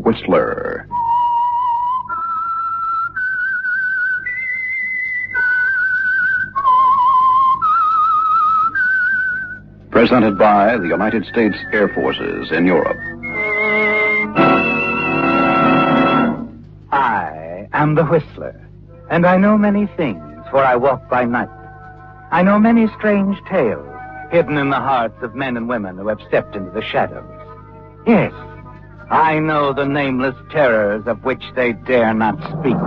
Whistler. Presented by the United States Air Forces in Europe. I am the Whistler, and I know many things, for I walk by night. I know many strange tales hidden in the hearts of men and women who have stepped into the shadows. Yes, I know the nameless terrors of which they dare not speak.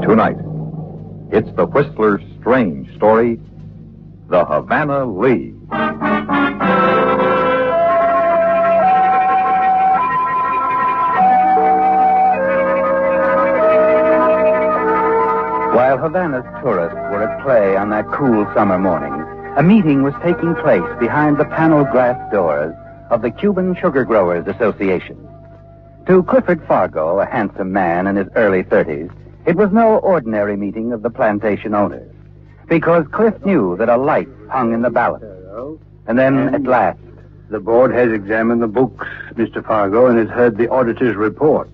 Tonight, it's the Whistler's strange story, the Havana Lee. While Havana's tourists were at play on that cool summer morning, a meeting was taking place behind the paneled glass doors of the Cuban Sugar Growers Association. To Clifford Fargo, a handsome man in his early 30s, it was no ordinary meeting of the plantation owners, because Cliff knew that a life hung in the balance. And then, at last... The board has examined the books, Mr. Fargo, and has heard the auditor's report.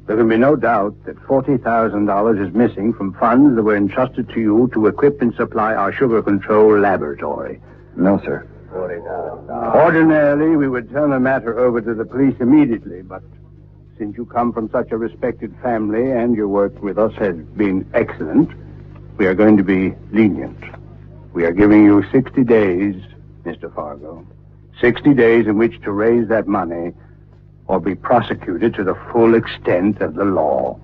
There can be no doubt that $40,000 is missing from funds that were entrusted to you to equip and supply our sugar control laboratory. No, sir. Ordinarily, we would turn the matter over to the police immediately, but since you come from such a respected family and your work with us has been excellent, we are going to be lenient. We are giving you 60 days, Mr. Fargo. 60 days in which to raise that money or be prosecuted to the full extent of the law.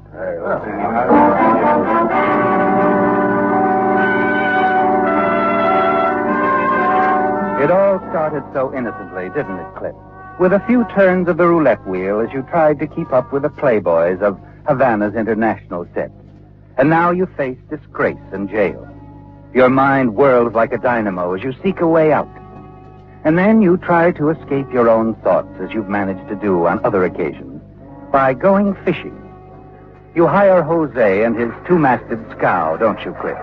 It all started so innocently, didn't it, Cliff? With a few turns of the roulette wheel as you tried to keep up with the playboys of Havana's international set. And now you face disgrace and jail. Your mind whirls like a dynamo as you seek a way out. And then you try to escape your own thoughts, as you've managed to do on other occasions, by going fishing. You hire Jose and his two-masted scow, don't you, Cliff?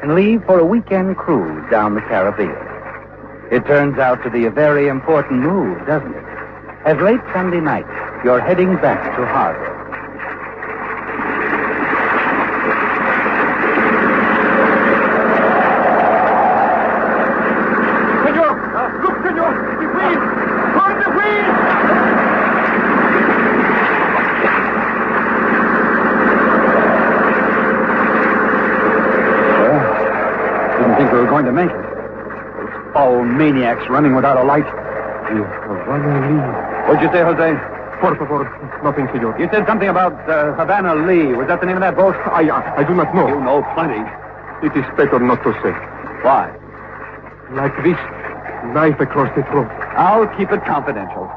And leave for a weekend cruise down the Caribbean. It turns out to be a very important move, doesn't it? As late Sunday night, you're heading back to harbor. Think we were going to make it. Those foul maniacs running without a light. What'd you say, Jose? Por favor, nothing, senor. You said something about Havana Lee. Was that the name of that boat? I do not know. You know plenty. It is better not to say. Why? Like this, knife across the throat. I'll keep it confidential.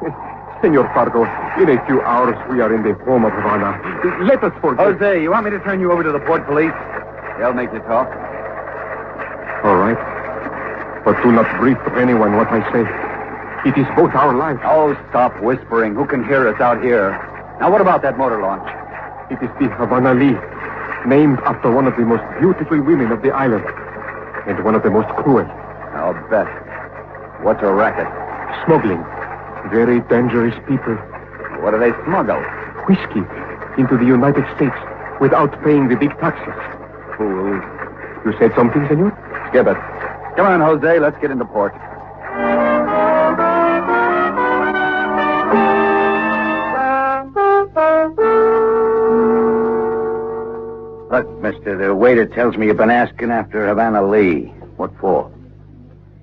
Senor Fargo, in a few hours we are in the home of Havana. Let us forget. Jose, you want me to turn you over to the port police? They'll make you talk. All right. But do not brief anyone what I say. It is both our lives. Oh, stop whispering. Who can hear us out here? Now, what about that motor launch? It is the Havana Lee, named after one of the most beautiful women of the island, and one of the most cruel. I'll bet. What's a racket? Smuggling. Very dangerous people. What do they smuggle? Whiskey into the United States without paying the big taxes. Fools. You said something, senor? Skip it. Come on, Jose. Let's get into port. Look, mister, the waiter tells me you've been asking after Havana Lee. What for?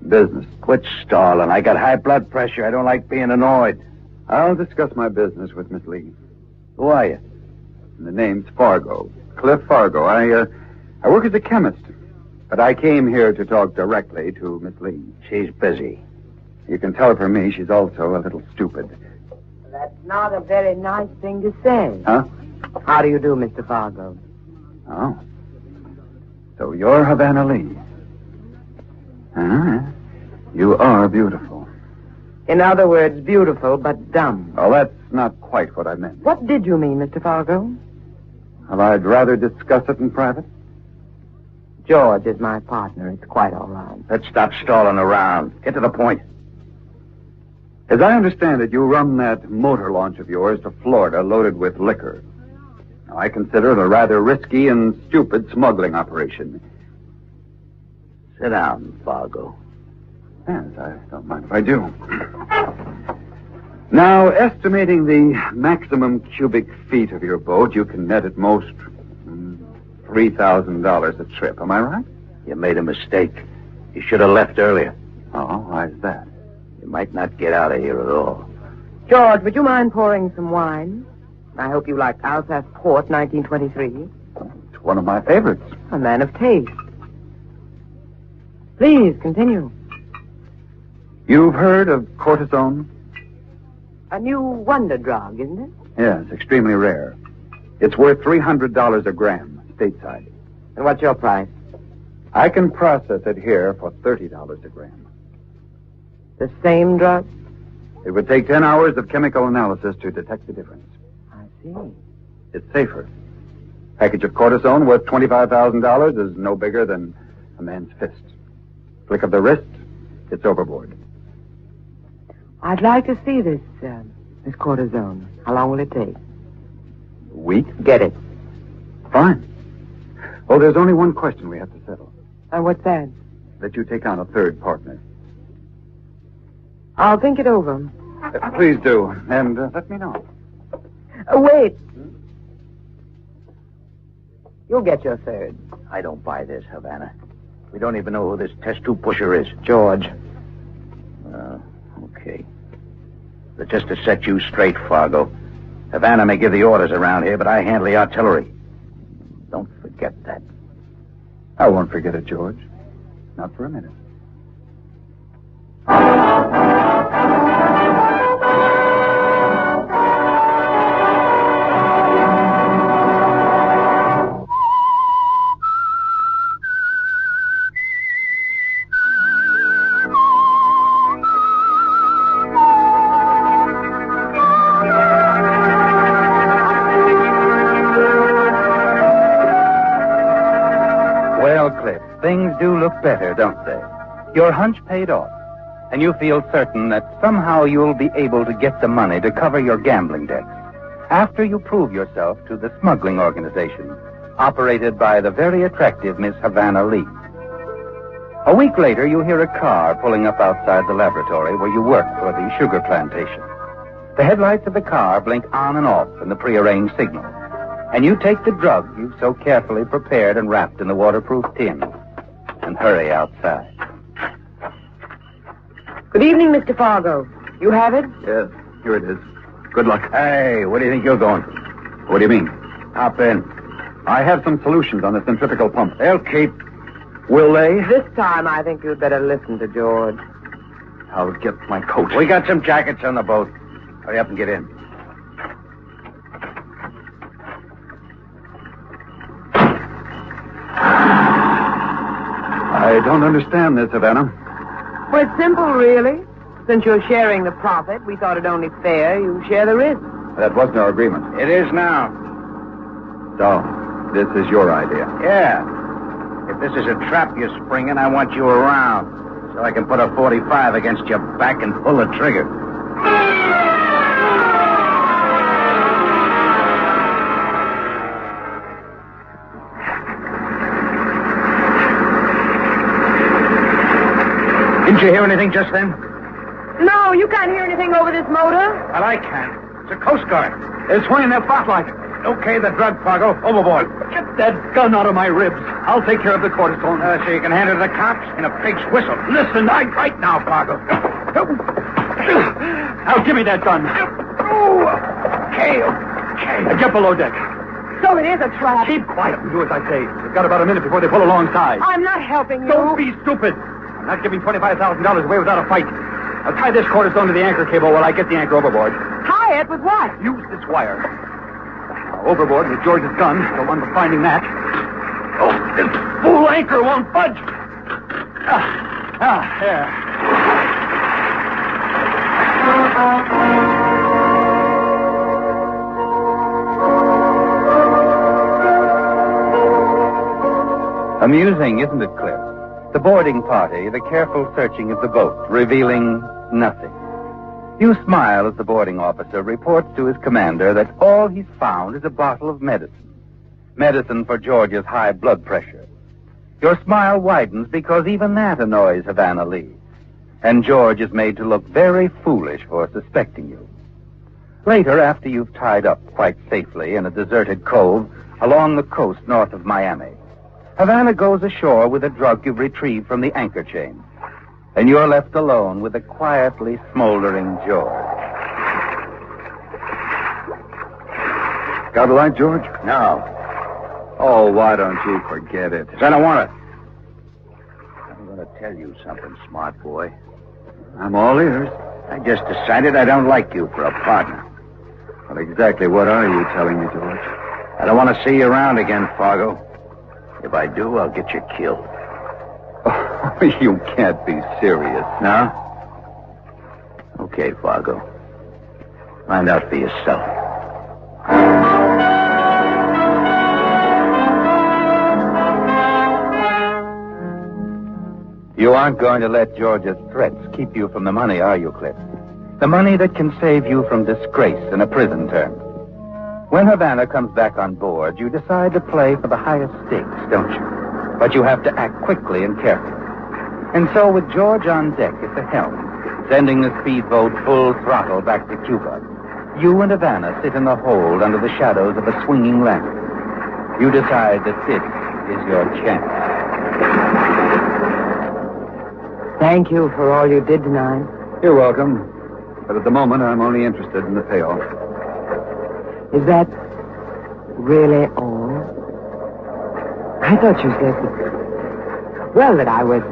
Business. Quit stalling. I got high blood pressure. I don't like being annoyed. I'll discuss my business with Miss Lee. Who are you? The name's Fargo. Cliff Fargo. I work as a chemist. But I came here to talk directly to Miss Lee. She's busy. You can tell from me she's also a little stupid. That's not a very nice thing to say. Huh? How do you do, Mr. Fargo? Oh. So you're Havana Lee. Huh? You are beautiful. In other words, beautiful but dumb. Well, that's not quite what I meant. What did you mean, Mr. Fargo? Well, I'd rather discuss it in private. George is my partner. It's quite all right. Let's stop stalling around. Get to the point. As I understand it, you run that motor launch of yours to Florida loaded with liquor. Now, I consider it a rather risky and stupid smuggling operation. Sit down, Fargo. Yes, I don't mind if I do. Now, estimating the maximum cubic feet of your boat, you can net at most $3,000 a trip. Am I right? You made a mistake. You should have left earlier. Oh, why's that? You might not get out of here at all. George, would you mind pouring some wine? I hope you like Alsace Port 1923. It's one of my favorites. A man of taste. Please, continue. You've heard of cortisone? A new wonder drug, isn't it? Yes, extremely rare. It's worth $300 a gram, stateside. And what's your price? I can process it here for $30 a gram. The same drug? It would take 10 hours of chemical analysis to detect the difference. I see. It's safer. Package of cortisone worth $25,000 is no bigger than a man's fist. Flick of the wrist, it's overboard. I'd like to see this cortisone. How long will it take? A week? Get it. Fine. Oh, there's only one question we have to settle. And what's that? That you take on a third partner. I'll think it over. Please do, and let me know. Wait. You'll get your third. I don't buy this, Havana. We don't even know who this test tube pusher is. George. Okay. But just to set you straight, Fargo, Havana may give the orders around here, but I handle the artillery. Don't forget that. I won't forget it, George. Not for a minute. Well, Cliff, things do look better, don't they? Your hunch paid off, and you feel certain that somehow you'll be able to get the money to cover your gambling debts after you prove yourself to the smuggling organization operated by the very attractive Miss Havana Lee. A week later, you hear a car pulling up outside the laboratory where you work for the sugar plantation. The headlights of the car blink on and off in the prearranged signal, and you take the drug you've so carefully prepared and wrapped in the waterproof tin and hurry outside. Good evening, Mr. Fargo. You have it? Yes, here it is. Good luck. Hey, where do you think you're going? What do you mean? Hop in. I have some solutions on the centrifugal pump. They'll keep. Will they? This time, I think you'd better listen to George. I'll get my coat. We got some jackets on the boat. Hurry up and get in. I don't understand this, Havana. Well, it's simple, really. Since you're sharing the profit, we thought it only fair you share the risk. That wasn't our agreement. It is now. So, this is your idea. Yeah. If this is a trap you're springing, I want you around so I can put a 45 against your back and pull the trigger. Didn't you hear anything just then? No, you can't hear anything over this motor. Well, I can. It's a Coast Guard. They're swinging their spotlight. Okay, the drug, Fargo. Overboard. Get that gun out of my ribs. I'll take care of the cortisone. So you can hand it to the cops in a pig's whistle. Listen, right now, Fargo. Now, give me that gun. Okay. Get below deck. So it is a trap. Keep quiet and do as I say. We've got about a minute before they pull alongside. I'm not helping you. Don't be stupid. I'm not giving $25,000 away without a fight. I'll tie this cortisone to the anchor cable while I get the anchor overboard. Tie it with what? Use this wire. Now, overboard with George's gun. The one for finding that. Oh, this fool anchor won't budge. There. Amusing, isn't it, Cliff? The boarding party, the careful searching of the boat, revealing nothing. You smile as the boarding officer reports to his commander that all he's found is a bottle of medicine. Medicine for George's high blood pressure. Your smile widens because even that annoys Havana Lee. And George is made to look very foolish for suspecting you. Later, after you've tied up quite safely in a deserted cove along the coast north of Miami, Havana goes ashore with a drug you've retrieved from the anchor chain. And you're left alone with a quietly smoldering George. Got a light, George? No. Oh, why don't you forget it? 'Cause I don't want it. I'm going to tell you something, smart boy. I'm all ears. I just decided I don't like you for a partner. Well, exactly what are you telling me, George? I don't want to see you around again, Fargo. If I do, I'll get you killed. Oh, you can't be serious. No? Okay, Fargo. Find out for yourself. You aren't going to let George's threats keep you from the money, are you, Cliff? The money that can save you from disgrace and a prison term. When Havana comes back on board, you decide to play for the highest stakes, don't you? But you have to act quickly and carefully. And so with George on deck at the helm, sending the speedboat full throttle back to Cuba, you and Havana sit in the hold under the shadows of a swinging lamp. You decide that this is your chance. Thank you for all you did tonight. You're welcome. But at the moment, I'm only interested in the payoff. Is that really all? I thought you said that... Well, that I was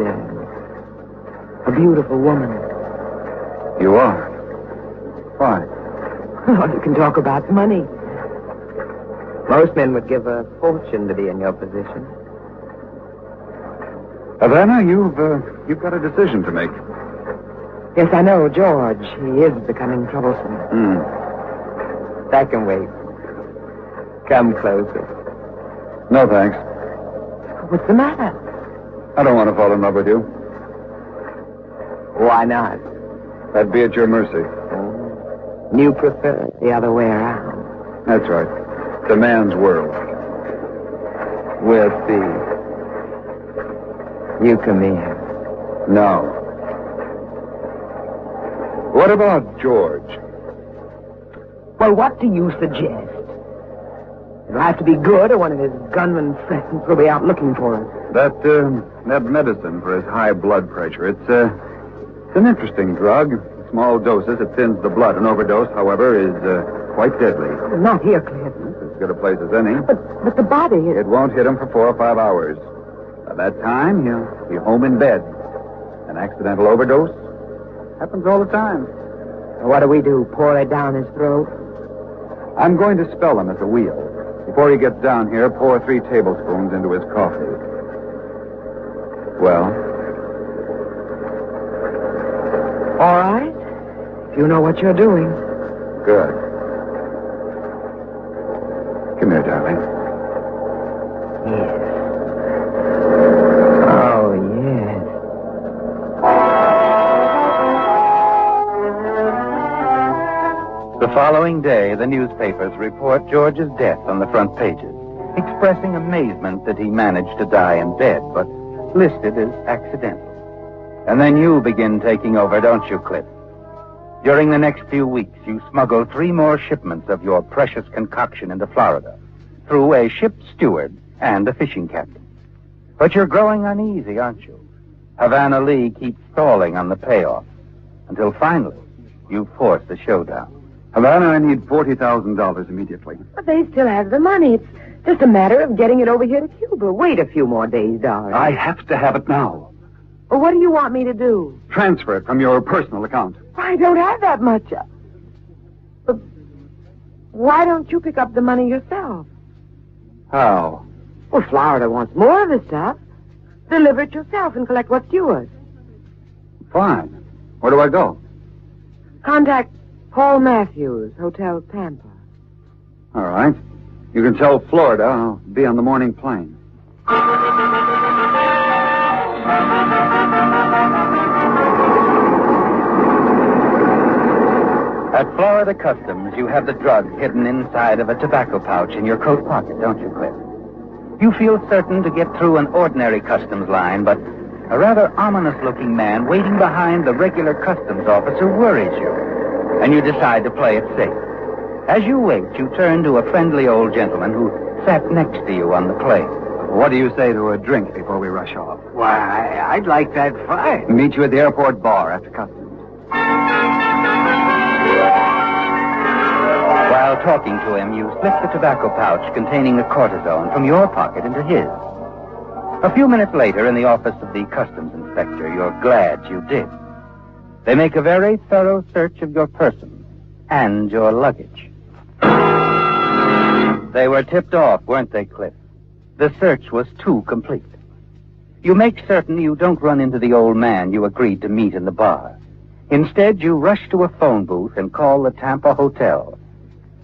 a beautiful woman. You are? Why? Oh, you can talk about money. Most men would give a fortune to be in your position. Havana, you've got a decision to make. Yes, I know, George. He is becoming troublesome. That can wait. Come closer. No, thanks. What's the matter? I don't want to fall in love with you. Why not? That'd be at your mercy. You prefer it the other way around. That's right. It's a man's world. We'll see. You come here. No. What about George? Well, what do you suggest? It'll have to be good, or one of his gunmen friends will be out looking for us. That medicine for his high blood pressure, it's an interesting drug. Small doses, it thins the blood. An overdose, however, is quite deadly. Not here, Cliff. It's as good a place as any. But the body... It won't hit him for 4 or 5 hours. By that time, he'll be home in bed. An accidental overdose happens all the time. What do we do? Pour it down his throat? I'm going to spell him at the wheel. Before he gets down here, pour 3 tablespoons into his coffee. Well? All right. If you know what you're doing. Good. Come here, darling. Yes. Oh, yes. The following day, the newspapers report George's death on the front pages, expressing amazement that he managed to die in bed, but listed as accidental. And then you begin taking over, don't you, Cliff? During the next few weeks, you smuggle 3 more shipments of your precious concoction into Florida, through a ship steward and a fishing captain. But you're growing uneasy, aren't you? Havana Lee keeps stalling on the payoff, until finally, you force the showdown. Havana, I need $40,000 immediately. But they still have the money. It's just a matter of getting it over here to Cuba. Wait a few more days, darling. I have to have it now. Well, what do you want me to do? Transfer it from your personal account. I don't have that much. But why don't you pick up the money yourself? How? Well, Florida wants more of the stuff. Deliver it yourself and collect what's yours. Fine. Where do I go? Contact Paul Matthews, Hotel Tampa. All right. You can tell Florida I'll be on the morning plane. the customs, you have the drug hidden inside of a tobacco pouch in your coat pocket, don't you, Cliff? You feel certain to get through an ordinary customs line, but a rather ominous-looking man waiting behind the regular customs officer worries you, and you decide to play it safe. As you wait, you turn to a friendly old gentleman who sat next to you on the plane. What do you say to a drink before we rush off? Why, I'd like that fine. Meet you at the airport bar after customs. While talking to him, you slip the tobacco pouch containing the cortisone from your pocket into his. A few minutes later, in the office of the customs inspector, you're glad you did. They make a very thorough search of your person and your luggage. They were tipped off, weren't they, Cliff? The search was too complete. You make certain you don't run into the old man you agreed to meet in the bar. Instead, you rush to a phone booth and call the Tampa Hotel.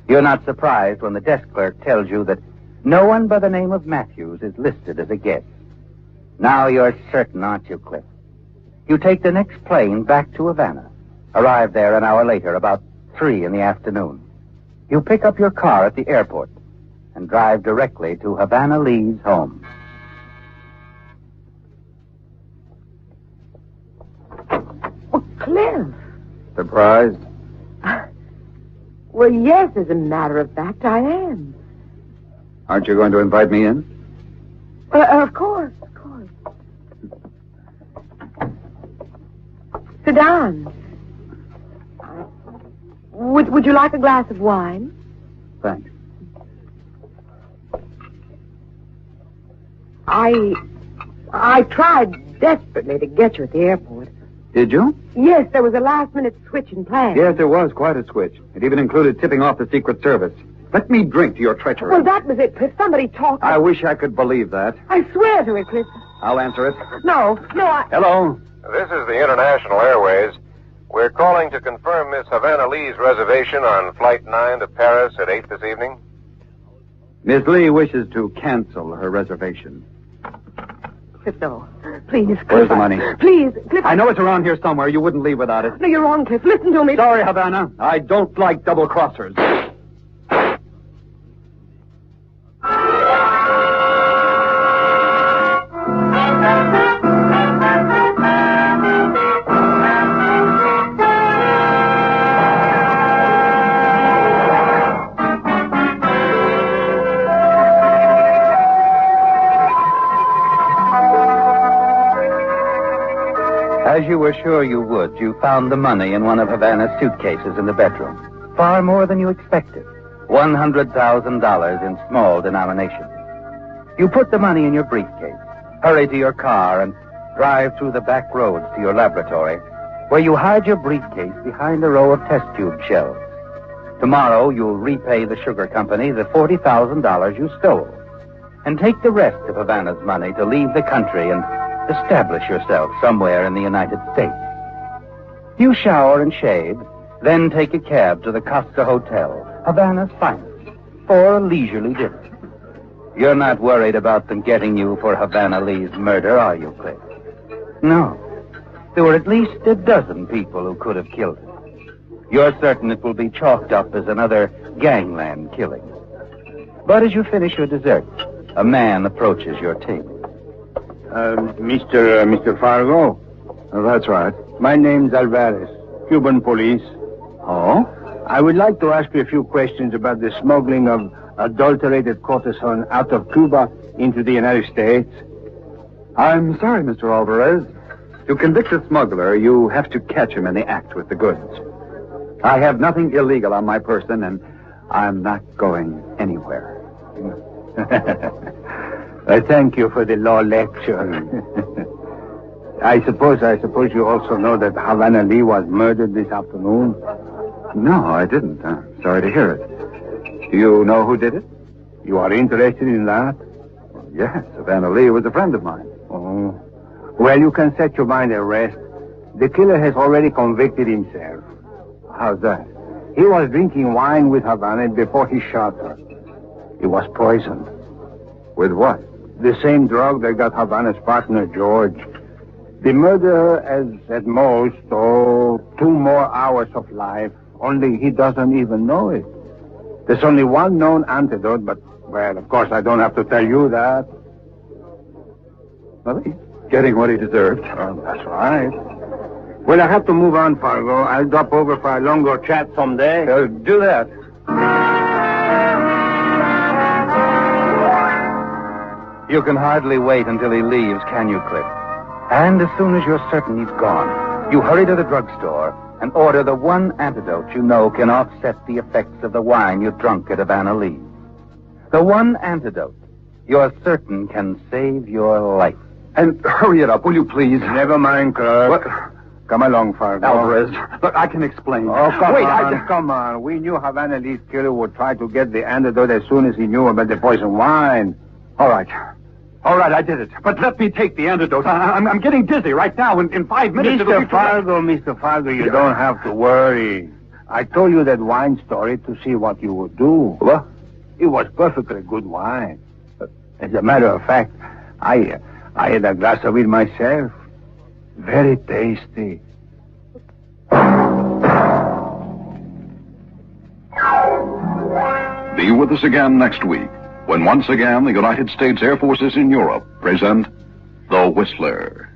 You're not surprised when the desk clerk tells you that no one by the name of Matthews is listed as a guest. Now you're certain, aren't you, Cliff? You take the next plane back to Havana. Arrive there an hour later, about 3 in the afternoon. You pick up your car at the airport and drive directly to Havana Lee's home. Oh, Cliff. Surprised? Well, yes, as a matter of fact, I am. Aren't you going to invite me in? Of course, of course. Sit down. Would you like a glass of wine? Thanks. I tried desperately to get you at the airport. Did you? Yes, there was a last-minute switch in plans. Yes, there was quite a switch. It even included tipping off the Secret Service. Let me drink to your treachery. Well, that was it, Cliff. Somebody talked. I wish I could believe that. I swear to it, Cliff. I'll answer it. No, I... Hello? This is the International Airways. We're calling to confirm Miss Havana Lee's reservation on Flight 9 to Paris at 8 this evening. Miss Lee wishes to cancel her reservation. Cliff, no. Please, Cliff. Where's the money? Please, Cliff. I know it's around here somewhere. You wouldn't leave without it. No, you're wrong, Cliff. Listen to me. Sorry, Havana. I don't like double-crossers. As you were sure you would, you found the money in one of Havana's suitcases in the bedroom. Far more than you expected. $100,000 in small denomination. You put the money in your briefcase, hurry to your car, and drive through the back roads to your laboratory, where you hide your briefcase behind a row of test tube shelves. Tomorrow, you'll repay the sugar company the $40,000 you stole, and take the rest of Havana's money to leave the country and establish yourself somewhere in the United States. You shower and shave, then take a cab to the Costa Hotel, Havana's finest, for a leisurely dinner. You're not worried about them getting you for Havana Lee's murder, are you, Cliff? No. There were at least a dozen people who could have killed her. You're certain it will be chalked up as another gangland killing. But as you finish your dessert, a man approaches your table. Mr. Fargo? Oh, that's right. My name's Alvarez, Cuban police. Oh? I would like to ask you a few questions about the smuggling of adulterated cortisone out of Cuba into the United States. I'm sorry, Mr. Alvarez. To convict a smuggler, you have to catch him in the act with the goods. I have nothing illegal on my person, and I'm not going anywhere. I thank you for the law lecture. I suppose you also know that Havana Lee was murdered this afternoon. No, I didn't. I'm sorry to hear it. Do you know who did it? You are interested in that? Yes, Havana Lee was a friend of mine. Oh. Well, you can set your mind at rest. The killer has already convicted himself. How's that? He was drinking wine with Havana before he shot her. He was poisoned. With what? The same drug that got Havana's partner, George. The murderer has, at most, 2 more hours of life, Only he doesn't even know it. There's only one known antidote, but, well, of course, I don't have to tell you that. Well, he's getting what he deserved. That's right. Well, I have to move on, Fargo. I'll drop over for a longer chat someday. Do that. You can hardly wait until he leaves, can you, Cliff? And as soon as you're certain he's gone, you hurry to the drugstore and order the one antidote you know can offset the effects of the wine you drunk at Havana Lee's. The one antidote you're certain can save your life. And hurry it up, will you please? Never mind, Clark. What? Come along, Fargo. Alvarez, look, I can explain. Oh, Wait, come on. We knew Havana Lee's killer would try to get the antidote as soon as he knew about the poison wine. All right, I did it. But let me take the antidote. I'm getting dizzy right now. In 5 minutes, Mr. Fargo, you don't have to worry. I told you that wine story to see what you would do. What? It was perfectly good wine. As a matter of fact, I had a glass of it myself. Very tasty. Be with us again next week, when once again the United States Air Forces in Europe present The Whistler.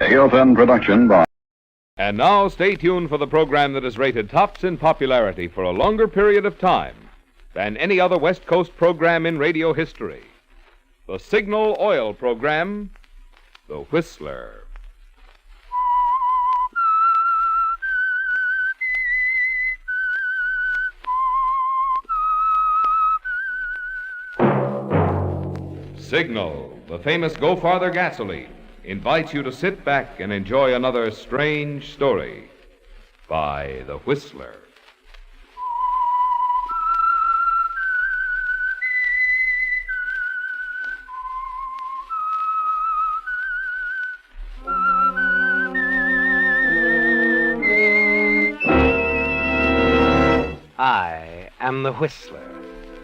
AFN production by... And now stay tuned for the program that has rated tops in popularity for a longer period of time than any other West Coast program in radio history. The Signal Oil program, The Whistler. Signal, the famous Go Farther gasoline, invites you to sit back and enjoy another strange story by The Whistler. I am the Whistler,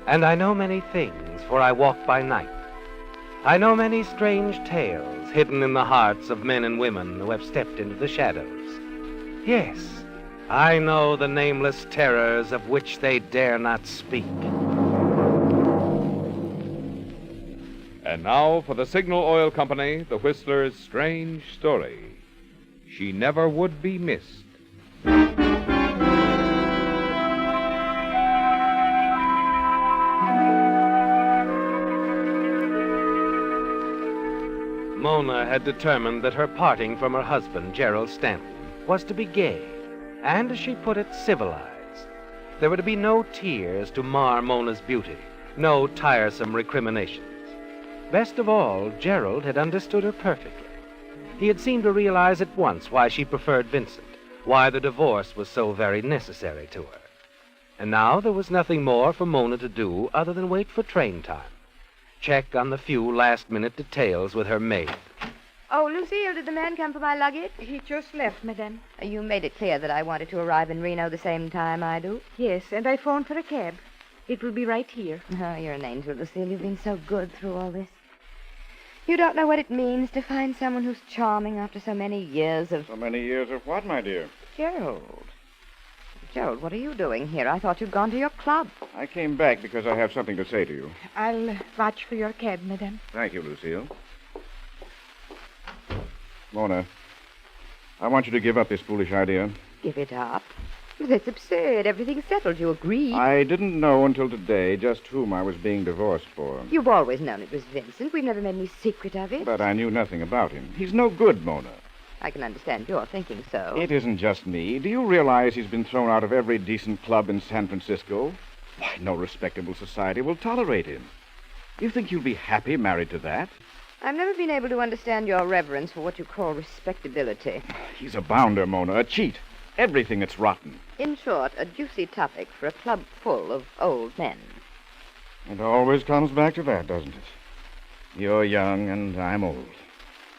and I know many things, for I walk by night. I know many strange tales hidden in the hearts of men and women who have stepped into the shadows. Yes, I know the nameless terrors of which they dare not speak. And now for the Signal Oil Company, The Whistler's strange story. She never would be missed. Mona had determined that her parting from her husband, Gerald Stanton, was to be gay, and, as she put it, civilized. There were to be no tears to mar Mona's beauty, no tiresome recriminations. Best of all, Gerald had understood her perfectly. He had seemed to realize at once why she preferred Vincent, why the divorce was so very necessary to her. And now there was nothing more for Mona to do other than wait for train time. Check on the few last-minute details with her maid. Oh, Lucille, did the man come for my luggage? He just left, madame. You made it clear that I wanted to arrive in Reno the same time I do. Yes, and I phoned for a cab. It will be right here. Oh, you're an angel, Lucille. You've been so good through all this. You don't know what it means to find someone who's charming after so many years of... So many years of what, my dear? Gerald. Gerald, what are you doing here? I thought you'd gone to your club. I came back because I have something to say to you. I'll watch for your cab, madame. Thank you, Lucille. Mona, I want you to give up this foolish idea. Give it up? That's absurd. Everything's settled. You agree. I didn't know until today just whom I was being divorced for. You've always known it was Vincent. We've never made any secret of it. But I knew nothing about him. He's no good, Mona. I can understand your thinking so. It isn't just me. Do you realize he's been thrown out of every decent club in San Francisco? Why, no respectable society will tolerate him. You think you'll be happy married to that? I've never been able to understand your reverence for what you call respectability. He's a bounder, Mona, a cheat. Everything that's rotten. In short, a juicy topic for a club full of old men. It always comes back to that, doesn't it? You're young and I'm old.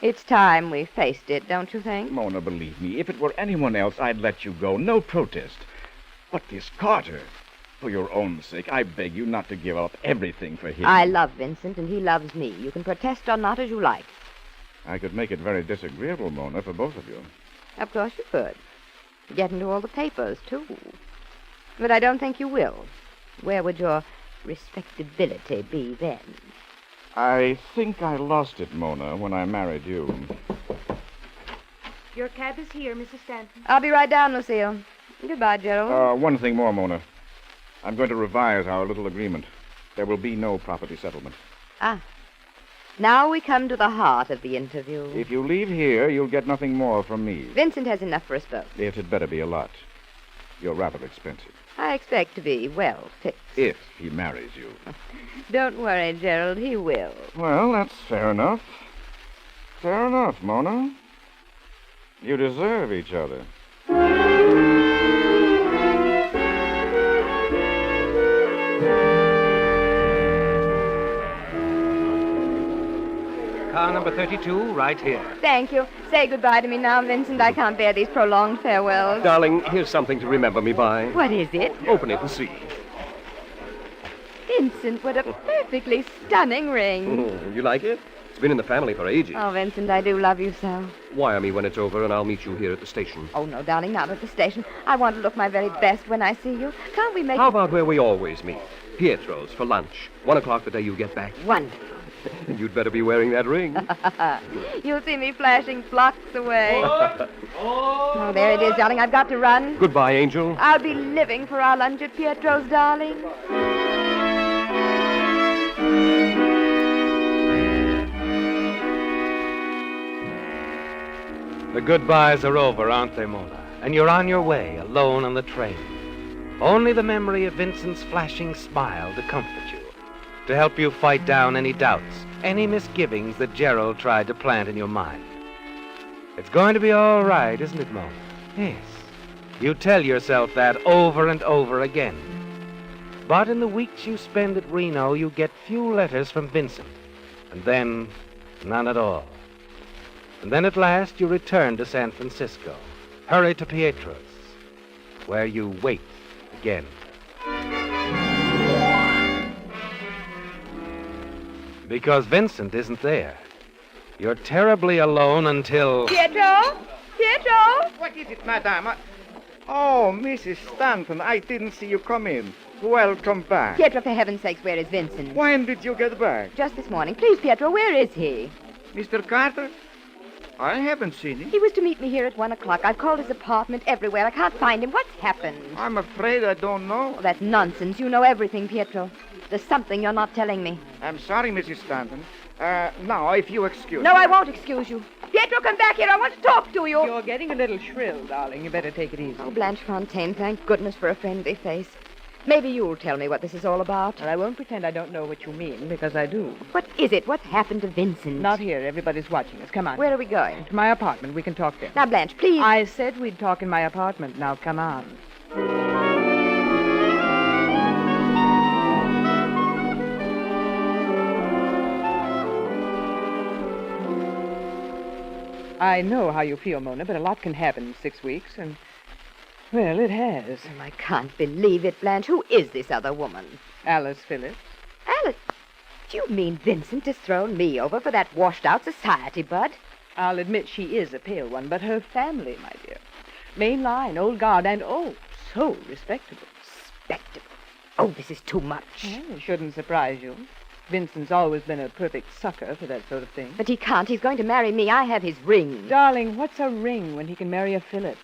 It's time we faced it, don't you think? Mona, believe me, if it were anyone else, I'd let you go. No protest. But this Carter... For your own sake, I beg you not to give up everything for him. I love Vincent, and he loves me. You can protest or not as you like. I could make it very disagreeable, Mona, for both of you. Of course you could. Get into all the papers, too. But I don't think you will. Where would your respectability be then? I think I lost it, Mona, when I married you. Your cab is here, Mrs. Stanton. I'll be right down, Lucille. Goodbye, Gerald. One thing more, Mona. I'm going to revise our little agreement. There will be no property settlement. Ah. Now we come to the heart of the interview. If you leave here, you'll get nothing more from me. Vincent has enough for us both. It had better be a lot. You're rather expensive. I expect to be well fixed. If he marries you. Don't worry, Gerald. He will. Well, that's fair enough. Fair enough, Mona. You deserve each other. Car number 32, right here. Thank you. Say goodbye to me now, Vincent. I can't bear these prolonged farewells. Darling, here's something to remember me by. What is it? Open it and see. Vincent, what a perfectly stunning ring. You like it? It's been in the family for ages. Oh, Vincent, I do love you so. Wire me when it's over, and I'll meet you here at the station. Oh, no, darling, not at the station. I want to look my very best when I see you. Can't we make How about where we always meet? Pietro's for lunch. 1 o'clock the day you get back. Wonderful. You'd better be wearing that ring. You'll see me flashing blocks away. Oh, there it is, darling. I've got to run. Goodbye, Angel. I'll be living for our lunch at Pietro's, darling. The goodbyes are over, aren't they, Mona? And you're on your way, alone on the train. Only the memory of Vincent's flashing smile to comfort you, to help you fight down any doubts, any misgivings that Gerald tried to plant in your mind. It's going to be all right, isn't it, Mona? Yes. You tell yourself that over and over again. But in the weeks you spend at Reno, you get few letters from Vincent, and then none at all. And then at last you return to San Francisco, hurry to Pietro's, where you wait again. Because Vincent isn't there. You're terribly alone until... Pietro? Pietro? What is it, madame? Oh, Mrs. Stanton, I didn't see you come in. Welcome back. Pietro, for heaven's sakes, where is Vincent? When did you get back? Just this morning. Please, Pietro, where is he? Mr. Carter? I haven't seen him. He was to meet me here at 1 o'clock. I've called his apartment everywhere. I can't find him. What's happened? I'm afraid I don't know. Oh, that's nonsense. You know everything, Pietro. There's something you're not telling me. I'm sorry, Mrs. Stanton. Now, if you excuse No, me. I won't excuse you. Pietro, come back here. I want to talk to you. You're getting a little shrill, darling. You better take it easy. Oh, Blanche Fontaine, thank goodness for a friendly face. Maybe you'll tell me what this is all about. Well, I won't pretend I don't know what you mean, because I do. What is it? What's happened to Vincent? Not here. Everybody's watching us. Come on. Where are we going? To my apartment. We can talk there. Now, Blanche, please. I said we'd talk in my apartment. Now, come on. I know how you feel, Mona, but a lot can happen in 6 weeks, and... Well, it has. Oh, I can't believe it, Blanche. Who is this other woman? Alice Phillips. Alice? Do you mean Vincent has thrown me over for that washed-out society bud? I'll admit she is a pale one, but her family, my dear. Main line, old guard, and oh, so respectable. Respectable? Oh, this is too much. Well, it shouldn't surprise you. Vincent's always been a perfect sucker for that sort of thing. But he can't. He's going to marry me. I have his ring. Darling, what's a ring when he can marry a Phillips?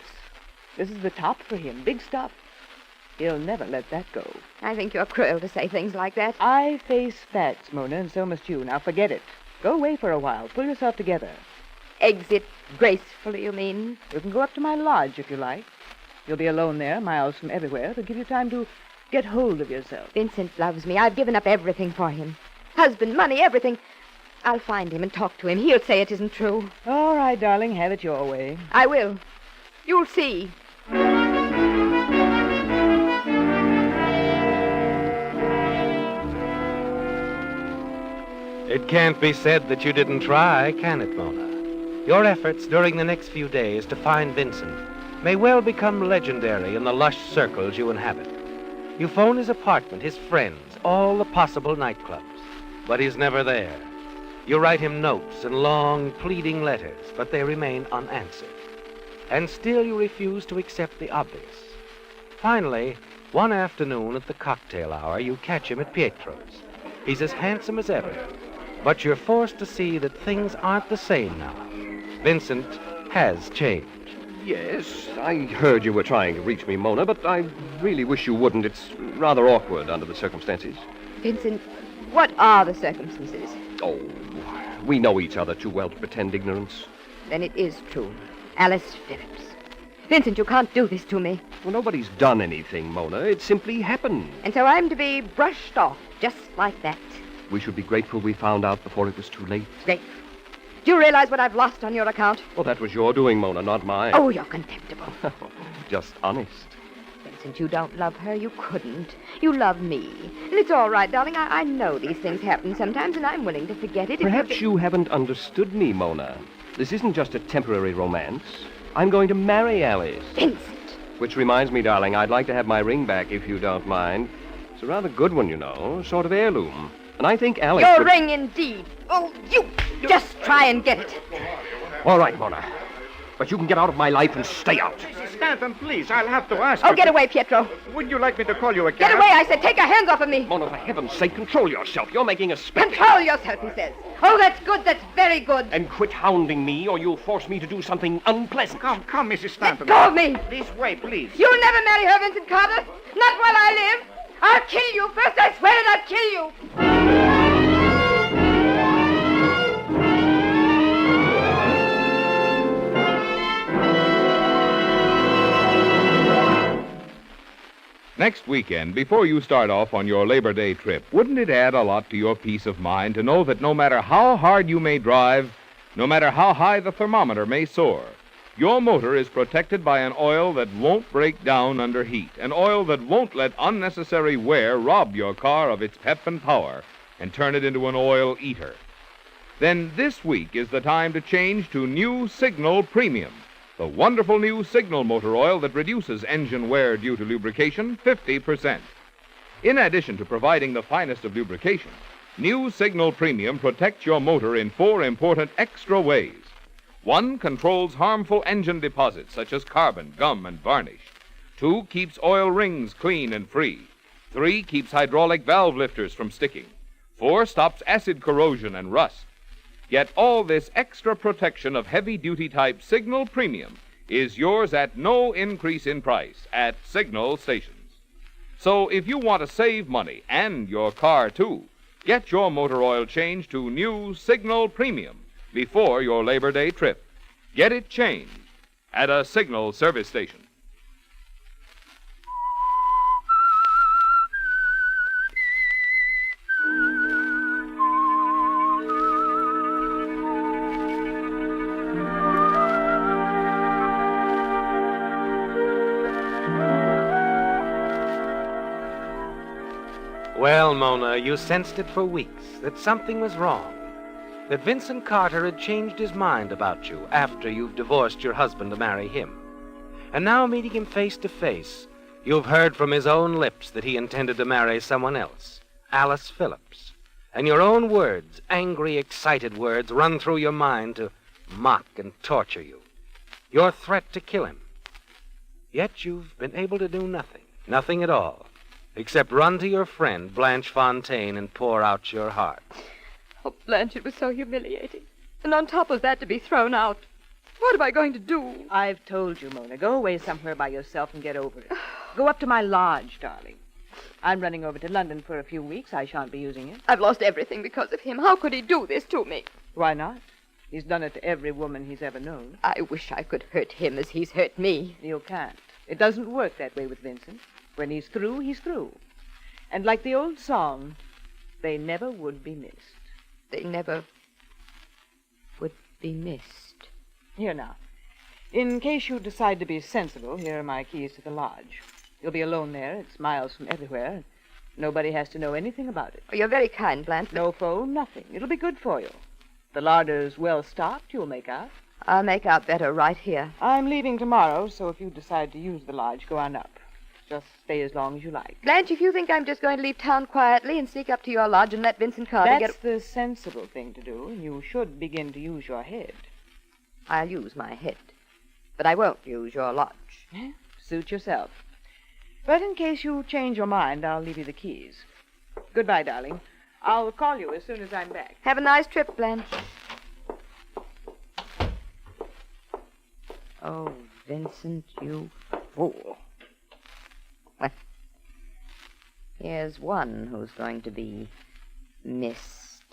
This is the top for him. Big stuff. He'll never let that go. I think you're cruel to say things like that. I face facts, Mona, and so must you. Now forget it. Go away for a while. Pull yourself together. Exit gracefully, you mean? You can go up to my lodge if you like. You'll be alone there, miles from everywhere. It'll give you time to get hold of yourself. Vincent loves me. I've given up everything for him. Husband, money, everything. I'll find him and talk to him. He'll say it isn't true. All right, darling. Have it your way. I will. You'll see. It can't be said that you didn't try, can it, Mona? Your efforts during the next few days to find Vincent may well become legendary in the lush circles you inhabit. You phone his apartment, his friends, all the possible nightclubs, but he's never there. You write him notes and long, pleading letters, but they remain unanswered. And still you refuse to accept the obvious. Finally, one afternoon at the cocktail hour, you catch him at Pietro's. He's as handsome as ever, but you're forced to see that things aren't the same now. Vincent has changed. Yes, I heard you were trying to reach me, Mona, but I really wish you wouldn't. It's rather awkward under the circumstances. Vincent, what are the circumstances? Oh, we know each other too well to pretend ignorance. Then it is true. Alice Phillips. Vincent, you can't do this to me. Well, nobody's done anything, Mona. It simply happened. And so I'm to be brushed off just like that. We should be grateful we found out before it was too late. Grateful. Do you realize what I've lost on your account? Well, that was your doing, Mona, not mine. Oh, you're contemptible. Just honest. Vincent, you don't love her. You couldn't. You love me. And it's all right, darling. I know these things happen sometimes, and I'm willing to forget it. Perhaps you haven't understood me, Mona. This isn't just a temporary romance. I'm going to marry Alice. Vincent! Which reminds me, darling, I'd like to have my ring back, if you don't mind. It's a rather good one, you know, sort of heirloom. And I think Alice Your would... ring, indeed. Oh, you just try and get it. All right, Mona. But you can get out of my life and stay out. Mrs. Stanton, please, I'll have to ask Oh, you get away, Pietro. Would you like me to call you a cab? Get away, I said. Take your hands off of me. Mona, for heaven's sake, control yourself. You're making a spectacle. Control yourself, he says. Oh, that's good. That's very good. And quit hounding me, or you'll force me to do something unpleasant. Come, Mrs. Stanton. Let go of me. This way, please. You'll never marry her, Vincent Carter. Not while I live. I'll kill you. First, I swear it, I'll kill you. Next weekend, before you start off on your Labor Day trip, wouldn't it add a lot to your peace of mind to know that no matter how hard you may drive, no matter how high the thermometer may soar, your motor is protected by an oil that won't break down under heat, an oil that won't let unnecessary wear rob your car of its pep and power and turn it into an oil eater? Then this week is the time to change to new Signal Premium, the wonderful new Signal motor oil that reduces engine wear due to lubrication 50%. In addition to providing the finest of lubrication, new Signal Premium protects your motor in 4 important extra ways. 1, controls harmful engine deposits such as carbon, gum, and varnish. 2, keeps oil rings clean and free. 3, keeps hydraulic valve lifters from sticking. 4, stops acid corrosion and rust. Yet all this extra protection of heavy-duty type Signal Premium is yours at no increase in price at Signal stations. So if you want to save money, and your car too, get your motor oil changed to new Signal Premium before your Labor Day trip. Get it changed at a Signal service station. Well, Mona, you sensed it for weeks, that something was wrong. That Vincent Carter had changed his mind about you after you've divorced your husband to marry him. And now, meeting him face to face, you've heard from his own lips that he intended to marry someone else, Alice Phillips. And your own words, angry, excited words, run through your mind to mock and torture you. Your threat to kill him. Yet you've been able to do nothing at all, except run to your friend, Blanche Fontaine, and pour out your heart. Oh, Blanche, it was so humiliating. And on top of that, to be thrown out. What am I going to do? I've told you, Mona. Go away somewhere by yourself and get over it. Go up to my lodge, darling. I'm running over to London for a few weeks. I shan't be using it. I've lost everything because of him. How could he do this to me? Why not? He's done it to every woman he's ever known. I wish I could hurt him as he's hurt me. You can't. It doesn't work that way with Vincent. When he's through, he's through. And like the old song, they never would be missed. They never would be missed. Here now. In case you decide to be sensible, here are my keys to the lodge. You'll be alone there. It's miles from everywhere. Nobody has to know anything about it. Oh, you're very kind, Blanche. No phone, nothing. It'll be good for you. The larder's well stocked, you'll make out. I'll make out better right here. I'm leaving tomorrow, so if you decide to use the lodge, go on up. Just stay as long as you like. Blanche, if you think I'm just going to leave town quietly and sneak up to your lodge and let Vincent Carter That's the sensible thing to do, and you should begin to use your head. I'll use my head, but I won't use your lodge. Suit yourself. But in case you change your mind, I'll leave you the keys. Goodbye, darling. I'll call you as soon as I'm back. Have a nice trip, Blanche. Oh, Vincent, you fool. Well, here's one who's going to be missed.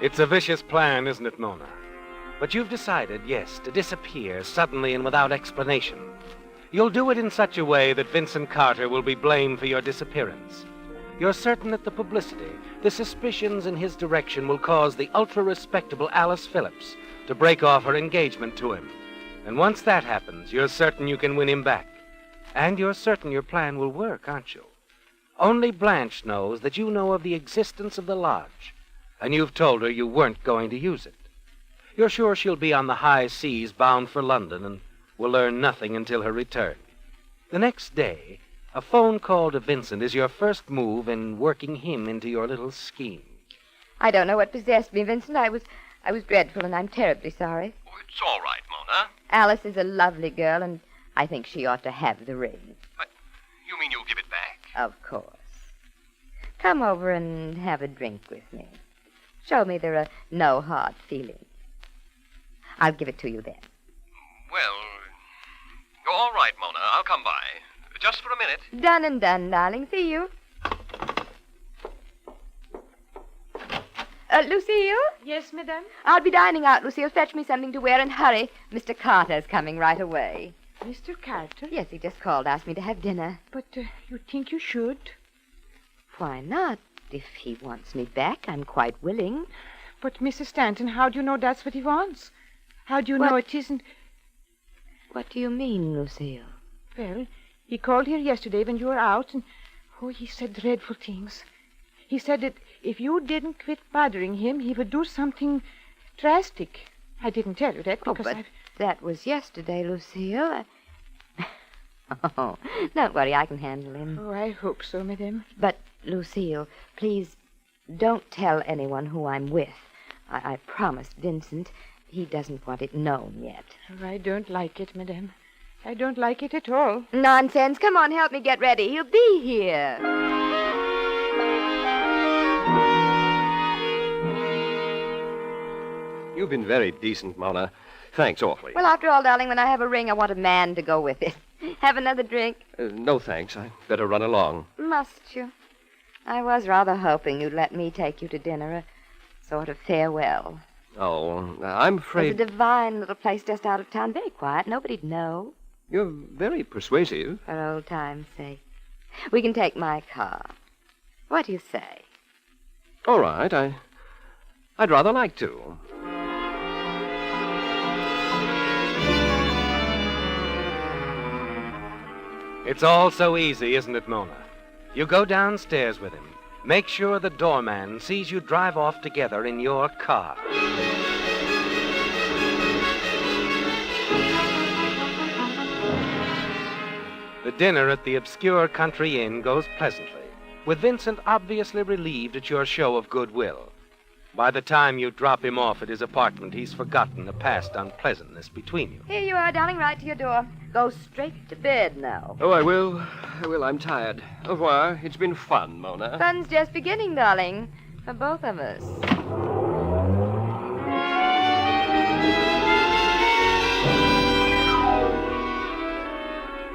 It's a vicious plan, isn't it, Mona? But you've decided, yes, to disappear suddenly and without explanation. You'll do it in such a way that Vincent Carter will be blamed for your disappearance. You're certain that the publicity, the suspicions in his direction will cause the ultra-respectable Alice Phillips to break off her engagement to him. And once that happens, you're certain you can win him back. And you're certain your plan will work, aren't you? Only Blanche knows that you know of the existence of the lodge, and you've told her you weren't going to use it. You're sure she'll be on the high seas bound for London and will learn nothing until her return. The next day, a phone call to Vincent is your first move in working him into your little scheme. I don't know what possessed me, Vincent. I was dreadful, and I'm terribly sorry. Oh, it's all right, Mona. Alice is a lovely girl, and I think she ought to have the ring. But you mean you'll give it back? Of course. Come over and have a drink with me. Show me there are no hard feelings. I'll give it to you then. Well, all right, Mona. I'll come by. Just for a minute. Done and done, darling. See you. Lucille? Yes, madame? I'll be dining out, Lucille. Fetch me something to wear and hurry. Mr. Carter's coming right away. Mr. Carter? Yes, he just called, asked me to have dinner. But you think you should? Why not? If he wants me back, I'm quite willing. But, Mrs. Stanton, how do you know that's what he wants? How do you know it isn't... What do you mean, Lucille? Well, he called here yesterday when you were out, and... Oh, he said dreadful things. He said that if you didn't quit bothering him, he would do something drastic. I didn't tell you that because that was yesterday, Lucille. Oh, don't worry, I can handle him. Oh, I hope so, madame. But, Lucille, please don't tell anyone who I'm with. I promised Vincent. He doesn't want it known yet. Oh, I don't like it, madame. I don't like it at all. Nonsense. Come on, help me get ready. He'll be here. You've been very decent, Mona. Thanks awfully. Well, after all, darling, when I have a ring, I want a man to go with it. Have another drink? No, thanks. I'd better run along. Must you? I was rather hoping you'd let me take you to dinner, a sort of farewell. Oh, I'm afraid... There's a divine little place just out of town, very quiet. Nobody'd know. You're very persuasive. For old time's sake. We can take my car. What do you say? All right, I'd rather like to. It's all so easy, isn't it, Mona? You go downstairs with him. Make sure the doorman sees you drive off together in your car. The dinner at the obscure country inn goes pleasantly, with Vincent obviously relieved at your show of goodwill. By the time you drop him off at his apartment, he's forgotten the past unpleasantness between you. Here you are, darling, right to your door. Go straight to bed now. Oh, I will. I'm tired. Au revoir. It's been fun, Mona. Fun's just beginning, darling, for both of us.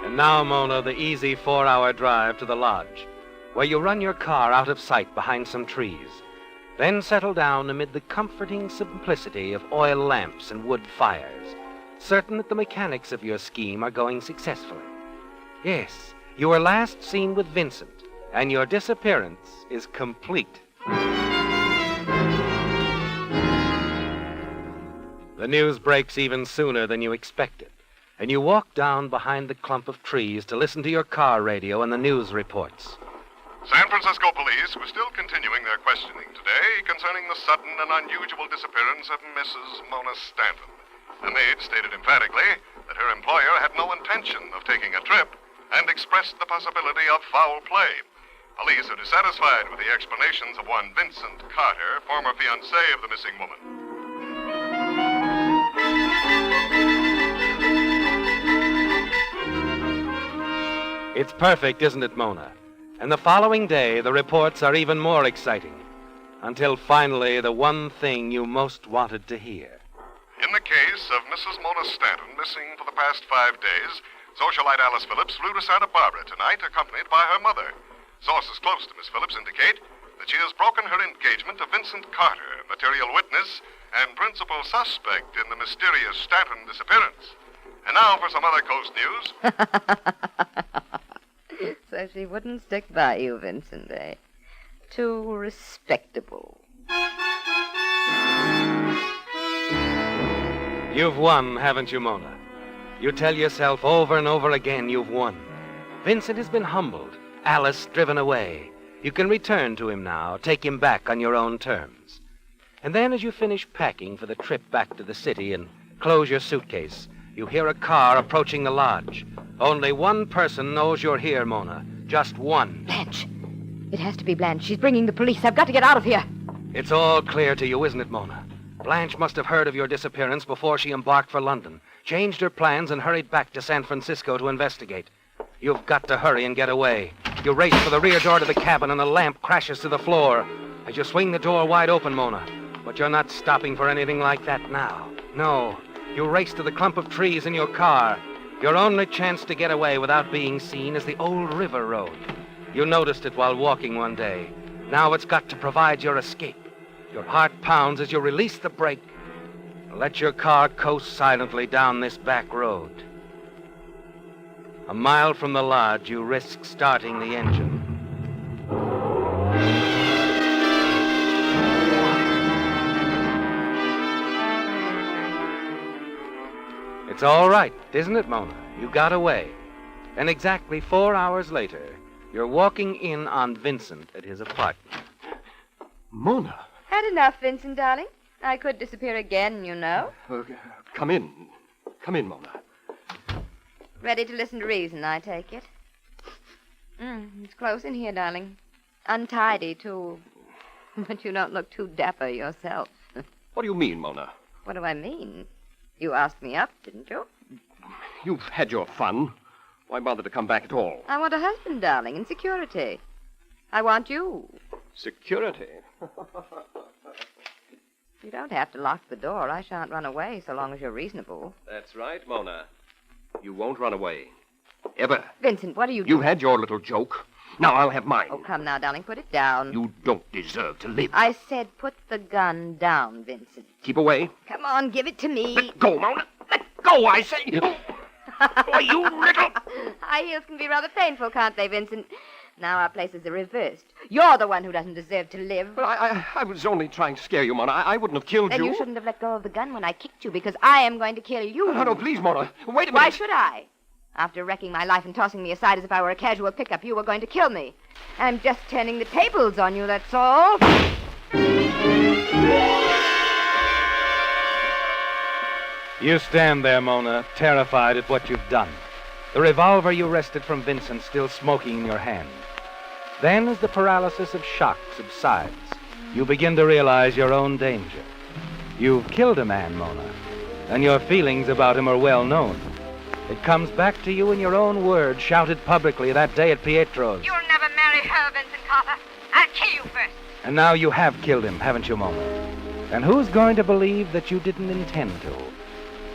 And now, Mona, the easy 4-hour drive to the lodge, where you run your car out of sight behind some trees. Then settle down amid the comforting simplicity of oil lamps and wood fires, certain that the mechanics of your scheme are going successfully. Yes, you were last seen with Vincent, and your disappearance is complete. The news breaks even sooner than you expected, and you walk down behind the clump of trees to listen to your car radio and the news reports. San Francisco police were still continuing their questioning today concerning the sudden and unusual disappearance of Mrs. Mona Stanton. The maid stated emphatically that her employer had no intention of taking a trip and expressed the possibility of foul play. Police are dissatisfied with the explanations of one Vincent Carter, former fiancé of the missing woman. It's perfect, isn't it, Mona? And the following day, the reports are even more exciting. Until finally, the one thing you most wanted to hear. In the case of Mrs. Mona Stanton, missing for the past 5 days, socialite Alice Phillips flew to Santa Barbara tonight, accompanied by her mother. Sources close to Miss Phillips indicate that she has broken her engagement to Vincent Carter, material witness and principal suspect in the mysterious Stanton disappearance. And now for some other coast news. So she wouldn't stick by you, Vincent, eh? Too respectable. You've won, haven't you, Mona? You tell yourself over and over again you've won. Vincent has been humbled, Alice driven away. You can return to him now, take him back on your own terms. And then as you finish packing for the trip back to the city and close your suitcase, you hear a car approaching the lodge. Only one person knows you're here, Mona. Just one. Blanche. It has to be Blanche. She's bringing the police. I've got to get out of here. It's all clear to you, isn't it, Mona? Blanche must have heard of your disappearance before she embarked for London, changed her plans, and hurried back to San Francisco to investigate. You've got to hurry and get away. You race for the rear door to the cabin, and the lamp crashes to the floor. As you swing the door wide open, Mona. But you're not stopping for anything like that now. No. You race to the clump of trees in your car. Your only chance to get away without being seen is the old river road. You noticed it while walking one day. Now it's got to provide your escape. Your heart pounds as you release the brake. Let your car coast silently down this back road. A mile from the lodge, you risk starting the engine. It's all right, isn't it, Mona? You got away. And exactly 4 hours later, you're walking in on Vincent at his apartment. Mona. Had enough, Vincent, darling. I could disappear again, you know. Come in. Come in, Mona. Ready to listen to reason, I take it. It's close in here, darling. Untidy, too. But you don't look too dapper yourself. What do you mean, Mona? What do I mean? You asked me up, didn't you? You've had your fun. Why bother to come back at all? I want a husband, darling, and security. I want you. Security? You don't have to lock the door. I shan't run away so long as you're reasonable. That's right, Mona. You won't run away. Ever. Vincent, what are you doing? You had your little joke. Now I'll have mine. Oh, come now, darling. Put it down. You don't deserve to live. I said put the gun down, Vincent. Keep away. Come on, give it to me. Let go, Mona. Let go, I say. Oh, you little... High heels can be rather painful, can't they, Vincent? Now our places are reversed. You're the one who doesn't deserve to live. Well, I was only trying to scare you, Mona. I wouldn't have killed you. Then you shouldn't have let go of the gun when I kicked you, because I am going to kill you. No, please, Mona. Wait a minute. Why should I? After wrecking my life and tossing me aside as if I were a casual pickup, you were going to kill me. I'm just turning the tables on you, that's all. You stand there, Mona, terrified at what you've done. The revolver you wrested from Vincent still smoking in your hand. Then, as the paralysis of shock subsides, you begin to realize your own danger. You've killed a man, Mona, and your feelings about him are well known. It comes back to you in your own words, shouted publicly that day at Pietro's. You'll never marry her, Vincent Carter. I'll kill you first. And now you have killed him, haven't you, Mona? And who's going to believe that you didn't intend to?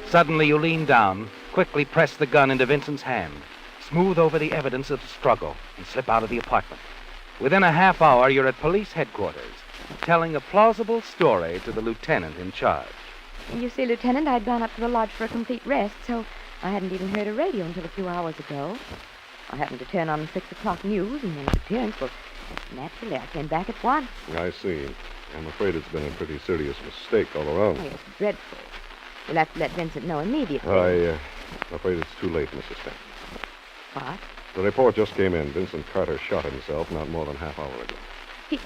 Suddenly you lean down, quickly press the gun into Vincent's hand, smooth over the evidence of the struggle, and slip out of the apartment. Within a half hour, you're at police headquarters, telling a plausible story to the lieutenant in charge. You see, Lieutenant, I'd gone up to the lodge for a complete rest, so I hadn't even heard a radio until a few hours ago. I happened to turn on the 6 o'clock news, and when his appearance, well, naturally, I came back at once. I see. I'm afraid it's been a pretty serious mistake all around. Oh, it's dreadful. We'll have to let Vincent know immediately. I'm afraid it's too late, Mrs. Stanton. What? The report just came in. Vincent Carter shot himself not more than half hour ago. He...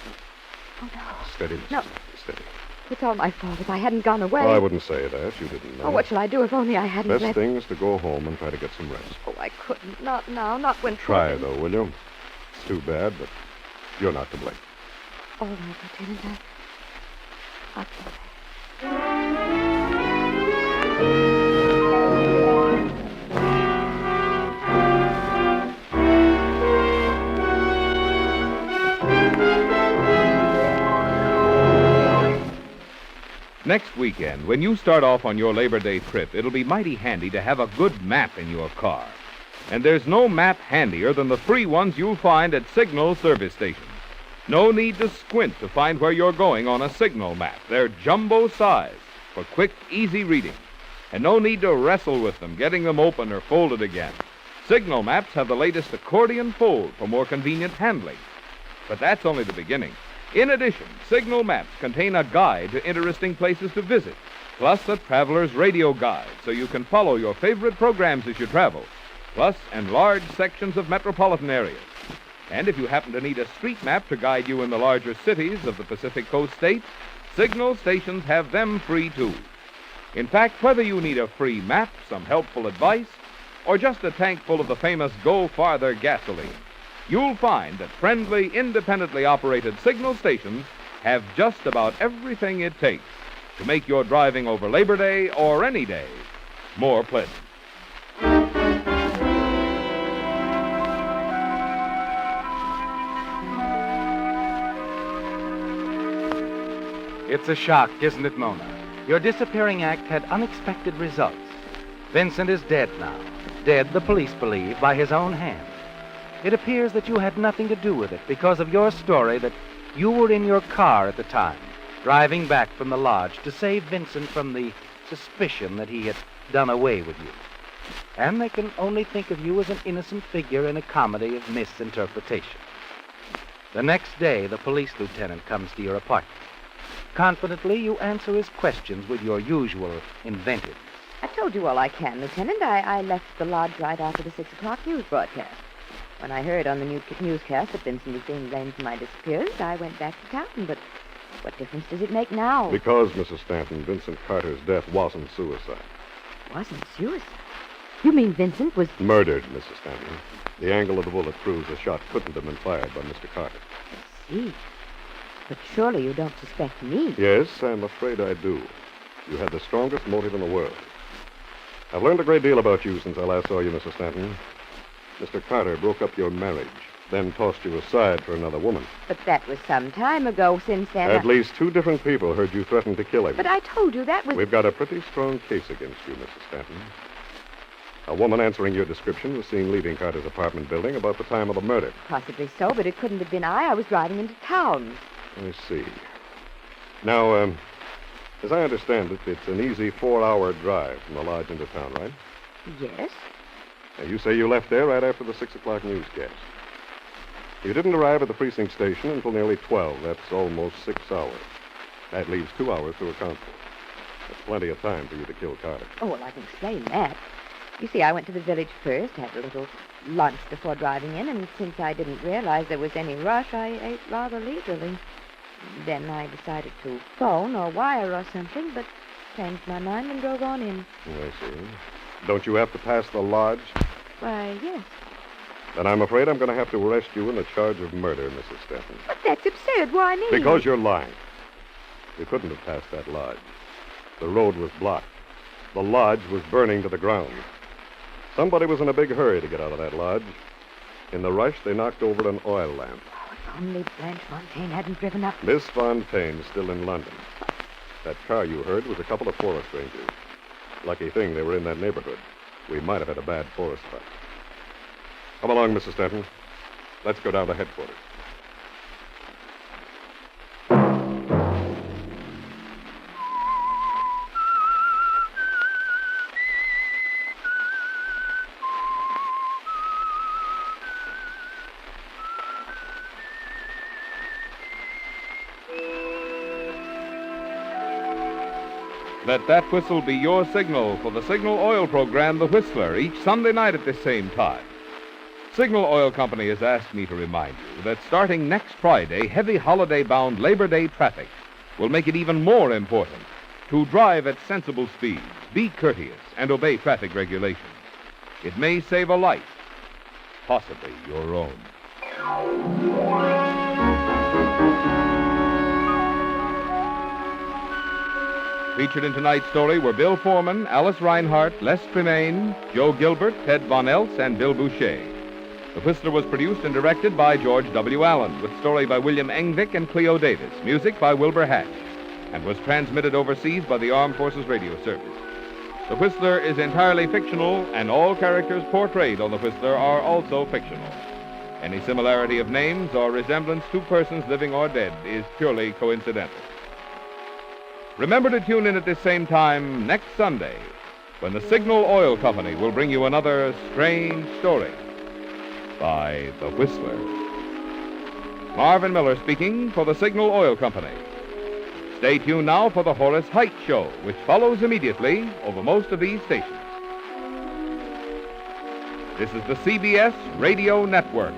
Oh, no. Steady, No. steady. It's all my fault. If I hadn't gone away... Oh, I wouldn't say that. You didn't know. Oh, what shall I do if only I hadn't Best left... thing is to go home and try to get some rest. Oh, I couldn't. Not now. Not when... Try, though, will you? It's too bad, but you're not to blame. All right, Lieutenant. I'll try. Next weekend, when you start off on your Labor Day trip, it'll be mighty handy to have a good map in your car. And there's no map handier than the free ones you'll find at Signal service stations. No need to squint to find where you're going on a Signal map. They're jumbo size for quick, easy reading. And no need to wrestle with them, getting them open or folded again. Signal maps have the latest accordion fold for more convenient handling. But that's only the beginning. In addition, Signal maps contain a guide to interesting places to visit, plus a traveler's radio guide so you can follow your favorite programs as you travel, plus enlarged sections of metropolitan areas. And if you happen to need a street map to guide you in the larger cities of the Pacific Coast states, Signal stations have them free too. In fact, whether you need a free map, some helpful advice, or just a tank full of the famous Go Farther gasoline, you'll find that friendly, independently operated Signal stations have just about everything it takes to make your driving over Labor Day or any day more pleasant. It's a shock, isn't it, Mona? Your disappearing act had unexpected results. Vincent is dead now. Dead, the police believe, by his own hand. It appears that you had nothing to do with it because of your story that you were in your car at the time, driving back from the lodge to save Vincent from the suspicion that he had done away with you. And they can only think of you as an innocent figure in a comedy of misinterpretation. The next day, the police lieutenant comes to your apartment. Confidently, you answer his questions with your usual inventiveness. I told you all I can, Lieutenant. I left the lodge right after the 6 o'clock news broadcast. When I heard on the newscast that Vincent was being blamed for my disappearance, I went back to town. But what difference does it make now? Because, Mrs. Stanton, Vincent Carter's death wasn't suicide. Wasn't suicide? You mean Vincent was... Murdered, Mrs. Stanton. The angle of the bullet proves the shot couldn't have been fired by Mr. Carter. I see. But surely you don't suspect me. Yes, I'm afraid I do. You had the strongest motive in the world. I've learned a great deal about you since I last saw you, Mrs. Stanton. Mr. Carter broke up your marriage, then tossed you aside for another woman. But that was some time ago. Since then... At least 2 different people heard you threaten to kill him. But I told you that was... We've got a pretty strong case against you, Mrs. Stanton. A woman answering your description was seen leaving Carter's apartment building about the time of the murder. Possibly so, but it couldn't have been I. I was driving into town. I see. Now, as I understand it, it's an easy 4-hour drive from the lodge into town, right? Yes. Now, you say you left there right after the 6 o'clock newscast. You didn't arrive at the precinct station until nearly 12. That's almost 6 hours. That leaves 2 hours to account for. That's plenty of time for you to kill Carter. Oh, well, I can explain that. You see, I went to the village first, had a little lunch before driving in, and since I didn't realize there was any rush, I ate rather leisurely. Then I decided to phone or wire or something, but changed my mind and drove on in. I see. Don't you have to pass the lodge? Why, yes. Then I'm afraid I'm going to have to arrest you on the charge of murder, Mrs. Stanton. But that's absurd. Why me? Because you're lying. You couldn't have passed that lodge. The road was blocked. The lodge was burning to the ground. Somebody was in a big hurry to get out of that lodge. In the rush, they knocked over an oil lamp. Oh, if only Blanche Fontaine hadn't driven up. Miss Fontaine's still in London. That car you heard was a couple of forest rangers. Lucky thing they were in that neighborhood. We might have had a bad forest fire. Come along, Mrs. Stanton. Let's go down to headquarters. Let that whistle be your signal for the Signal Oil program, The Whistler, each Sunday night at this same time. Signal Oil Company has asked me to remind you that starting next Friday, heavy holiday-bound Labor Day traffic will make it even more important to drive at sensible speeds, be courteous, and obey traffic regulations. It may save a life, possibly your own. Featured in tonight's story were Bill Foreman, Alice Reinhardt, Les Tremaine, Joe Gilbert, Ted Von Eltz, and Bill Boucher. The Whistler was produced and directed by George W. Allen, with story by William Engvik and Cleo Davis, music by Wilbur Hatch, and was transmitted overseas by the Armed Forces Radio Service. The Whistler is entirely fictional, and all characters portrayed on The Whistler are also fictional. Any similarity of names or resemblance to persons living or dead is purely coincidental. Remember to tune in at this same time next Sunday, when the Signal Oil Company will bring you another strange story by The Whistler. Marvin Miller speaking for the Signal Oil Company. Stay tuned now for the Horace Height Show, which follows immediately over most of these stations. This is the CBS Radio Network.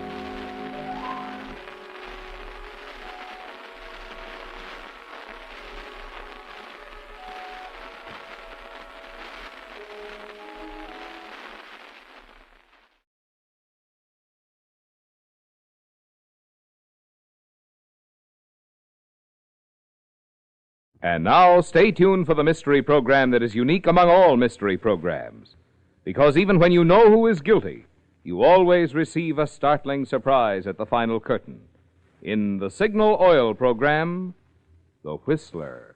And now, stay tuned for the mystery program that is unique among all mystery programs. Because even when you know who is guilty, you always receive a startling surprise at the final curtain. In the Signal Oil program, The Whistler.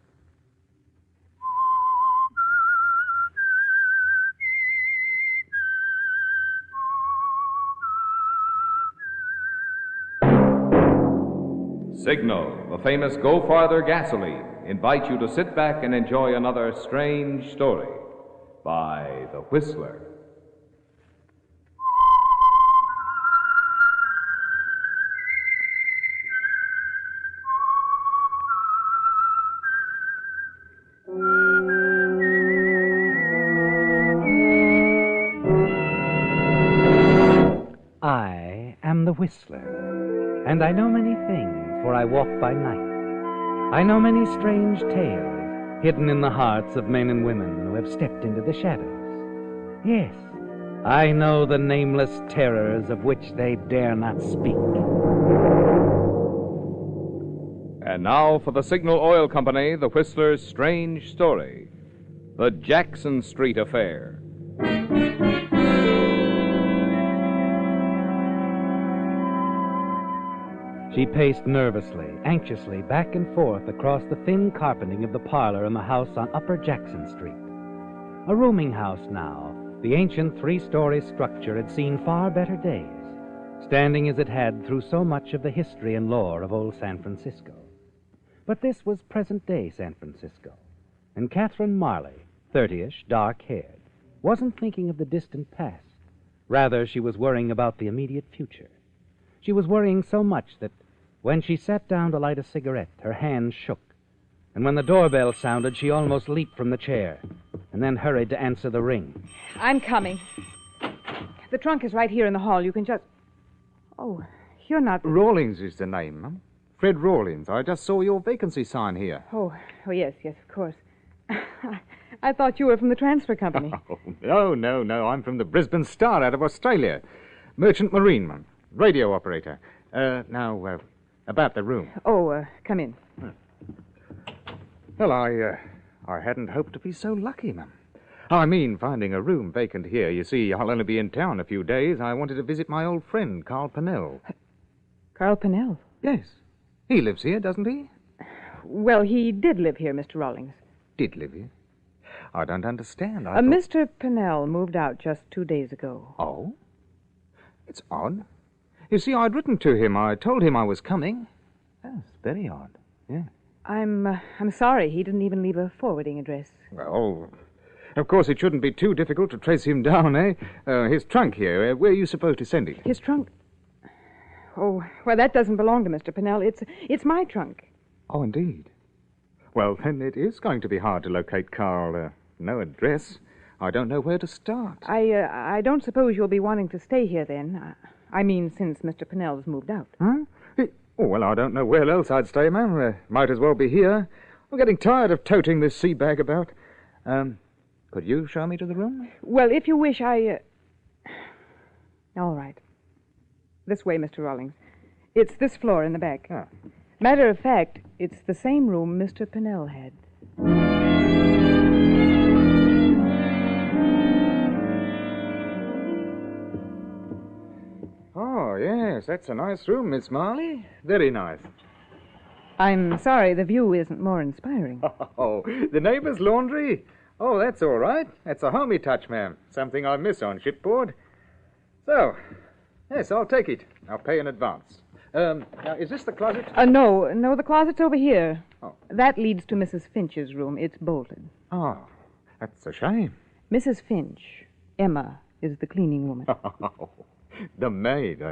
Signal, the famous Go Farther gasoline, invite you to sit back and enjoy another strange story by The Whistler. I am the Whistler, and I know many things, for I walk by night. I know many strange tales hidden in the hearts of men and women who have stepped into the shadows. Yes, I know the nameless terrors of which they dare not speak. And now for the Signal Oil Company, The Whistler's strange story, The Jackson Street Affair. She paced nervously, anxiously, back and forth across the thin carpeting of the parlor in the house on Upper Jackson Street. A rooming house now, the ancient three-story structure had seen far better days, standing as it had through so much of the history and lore of old San Francisco. But this was present-day San Francisco, and Catherine Marley, 30-ish, dark-haired, wasn't thinking of the distant past. Rather, she was worrying about the immediate future. She was worrying so much that when she sat down to light a cigarette, her hands shook. And when the doorbell sounded, she almost leaped from the chair and then hurried to answer the ring. I'm coming. The trunk is right here in the hall. You can just... Oh, you're not... Rawlings is the name, ma'am. Fred Rawlings. I just saw your vacancy sign here. Oh, yes, of course. I thought you were from the transfer company. Oh, no. I'm from the Brisbane Star out of Australia. Merchant Marine, ma'am. Radio operator. Now, about the room. Oh, come in. Well, I hadn't hoped to be so lucky, ma'am. I mean, finding a room vacant here. You see, I'll only be in town a few days. I wanted to visit my old friend, Carl Pennell. Carl Pennell? Yes. He lives here, doesn't he? Well, he did live here, Mr. Rawlings. Did live here? I don't understand. Mr. Pennell moved out just 2 days ago. Oh? It's odd. You see, I'd written to him. I told him I was coming. That's very odd, yeah. I'm sorry. He didn't even leave a forwarding address. Well, of course it shouldn't be too difficult to trace him down, eh? His trunk here. Where are you supposed to send it? His trunk? Oh, well, that doesn't belong to Mr. Pennell. It's my trunk. Oh, indeed. Well, then it is going to be hard to locate Carl. No address. I don't know where to start. I don't suppose you'll be wanting to stay here then. I mean, since Mr. Pennell's moved out. Huh? Oh, well, I don't know where else I'd stay, ma'am. Might as well be here. I'm getting tired of toting this sea bag about. Could you show me to the room? Well, if you wish, All right. This way, Mr. Rawlings. It's this floor in the back. Ah. Matter of fact, it's the same room Mr. Pennell had. Oh, yes, that's a nice room, Miss Marley. Very nice. I'm sorry the view isn't more inspiring. Oh, the neighbor's laundry? Oh, that's all right. That's a homey touch, ma'am. Something I miss on shipboard. So, yes, I'll take it. I'll pay in advance. Now, is this the closet? No, the closet's over here. Oh. That leads to Mrs. Finch's room. It's bolted. Oh, that's a shame. Mrs. Finch, Emma, is the cleaning woman. The maid,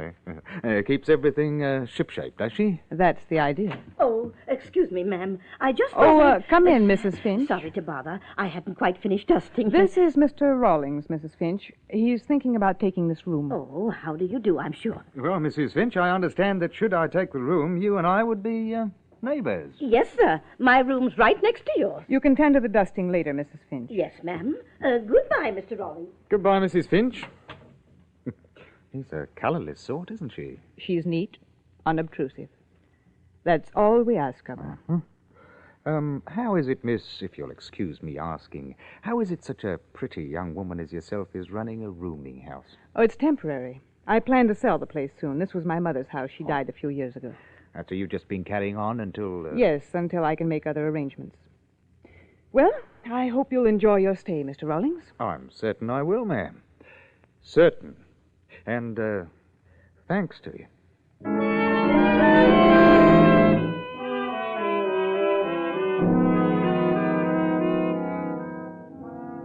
keeps everything shipshape, does she? That's the idea. Oh, excuse me, ma'am. I just... Come in, Mrs. Finch. Sorry to bother. I hadn't quite finished dusting. This is Mr. Rawlings, Mrs. Finch. He's thinking about taking this room. Oh, how do you do, I'm sure. Well, Mrs. Finch, I understand that should I take the room, you and I would be neighbors. Yes, sir. My room's right next to yours. You can tend to the dusting later, Mrs. Finch. Yes, ma'am. Goodbye, Mr. Rawlings. Goodbye, Mrs. Finch. She's a colorless sort, isn't she? She's neat, unobtrusive. That's all we ask of her. How is it, miss, if you'll excuse me asking, how is it such a pretty young woman as yourself is running a rooming house? Oh, it's temporary. I plan to sell the place soon. This was my mother's house. She died a few years ago. So you've just been carrying on until... Yes, until I can make other arrangements. Well, I hope you'll enjoy your stay, Mr. Rawlings. I'm certain I will, ma'am. Certain. And, thanks to you.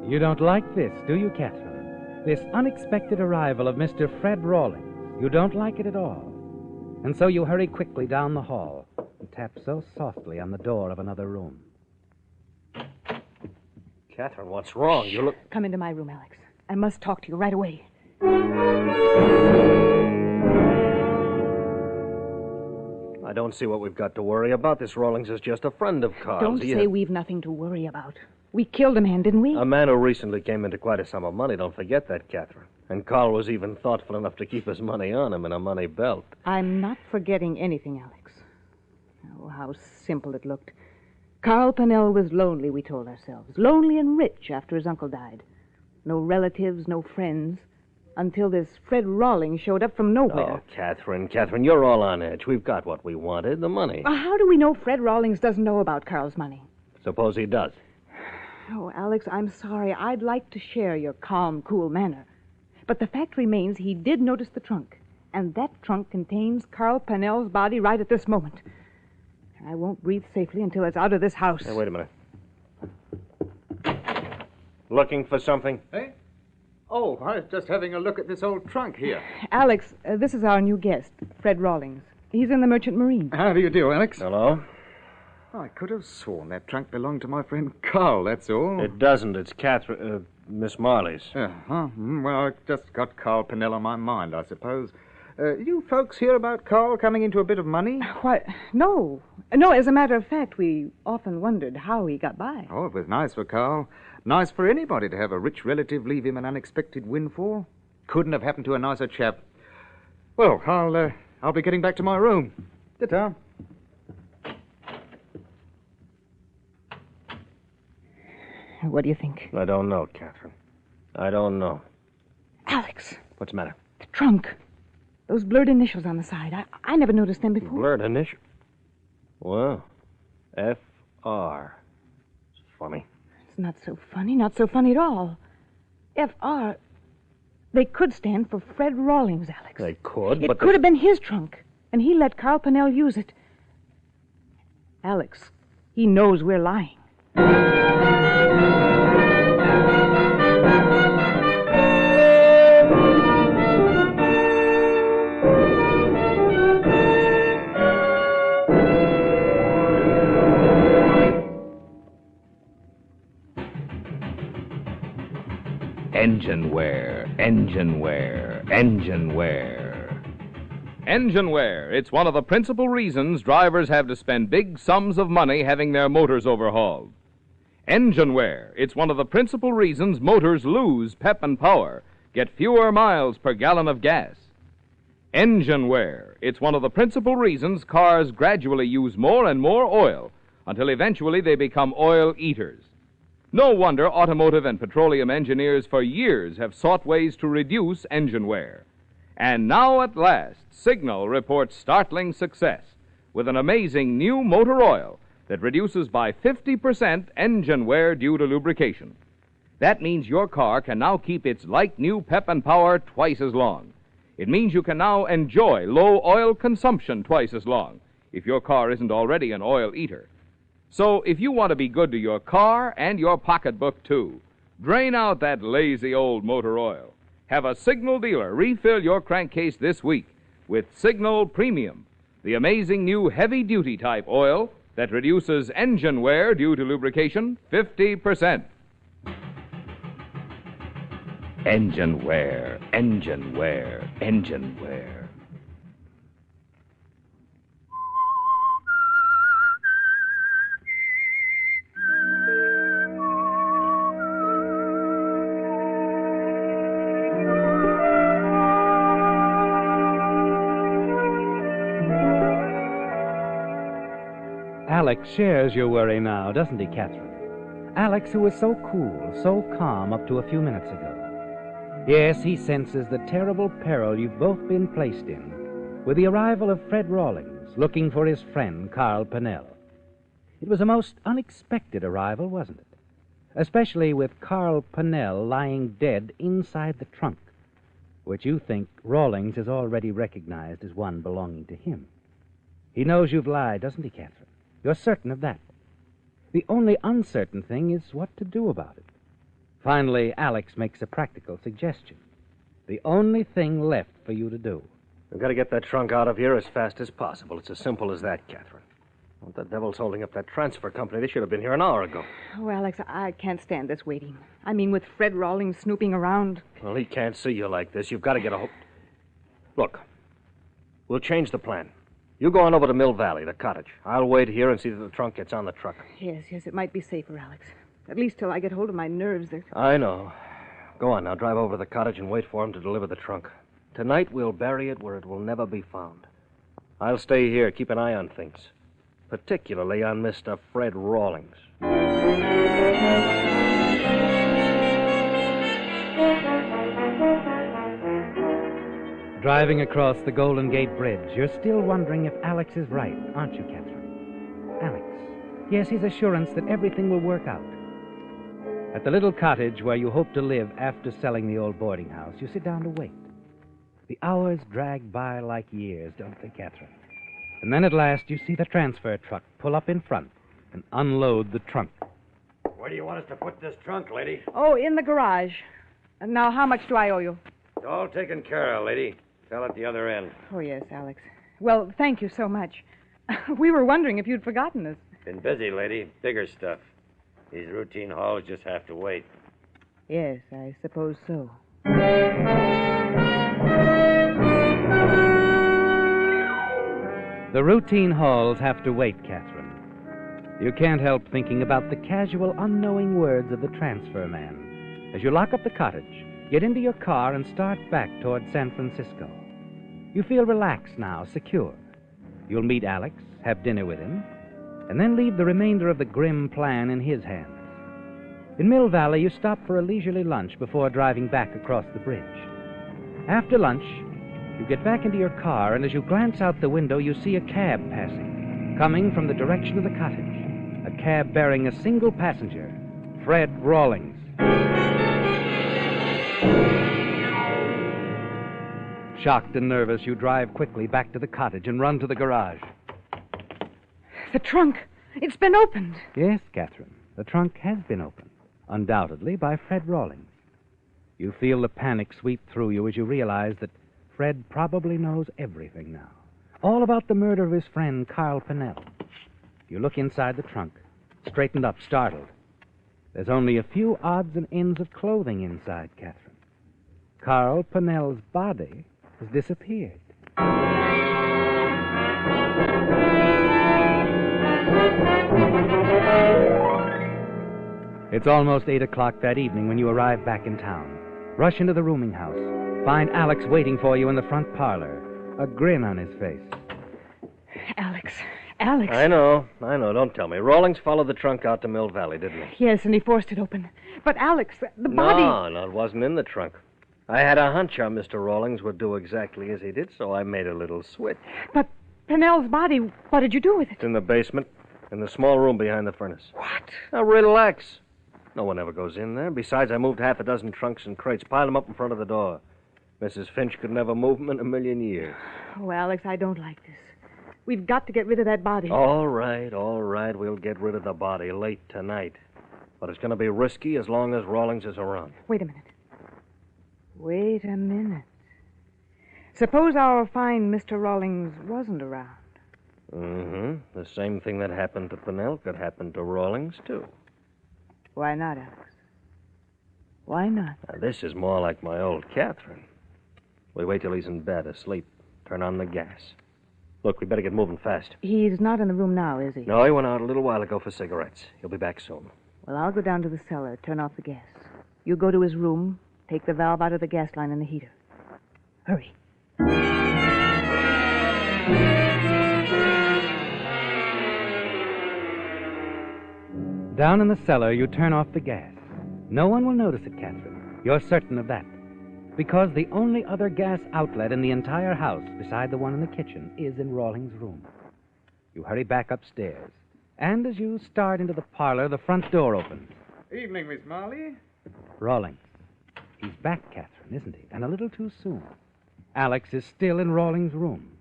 You don't like this, do you, Catherine? This unexpected arrival of Mr. Fred Rawlings. You don't like it at all. And so you hurry quickly down the hall and tap so softly on the door of another room. Catherine, what's wrong? You look... Come into my room, Alex. I must talk to you right away. I don't see what we've got to worry about. This Rawlings is just a friend of Carl's. Don't say we've nothing to worry about. We killed a man, didn't we? A man who recently came into quite a sum of money. Don't forget that, Catherine. And Carl was even thoughtful enough to keep his money on him in a money belt. I'm not forgetting anything, Alex. Oh, how simple it looked. Carl Pennell was lonely, we told ourselves. Lonely and rich after his uncle died. No relatives, no friends. Until this Fred Rawlings showed up from nowhere. Oh, Catherine, you're all on edge. We've got what we wanted, the money. How do we know Fred Rawlings doesn't know about Carl's money? Suppose he does. Oh, Alex, I'm sorry. I'd like to share your calm, cool manner. But the fact remains he did notice the trunk. And that trunk contains Carl Pennell's body right at this moment. I won't breathe safely until it's out of this house. Hey, wait a minute. Looking for something? Hey? Oh, I was just having a look at this old trunk here. Alex, this is our new guest, Fred Rawlings. He's in the Merchant Marine. How do you do, Alex? Hello? I could have sworn that trunk belonged to my friend Carl, that's all. It doesn't. It's Catherine, Miss Marley's. Well, I just got Carl Pennell on my mind, I suppose. You folks hear about Carl coming into a bit of money? Why, no. No, as a matter of fact, we often wondered how he got by. Oh, it was nice for Carl. Nice for anybody to have a rich relative leave him an unexpected windfall. Couldn't have happened to a nicer chap. Well, I'll be getting back to my room. Ta-ta. What do you think? I don't know, Catherine. I don't know. Alex. What's the matter? The trunk. Those blurred initials on the side. I never noticed them before. Blurred initials? Well, F.R. It's funny. It's not so funny. Not so funny at all. F.R. They could stand for Fred Rawlings, Alex. They could, It but... could have been his trunk, and he let Carl Pennell use it. Alex, he knows we're lying. Engineware, Engineware, Engineware. Engine wear. It's one of the principal reasons drivers have to spend big sums of money having their motors overhauled. Engine wear. It's one of the principal reasons motors lose pep and power, get fewer miles per gallon of gas. Engine wear. It's one of the principal reasons cars gradually use more and more oil until eventually they become oil eaters. No wonder automotive and petroleum engineers for years have sought ways to reduce engine wear. And now at last, Signal reports startling success with an amazing new motor oil that reduces by 50% engine wear due to lubrication. That means your car can now keep its like new pep and power twice as long. It means you can now enjoy low oil consumption twice as long if your car isn't already an oil eater. So if you want to be good to your car and your pocketbook, too, drain out that lazy old motor oil. Have a Signal dealer refill your crankcase this week with Signal Premium, the amazing new heavy-duty type oil that reduces engine wear due to lubrication 50%. Engine wear, engine wear, engine wear. Alex shares your worry now, doesn't he, Catherine? Alex, who was so cool, so calm up to a few minutes ago. Yes, he senses the terrible peril you've both been placed in with the arrival of Fred Rawlings, looking for his friend, Carl Pennell. It was a most unexpected arrival, wasn't it? Especially with Carl Pennell lying dead inside the trunk, which you think Rawlings has already recognized as one belonging to him. He knows you've lied, doesn't he, Catherine? You're certain of that. The only uncertain thing is what to do about it. Finally, Alex makes a practical suggestion. The only thing left for you to do. We've got to get that trunk out of here as fast as possible. It's as simple as that, Catherine. What the devil's holding up that transfer company? They should have been here an hour ago. Oh, Alex, I can't stand this waiting. I mean, with Fred Rawlings snooping around. Well, he can't see you like this. You've got to get a hold... Look, we'll change the plan. You go on over to Mill Valley, the cottage. I'll wait here and see that the trunk gets on the truck. Yes, it might be safer, Alex. At least till I get hold of my nerves. I know. Go on now, drive over to the cottage and wait for him to deliver the trunk. Tonight we'll bury it where it will never be found. I'll stay here, keep an eye on things. Particularly on Mr. Fred Rawlings. Driving across the Golden Gate Bridge, you're still wondering if Alex is right, aren't you, Catherine? Alex. Yes, his assurance that everything will work out. At the little cottage where you hope to live after selling the old boarding house, you sit down to wait. The hours drag by like years, don't they, Catherine? And then at last you see the transfer truck pull up in front and unload the trunk. Where do you want us to put this trunk, lady? Oh, in the garage. And now, how much do I owe you? It's all taken care of, lady. Fell at the other end. Oh, yes, Alex. Well, thank you so much. We were wondering if you'd forgotten us. Been busy, lady. Bigger stuff. These routine hauls just have to wait. Yes, I suppose so. The routine hauls have to wait, Catherine. You can't help thinking about the casual, unknowing words of the transfer man as you lock up the cottage, get into your car, and start back toward San Francisco. You feel relaxed now, secure. You'll meet Alex, have dinner with him, and then leave the remainder of the grim plan in his hands. In Mill Valley, you stop for a leisurely lunch before driving back across the bridge. After lunch, you get back into your car, and as you glance out the window, you see a cab passing, coming from the direction of the cottage. A cab bearing a single passenger, Fred Rawlings. Shocked and nervous, you drive quickly back to the cottage and run to the garage. The trunk. It's been opened. Yes, Catherine, the trunk has been opened, undoubtedly by Fred Rawlings. You feel the panic sweep through you as you realize that Fred probably knows everything now. All about the murder of his friend, Carl Pennell. You look inside the trunk, straightened up, startled. There's only a few odds and ends of clothing inside, Catherine. Carl Pennell's body has disappeared. It's almost 8 o'clock that evening when you arrive back in town. Rush into the rooming house. Find Alex waiting for you in the front parlor, a grin on his face. Alex. I know. Don't tell me. Rawlings followed the trunk out to Mill Valley, didn't he? Yes, and he forced it open. But Alex, the body... No, it wasn't in the trunk. I had a hunch our Mr. Rawlings would do exactly as he did, so I made a little switch. But Pennell's body, what did you do with it? It's in the basement, in the small room behind the furnace. What? Now, relax. No one ever goes in there. Besides, I moved half a dozen trunks and crates, piled them up in front of the door. Mrs. Finch could never move them in a million years. Oh, Alex, I don't like this. We've got to get rid of that body. All right. We'll get rid of the body late tonight. But it's going to be risky as long as Rawlings is around. Wait a minute. Suppose our fine Mr. Rawlings wasn't around. The same thing that happened to Pennell could happen to Rawlings, too. Why not, Alex? Why not? Now, this is more like my old Catherine. We wait till he's in bed, asleep. Turn on the gas. Look, we better get moving fast. He's not in the room now, is he? No, he went out a little while ago for cigarettes. He'll be back soon. Well, I'll go down to the cellar, turn off the gas. You go to his room, take the valve out of the gas line and the heater. Hurry. Down in the cellar, you turn off the gas. No one will notice it, Catherine. You're certain of that. Because the only other gas outlet in the entire house, beside the one in the kitchen, is in Rawlings' room. You hurry back upstairs. And as you start into the parlor, the front door opens. Evening, Miss Marley. Rawlings. He's back, Catherine, isn't he? And a little too soon. Alex is still in Rawlings' room.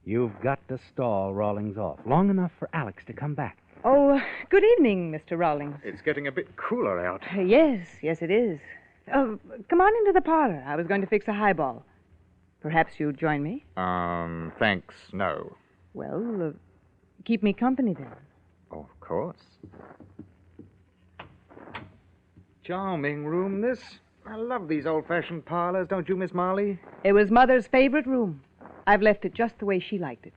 You've got to stall Rawlings off long enough for Alex to come back. Oh, good evening, Mr. Rawlings. It's getting a bit cooler out. Yes, it is. Come on into the parlor. I was going to fix a highball. Perhaps you'll join me? Thanks, no. Well, keep me company then. Oh, of course. Charming room, this. I love these old-fashioned parlors, don't you, Miss Marley? It was Mother's favorite room. I've left it just the way she liked it.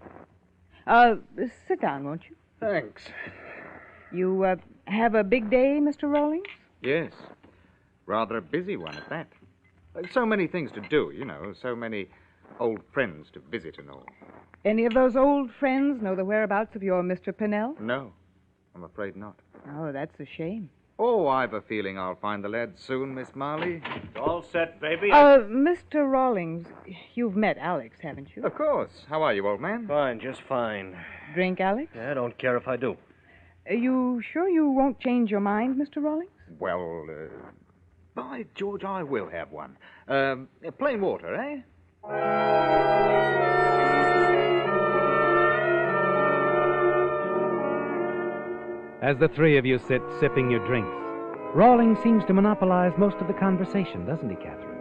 Sit down, won't you? Thanks. You, have a big day, Mr. Rawlings? Yes. Rather a busy one at that. So many things to do, you know. So many old friends to visit and all. Any of those old friends know the whereabouts of your Mr. Pennell? No, I'm afraid not. Oh, that's a shame. Oh, I've a feeling I'll find the lad soon, Miss Marley. It's all set, baby. Mr. Rawlings, you've met Alex, haven't you? Of course. How are you, old man? Fine, just fine. Drink, Alex? Yeah, I don't care if I do. You sure you won't change your mind, Mr. Rawlings? Well, by George, I will have one. Plain water, eh? As the three of you sit sipping your drinks, Rawlings seems to monopolize most of the conversation, doesn't he, Catherine?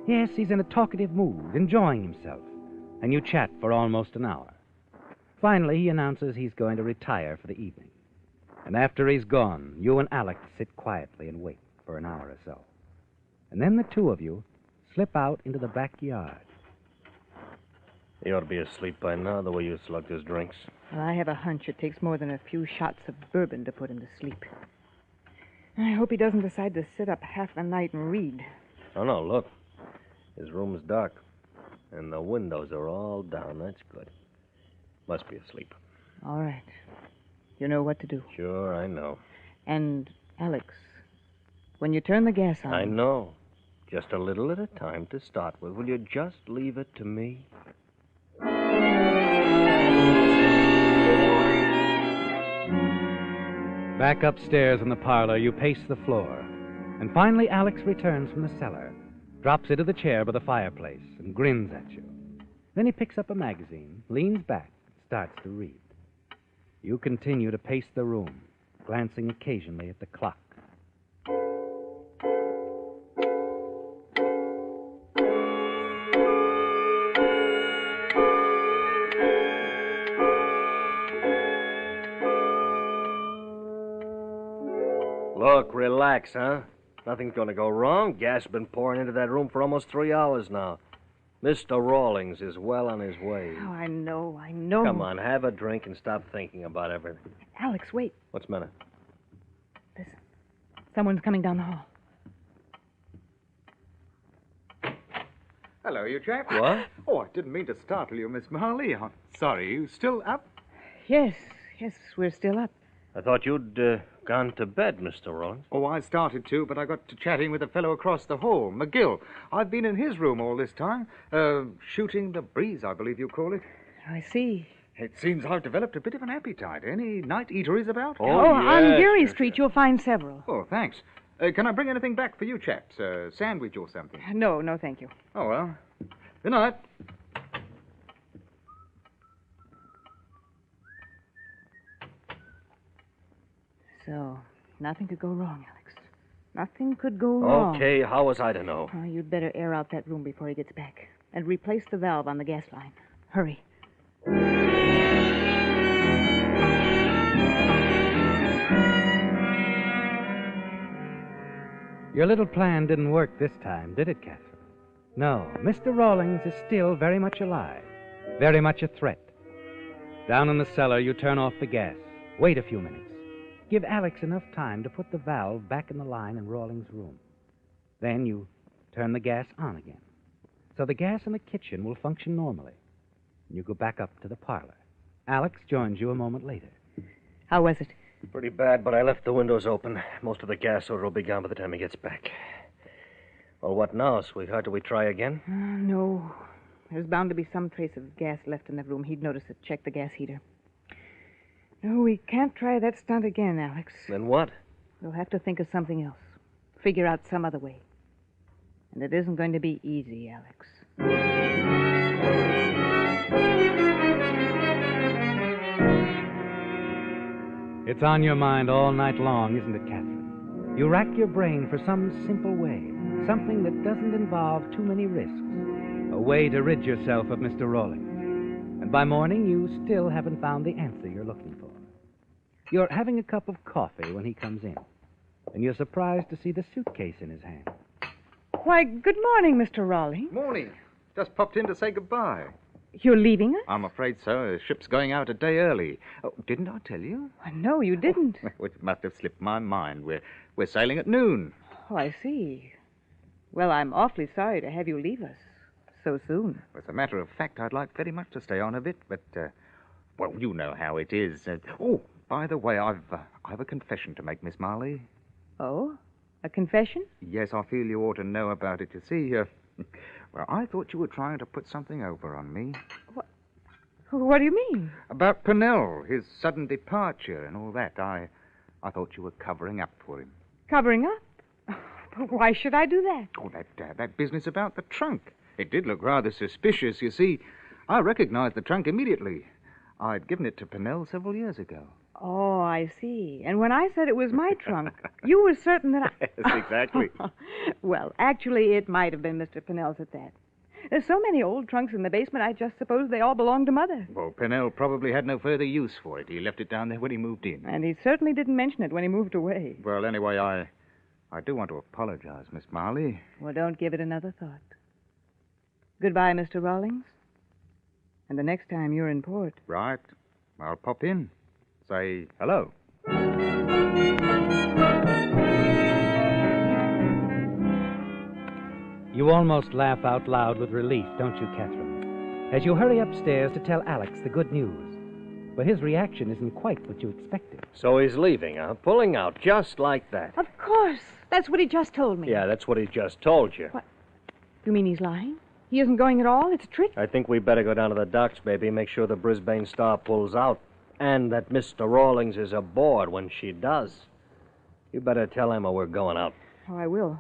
Yes, he's in a talkative mood, enjoying himself, and you chat for almost an hour. Finally, he announces he's going to retire for the evening. And after he's gone, you and Alex sit quietly and wait for an hour or so. And then the two of you slip out into the backyard. He ought to be asleep by now, the way you slugged his drinks. Well, I have a hunch it takes more than a few shots of bourbon to put him to sleep. I hope he doesn't decide to sit up half the night and read. Oh, no, look. His room's dark, and the windows are all down. That's good. Must be asleep. All right. You know what to do. Sure, I know. And, Alex, when you turn the gas on... I know. Just a little at a time to start with. Will you just leave it to me? Back upstairs in the parlor, you pace the floor. And finally, Alex returns from the cellar, drops into the chair by the fireplace, and grins at you. Then he picks up a magazine, leans back, and starts to read. You continue to pace the room, glancing occasionally at the clock. Look, relax, huh? Nothing's going to go wrong. Gas has been pouring into that room for almost 3 hours now. Mr. Rawlings is well on his way. Oh, I know. Come on, have a drink and stop thinking about everything. Alex, wait. What's the matter? Listen. Someone's coming down the hall. Hello, you chap. What? Oh, I didn't mean to startle you, Miss Marley. I'm sorry. You still up? Yes, we're still up. I thought you'd gone to bed, Mr. Rawlings. Oh, I started to, but I got to chatting with a fellow across the hall, McGill. I've been in his room all this time. Shooting the breeze, I believe you call it. I see. It seems I've developed a bit of an appetite. Any night eateries about? On Geary Street, you'll find several. Oh, thanks. Can I bring anything back for you chaps? A sandwich or something? No, thank you. Oh, well. Good night. So, nothing could go wrong, Alex. Nothing could go wrong. Okay, how was I to know? Oh, you'd better air out that room before he gets back. And replace the valve on the gas line. Hurry. Your little plan didn't work this time, did it, Catherine? No, Mr. Rawlings is still very much alive, very much a threat. Down in the cellar, you turn off the gas. Wait a few minutes. Give Alex enough time to put the valve back in the line in Rawlings' room. Then you turn the gas on again. So the gas in the kitchen will function normally. And you go back up to the parlor. Alex joins you a moment later. How was it? Pretty bad, but I left the windows open. Most of the gas odor will be gone by the time he gets back. Well, what now, sweetheart? Do we try again? No. There's bound to be some trace of gas left in the room. He'd notice it. Check the gas heater. No, we can't try that stunt again, Alex. Then what? We'll have to think of something else. Figure out some other way. And it isn't going to be easy, Alex. It's on your mind all night long, isn't it, Catherine? You rack your brain for some simple way, something that doesn't involve too many risks, a way to rid yourself of Mr. Rawlings. And by morning, you still haven't found the answer you're looking for. You're having a cup of coffee when he comes in, and you're surprised to see the suitcase in his hand. Why, good morning, Mr. Rawlings. Morning. Just popped in to say goodbye. You're leaving us? I'm afraid so. The ship's going out a day early. Oh, didn't I tell you? No, you didn't. It must have slipped my mind. We're sailing at noon. Oh, I see. Well, I'm awfully sorry to have you leave us so soon. As a matter of fact, I'd like very much to stay on a bit, but, well, you know how it is. Oh, by the way, I've a confession to make, Miss Marley. Oh? A confession? Yes, I feel you ought to know about it. You see, well, I thought you were trying to put something over on me. What do you mean? About Purnell, his sudden departure and all that. I thought you were covering up for him. Covering up? Why should I do that? Oh, that business about the trunk. It did look rather suspicious, you see. I recognized the trunk immediately. I'd given it to Purnell several years ago. Oh, I see. And when I said it was my trunk, you were certain that I... Yes, exactly. Well, actually, it might have been Mr. Purnell's at that. There's so many old trunks in the basement, I just suppose they all belong to Mother. Well, Purnell probably had no further use for it. He left it down there when he moved in. And he certainly didn't mention it when he moved away. Well, anyway, I do want to apologize, Miss Marley. Well, don't give it another thought. Goodbye, Mr. Rawlings. And the next time you're in port... Right. I'll pop in. Say hello. You almost laugh out loud with relief, don't you, Catherine? As you hurry upstairs to tell Alex the good news. But his reaction isn't quite what you expected. So he's leaving, huh? Pulling out just like that. Of course. That's what he just told me. Yeah, that's what he just told you. What? You mean he's lying? He isn't going at all? It's a trick? I think we better go down to the docks, baby, make sure the Brisbane Star pulls out. And that Mr. Rawlings is aboard when she does. You better tell Emma we're going out. Oh, I will.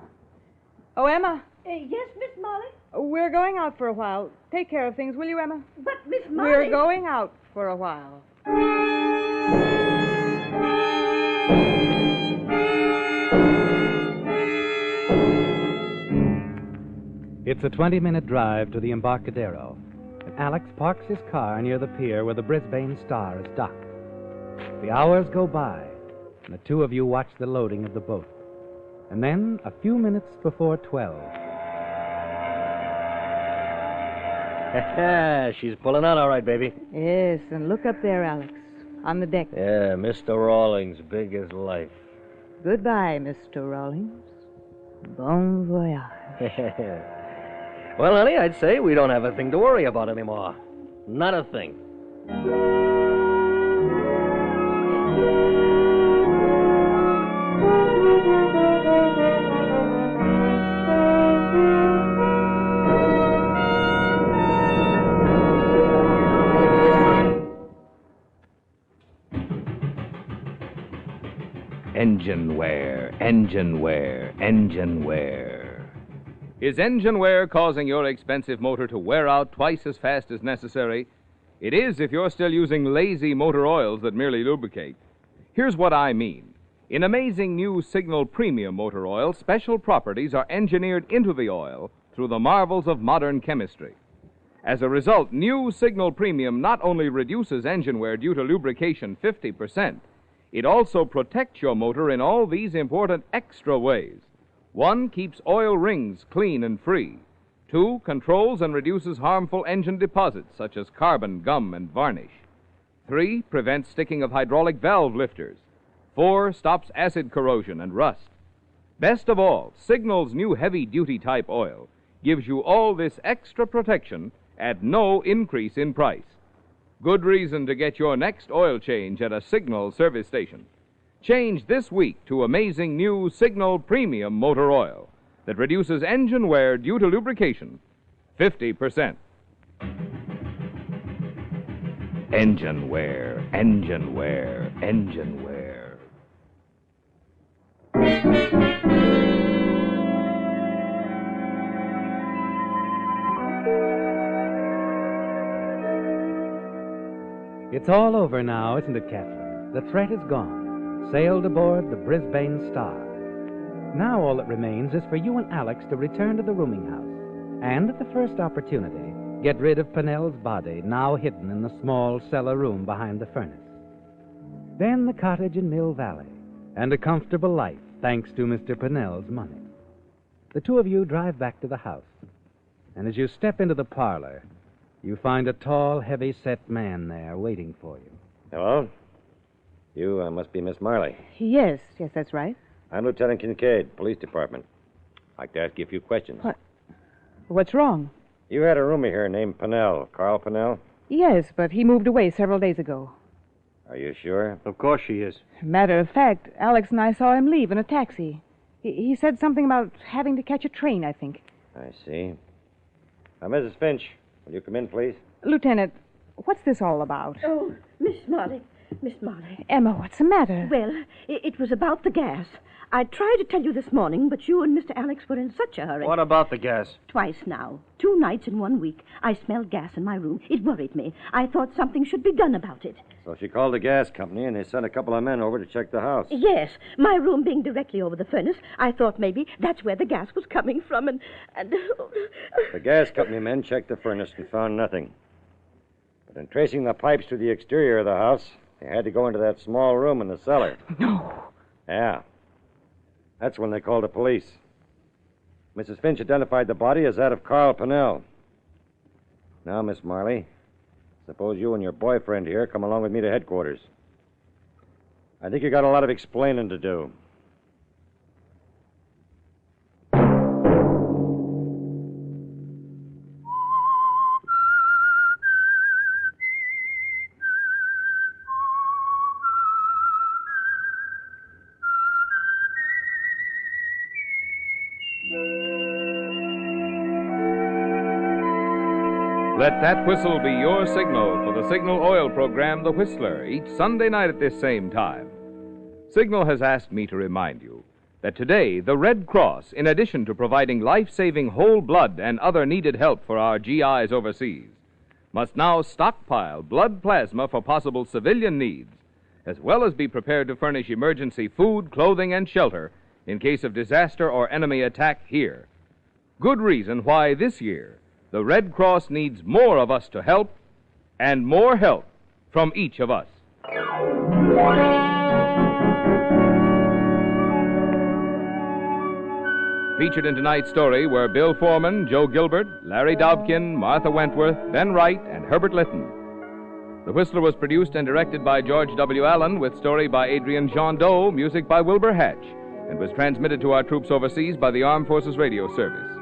Oh, Emma. Yes, Miss Molly? We're going out for a while. Take care of things, will you, Emma? But, Miss Molly... We're going out for a while. It's a 20-minute drive to the Embarcadero. And Alex parks his car near the pier where the Brisbane Star is docked. The hours go by, and the two of you watch the loading of the boat. And then, a few minutes before 12... She's pulling out all right, baby. Yes, and look up there, Alex, on the deck. Yeah, Mr. Rawlings, big as life. Goodbye, Mr. Rawlings. Bon voyage. Well, honey, I'd say we don't have a thing to worry about anymore. Not a thing. Engine wear, engine wear, engine wear. Is engine wear causing your expensive motor to wear out twice as fast as necessary? It is if you're still using lazy motor oils that merely lubricate. Here's what I mean. In amazing new Signal Premium motor oil, special properties are engineered into the oil through the marvels of modern chemistry. As a result, new Signal Premium not only reduces engine wear due to lubrication 50%, it also protects your motor in all these important extra ways. 1, keeps oil rings clean and free. 2, controls and reduces harmful engine deposits such as carbon, gum, and varnish. 3, prevents sticking of hydraulic valve lifters. 4, stops acid corrosion and rust. Best of all, Signal's new heavy-duty type oil gives you all this extra protection at no increase in price. Good reason to get your next oil change at a Signal service station. Change this week to amazing new Signal Premium motor oil that reduces engine wear due to lubrication 50%. Engine wear, engine wear, engine wear. It's all over now, isn't it, Catherine? The threat is gone. Sailed aboard the Brisbane Star. Now all that remains is for you and Alex to return to the rooming house, and at the first opportunity, get rid of Pennell's body, now hidden in the small cellar room behind the furnace. Then the cottage in Mill Valley, and a comfortable life, thanks to Mr. Pennell's money. The two of you drive back to the house, and as you step into the parlor, you find a tall, heavy-set man there waiting for you. Hello? You must be Miss Marley. Yes, that's right. I'm Lieutenant Kincaid, Police Department. I'd like to ask you a few questions. What's wrong? You had a roomer here named Pennell, Carl Pennell? Yes, but he moved away several days ago. Are you sure? Of course she is. Matter of fact, Alex and I saw him leave in a taxi. He said something about having to catch a train, I think. I see. Now, Mrs. Finch, will you come in, please? Lieutenant, what's this all about? Oh, Miss Marley. Miss Marley. Emma, what's the matter? Well, it was about the gas. I tried to tell you this morning, but you and Mr. Alex were in such a hurry. What about the gas? Twice now. 2 nights in 1 week. I smelled gas in my room. It worried me. I thought something should be done about it. So she called the gas company, and they sent a couple of men over to check the house. Yes. My room being directly over the furnace, I thought maybe that's where the gas was coming from, and... The gas company men checked the furnace and found nothing. But in tracing the pipes to the exterior of the house, they had to go into that small room in the cellar. No. Yeah. That's when they called the police. Mrs. Finch identified the body as that of Carl Pennell. Now, Miss Marley, suppose you and your boyfriend here come along with me to headquarters. I think you got a lot of explaining to do. Let that whistle be your signal for the Signal Oil program, The Whistler, each Sunday night at this same time. Signal has asked me to remind you that today the Red Cross, in addition to providing life-saving whole blood and other needed help for our GIs overseas, must now stockpile blood plasma for possible civilian needs, as well as be prepared to furnish emergency food, clothing, and shelter in case of disaster or enemy attack here. Good reason why this year the Red Cross needs more of us to help, and more help from each of us. Featured in tonight's story were Bill Foreman, Joe Gilbert, Larry Dobkin, Martha Wentworth, Ben Wright, and Herbert Litton. The Whistler was produced and directed by George W. Allen, with story by Adrian Jean Doe, music by Wilbur Hatch, and was transmitted to our troops overseas by the Armed Forces Radio Service.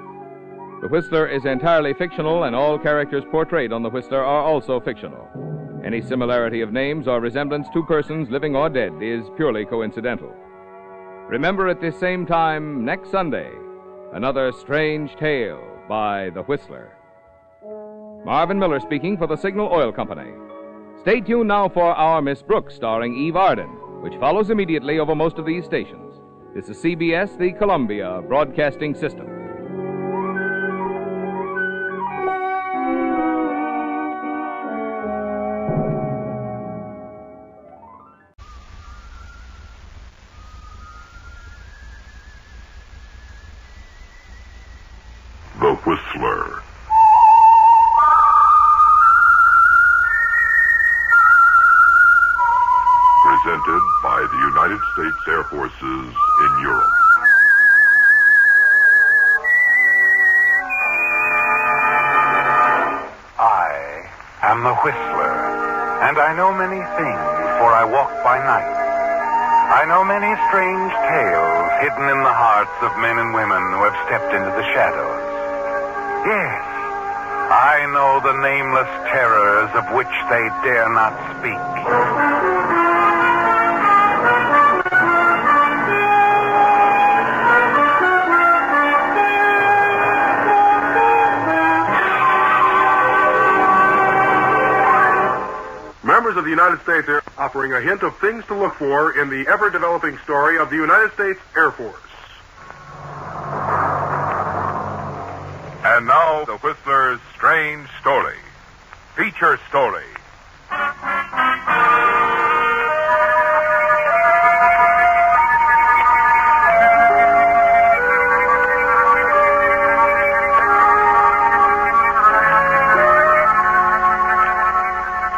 The Whistler is entirely fictional, and all characters portrayed on The Whistler are also fictional. Any similarity of names or resemblance to persons, living or dead, is purely coincidental. Remember at this same time next Sunday, another strange tale by The Whistler. Marvin Miller speaking for the Signal Oil Company. Stay tuned now for Our Miss Brooks, starring Eve Arden, which follows immediately over most of these stations. This is CBS, the Columbia Broadcasting System. The Whistler. Presented by the United States Air Forces in Europe. I am the Whistler, and I know many things, for I walk by night. I know many strange tales hidden in the hearts of men and women who have stepped into the shadows. Yes, I know the nameless terrors of which they dare not speak. Members of the United States Air offering a hint of things to look for in the ever-developing story of the United States Air Force. And now, the Whistler's Strange Story. Feature story.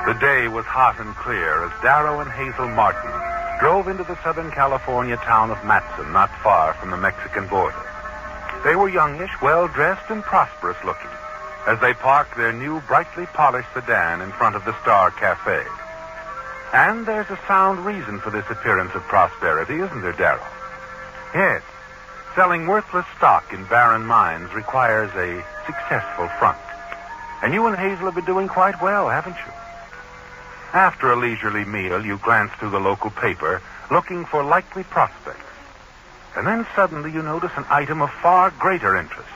The day was hot and clear as Darrow and Hazel Martin drove into the Southern California town of Matson, not far from the Mexican border. They were youngish, well-dressed, and prosperous looking as they parked their new, brightly polished sedan in front of the Star Cafe. And there's a sound reason for this appearance of prosperity, isn't there, Darrow? Yes. Selling worthless stock in barren mines requires a successful front. And you and Hazel have been doing quite well, haven't you? After a leisurely meal, you glance through the local paper, looking for likely prospects. And then suddenly you notice an item of far greater interest.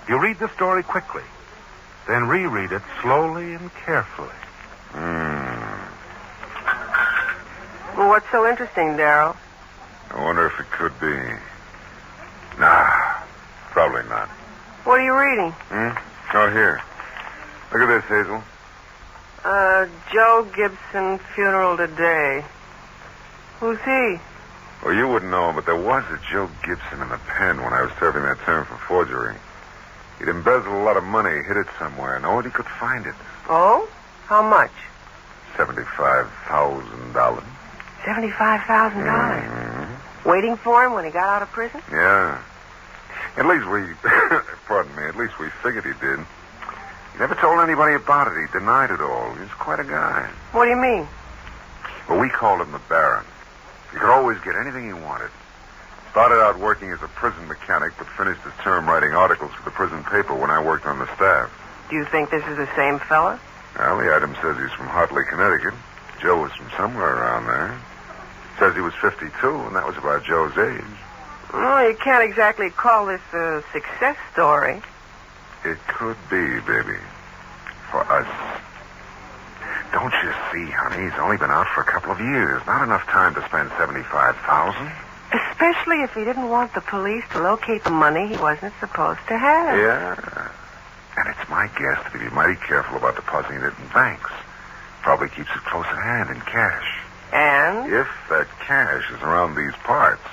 You read the story quickly, then reread it slowly and carefully. Well, what's so interesting, Darrow? I wonder if it could be. Nah, probably not. What are you reading? Oh, here. Look at this, Hazel. Joe Gibson funeral today. Who's he? Well, you wouldn't know him, but there was a Joe Gibson in the pen when I was serving that term for forgery. He'd embezzled a lot of money, hid it somewhere. Nobody could find it. Oh? How much? $75,000. $75,000? Waiting for him when he got out of prison? Yeah. At least we... pardon me. At least we figured he did. He never told anybody about it. He denied it all. He was quite a guy. What do you mean? Well, we called him the Baron. He could always get anything he wanted. Started out working as a prison mechanic, but finished his term writing articles for the prison paper when I worked on the staff. Do you think this is the same fella? Well, the item says he's from Hartley, Connecticut. Joe was from somewhere around there. Says he was 52, and that was about Joe's age. Well, you can't exactly call this a success story. It could be, baby. For us. Don't you see, honey? He's only been out for a couple of years. Not enough time to spend $75,000. Especially if he didn't want the police to locate the money he wasn't supposed to have. Yeah. And it's my guess that he'd be mighty careful about depositing it in banks. Probably keeps it close at hand in cash. And? If that cash is around these parts,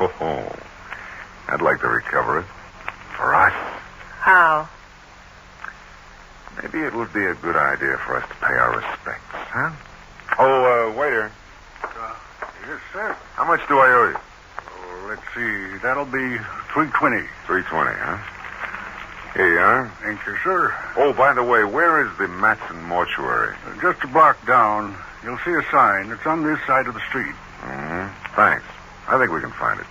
I'd like to recover it. For us. How? Maybe it would be a good idea for us to pay our respects, huh? Oh, waiter. Yes, sir. How much do I owe you? Oh, let's see. That'll be 320. 320, huh? Here you are. Thank you, sir. Oh, by the way, where is the Matson mortuary? Just a block down. You'll see a sign. It's on this side of the street. Mm-hmm. Thanks. I think we can find it.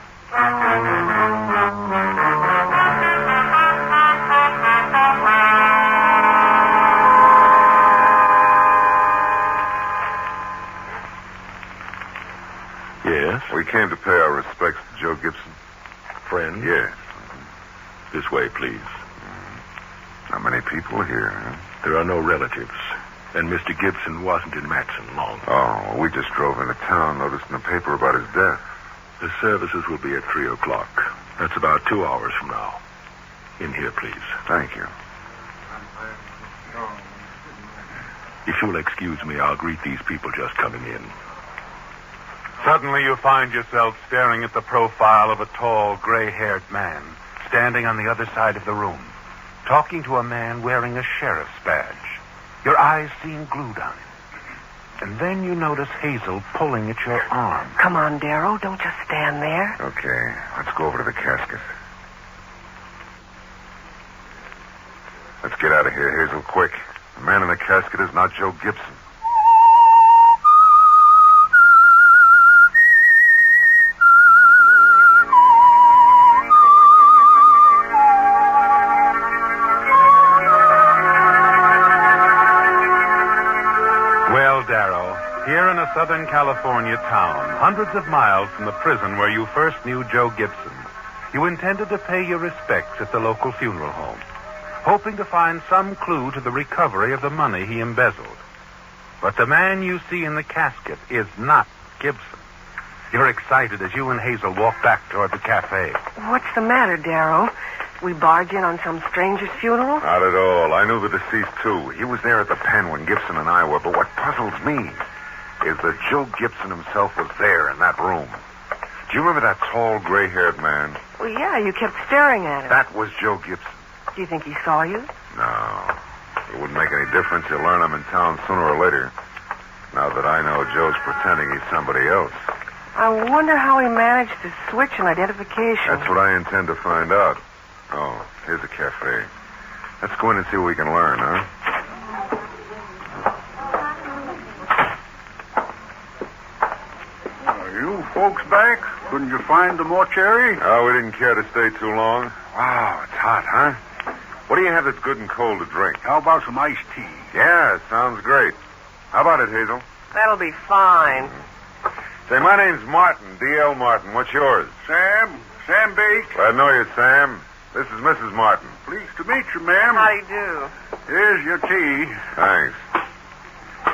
Yes? We came to pay our respects to Joe Gibson. Friend? Yes. This way, please. Not many people here, huh? There are no relatives. And Mr. Gibson wasn't in Matson long. Oh, we just drove into town, noticed in the paper about his death. The services will be at 3 o'clock. That's about 2 hours from now. In here, please. Thank you. If you'll excuse me, I'll greet these people just coming in. Suddenly you find yourself staring at the profile of a tall, gray-haired man standing on the other side of the room, talking to a man wearing a sheriff's badge. Your eyes seem glued on him. And then you notice Hazel pulling at your arm. Come on, Darrow. Don't just stand there. Okay, let's go over to the casket. Let's get out of here, Hazel, quick. The man in the casket is not Joe Gibson. Here in a Southern California town, hundreds of miles from the prison where you first knew Joe Gibson, you intended to pay your respects at the local funeral home, hoping to find some clue to the recovery of the money he embezzled. But the man you see in the casket is not Gibson. You're excited as you and Hazel walk back toward the cafe. What's the matter, Darrow? We barge in on some stranger's funeral? Not at all. I knew the deceased, too. He was there at the pen when Gibson and I were, but what puzzles me is that Joe Gibson himself was there in that room. Do you remember that tall, gray-haired man? Well, yeah, you kept staring at him. That was Joe Gibson. Do you think he saw you? No. It wouldn't make any difference. You'll learn I'm in town sooner or later. Now that I know Joe's pretending he's somebody else. I wonder how he managed to switch an identification. That's what I intend to find out. Oh, here's a cafe. Let's go in and see what we can learn, huh? You folks back? Couldn't you find the mortuary? Oh, we didn't care to stay too long. Wow, it's hot, huh? What do you have that's good and cold to drink? How about some iced tea? Yeah, sounds great. How about it, Hazel? That'll be fine. Say, my name's Martin, D.L. Martin. What's yours? Sam Bake. Glad to know you, Sam. This is Mrs. Martin. Pleased to meet you, ma'am. How do you do? Here's your tea. Thanks.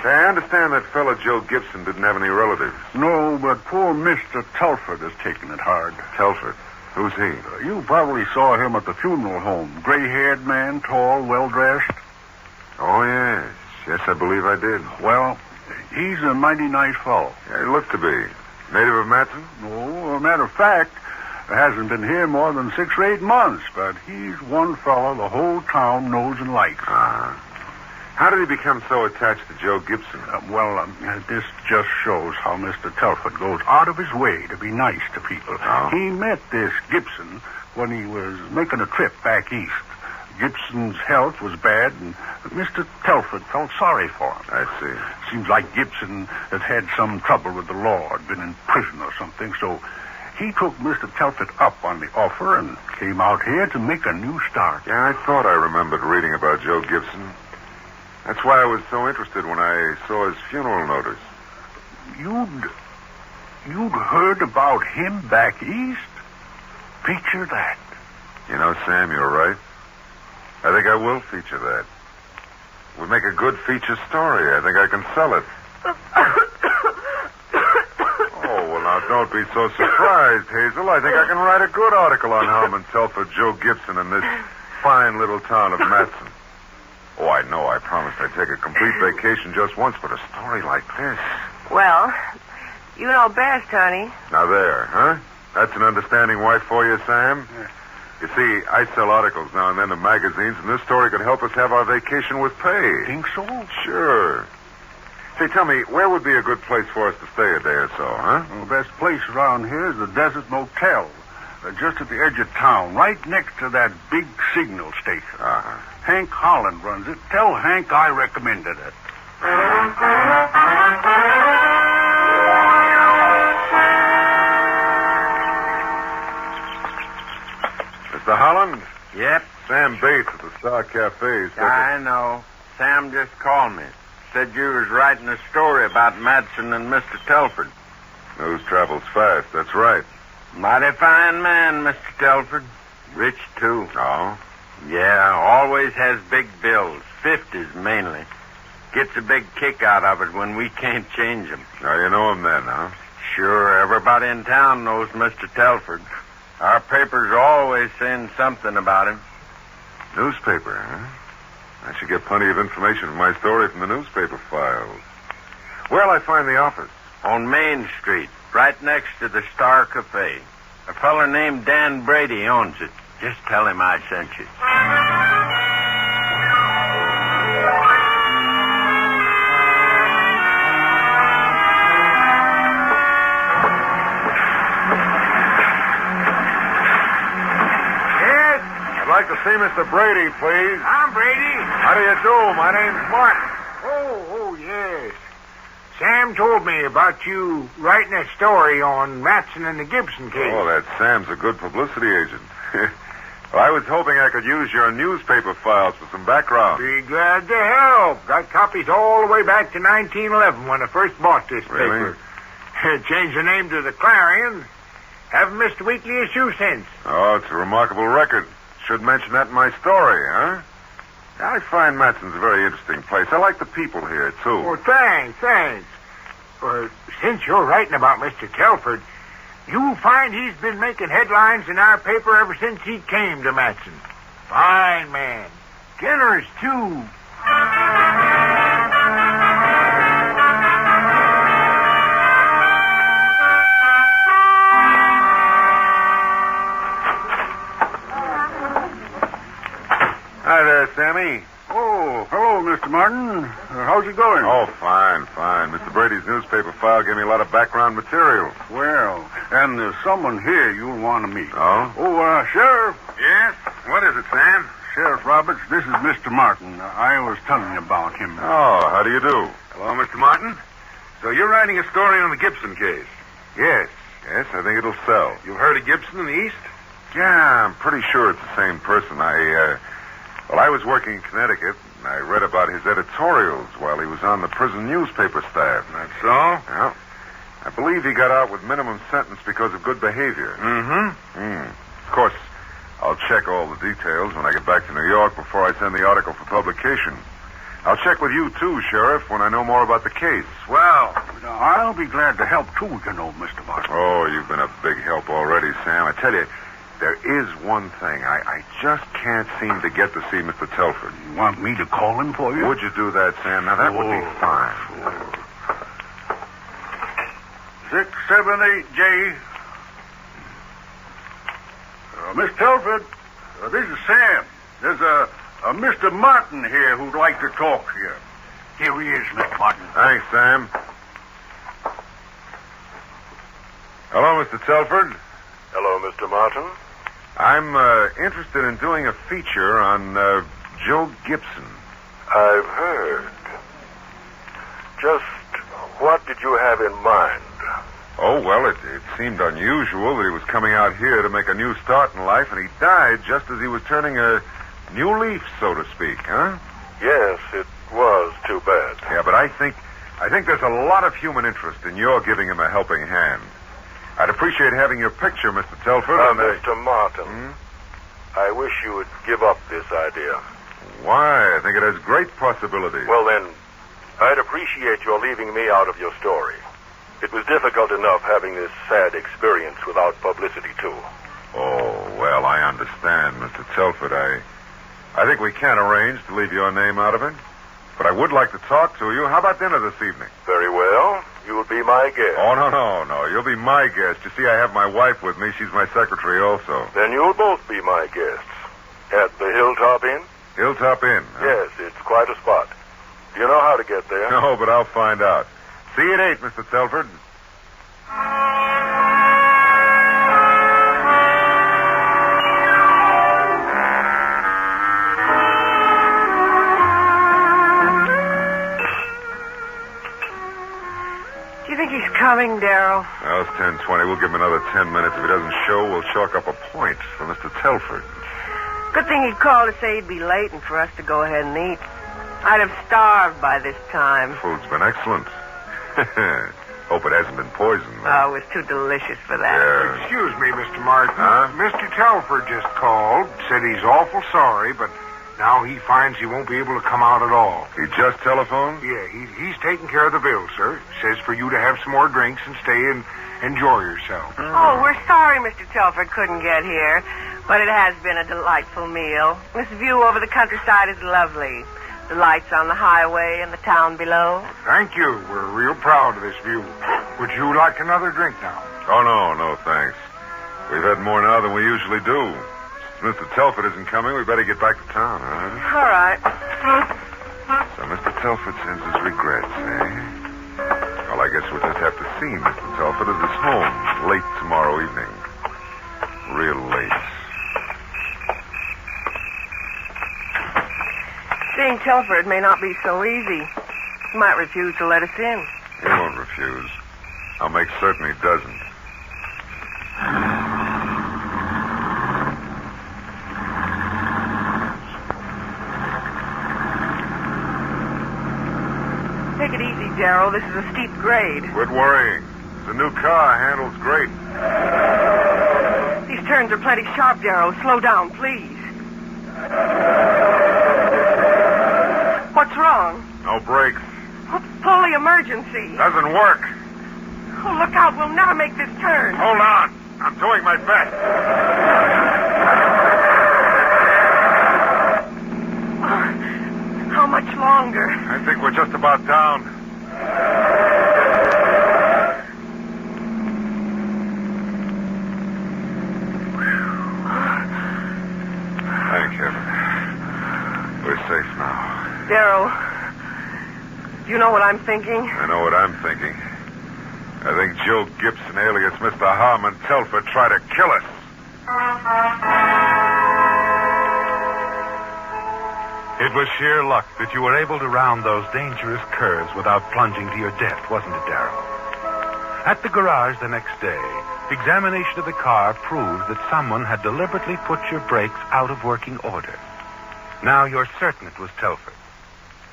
Say, I understand that fellow Joe Gibson didn't have any relatives. No, but poor Mr. Telford has taken it hard. Telford? Who's he? You probably saw him at the funeral home. Gray-haired man, tall, well-dressed. Oh, yes. Yes, I believe I did. Well, he's a mighty nice fellow. Yeah, he looked to be. Native of Matson? No, as a matter of fact, hasn't been here more than 6 or 8 months, but he's one fellow the whole town knows and likes. How did he become so attached to Joe Gibson? This just shows how Mr. Telford goes out of his way to be nice to people. Oh. He met this Gibson when he was making a trip back east. Gibson's health was bad, and Mr. Telford felt sorry for him. I see. Seems like Gibson had had some trouble with the law, had been in prison or something, so he took Mr. Telford up on the offer and came out here to make a new start. Yeah, I thought I remembered reading about Joe Gibson. That's why I was so interested when I saw his funeral notice. You'd heard about him back east? Feature that. You know, Sam, you're right. I think I will feature that. We make a good feature story. I think I can sell it. Oh, well, now, don't be so surprised, Hazel. I think I can write a good article on Hellman Telford, Joe Gibson, in this fine little town of Matson. Oh, I know. I promised I'd take a complete vacation just once, but a story like this. Well, you know best, honey. Now there, huh? That's an understanding wife for you, Sam? Yeah. You see, I sell articles now and then in magazines, and this story could help us have our vacation with pay. Think so? Sure. Say, tell me, where would be a good place for us to stay a day or so, huh? Well, the best place around here is the Desert Motel. just at the edge of town, right next to that big signal station. Hank Holland runs it. Tell Hank I recommended it. Mr. Holland? Yep. Sam Bates at the Star Cafe. I know. Sam just called me. Said you was writing a story about Madsen and Mr. Telford. News travels fast, that's right. Mighty fine man, Mr. Telford. Rich, too. Oh? Yeah, always has big bills. 50s, mainly. Gets a big kick out of it when we can't change them. Now you know him then, huh? Sure, everybody in town knows Mr. Telford. Our paper's always saying something about him. Newspaper, huh? I should get plenty of information from my story from the newspaper files. Where'll I find the office? On Main Street, right next to the Star Cafe. A fella named Dan Brady owns it. Just tell him I sent you. Yes? I'd like to see Mr. Brady, please. I'm Brady. How do you do? My name's Martin. Oh, yes. Sam told me about you writing a story on Matson and the Gibson case. Oh, that Sam's a good publicity agent. Well, I was hoping I could use your newspaper files for some background. Be glad to help. Got copies all the way back to 1911 when I first bought this Really? paper. Changed the name to the Clarion. Haven't missed a weekly issue since. Oh, it's a remarkable record. Should mention that in my story, huh? I find Matson's a very interesting place. I like the people here, too. Oh, thanks. Since you're writing about Mr. Telford, you'll find he's been making headlines in our paper ever since he came to Matson. Fine man. Generous, too. Hi there, Sammy. Oh, hello, Mr. Martin. How's it going? Oh, fine. Mr. Brady's newspaper file gave me a lot of background material. Well, and there's someone here you'll want to meet. Oh? Oh, Sheriff. Yes? What is it, Sam? Sheriff Roberts, this is Mr. Martin. I was telling you about him. Oh, how do you do? Hello, Mr. Martin. So you're writing a story on the Gibson case? Yes, I think it'll sell. You've heard of Gibson in the East? Yeah, I'm pretty sure it's the same person. I was working in Connecticut, and I read about his editorials while he was on the prison newspaper staff. That's so? Yeah. I believe he got out with minimum sentence because of good behavior. Of course, I'll check all the details when I get back to New York before I send the article for publication. I'll check with you, too, Sheriff, when I know more about the case. Well, I'll be glad to help, too, Mr. Martin. Oh, you've been a big help already, Sam. I tell you, there is one thing. I just can't seem to get to see Mr. Telford. You want me to call him for you? Would you do that, Sam? Now, that would be fine. 678J. Miss Telford, this is Sam. There's a Mr. Martin here who'd like to talk to you. Here he is, Mr. Martin. Thanks, Sam. Hello, Mr. Telford. Hello, Mr. Martin. I'm interested in doing a feature on Joe Gibson. I've heard. Just what did you have in mind? Oh, well, it seemed unusual that he was coming out here to make a new start in life, and he died just as he was turning a new leaf, so to speak, huh? Yes, it was too bad. Yeah, but I think there's a lot of human interest in your giving him a helping hand. I'd appreciate having your picture, Mr. Telford. Mr. Martin, I wish you would give up this idea. Why? I think it has great possibility. Well, then, I'd appreciate your leaving me out of your story. It was difficult enough having this sad experience without publicity, too. Oh, well, I understand, Mr. Telford. I think we can arrange to leave your name out of it. But I would like to talk to you. How about dinner this evening? Very well. You'll be my guest. Oh, no. You'll be my guest. You see, I have my wife with me. She's my secretary also. Then you'll both be my guests. At the Hilltop Inn? Hilltop Inn? Huh? Yes, it's quite a spot. Do you know how to get there? No, but I'll find out. See you at 8, Mr. Telford. coming, Darrow. Well, it's 10:20. We'll give him another 10 minutes. If he doesn't show, we'll chalk up a point for Mr. Telford. Good thing he'd called to say he'd be late and for us to go ahead and eat. I'd have starved by this time. Food's been excellent. Hope it hasn't been poisoned. Oh, it was too delicious for that. Yeah. Excuse me, Mr. Martin. Huh? Mr. Telford just called, said he's awful sorry, but now he finds he won't be able to come out at all. He just telephoned? Yeah, he's taking care of the bill, sir. Says for you to have some more drinks and stay and enjoy yourself. Oh, we're sorry Mr. Telford couldn't get here, but it has been a delightful meal. This view over the countryside is lovely. The lights on the highway and the town below. Thank you. We're real proud of this view. Would you like another drink now? Oh, no, thanks. We've had more now than we usually do. Since Mr. Telford isn't coming, we better get back to town, All right. So Mr. Telford sends his regrets, eh? Well, I guess we'll just have to see Mr. Telford at his home late tomorrow evening. Real late. Seeing Telford may not be so easy. He might refuse to let us in. He won't refuse. I'll make certain he doesn't. Take it easy, Darrow. This is a steep grade. Quit worrying. The new car handles great. These turns are plenty sharp, Darrow. Slow down, please. What's wrong? No brakes. Pull the emergency. Doesn't work. Oh, look out. We'll never make this turn. Hold on. I'm doing my best. How much longer? I think we're just about down. Thank heaven. We're safe now. Darrow, do you know what I'm thinking? I know what I'm thinking. I think Joe Gibson, alias Mr. Harmon Telford, tried to kill us. It was sheer luck that you were able to round those dangerous curves without plunging to your death, wasn't it, Darrow? At the garage the next day, examination of the car proved that someone had deliberately put your brakes out of working order. Now you're certain it was Telford.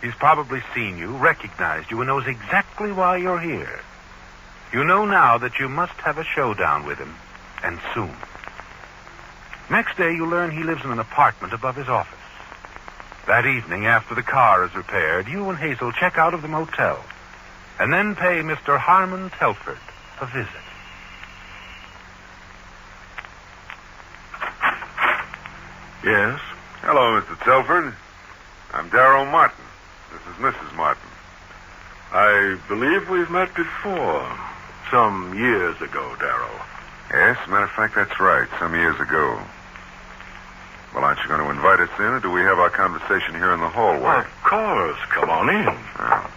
He's probably seen you, recognized you, and knows exactly why you're here. You know now that you must have a showdown with him, and soon. Next day, you learn he lives in an apartment above his office. That evening, after the car is repaired, you and Hazel check out of the motel, and then pay Mr. Harmon Telford a visit. Yes? Hello, Mr. Telford. I'm Darrow Martin. This is Mrs. Martin. I believe we've met before. Some years ago, Darrow. Yes, matter of fact, that's right. Some years ago. Well, aren't you going to invite us in, or do we have our conversation here in the hallway? Of course. Come on in. Oh.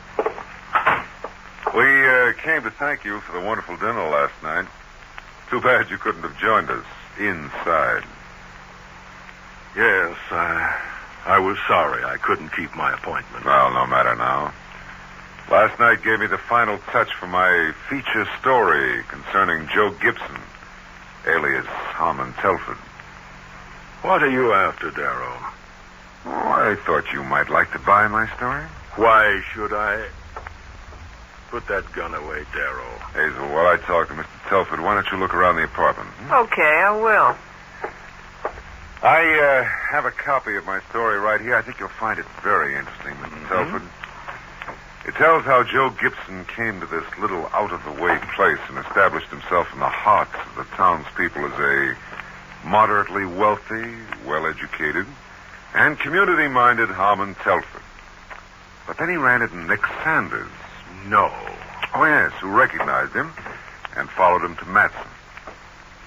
We came to thank you for the wonderful dinner last night. Too bad you couldn't have joined us inside. Yes, I was sorry I couldn't keep my appointment. Well, no matter now. Last night gave me the final touch for my feature story concerning Joe Gibson, alias Harmon Telford. What are you after, Darrow? Oh, I thought you might like to buy my story. Why should I? Put that gun away, Darrow. Hazel, while I talk to Mr. Telford, why don't you look around the apartment? Okay, I will. I have a copy of my story right here. I think you'll find it very interesting, Mr. Telford. It tells how Joe Gibson came to this little out-of-the-way place and established himself in the hearts of the townspeople as a moderately wealthy, well-educated, and community-minded Harmon Telford. But then he ran into Nick Sanders. No. Oh, yes, who recognized him and followed him to Matson.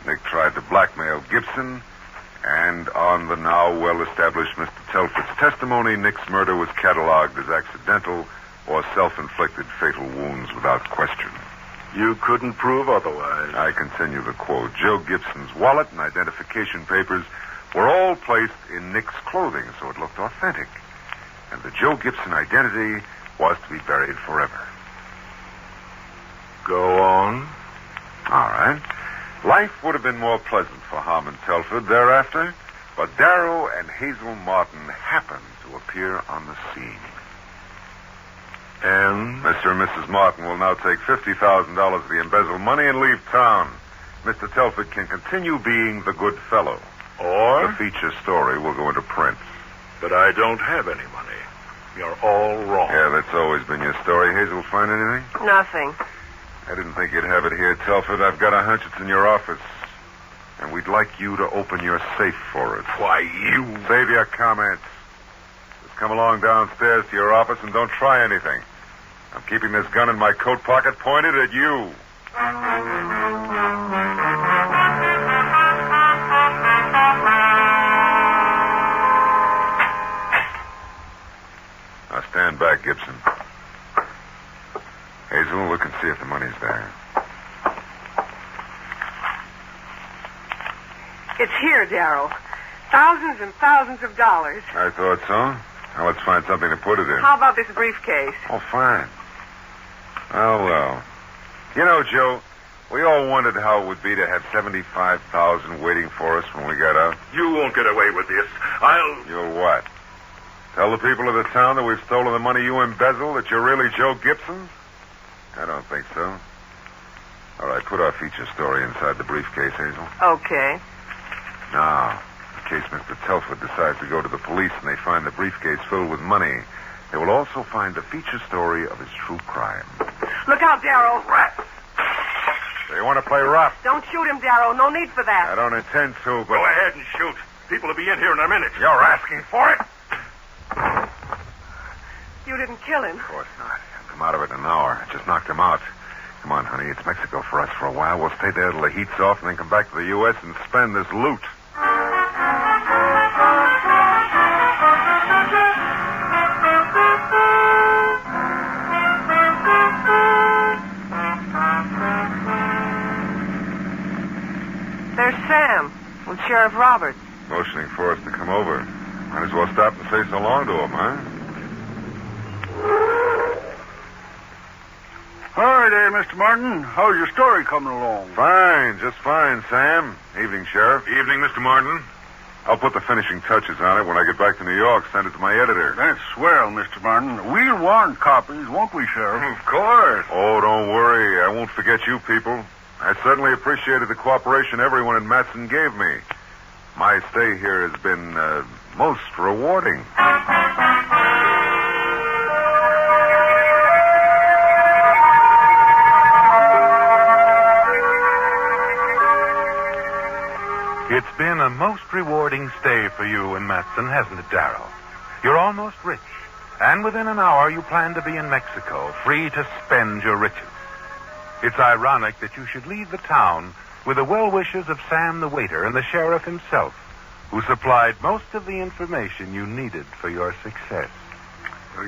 Nick tried to blackmail Gibson, and on the now well-established Mr. Telford's testimony, Nick's murder was cataloged as accidental or self-inflicted fatal wounds without question. You couldn't prove otherwise. I continue the quote. Joe Gibson's wallet and identification papers were all placed in Nick's clothing, so it looked authentic. And the Joe Gibson identity was to be buried forever. Go on. All right. Life would have been more pleasant for Harmon Telford thereafter, but Darrow and Hazel Martin happened to appear on the scene. And? Mr. and Mrs. Martin will now take $50,000 of the embezzled money and leave town. Mr. Telford can continue being the good fellow. Or? The feature story will go into print. But I don't have any money. You're all wrong. Yeah, that's always been your story. Hazel, find anything? Nothing. I didn't think you'd have it here, Telford. I've got a hunch it's in your office. And we'd like you to open your safe for us. Why, you... Save your comments. Just come along downstairs to your office and don't try anything. I'm keeping this gun in my coat pocket pointed at you. Now stand back, Gibson. Hazel, look and see if the money's there. It's here, Darrow. Thousands and thousands of dollars. I thought so. Now let's find something to put it in. How about this briefcase? Oh, fine. Oh, well. You know, Joe, we all wondered how it would be to have $75,000 waiting for us when we got out. You won't get away with this. You'll what? Tell the people of the town that we've stolen the money you embezzled, that you're really Joe Gibson? I don't think so. All right, put our feature story inside the briefcase, Hazel. Okay. Now, in case Mr. Telford decides to go to the police and they find the briefcase filled with money, they will also find the feature story of his true crime. Look out, Darrow. Rats! So you want to play rough? Don't shoot him, Darrow. No need for that. I don't intend to, but... Go ahead and shoot. People will be in here in a minute. You're asking for it? You didn't kill him. Of course not. He'll come out of it in an hour. I just knocked him out. Come on, honey. It's Mexico for us for a while. We'll stay there till the heat's off and then come back to the U.S. and spend this loot. There's Sam with Sheriff Roberts. Motioning for us to come over. Might as well stop and say so long to him, huh? Hi there, Mr. Martin. How's your story coming along? Fine, just fine, Sam. Evening, Sheriff. Evening, Mr. Martin. I'll put the finishing touches on it when I get back to New York. Send it to my editor. That's swell, Mr. Martin. We'll want copies, won't we, Sheriff? Of course. Oh, don't worry. I won't forget you people. I certainly appreciated the cooperation everyone in Matson gave me. My stay here has been most rewarding. It's been a most rewarding stay for you in Matson, hasn't it, Darrow? You're almost rich, and within an hour you plan to be in Mexico, free to spend your riches. It's ironic that you should leave the town with the well wishes of Sam the waiter and the sheriff himself, who supplied most of the information you needed for your success.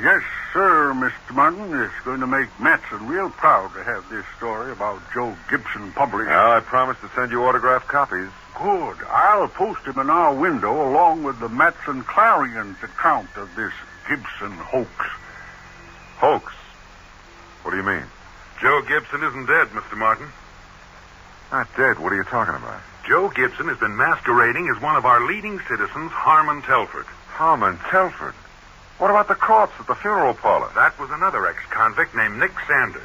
Yes, sir, Mr. Martin. It's going to make Matson real proud to have this story about Joe Gibson published. Well, I promise to send you autographed copies. Good. I'll post him in our window along with the Matson Clarion's account of this Gibson hoax. Hoax? What do you mean? Joe Gibson isn't dead, Mr. Martin. Not dead. What are you talking about? Joe Gibson has been masquerading as one of our leading citizens, Harmon Telford. Harmon Telford? What about the corpse at the funeral parlor? That was another ex-convict named Nick Sanders.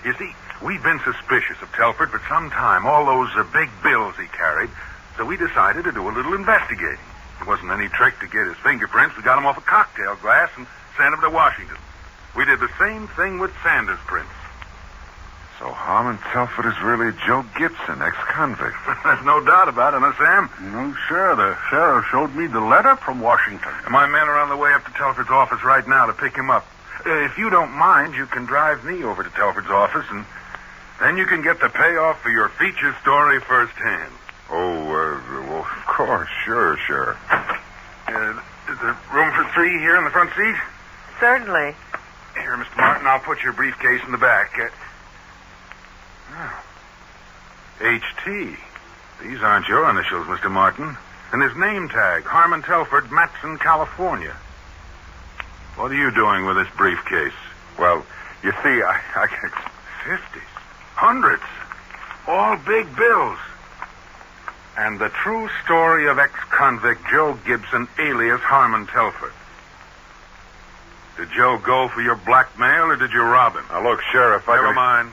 You see, we've been suspicious of Telford for some time, all those big bills he carried, so we decided to do a little investigating. It wasn't any trick to get his fingerprints. We got him off a cocktail glass and sent him to Washington. We did the same thing with Sanders' prints. So Harmon Telford is really Joe Gibson, ex-convict. There's no doubt about it, huh, Sam? No, sir. The sheriff showed me the letter from Washington. My men are on the way up to Telford's office right now to pick him up. If you don't mind, you can drive me over to Telford's office, and then you can get the payoff for your feature story firsthand. Well, of course. Sure. Is there room for three here in the front seat? Certainly. Here, Mr. Martin, I'll put your briefcase in the back. H.T. These aren't your initials, Mr. Martin. And his name tag, Harmon Telford, Matson, California. What are you doing with this briefcase? Well, you see, I 50s. Hundreds. All big bills. And the true story of ex-convict Joe Gibson, alias Harmon Telford. Did Joe go for your blackmail, or did you rob him? Now, look, Sheriff, Never mind.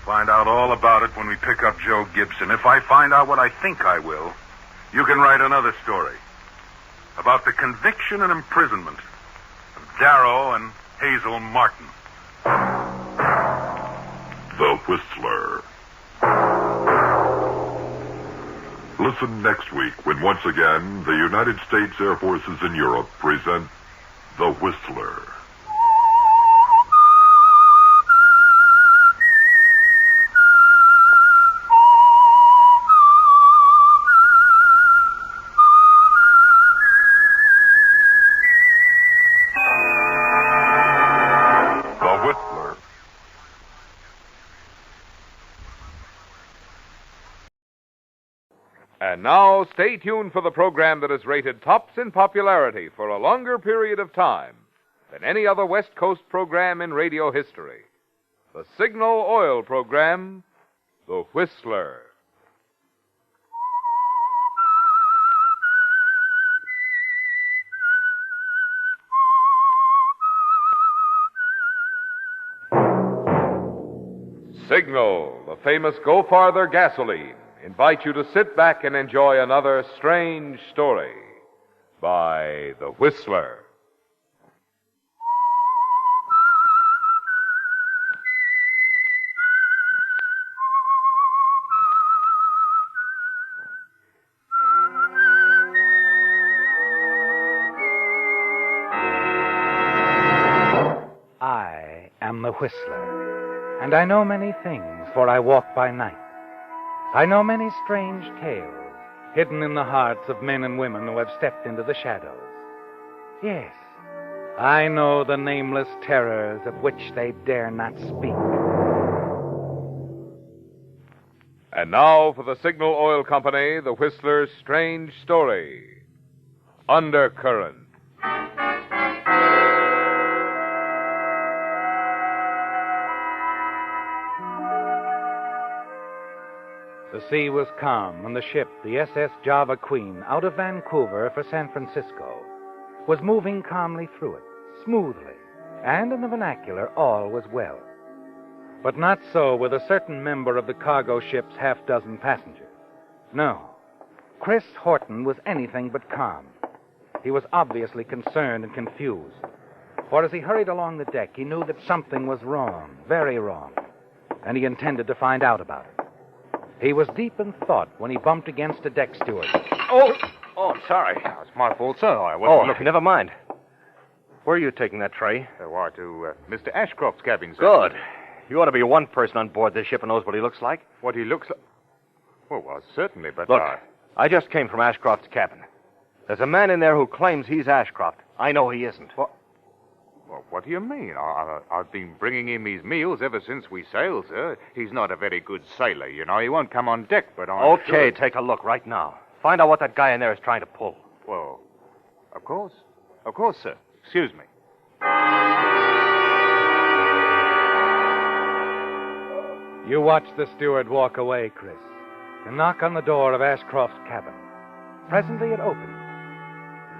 Find out all about it when we pick up Joe Gibson. If I find out what I think I will, you can write another story about the conviction and imprisonment of Darrow and Hazel Martin. The Whistler. Listen next week when once again the United States Air Forces in Europe present The Whistler. And now, stay tuned for the program that is rated tops in popularity for a longer period of time than any other West Coast program in radio history. The Signal Oil program, The Whistler. Signal, the famous Go Farther gasoline, invite you to sit back and enjoy another strange story by The Whistler. I am the Whistler, and I know many things, for I walk by night. I know many strange tales hidden in the hearts of men and women who have stepped into the shadows. Yes, I know the nameless terrors of which they dare not speak. And now for the Signal Oil Company, The Whistler's strange story, Undercurrent. The sea was calm, and the ship, the SS Java Queen, out of Vancouver for San Francisco, was moving calmly through it, smoothly, and in the vernacular, all was well. But not so with a certain member of the cargo ship's half-dozen passengers. No, Chris Horton was anything but calm. He was obviously concerned and confused, for as he hurried along the deck, he knew that something was wrong, very wrong, and he intended to find out about it. He was deep in thought when he bumped against a deck steward. Oh, I'm sorry. It's my fault, sir. I wasn't looking. Never mind. Where are you taking that tray? Why, to Mr. Ashcroft's cabin, sir. Good. You ought to be one person on board this ship who knows what he looks like. What he looks like? Well, certainly, but... Look, I just came from Ashcroft's cabin. There's a man in there who claims he's Ashcroft. I know he isn't. What do you mean? I've been bringing him his meals ever since we sailed, sir. He's not a very good sailor, you know. He won't come on deck, but I'm Okay, sure... take a look right now. Find out what that guy in there is trying to pull. Well, of course. Of course, sir. Excuse me. You watched the steward walk away, Chris, and knock on the door of Ashcroft's cabin. Presently it opens.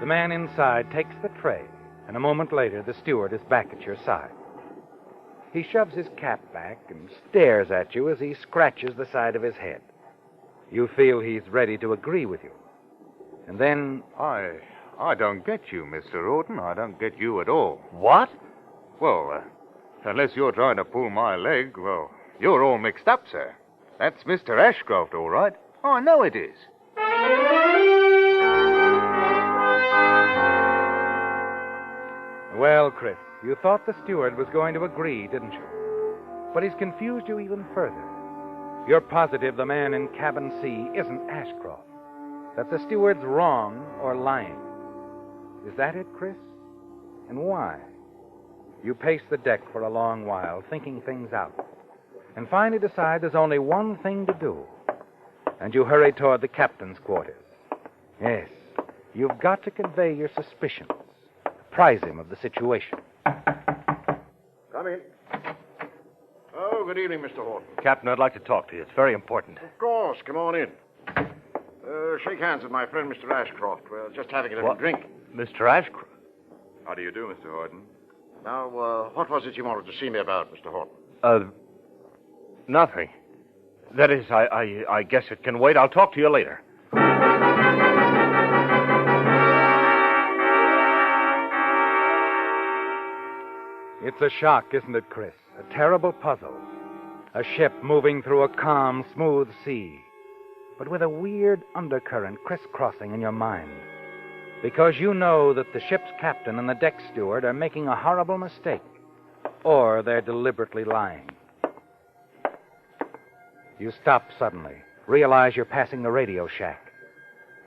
The man inside takes the tray, and a moment later the steward is back at your side. He shoves his cap back and stares at you as he scratches the side of his head. You feel he's ready to agree with you. And then... I don't get you, Mr. Horton. I don't get you at all. What? Well, unless you're trying to pull my leg, well, you're all mixed up, sir. That's Mr. Ashcroft, all right. Oh, I know it is. Well, Chris, you thought the steward was going to agree, didn't you? But he's confused you even further. You're positive the man in cabin C isn't Ashcroft. That the steward's wrong or lying. Is that it, Chris? And why? You pace the deck for a long while, thinking things out, and finally decide there's only one thing to do. And you hurry toward the captain's quarters. Yes, you've got to convey your suspicions. Apprise him of the situation. Come in. Oh, good evening, Mr. Horton. Captain, I'd like to talk to you. It's very important. Of course. Come on in. Shake hands with my friend, Mr. Ashcroft. We're just having a little drink. Mr. Ashcroft? How do you do, Mr. Horton? Now, what was it you wanted to see me about, Mr. Horton? Nothing. That is, I guess it can wait. I'll talk to you later. It's a shock, isn't it, Chris? A terrible puzzle. A ship moving through a calm, smooth sea, but with a weird undercurrent crisscrossing in your mind. Because you know that the ship's captain and the deck steward are making a horrible mistake, or they're deliberately lying. You stop suddenly, realize you're passing the radio shack,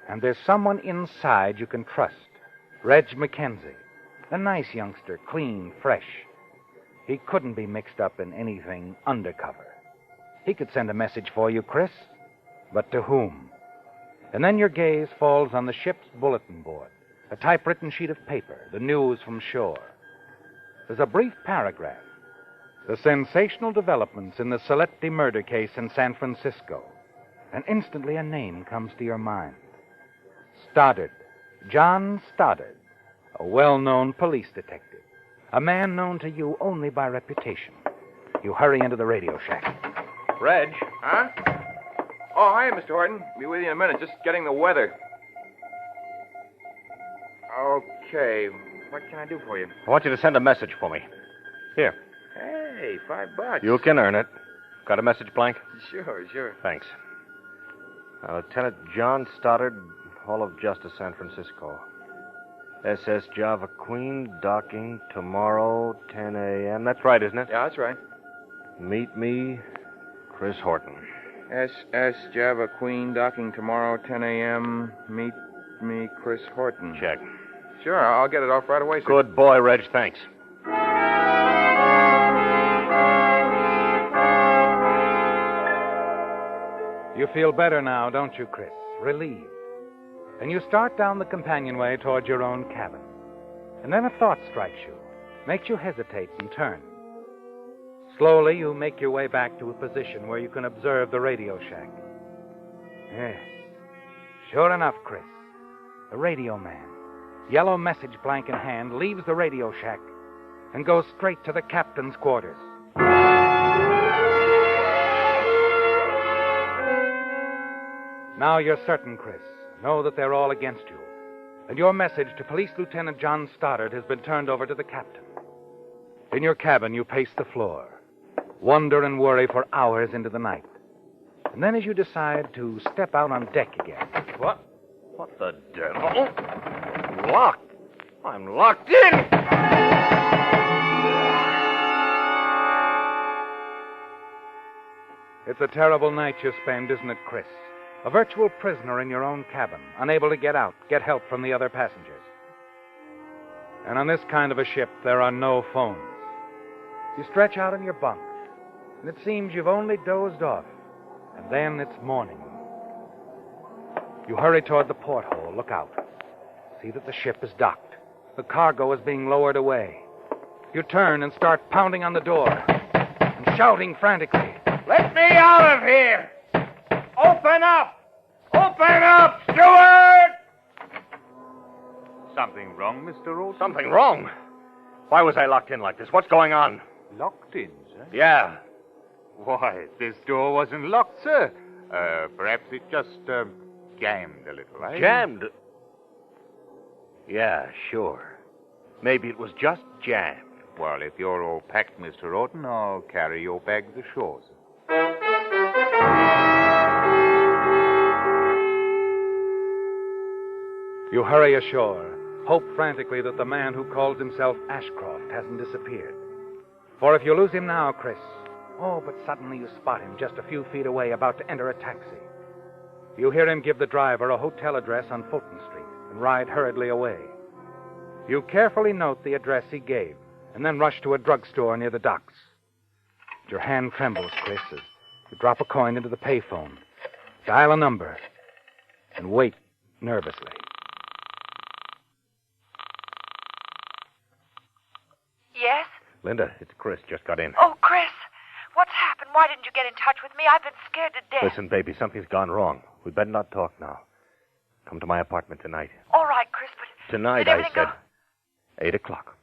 and there's someone inside you can trust. Reg McKenzie, a nice youngster, clean, fresh. He couldn't be mixed up in anything undercover. He could send a message for you, Chris, but to whom? And then your gaze falls on the ship's bulletin board, a typewritten sheet of paper, the news from shore. There's a brief paragraph. The sensational developments in the Saletti murder case in San Francisco. And instantly a name comes to your mind. Stoddard. John Stoddard. A well-known police detective. A man known to you only by reputation. You hurry into the radio shack. Reg? Huh? Oh, hi, Mr. Horton. Be with you in a minute. Just getting the weather. Okay. What can I do for you? I want you to send a message for me. Here. Hey, $5. You can earn it. Got a message blank? Sure. Thanks. Lieutenant John Stoddard, Hall of Justice, San Francisco. SS Java Queen, docking tomorrow, 10 a.m. That's right, isn't it? Yeah, that's right. Meet me, Chris Horton. SS Java Queen, docking tomorrow, 10 a.m. Meet me, Chris Horton. Check. Sure, I'll get it off right away, sir. Good boy, Reg. Thanks. You feel better now, don't you, Chris? Relieved. And you start down the companionway toward your own cabin. And then a thought strikes you, makes you hesitate and turn. Slowly, you make your way back to a position where you can observe the radio shack. Yes. Sure enough, Chris. The radio man, yellow message blank in hand, leaves the radio shack and goes straight to the captain's quarters. Now you're certain, Chris. Know that they're all against you. And your message to Police Lieutenant John Stoddard has been turned over to the captain. In your cabin, you pace the floor. Wonder and worry for hours into the night. And then as you decide to step out on deck again. What? What the devil? Locked. I'm locked in! It's a terrible night you spend, isn't it, Chris? A virtual prisoner in your own cabin, unable to get out, get help from the other passengers. And on this kind of a ship, there are no phones. You stretch out in your bunk, and it seems you've only dozed off. And then it's morning. You hurry toward the porthole, look out. See that the ship is docked. The cargo is being lowered away. You turn and start pounding on the door and shouting frantically. Let me out of here! Open up! Open up, steward! Something wrong, Mr. Rose? Something wrong? Why was I locked in like this? What's going on? Locked in, sir? Yeah. Why, this door wasn't locked, sir. Perhaps it just, jammed a little, eh? Jammed? Yeah, sure. Maybe it was just jammed. Well, if you're all packed, Mr. Orton, I'll carry your bags ashore, sir. You hurry ashore, hope frantically that the man who calls himself Ashcroft hasn't disappeared. For if you lose him now, Chris... Oh, but suddenly you spot him just a few feet away, about to enter a taxi. You hear him give the driver a hotel address on Fulton Street and ride hurriedly away. You carefully note the address he gave and then rush to a drugstore near the docks. Your hand trembles, Chris, as you drop a coin into the payphone, dial a number, and wait nervously. Yes? Linda, it's Chris. Just got in. Oh, Chris. What you get in touch with me? I've been scared to death. Listen, baby, something's gone wrong. We better not talk now. Come to my apartment tonight. All right, Chris, but... Tonight, did I everything said. go... 8 o'clock.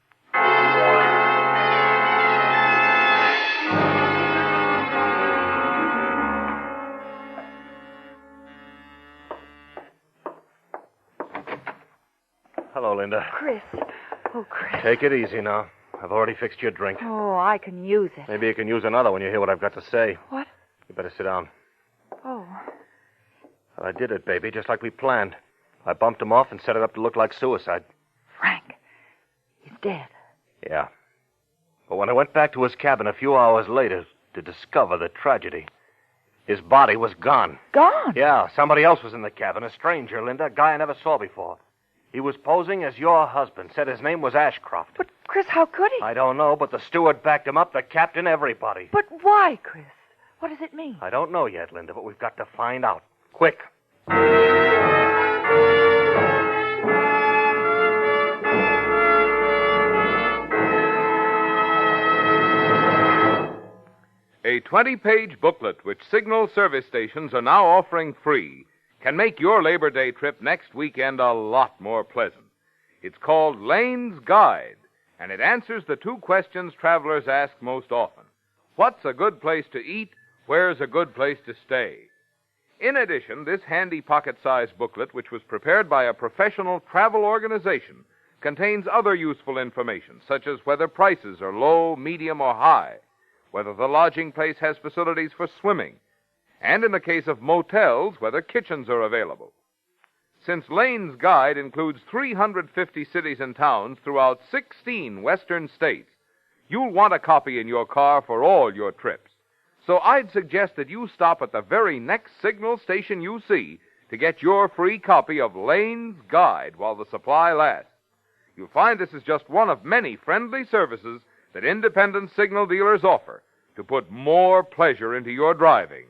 Hello, Linda. Chris. Oh, Chris. Take it easy now. I've already fixed your drink. Oh, I can use it. Maybe you can use another when you hear what I've got to say. What? You better sit down. Oh. Well, I did it, baby, just like we planned. I bumped him off and set it up to look like suicide. Frank. He's dead. Yeah. But when I went back to his cabin a few hours later to discover the tragedy, his body was gone. Gone? Yeah, somebody else was in the cabin, a stranger, Linda, a guy I never saw before. He was posing as your husband, said his name was Ashcroft. But, Chris, how could he? I don't know, but the steward backed him up, the captain, everybody. But why, Chris? What does it mean? I don't know yet, Linda, but we've got to find out. Quick. A 20-page booklet which Signal service stations are now offering free can make your Labor Day trip next weekend a lot more pleasant. It's called Lane's Guide, and it answers the two questions travelers ask most often. What's a good place to eat? Where's a good place to stay? In addition, this handy pocket-sized booklet, which was prepared by a professional travel organization, contains other useful information, such as whether prices are low, medium, or high, whether the lodging place has facilities for swimming, and in the case of motels, whether kitchens are available. Since Lane's Guide includes 350 cities and towns throughout 16 western states, you'll want a copy in your car for all your trips. So I'd suggest that you stop at the very next Signal station you see to get your free copy of Lane's Guide while the supply lasts. You'll find this is just one of many friendly services that independent Signal dealers offer to put more pleasure into your driving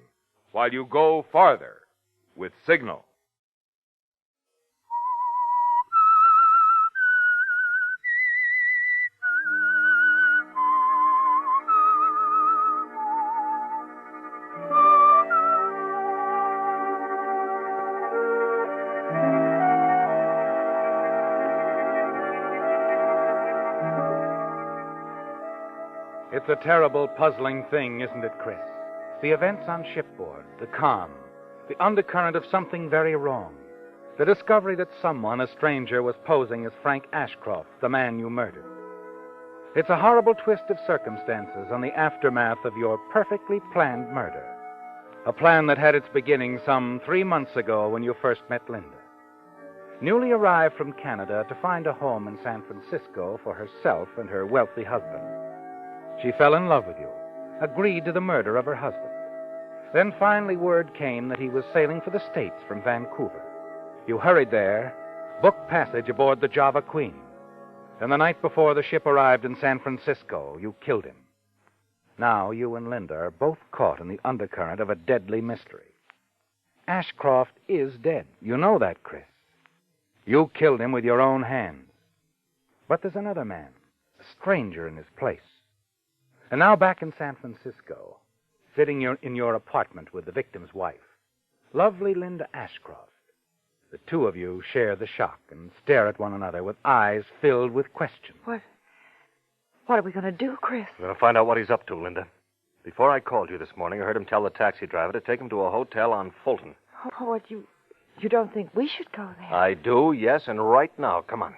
while you go farther with Signal. It's a terrible, puzzling thing, isn't it, Chris? The events on shipboard, the calm, the undercurrent of something very wrong, the discovery that someone, a stranger, was posing as Frank Ashcroft, the man you murdered. It's a horrible twist of circumstances on the aftermath of your perfectly planned murder. A plan that had its beginning some 3 months ago when you first met Linda. Newly arrived from Canada to find a home in San Francisco for herself and her wealthy husband. She fell in love with you, agreed to the murder of her husband. Then finally word came that he was sailing for the States from Vancouver. You hurried there, booked passage aboard the Java Queen. And the night before the ship arrived in San Francisco, you killed him. Now you and Linda are both caught in the undercurrent of a deadly mystery. Ashcroft is dead. You know that, Chris. You killed him with your own hands. But there's another man, a stranger in his place. And now back in San Francisco, sitting in your apartment with the victim's wife, lovely Linda Ashcroft. The two of you share the shock and stare at one another with eyes filled with questions. What are we going to do, Chris? We're going to find out what he's up to, Linda. Before I called you this morning, I heard him tell the taxi driver to take him to a hotel on Fulton. Oh, what, you don't think we should go there? I do, yes, and right now. Come on.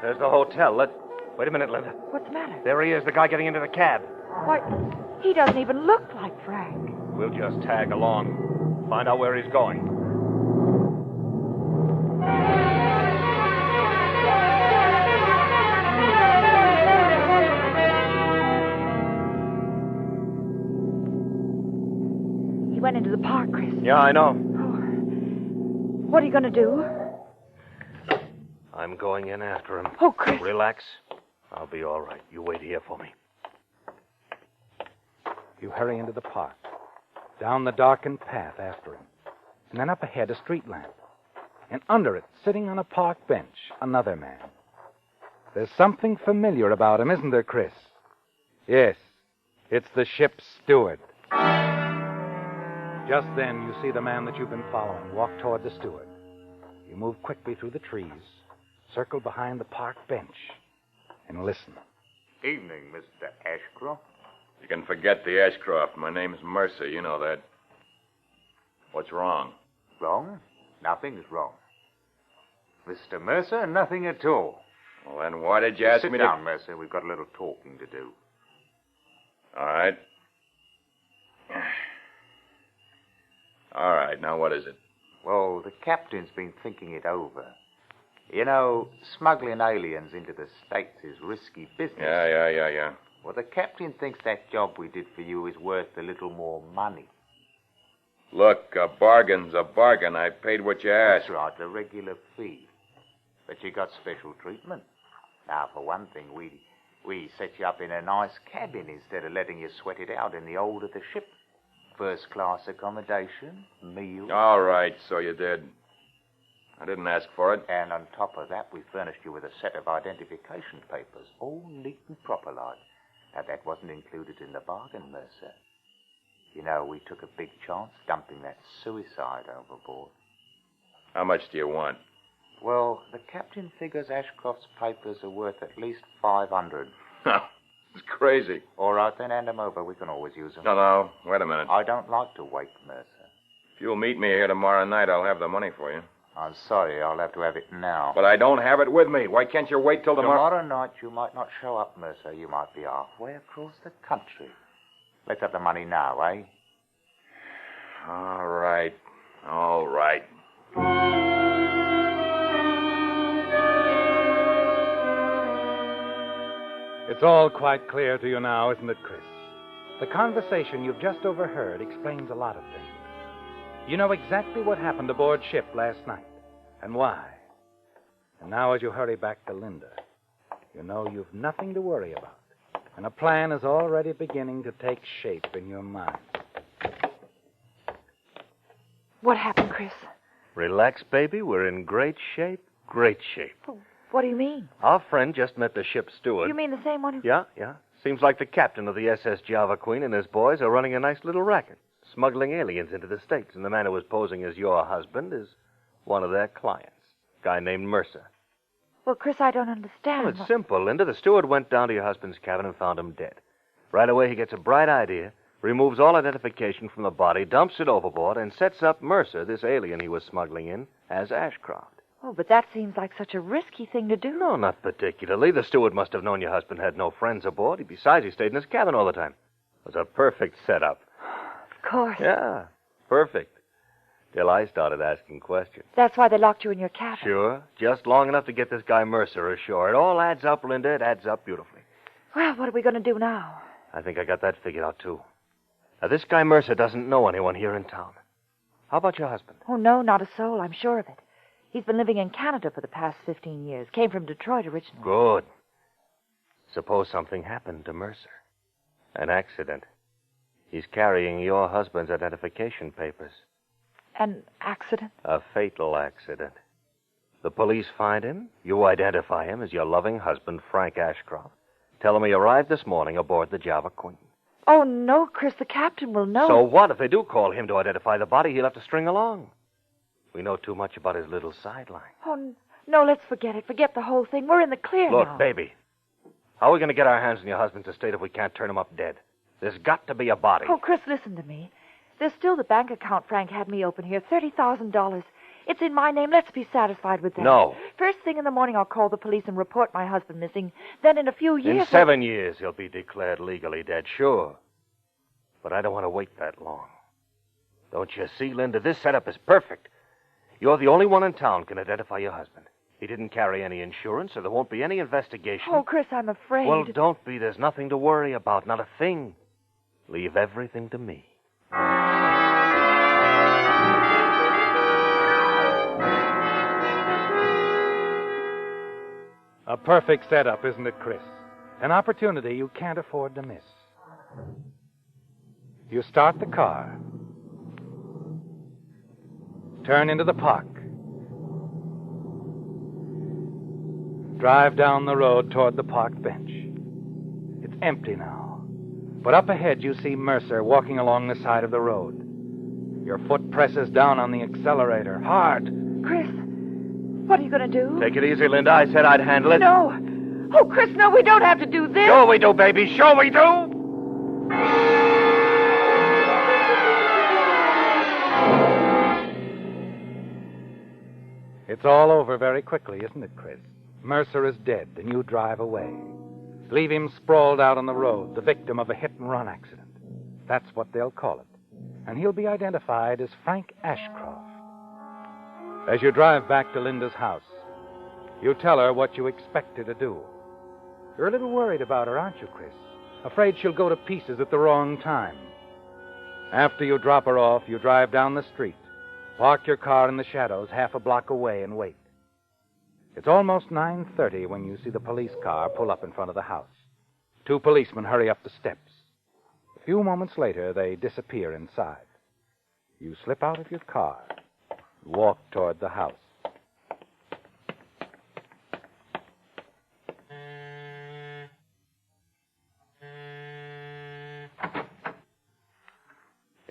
There's the hotel. Wait a minute, Linda. What's the matter? There he is, the guy getting into the cab. Why, he doesn't even look like Frank. We'll just tag along. Find out where he's going. He went into the park, Chris. Yeah, I know. Oh. What are you going to do? I'm going in after him. Oh, Chris. Relax. I'll be all right. You wait here for me. You hurry into the park, down the darkened path after him. And then up ahead, a street lamp. And under it, sitting on a park bench, another man. There's something familiar about him, isn't there, Chris? Yes, it's the ship's steward. Just then, you see the man that you've been following walk toward the steward. You move quickly through the trees, circle behind the park bench, and listen. Evening, Mr. Ashcroft. You can forget the Ashcroft. My name's Mercer. You know that. What's wrong? Wrong? Nothing's wrong. Mr. Mercer, nothing at all. Well, then why did you ask Sit me down, to... Mercer. We've got a little talking to do. All right. All right, now what is it? Well, the captain's been thinking it over. You know, smuggling aliens into the States is risky business. Yeah. Well, the captain thinks that job we did for you is worth a little more money. Look, a bargain's a bargain. I paid what you asked. That's right, the regular fee. But you got special treatment. Now, for one thing, we set you up in a nice cabin instead of letting you sweat it out in the hold of the ship. First-class accommodation, meals. All right, so you did. I didn't ask for it. And on top of that, we furnished you with a set of identification papers, all neat and proper like. Now, that wasn't included in the bargain, Mercer. You know, we took a big chance dumping that suicide overboard. How much do you want? Well, the captain figures Ashcroft's papers are worth at least $500. It's crazy. All right, then hand them over. We can always use them. No, wait a minute. I don't like to wait, Mercer. If you'll meet me here tomorrow night, I'll have the money for you. I'm sorry, I'll have to have it now. But I don't have it with me. Why can't you wait till tomorrow? Tomorrow night, you might not show up, Mercer. You might be halfway across the country. Let's have the money now, eh? All right. It's all quite clear to you now, isn't it, Chris? The conversation you've just overheard explains a lot of things. You know exactly what happened aboard ship last night and why. And now as you hurry back to Linda, you know you've nothing to worry about. And a plan is already beginning to take shape in your mind. What happened, Chris? Relax, baby. We're in great shape. Great shape. Oh, what do you mean? Our friend just met the ship's steward. You mean the same one who... Yeah. Seems like the captain of the SS Java Queen and his boys are running a nice little racket, smuggling aliens into the States. And the man who was posing as your husband is one of their clients, a guy named Mercer. Well, Chris, I don't understand. Well, it's simple, Linda. The steward went down to your husband's cabin and found him dead. Right away, he gets a bright idea, removes all identification from the body, dumps it overboard, and sets up Mercer, this alien he was smuggling in, as Ashcroft. Oh, but that seems like such a risky thing to do. No, not particularly. The steward must have known your husband had no friends aboard. Besides, he stayed in his cabin all the time. It was a perfect setup. Of course. Yeah, perfect. Till I started asking questions. That's why they locked you in your cabin. Sure. Just long enough to get this guy Mercer ashore. It all adds up, Linda. It adds up beautifully. Well, what are we going to do now? I think I got that figured out, too. Now, this guy Mercer doesn't know anyone here in town. How about your husband? Oh, no, not a soul. I'm sure of it. He's been living in Canada for the past 15 years. Came from Detroit originally. Good. Suppose something happened to Mercer. An accident. He's carrying your husband's identification papers. An accident? A fatal accident. The police find him. You identify him as your loving husband, Frank Ashcroft. Tell him he arrived this morning aboard the Java Queen. Oh, no, Chris. The captain will know. So what? If they do call him to identify the body, he'll have to string along. We know too much about his little sideline. Oh, no, let's forget it. Forget the whole thing. We're in the clear now. Look, baby. How are we going to get our hands on your husband's estate if we can't turn him up dead? There's got to be a body. Oh, Chris, listen to me. There's still the bank account Frank had me open here, $30,000. It's in my name. Let's be satisfied with that. No. First thing in the morning, I'll call the police and report my husband missing. Then in a few years... In 7 years, he'll be declared legally dead, sure. But I don't want to wait that long. Don't you see, Linda? This setup is perfect. You're the only one in town can identify your husband. He didn't carry any insurance, so there won't be any investigation. Oh, Chris, I'm afraid. Well, don't be. There's nothing to worry about, not a thing. Leave everything to me. A perfect setup, isn't it, Chris? An opportunity you can't afford to miss. You start the car. Turn into the park. Drive down the road toward the park bench. It's empty now. But up ahead you see Mercer walking along the side of the road. Your foot presses down on the accelerator. Hard. Chris, what are you going to do? Take it easy, Linda. I said I'd handle it. No. Oh, Chris, no, we don't have to do this. Sure we do, baby. Sure we do. It's all over very quickly, isn't it, Chris? Mercer is dead, and you drive away. Leave him sprawled out on the road, the victim of a hit-and-run accident. That's what they'll call it. And he'll be identified as Frank Ashcroft. As you drive back to Linda's house, you tell her what you expect her to do. You're a little worried about her, aren't you, Chris? Afraid she'll go to pieces at the wrong time. After you drop her off, you drive down the street, park your car in the shadows half a block away, and wait. It's almost 9:30 when you see the police car pull up in front of the house. 2 policemen hurry up the steps. A few moments later, they disappear inside. You slip out of your car and walk toward the house.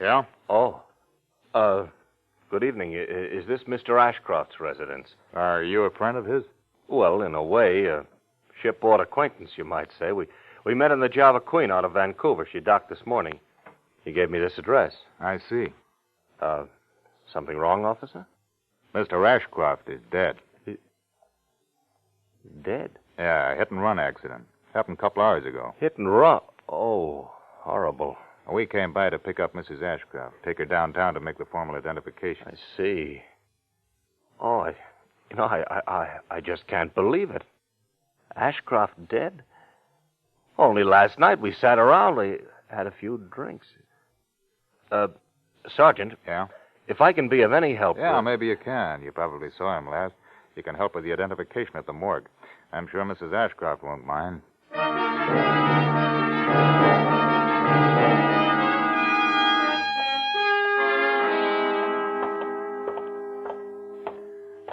Yeah? Oh. Good evening. Is this Mr. Ashcroft's residence? Are you a friend of his? Well, in a way, a shipboard acquaintance, you might say. We met on the Java Queen out of Vancouver. She docked this morning. He gave me this address. I see. Something wrong, officer? Mr. Ashcroft is dead. Dead? Yeah, a hit-and-run accident. Happened a couple hours ago. Hit and run? Oh, horrible. We came by to pick up Mrs. Ashcroft, take her downtown to make the formal identification. I see. Oh, I just can't believe it. Ashcroft dead? Only last night we sat around. We had a few drinks. Sergeant. Yeah? If I can be of any help... Yeah, maybe you can. You probably saw him last. You can help with the identification at the morgue. I'm sure Mrs. Ashcroft won't mind.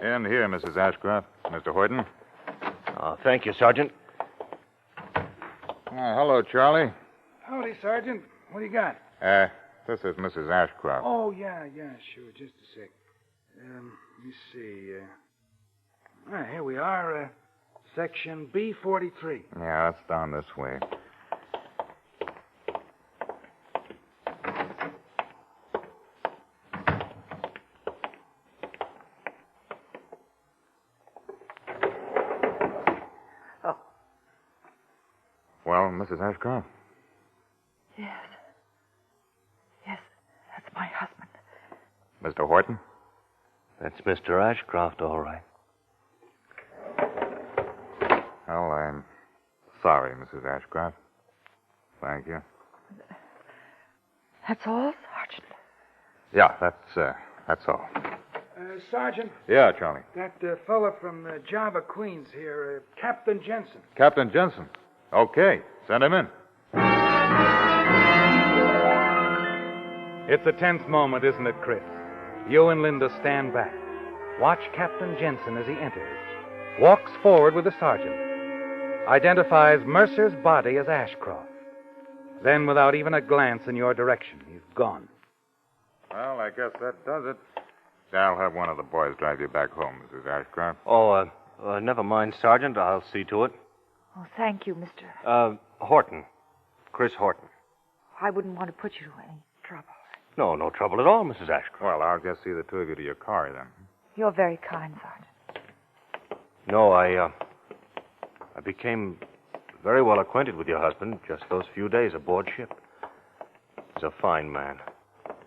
In here, Mrs. Ashcroft. Mr. Horton. Thank you, Sergeant. Hello, Charlie. Howdy, Sergeant. What do you got? This is Mrs. Ashcroft. Oh, yeah, sure. Just a sec. Let me see. Here we are. Section B43. Yeah, that's down this way. Well, Mrs. Ashcroft? Yes, that's my husband. Mr. Horton? That's Mr. Ashcroft, all right. Well, I'm sorry, Mrs. Ashcroft. Thank you. That's all, Sergeant? Yeah, that's all. Sergeant? Yeah, Charlie. That fella from the Java Queens here, Captain Jensen. Captain Jensen. Okay, send him in. It's a tense moment, isn't it, Chris? You and Linda stand back. Watch Captain Jensen as he enters. Walks forward with the sergeant. Identifies Mercer's body as Ashcroft. Then, without even a glance in your direction, he's gone. Well, I guess that does it. I'll have one of the boys drive you back home, Mrs. Ashcroft. Oh, never mind, Sergeant. I'll see to it. Oh, thank you, Mr. Horton. Chris Horton. I wouldn't want to put you to any trouble. No trouble at all, Mrs. Ashcroft. Well, I'll just see the two of you to your car, then. You're very kind, Sergeant. No, I became very well acquainted with your husband just those few days aboard ship. He's a fine man.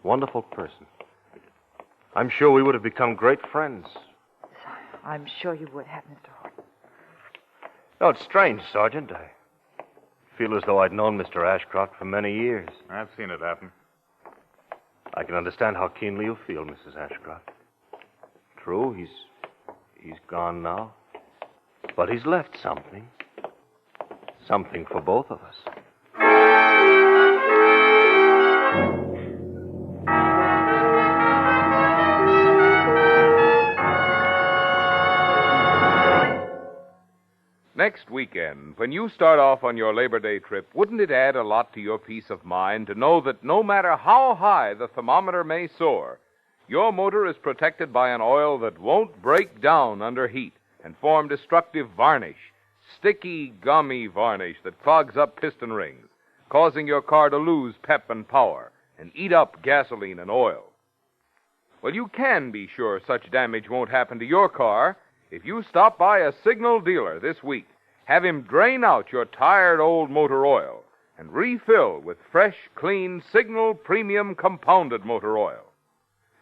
Wonderful person. I'm sure we would have become great friends. I'm sure you would have, Mr. Horton. No, it's strange, Sergeant. I feel as though I'd known Mr. Ashcroft for many years. I've seen it happen. I can understand how keenly you feel, Mrs. Ashcroft. True, he's gone now. But he's left something. Something for both of us. Next weekend, when you start off on your Labor Day trip, wouldn't it add a lot to your peace of mind to know that no matter how high the thermometer may soar, your motor is protected by an oil that won't break down under heat and form destructive varnish, sticky, gummy varnish that clogs up piston rings, causing your car to lose pep and power and eat up gasoline and oil? Well, you can be sure such damage won't happen to your car if you stop by a Signal dealer this week, have him drain out your tired old motor oil, and refill with fresh, clean Signal Premium Compounded Motor Oil.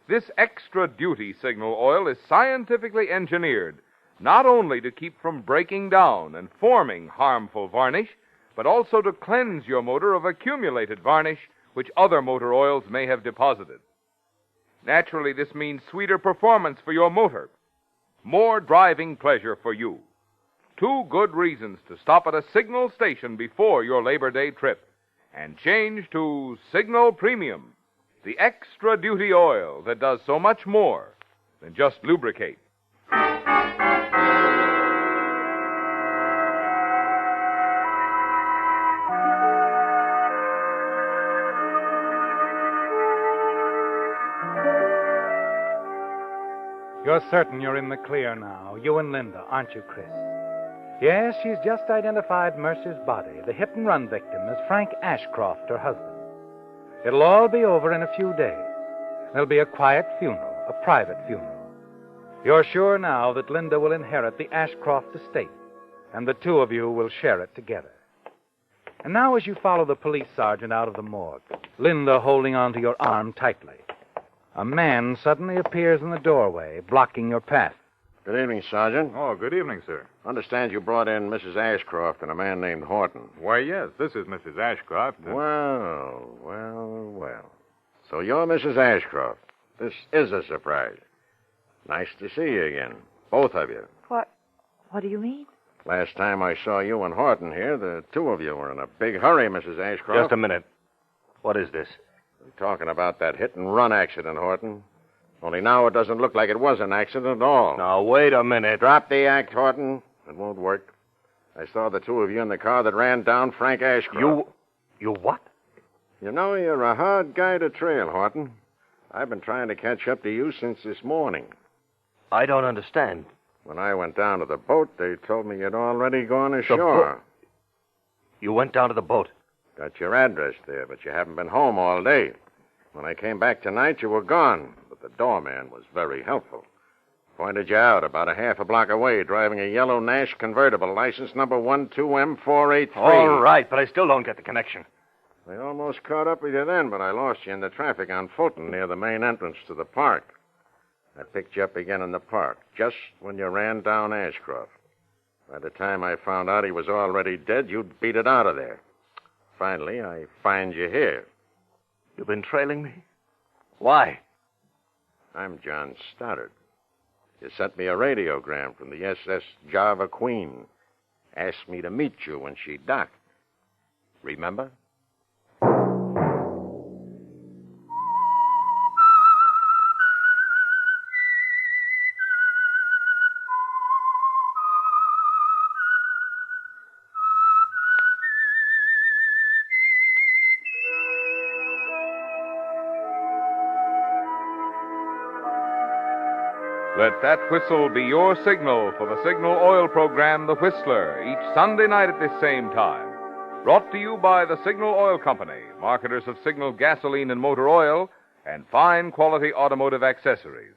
This extra-duty Signal oil is scientifically engineered not only to keep from breaking down and forming harmful varnish, but also to cleanse your motor of accumulated varnish which other motor oils may have deposited. Naturally, this means sweeter performance for your motor, more driving pleasure for you. 2 good reasons to stop at a Signal station before your Labor Day trip and change to Signal Premium, the extra-duty oil that does so much more than just lubricate. You're certain you're in the clear now, you and Linda, aren't you, Chris? Yes, she's just identified Mercer's body, the hit-and-run victim, as Frank Ashcroft, her husband. It'll all be over in a few days. There'll be a quiet funeral, a private funeral. You're sure now that Linda will inherit the Ashcroft estate, and the 2 of you will share it together. And now as you follow the police sergeant out of the morgue, Linda holding onto your arm tightly, a man suddenly appears in the doorway, blocking your path. Good evening, Sergeant. Oh, good evening, sir. Understand you brought in Mrs. Ashcroft and a man named Horton. Why, yes, this is Mrs. Ashcroft. Well. So you're Mrs. Ashcroft. This is a surprise. Nice to see you again, both of you. What do you mean? Last time I saw you and Horton here, the 2 of you were in a big hurry, Mrs. Ashcroft. Just a minute. What is this? We're talking about that hit-and-run accident, Horton. Only now it doesn't look like it was an accident at all. Now, wait a minute. Drop the act, Horton. It won't work. I saw the 2 of you in the car that ran down Frank Ashcroft. You what? You know, you're a hard guy to trail, Horton. I've been trying to catch up to you since this morning. I don't understand. When I went down to the boat, they told me you'd already gone ashore. You went down to the boat? Got your address there, but you haven't been home all day. When I came back tonight, you were gone, but the doorman was very helpful. Pointed you out about a half a block away, driving a yellow Nash convertible, license number 12M483. All right, but I still don't get the connection. I almost caught up with you then, but I lost you in the traffic on Fulton near the main entrance to the park. I picked you up again in the park, just when you ran down Ashcroft. By the time I found out he was already dead, you'd beat it out of there. Finally, I find you here. You've been trailing me? Why? I'm John Stoddard. You sent me a radiogram from the SS Java Queen. Asked me to meet you when she docked. Remember? Let that whistle be your signal for the Signal Oil program, The Whistler, each Sunday night at this same time. Brought to you by the Signal Oil Company, marketers of Signal gasoline and motor oil, and fine quality automotive accessories.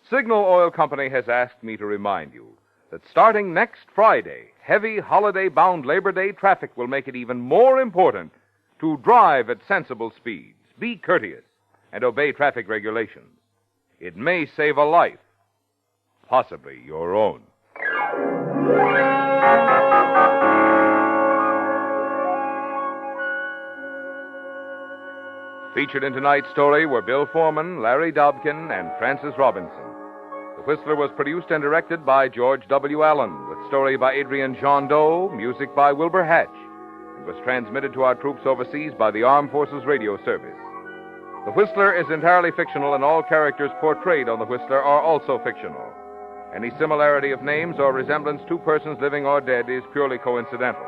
Signal Oil Company has asked me to remind you that starting next Friday, heavy holiday-bound Labor Day traffic will make it even more important to drive at sensible speeds, be courteous, and obey traffic regulations. It may save a life, possibly your own. Featured in tonight's story were Bill Foreman, Larry Dobkin, and Francis Robinson. The Whistler was produced and directed by George W. Allen, with story by Adrian John Doe, music by Wilbur Hatch, and was transmitted to our troops overseas by the Armed Forces Radio Service. The Whistler is entirely fictional, and all characters portrayed on The Whistler are also fictional. Any similarity of names or resemblance to persons living or dead is purely coincidental.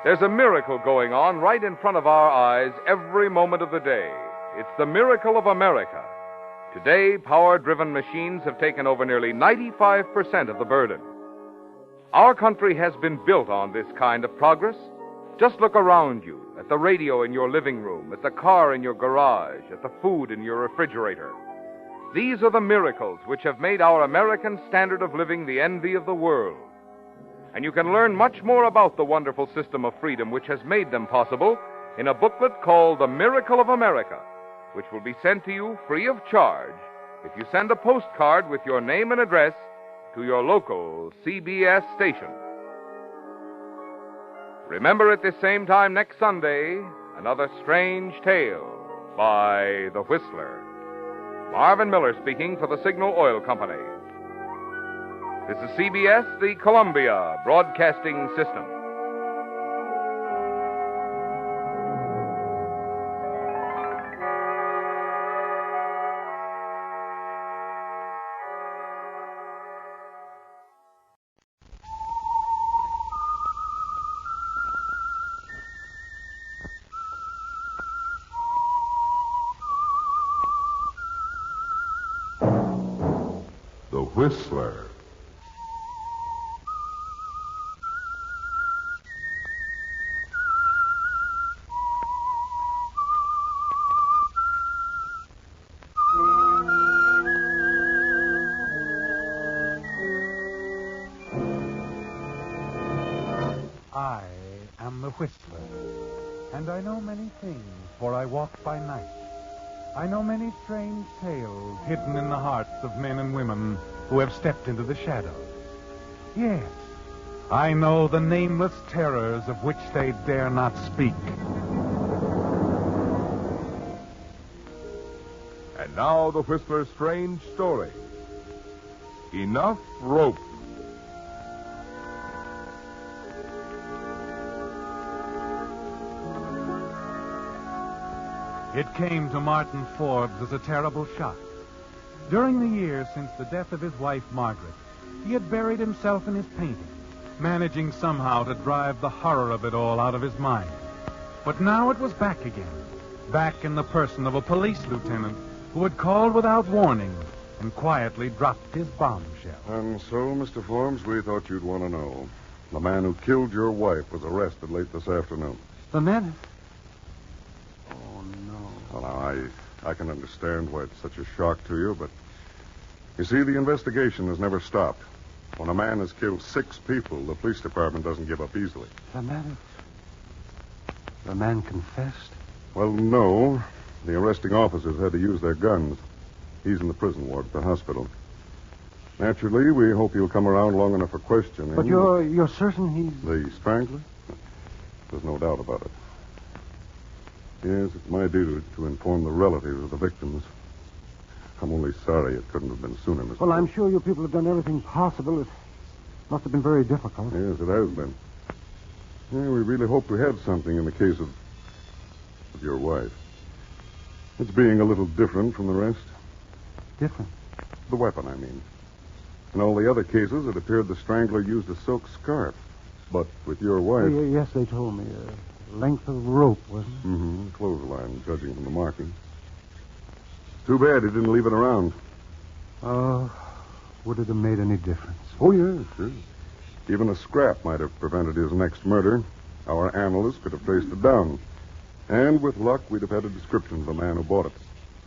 There's a miracle going on right in front of our eyes every moment of the day. It's the miracle of America. Today, power-driven machines have taken over nearly 95% of the burden. Our country has been built on this kind of progress. Just look around you, at the radio in your living room, at the car in your garage, at the food in your refrigerator. These are the miracles which have made our American standard of living the envy of the world. And you can learn much more about the wonderful system of freedom which has made them possible in a booklet called The Miracle of America, which will be sent to you free of charge if you send a postcard with your name and address to your local CBS station. Remember at this same time next Sunday, another strange tale by The Whistler. Marvin Miller speaking for the Signal Oil Company. This is CBS, the Columbia Broadcasting System. The Whistler. I am the Whistler, and I know many things, for I walk by night. I know many strange tales hidden in the hearts of men and women who have stepped into the shadows. Yes, I know the nameless terrors of which they dare not speak. And now the Whistler's strange story. Enough rope. It came to Martin Forbes as a terrible shock. During the years since the death of his wife, Margaret, he had buried himself in his painting, managing somehow to drive the horror of it all out of his mind. But now it was back again, back in the person of a police lieutenant who had called without warning and quietly dropped his bombshell. And so, Mr. Forbes, we thought you'd want to know. The man who killed your wife was arrested late this afternoon. The man? Well, now, I can understand why it's such a shock to you, but you see, the investigation has never stopped. When a man has killed 6 people, the police department doesn't give up easily. The man confessed? Well, no. The arresting officers had to use their guns. He's in the prison ward at the hospital. Naturally, we hope he'll come around long enough for questioning. But you're certain he's... The strangler? There's no doubt about it. Yes, it's my duty to inform the relatives of the victims. I'm only sorry it couldn't have been sooner, Mr. Well, I'm sure you people have done everything possible. It must have been very difficult. Yes, it has been. Yeah, we really hoped we had something in the case of your wife. It's being a little different from the rest. Different? The weapon, I mean. In all the other cases, it appeared the strangler used a silk scarf. But with your wife... Yes, they told me. Length of rope, wasn't it? Mm-hmm. Clothesline, judging from the marking. Too bad he didn't leave it around. Would it have made any difference? Oh, yes, sure. Even a scrap might have prevented his next murder. Our analyst could have traced it down. And with luck, we'd have had a description of the man who bought it.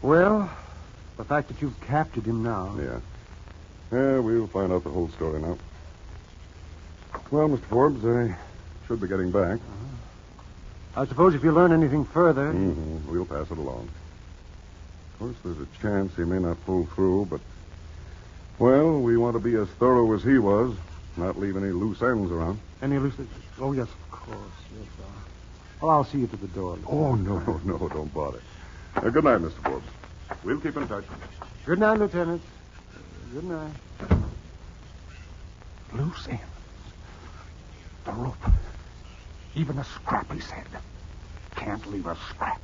Well, the fact that you've captured him now... Yeah. Yeah, we'll find out the whole story now. Well, Mr. Forbes, I should be getting back. I suppose if you learn anything further... Mm-hmm. We'll pass it along. Of course, there's a chance he may not pull through, but... Well, we want to be as thorough as he was, not leave any loose ends around. Any loose ends? Oh, yes, of course. Yes, well, I'll see you to the door. Oh, no, don't bother. Good night, Mr. Forbes. We'll keep in touch. Good night, Lieutenant. Good night. Loose ends. The rope. Even a scrap, he said. Can't leave a scrap.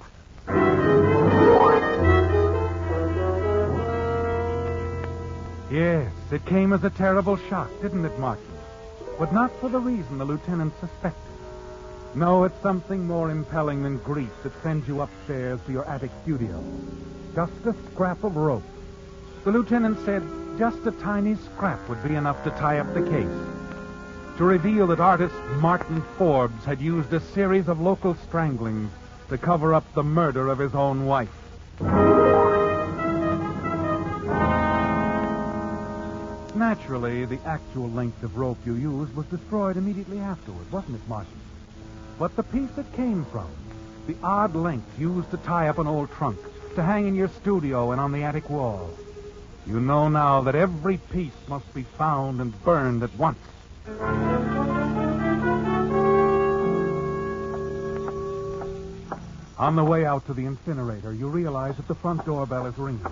Yes, it came as a terrible shock, didn't it, Martin? But not for the reason the lieutenant suspected. No, it's something more impelling than grief that sends you upstairs to your attic studio. Just a scrap of rope. The lieutenant said just a tiny scrap would be enough to tie up the case. To reveal that artist Martin Forbes had used a series of local stranglings to cover up the murder of his own wife. Naturally, the actual length of rope you used was destroyed immediately afterward, wasn't it, Martin? But the piece it came from, the odd length used to tie up an old trunk, to hang in your studio and on the attic wall. You know now that every piece must be found and burned at once. On the way out to the incinerator, you realize that the front doorbell is ringing.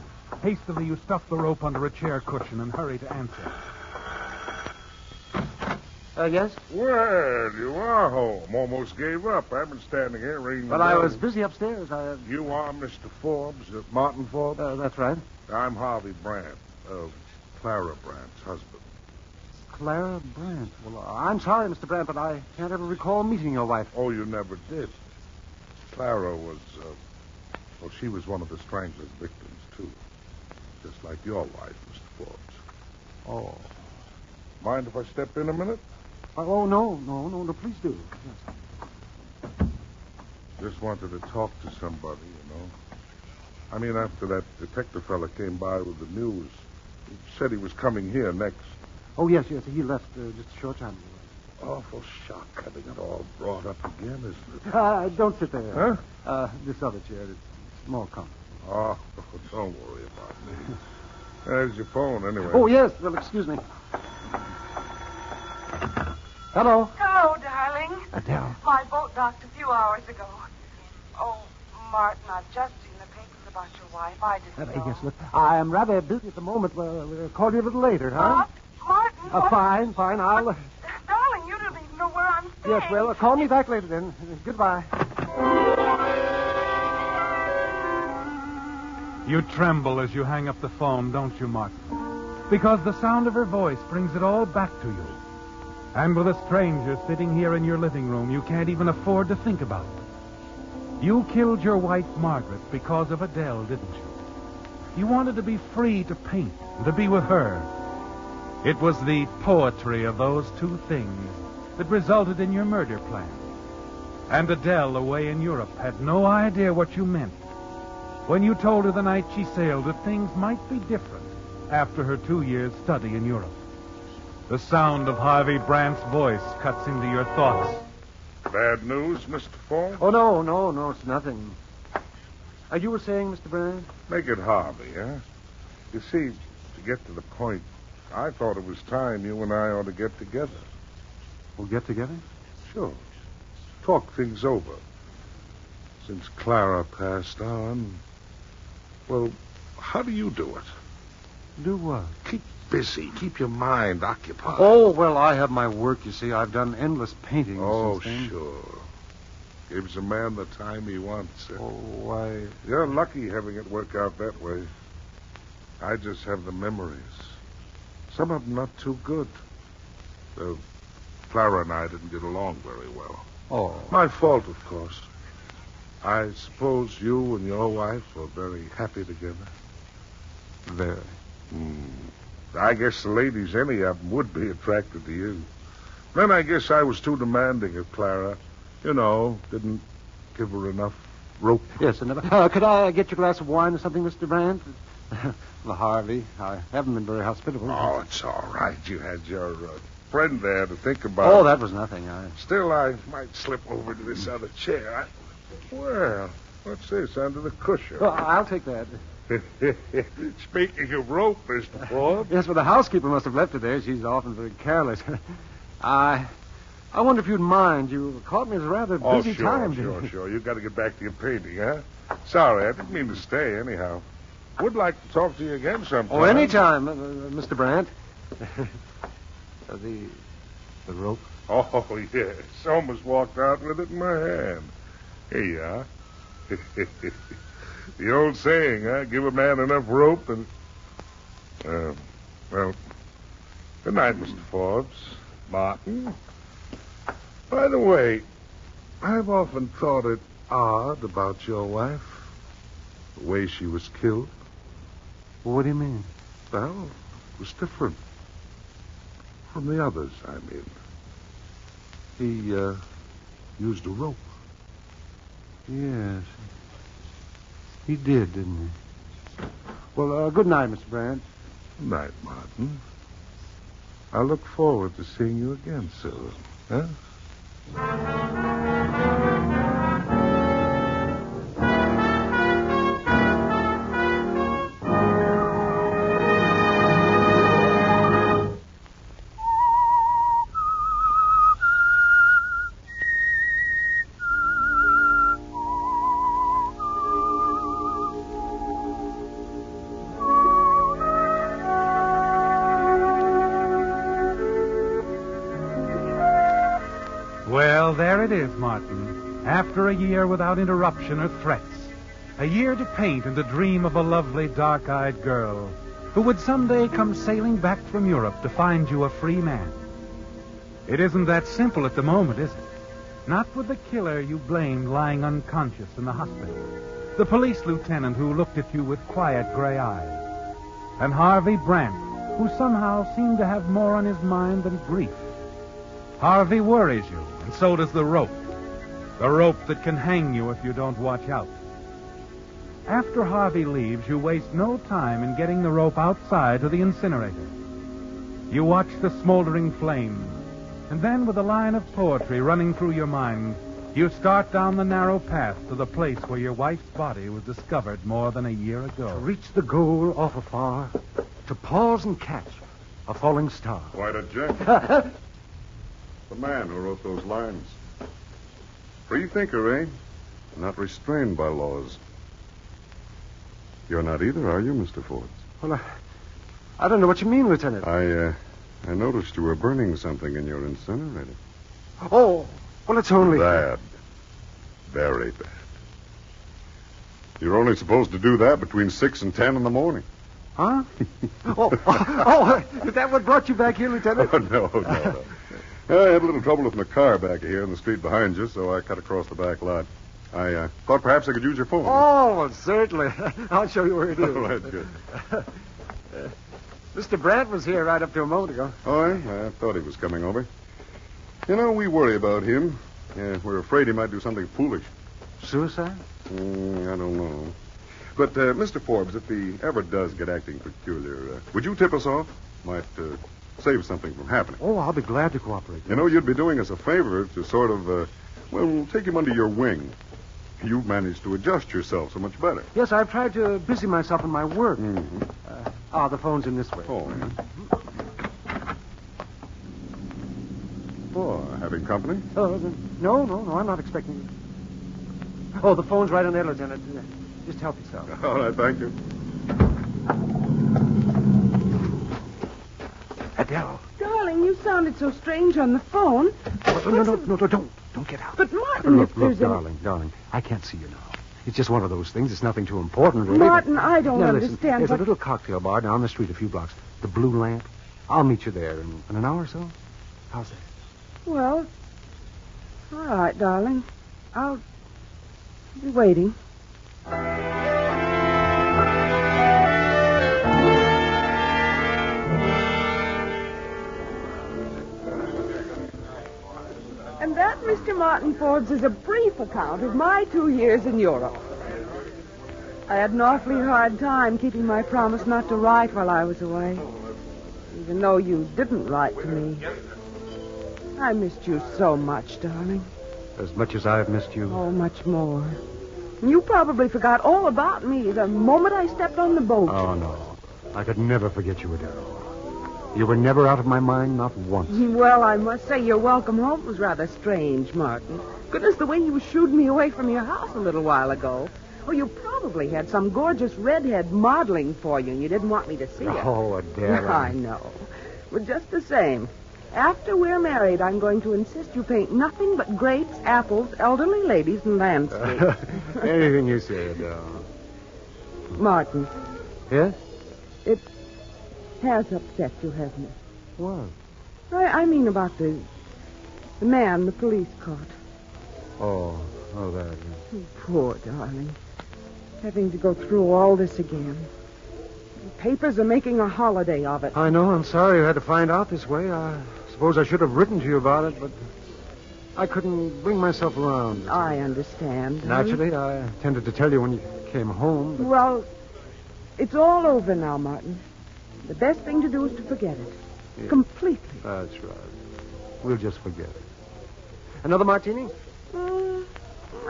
Hastily, you stuff the rope under a chair cushion and hurry to answer. Yes? Well, you are home. Almost gave up. I've been standing here ringing the Well, I bell. was busy upstairs. You are Mr. Forbes, Martin Forbes? That's right. I'm Harvey Brandt, Clara Brandt's husband. Clara Brandt. Well, I'm sorry, Mr. Brandt, but I can't ever recall meeting your wife. Oh, you never did. Clara was, she was one of the strangler's victims, too. Just like your wife, Mr. Forbes. Oh. Mind if I step in a minute? Oh, no, please do. Yes. Just wanted to talk to somebody, you know. I mean, after that detective fella came by with the news, he said he was coming here next. Oh, yes, he left just a short time ago. Awful shock having it all brought up again, isn't it? Don't sit there. Huh? This other chair, it's more comfortable. Oh, don't worry about me. There's your phone, anyway. Oh, yes. Well, excuse me. Hello. Hello, darling. Adele. My boat docked a few hours ago. Oh, Martin, I've just seen the papers about your wife. I didn't know. Yes, look, I am rather busy at the moment. We'll call you a little later, huh? Martin, Fine. I'll... Darling, you don't even know where I'm staying. Yes, well, call me back later then. Goodbye. You tremble as you hang up the phone, don't you, Martin? Because the sound of her voice brings it all back to you. And with a stranger sitting here in your living room, you can't even afford to think about it. You killed your wife, Margaret, because of Adele, didn't you? You wanted to be free to paint and to be with her. It was the poetry of those two things that resulted in your murder plan. And Adele, away in Europe, had no idea what you meant when you told her the night she sailed that things might be different after her 2 years' study in Europe. The sound of Harvey Brandt's voice cuts into your thoughts. Bad news, Mr. Forbes? Oh, no, it's nothing. You were saying, Mr. Brandt? Make it Harvey, huh? You see, to get to the point, I thought it was time you and I ought to get together. We'll get together? Sure. Talk things over. Since Clara passed on, well, how do you do it? Do what? Keep busy. Keep your mind occupied. Oh, well, I have my work, you see. I've done endless painting Oh, since then. sure. Gives a man the time he wants. Oh, why... You're lucky having it work out that way. I just have the memories. Some of them not too good. Clara and I didn't get along very well. Oh. My fault, of course. I suppose you and your wife are very happy together. Very. I guess the ladies, any of them, would be attracted to you. Then I guess I was too demanding of Clara. You know, didn't give her enough rope. Yes, and could I get you a glass of wine or something, Mr. Brandt? Well, Harvey, I haven't been very hospitable. Oh, it's all right. You had your friend there to think about. Oh, that was nothing. Still, I might slip over to this other chair. Well, what's this under the cushion? Well, I'll take that. Speaking of rope, Mr. Forbes. Yes, well, the housekeeper must have left it there. She's often very careless. I wonder if you'd mind. You caught me at a rather busy time. Sure. You got to get back to your painting, huh? Sorry, I didn't mean to stay, anyhow. Would like to talk to you again sometime. Oh, anytime, Mr. Brandt. The rope? Oh, yes. Almost walked out with it in my hand. Here you are. The old saying, huh? Give a man enough rope and... Well, good night, Mr. Forbes. Martin. By the way, I've often thought it odd about your wife. The way she was killed. What do you mean? Well, it was different. From the others, I mean. He used a rope. Yes. He did, didn't he? Well, good night, Mr. Brandt. Good night, Martin. I look forward to seeing you again soon. Huh? Well, there it is, Martin. After a year without interruption or threats. A year to paint and to dream of a lovely, dark-eyed girl who would someday come sailing back from Europe to find you a free man. It isn't that simple at the moment, is it? Not with the killer you blamed lying unconscious in the hospital. The police lieutenant who looked at you with quiet gray eyes. And Harvey Brandt, who somehow seemed to have more on his mind than grief. Harvey worries you, and so does the rope. The rope that can hang you if you don't watch out. After Harvey leaves, you waste no time in getting the rope outside to the incinerator. You watch the smoldering flames, and then with a line of poetry running through your mind, you start down the narrow path to the place where your wife's body was discovered more than a year ago. To reach the goal off afar, to pause and catch a falling star. Quite a gent. The man who wrote those lines. Free thinker, eh? Not restrained by laws. You're not either, are you, Mr. Forbes? Well, I don't know what you mean, Lieutenant. I noticed you were burning something in your incinerator. Oh, well, it's only... Bad. Very bad. You're only supposed to do that between 6 and 10 in the morning. Huh? Is that what brought you back here, Lieutenant? Oh, no. I had a little trouble with my car back here in the street behind you, so I cut across the back lot. I thought perhaps I could use your phone. Oh, well, certainly. I'll show you where it is. Oh, that's good. Mr. Brandt was here right up to a moment ago. Oh, I thought he was coming over. You know, we worry about him. We're afraid he might do something foolish. Suicide? I don't know. But, Mr. Forbes, if he ever does get acting peculiar, would you tip us off? Might save something from happening. Oh, I'll be glad to cooperate. You know, you'd be doing us a favor to sort of, take him under your wing. You've managed to adjust yourself so much better. Yes, I've tried to busy myself in my work. Mm-hmm. The phone's in this way. Oh, yeah. Oh, having company? No, I'm not expecting you. Oh, the phone's right on there, Lieutenant. Just help yourself. All right, thank you. Adele. Darling, you sounded so strange on the phone. No, don't get out. But, Martin, Look, darling, I can't see you now. It's just one of those things. It's nothing too important, really. Martin, I don't now, understand. Listen, there's a little cocktail bar down the street a few blocks. The Blue Lamp. I'll meet you there in an hour or so. How's that? Well, all right, darling. I'll be waiting. And that, Mr. Martin Forbes, is a brief account of my 2 years in Europe. I had an awfully hard time keeping my promise not to write while I was away, even though you didn't write to me. I missed you so much, darling. As much as I've missed you. Oh, much more. You probably forgot all about me the moment I stepped on the boat. Oh, no. I could never forget you, Adele. You were never out of my mind, not once. Well, I must say your welcome home was rather strange, Martin. Goodness, the way you shooed me away from your house a little while ago. Oh, you probably had some gorgeous redhead modeling for you, and you didn't want me to see it. Oh, Adele. I know. But just the same, after we're married, I'm going to insist you paint nothing but grapes, apples, elderly ladies, and landscapes. Anything you say, Adele. Martin. Yes? has upset you, hasn't it? What? I mean about the man the police caught. Oh, that. Oh, poor darling. Having to go through all this again. The papers are making a holiday of it. I know. I'm sorry you had to find out this way. I suppose I should have written to you about it, but I couldn't bring myself around. I understand. Naturally, I intended to tell you when you came home. But... Well, it's all over now, Martin. The best thing to do is to forget it. Yeah. Completely. That's right. We'll just forget it. Another martini?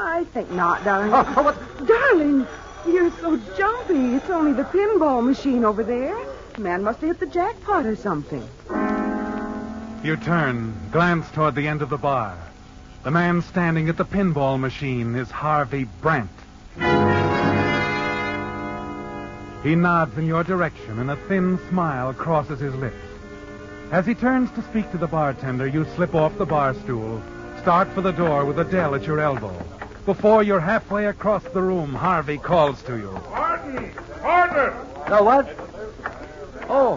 I think not, darling. Oh, what? Darling, you're so jumpy. It's only the pinball machine over there. The man must have hit the jackpot or something. You turn, glance toward the end of the bar. The man standing at the pinball machine is Harvey Brant. He nods in your direction, and a thin smile crosses his lips. As he turns to speak to the bartender, you slip off the bar stool, start for the door with Adele at your elbow. Before you're halfway across the room, Harvey calls to you. Martin! Martin! No, what? Oh,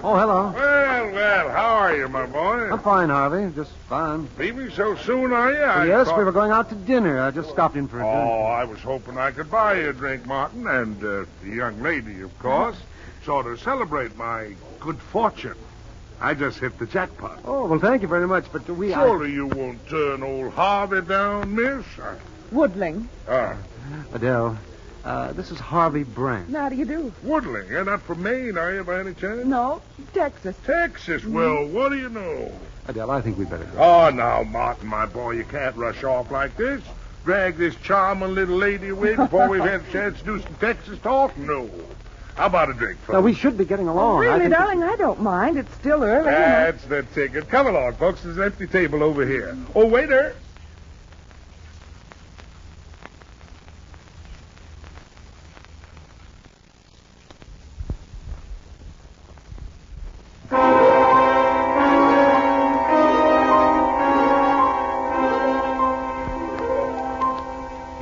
hello. Well, how are you, my boy? I'm fine, Harvey. Just fine. Leaving so soon, are you? Yes, we were going out to dinner. I just stopped in for a drink. Oh, I was hoping I could buy you a drink, Martin, and the young lady, of course, sort of celebrate my good fortune. I just hit the jackpot. Oh, well, thank you very much, but we... Surely you won't turn old Harvey down, miss? Woodling. Adele, this is Harvey Brant. How do you do? Woodling. You're not from Maine, are you, by any chance? No, Texas. Texas? Well, what do you know? Adele, I think we'd better go. Oh, now, Martin, my boy, you can't rush off like this. Drag this charming little lady away before we've had a chance to do some Texas talk? No. How about a drink, folks? Now, we should be getting along. Really, darling, I don't mind. It's still early. That's the ticket. Come along, folks. There's an empty table over here. Oh, waiter.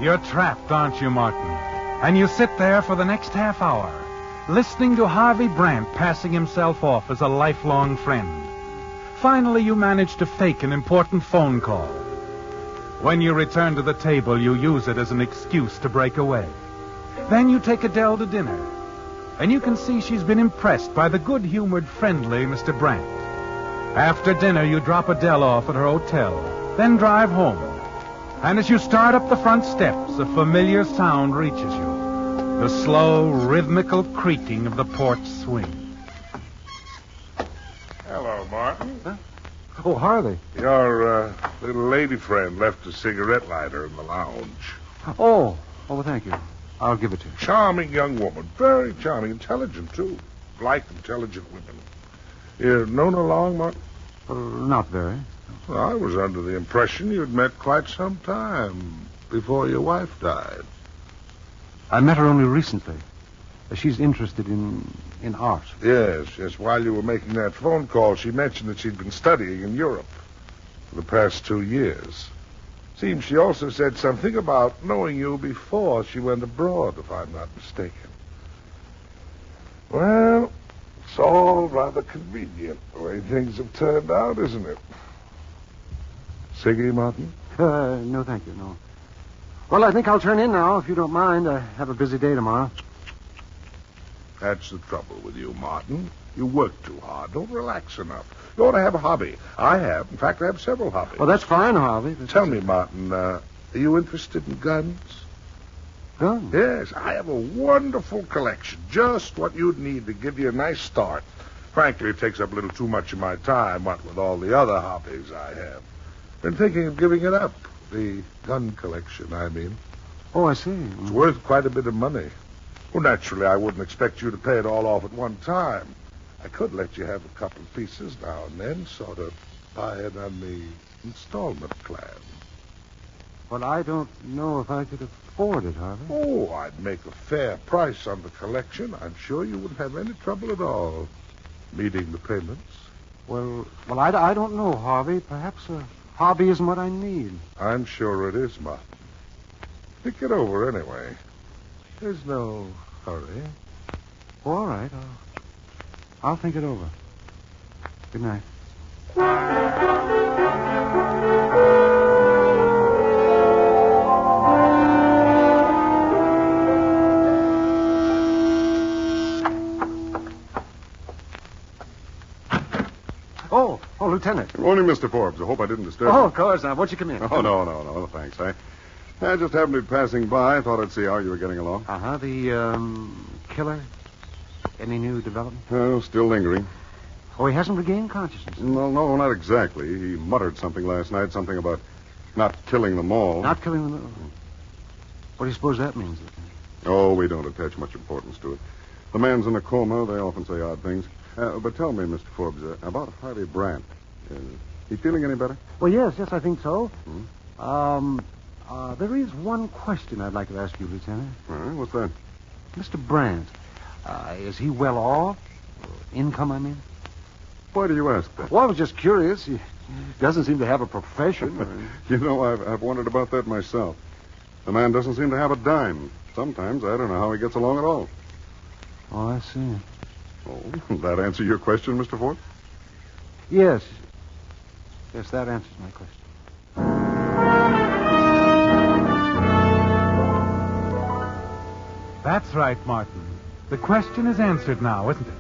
You're trapped, aren't you, Martin? And you sit there for the next half hour, listening to Harvey Brant passing himself off as a lifelong friend. Finally, you manage to fake an important phone call. When you return to the table, you use it as an excuse to break away. Then you take Adele to dinner, and you can see she's been impressed by the good-humored, friendly Mr. Brant. After dinner, you drop Adele off at her hotel, then drive home. And as you start up the front steps, a familiar sound reaches you. The slow, rhythmical creaking of the porch swing. Hello, Martin. Huh? Oh, Harvey. Your little lady friend left a cigarette lighter in the lounge. Oh, thank you. I'll give it to you. Charming young woman. Very charming. Intelligent, too. Like intelligent women. You known her long, Martin? Not very. Well, I was under the impression you'd met quite some time before your wife died. I met her only recently. She's interested in art. Yes. While you were making that phone call, she mentioned that she'd been studying in Europe for the past 2 years. Seems she also said something about knowing you before she went abroad, if I'm not mistaken. Well, it's all rather convenient the way things have turned out, isn't it? Ciggy, Martin? No, thank you, no. Well, I think I'll turn in now, if you don't mind. I have a busy day tomorrow. That's the trouble with you, Martin. You work too hard. Don't relax enough. You ought to have a hobby. I have. In fact, I have several hobbies. Well, that's fine, Harvey. Tell me, Martin, are you interested in guns? Guns? Yes, I have a wonderful collection. Just what you'd need to give you a nice start. Frankly, it takes up a little too much of my time, what with all the other hobbies I have. Been thinking of giving it up. The gun collection, I mean. Oh, I see. It's worth quite a bit of money. Well, naturally, I wouldn't expect you to pay it all off at one time. I could let you have a couple of pieces now and then, sort of buy it on the installment plan. Well, I don't know if I could afford it, Harvey. Oh, I'd make a fair price on the collection. I'm sure you wouldn't have any trouble at all meeting the payments. Well, I don't know, Harvey. Perhaps a hobby isn't what I need. I'm sure it is, Martin. Think it over anyway. There's no hurry. All right. I'll think it over. Good night. Oh, Lieutenant. Good morning, Mr. Forbes. I hope I didn't disturb you. Oh, of course. Now, won't you come in? Oh, no, thanks. I just happened to be passing by. I thought I'd see how you were getting along. Uh-huh. The, killer? Any new development? Oh, still lingering. Oh, he hasn't regained consciousness? No, not exactly. He muttered something last night, something about not killing them all. Not killing them all? What do you suppose that means? Oh, we don't attach much importance to it. The man's in a coma. They often say odd things. But tell me, Mr. Forbes, about Harvey Brandt. He feeling any better? Well, yes, I think so. Hmm? There is one question I'd like to ask you, Lieutenant. All right, what's that? Mr. Brandt, is he well off? Income, I mean? Why do you ask that? Well, I was just curious. He doesn't seem to have a profession. You know, I've wondered about that myself. The man doesn't seem to have a dime. Sometimes I don't know how he gets along at all. Oh, I see. Oh, that answer your question, Mr. Ford? Yes. Yes, that answers my question. That's right, Martin. The question is answered now, isn't it?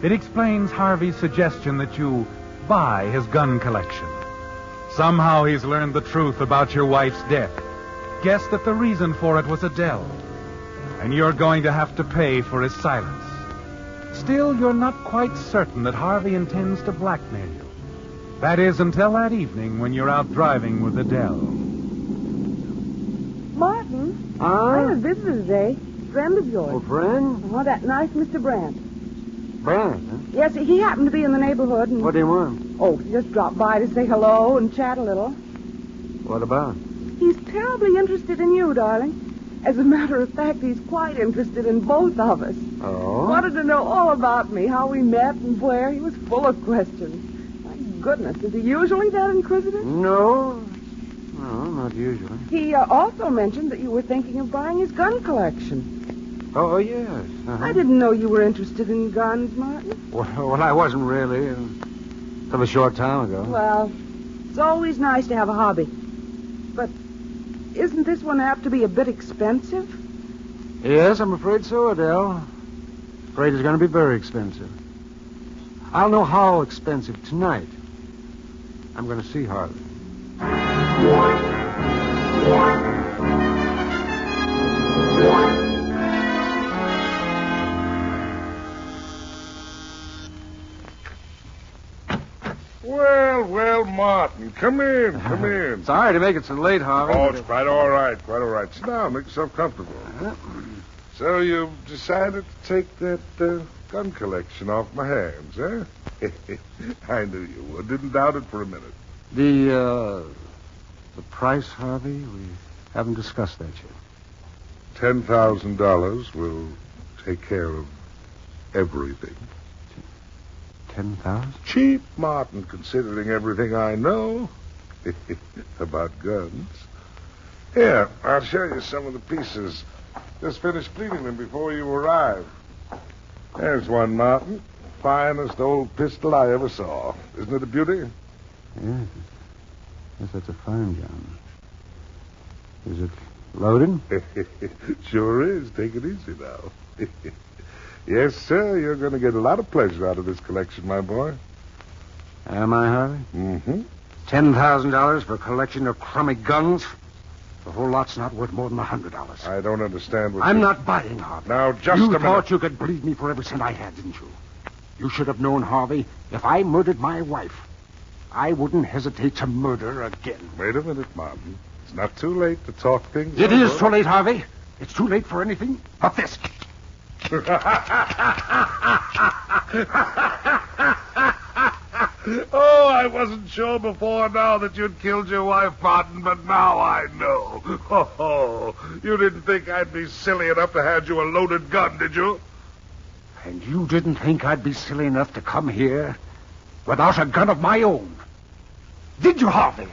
It explains Harvey's suggestion that you buy his gun collection. Somehow he's learned the truth about your wife's death. Guessed that the reason for it was Adele. And you're going to have to pay for his silence. Still, you're not quite certain that Harvey intends to blackmail you. That is, until that evening when you're out driving with Adele. Martin, I have a visitor today. Friend of yours. Oh, friend? Oh, that nice Mr. Brandt. Brandt, huh? Yes, he happened to be in the neighborhood. And... What do you want? Oh, he just dropped by to say hello and chat a little. What about? He's terribly interested in you, darling. As a matter of fact, he's quite interested in both of us. Oh? Wanted to know all about me, how we met and where. He was full of questions. My goodness, is he usually that inquisitive? No, not usually. He also mentioned that you were thinking of buying his gun collection. Oh, yes. Uh-huh. I didn't know you were interested in guns, Martin. Well, I wasn't really. Until a short time ago. Well, it's always nice to have a hobby. But isn't this one apt to be a bit expensive? Yes, I'm afraid so, Adele. Afraid it's going to be very expensive. I'll know how expensive tonight. I'm going to see Harvey. Well, Martin, come in. Sorry to make it so late, Harvey. Oh, it's quite all right. Sit down, make yourself comfortable. So you've decided to take that gun collection off my hands, eh? I knew you would. Didn't doubt it for a minute. The price, Harvey? We haven't discussed that yet. $10,000 will take care of everything. 10,000? Cheap, Martin, considering everything I know about guns. Here, I'll show you some of the pieces. Just finished cleaning them before you arrived. There's one, Martin. Finest old pistol I ever saw. Isn't it a beauty? Yes. Yes, that's a fine gun. Is it loaded? Sure is. Take it easy now. Yes, sir. You're going to get a lot of pleasure out of this collection, my boy. Am I, Harvey? Mm-hmm. $10,000 for a collection of crummy guns? The whole lot's not worth more than $100. I don't understand what I'm not buying, Harvey. Now, just you a minute. You thought you could bleed me for every cent I had, didn't you? You should have known, Harvey, if I murdered my wife, I wouldn't hesitate to murder again. Wait a minute, Martin. It's not too late to talk things It over. is too late, Harvey. It's too late for anything but this. Oh, I wasn't sure before now that you'd killed your wife, Martin, but now I know. Oh, you didn't think I'd be silly enough to hand you a loaded gun, did you? And you didn't think I'd be silly enough to come here without a gun of my own, did you, Harvey?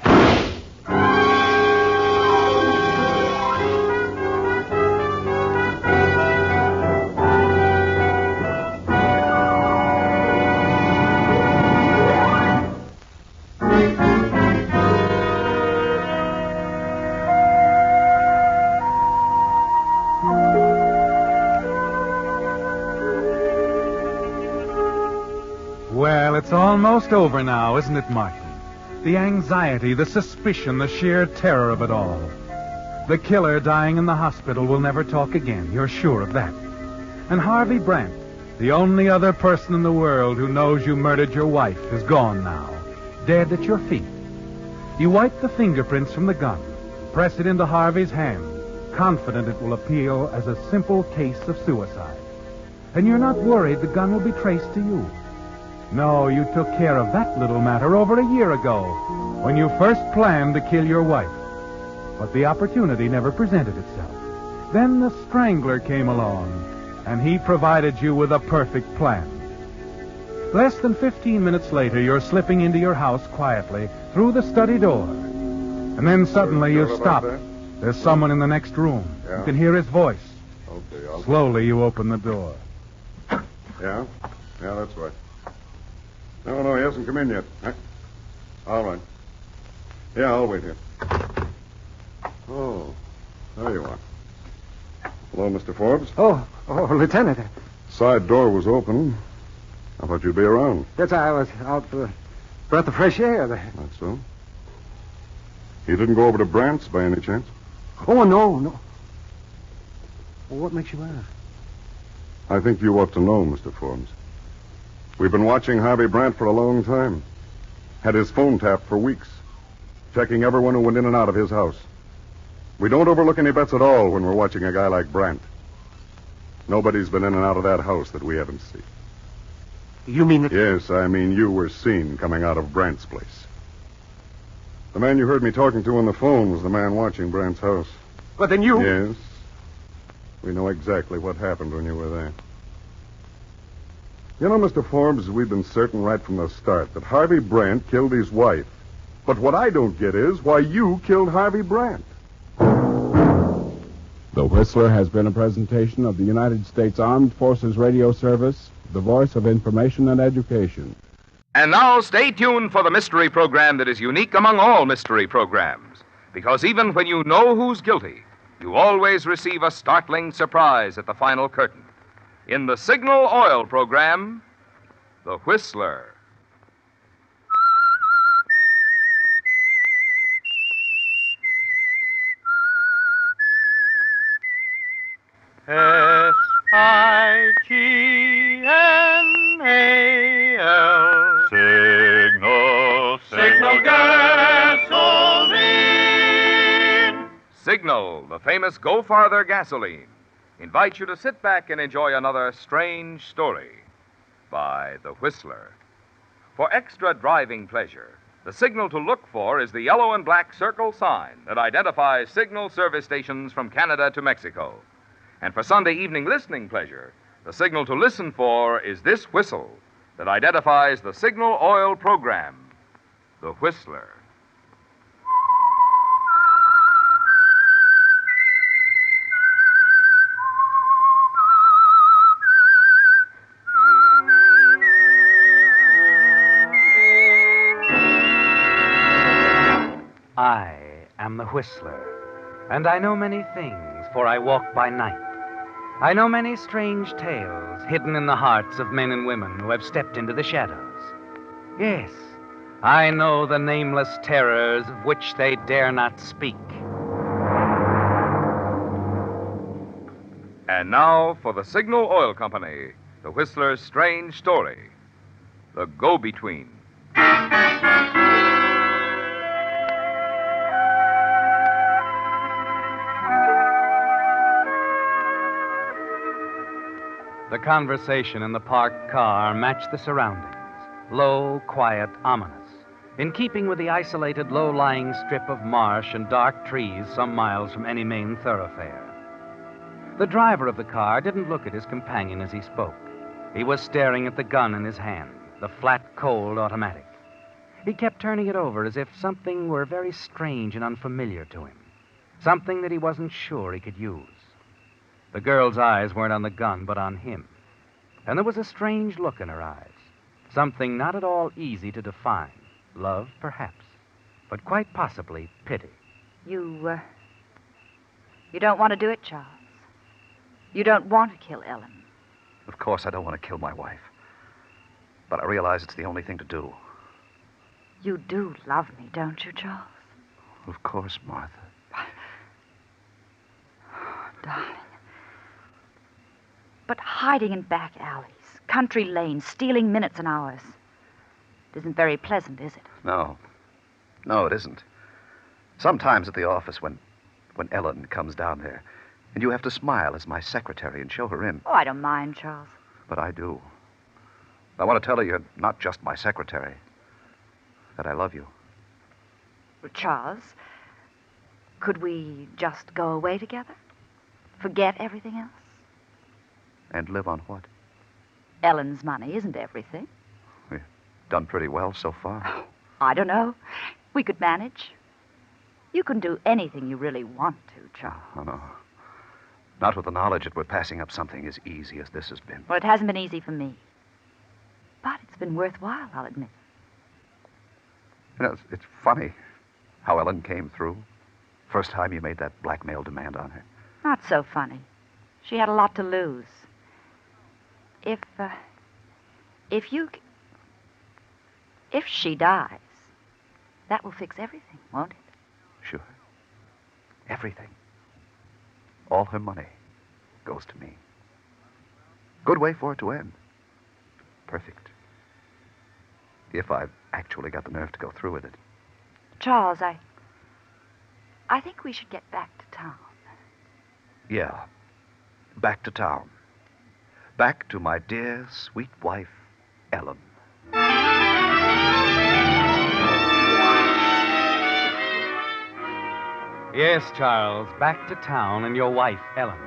Well, it's almost over now, isn't it, Martin? The anxiety, the suspicion, the sheer terror of it all. The killer dying in the hospital will never talk again. You're sure of that. And Harvey Brant, the only other person in the world who knows you murdered your wife, is gone now, dead at your feet. You wipe the fingerprints from the gun, press it into Harvey's hand, confident it will appeal as a simple case of suicide. And you're not worried the gun will be traced to you. No, you took care of that little matter over a year ago, when you first planned to kill your wife. But the opportunity never presented itself. Then the Strangler came along, and he provided you with a perfect plan. Less than 15 minutes later, you're slipping into your house quietly through the study door. And then suddenly you stop. There's someone in the next room. Yeah. You can hear his voice. Okay, Slowly you open the door. Yeah? Yeah, that's right. No, he hasn't come in yet. Huh? All right. Yeah, I'll wait here. Oh, there you are. Hello, Mr. Forbes. Oh, Lieutenant. Side door was open. I thought you'd be around. Yes, I was out for a breath of fresh air there. That's so. You didn't go over to Brant's by any chance? Oh, no. Well, what makes you ask? I think you ought to know, Mr. Forbes. We've been watching Harvey Brant for a long time. Had his phone tapped for weeks, checking everyone who went in and out of his house. We don't overlook any bets at all when we're watching a guy like Brant. Nobody's been in and out of that house that we haven't seen. You mean that... Yes, I mean you were seen coming out of Brant's place. The man you heard me talking to on the phone was the man watching Brant's house. But then you... Yes. We know exactly what happened when you were there. You know, Mr. Forbes, we've been certain right from the start that Harvey Brant killed his wife. But what I don't get is why you killed Harvey Brant. The Whistler has been a presentation of the United States Armed Forces Radio Service, the voice of information and education. And now stay tuned for the mystery program that is unique among all mystery programs. Because even when you know who's guilty, you always receive a startling surprise at the final curtain. In the Signal Oil program, The Whistler. S-I-G-N-A-L. Signal gasoline. Signal, the famous Go Farther gasoline, invites you to sit back and enjoy another strange story by The Whistler. For extra driving pleasure, the signal to look for is the yellow and black circle sign that identifies Signal service stations from Canada to Mexico. And for Sunday evening listening pleasure, the signal to listen for is this whistle that identifies the Signal Oil program, The Whistler. I am the Whistler, and I know many things, for I walk by night. I know many strange tales hidden in the hearts of men and women who have stepped into the shadows. Yes, I know the nameless terrors of which they dare not speak. And now for the Signal Oil Company, The Whistler's strange story, The Go-Between. The conversation in the parked car matched the surroundings. Low, quiet, ominous. In keeping with the isolated, low-lying strip of marsh and dark trees some miles from any main thoroughfare. The driver of the car didn't look at his companion as he spoke. He was staring at the gun in his hand, the flat, cold automatic. He kept turning it over as if something were very strange and unfamiliar to him. Something that he wasn't sure he could use. The girl's eyes weren't on the gun, but on him. And there was a strange look in her eyes. Something not at all easy to define. Love, perhaps. But quite possibly pity. You don't want to do it, Charles. You don't want to kill Ellen. Of course I don't want to kill my wife. But I realize it's the only thing to do. You do love me, don't you, Charles? Of course, Martha. Darling. But hiding in back alleys, country lanes, stealing minutes and hours. It isn't very pleasant, is it? No. No, it isn't. Sometimes at the office when Ellen comes down there, and you have to smile as my secretary and show her in. Oh, I don't mind, Charles. But I do. I want to tell her you're not just my secretary, that I love you. Well, Charles, could we just go away together? Forget everything else? And live on what? Ellen's money isn't everything. We've done pretty well so far. I don't know. We could manage. You can do anything you really want to, Charles. Oh, no. Not with the knowledge that we're passing up something as easy as this has been. Well, it hasn't been easy for me. But it's been worthwhile, I'll admit. You know, it's funny how Ellen came through. First time you made that blackmail demand on her. Not so funny. She had a lot to lose. If she dies, that will fix everything, won't it? Sure. Everything. All her money goes to me. Good way for it to end. Perfect. If I've actually got the nerve to go through with it. Charles, I think we should get back to town. Yeah. Back to town. Back to my dear, sweet wife, Ellen. Yes, Charles, back to town and your wife, Ellen.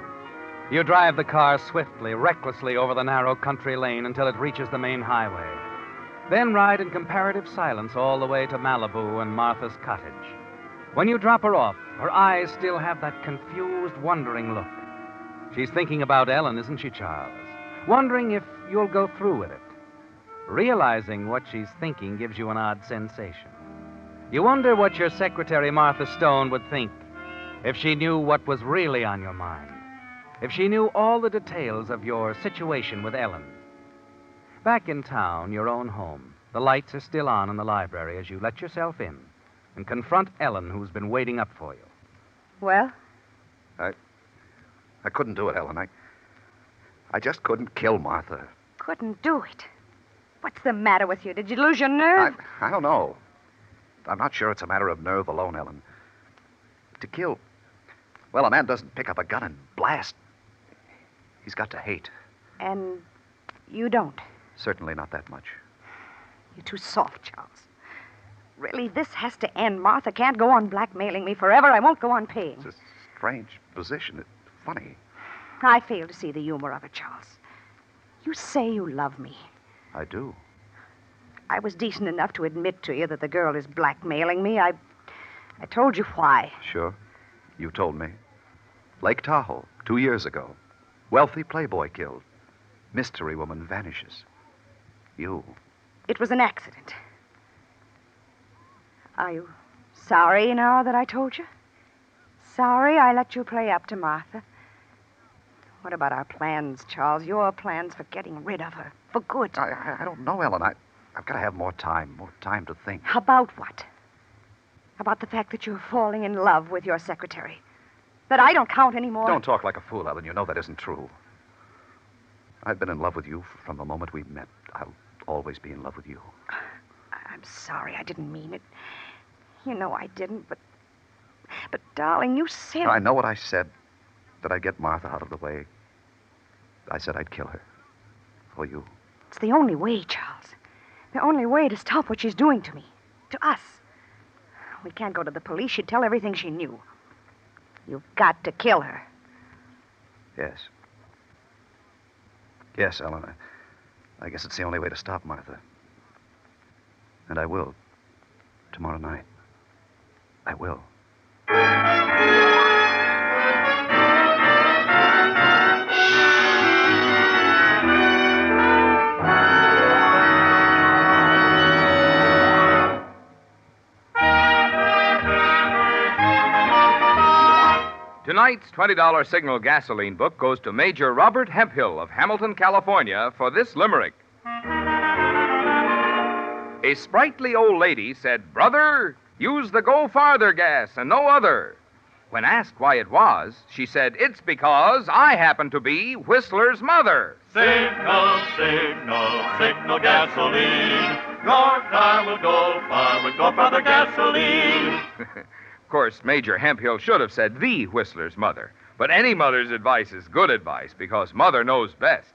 You drive the car swiftly, recklessly over the narrow country lane until it reaches the main highway. Then ride in comparative silence all the way to Malibu and Martha's cottage. When you drop her off, her eyes still have that confused, wondering look. She's thinking about Ellen, isn't she, Charles? Wondering if you'll go through with it. Realizing what she's thinking gives you an odd sensation. You wonder what your secretary, Martha Stone, would think if she knew what was really on your mind. If she knew all the details of your situation with Ellen. Back in town, your own home, the lights are still on in the library as you let yourself in and confront Ellen, who's been waiting up for you. Well? I couldn't do it, Ellen. I just couldn't kill Martha. Couldn't do it. What's the matter with you? Did you lose your nerve? I don't know. I'm not sure it's a matter of nerve alone, Ellen. To kill... Well, a man doesn't pick up a gun and blast. He's got to hate. And you don't? Certainly not that much. You're too soft, Charles. Really, this has to end. Martha can't go on blackmailing me forever. I won't go on paying. It's a strange position. It's funny. I fail to see the humor of it, Charles. You say you love me. I do. I was decent enough to admit to you that the girl is blackmailing me. I told you why. Sure. You told me. Lake Tahoe, 2 years ago. Wealthy playboy killed. Mystery woman vanishes. You. It was an accident. Are you sorry now that I told you? Sorry I let you play up to Martha? What about our plans, Charles? Your plans for getting rid of her. For good. I don't know, Ellen. I've got to have more time to think. About what? About the fact that you're falling in love with your secretary. That I don't count anymore. Don't talk like a fool, Ellen. You know that isn't true. I've been in love with you from the moment we met. I'll always be in love with you. I'm sorry. I didn't mean it. You know I didn't, but darling, you said... I know what I said. That I'd get Martha out of the way. I said I'd kill her. For you. It's the only way, Charles. The only way to stop what she's doing to me. To us. We can't go to the police. She'd tell everything she knew. You've got to kill her. Yes. Yes, Ellen. I guess it's the only way to stop Martha. And I will. Tomorrow night. I will. Tonight's $20 Signal gasoline book goes to Major Robert Hemphill of Hamilton, California, for this limerick. A sprightly old lady said, "Brother, use the Go Farther gas and no other." When asked why it was, she said, "It's because I happen to be Whistler's mother." Signal, signal, signal gasoline. North I will go far with Go Farther gasoline. Of course, Major Hemphill should have said the Whistler's mother. But any mother's advice is good advice because Mother knows best.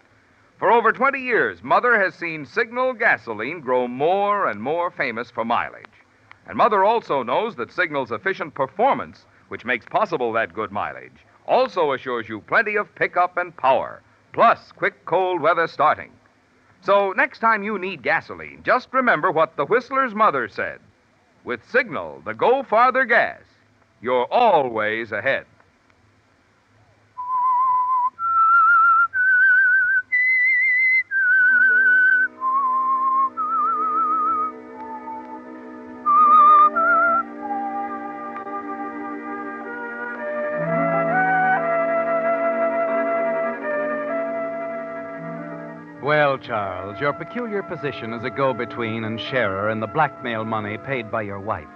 For over 20 years, Mother has seen Signal gasoline grow more and more famous for mileage. And Mother also knows that Signal's efficient performance, which makes possible that good mileage, also assures you plenty of pickup and power, plus quick cold weather starting. So next time you need gasoline, just remember what the Whistler's mother said. With Signal, the Go Farther gas, you're always ahead. Well, Charles, your peculiar position as a go-between and sharer in the blackmail money paid by your wife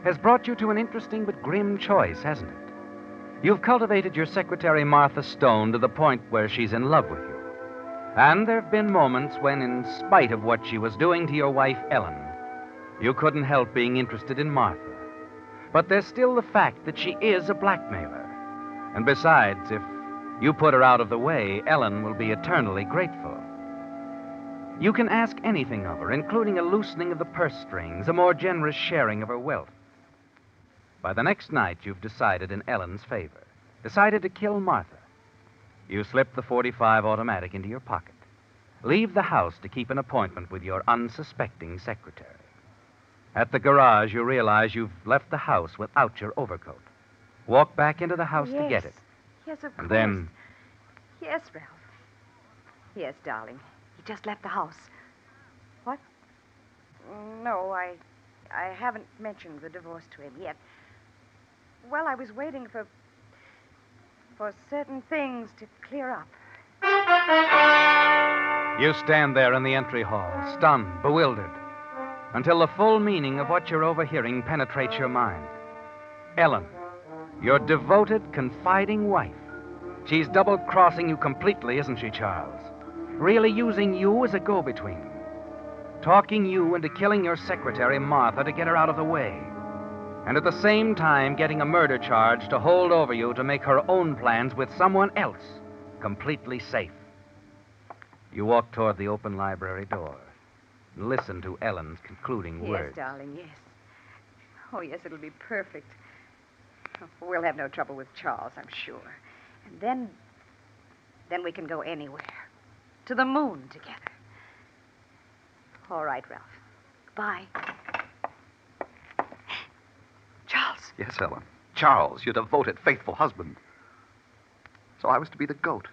has brought you to an interesting but grim choice, hasn't it? You've cultivated your secretary, Martha Stone, to the point where she's in love with you. And there have been moments when, in spite of what she was doing to your wife, Ellen, you couldn't help being interested in Martha. But there's still the fact that she is a blackmailer. And besides, if you put her out of the way, Ellen will be eternally grateful. You can ask anything of her, including a loosening of the purse strings, a more generous sharing of her wealth. By the next night, you've decided in Ellen's favor, decided to kill Martha. You slip the .45 automatic into your pocket, leave the house to keep an appointment with your unsuspecting secretary. At the garage, you realize you've left the house without your overcoat. Walk back into the house to get it. Yes, of course. And then Yes, Ralph. Yes, darling. He just left the house. What? No, I haven't mentioned the divorce to him yet. Well, I was waiting for certain things to clear up. you stand there in the entry hall, stunned, bewildered, until the full meaning of what you're overhearing penetrates your mind. Ellen, your devoted, confiding wife. She's double-crossing you completely, isn't she, Charles? Really using you as a go-between. Talking you into killing your secretary, Martha, to get her out of the way. And at the same time getting a murder charge to hold over you to make her own plans with someone else completely safe. You walk toward the open library door and listen to Ellen's concluding words. Yes, darling, yes. Oh, yes, it'll be perfect. We'll have no trouble with Charles, I'm sure. And then we can go anywhere. To the moon together. All right, Ralph. Bye. Charles. Yes, Ellen. Charles, your devoted, faithful husband. So I was to be the goat.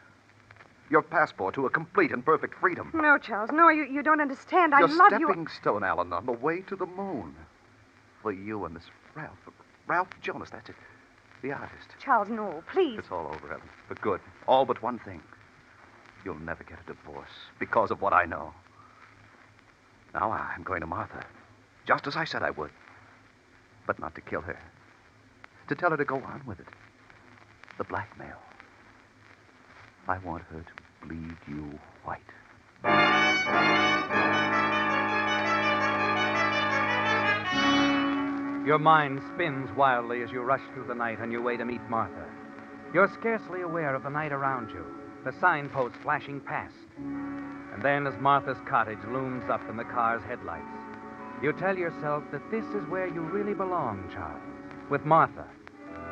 Your passport to a complete and perfect freedom. No, Charles, no, you don't understand. I Your love you. stepping stone, Alan, on the way to the moon. For you and this Ralph Jonas, that's it. The artist. Charles, no, please. It's all over, Ellen. For good. All but one thing. You'll never get a divorce because of what I know. Now I'm going to Martha. Just as I said I would. But not to kill her. To tell her to go on with it. The blackmail. I want her to bleed you white. Your mind spins wildly as you rush through the night on your way to meet Martha. You're scarcely aware of the night around you, the signposts flashing past. And then, as Martha's cottage looms up in the car's headlights, you tell yourself that this is where you really belong, Charles, with Martha.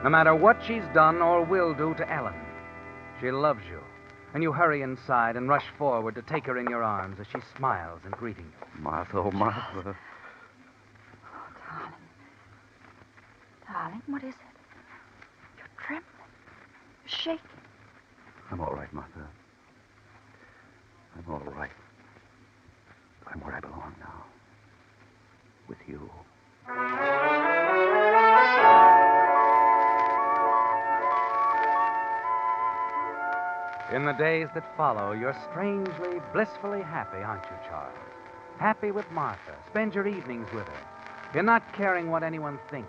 No matter what she's done or will do to Ellen, she loves you. And you hurry inside and rush forward to take her in your arms as she smiles in greeting you. Martha, oh, Martha. Darling, what is it? You're trembling. You're shaking. I'm all right, Martha. I'm all right. I'm where I belong now. With you. In the days that follow, you're strangely, blissfully happy, aren't you, Charles? happy with Martha. Spend your evenings with her. You're not caring what anyone thinks.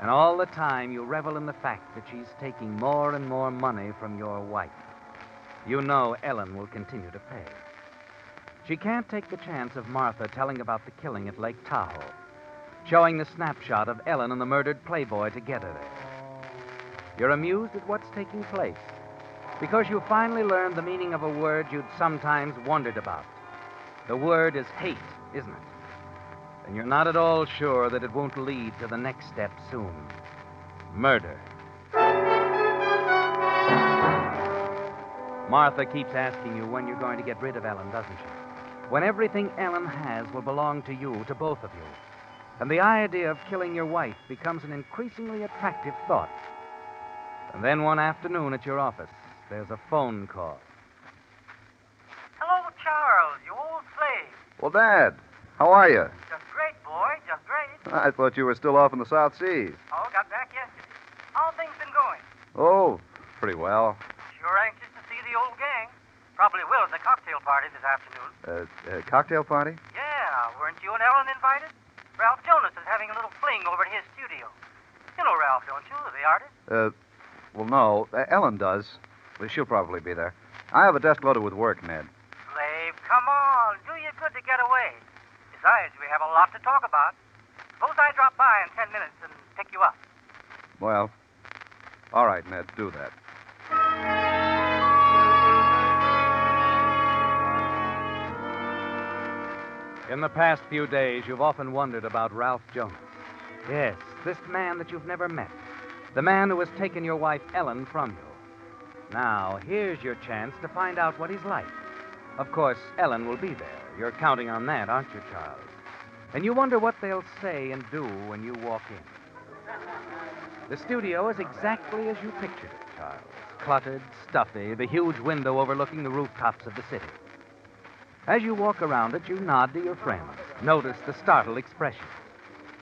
And all the time, you revel in the fact that she's taking more and more money from your wife. You know Ellen will continue to pay. She can't take the chance of Martha telling about the killing at Lake Tahoe, showing the snapshot of Ellen and the murdered playboy together there. You're amused at what's taking place because you finally learned the meaning of a word you'd sometimes wondered about. The word is hate, isn't it? And you're not at all sure that it won't lead to the next step soon. Murder. Martha keeps asking you when you're going to get rid of Ellen, doesn't she? When everything Ellen has will belong to you, to both of you. And the idea of killing your wife becomes an increasingly attractive thought. And then one afternoon at your office, there's a phone call. Hello, Charles, you old slave. Well, Dad, how are you? Just great, boy, just great. I thought you were still off in the South Seas. Oh, got back yesterday. How things been going? Oh, pretty well. Sure anxious to see the old gang. Probably will at the cocktail party this afternoon. Cocktail party? Yeah, weren't you and Ellen invited? Ralph Jonas is having a little fling over at his studio. You know Ralph, don't you, the artist? Well, no. Ellen does. Well, she'll probably be there. I have a desk loaded with work, Ned. Slave, come on. Do you good to get away. Besides, we have a lot to talk about. Suppose I drop by in 10 minutes and pick you up. Well, all right, Ned, do that. In the past few days, you've often wondered about Ralph Jonas. Yes, this man that you've never met. The man who has taken your wife, Ellen, from you. Now, here's your chance to find out what he's like. Of course, Ellen will be there. You're counting on that, aren't you, Charles? And you wonder what they'll say and do when you walk in. The studio is exactly as you pictured it, Charles. Cluttered, stuffy, the huge window overlooking the rooftops of the city. As you walk around it, you nod to your friends. Notice the startled expression.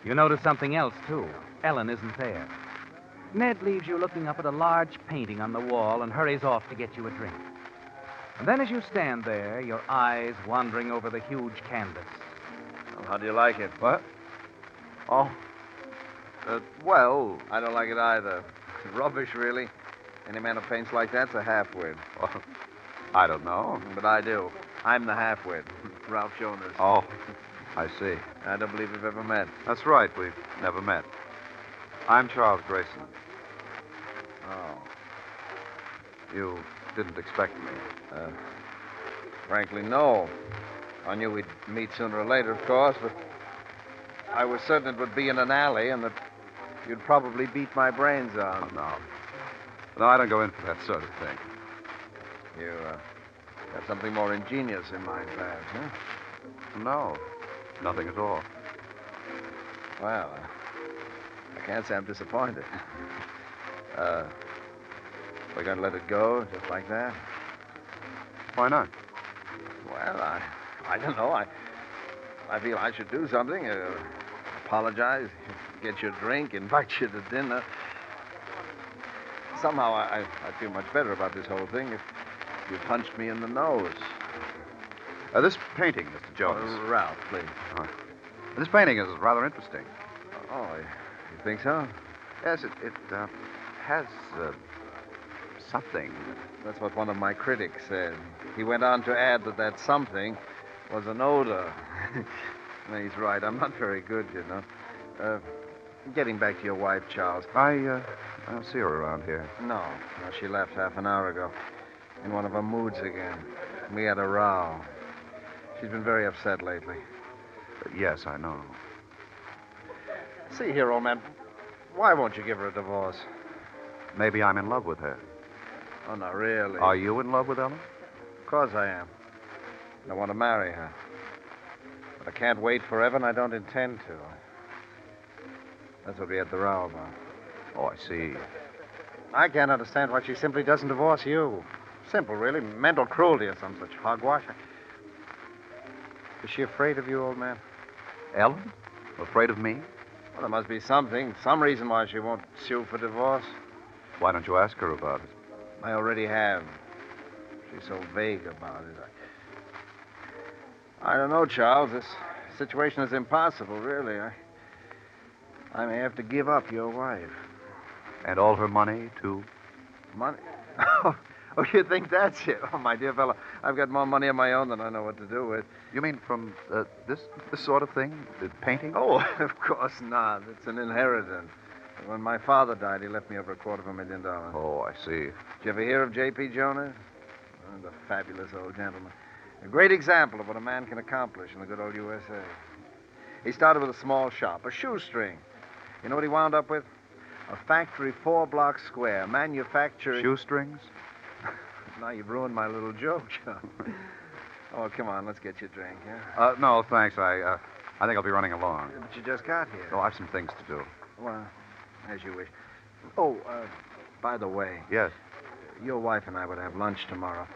You notice something else, too. Ellen isn't there. Ned leaves you looking up at a large painting on the wall and hurries off to get you a drink. And then as you stand there, your eyes wandering over the huge canvas. Well, how do you like it? What? Oh. Well, I don't like it either. Rubbish, really. Any man who paints like that's a half-wit. Well, I don't know. But I do. I'm the half-wit. Ralph Jonas. Oh, I see. I don't believe we've ever met. That's right. We've never met. I'm Charles Grayson. Oh. You didn't expect me? Frankly, no. I knew we'd meet sooner or later, of course, but I was certain it would be in an alley and that you'd probably beat my brains out. Oh, no. No, I don't go in for that sort of thing. You, got something more ingenious in mind, perhaps, huh? No. Nothing at all. Well, I can't say I'm disappointed. We're going to let it go just like that? Why not? Well, I don't know. I feel I should do something. Apologize, get you a drink, invite you to dinner. Somehow I feel much better about this whole thing if you punched me in the nose. This painting, Mr. Jones. Ralph, please. This painting is rather interesting. Oh, you think so? Yes, it has something. That's what one of my critics said. He went on to add that something was an odor. He's right. I'm not very good, you know. Getting back to your wife, Charles. I don't see her around here. No, she left half an hour ago. In one of her moods again. We had a row. She's been very upset lately. Yes, I know. See here, old man. Why won't you give her a divorce? Maybe I'm in love with her. Oh, not really. Are you in love with Ellen? Of course I am. I want to marry her. But I can't wait forever, and I don't intend to. That's what we had the row about. Oh, I see. I can't understand why she simply doesn't divorce you. Simple, really. Mental cruelty or some such hogwash. Is she afraid of you, old man? Ellen? Afraid of me? Well, there must be something. Some reason why she won't sue for divorce. Why don't you ask her about it? I already have. She's so vague about it. I don't know, Charles. This situation is impossible, really. I may have to give up your wife. And all her money, too? Money? Oh, you think that's it? Oh, my dear fellow, I've got more money of my own than I know what to do with. You mean from this sort of thing? The painting? Oh, of course not. It's an inheritance. When my father died, he left me over $250,000. Oh, I see. Did you ever hear of J.P. Jonas? Oh, the fabulous old gentleman. A great example of what a man can accomplish in the good old USA. He started with a small shop, a shoestring. You know what he wound up with? A factory 4 blocks square, manufacturing... Shoestrings? Now you've ruined my little joke, John. Oh, come on, let's get you a drink, yeah? No, thanks. I think I'll be running along. But you just got here. Oh, I have some things to do. Well, as you wish. Oh, by the way. Yes? Your wife and I would have lunch tomorrow.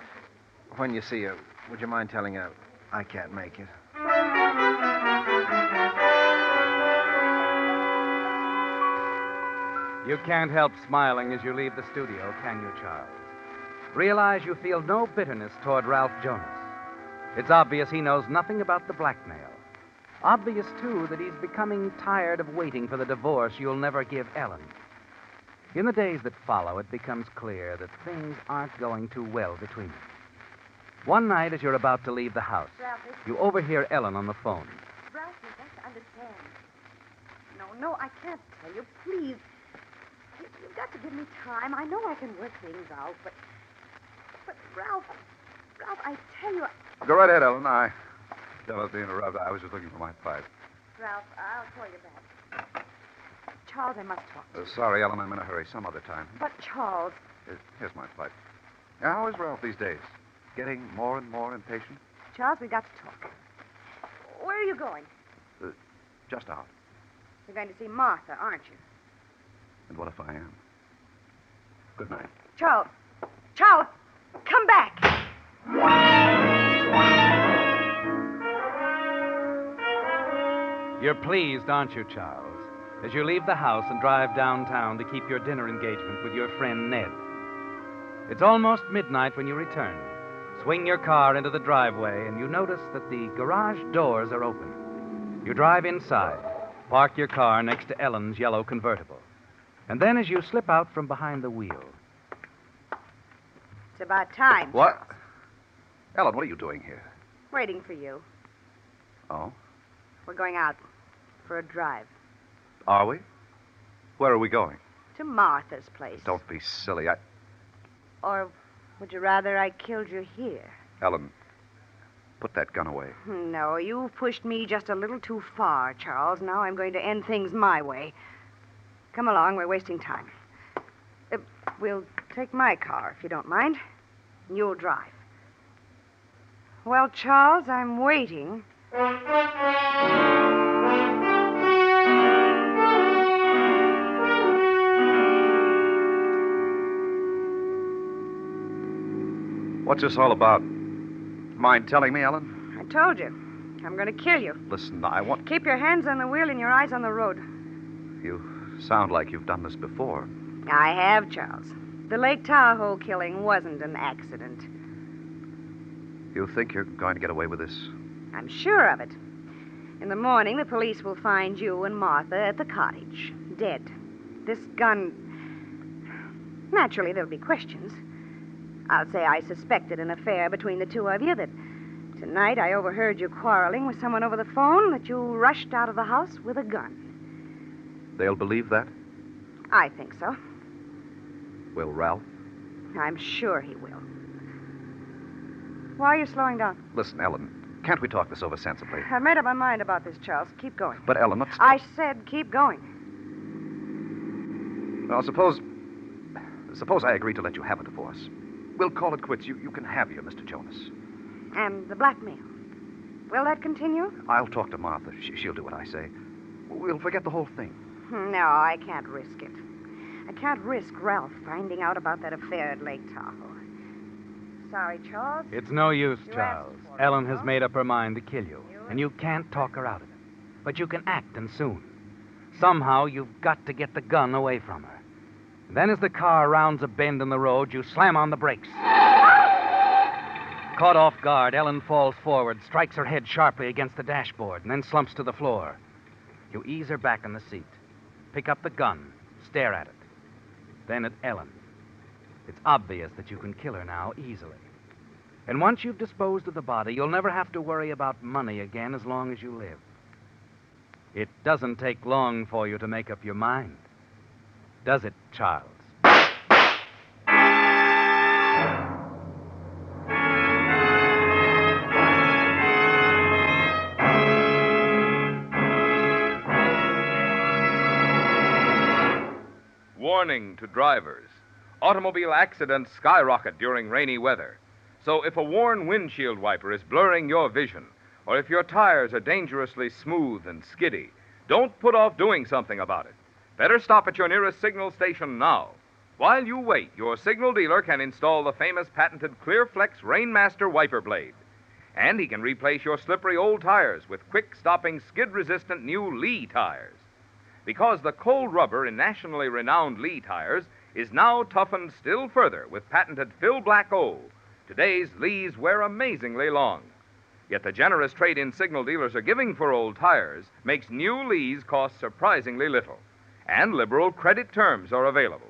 When you see her, would you mind telling her I can't make it? You can't help smiling as you leave the studio, can you, Charles? Realize you feel no bitterness toward Ralph Jonas. It's obvious he knows nothing about the blackmail. Obvious, too, that he's becoming tired of waiting for the divorce you'll never give Ellen. In the days that follow, it becomes clear that things aren't going too well between them. One night, as you're about to leave the house, you overhear Ellen on the phone. Ralph, you've got to understand. No, I can't tell you. Please. You've got to give me time. I know I can work things out, but Ralph, I tell you... Go right ahead, Ellen. Don't have to interrupt. I was just looking for my pipe. Ralph, I'll call you back. Charles, I must talk to you. Sorry, Ellen. I'm in a hurry. Some other time. But, Charles... Here's my pipe. Now, how is Ralph these days? Getting more and more impatient? Charles, we've got to talk. Where are you going? Just out. You're going to see Martha, aren't you? And what if I am? Good night. Charles, come back. You're pleased, aren't you, Charles, as you leave the house and drive downtown to keep your dinner engagement with your friend Ned. It's almost midnight when you return. Swing your car into the driveway, and you notice that the garage doors are open. You drive inside, park your car next to Ellen's yellow convertible. And then as you slip out from behind the wheel... It's about time. What? Ellen, what are you doing here? Waiting for you. Oh? We're going out for a drive. Are we? Where are we going? To Martha's place. Don't be silly. Or would you rather I killed you here? Ellen, put that gun away. No, you pushed me just a little too far, Charles. Now I'm going to end things my way. Come along, we're wasting time. We'll take my car, if you don't mind. You'll drive. Well, Charles, I'm waiting. What's this all about? Mind telling me, Ellen? I told you. I'm going to kill you. Listen, I want... Keep your hands on the wheel and your eyes on the road. You sound like you've done this before. I have, Charles. The Lake Tahoe killing wasn't an accident. You think you're going to get away with this? I'm sure of it. In the morning, the police will find you and Martha at the cottage, dead. This gun... Naturally, there'll be questions. I'll say I suspected an affair between the two of you, that tonight I overheard you quarreling with someone over the phone, that you rushed out of the house with a gun. They'll believe that? I think so. Will Ralph? I'm sure he will. Why are you slowing down? Listen, Ellen, can't we talk this over sensibly? I've made up my mind about this, Charles. Keep going. But, Ellen, let's... I said keep going. Well, suppose I agree to let you have a divorce. We'll call it quits. You can have your Mr. Jonas. And the blackmail. Will that continue? I'll talk to Martha. She'll do what I say. We'll forget the whole thing. No, I can't risk it. I can't risk Ralph finding out about that affair at Lake Tahoe. Sorry, Charles. It's no use, Charles. Ellen has made up her mind to kill you, and you can't talk her out of it. But you can act, and soon. Somehow, you've got to get the gun away from her. And then as the car rounds a bend in the road, you slam on the brakes. Caught off guard, Ellen falls forward, strikes her head sharply against the dashboard, and then slumps to the floor. You ease her back in the seat, pick up the gun, stare at it. Then at Ellen. It's obvious that you can kill her now easily. And once you've disposed of the body, you'll never have to worry about money again as long as you live. It doesn't take long for you to make up your mind. Does it, Charles? Warning to drivers. Automobile accidents skyrocket during rainy weather. So if a worn windshield wiper is blurring your vision, or if your tires are dangerously smooth and skiddy, don't put off doing something about it. Better stop at your nearest signal station now. While you wait, your signal dealer can install the famous patented Clearflex Rainmaster wiper blade. And he can replace your slippery old tires with quick-stopping, skid-resistant new Lee tires. Because the cold rubber in nationally renowned Lee tires is now toughened still further with patented Fill Black O. Today's Lees wear amazingly long. Yet the generous trade-in signal dealers are giving for old tires makes new Lees cost surprisingly little. And liberal credit terms are available.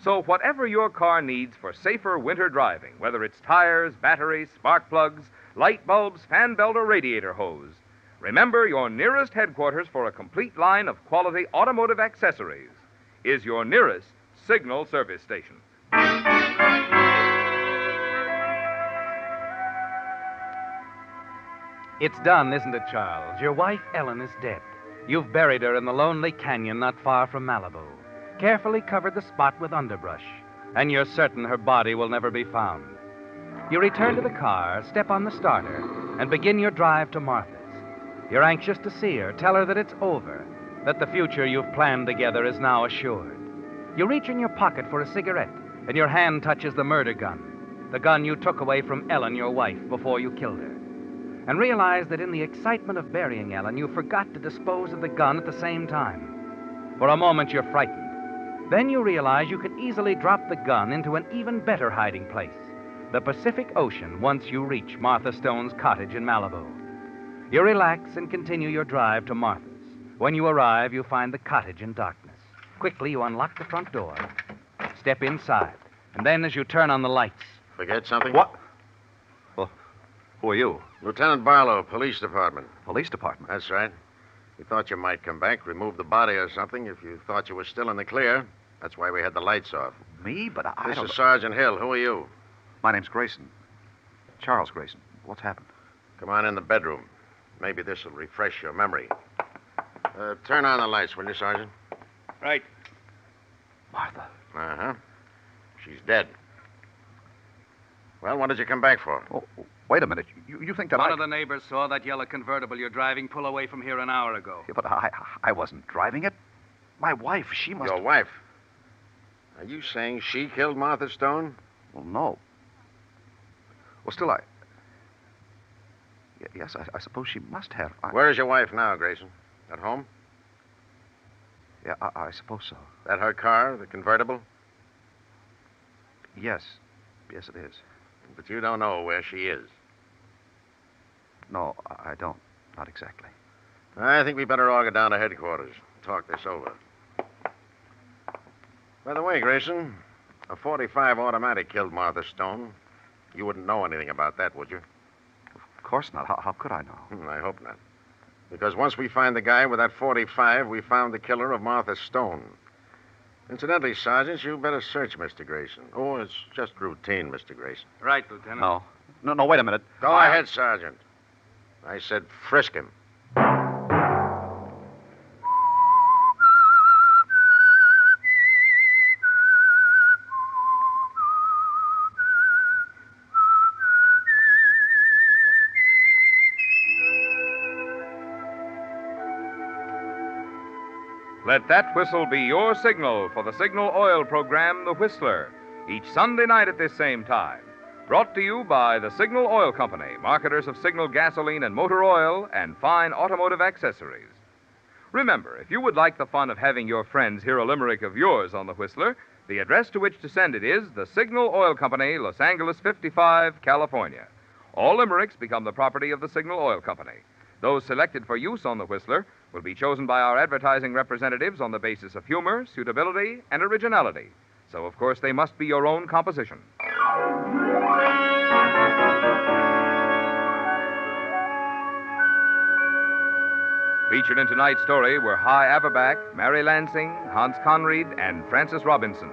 So whatever your car needs for safer winter driving, whether it's tires, batteries, spark plugs, light bulbs, fan belt, or radiator hose, remember your nearest headquarters for a complete line of quality automotive accessories is your nearest signal service station. It's done, isn't it, Charles? Your wife, Ellen, is dead. You've buried her in the lonely canyon not far from Malibu, carefully covered the spot with underbrush, and you're certain her body will never be found. You return to the car, step on the starter, and begin your drive to Martha's. You're anxious to see her, tell her that it's over, that the future you've planned together is now assured. You reach in your pocket for a cigarette, and your hand touches the murder gun, the gun you took away from Ellen, your wife, before you killed her, and realize that in the excitement of burying Ellen, you forgot to dispose of the gun at the same time. For a moment, you're frightened. Then you realize you can easily drop the gun into an even better hiding place, the Pacific Ocean, once you reach Martha Stone's cottage in Malibu. You relax and continue your drive to Martha's. When you arrive, you find the cottage in darkness. Quickly, you unlock the front door, step inside, and then as you turn on the lights... Forget something? What? Well, who are you? Lieutenant Barlow, Police Department. Police Department? That's right. We thought you might come back, remove the body or something if you thought you were still in the clear. That's why we had the lights off. Me? But I This don't... is Sergeant Hill. Who are you? My name's Grayson. Charles Grayson. What's happened? Come on in the bedroom. Maybe this will refresh your memory. Turn on the lights, will you, Sergeant? Right. Martha. Uh-huh. She's dead. Well, what did you come back for? Oh, wait a minute. You think that One of the neighbors saw that yellow convertible you're driving pull away from here an hour ago. Yeah, but I wasn't driving it. My wife, she must... Your wife? Are you saying she killed Martha Stone? Well, no. Well, still, Yes, I suppose she must have. Where is your wife now, Grayson? At home? Yeah, I suppose so. That her car, the convertible? Yes. Yes, it is. But you don't know where she is. No, I don't. Not exactly. I think we better all get down to headquarters and talk this over. By the way, Grayson, a .45 automatic killed Martha Stone. You wouldn't know anything about that, would you? Of course not. How could I know? I hope not. Because once we find the guy with that .45, we found the killer of Martha Stone. Incidentally, Sergeant, you better search Mr. Grayson. Oh, it's just routine, Mr. Grayson. Right, Lieutenant. No, wait a minute. Go ahead, Sergeant. I said frisk him. Let that whistle be your signal for the Signal Oil program, The Whistler, each Sunday night at this same time. Brought to you by the Signal Oil Company, marketers of Signal gasoline and motor oil and fine automotive accessories. Remember, if you would like the fun of having your friends hear a limerick of yours on The Whistler, the address to which to send it is the Signal Oil Company, Los Angeles 55, California. All limericks become the property of the Signal Oil Company. Those selected for use on the Whistler will be chosen by our advertising representatives on the basis of humor, suitability, and originality. So, of course, they must be your own composition. Featured in tonight's story were High Averback, Mary Lansing, Hans Conried, and Francis Robinson.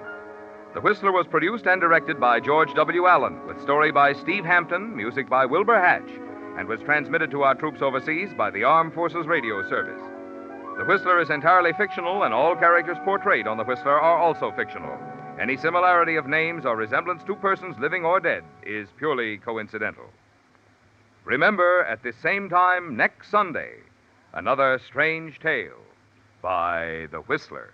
The Whistler was produced and directed by George W. Allen, with story by Steve Hampton, music by Wilbur Hatch, and was transmitted to our troops overseas by the Armed Forces Radio Service. The Whistler is entirely fictional, and all characters portrayed on the Whistler are also fictional. Any similarity of names or resemblance to persons living or dead is purely coincidental. Remember, at this same time next Sunday, another strange tale by the Whistler.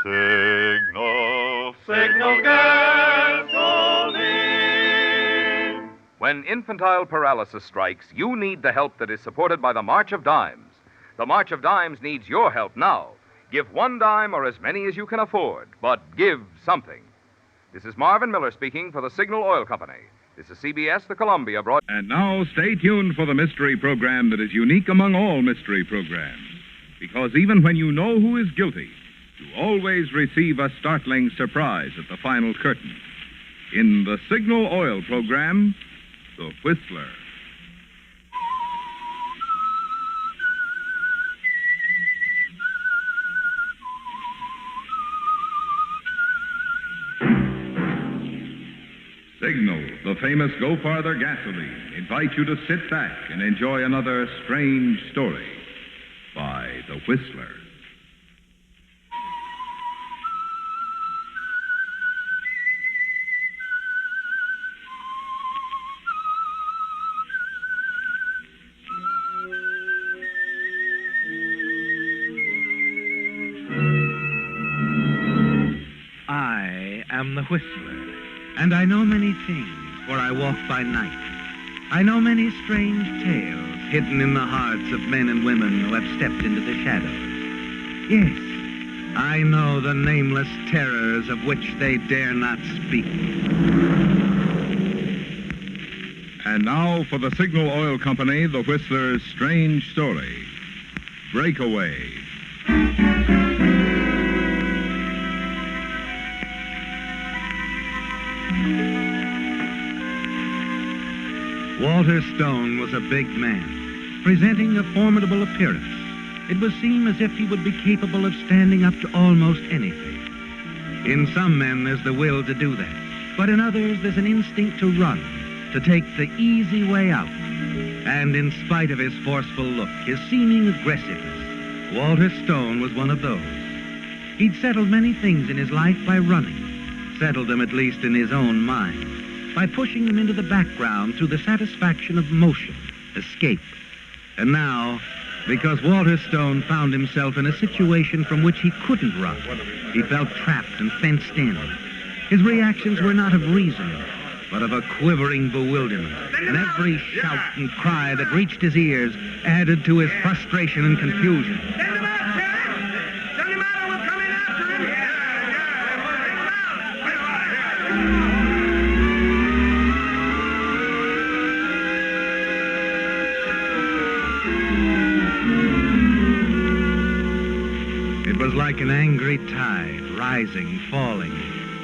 Signal, signal gasoline. When infantile paralysis strikes, you need the help that is supported by the March of Dimes. The March of Dimes needs your help now. Give 1 dime or as many as you can afford, but give something. This is Marvin Miller speaking for the Signal Oil Company. This is CBS, the Columbia Broadcasting. And now stay tuned for the mystery program that is unique among all mystery programs. Because even when you know who is guilty, you always receive a startling surprise at the final curtain. In the Signal Oil program, The Whistler. Signal, the famous Go Farther gasoline, invite you to sit back and enjoy another strange story by The Whistler. I am the Whistler, and I know many things, for I walk by night. I know many strange tales hidden in the hearts of men and women who have stepped into the shadows. Yes, I know the nameless terrors of which they dare not speak. And now for the Signal Oil Company, The Whistler's strange story, Breakaway. Walter Stone was a big man, presenting a formidable appearance. It would seem as if he would be capable of standing up to almost anything. In some men, there's the will to do that, but in others, there's an instinct to run, to take the easy way out. And in spite of his forceful look, his seeming aggressiveness, Walter Stone was one of those. He'd settled many things in his life by running, settled them at least in his own mind, by pushing them into the background through the satisfaction of motion, escape. And now, because Walter Stone found himself in a situation from which he couldn't run, he felt trapped and fenced in. His reactions were not of reason, but of a quivering bewilderment, and every shout and cry that reached his ears added to his frustration and confusion. It was like an angry tide, rising, falling,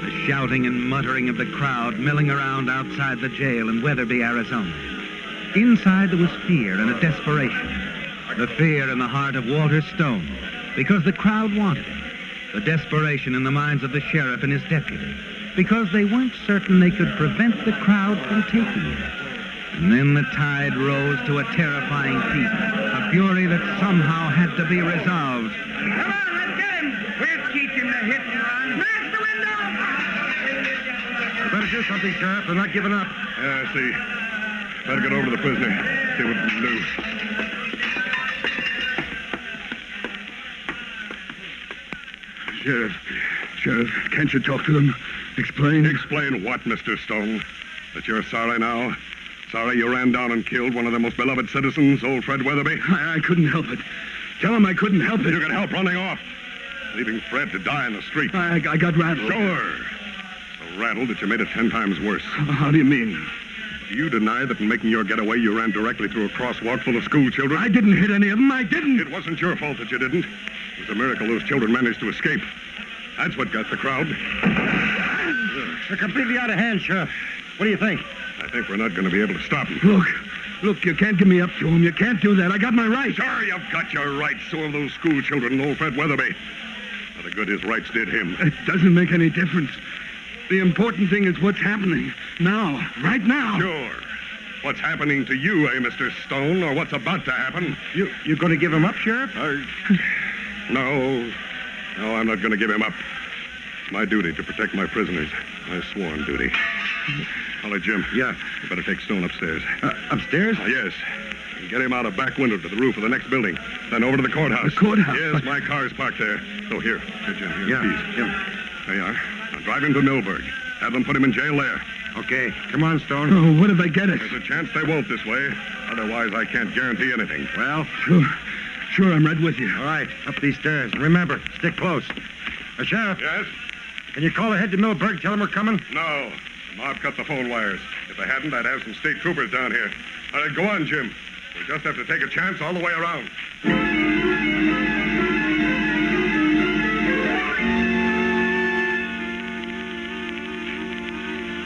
the shouting and muttering of the crowd milling around outside the jail in Weatherby, Arizona. Inside there was fear and a desperation. The fear in the heart of Walter Stone, because the crowd wanted him. The desperation in the minds of the sheriff and his deputy, because they weren't certain they could prevent the crowd from taking him. And then the tide rose to a terrifying peak, a fury that somehow had to be resolved. We're teaching the hit and run. Smash the window! Better do something, Sheriff. They're not giving up. Yeah, I see. Better get over to the prisoner. See what we can do. Sheriff, can't you talk to them? Explain? Explain what, Mr. Stone? That you're sorry now? sorry you ran down and killed one of the most beloved citizens, old Fred Weatherby? I couldn't help it. Tell him I couldn't help it. You could help running off, leaving Fred to die in the street. I got rattled. Sure. So rattled that you made it 10 times worse. How do you mean? Do you deny that in making your getaway, you ran directly through a crosswalk full of school children? I didn't hit any of them. I didn't. It wasn't your fault that you didn't. It was a miracle those children managed to escape. That's what got the crowd. They're completely out of hand, Sheriff. What do you think? I think we're not going to be able to stop them. Look, you can't give me up to him. You can't do that. I got my rights. Sure, you've got your rights. So have those school children and old Fred Weatherby. Now, the good his rights did him. It doesn't make any difference. The important thing is what's happening now, right now. Sure. What's happening to you, Mr. Stone, or what's about to happen? You going to give him up, Sheriff? No, I'm not going to give him up. It's my duty to protect my prisoners. My sworn duty. Hello, Jim. Yeah? You better take Stone upstairs. Upstairs? Yes. And get him out a back window to the roof of the next building. Then over to the courthouse. The courthouse? Yes, my car's parked there. Oh, here, Jim. Here's Yeah, the keys. yeah. There you are. Now drive him to Millburg. Have them put him in jail there. Okay. Come on, Stone. Oh, what if they get us? There's a chance they won't this way. Otherwise, I can't guarantee anything. Well? Sure, I'm right with you. All right. Up these stairs. And remember, stick close. Sheriff? Yes? Can you call ahead to Millburg? Tell them we're coming? No. The mob cut the phone wires. If they hadn't, I'd have some state troopers down here. All right, go on, Jim. We just have to take a chance all the way around.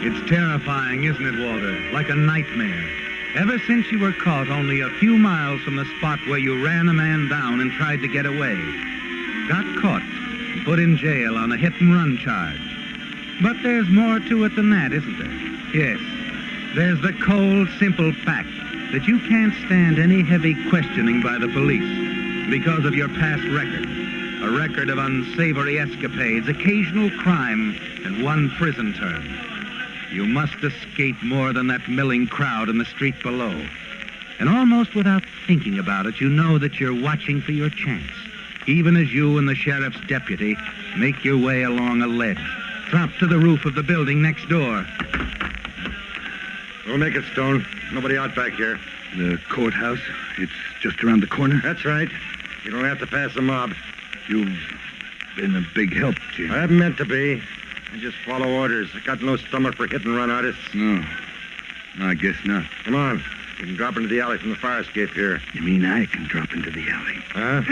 It's terrifying, isn't it, Walter? Like a nightmare. Ever since you were caught only a few miles from the spot where you ran a man down and tried to get away. Got caught and put in jail on a hit-and-run charge. But there's more to it than that, isn't there? Yes. There's the cold, simple fact that you can't stand any heavy questioning by the police because of your past record. A record of unsavory escapades, occasional crime, and one prison term. You must escape more than that milling crowd in the street below. And almost without thinking about it, you know that you're watching for your chance, even as you and the sheriff's deputy make your way along a ledge. Drop to the roof of the building next door. We'll make it, Stone. Nobody out back here. The courthouse? It's just around the corner? That's right. You don't have to pass the mob. You've been a big help, Jim. I haven't meant to be. I just follow orders. I got no stomach for hit-and-run artists. No, I guess not. Come on. We can drop into the alley from the fire escape here. You mean I can drop into the alley? Huh?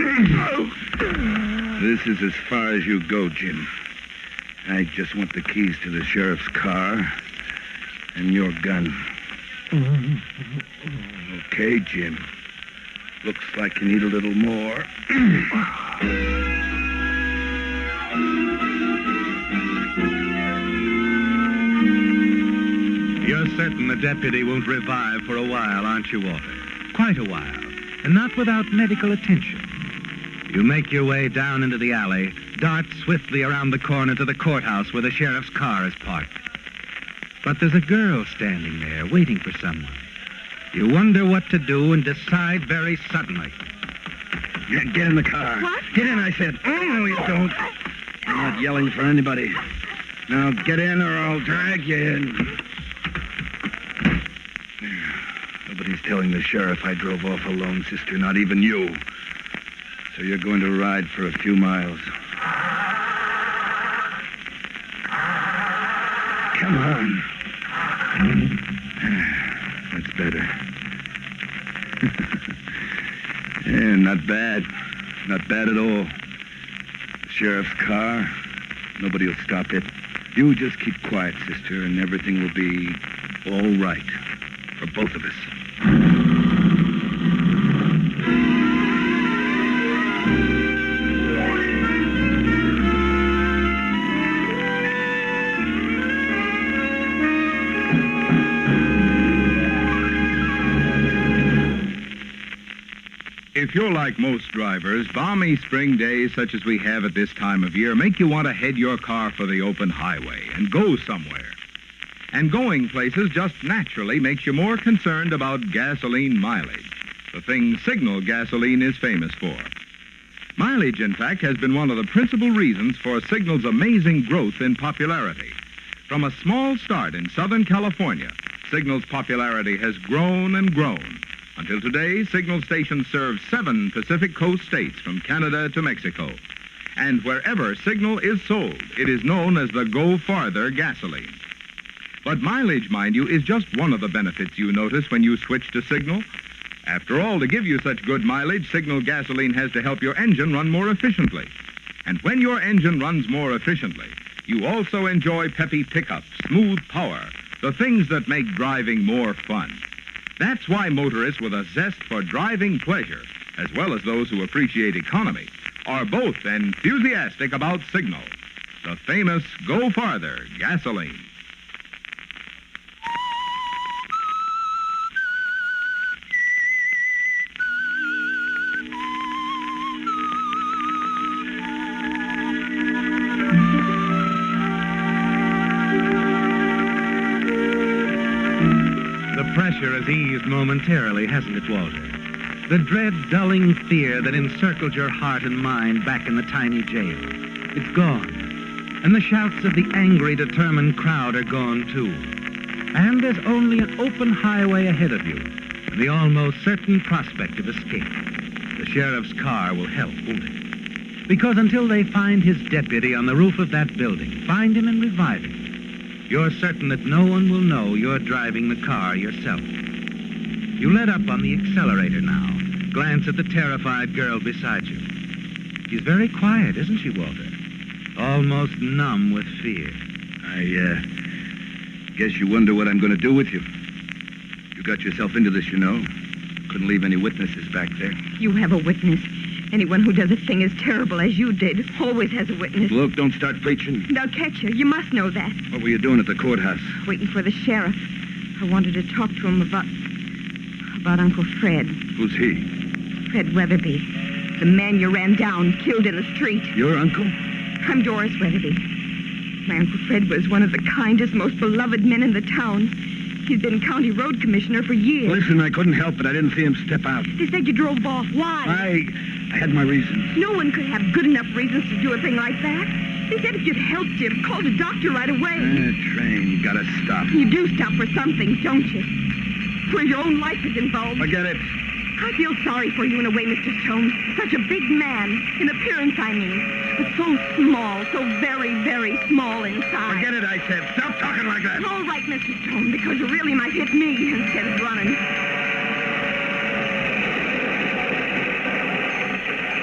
This is as far as you go, Jim. I just want the keys to the sheriff's car and your gun. Okay, Jim. Looks like you need a little more. You're certain the deputy won't revive for a while, aren't you, Walter? Quite a while. And not without medical attention. You make your way down into the alley, dart swiftly around the corner to the courthouse where the sheriff's car is parked. But there's a girl standing there, waiting for someone. You wonder what to do and decide very suddenly. Get in the car. What? Get in, I said. Oh, no, you don't. I'm not yelling for anybody. Now get in or I'll drag you in. Nobody's telling the sheriff I drove off alone, sister, not even you. So you're going to ride for a few miles. Come on. That's better. Yeah, not bad. Not bad at all. The sheriff's car, nobody will stop it. You just keep quiet, sister, and everything will be all right for both of us. If you're like most drivers, balmy spring days such as we have at this time of year make you want to head your car for the open highway and go somewhere. And going places just naturally makes you more concerned about gasoline mileage, the thing Signal gasoline is famous for. Mileage, in fact, has been one of the principal reasons for Signal's amazing growth in popularity. From a small start in Southern California, Signal's popularity has grown and grown. Until today, Signal stations serve 7 Pacific Coast states from Canada to Mexico. And wherever Signal is sold, it is known as the Go Farther gasoline. But mileage, mind you, is just one of the benefits you notice when you switch to Signal. After all, to give you such good mileage, Signal gasoline has to help your engine run more efficiently. And when your engine runs more efficiently, you also enjoy peppy pickups, smooth power, the things that make driving more fun. That's why motorists with a zest for driving pleasure, as well as those who appreciate economy, are both enthusiastic about Signal, the famous Go Farther gasoline. Pressure has eased momentarily, hasn't it, Walter? The dread, dulling fear that encircled your heart and mind back in the tiny jail. It's gone. And the shouts of the angry, determined crowd are gone, too. And there's only an open highway ahead of you and the almost certain prospect of escape. The sheriff's car will help, won't it? Because until they find his deputy on the roof of that building, find him and revive him, you're certain that no one will know you're driving the car yourself. You let up on the accelerator now. Glance at the terrified girl beside you. She's very quiet, isn't she, Walter? Almost numb with fear. I guess you wonder what I'm going to do with you. You got yourself into this, you know. Couldn't leave any witnesses back there. You have a witness. Anyone who does a thing as terrible as you did always has a witness. Look, don't start preaching. They'll catch you. You must know that. What were you doing at the courthouse? Waiting for the sheriff. I wanted to talk to him about Uncle Fred. Who's he? Fred Weatherby. The man you ran down, killed in the street. Your uncle? I'm Doris Weatherby. My Uncle Fred was one of the kindest, most beloved men in the town. He's been county road commissioner for years. Listen, I couldn't help it. I didn't see him step out. They said you drove off. Why? I had my reasons. No one could have good enough reasons to do a thing like that. They said if you'd helped him, called a doctor right away. Train, you gotta stop. You do stop for something, don't you? Where your own life is involved. Forget it. I feel sorry for you in a way, Mr. Stone. Such a big man. In appearance, I mean. But so small, so very, very small inside. Forget it, I said. Stop talking like that. All right, Mr. Stone, because you really might hit me instead of running.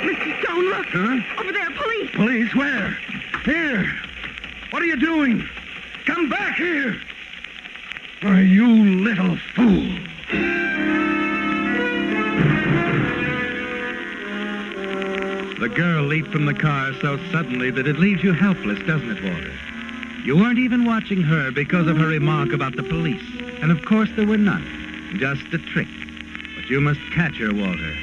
Mr. Stone, look. Huh? Over there, police. Police? Where? Here. What are you doing? Come back here. Why, you little fool. The girl leaped from the car so suddenly that it leaves you helpless, doesn't it, Walter? You weren't even watching her because of her remark about the police. And of course there were none. Just a trick. But you must catch her, Walter.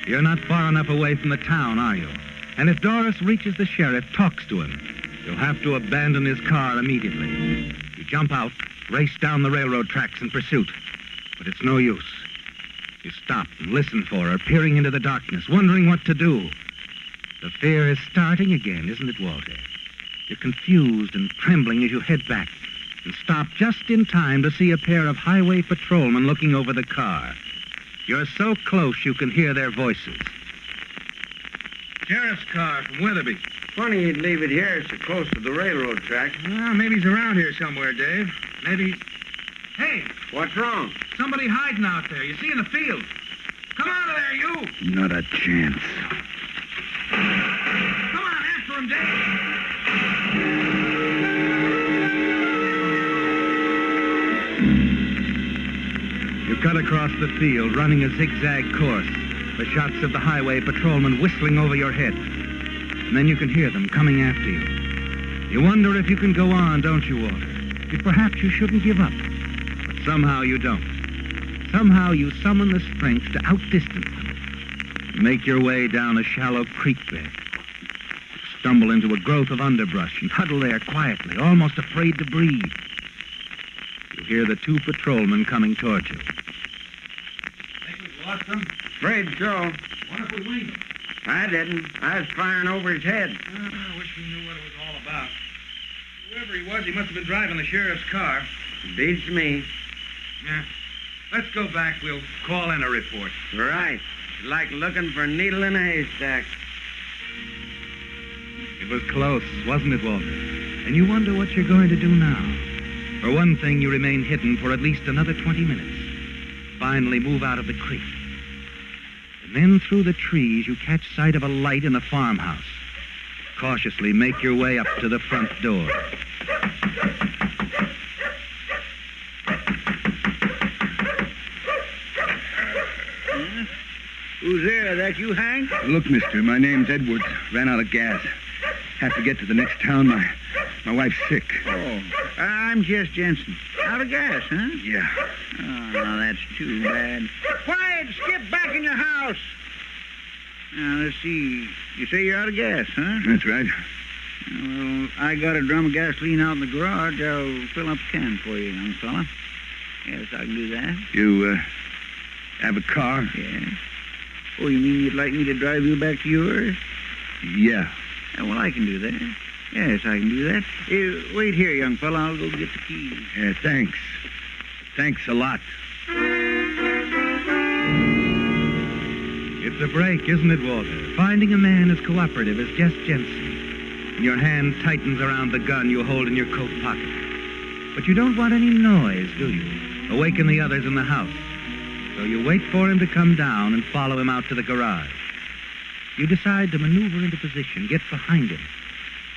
You're not far enough away from the town, are you? And if Doris reaches the sheriff, talks to him, you'll have to abandon his car immediately. You jump out, race down the railroad tracks in pursuit. But it's no use. You stop and listen for her, peering into the darkness, wondering what to do. The fear is starting again, isn't it, Walter? You're confused and trembling as you head back and stop just in time to see a pair of highway patrolmen looking over the car. You're so close you can hear their voices. Sheriff's car from Weatherby. Funny you'd leave it here so close to the railroad track. Well, maybe he's around here somewhere, Dave. Maybe he's... Hey! What's wrong? Somebody hiding out there. You see in the field. Come out of there, you! Not a chance. Come on, after him, Dave! You cut across the field, running a zigzag course, the shots of the highway patrolmen whistling over your head. And then you can hear them coming after you. You wonder if you can go on, don't you, Walter? If perhaps you shouldn't give up. But somehow you don't. Somehow you summon the strength to outdistance them. Make your way down a shallow creek bed. Stumble into a growth of underbrush and huddle there quietly, almost afraid to breathe. You hear the 2 patrolmen coming toward you. Think we've lost him? Afraid so. What if we winged him? I didn't. I was firing over his head. I wish we knew what it was all about. Whoever he was, he must have been driving the sheriff's car. Beats me. Yeah. Let's go back. We'll call in a report. Right. Like looking for a needle in a haystack. It was close, wasn't it, Walter? And you wonder what you're going to do now. For one thing, you remain hidden for at least another 20 minutes. Finally move out of the creek. And then through the trees, you catch sight of a light in a farmhouse. Cautiously make your way up to the front door. Who's there? That you, Hank? Look, mister, my name's Edwards. Ran out of gas. Have to get to the next town. My wife's sick. Oh, I'm Jess Jensen. Out of gas, huh? Yeah. Oh, no, that's too bad. Quiet! Skip back in your house! Now, let's see. You say you're out of gas, huh? That's right. Well, I got a drum of gasoline out in the garage. I'll fill up a can for you, young fella. Yes, I can do that. You, have a car? Yeah. Oh, you mean you'd like me to drive you back to yours? Yeah. Well, I can do that. Yes, I can do that. Wait here, young fella. I'll go get the keys. Yeah, thanks. Thanks a lot. It's a break, isn't it, Walter? Finding a man as cooperative as Jess Jensen. And your hand tightens around the gun you hold in your coat pocket. But you don't want any noise, do you? Awaken the others in the house. So you wait for him to come down and follow him out to the garage. You decide to maneuver into position, get behind him,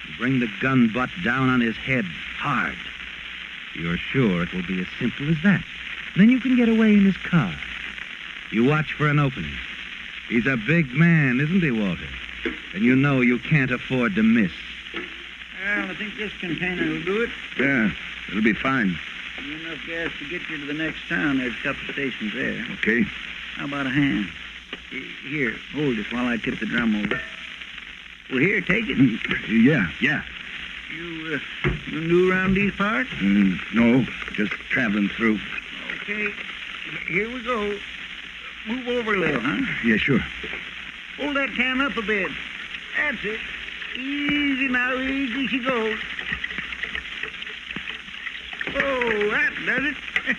and bring the gun butt down on his head hard. You're sure it will be as simple as that. Then you can get away in his car. You watch for an opening. He's a big man, isn't he, Walter? And you know you can't afford to miss. Well, I think this container will do it. Yeah, it'll be fine. Enough gas to get you to the next town. There's a couple stations there. Okay. How about a hand? Here, hold it while I tip the drum over. Well, here, take it. Yeah. You new around these parts? No, just traveling through. Okay, here we go. Move over a little, huh? Yeah, sure. Hold that can up a bit. That's it. Easy now, easy she goes. Oh, that does it.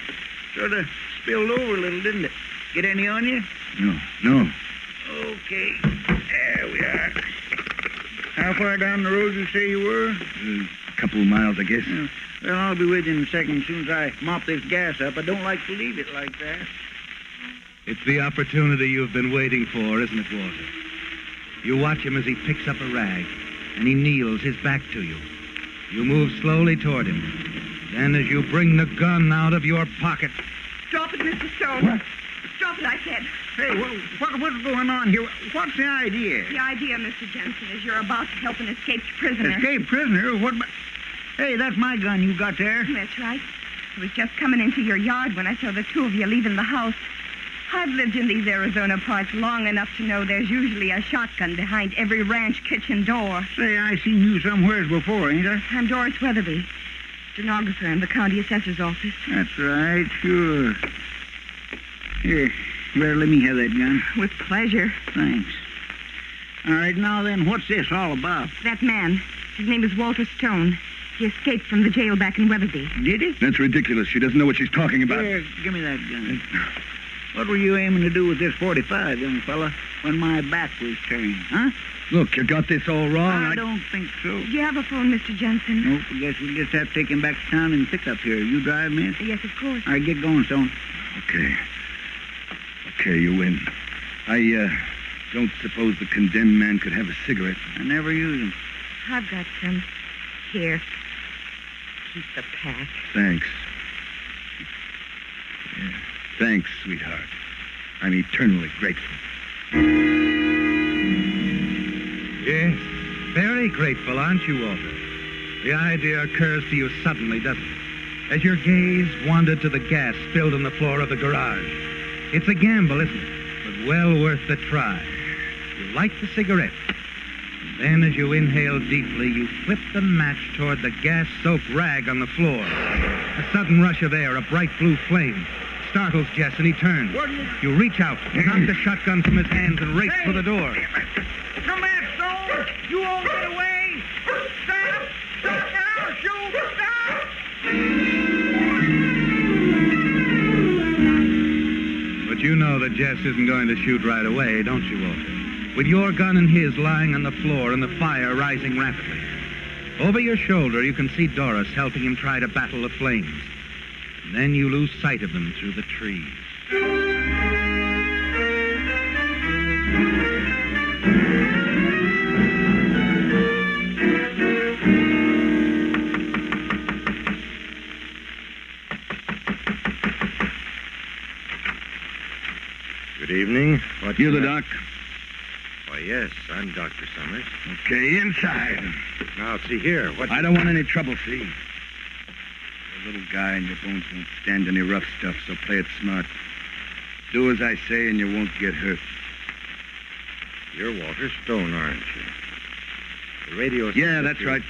Sort of spilled over a little, didn't it? Get any on you? No. Okay. There we are. How far down the road you say you were? A couple of miles, I guess. Yeah. Well, I'll be with you in a second as soon as I mop this gas up. I don't like to leave it like that. It's the opportunity you've been waiting for, isn't it, Walter? You watch him as he picks up a rag, and he kneels, his back to you. You move slowly toward him. Then as you bring the gun out of your pocket... Drop it, Mr. Stone. What? Drop it, I said. Hey, what's going on here? What's the idea? The idea, Mr. Jensen, is you're about to help an escaped prisoner. Escaped prisoner? What? Hey, that's my gun you got there. That's right. I was just coming into your yard when I saw the two of you leaving the house. I've lived in these Arizona parts long enough to know there's usually a shotgun behind every ranch kitchen door. Say, I seen you somewheres before, ain't I? I'm Doris Weatherby, stenographer in the county assessor's office. That's right, sure. Here, you better let me have that gun. With pleasure. Thanks. All right, now then, what's this all about? That man, his name is Walter Stone. He escaped from the jail back in Weatherby. Did he? That's ridiculous. She doesn't know what she's talking about. Here, give me that gun. What were you aiming to do with this 45, young fella, when my back was turned, huh? Look, you got this all wrong. I don't think so. Do you have a phone, Mr. Jensen? Nope, I guess we'll just have to take him back to town and pick up here. You drive, miss? Yes, of course. All right, get going, Stone. Okay, you win. I, don't suppose the condemned man could have a cigarette. I never use them. I've got some. Here. Keep the pack. Thanks. Yeah. Thanks, sweetheart. I'm eternally grateful. Yes, very grateful, aren't you, Walter? The idea occurs to you suddenly, doesn't it? As your gaze wandered to the gas spilled on the floor of the garage. It's a gamble, isn't it? But well worth the try. You light the cigarette. And then as you inhale deeply, you flip the match toward the gas-soaked rag on the floor. A sudden rush of air, a bright blue flame. Startles Jess, and he turns. You reach out, knock the shotgun from his hands, and race for the door. Come back, Stone! You won't get away! Stop! Stop now! Shoot! Stop! you know that Jess isn't going to shoot right away, don't you, Walter? With your gun and his lying on the floor and the fire rising rapidly. Over your shoulder, you can see Doris helping him try to battle the flames. And then you lose sight of them through the trees. Good evening. What, you the doc? Why, yes, I'm Dr. Summers. Okay, inside. Now, see here, what... I don't want any trouble, see? You're a little guy and your bones won't stand any rough stuff, so play it smart. Do as I say and you won't get hurt. You're Walter Stone, aren't you? The radio... Yeah, that's right.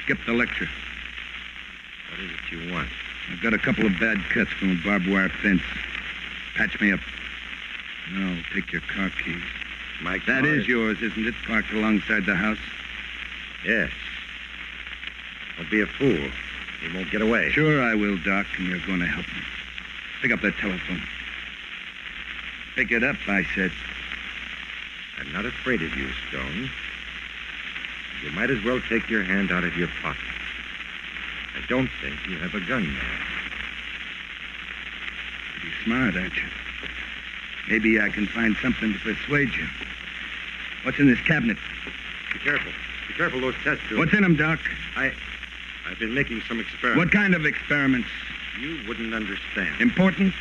Skip the lecture. What is it you want? I've got a couple of bad cuts from a barbed wire fence. Patch me up. No, take your car keys. My car That is yours, isn't it? Parked alongside the house? Yes. Don't be a fool. You won't get away. Sure I will, Doc, and you're going to help me. Pick up that telephone. Pick it up, I said. I'm not afraid of you, Stone. You might as well take your hand out of your pocket. I don't think you have a gun there. Pretty smart, aren't you? Maybe I can find something to persuade you. What's in this cabinet? Be careful. Be careful, those test tubes. What's in them, Doc? I've been making some experiments. What kind of experiments? You wouldn't understand. Important?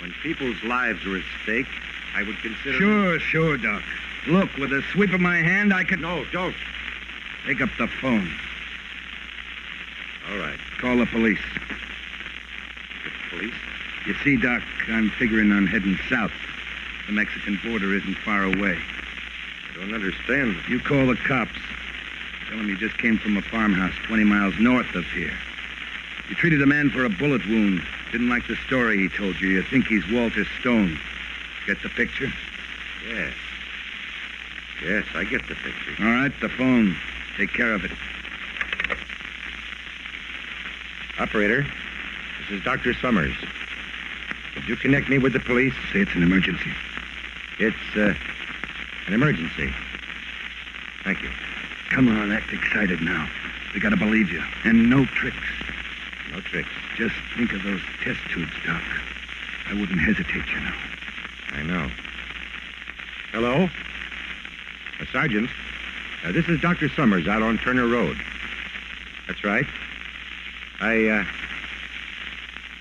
When people's lives are at stake, I would consider... Sure, Doc. Look, with a sweep of my hand, I could... No, don't. Pick up the phone. All right. Call the police. The police? You see, Doc, I'm figuring on heading south. The Mexican border isn't far away. I don't understand. You call the cops. Tell them you just came from a farmhouse 20 miles north of here. You treated a man for a bullet wound. Didn't like the story he told you. You think he's Walter Stone. Get the picture? Yes. Yes, I get the picture. All right, the phone. Take care of it. Operator, this is Dr. Summers. Could you connect me with the police? Say it's an emergency. It's, an emergency. Thank you. Come on, act excited now. We gotta believe you. And no tricks. No tricks. Just think of those test tubes, Doc. I wouldn't hesitate, you know. I know. Hello? Sergeant, this is Dr. Summers out on Turner Road. That's right. I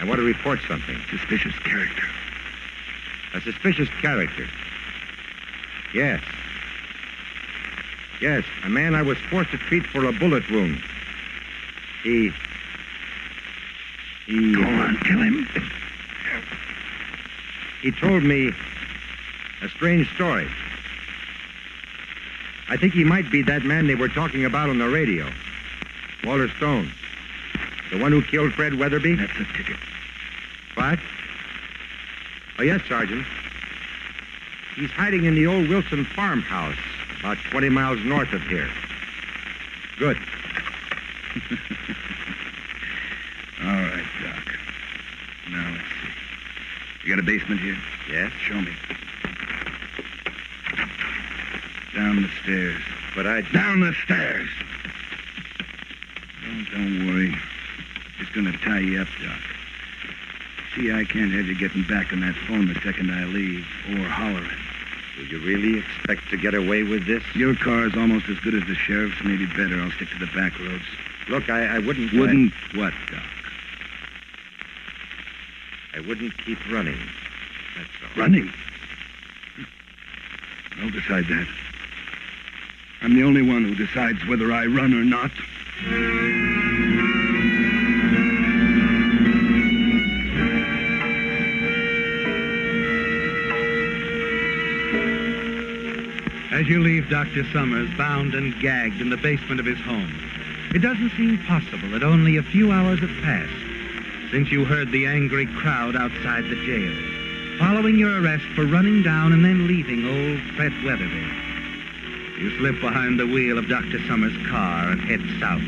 want to report something. Suspicious character. A suspicious character? Yes. Yes, a man I was forced to treat for a bullet wound. He... Go on, kill him. He told me a strange story. I think he might be that man they were talking about on the radio. Walter Stone. The one who killed Fred Weatherby? That's the ticket. What? Oh, yes, Sergeant. He's hiding in the old Wilson farmhouse, about 20 miles north of here. Good. All right, Doc. Now, let's see. You got a basement here? Yes. Show me. Down the stairs. But Down the stairs! Don't worry. Just gonna tie you up, Doc. See, I can't have you getting back on that phone the second I leave, or hollering. Do you really expect to get away with this? Your car's almost as good as the sheriff's, maybe better. I'll stick to the back roads. Look, I wouldn't... Wouldn't what, Doc? I wouldn't keep running. That's all. Running? I'll decide that. I'm the only one who decides whether I run or not. As you leave Dr. Summers bound and gagged in the basement of his home, it doesn't seem possible that only a few hours have passed since you heard the angry crowd outside the jail, following your arrest for running down and then leaving old Fred Weatherby. You slip behind the wheel of Dr. Summers' car and head south.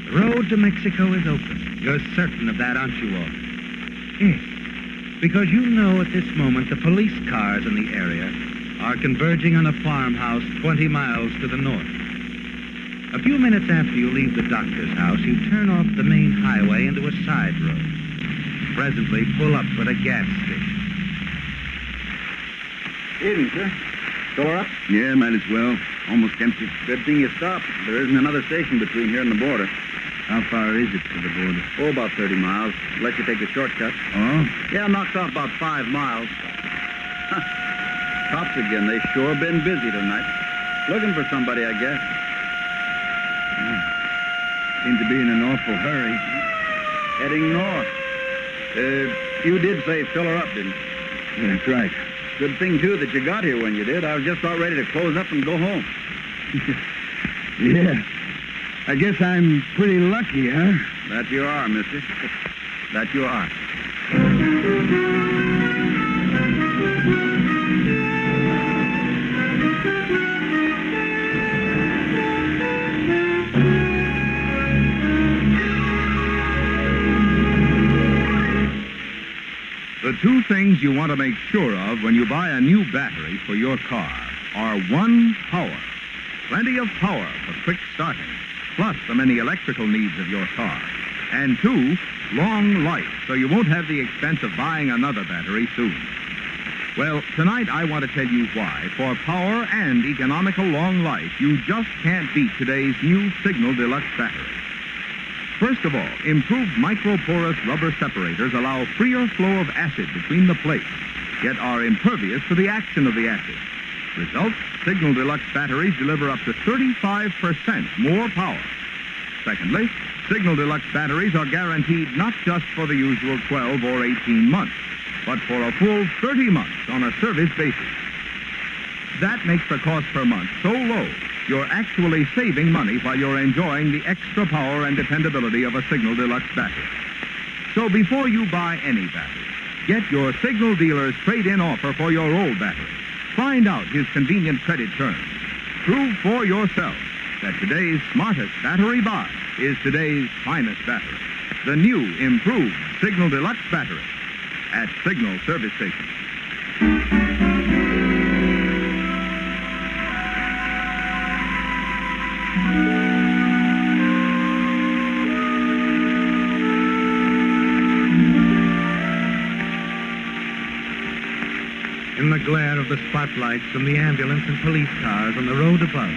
The road to Mexico is open. You're certain of that, aren't you, Walter? Yes. Because you know at this moment the police cars in the area are converging on a farmhouse 20 miles to the north. A few minutes after you leave the doctor's house, you turn off the main highway into a side road. Presently pull up at a gas station. Evening, sir. Fill her up? Yeah, might as well. Almost empty. Good thing you stopped. There isn't another station between here and the border. How far is it to the border? Oh, about 30 miles. Unless you take the shortcut. Oh? Yeah, knocks off about 5 miles. Cops again. They sure been busy tonight. Looking for somebody, I guess. Seem to be in an awful hurry. Heading north. You did say fill her up, didn't you? That's right. Good thing, too, that you got here when you did. I was just about ready to close up and go home. Yeah. I guess I'm pretty lucky, huh? That you are, mister. That you are. The two things you want to make sure of when you buy a new battery for your car are, one, power. Plenty of power for quick starting, plus the many electrical needs of your car. And two, long life, so you won't have the expense of buying another battery soon. Well, tonight I want to tell you why, for power and economical long life, you just can't beat today's new Signal Deluxe battery. First of all, improved microporous rubber separators allow freer flow of acid between the plates, yet are impervious to the action of the acid. Result, Signal Deluxe batteries deliver up to 35% more power. Secondly, Signal Deluxe batteries are guaranteed not just for the usual 12 or 18 months, but for a full 30 months on a service basis. That makes the cost per month so low, you're actually saving money while you're enjoying the extra power and dependability of a Signal Deluxe battery. So before you buy any battery, get your Signal dealer's trade-in offer for your old battery. Find out his convenient credit terms. Prove for yourself that today's smartest battery buy is today's finest battery. The new, improved Signal Deluxe battery at Signal service stations. In the glare of the spotlights from the ambulance and police cars on the road above,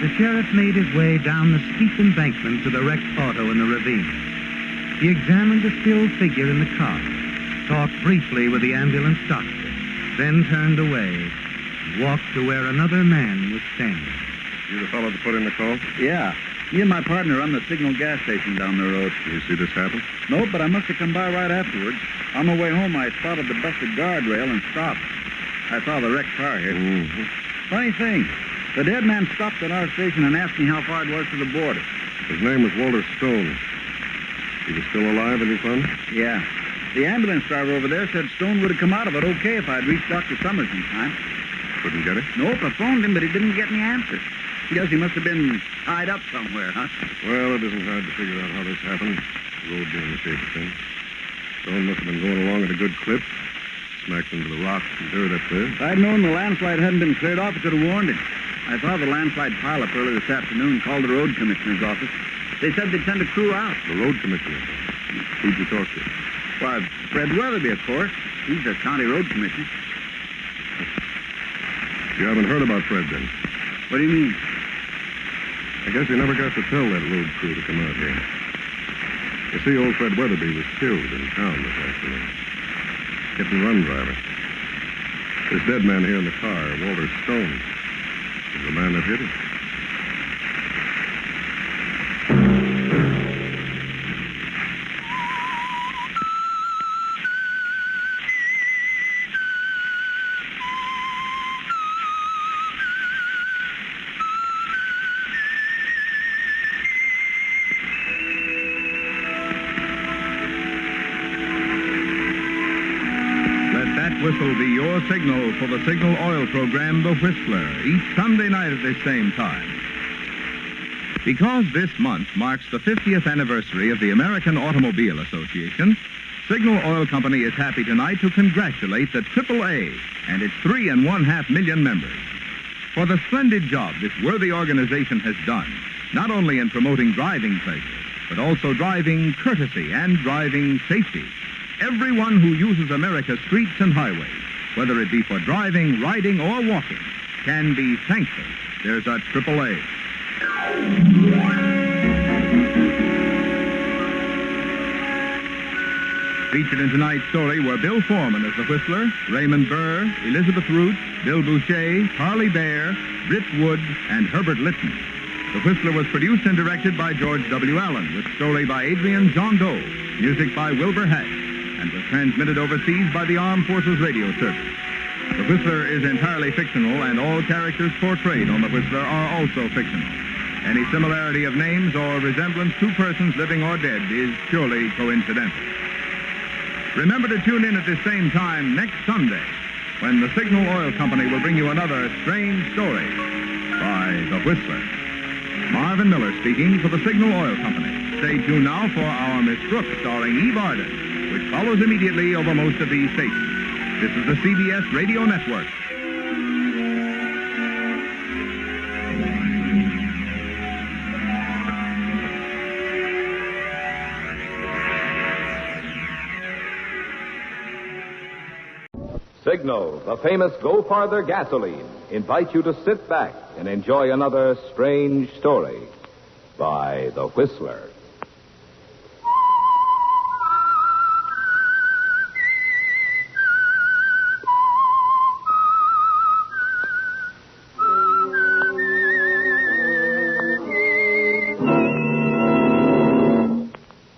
the sheriff made his way down the steep embankment to the wrecked auto in the ravine. He examined the still figure in the car, talked briefly with the ambulance doctor, then turned away and walked to where another man was standing. You the fellow that put in the call? Yeah. Me and my partner run the Signal gas station down the road. Did you see this happen? Nope, but I must have come by right afterwards. On my way home, I spotted the busted guardrail and stopped. I saw the wrecked car here. Mm-hmm. Funny thing, the dead man stopped at our station and asked me how far it was to the border. His name was Walter Stone. He was still alive when you found him? Yeah. The ambulance driver over there said Stone would have come out of it okay if I'd reached Dr. Summers in time. Couldn't get him? Nope, I phoned him, but he didn't get any answer. Guess he must have been tied up somewhere, huh? Well, it isn't hard to figure out how this happened. The road being the shape of things. Stone must have been going along at a good clip. Smacked into the rocks and dirt up there. If I'd known the landslide hadn't been cleared off, I could have warned him. I saw the landslide pileup early this afternoon, called the road commissioner's office. They said they'd send a crew out. The road commissioner? Who'd you talk to? Why, Fred Weatherby, of course. He's the county road commissioner. You haven't heard about Fred, then? What do you mean? I guess you never got to tell that road crew to come out here. You see, old Fred Weatherby was killed in town this afternoon. Hit-and-run driver. This dead man here in the car, Walter Stone, is the man that hit him. Whistle be your signal for the Signal Oil program, The Whistler, each Sunday night at this same time. Because this month marks the 50th anniversary of the American Automobile Association, Signal Oil Company is happy tonight to congratulate the AAA and its 3.5 million members for the splendid job this worthy organization has done, not only in promoting driving pleasure, but also driving courtesy and driving safety. Everyone who uses America's streets and highways, whether it be for driving, riding, or walking, can be thankful there's a AAA. Featured in tonight's story were Bill Foreman as the Whistler, Raymond Burr, Elizabeth Root, Bill Boucher, Farley Bear, Britt Wood, and Herbert Litton. The Whistler was produced and directed by George W. Allen, with story by Adrian John Doe, music by Wilbur Hatch, and was transmitted overseas by the Armed Forces Radio Service. The Whistler is entirely fictional, and all characters portrayed on The Whistler are also fictional. Any similarity of names or resemblance to persons living or dead is purely coincidental. Remember to tune in at this same time next Sunday, when the Signal Oil Company will bring you another strange story by The Whistler. Marvin Miller speaking for the Signal Oil Company. Stay tuned now for our Miss Brooks, starring Eve Arden, which follows immediately over most of these stations. This is the CBS Radio Network. Signal, the famous Go Farther gasoline, invites you to sit back and enjoy another strange story by The Whistler.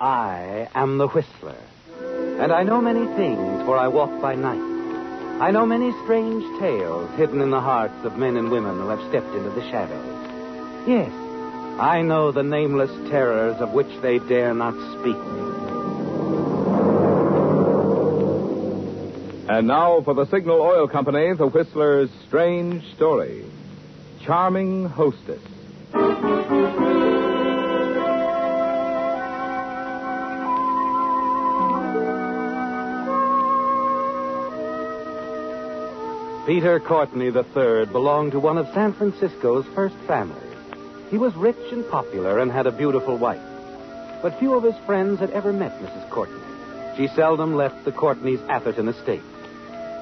I am the Whistler, and I know many things, for I walk by night. I know many strange tales hidden in the hearts of men and women who have stepped into the shadows. Yes, I know the nameless terrors of which they dare not speak. And now for the Signal Oil Company, The Whistler's strange story. Charming Hostess. Peter Courtney III belonged to one of San Francisco's first families. He was rich and popular and had a beautiful wife. But few of his friends had ever met Mrs. Courtney. She seldom left the Courtneys' Atherton estate.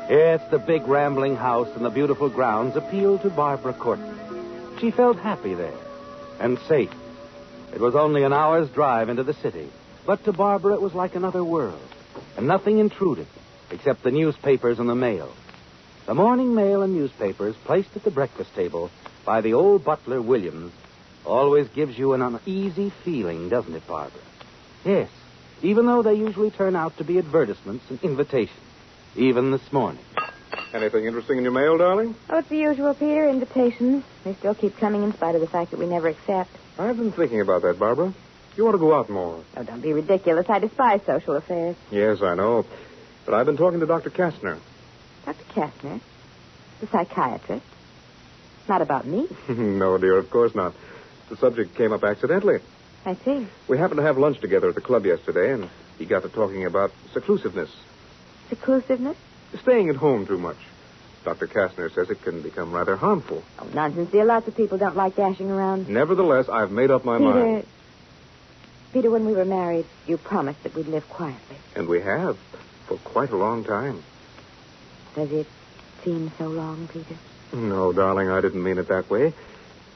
Yes, the big rambling house and the beautiful grounds appealed to Barbara Courtney. She felt happy there and safe. It was only an hour's drive into the city, but to Barbara it was like another world, and nothing intruded except the newspapers and the mail. The morning mail and newspapers placed at the breakfast table by the old butler, Williams, always gives you an uneasy feeling, doesn't it, Barbara? Yes, even though they usually turn out to be advertisements and invitations, even this morning. Anything interesting in your mail, darling? Oh, it's the usual, Peter. Invitations. They still keep coming in spite of the fact that we never accept. I've been thinking about that, Barbara. You ought to go out more. Oh, don't be ridiculous. I despise social affairs. Yes, I know. But I've been talking to Dr. Kastner. Dr. Kastner? The psychiatrist? Not about me. No, dear, of course not. The subject came up accidentally. I see. We happened to have lunch together at the club yesterday, and he got to talking about seclusiveness. Seclusiveness? Staying at home too much. Dr. Kastner says it can become rather harmful. Oh, nonsense, dear. Lots of people don't like dashing around. Nevertheless, I've made up my mind. Peter, when we were married, you promised that we'd live quietly. And we have, for quite a long time. Does it seem so long, Peter? No, darling, I didn't mean it that way.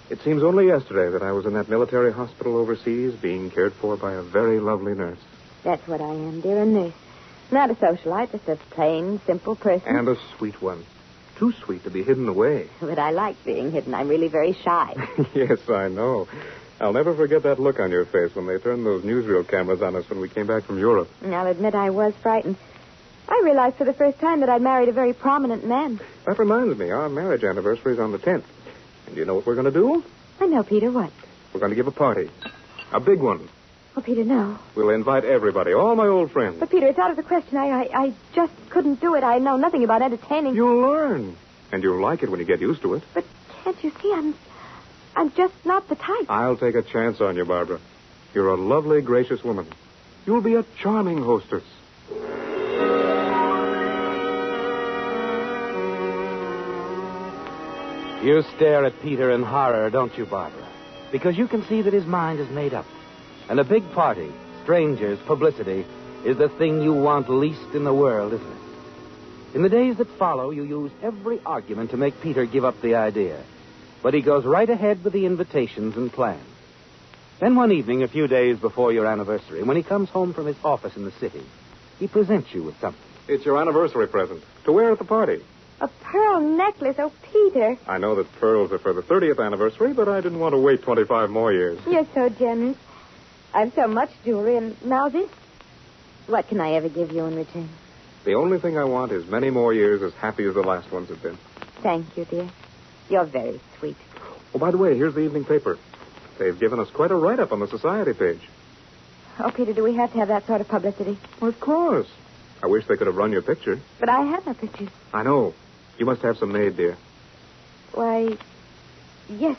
It seems only yesterday that I was in that military hospital overseas being cared for by a very lovely nurse. That's what I am, dear, a nurse. Not a socialite, just a plain, simple person. And a sweet one. Too sweet to be hidden away. But I like being hidden. I'm really very shy. Yes, I know. I'll never forget that look on your face when they turned those newsreel cameras on us when we came back from Europe. I'll admit I was frightened. I realized for the first time that I'd married a very prominent man. That reminds me, our marriage anniversary is on the 10th. And do you know what we're going to do? I know, Peter. What? We're going to give a party. A big one. Oh, Peter, no. We'll invite everybody, all my old friends. But, Peter, it's out of the question. I just couldn't do it. I know nothing about entertaining. You'll learn. And you'll like it when you get used to it. But can't you see I'm just not the type. I'll take a chance on you, Barbara. You're a lovely, gracious woman. You'll be a charming hostess. You stare at Peter in horror, don't you, Barbara? Because you can see that his mind is made up. And a big party, strangers, publicity, is the thing you want least in the world, isn't it? In the days that follow, you use every argument to make Peter give up the idea. But he goes right ahead with the invitations and plans. Then one evening, a few days before your anniversary, when he comes home from his office in the city, he presents you with something. It's your anniversary present to wear at the party. A pearl necklace. Oh, Peter. I know that pearls are for the 30th anniversary, but I didn't want to wait 25 more years. You're so generous. I've so much jewelry, and now this. What can I ever give you in return? The only thing I want is many more years as happy as the last ones have been. Thank you, dear. You're very sweet. Oh, by the way, here's the evening paper. They've given us quite a write-up on the society page. Oh, Peter, do we have to have that sort of publicity? Well, of course. I wish they could have run your picture. But I have no pictures. I know. You must have some made, dear. Why, yes,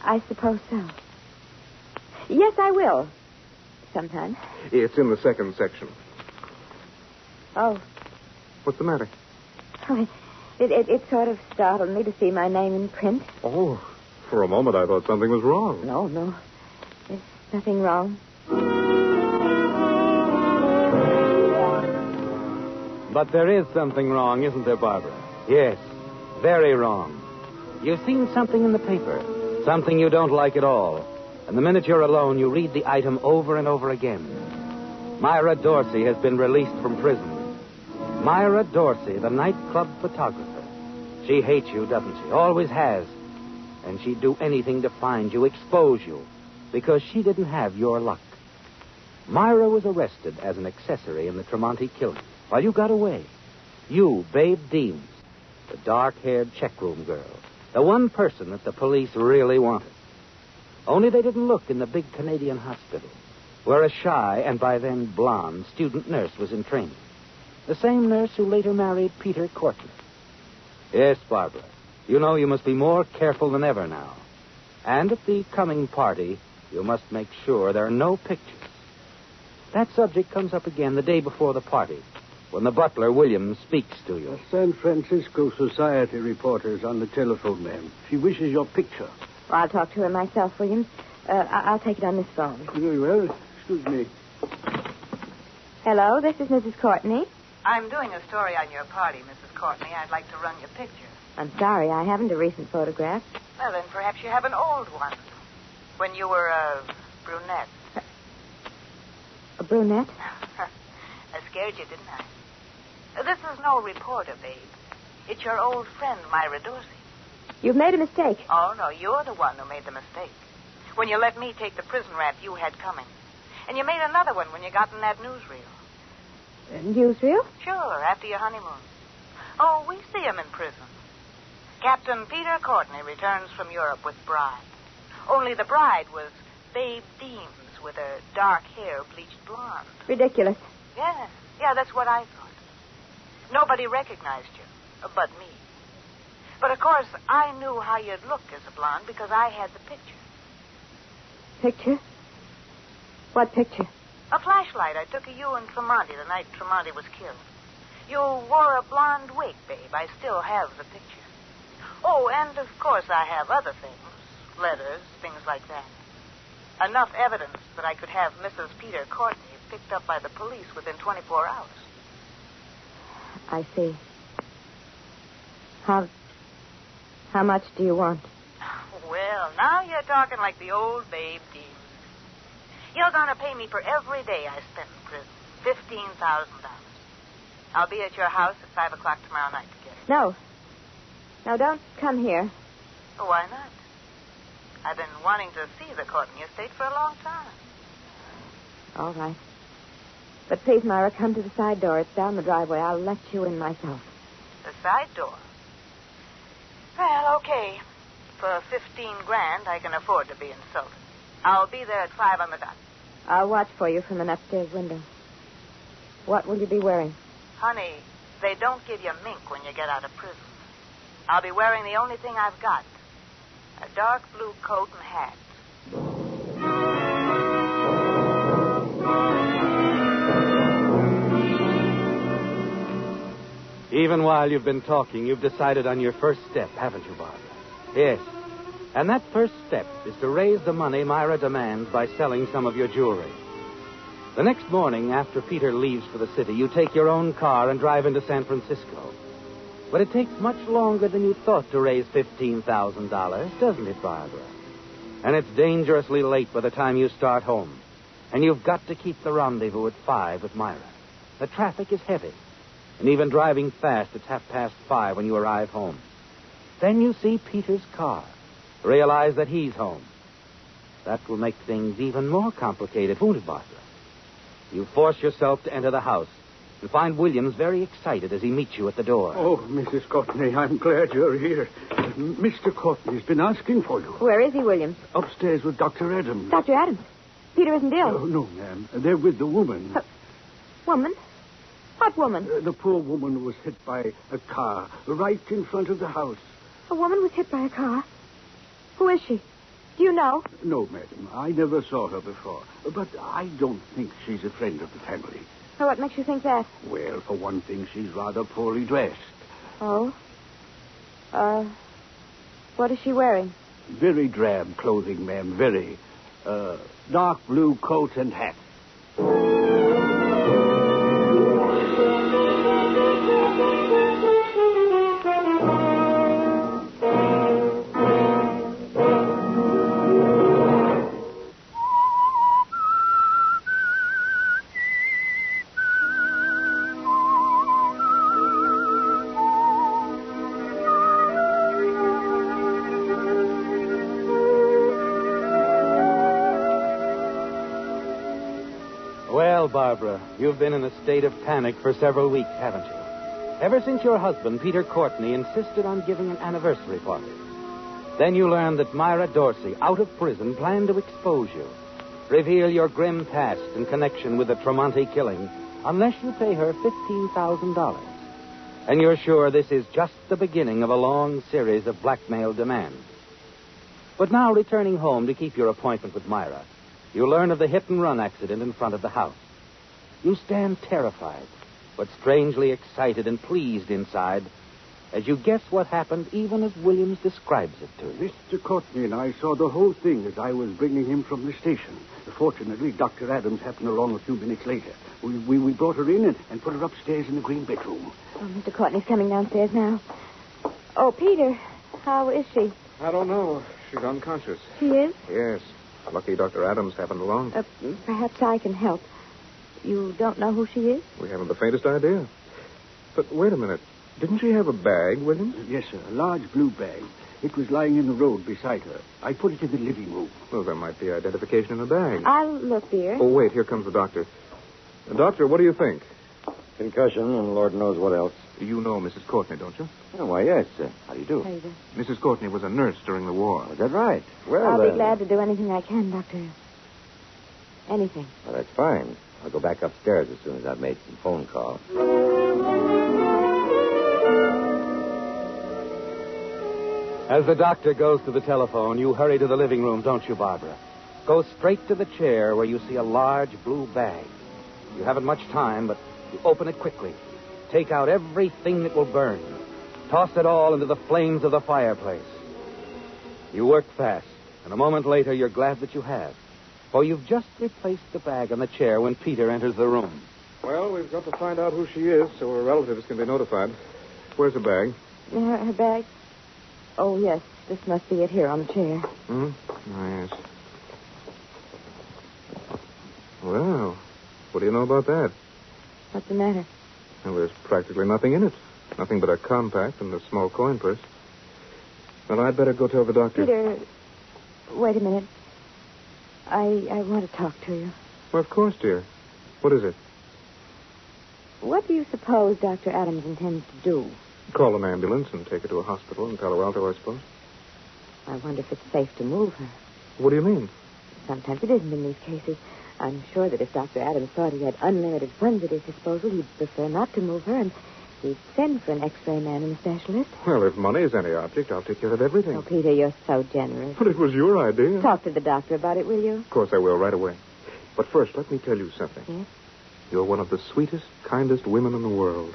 I suppose so. Yes, I will. Sometime. It's in the second section. Oh. What's the matter? Oh, it sort of startled me to see my name in print. Oh, for a moment I thought something was wrong. No. There's nothing wrong. But there is something wrong, isn't there, Barbara? Yes, very wrong. You've seen something in the paper, something you don't like at all. And the minute you're alone, you read the item over and over again. Myra Dorsey has been released from prison. Myra Dorsey, the nightclub photographer. She hates you, doesn't she? Always has. And she'd do anything to find you, expose you, because she didn't have your luck. Myra was arrested as an accessory in the Tremonti killing while you got away. You, Babe Deems, the dark-haired checkroom girl, the one person that the police really wanted. Only they didn't look in the big Canadian hospital, where a shy and by then blonde student nurse was in training. The same nurse who later married Peter Courtney. Yes, Barbara, you know you must be more careful than ever now. And at the coming party, you must make sure there are no pictures. That subject comes up again the day before the party, when the butler, Williams, speaks to you. The San Francisco Society reporter's on the telephone, ma'am. She wishes your picture. Well, I'll talk to her myself, Williams. I'll take it on this phone. Very well. Excuse me. Hello, this is Mrs. Courtney. I'm doing a story on your party, Mrs. Courtney. I'd like to run your picture. I'm sorry, I haven't a recent photograph. Well, then perhaps you have an old one. When you were a brunette. A brunette? I scared you, didn't I? This is no reporter, babe. It's your old friend, Myra Dorsey. You've made a mistake. Oh, no, you're the one who made the mistake. When you let me take the prison rap you had coming. And you made another one when you got in that newsreel. Newsreel? Sure, after your honeymoon. Oh, we see him in prison. Captain Peter Courtney returns from Europe with bride. Only the bride was Babe Deems with her dark hair bleached blonde. Ridiculous. Yeah, that's what I thought. Nobody recognized you, but me. But, of course, I knew how you'd look as a blonde because I had the picture. Picture? What picture? A flashlight I took of you and Tremonti the night Tremonti was killed. You wore a blonde wig, babe. I still have the picture. Oh, and, of course, I have other things. Letters, things like that. Enough evidence that I could have Mrs. Peter Courtney picked up by the police within 24 hours. I see. How much do you want? Well, now you're talking like the old Babe Deems. You're going to pay me for every day I spent in prison. $15,000. I'll be at your house at 5 o'clock tomorrow night to get it. No. No, don't come here. Oh, why not? I've been wanting to see the Courtney estate for a long time. All right. But please, Myra, come to the side door. It's down the driveway. I'll let you in myself. The side door? Well, okay. For $15,000, I can afford to be insulted. I'll be there at 5 on the dot. I'll watch for you from an upstairs window. What will you be wearing? Honey, they don't give you mink when you get out of prison. I'll be wearing the only thing I've got. A dark blue coat and hat. Even while you've been talking, you've decided on your first step, haven't you, Barbara? Yes. And that first step is to raise the money Myra demands by selling some of your jewelry. The next morning, after Peter leaves for the city, you take your own car and drive into San Francisco. But it takes much longer than you thought to raise $15,000, doesn't it, Barbara? And it's dangerously late by the time you start home. And you've got to keep the rendezvous at 5 with Myra. The traffic is heavy. And even driving fast, it's 5:30 when you arrive home. Then you see Peter's car. Realize that he's home. That will make things even more complicated, won't it, Barbara? You force yourself to enter the house and find Williams very excited as he meets you at the door. Oh, Mrs. Courtney, I'm glad you're here. Mr. Courtney's been asking for you. Where is he, Williams? Upstairs with Dr. Adams. Dr. Adams? Peter isn't ill. Oh, no, ma'am. They're with the woman. Woman? What woman? The poor woman was hit by a car right in front of the house. A woman was hit by a car? Who is she? Do you know? No, madam. I never saw her before. But I don't think she's a friend of the family. So what makes you think that? Well, for one thing, she's rather poorly dressed. Oh? What is she wearing? Very drab clothing, ma'am. Very. Dark blue coat and hat. Well, Barbara, you've been in a state of panic for several weeks, haven't you? Ever since your husband, Peter Courtney, insisted on giving an anniversary party. Then you learned that Myra Dorsey, out of prison, planned to expose you, reveal your grim past in connection with the Tremonti killing, unless you pay her $15,000. And you're sure this is just the beginning of a long series of blackmail demands. But now, returning home to keep your appointment with Myra, you learn of the hit-and-run accident in front of the house. You stand terrified, but strangely excited and pleased inside as you guess what happened even as Williams describes it to you. Mr. Courtney and I saw the whole thing as I was bringing him from the station. Fortunately, Dr. Adams happened along a few minutes later. We brought her in and put her upstairs in the green bedroom. Oh, Mr. Courtney's coming downstairs now. Oh, Peter, how is she? I don't know. She's unconscious. She is? Yes. Lucky Dr. Adams happened along. Perhaps I can help. You don't know who she is? We haven't the faintest idea. But wait a minute. Didn't she have a bag, Williams? Yes, sir. A large blue bag. It was lying in the road beside her. I put it in the living room. Well, there might be identification in the bag. I'll look, dear. Oh, wait. Here comes the doctor. Doctor, what do you think? Concussion and Lord knows what else. You know Mrs. Courtney, don't you? Oh, why, yes. How do you do? How do you do? Mrs. Courtney was a nurse during the war. Is that right? Well, I'll be glad to do anything I can, Doctor. Anything. Well, that's fine. I'll go back upstairs as soon as I've made some phone calls. As the doctor goes to the telephone, you hurry to the living room, don't you, Barbara? Go straight to the chair where you see a large blue bag. You haven't much time, but you open it quickly. Take out everything that will burn. Toss it all into the flames of the fireplace. You work fast, and a moment later you're glad that you have. For you've just replaced the bag on the chair when Peter enters the room. Well, we've got to find out who she is so her relatives can be notified. Where's the bag? Her bag? Oh, yes. This must be it here on the chair. Hmm? Oh, yes. Well, what do you know about that? What's the matter? Well, there's practically nothing in it. Nothing but a compact and a small coin purse. Well, I'd better go tell the doctor. Peter, wait a minute. I want to talk to you. Well, of course, dear. What is it? What do you suppose Dr. Adams intends to do? Call an ambulance and take her to a hospital in Palo Alto, I suppose. I wonder if it's safe to move her. What do you mean? Sometimes it isn't in these cases. I'm sure that if Dr. Adams thought he had unlimited funds at his disposal, he'd prefer not to move her, and he'd send for an X-ray man and a specialist. Well, if money is any object, I'll take care of everything. Oh, Peter, you're so generous. But it was your idea. Talk to the doctor about it, will you? Of course I will, right away. But first, let me tell you something. Yes? You're one of the sweetest, kindest women in the world.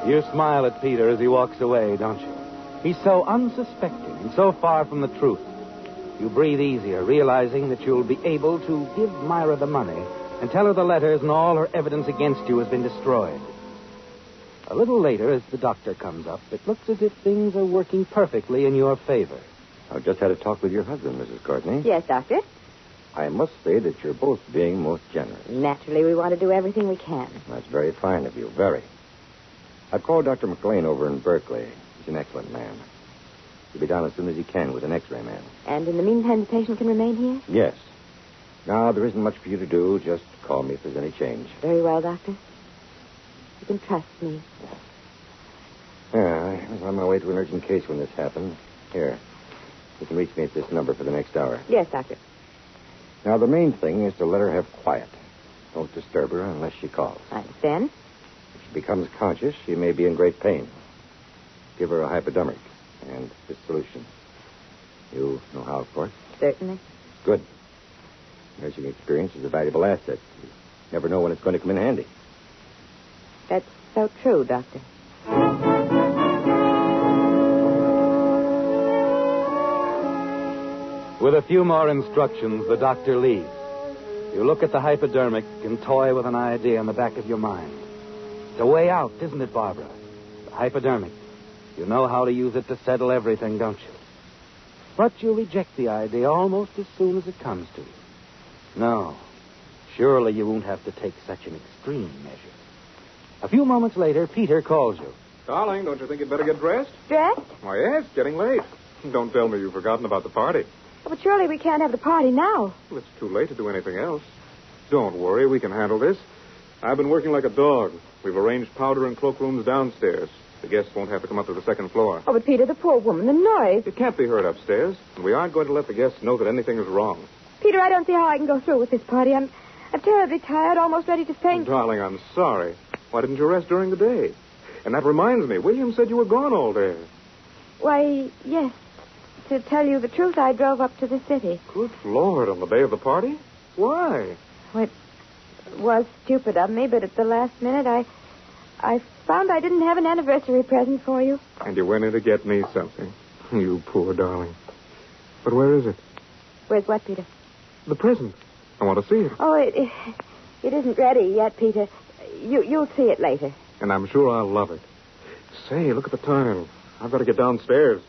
You smile at Peter as he walks away, don't you? He's so unsuspecting and so far from the truth. You breathe easier, realizing that you'll be able to give Myra the money and tell her the letters and all her evidence against you has been destroyed. A little later, as the doctor comes up, it looks as if things are working perfectly in your favor. I've just had a talk with your husband, Mrs. Courtney. Yes, Doctor. I must say that you're both being most generous. Naturally, we want to do everything we can. That's very fine of you, very. I've called Dr. McLean over in Berkeley. He's an excellent man. He'll be down as soon as he can with an x-ray man. And in the meantime, the patient can remain here? Yes. Now, there isn't much for you to do. Just call me if there's any change. Very well, Doctor. You can trust me. Yeah, I was on my way to an urgent case when this happened. Here. You can reach me at this number for the next hour. Yes, Doctor. Now, the main thing is to let her have quiet. Don't disturb her unless she calls. I understand. If she becomes conscious, she may be in great pain. Give her a hypodermic and this solution. You know how, of course? Certainly. Good. Nursing experience is a valuable asset. You never know when it's going to come in handy. That's so true, Doctor. With a few more instructions, the doctor leaves. You look at the hypodermic and toy with an idea in the back of your mind. It's a way out, isn't it, Barbara? The hypodermic. You know how to use it to settle everything, don't you? But you reject the idea almost as soon as it comes to you. No. Surely you won't have to take such an extreme measure. A few moments later, Peter calls you. Darling, don't you think you'd better get dressed? Dressed? Why, yes, getting late. Don't tell me you've forgotten about the party. Oh, but surely we can't have the party now. Well, it's too late to do anything else. Don't worry, we can handle this. I've been working like a dog. We've arranged powder and cloakrooms downstairs. The guests won't have to come up to the second floor. Oh, but Peter, the poor woman, the noise. It can't be heard upstairs, and we aren't going to let the guests know that anything is wrong. Peter, I don't see how I can go through with this party. I'm terribly tired, almost ready to faint. Darling, I'm sorry. Why didn't you rest during the day? And that reminds me, William said you were gone all day. Why, yes. To tell you the truth, I drove up to the city. Good Lord, on the day of the party? Why? Well, it was stupid of me, but at the last minute, I found I didn't have an anniversary present for you. And you went in to get me something. You poor darling. But where is it? Where's what, Peter? The present. I want to see it. Oh, it isn't ready yet, Peter. You'll see it later. And I'm sure I'll love it. Say, look at the time. I've got to get downstairs.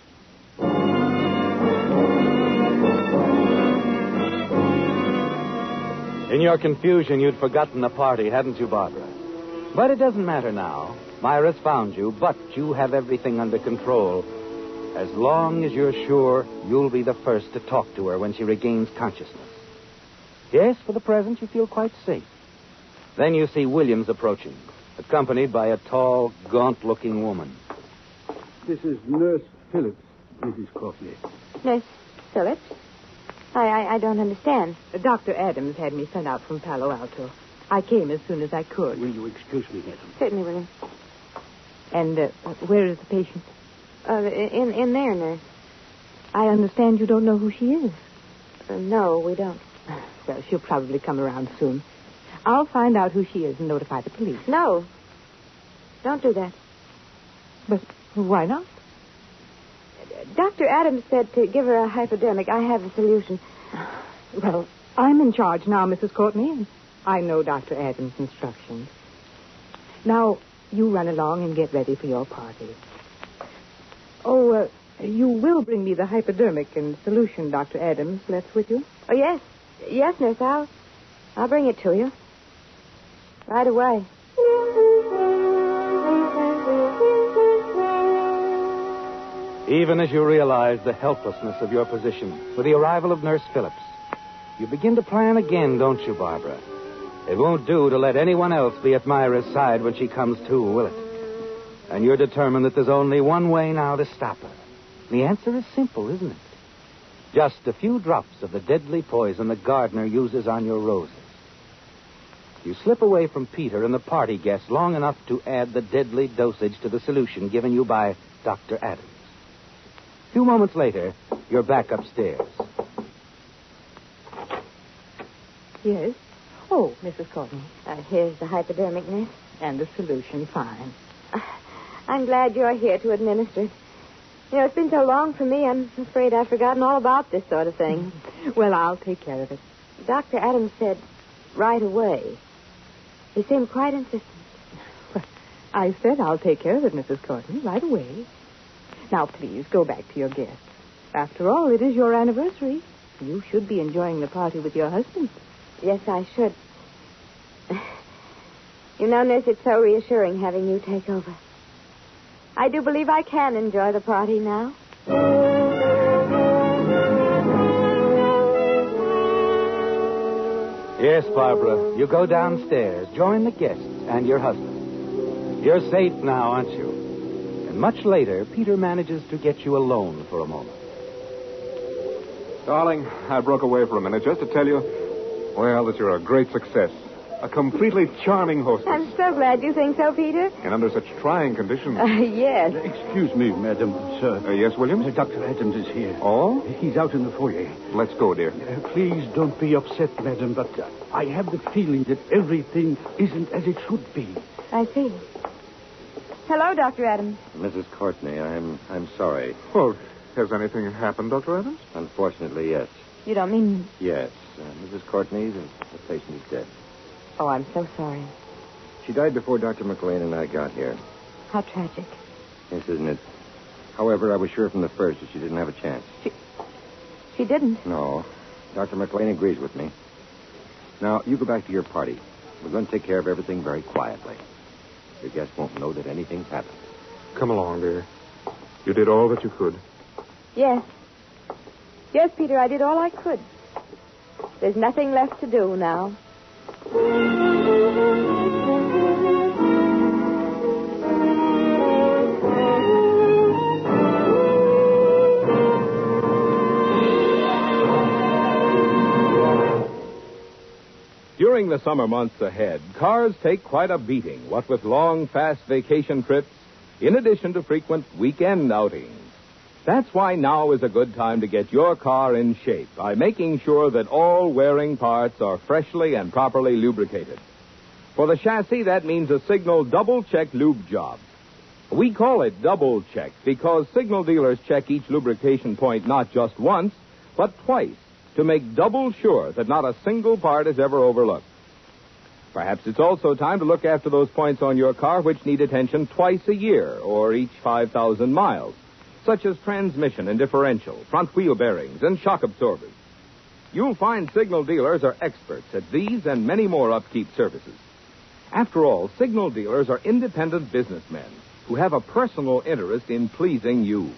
In your confusion, you'd forgotten the party, hadn't you, Barbara? But it doesn't matter now. Myra's found you, but you have everything under control. As long as you're sure you'll be the first to talk to her when she regains consciousness. Yes, for the present, you feel quite safe. Then you see Williams approaching, accompanied by a tall, gaunt-looking woman. This is Nurse Phillips, Mrs. Courtney. Nurse Phillips? I don't understand. Dr. Adams had me sent out from Palo Alto. I came as soon as I could. Will you excuse me, madam? Certainly, William. And where is the patient? In there, nurse. I understand you don't know who she is. No, we don't. Well, she'll probably come around soon. I'll find out who she is and notify the police. No. Don't do that. But why not? Dr. Adams said to give her a hypodermic. I have a solution. Well, I'm in charge now, Mrs. Courtney, and I know Dr. Adams' instructions. Now, you run along and get ready for your party. Oh, you will bring me the hypodermic and solution Dr. Adams left with you? Oh, yes. Yes, nurse. I'll bring it to you. Right away. Even as you realize the helplessness of your position, with the arrival of Nurse Phillips, you begin to plan again, don't you, Barbara? It won't do to let anyone else be at Myra's side when she comes to, will it? And you're determined that there's only one way now to stop her. The answer is simple, isn't it? Just a few drops of the deadly poison the gardener uses on your roses. You slip away from Peter and the party guests long enough to add the deadly dosage to the solution given you by Dr. Adams. A few moments later, you're back upstairs. Yes? Oh, Mrs. Courtney. Here's the hypodermic net. And the solution, fine. I'm glad you're here to administer it. You know, it's been so long for me, I'm afraid I've forgotten all about this sort of thing. Well, I'll take care of it. Dr. Adams said right away. He seemed quite insistent. I said I'll take care of it, Mrs. Courtney, right away. Now, please, go back to your guests. After all, it is your anniversary. You should be enjoying the party with your husband. Yes, I should. You know, Nurse, it's so reassuring having you take over. I do believe I can enjoy the party now. Yes, Barbara. You go downstairs, join the guests and your husband. You're safe now, aren't you? And much later, Peter manages to get you alone for a moment. Darling, I broke away for a minute just to tell you, well, that you're a great success. A completely charming hostess. I'm so glad you think so, Peter. And under such trying conditions. Yes. Excuse me, madam, sir. Yes, Williams? Dr. Adams is here. Oh? He's out in the foyer. Let's go, dear. Please don't be upset, madam, but I have the feeling that everything isn't as it should be. I see. Hello, Dr. Adams. Mrs. Courtney, I'm sorry. Well, has anything happened, Dr. Adams? Unfortunately, yes. You don't mean... Yes. Mrs. Courtney, the patient is dead. Oh, I'm so sorry. She died before Dr. McLean and I got here. How tragic. Yes, isn't it? However, I was sure from the first that she didn't have a chance. She didn't? No. Dr. McLean agrees with me. Now, you go back to your party. We're going to take care of everything very quietly. Your guests won't know that anything's happened. Come along, dear. You did all that you could. Yes. Yes, Peter, I did all I could. There's nothing left to do now. During the summer months ahead, cars take quite a beating, what with long, fast vacation trips, in addition to frequent weekend outings. That's why now is a good time to get your car in shape by making sure that all wearing parts are freshly and properly lubricated. For the chassis, that means a Signal double-check lube job. We call it double-check because Signal dealers check each lubrication point not just once, but twice to make double sure that not a single part is ever overlooked. Perhaps it's also time to look after those points on your car which need attention twice a year or each 5,000 miles, such as transmission and differential, front wheel bearings, and shock absorbers. You'll find Signal dealers are experts at these and many more upkeep services. After all, Signal dealers are independent businessmen who have a personal interest in pleasing you.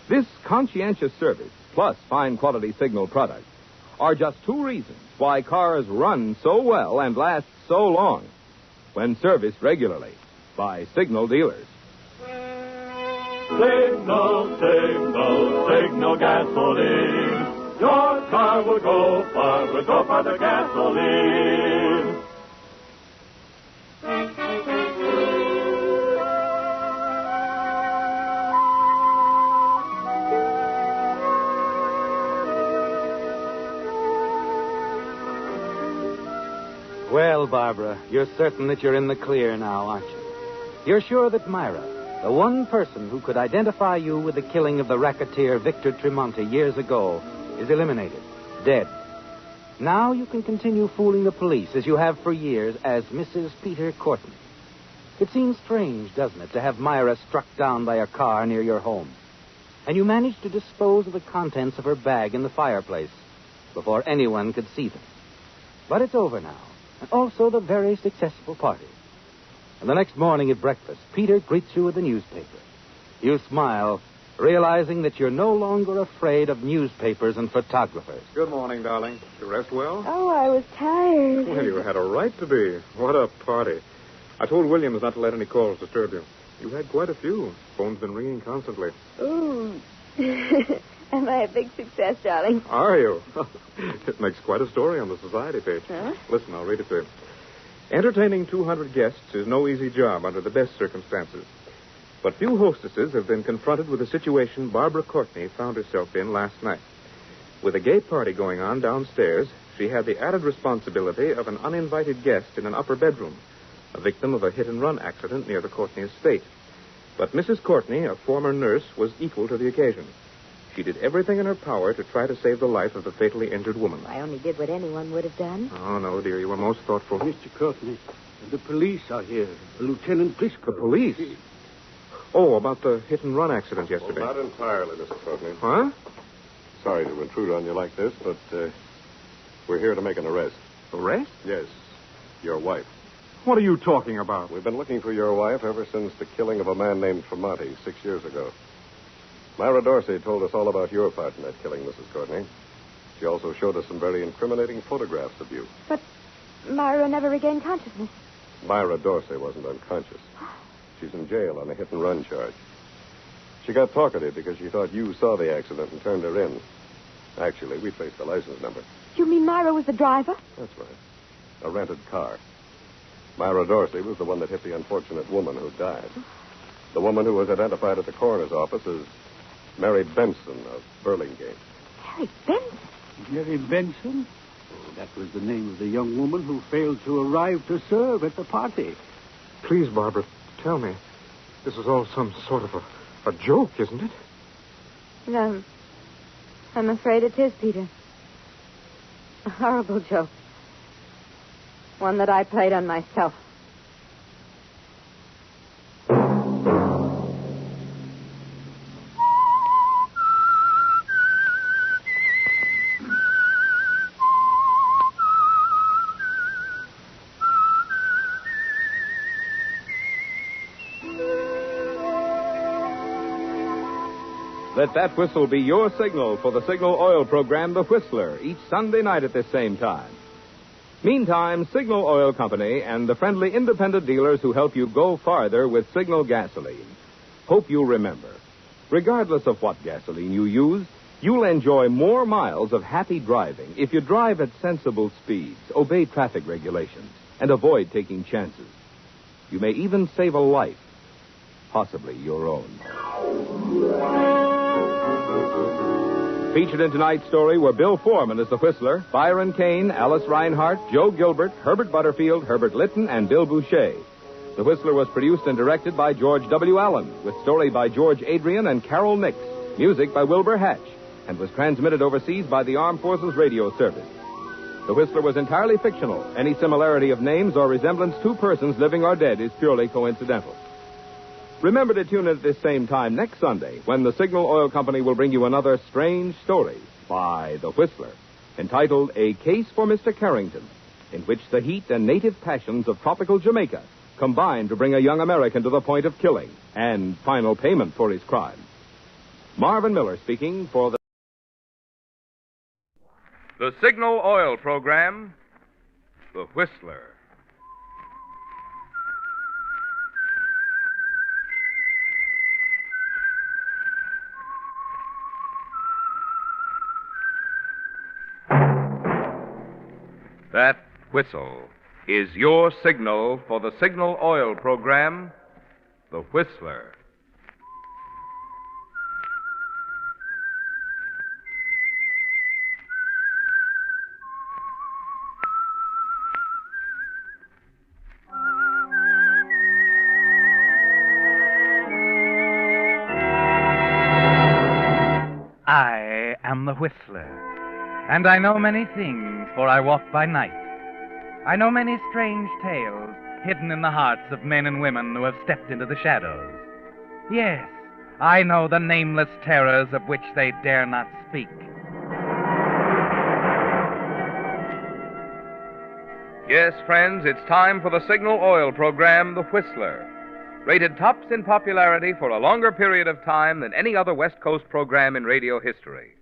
This conscientious service, plus fine quality Signal products, are just two reasons why cars run so well and last so long when serviced regularly by Signal dealers. Signal, signal, signal gasoline. Your car will go far the gasoline. Well, Barbara, you're certain that you're in the clear now, aren't you? You're sure that Myra, the one person who could identify you with the killing of the racketeer Victor Tremonti years ago, is eliminated, dead. Now you can continue fooling the police, as you have for years, as Mrs. Peter Courtney. It seems strange, doesn't it, to have Myra struck down by a car near your home. And you managed to dispose of the contents of her bag in the fireplace before anyone could see them. But it's over now, and also the very successful party. And the next morning at breakfast, Peter greets you with the newspaper. You smile, realizing that you're no longer afraid of newspapers and photographers. Good morning, darling. You rest well? Oh, I was tired. Well, you had a right to be. What a party. I told Williams not to let any calls disturb you. You had quite a few. Phone's been ringing constantly. Ooh. Am I a big success, darling? Are you? It makes quite a story on the society page. Huh? Listen, I'll read it to you. Entertaining 200 guests is no easy job under the best circumstances. But few hostesses have been confronted with the situation Barbara Courtney found herself in last night. With a gay party going on downstairs, she had the added responsibility of an uninvited guest in an upper bedroom, a victim of a hit-and-run accident near the Courtney estate. But Mrs. Courtney, a former nurse, was equal to the occasion. She did everything in her power to try to save the life of the fatally injured woman. I only did what anyone would have done. Oh, no, dear, you were most thoughtful. Mr. Courtney, the police are here. Lieutenant Briscoe. The police? Oh, about the hit-and-run accident yesterday. Well, not entirely, Mr. Courtney. Huh? Sorry to intrude on you like this, but we're here to make an arrest. Arrest? Yes, your wife. What are you talking about? We've been looking for your wife ever since the killing of a man named Tremonti 6 years ago. Myra Dorsey told us all about your part in that killing, Mrs. Courtney. She also showed us some very incriminating photographs of you. But Myra never regained consciousness. Myra Dorsey wasn't unconscious. She's in jail on a hit-and-run charge. She got talkative because she thought you saw the accident and turned her in. Actually, we traced the license number. You mean Myra was the driver? That's right. A rented car. Myra Dorsey was the one that hit the unfortunate woman who died. The woman who was identified at the coroner's office as Mary Benson of Burlingame. Mary Benson? Mary Benson? Oh, that was the name of the young woman who failed to arrive to serve at the party. Please, Barbara, tell me. This is all some sort of a joke, isn't it? No. I'm afraid it is, Peter. A horrible joke. One that I played on myself. Let that whistle be your signal for the Signal Oil program, The Whistler, each Sunday night at this same time. Meantime, Signal Oil Company and the friendly independent dealers who help you go farther with Signal gasoline hope you'll remember, regardless of what gasoline you use, you'll enjoy more miles of happy driving if you drive at sensible speeds, obey traffic regulations, and avoid taking chances. You may even save a life, possibly your own. Featured in tonight's story were Bill Foreman as the Whistler, Byron Kane, Alice Reinhart, Joe Gilbert, Herbert Butterfield, Herbert Litton, and Bill Boucher. The Whistler was produced and directed by George W. Allen, with story by George Adrian and Carol Nix, music by Wilbur Hatch, and was transmitted overseas by the Armed Forces Radio Service. The Whistler was entirely fictional. Any similarity of names or resemblance to persons living or dead is purely coincidental. Remember to tune in at this same time next Sunday when the Signal Oil Company will bring you another strange story by The Whistler, entitled A Case for Mr. Carrington, in which the heat and native passions of tropical Jamaica combine to bring a young American to the point of killing and final payment for his crime. Marvin Miller speaking for the Signal Oil program, The Whistler. That whistle is your signal for the Signal Oil program, The Whistler. I am the Whistler, and I know many things, for I walk by night. I know many strange tales hidden in the hearts of men and women who have stepped into the shadows. Yes, I know the nameless terrors of which they dare not speak. Yes, friends, it's time for the Signal Oil program, The Whistler. Rated tops in popularity for a longer period of time than any other West Coast program in radio history.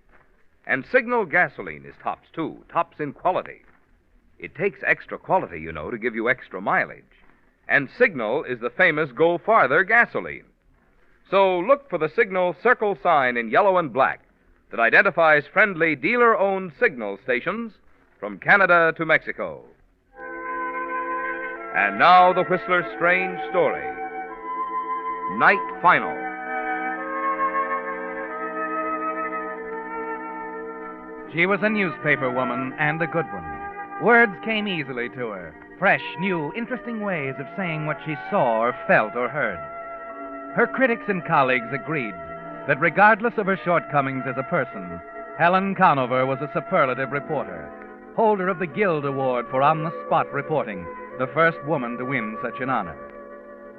And Signal gasoline is tops, too, tops in quality. It takes extra quality, you know, to give you extra mileage. And Signal is the famous Go Farther gasoline. So look for the Signal circle sign in yellow and black that identifies friendly dealer-owned Signal stations from Canada to Mexico. And now the Whistler's strange story. Night Final. She was a newspaper woman, and a good one. Words came easily to her. Fresh, new, interesting ways of saying what she saw or felt or heard. Her critics and colleagues agreed that regardless of her shortcomings as a person, Helen Conover was a superlative reporter, holder of the Guild Award for on-the-spot reporting, the first woman to win such an honor.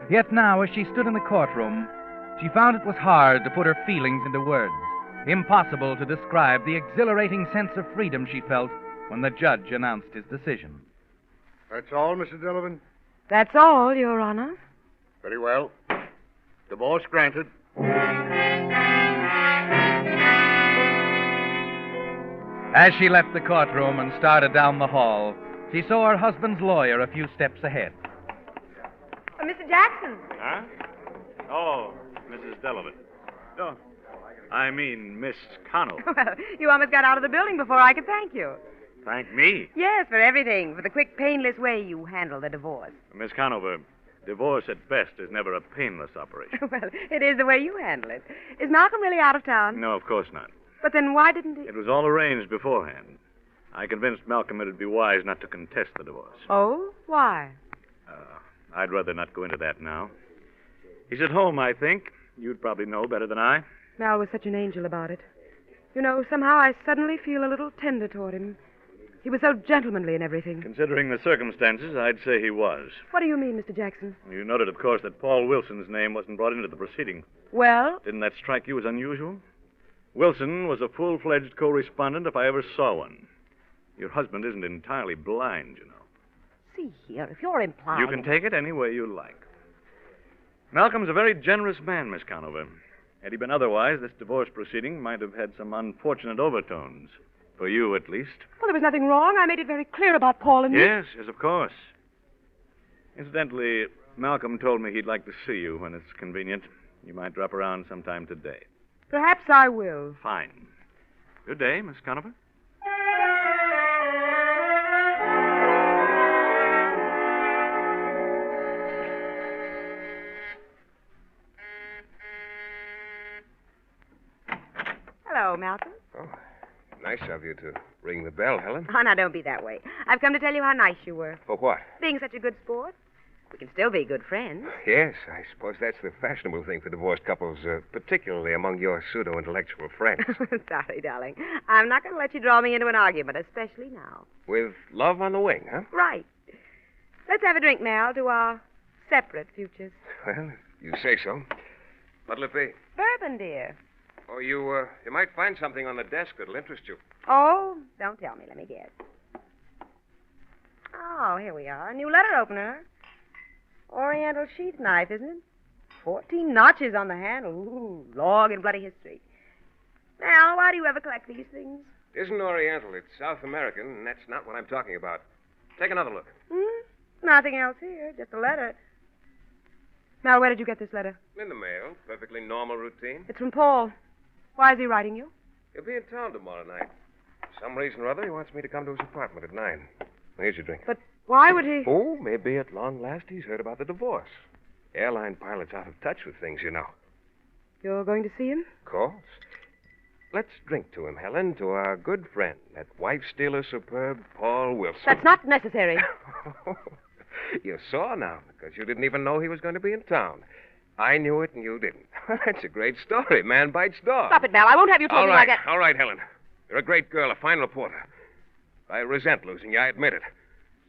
Yet now, as she stood in the courtroom, she found it was hard to put her feelings into words, impossible to describe the exhilarating sense of freedom she felt when the judge announced his decision. That's all, Mrs. Delavan? That's all, Your Honor. Very well. Divorce granted. As she left the courtroom and started down the hall, she saw her husband's lawyer a few steps ahead. Mr. Jackson. Huh? Oh, Mrs. Delavan. Oh, I mean, Miss Conover. Well, you almost got out of the building before I could thank you. Thank me. Yes, for everything. For the quick, painless way you handled the divorce. Miss Conover, divorce at best is never a painless operation. Well, it is the way you handle it. Is Malcolm really out of town? No, of course not. But then why didn't he... It was all arranged beforehand. I convinced Malcolm it'd be wise not to contest the divorce. Oh? Why? I'd rather not go into that now. He's at home, I think. You'd probably know better than I. Mal was such an angel about it. You know, somehow I suddenly feel a little tender toward him. He was so gentlemanly and everything. Considering the circumstances, I'd say he was. What do you mean, Mr. Jackson? You noted, of course, that Paul Wilson's name wasn't brought into the proceeding. Well? Didn't that strike you as unusual? Wilson was a full-fledged co-respondent if I ever saw one. Your husband isn't entirely blind, you know. See here, if you're implying... You can take it any way you like. Malcolm's a very generous man, Miss Conover. Had he been otherwise, this divorce proceeding might have had some unfortunate overtones. For you, at least. Well, there was nothing wrong. I made it very clear about Paul and me. Yes, of course. Incidentally, Malcolm told me he'd like to see you when it's convenient. You might drop around sometime today. Perhaps I will. Fine. Good day, Miss Conover. Hello, Malcolm. Oh, nice of you to ring the bell, Helen. Oh, now, don't be that way. I've come to tell you how nice you were. For what? Being such a good sport. We can still be good friends. Yes, I suppose that's the fashionable thing for divorced couples, particularly among your pseudo-intellectual friends. Sorry, darling. I'm not going to let you draw me into an argument, especially now. With love on the wing, huh? Right. Let's have a drink, Mal, to our separate futures. Well, if you say so. What'll it be? Bourbon, dear. Oh, you might find something on the desk that'll interest you. Oh, don't tell me. Let me guess. Oh, here we are. A new letter opener. Oriental sheath knife, isn't it? 14 notches on the handle. Ooh, long and bloody history. Now, why do you ever collect these things? It isn't Oriental. It's South American, and that's not what I'm talking about. Take another look. Nothing else here. Just a letter. Mal, where did you get this letter? In the mail. Perfectly normal routine. It's from Paul. Why is he writing you? He'll be in town tomorrow night. For some reason or other, he wants me to come to his apartment at 9. Here's your drink. But why would he... Oh, maybe at long last he's heard about the divorce. Airline pilot's out of touch with things, you know. You're going to see him? Of course. Let's drink to him, Helen, to our good friend, that wife-stealer superb Paul Wilson. That's not necessary. You saw now, because you didn't even know he was going to be in town. I knew it and you didn't. That's a great story. Man bites dog. Stop it, Mal. I won't have you talking like that. All right, Helen. You're a great girl, a fine reporter. I resent losing you, I admit it.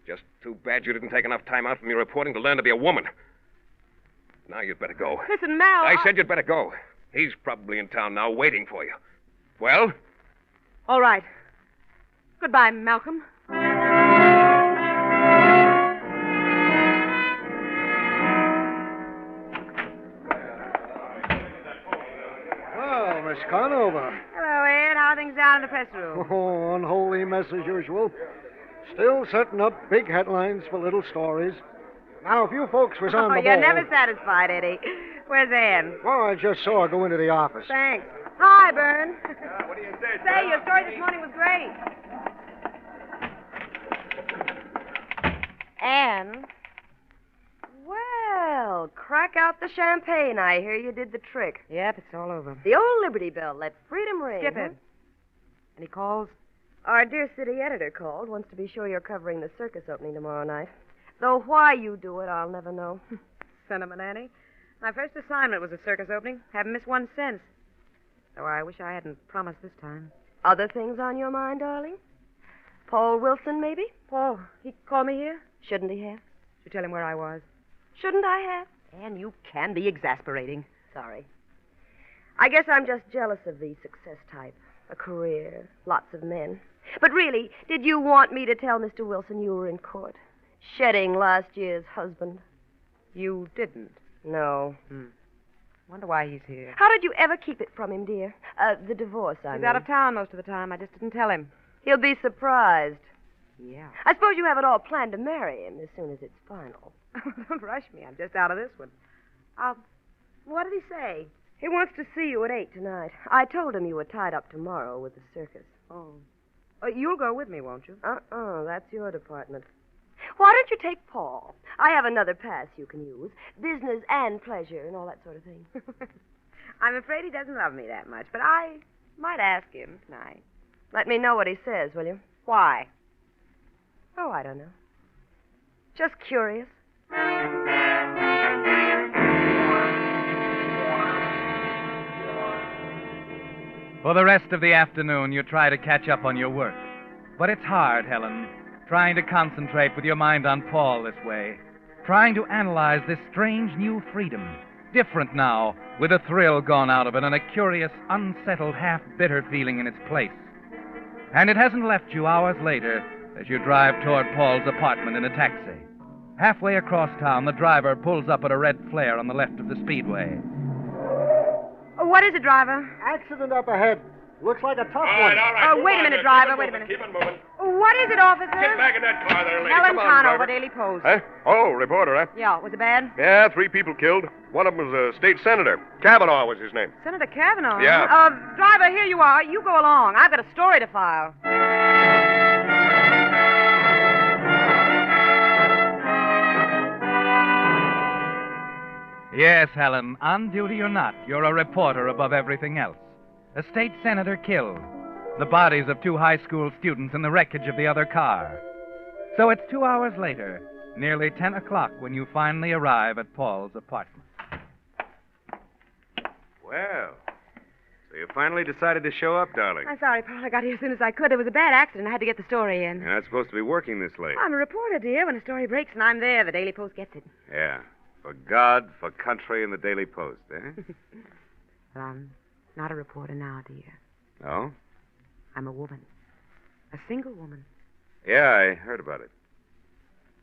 Just too bad you didn't take enough time out from your reporting to learn to be a woman. Now you'd better go. Listen, Mal. I said you'd better go. He's probably in town now waiting for you. Well? All right. Goodbye, Malcolm. Well, Miss Conover. Hello, Ed. How are things down in the press room? Oh, unholy mess as usual. Still setting up big headlines for little stories. Now, if you folks was on the ball... You're never satisfied, Eddie. Where's Ann? Well, I just saw her go into the office. Thanks. Hi, Bern. What do you say, Say, your story this morning was great. Ann? Well, crack out the champagne. I hear you did the trick. Yep, it's all over. The old Liberty Bell. Let freedom ring. Skip it. Any calls? Our dear city editor called, wants to be sure you're covering the circus opening tomorrow night. Though why you do it, I'll never know. Sentiment, Annie. My first assignment was a circus opening. Haven't missed one since. Though I wish I hadn't promised this time. Other things on your mind, darling? Paul Wilson, maybe? Paul, he called me here? Shouldn't he have? You tell him where I was. Shouldn't I have? And you can be exasperating. Sorry. I guess I'm just jealous of the success type. A career, lots of men. But really, did you want me to tell Mr. Wilson you were in court? Shedding last year's husband? You didn't? No. Wonder why he's here. How did you ever keep it from him, dear? The divorce, I mean. He's out of town most of the time. I just didn't tell him. He'll be surprised. Yeah. I suppose you have it all planned to marry him as soon as it's final. Don't rush me. I'm just out of this one. What did he say? He wants to see you at 8 tonight. I told him you were tied up tomorrow with the circus. Oh. You'll go with me, won't you? That's your department. Why don't you take Paul? I have another pass you can use. Business and pleasure and all that sort of thing. I'm afraid he doesn't love me that much, but I might ask him tonight. Let me know what he says, will you? Why? Oh, I don't know. Just curious. For the rest of the afternoon, you try to catch up on your work. But it's hard, Helen, trying to concentrate with your mind on Paul this way, trying to analyze this strange new freedom, different now, with a thrill gone out of it and a curious, unsettled, half-bitter feeling in its place. And it hasn't left you hours later as you drive toward Paul's apartment in a taxi. Halfway across town, the driver pulls up at a red flare on the left of the speedway. What is it, driver? Accident up ahead. Looks like a tough one. All right. Wait a minute, driver. Wait a minute. Keep it moving. What is it, officer? Get back in that car there, lady. Helen Come on, Conover, driver. Daily Post. Huh? Oh, reporter, huh? Yeah, was it bad? Yeah, 3 people killed. One of them was a state senator. Kavanaugh was his name. Senator Kavanaugh? Yeah. Driver, here you are. You go along. I've got a story to file. Yes, Helen, on duty or not, you're a reporter above everything else. A state senator killed. The bodies of 2 high school students in the wreckage of the other car. So it's 2 hours later, nearly 10 o'clock, when you finally arrive at Paul's apartment. Well, so you finally decided to show up, darling. I'm sorry, Paul. I got here as soon as I could. There was a bad accident. I had to get the story in. You're not supposed to be working this late. I'm a reporter, dear. When a story breaks and I'm there, the Daily Post gets it. Yeah. For God, for country, and the Daily Post, eh? Well, I'm not a reporter now, dear. Oh? I'm a woman. A single woman. Yeah, I heard about it.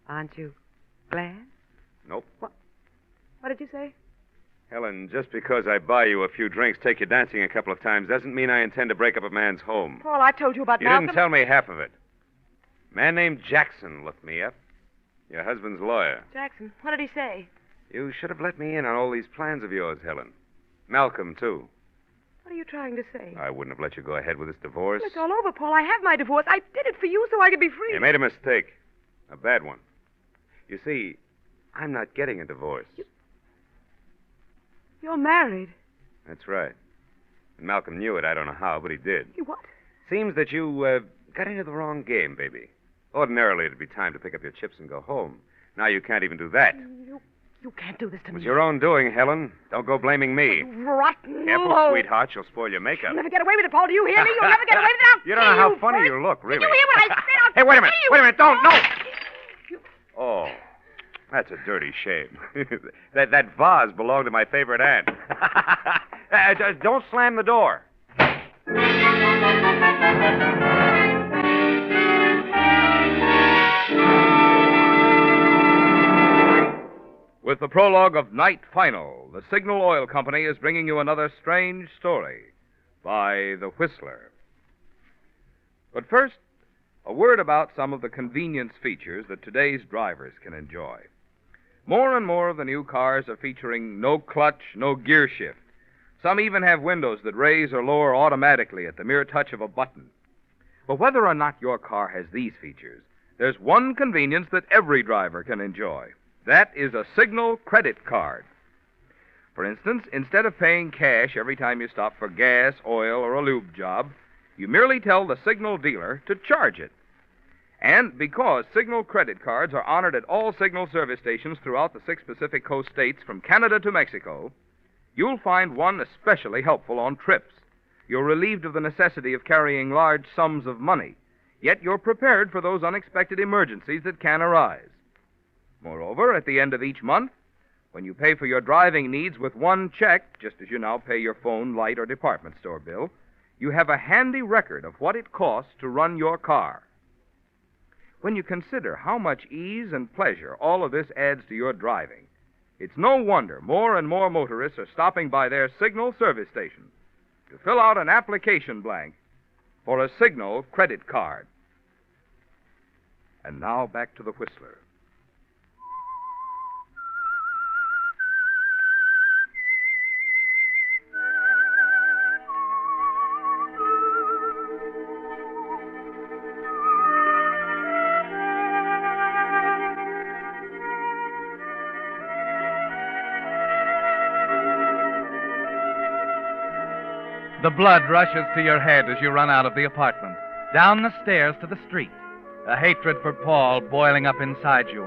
Aren't you glad? Nope. What did you say? Helen, just because I buy you a few drinks, take you dancing a couple of times, doesn't mean I intend to break up a man's home. Paul, I told you about You Malcolm. didn't tell me half of it. A man named Jackson looked me up. Your husband's lawyer. Jackson, what did he say? You should have let me in on all these plans of yours, Helen. Malcolm, too. What are you trying to say? I wouldn't have let you go ahead with this divorce. It's all over, Paul. I have my divorce. I did it for you so I could be free. You made a mistake. A bad one. You see, I'm not getting a divorce. You're married. That's right. And Malcolm knew it. I don't know how, but he did. You what? Seems that you got into the wrong game, baby. Ordinarily, it'd be time to pick up your chips and go home. Now you can't even do that. You can't do this to It me. was your own doing, Helen. Don't go blaming me. Rotten. Careful, sweetheart. You'll spoil your makeup. You'll never get away with it, Paul. Do you hear me? You'll never get away with it. I'll You don't know kill how you funny for it. you look, really. Did you hear what I said? I'll Hey, wait a minute. kill you. Wait a minute. Don't. No. Oh, that's a dirty shame. that vase belonged to my favorite aunt. Don't slam the door. With the prologue of Night Final, the Signal Oil Company is bringing you another strange story by The Whistler. But first, a word about some of the convenience features that today's drivers can enjoy. More and more of the new cars are featuring no clutch, no gear shift. Some even have windows that raise or lower automatically at the mere touch of a button. But whether or not your car has these features, there's one convenience that every driver can enjoy. That is a Signal credit card. For instance, instead of paying cash every time you stop for gas, oil, or a lube job, You merely tell the Signal dealer to charge it. And because Signal credit cards are honored at all Signal service stations throughout the 6 Pacific Coast states from Canada to Mexico, you'll find one especially helpful on trips. You're relieved of the necessity of carrying large sums of money, yet you're prepared for those unexpected emergencies that can arise. Moreover, at the end of each month, when you pay for your driving needs with one check, just as you now pay your phone, light, or department store bill, you have a handy record of what it costs to run your car. When you consider how much ease and pleasure all of this adds to your driving, it's no wonder more and more motorists are stopping by their Signal service stations to fill out an application blank for a Signal credit card. And now back to the Whistler. The blood rushes to your head as you run out of the apartment, down the stairs to the street. A hatred for Paul boiling up inside you,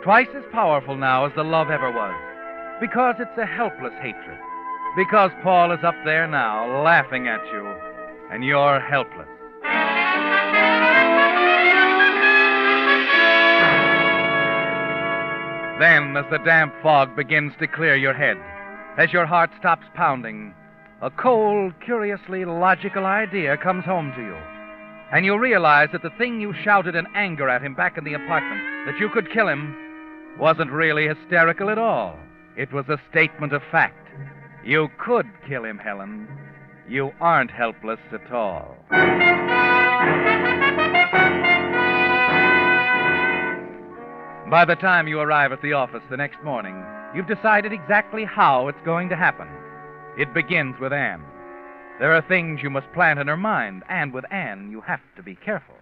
twice as powerful now as the love ever was. Because it's a helpless hatred. Because Paul is up there now, laughing at you, and you're helpless. Then, as the damp fog begins to clear your head, as your heart stops pounding, a cold, curiously logical idea comes home to you. And you realize that the thing you shouted in anger at him back in the apartment, that you could kill him, wasn't really hysterical at all. It was a statement of fact. You could kill him, Helen. You aren't helpless at all. By the time you arrive at the office the next morning, you've decided exactly how it's going to happen. It begins with Anne. There are things you must plant in her mind, and with Anne, you have to be careful.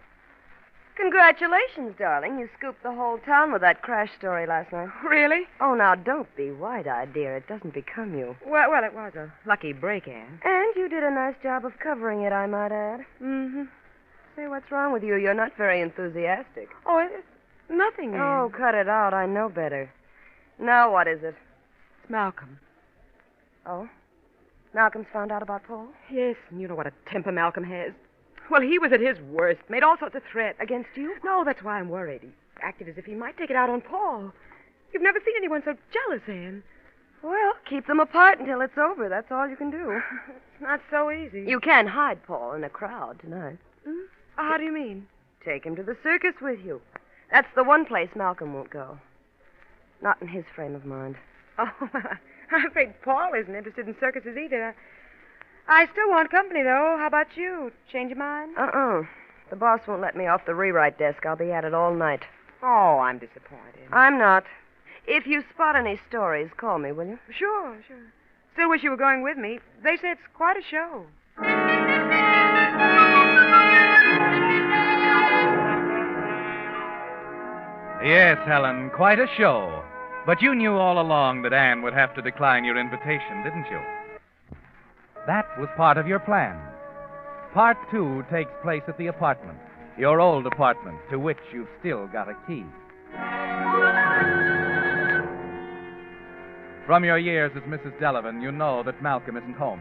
Congratulations, darling. You scooped the whole town with that crash story last night. Really? Oh, now, don't be wide-eyed, dear. It doesn't become you. Well, it was a lucky break, Anne. And you did a nice job of covering it, I might add. Mm-hmm. Say, what's wrong with you? You're not very enthusiastic. Oh, it's nothing, Anne. Oh, cut it out. I know better. Now what is it? It's Malcolm. Oh? Malcolm's found out about Paul? Yes, and you know what a temper Malcolm has. Well, he was at his worst. Made all sorts of threats. Against you? No, that's why I'm worried. He acted as if he might take it out on Paul. You've never seen anyone so jealous, Anne. Well, keep them apart until it's over. That's all you can do. It's not so easy. You can't hide Paul in a crowd tonight. Hmm? How do you mean? Take him to the circus with you. That's the one place Malcolm won't go. Not in his frame of mind. Oh, I'm afraid Paul isn't interested in circuses either. I still want company, though. How about you? Change your mind? The boss won't let me off the rewrite desk. I'll be at it all night. Oh, I'm disappointed. I'm not. If you spot any stories, call me, will you? Sure. Still wish you were going with me. They say it's quite a show. Yes, Helen, quite a show. But you knew all along that Anne would have to decline your invitation, didn't you? That was part of your plan. Part 2 takes place at the apartment, your old apartment, to which you've still got a key. From your years as Mrs. Delavan, you know that Malcolm isn't home.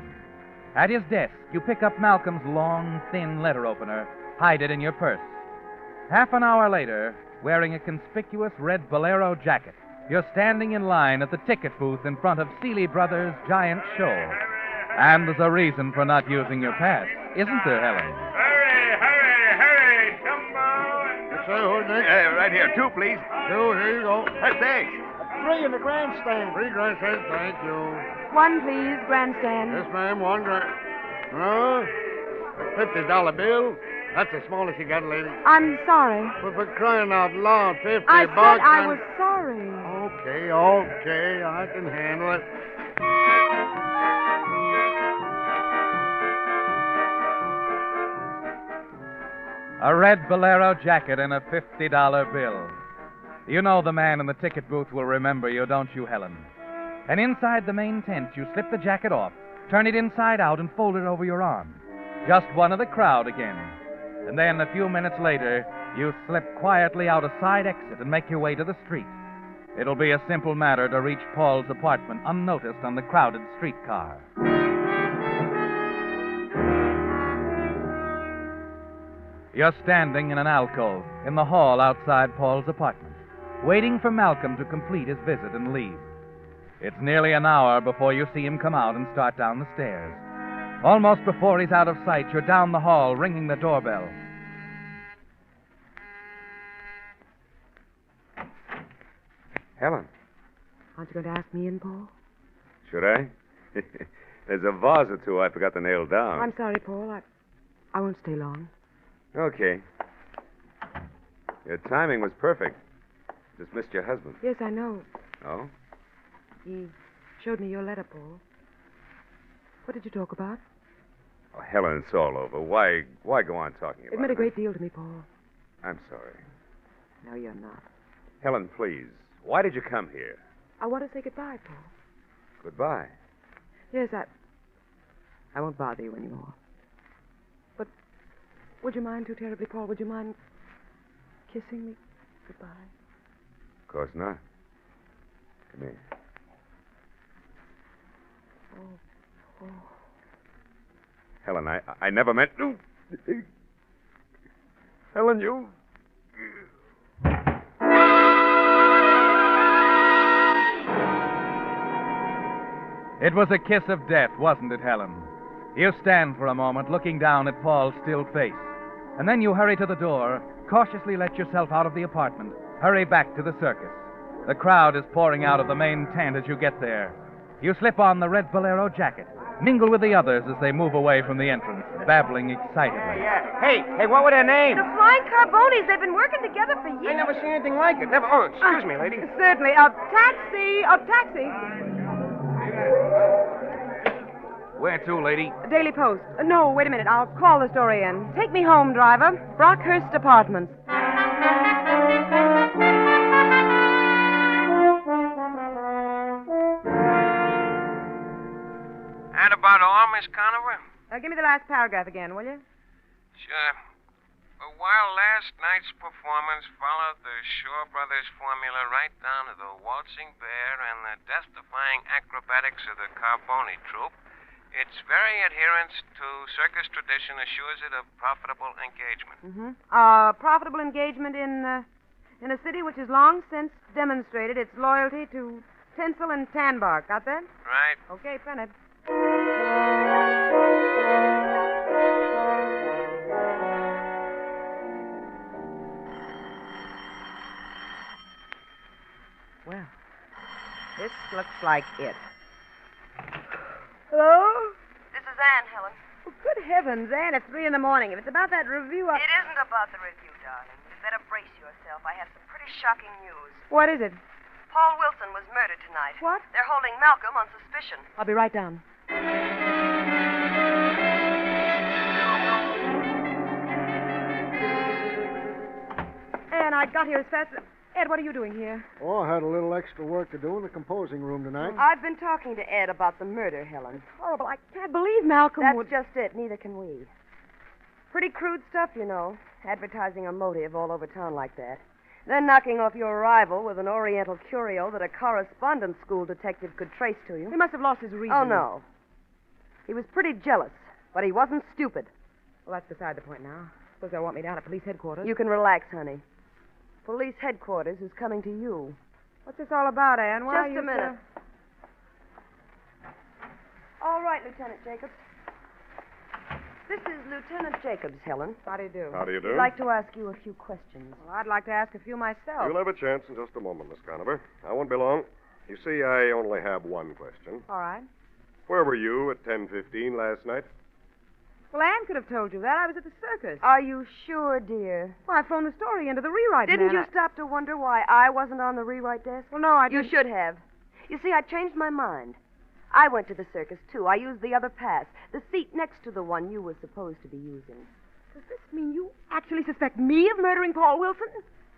At his desk, you pick up Malcolm's long, thin letter opener, hide it in your purse. Half an hour later, wearing a conspicuous red bolero jacket, you're standing in line at the ticket booth in front of Seeley Brothers' giant show. And there's a reason for not using your pass, isn't there, Helen? Hurry, come on. Sir, who's next? Right here. 2, please. 2, here you go. Thanks. 3 in the grandstand. 3 grandstand, thank you. 1, please, grandstand. Yes, ma'am, 1 grand. No, a $50 bill. That's the smallest you got, lady. I'm sorry. But for crying out loud, 50 I bucks. said I was sorry. Okay, I can handle it. A red bolero jacket and a $50 bill. You know the man in the ticket booth will remember you, don't you, Helen? And inside the main tent, you slip the jacket off, turn it inside out, and fold it over your arm. just one of the crowd again. And then, a few minutes later, you slip quietly out a side exit and make your way to the street. It'll be a simple matter to reach Paul's apartment unnoticed on the crowded streetcar. You're standing in an alcove in the hall outside Paul's apartment, waiting for Malcolm to complete his visit and leave. It's nearly an hour before you see him come out and start down the stairs. Almost before he's out of sight, you're down the hall, ringing the doorbell. Helen, Aren't you going to ask me in, Paul? should I? There's a vase or two I forgot to nail down. I'm sorry, Paul. I won't stay long. Okay. Your timing was perfect. Just missed your husband. Yes, I know. Oh? He showed me your letter, Paul. What did you talk about? Oh, Helen, it's all over. Why go on talking about It meant a great deal to me, Paul. I'm sorry. No, you're not. Helen, please. Why did you come here? I want to say goodbye, Paul. Goodbye. Yes, I won't bother you anymore. But would you mind too terribly, Paul? Would you mind kissing me goodbye? Of course not. Come here. Oh. Helen, I never meant... Helen, you... It was a kiss of death, wasn't it, Helen? You stand for a moment, looking down at Paul's still face. And then you hurry to the door, cautiously let yourself out of the apartment, hurry back to the circus. The crowd is pouring out of the main tent as you get there. You slip on the red bolero jacket, mingle with the others as they move away from the entrance, babbling excitedly. Hey, what were their names? The Flying Carbonis. They've been working together for years. I never seen anything like it. Never. Oh, excuse me, lady. Certainly. Taxi. Where to, lady? Daily Post. No, wait a minute. I'll call the story in. Take me home, driver. Brockhurst Apartments. That about all, Miss Conover? Give me the last paragraph again, will you? Sure. But while last night's performance followed the Shaw Brothers formula right down to the waltzing bear and the death-defying acrobatics of the Carboni troupe, its very adherence to circus tradition assures it of profitable engagement. Mm-hmm. Profitable engagement in a city which has long since demonstrated its loyalty to tinsel and tan bark. Got that? Right. Okay, print it. Well, this looks like it. Hello? This is Anne, Helen. Oh, good heavens, Anne, it's 3 a.m. If it's about that review, It isn't about the review, darling. You better brace yourself. I have some pretty shocking news. What is it? Paul Wilson was murdered tonight. What? They're holding Malcolm on suspicion. I'll be right down. Anne, I got here as fast as... Ed, what are you doing here? Oh, I had a little extra work to do in the composing room tonight. I've been talking to Ed about the murder, Helen. Horrible. I can't believe Malcolm That's would... just it. Neither can we. Pretty crude stuff, you know. Advertising a motive all over town like that. Then knocking off your rival with an Oriental curio that a correspondence school detective could trace to you. He must have lost his reason. Oh, no. He was pretty jealous, but he wasn't stupid. Well, that's beside the point now. Suppose they'll want me down at police headquarters. You can relax, honey. Police headquarters is coming to you. What's this all about, Anne? Why Just a minute. All right, Lieutenant Jacobs. This is Lieutenant Jacobs, Helen. How do you do? How do you do? I'd like to ask you a few questions. Well, I'd like to ask a few myself. You'll have a chance in just a moment, Miss Conover. I won't be long. You see, I only have one question. All right. Where were you at 10:15 last night? Well, Anne could have told you that. I was at the circus. Are you sure, dear? Well, I've thrown the story into the rewrite Didn't man. you stop to wonder why I wasn't on the rewrite desk? Well, no, I You didn't. should have. You see, I changed my mind. I went to the circus, too. I used the other pass, the seat next to the one you were supposed to be using. Does this mean you actually suspect me of murdering Paul Wilson?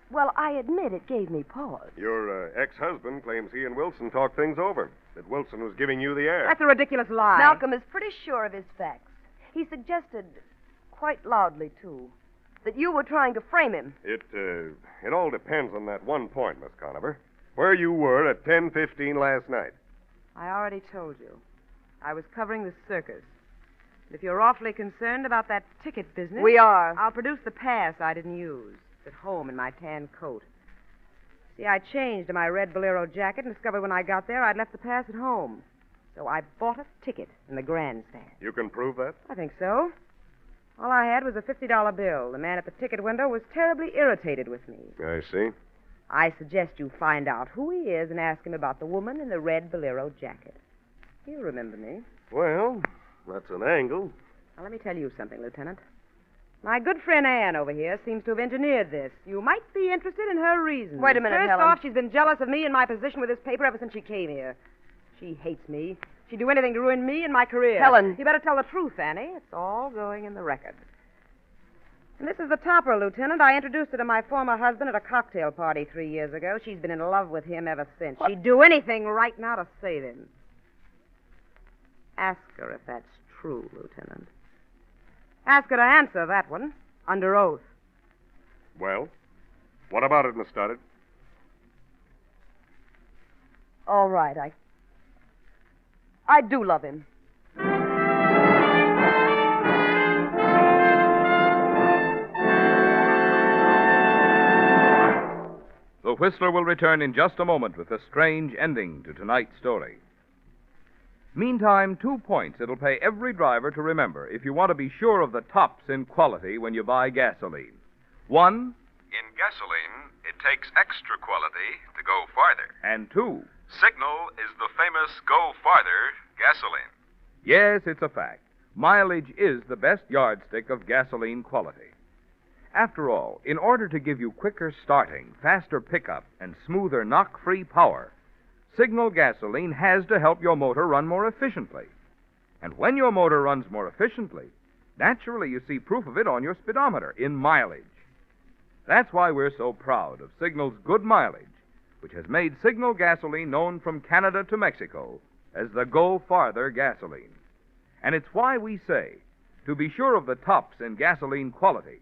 Well, I admit it gave me pause. Your ex-husband claims he and Wilson talked things over, that Wilson was giving you the air. That's a ridiculous lie. Malcolm is pretty sure of his facts. He suggested, quite loudly, too, that you were trying to frame him. It all depends on that one point, Miss Conover. Where you were at 10:15 last night. I already told you. I was covering the circus. If you're awfully concerned about that ticket business... We are. I'll produce the pass I didn't use. It's at home in my tan coat. See, I changed to my red bolero jacket and discovered when I got there I'd left the pass at home. So I bought a ticket in the grandstand. You can prove that? I think so. All I had was a $50 bill. The man at the ticket window was terribly irritated with me. I see. I suggest you find out who he is and ask him about the woman in the red bolero jacket. He'll remember me. Well, that's an angle. Now, let me tell you something, Lieutenant. My good friend Anne over here seems to have engineered this. You might be interested in her reasons. Wait a minute, First Helen. off, she's been jealous of me and my position with this paper ever since she came here. She hates me. She'd do anything to ruin me and my career. Helen. You better tell the truth, Annie. It's all going in the record. And this is the topper, Lieutenant. I introduced her to my former husband at a cocktail party 3 years ago. She's been in love with him ever since. What? She'd do anything right now to save him. Ask her if that's true, Lieutenant. Ask her to answer that one, under oath. Well, what about it, Miss Stoddard? All right, I do love him. The Whistler will return in just a moment with a strange ending to tonight's story. Meantime, 2 points it'll pay every driver to remember if you want to be sure of the tops in quality when you buy gasoline. 1, in gasoline, it takes extra quality to go farther. and 2, Signal is the famous Go Farther gasoline. yes, it's a fact. Mileage is the best yardstick of gasoline quality. After all, in order to give you quicker starting, faster pickup, and smoother knock-free power, Signal gasoline has to help your motor run more efficiently. And when your motor runs more efficiently, naturally you see proof of it on your speedometer in mileage. That's why we're so proud of Signal's good mileage, which has made Signal gasoline known from Canada to Mexico as the Go Farther gasoline. And it's why we say, to be sure of the tops in gasoline quality,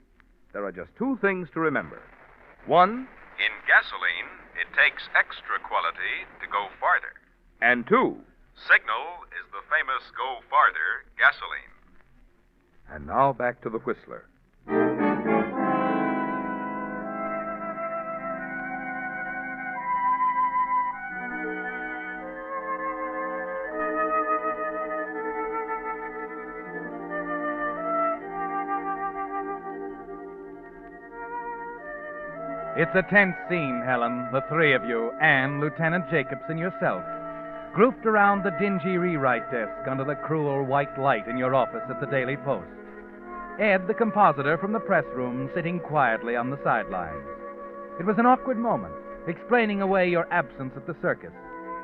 there are just 2 things to remember. 1, In gasoline, it takes extra quality to go farther. and 2. Signal is the famous Go Farther gasoline. And now back to the Whistler. It's a tense scene, Helen, the 3 of you, Anne, Lieutenant Jacobs, and yourself, grouped around the dingy rewrite desk under the cruel white light in your office at the Daily Post. Ed, the compositor from the press room, sitting quietly on the sidelines. It was an awkward moment, explaining away your absence at the circus.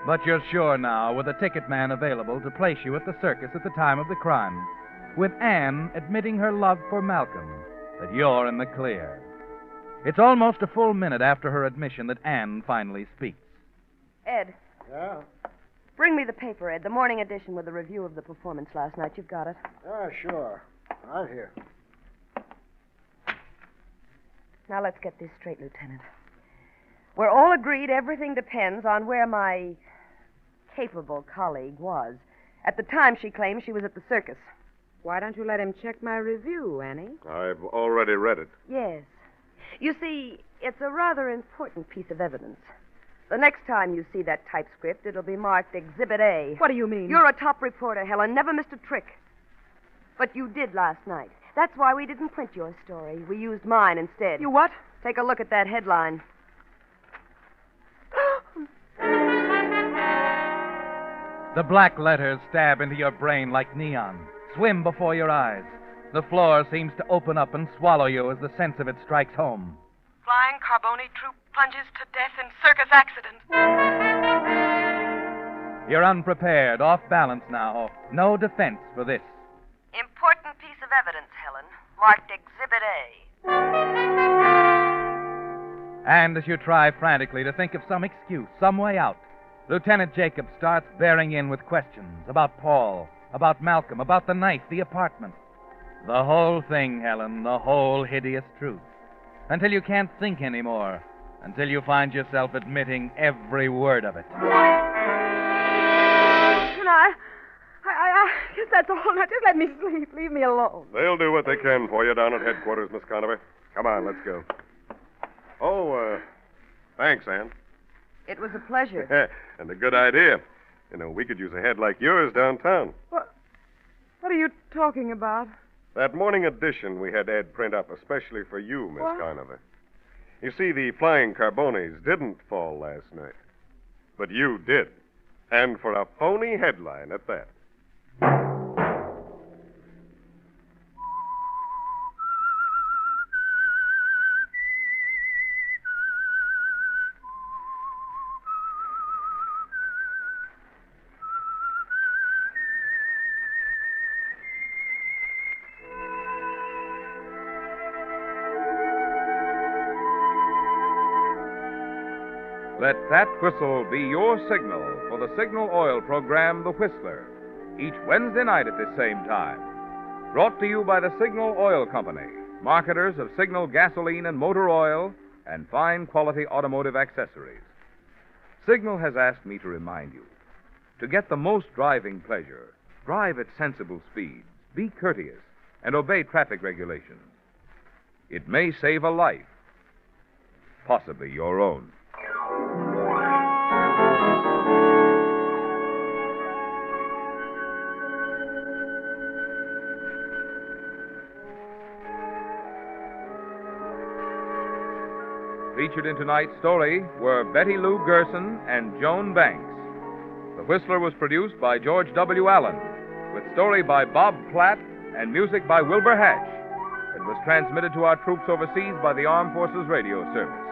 But you're sure now, with a ticket man available to place you at the circus at the time of the crime, with Anne admitting her love for Malcolm, that you're in the clear. It's almost a full minute after her admission that Anne finally speaks. Ed, Yeah? bring me the paper, Ed, the morning edition with the review of the performance last night. You've got it. Yeah, sure. Right here. Now, let's get this straight, Lieutenant. We're all agreed everything depends on where my capable colleague was at the time she claims she was at the circus. Why don't you let him check my review, Annie? I've already read it. Yes. You see, it's a rather important piece of evidence. The next time you see that typescript, it'll be marked Exhibit A. What do you mean? You're a top reporter, Helen. Never missed a trick. But you did last night. That's why we didn't print your story. We used mine instead. You what? Take a look at that headline. The black letters stab into your brain like neon, swim before your eyes. The floor seems to open up and swallow you as the sense of it strikes home. Flying Carboni troop plunges to death in circus accident. You're unprepared, off balance now. No defense for this. Important piece of evidence, Helen. Marked Exhibit A. And as you try frantically to think of some excuse, some way out, Lieutenant Jacobs starts bearing in with questions about Paul, about Malcolm, about the knife, the apartment. The whole thing, Helen, the whole hideous truth. Until you can't think anymore. Until you find yourself admitting every word of it. Can I guess that's all. Now, just let me sleep. Leave me alone. They'll do what they can for you down at headquarters, Miss Conover. Come on, let's go. Oh, thanks, Ann. It was a pleasure. And a good idea. You know, we could use a head like yours downtown. What are you talking about? That morning edition we had Ed print up especially for you, Miss Conover. You see, the flying Carbones didn't fall last night. But you did. And for a phony headline at that. Let that whistle be your signal for the Signal Oil program, The Whistler, each Wednesday night at this same time. Brought to you by the Signal Oil Company, marketers of Signal gasoline and motor oil and fine quality automotive accessories. Signal has asked me to remind you, to get the most driving pleasure, drive at sensible speeds, be courteous, and obey traffic regulations. It may save a life, possibly your own. Featured in tonight's story were Betty Lou Gerson and Joan Banks. The Whistler was produced by George W. Allen, with story by Bob Platt and music by Wilbur Hatch. It was transmitted to our troops overseas by the Armed Forces Radio Service.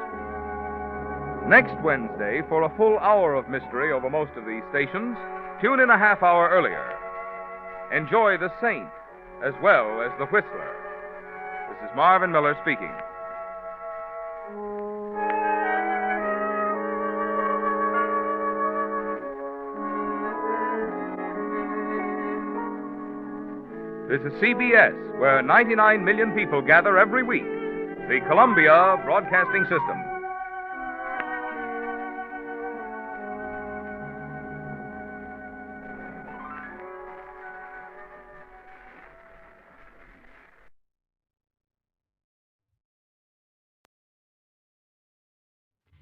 Next Wednesday, for a full hour of mystery over most of these stations, tune in a half hour earlier. Enjoy The Saint as well as The Whistler. This is Marvin Miller speaking. This is CBS, where 99 million people gather every week. The Columbia Broadcasting System.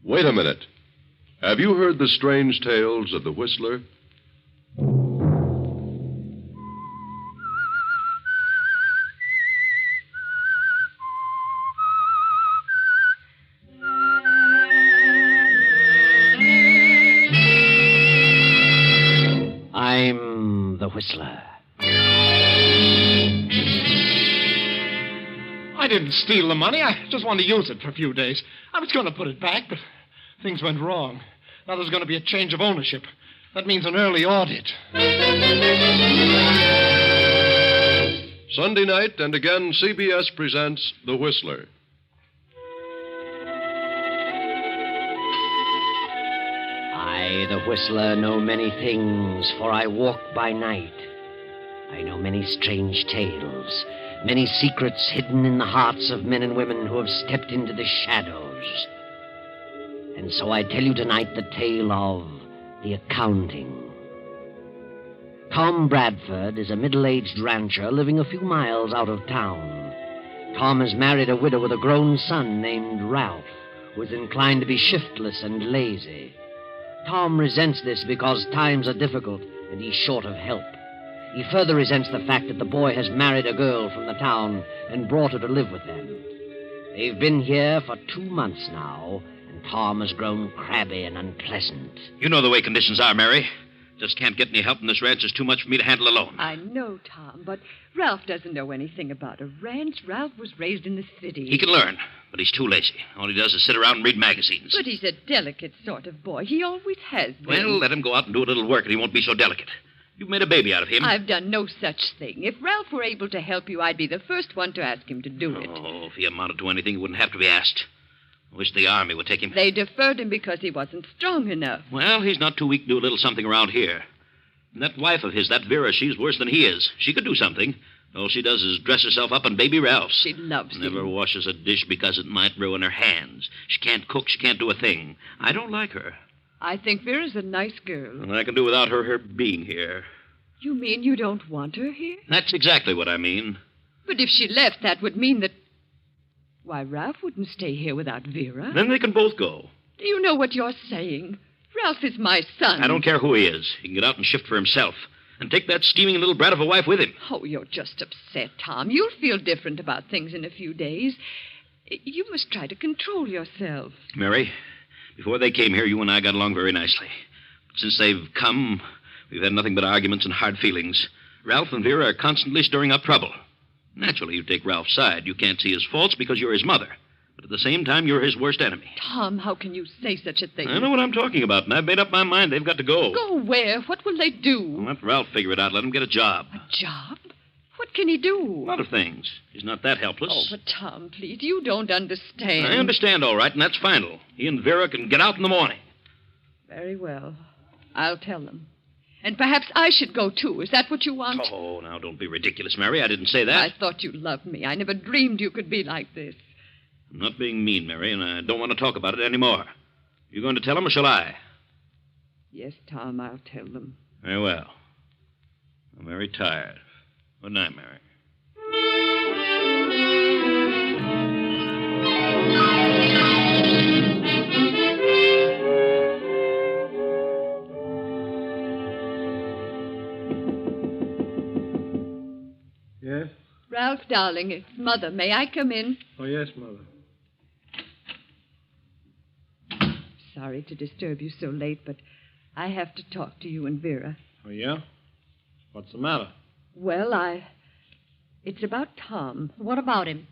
Wait a minute. Have you heard the strange tales of the Whistler? I'm the Whistler. I didn't steal the money. I just wanted to use it for a few days. I was going to put it back, but things went wrong. Now there's going to be a change of ownership. That means an early audit. Sunday night, and again, CBS presents The Whistler. I, the Whistler, know many things, for I walk by night. I know many strange tales, many secrets hidden in the hearts of men and women who have stepped into the shadows. And so I tell you tonight the tale of the accounting. Tom Bradford is a middle-aged rancher living a few miles out of town. Tom has married a widow with a grown son named Ralph, who is inclined to be shiftless and lazy. Tom resents this because times are difficult and he's short of help. He further resents the fact that the boy has married a girl from the town and brought her to live with them. They've been here for 2 months now, and Tom has grown crabby and unpleasant. You know the way conditions are, Mary. Just can't get any help in this ranch. There's too much for me to handle alone. I know, Tom, but Ralph doesn't know anything about a ranch. Ralph was raised in the city. He can learn, but he's too lazy. All he does is sit around and read magazines. But he's a delicate sort of boy. He always has been. Well, let him go out and do a little work, and he won't be so delicate. You've made a baby out of him. I've done no such thing. If Ralph were able to help you, I'd be the first one to ask him to do it. Oh, if he amounted to anything, he wouldn't have to be asked. I wish the Army would take him. They deferred him because he wasn't strong enough. Well, he's not too weak to do a little something around here. And that wife of his, that Vera, she's worse than he is. She could do something. All she does is dress herself up in Baby Ralph's. She loves Never him. washes a dish because it might ruin her hands. She can't cook. She can't do a thing. I don't like her. I think Vera's a nice girl. And I can do without her being here. You mean you don't want her here? That's exactly what I mean. But if she left, that would mean that... Why, Ralph wouldn't stay here without Vera. Then they can both go. Do you know what you're saying? Ralph is my son. I don't care who he is. He can get out and shift for himself. And take that steaming little brat of a wife with him. Oh, you're just upset, Tom. You'll feel different about things in a few days. You must try to control yourself. Mary, before they came here, you and I got along very nicely. But since they've come, we've had nothing but arguments and hard feelings. Ralph and Vera are constantly stirring up trouble. Naturally, you take Ralph's side. You can't see his faults because you're his mother. But at the same time, you're his worst enemy. Tom, how can you say such a thing? I know what I'm talking about, and I've made up my mind they've got to go. Go where? What will they do? Well, let Ralph figure it out. Let him get a job. A job? What can he do? A lot of things. He's not that helpless. Oh, but Tom, please, you don't understand. I understand, all right, and that's final. He and Vera can get out in the morning. Very well. I'll tell them. And perhaps I should go, too. Is that what you want? Oh, now, don't be ridiculous, Mary. I didn't say that. I thought you loved me. I never dreamed you could be like this. I'm not being mean, Mary, and I don't want to talk about it anymore. You going to tell them, or shall I? Yes, Tom, I'll tell them. Very well. I'm very tired. Good night, Mary. Yes? Ralph, darling, it's Mother. May I come in? Oh, yes, Mother. Sorry to disturb you so late, but I have to talk to you and Vera. Oh, yeah? What's the matter? Well, it's about Tom. What about him?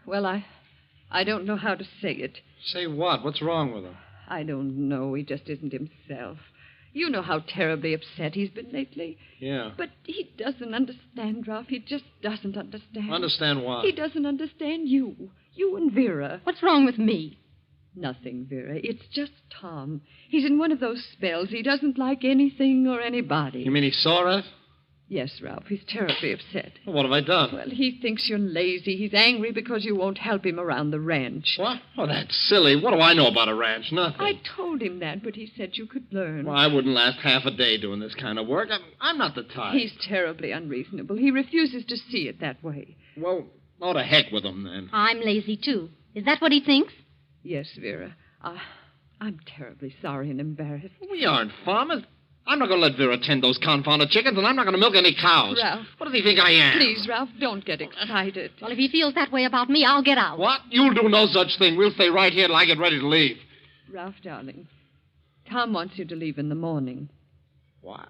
Well, I don't know how to say it. Say what? What's wrong with him? I don't know. He just isn't himself. You know how terribly upset he's been lately. Yeah. But he doesn't understand, Ralph. He just doesn't understand. Understand what? He doesn't understand you. You and Vera. What's wrong with me? Nothing, Vera. It's just Tom. He's in one of those spells. He doesn't like anything or anybody. You mean he saw it? Yes, Ralph. He's terribly upset. Well, what have I done? Well, he thinks you're lazy. He's angry because you won't help him around the ranch. What? Oh, that's silly. What do I know about a ranch? Nothing. I told him that, but he said you could learn. Well, I wouldn't last half a day doing this kind of work. I'm not the type. He's terribly unreasonable. He refuses to see it that way. Well, oh, to heck with him, then. I'm lazy, too. Is that what he thinks? Yes, Vera. I'm terribly sorry and embarrassed. We aren't farmers. I'm not going to let Vera tend those confounded chickens, and I'm not going to milk any cows. Ralph. What does he think I am? Please, Ralph, don't get excited. Well, if he feels that way about me, I'll get out. What? You'll do no such thing. We'll stay right here till I get ready to leave. Ralph, darling, Tom wants you to leave in the morning. What?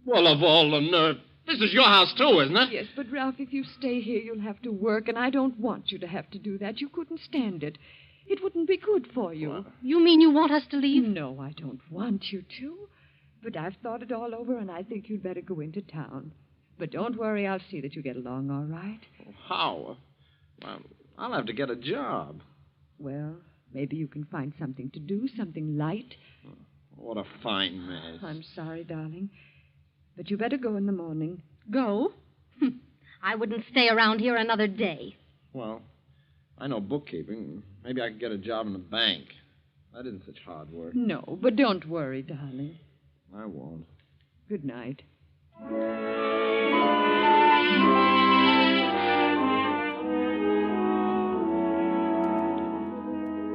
Well, of all the nerve. This is your house, too, isn't it? Yes, but, Ralph, if you stay here, you'll have to work, and I don't want you to have to do that. You couldn't stand it. It wouldn't be good for you. What? You mean you want us to leave? No, I don't want you to. But I've thought it all over, and I think you'd better go into town. But don't worry, I'll see that you get along all right. How? Well, I'll have to get a job. Well, maybe you can find something to do, something light. What a fine mess. I'm sorry, darling. But you better go in the morning. Go? I wouldn't stay around here another day. Well, I know bookkeeping. Maybe I could get a job in the bank. That isn't such hard work. No, but don't worry, darling. I won't. Good night.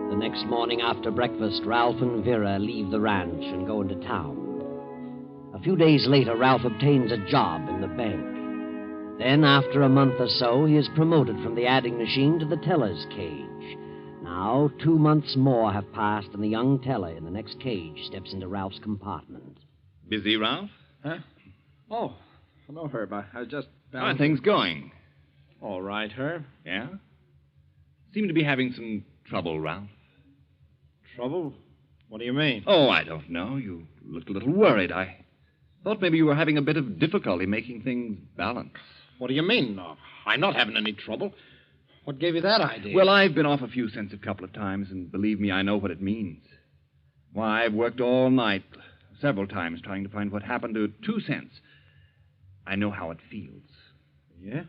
The next morning after breakfast, Ralph and Vera leave the ranch and go into town. A few days later, Ralph obtains a job in the bank. Then, after a month or so, he is promoted from the adding machine to the teller's cage. Now, 2 months more have passed, and the young teller in the next cage steps into Ralph's compartment. Busy, Ralph? Huh? Oh, hello, Herb. I was just... How are things going? All right, Herb. Yeah? Seem to be having some trouble, Ralph. Trouble? What do you mean? Oh, I don't know. You looked a little worried. I thought maybe you were having a bit of difficulty making things balance. What do you mean? No, I'm not having any trouble. What gave you that idea? Well, I've been off a few cents a couple of times, and believe me, I know what it means. Why, I've worked all night, several times, trying to find what happened to 2 cents. I know how it feels. Yeah?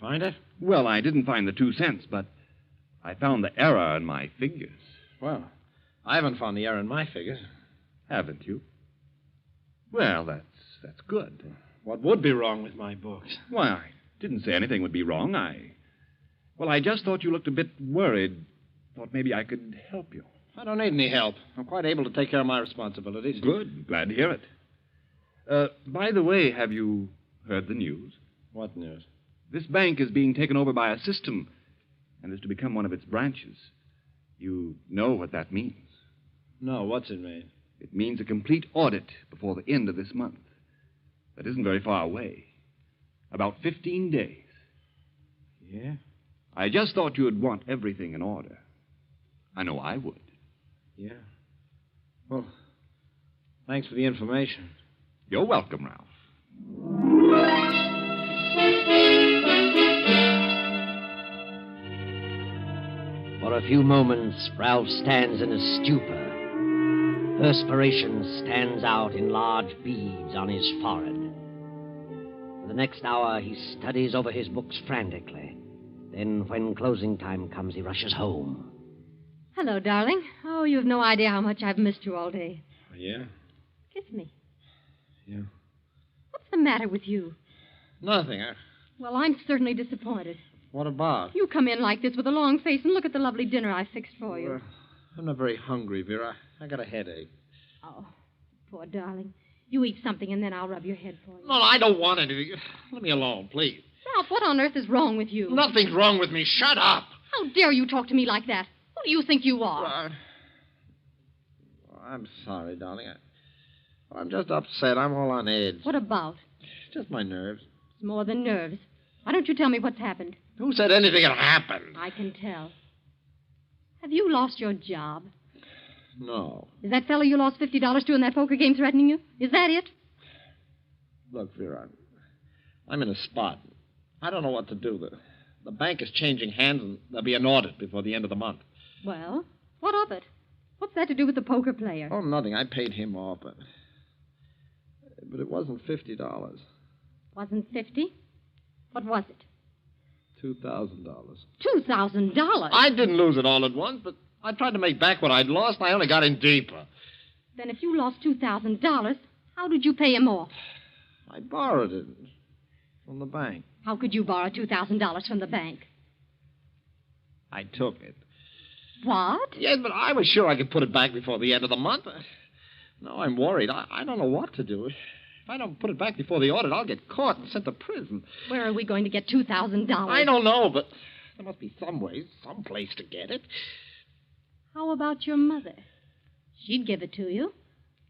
find it? Well, I didn't find the 2 cents, but I found the error in my figures. Well, I haven't found the error in my figures. Haven't you? Well, that's good. What would be wrong with my books? Why, I didn't say anything would be wrong. I just thought you looked a bit worried. Thought maybe I could help you. I don't need any help. I'm quite able to take care of my responsibilities. Good. Glad to hear it. By the way, have you heard the news? What news? This bank is being taken over by a system and is to become one of its branches. You know what that means. No, what's it mean? It means a complete audit before the end of this month. That isn't very far away. About 15 days. Yeah? I just thought you'd want everything in order. I know I would. Yeah. Well, thanks for the information. You're welcome, Ralph. For a few moments, Ralph stands in a stupor. Perspiration stands out in large beads on his forehead. For the next hour, he studies over his books frantically. Then, when closing time comes, he rushes home. Hello, darling. Oh, you have no idea how much I've missed you all day. Yeah? Kiss me. Yeah. What's the matter with you? Nothing. Well, I'm certainly disappointed. What about? You come in like this with a long face and look at the lovely dinner I fixed for you. I'm not very hungry, Vera. I got a headache. Oh, poor darling. You eat something and then I'll rub your head for you. No, I don't want anything. Let me alone, please. Ralph, what on earth is wrong with you? Nothing's wrong with me. Shut up. How dare you talk to me like that? Who do you think you are? I'm sorry, darling. I'm just upset. I'm all on edge. What about? Just my nerves. It's more than nerves. Why don't you tell me what's happened? Who said anything had happened? I can tell. Have you lost your job? No. Is that fellow you lost $50 to in that poker game threatening you? Is that it? Look, Vera, I'm in a spot. I don't know what to do. The bank is changing hands, and there'll be an audit before the end of the month. Well, what of it? What's that to do with the poker player? Oh, nothing. I paid him off, but it wasn't $50. Wasn't 50? What was it? $2,000. $2,000? I didn't lose it all at once, but I tried to make back what I'd lost, and I only got in deeper. Then if you lost $2,000, how did you pay him off? I borrowed it from the bank. How could you borrow $2,000 from the bank? I took it. What? Yes, but I was sure I could put it back before the end of the month. Now I'm worried. I don't know what to do. If I don't put it back before the audit, I'll get caught and sent to prison. Where are we going to get $2,000? I don't know, but there must be some way, some place to get it. How about your mother? She'd give it to you.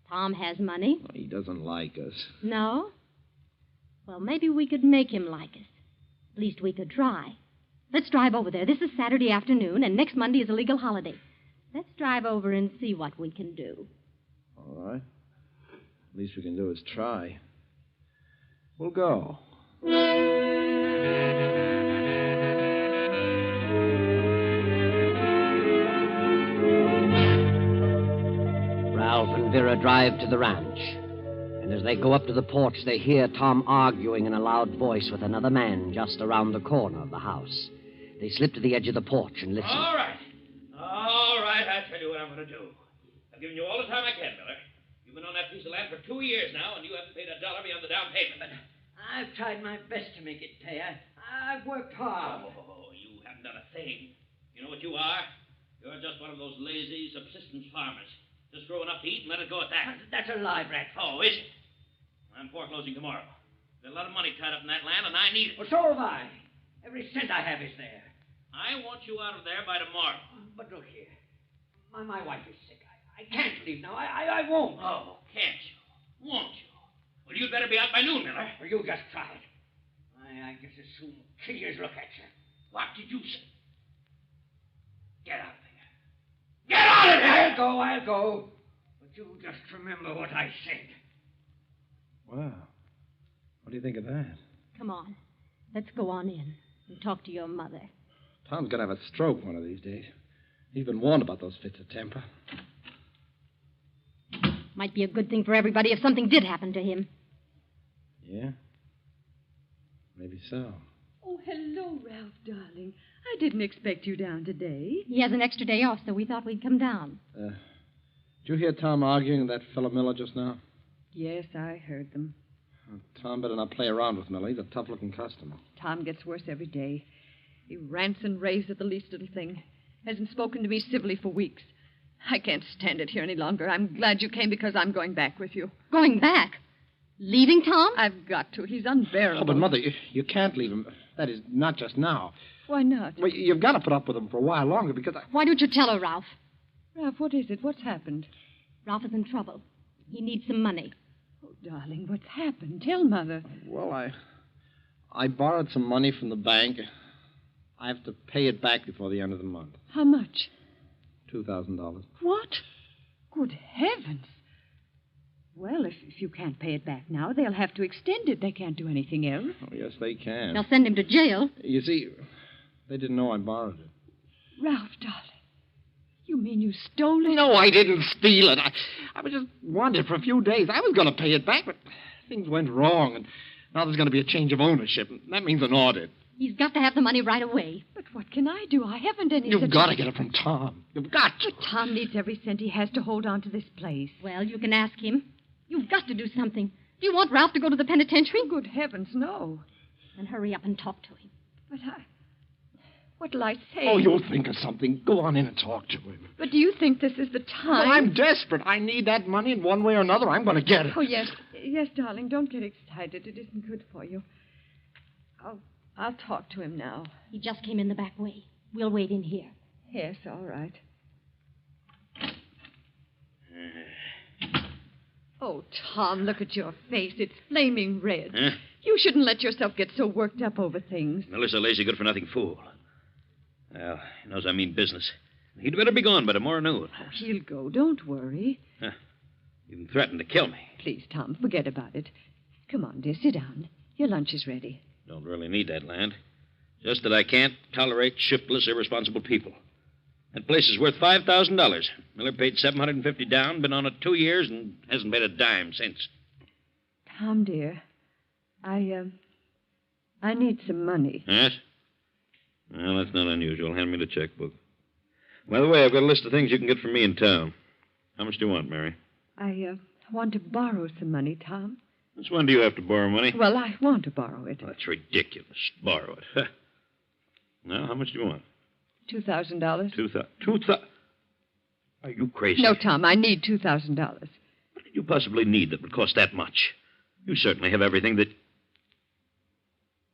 Tom has money. He doesn't like us. No? Well, maybe we could make him like us. At least we could try. Let's drive over there. This is Saturday afternoon, and next Monday is a legal holiday. Let's drive over and see what we can do. All right. Least we can do is try. We'll go. Ralph and Vera drive to the ranch. And as they go up to the porch, they hear Tom arguing in a loud voice with another man just around the corner of the house. They slip to the edge of the porch and listen. All right. All right, I'll tell you what I'm going to do. I've given you all the time I can, Miller. You've been on that piece of land for 2 years now, and you haven't paid $1 beyond the down payment. But I've tried my best to make it pay. I've worked hard. Oh, you haven't done a thing. You know what you are? You're just one of those lazy subsistence farmers. Just grow enough to eat and let it go at that. That's a lie, Brad. Oh, is it? I'm foreclosing tomorrow. There's a lot of money tied up in that land, and I need it. Well, so have I. Every cent I have is there. I want you out of there by tomorrow. But look here. My wife is sick. I can't leave now. I won't. Oh, can't you? Won't you? Well, you'd better be out by noon, Miller. Or you just try it. I guess as soon kill you as look at you. What did you say? Get out of there. Get out of there! I'll go. But you just remember what I said. Wow. What do you think of that? Come on. Let's go on in and talk to your mother. Tom's going to have a stroke one of these days. He's been warned about those fits of temper. Might be a good thing for everybody if something did happen to him. Yeah? Maybe so. Oh, hello, Ralph, darling. I didn't expect you down today. He has an extra day off, so we thought we'd come down. Did you hear Tom arguing with that fellow Miller just now? Yes, I heard them. Tom better not play around with Miller. He's a tough-looking customer. Tom gets worse every day. He rants and raves at the least little thing. Hasn't spoken to me civilly for weeks. I can't stand it here any longer. I'm glad you came because I'm going back with you. Going back? Leaving Tom? I've got to. He's unbearable. Oh, but, Mother, you can't leave him. That is, not just now. Why not? Well, you've got to put up with him for a while longer because Why don't you tell her, Ralph? Ralph, what is it? What's happened? Ralph is in trouble. He needs some money. Oh, darling, what's happened? Tell Mother. Well, I borrowed some money from the bank. I have to pay it back before the end of the month. How much? $2,000. What? Good heavens. Well, if you can't pay it back now, they'll have to extend it. They can't do anything else. Oh, yes, they can. They'll send him to jail. You see, they didn't know I borrowed it. Ralph, darling, you mean you stole it? No, I didn't steal it. I was just wanted it for a few days. I was going to pay it back, but things went wrong, and now there's going to be a change of ownership, and that means an audit. He's got to have the money right away. But what can I do? I haven't any You've got to get it from Tom. You've got to. But Tom needs every cent he has to hold on to this place. Well, you can ask him. You've got to do something. Do you want Ralph to go to the penitentiary? Oh, good heavens, no. Then hurry up and talk to him. But what'll I say? Oh, you'll think of something. Go on in and talk to him. But do you think this is the time? Well, I'm desperate. I need that money in one way or another. I'm going to get it. Oh, yes. Yes, darling, don't get excited. It isn't good for you. I'll talk to him now. He just came in the back way. We'll wait in here. Yes, all right. Oh, Tom, look at your face. It's flaming red. Huh? You shouldn't let yourself get so worked up over things. Miller's a lazy, good-for-nothing fool. Well, he knows I mean business. He'd better be gone by tomorrow noon. Oh, he'll go. Don't worry. Huh. Even threatened to kill me. Please, Tom, forget about it. Come on, dear, sit down. Your lunch is ready. Don't really need that land. Just that I can't tolerate shiftless, irresponsible people. That place is worth $5,000. Miller paid $750 down, been on it 2 years, and hasn't paid a dime since. Tom, dear, I need some money. Yes? Well, that's not unusual. Hand me the checkbook. By the way, I've got a list of things you can get from me in town. How much do you want, Mary? I want to borrow some money, Tom. Since when do you have to borrow money? Well, I want to borrow it. Well, that's ridiculous. Borrow it. Huh. Now, how much do you want? $2,000. $2,000? Are you crazy? No, Tom, I need $2,000. What could you possibly need that would cost that much? You certainly have everything that...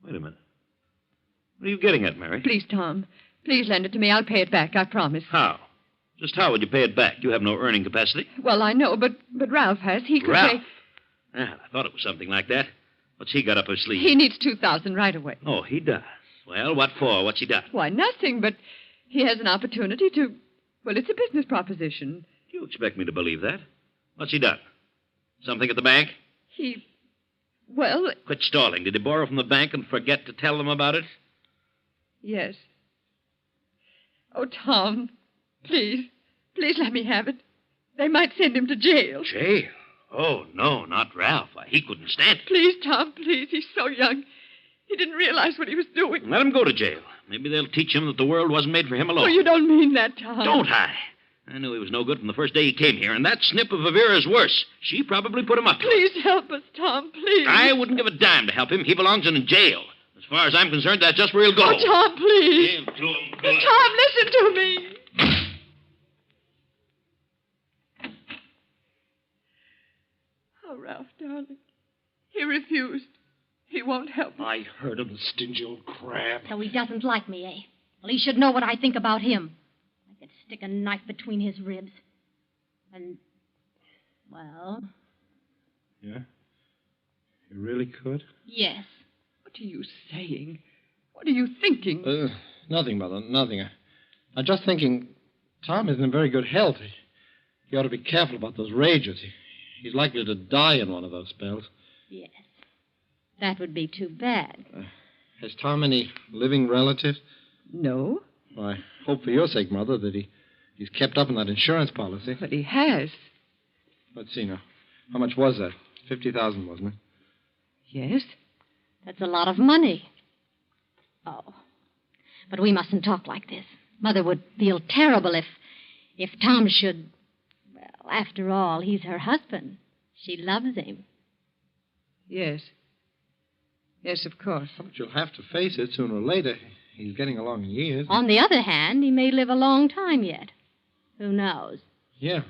Wait a minute. What are you getting at, Mary? Please, Tom. Please lend it to me. I'll pay it back, I promise. How? Just how would you pay it back? You have no earning capacity. Well, I know, but Ralph has. He could Ralph? pay... Well, I thought it was something like that. What's he got up his sleeve? He needs $2,000 right away. Oh, he does. Well, what for? What's he done? Why, nothing, but he has an opportunity to... Well, it's a business proposition. Do you expect me to believe that? What's he done? Something at the bank? Well... Quit stalling. Did he borrow from the bank and forget to tell them about it? Yes. Oh, Tom, please let me have it. They might send him to jail. Jail? Oh, no, not Ralph. He couldn't stand it. Please, Tom, please. He's so young. He didn't realize what he was doing. Let him go to jail. Maybe they'll teach him that the world wasn't made for him alone. Oh, you don't mean that, Tom. Don't I? I knew he was no good from the first day he came here, and that snip of Avera's worse. She probably put him up to it. Please help us, Tom, please. I wouldn't give a dime to help him. He belongs in jail. As far as I'm concerned, that's just where he'll go. Oh, Tom, please. Give to him. Tom, listen to me. Oh, Ralph, darling. He refused. He won't help me. I heard him, the stingy old crab. So he doesn't like me, eh? Well, he should know what I think about him. I could stick a knife between his ribs. And, well... Yeah? You really could? Yes. What are you saying? What are you thinking? Nothing, Mother, nothing. I'm just thinking Tom isn't in very good health. He ought to be careful about those rages. He's likely to die in one of those spells. Yes. That would be too bad. Has Tom any living relatives? No. Well, I hope for your sake, Mother, that he's kept up on that insurance policy. But he has. Let's see now. How much was that? $50,000, wasn't it? Yes. That's a lot of money. Oh. But we mustn't talk like this. Mother would feel terrible if Tom should... Well, after all, he's her husband. She loves him. Yes. Yes, of course. But you'll have to face it sooner or later. He's getting along in years. On the other hand, he may live a long time yet. Who knows? Yeah.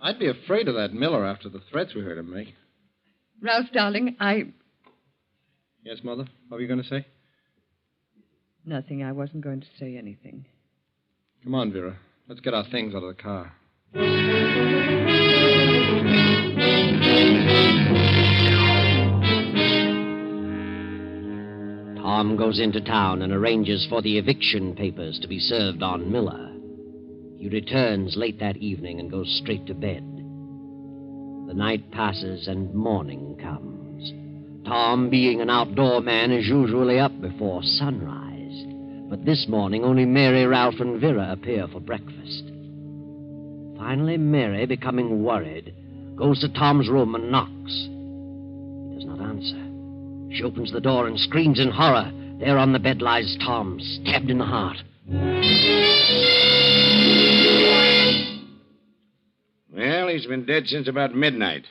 I'd be afraid of that Miller after the threats we heard him make. Ralph, darling, Yes, Mother? What were you going to say? Nothing. I wasn't going to say anything. Come on, Vera. Let's get our things out of the car. Tom goes into town and arranges for the eviction papers to be served on Miller. He returns late that evening and goes straight to bed. The night passes and morning comes. Tom, being an outdoor man, is usually up before sunrise. But this morning only Mary, Ralph, and Vera appear for breakfast. Finally, Mary, becoming worried, goes to Tom's room and knocks. He does not answer. She opens the door and screams in horror. There on the bed lies Tom, stabbed in the heart. Well, he's been dead since about midnight.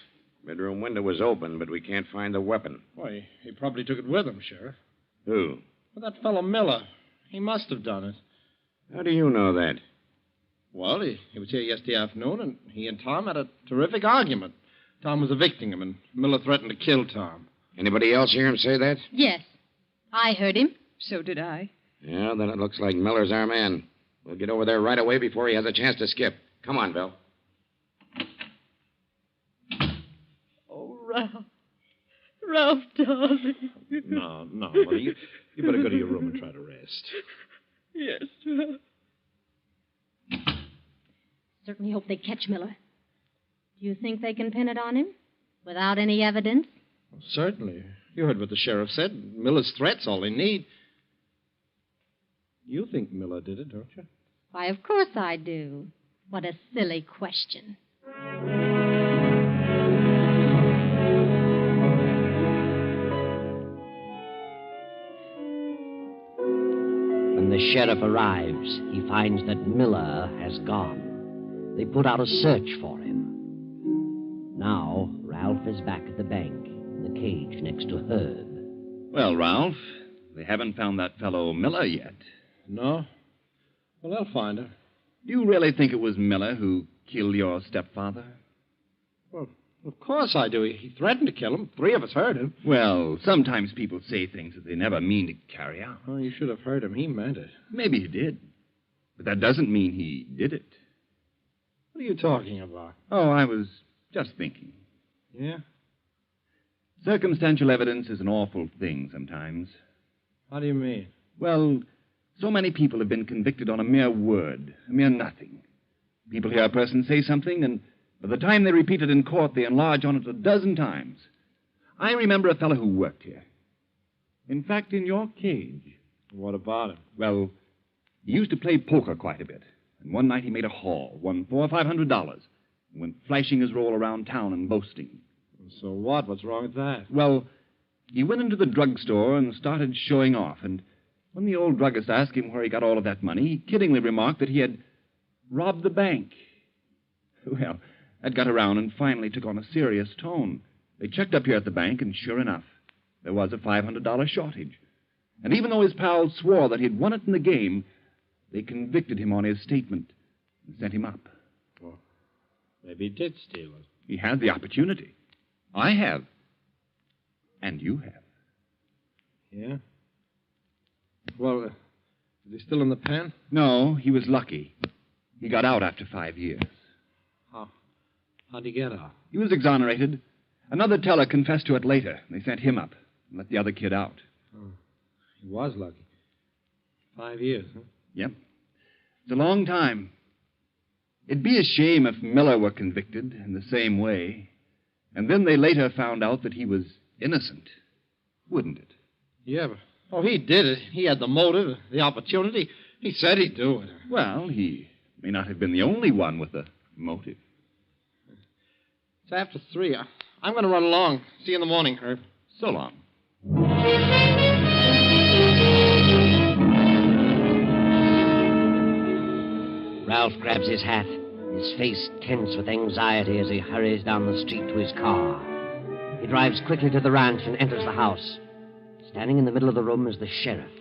Bedroom window was open, but we can't find the weapon. Why, he probably took it with him, Sheriff. Who? Well, that fellow Miller. He must have done it. How do you know that? Well, he was here yesterday afternoon, and he and Tom had a terrific argument. Tom was evicting him, and Miller threatened to kill Tom. Anybody else hear him say that? Yes. I heard him. So did I. Yeah, then it looks like Miller's our man. We'll get over there right away before he has a chance to skip. Come on, Bill. Oh, Ralph. Ralph, darling. No, Mother. You better go to your room and try to rest. Yes, Ralph. Certainly hope they catch Miller. Do you think they can pin it on him? Without any evidence? Well, certainly. You heard what the sheriff said. Miller's threat's all they need. You think Miller did it, don't you? Why, of course I do. What a silly question. When the sheriff arrives, he finds that Miller has gone. They put out a search for him. Now, Ralph is back at the bank, in the cage next to Herb. Well, Ralph, they haven't found that fellow Miller yet. No? Well, they'll find her. Do you really think it was Miller who killed your stepfather? Well, of course I do. He threatened to kill him. 3 of us heard him. Well, sometimes people say things that they never mean to carry out. Oh, you should have heard him. He meant it. Maybe he did. But that doesn't mean he did it. What are you talking about? Oh, I was just thinking. Yeah? Circumstantial evidence is an awful thing sometimes. How do you mean? Well, so many people have been convicted on a mere word, a mere nothing. People hear a person say something, and by the time they repeat it in court, they enlarge on it a dozen times. I remember a fellow who worked here. In fact, in your cage. What about him? Well, he used to play poker quite a bit. And one night he made a haul, won $400 or $500, and went flashing his roll around town and boasting. So what? What's wrong with that? Well, he went into the drugstore and started showing off, and when the old druggist asked him where he got all of that money, he kiddingly remarked that he had robbed the bank. Well, that got around and finally took on a serious tone. They checked up here at the bank, and sure enough, there was a $500 shortage. And even though his pals swore that he'd won it in the game, they convicted him on his statement and sent him up. Well, maybe he did steal it. He had the opportunity. I have. And you have. Yeah? Well, is he still in the pen? No, he was lucky. He got out after 5 years. How'd he get out? He was exonerated. Another teller confessed to it later. They sent him up and let the other kid out. Oh, he was lucky. 5 years, huh? Yep. It's a long time. It'd be a shame if Miller were convicted in the same way, and then they later found out that he was innocent. Wouldn't it? Yeah, but he did it. He had the motive, the opportunity. He said he'd do it. Well, he may not have been the only one with a motive. It's after 3. I'm going to run along. See you in the morning, Herb. So long. Ralph grabs his hat, his face tense with anxiety as he hurries down the street to his car. He drives quickly to the ranch and enters the house. Standing in the middle of the room is the sheriff.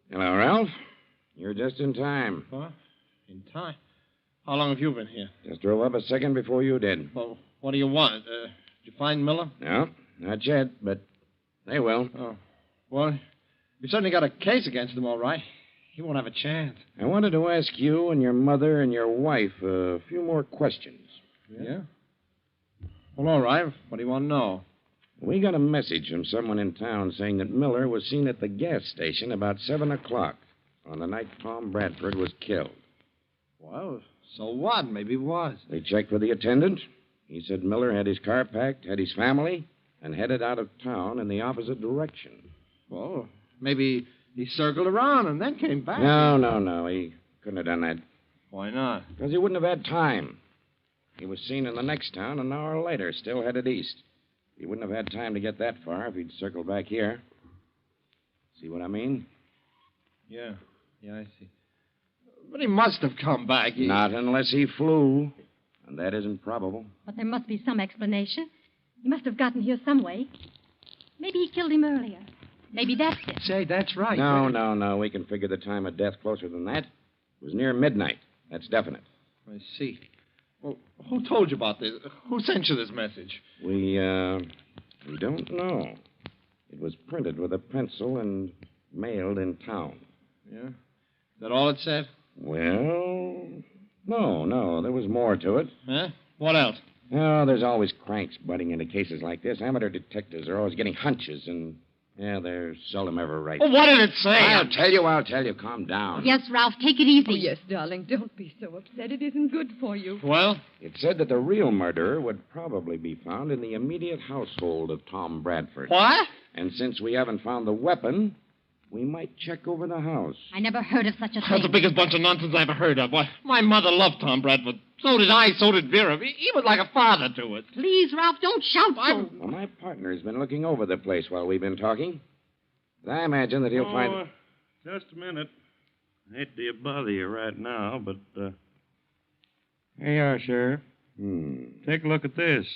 Hello, Ralph. You're just in time. What? In time? How long have you been here? Just drove up a second before you did. Well, what do you want? Did you find Miller? No, not yet, but they will. Oh. Well, you certainly got a case against him, all right. He won't have a chance. I wanted to ask you and your mother and your wife a few more questions. Yeah? Well, all right. What do you want to know? We got a message from someone in town saying that Miller was seen at the gas station about 7 o'clock on the night Tom Bradford was killed. Well, so what? Maybe he was. They checked with the attendant. He said Miller had his car packed, had his family, and headed out of town in the opposite direction. Well, maybe he circled around and then came back. No. He couldn't have done that. Why not? Because he wouldn't have had time. He was seen in the next town an hour later, still headed east. He wouldn't have had time to get that far if he'd circled back here. See what I mean? Yeah, I see. But he must have come back. Not unless he flew, and that isn't probable. But there must be some explanation. He must have gotten here some way. Maybe he killed him earlier. Maybe that's it. Say, that's right. No. We can figure the time of death closer than that. It was near midnight. That's definite. I see. Well, who told you about this? Who sent you this message? We don't know. It was printed with a pencil and mailed in town. Yeah? Is that all it said? Well, no. There was more to it. Huh? What else? Oh, there's always cranks butting into cases like this. Amateur detectives are always getting hunches, and, they're seldom ever right. Well, what did it say? I'll tell you. Calm down. Yes, Ralph, take it easy. Oh, yes, darling. Don't be so upset. It isn't good for you. Well? It said that the real murderer would probably be found in the immediate household of Tom Bradford. What? And since we haven't found the weapon, we might check over the house. I never heard of such a thing. That's the biggest bunch of nonsense I ever heard of. Why, my mother loved Tom Bradford. So did I, so did Vera. He was like a father to us. Please, Ralph, don't shout so. Well, my partner's been looking over the place while we've been talking. I imagine that he'll find... Just a minute. I hate to bother you right now, but, Here you are, Sheriff. Take a look at this.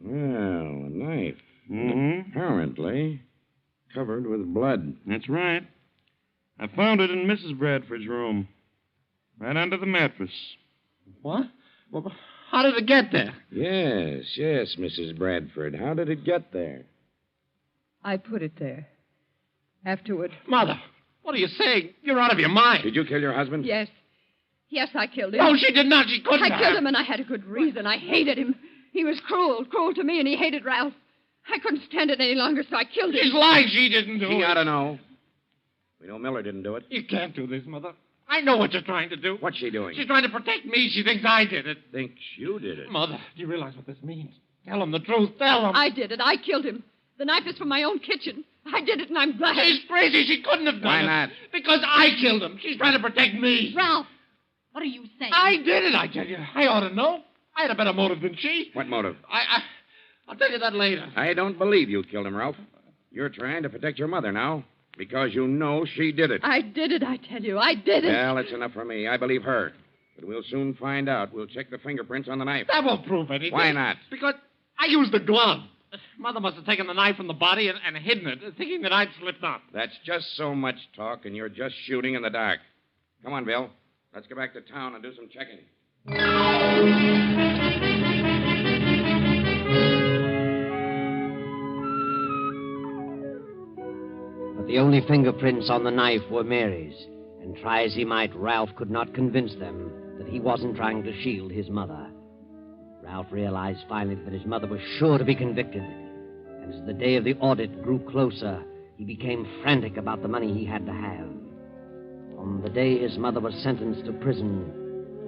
Well, a knife. Mm-hmm. Apparently covered with blood. That's right. I found it in Mrs. Bradford's room. Right under the mattress. What? Well, how did it get there? Yes, Mrs. Bradford. How did it get there? I put it there. Afterward. Mother, what are you saying? You're out of your mind. Did you kill your husband? Yes. Yes, I killed him. No, she did not. She couldn't I killed him, and I had a good reason. I hated him. He was cruel to me, and he hated Ralph. I couldn't stand it any longer, so I killed him. She's lying. She didn't do it. She ought to know. We know Miller didn't do it. You can't do this, Mother. I know what you're trying to do. What's she doing? She's trying to protect me. She thinks I did it. Thinks you did it? Mother, do you realize what this means? Tell him the truth. Tell him. I did it. I killed him. The knife is from my own kitchen. I did it, and I'm glad. She's crazy. She couldn't have done it. Why not? Because I killed him. She's trying to protect me. Ralph, what are you saying? I did it, I tell you. I ought to know. I had a better motive than she. What motive? I'll tell you that later. I don't believe you killed him, Ralph. You're trying to protect your mother now because you know she did it. I did it, I tell you. I did it. Well, that's enough for me. I believe her. But we'll soon find out. We'll check the fingerprints on the knife. That won't prove anything. Why not? Because I used the glove. Mother must have taken the knife from the body and hidden it, thinking that I'd slipped up. That's just so much talk, and you're just shooting in the dark. Come on, Bill. Let's go back to town and do some checking. But the only fingerprints on the knife were Mary's, and try as he might, Ralph could not convince them that he wasn't trying to shield his mother. Ralph realized finally that his mother was sure to be convicted, and as the day of the audit grew closer, he became frantic about the money he had to have. On the day his mother was sentenced to prison,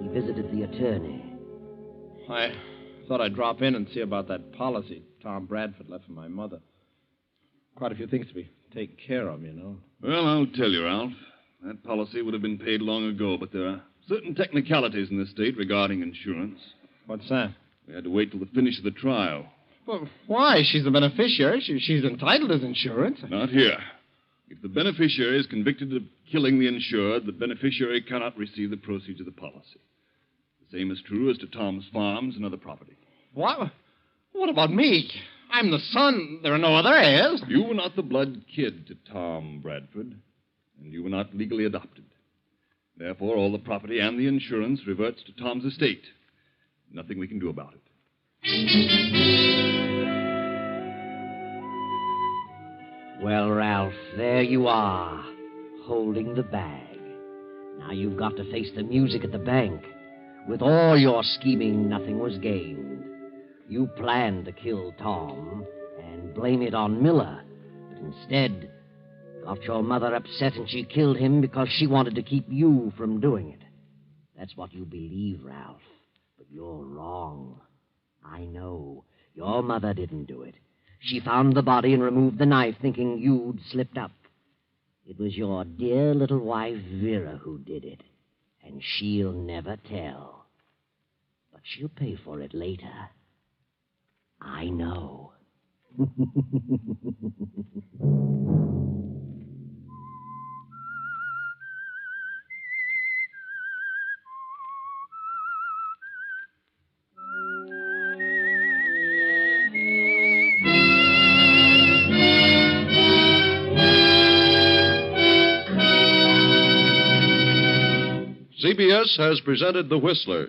he visited the attorney. I thought I'd drop in and see about that policy Tom Bradford left for my mother. Quite a few things to be taken care of, you know. Well, I'll tell you, Ralph. That policy would have been paid long ago, but there are certain technicalities in this state regarding insurance. What's that? We had to wait till the finish of the trial. Well, why? She's the beneficiary. She's entitled to insurance. Not here. If the beneficiary is convicted of killing the insured, the beneficiary cannot receive the proceeds of the policy. The same is true as to Tom's farms and other property. What? What about me? I'm the son. There are no other heirs. You were not the blood kid to Tom Bradford, and you were not legally adopted. Therefore, all the property and the insurance reverts to Tom's estate. Nothing we can do about it. Well, Ralph, there you are, holding the bag. Now you've got to face the music at the bank. With all your scheming, nothing was gained. You planned to kill Tom and blame it on Miller, but instead got your mother upset and she killed him because she wanted to keep you from doing it. That's what you believe, Ralph, but you're wrong. I know. Your mother didn't do it. She found the body and removed the knife, thinking you'd slipped up. It was your dear little wife, Vera, who did it, and she'll never tell. But she'll pay for it later. I know. CBS has presented The Whistler.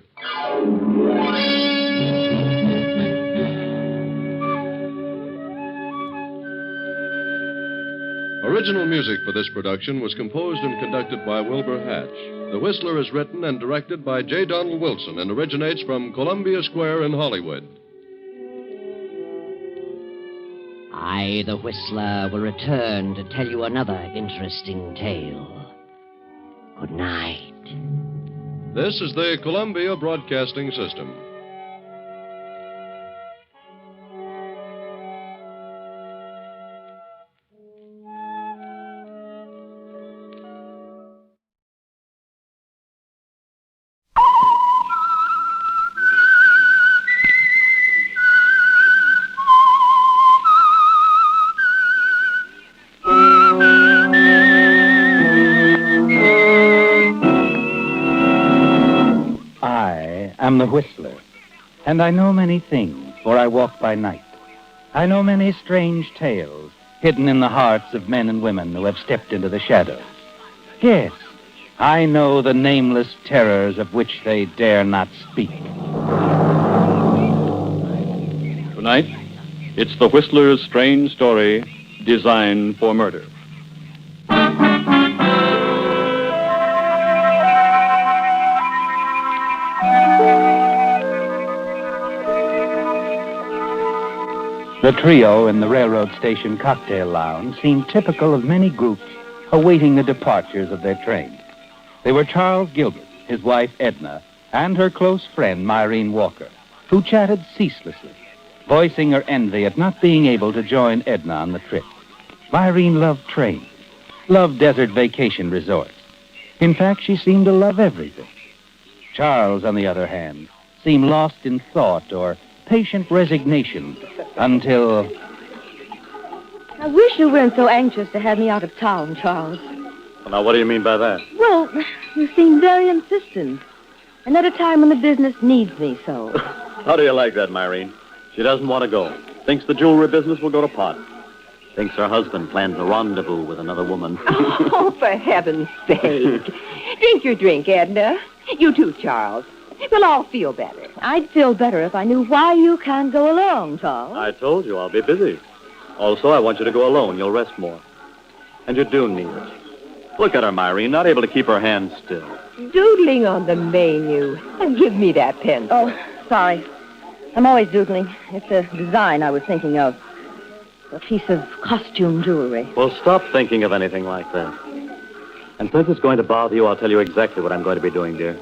Original music for this production was composed and conducted by Wilbur Hatch. The Whistler is written and directed by J. Donald Wilson and originates from Columbia Square in Hollywood. I, the Whistler, will return to tell you another interesting tale. Good night. This is the Columbia Broadcasting System. I'm the Whistler, and I know many things, for I walk by night. I know many strange tales hidden in the hearts of men and women who have stepped into the shadows. Yes, I know the nameless terrors of which they dare not speak. Tonight, it's the Whistler's strange story, Designed for Murder. The trio in the railroad station cocktail lounge seemed typical of many groups awaiting the departures of their train. They were Charles Gilbert, his wife Edna, and her close friend Myrene Walker, who chatted ceaselessly, voicing her envy at not being able to join Edna on the trip. Myrene loved trains, loved desert vacation resorts. In fact, she seemed to love everything. Charles, on the other hand, seemed lost in thought or patient resignation until... I wish you weren't so anxious to have me out of town, Charles. Well, now, what do you mean by that? Well, you seem very insistent. And at a time when the business needs me so. How do you like that, Myrene? She doesn't want to go. Thinks the jewelry business will go to pot. Thinks her husband plans a rendezvous with another woman. Oh, for heaven's sake. Drink your drink, Edna. You too, Charles. We'll all feel better. I'd feel better if I knew why you can't go along, Charles. I told you I'll be busy. Also, I want you to go alone. You'll rest more. And you do need it. Look at her, Myrene, not able to keep her hands still. Doodling on the menu. Give me that pen. Oh, sorry. I'm always doodling. It's a design I was thinking of. A piece of costume jewelry. Well, stop thinking of anything like that. And since it's going to bother you, I'll tell you exactly what I'm going to be doing, dear.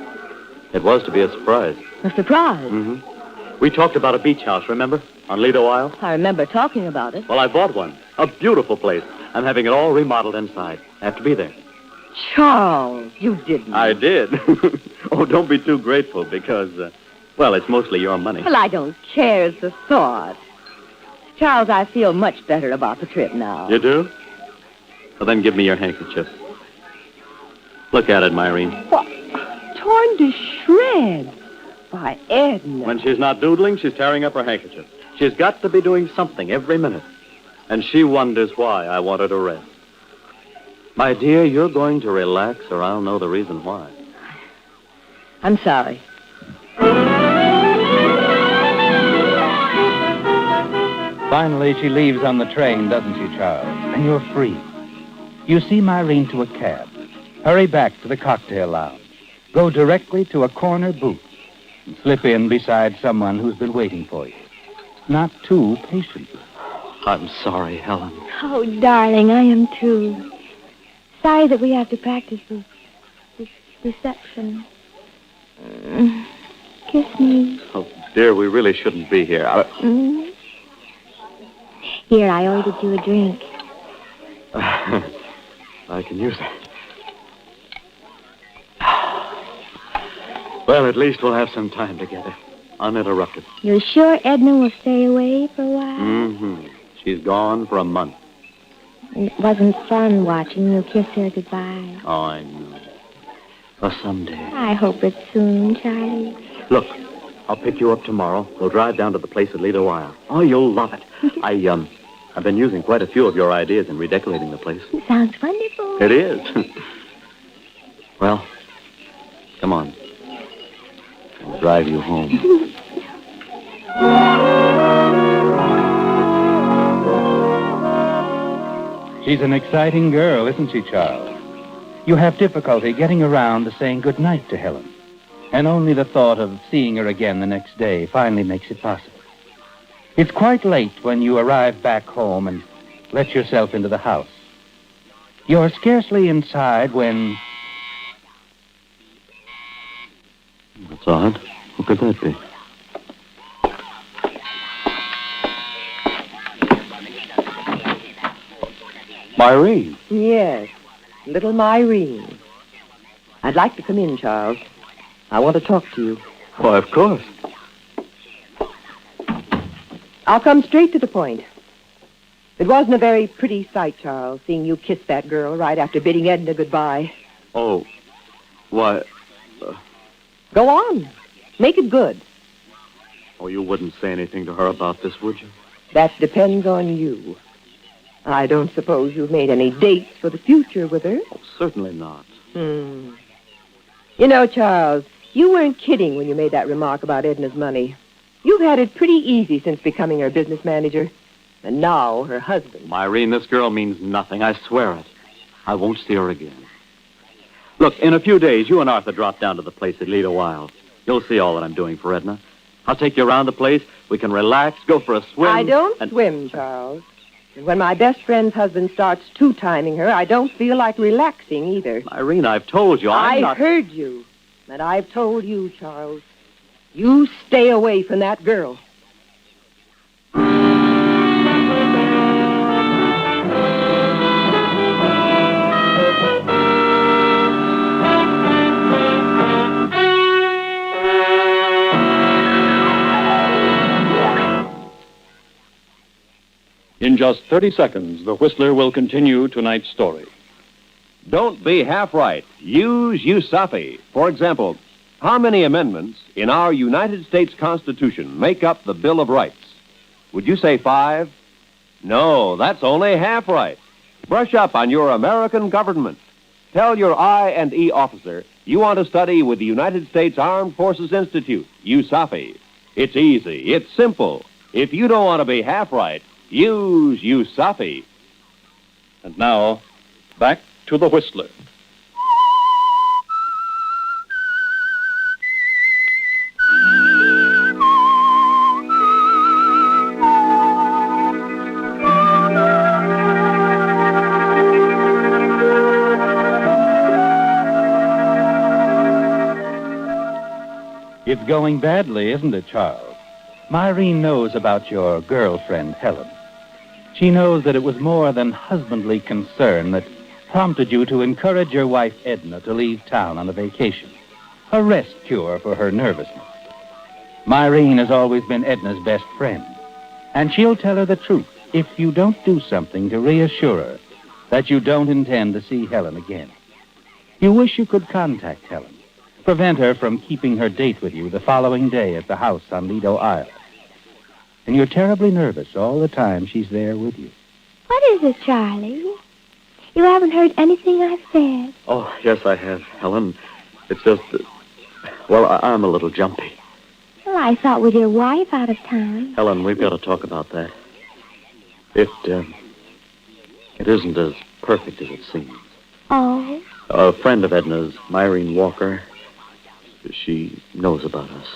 It was to be a surprise. A surprise? Mm-hmm. We talked about a beach house, remember? On Lido Isle? I remember talking about it. Well, I bought one. A beautiful place. I'm having it all remodeled inside. I have to be there. Charles, you didn't. I did. Oh, don't be too grateful because, well, it's mostly your money. Well, I don't care. It's the thought. Charles, I feel much better about the trip now. You do? Well, then give me your handkerchief. Look at it, Myrene. What? Torn to shreds by Edna. When she's not doodling, she's tearing up her handkerchief. She's got to be doing something every minute. And she wonders why I want her to rest. My dear, you're going to relax, or I'll know the reason why. I'm sorry. Finally, she leaves on the train, doesn't she, Charles? And you're free. You see Myrene to a cab. Hurry back to the cocktail lounge. Go directly to a corner booth and slip in beside someone who's been waiting for you. Not too patiently. I'm sorry, Helen. Oh, darling, I am too. Sorry that we have to practice this deception. Kiss me. Oh, dear, we really shouldn't be here. Here, I ordered you a drink. I can use it. Well, at least we'll have some time together. Uninterrupted. You're sure Edna will stay away for a while? Mm-hmm. She's gone for a month. It wasn't fun watching you kiss her goodbye. Oh, I know. Well, someday. I hope it's soon, Charlie. Look, I'll pick you up tomorrow. We'll drive down to the place at Lido Isle. Oh, you'll love it. I've been using quite a few of your ideas in redecorating the place. It sounds wonderful. It is. Well, come on. I'll drive you home. She's an exciting girl, isn't she, Charles? You have difficulty getting around to saying goodnight to Helen. And only the thought of seeing her again the next day finally makes it possible. It's quite late when you arrive back home and let yourself into the house. You're scarcely inside when... That's odd. Who could that be? Myrene. Yes, little Myrene. I'd like to come in, Charles. I want to talk to you. Why, of course. I'll come straight to the point. It wasn't a very pretty sight, Charles, seeing you kiss that girl right after bidding Edna goodbye. Oh, why... Go on. Make it good. Oh, you wouldn't say anything to her about this, would you? That depends on you. I don't suppose you've made any dates for the future with her. Oh, certainly not. You know, Charles, you weren't kidding when you made that remark about Edna's money. You've had it pretty easy since becoming her business manager. And now her husband. Myrene, this girl means nothing. I swear it. I won't see her again. Look, in a few days, you and Arthur drop down to the place at Lido Isle. You'll see all that I'm doing for Edna. I'll take you around the place. We can relax, go for a swim. I don't swim, Charles. And when my best friend's husband starts two-timing her, I don't feel like relaxing either. Myrene, I've told you, I'm not... I heard you. And I've told you, Charles. You stay away from that girl. In just 30 seconds, the Whistler will continue tonight's story. Don't be half right. Use USAFI. For example, how many amendments in our United States Constitution make up the Bill of Rights? Would you say 5? No, that's only half right. Brush up on your American government. Tell your I&E officer you want to study with the United States Armed Forces Institute, USAFI. It's easy. It's simple. If you don't want to be half right, use USAFI. And now, back to the Whistler. It's going badly, isn't it, Charles? Myrene knows about your girlfriend, Helen. She knows that it was more than husbandly concern that prompted you to encourage your wife, Edna, to leave town on a vacation. A rest cure for her nervousness. Myrene has always been Edna's best friend. And she'll tell her the truth if you don't do something to reassure her that you don't intend to see Helen again. You wish you could contact Helen, prevent her from keeping her date with you the following day at the house on Lido Isle. And you're terribly nervous all the time she's there with you. What is it, Charlie? You haven't heard anything I've said. Oh, yes, I have, Helen. It's just that, well, I'm a little jumpy. Well, I thought with your wife out of town. Helen, we've got to talk about that. It isn't as perfect as it seems. Oh? A friend of Edna's, Myrene Walker, she knows about us.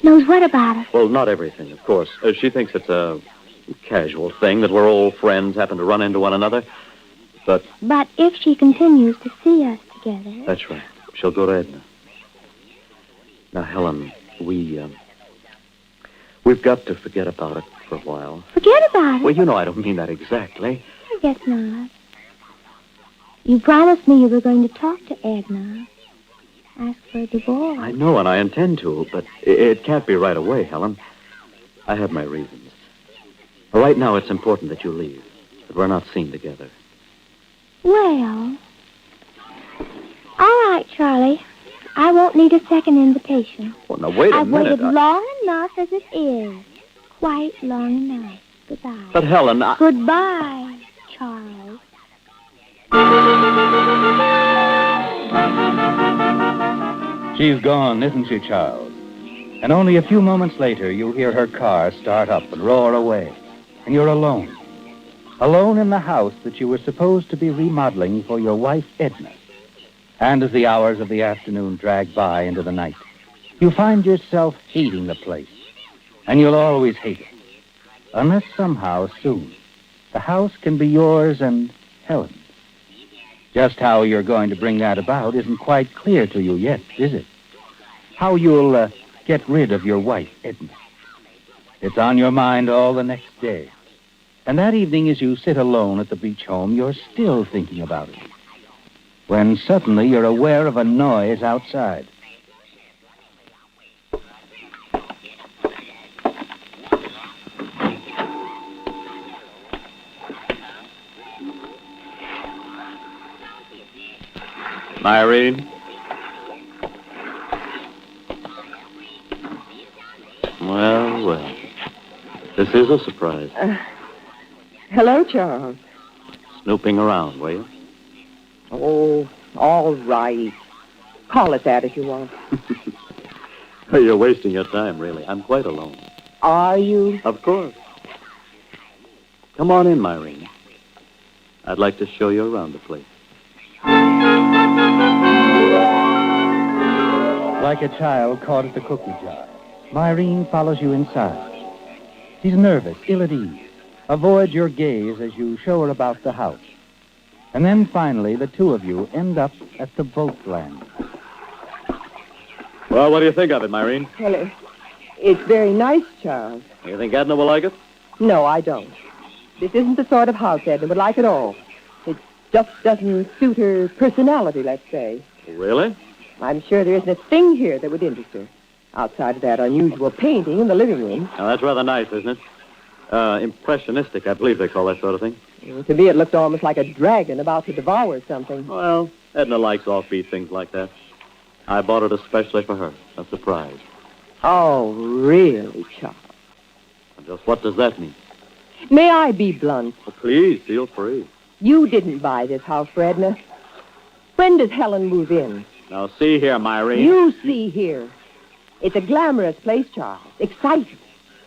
Knows what about us? Well, not everything, of course. She thinks it's a casual thing, that we're old friends, happen to run into one another. But if she continues to see us together... That's right. She'll go to Edna. Now, Helen, we've got to forget about it for a while. Forget about it? Well, you know I don't mean that exactly. I guess not. You promised me you were going to talk to Edna. Ask for a divorce. I know, and I intend to, but it can't be right away, Helen. I have my reasons. Right now, it's important that you leave, that we're not seen together. Well, all right, Charlie. I won't need a second invitation. Well, now, wait a minute. I've waited long enough as it is. Quite long enough. Goodbye. But, Helen, Goodbye, Charles. She's gone, isn't she, Charles? And only a few moments later, you'll hear her car start up and roar away. And you're alone. Alone in the house that you were supposed to be remodeling for your wife, Edna. And as the hours of the afternoon drag by into the night, you find yourself hating the place. And you'll always hate it. Unless somehow, soon, the house can be yours and Helen's. Just how you're going to bring that about isn't quite clear to you yet, is it? How you'll get rid of your wife, Edna. It's on your mind all the next day. And that evening, as you sit alone at the beach home, you're still thinking about it. When suddenly you're aware of a noise outside. Myrene? Well, well. This is a surprise. Hello, Charles. Snooping around, were you? Oh, all right. Call it that if you want. You're wasting your time, really. I'm quite alone. Are you? Of course. Come on in, Myrene. I'd like to show you around the place. Like a child caught at the cookie jar, Myrene follows you inside. She's nervous, ill at ease. Avoid your gaze as you show her about the house. And then finally, the two of you end up at the boat landing. Well, what do you think of it, Myrene? Well, it's very nice, Charles. You think Edna will like it? No, I don't. This isn't the sort of house Edna would like at all. It just doesn't suit her personality, let's say. Really? I'm sure there isn't a thing here that would interest her. Outside of that unusual painting in the living room. Now, that's rather nice, isn't it? Impressionistic, I believe they call that sort of thing. To me, it looked almost like a dragon about to devour something. Well, Edna likes offbeat things like that. I bought it especially for her. A surprise. Oh, really, Charles? Just what does that mean? May I be blunt? Well, please, feel free. You didn't buy this house for Edna. When does Helen move in? Now, see here, Myrene. You see here. It's a glamorous place, Charles. Exciting.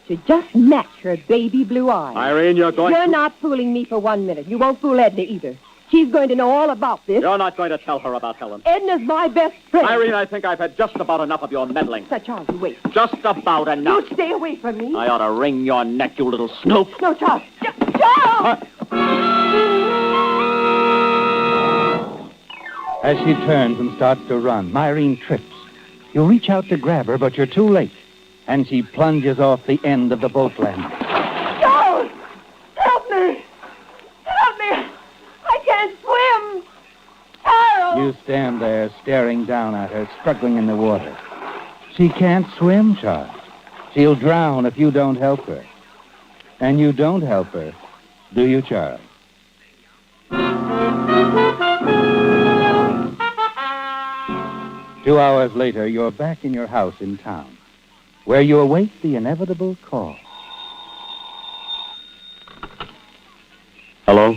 Should just match her baby blue eyes. Myrene, you're going You're not fooling me for 1 minute. You won't fool Edna either. She's going to know all about this. You're not going to tell her about Helen. Edna's my best friend. Myrene, I think I've had just about enough of your meddling. Now, Charles, you wait. Just about enough. Don't stay away from me. I ought to wring your neck, you little snoop. No, Charles. Charles! As she turns and starts to run, Myrene trips. You reach out to grab her, but you're too late. And she plunges off the end of the boat landing. Charles! Help me! Help me! I can't swim! Charles! You stand there staring down at her, struggling in the water. She can't swim, Charles. She'll drown if you don't help her. And you don't help her, do you, Charles? 2 hours later, you're back in your house in town, where you await the inevitable call. Hello?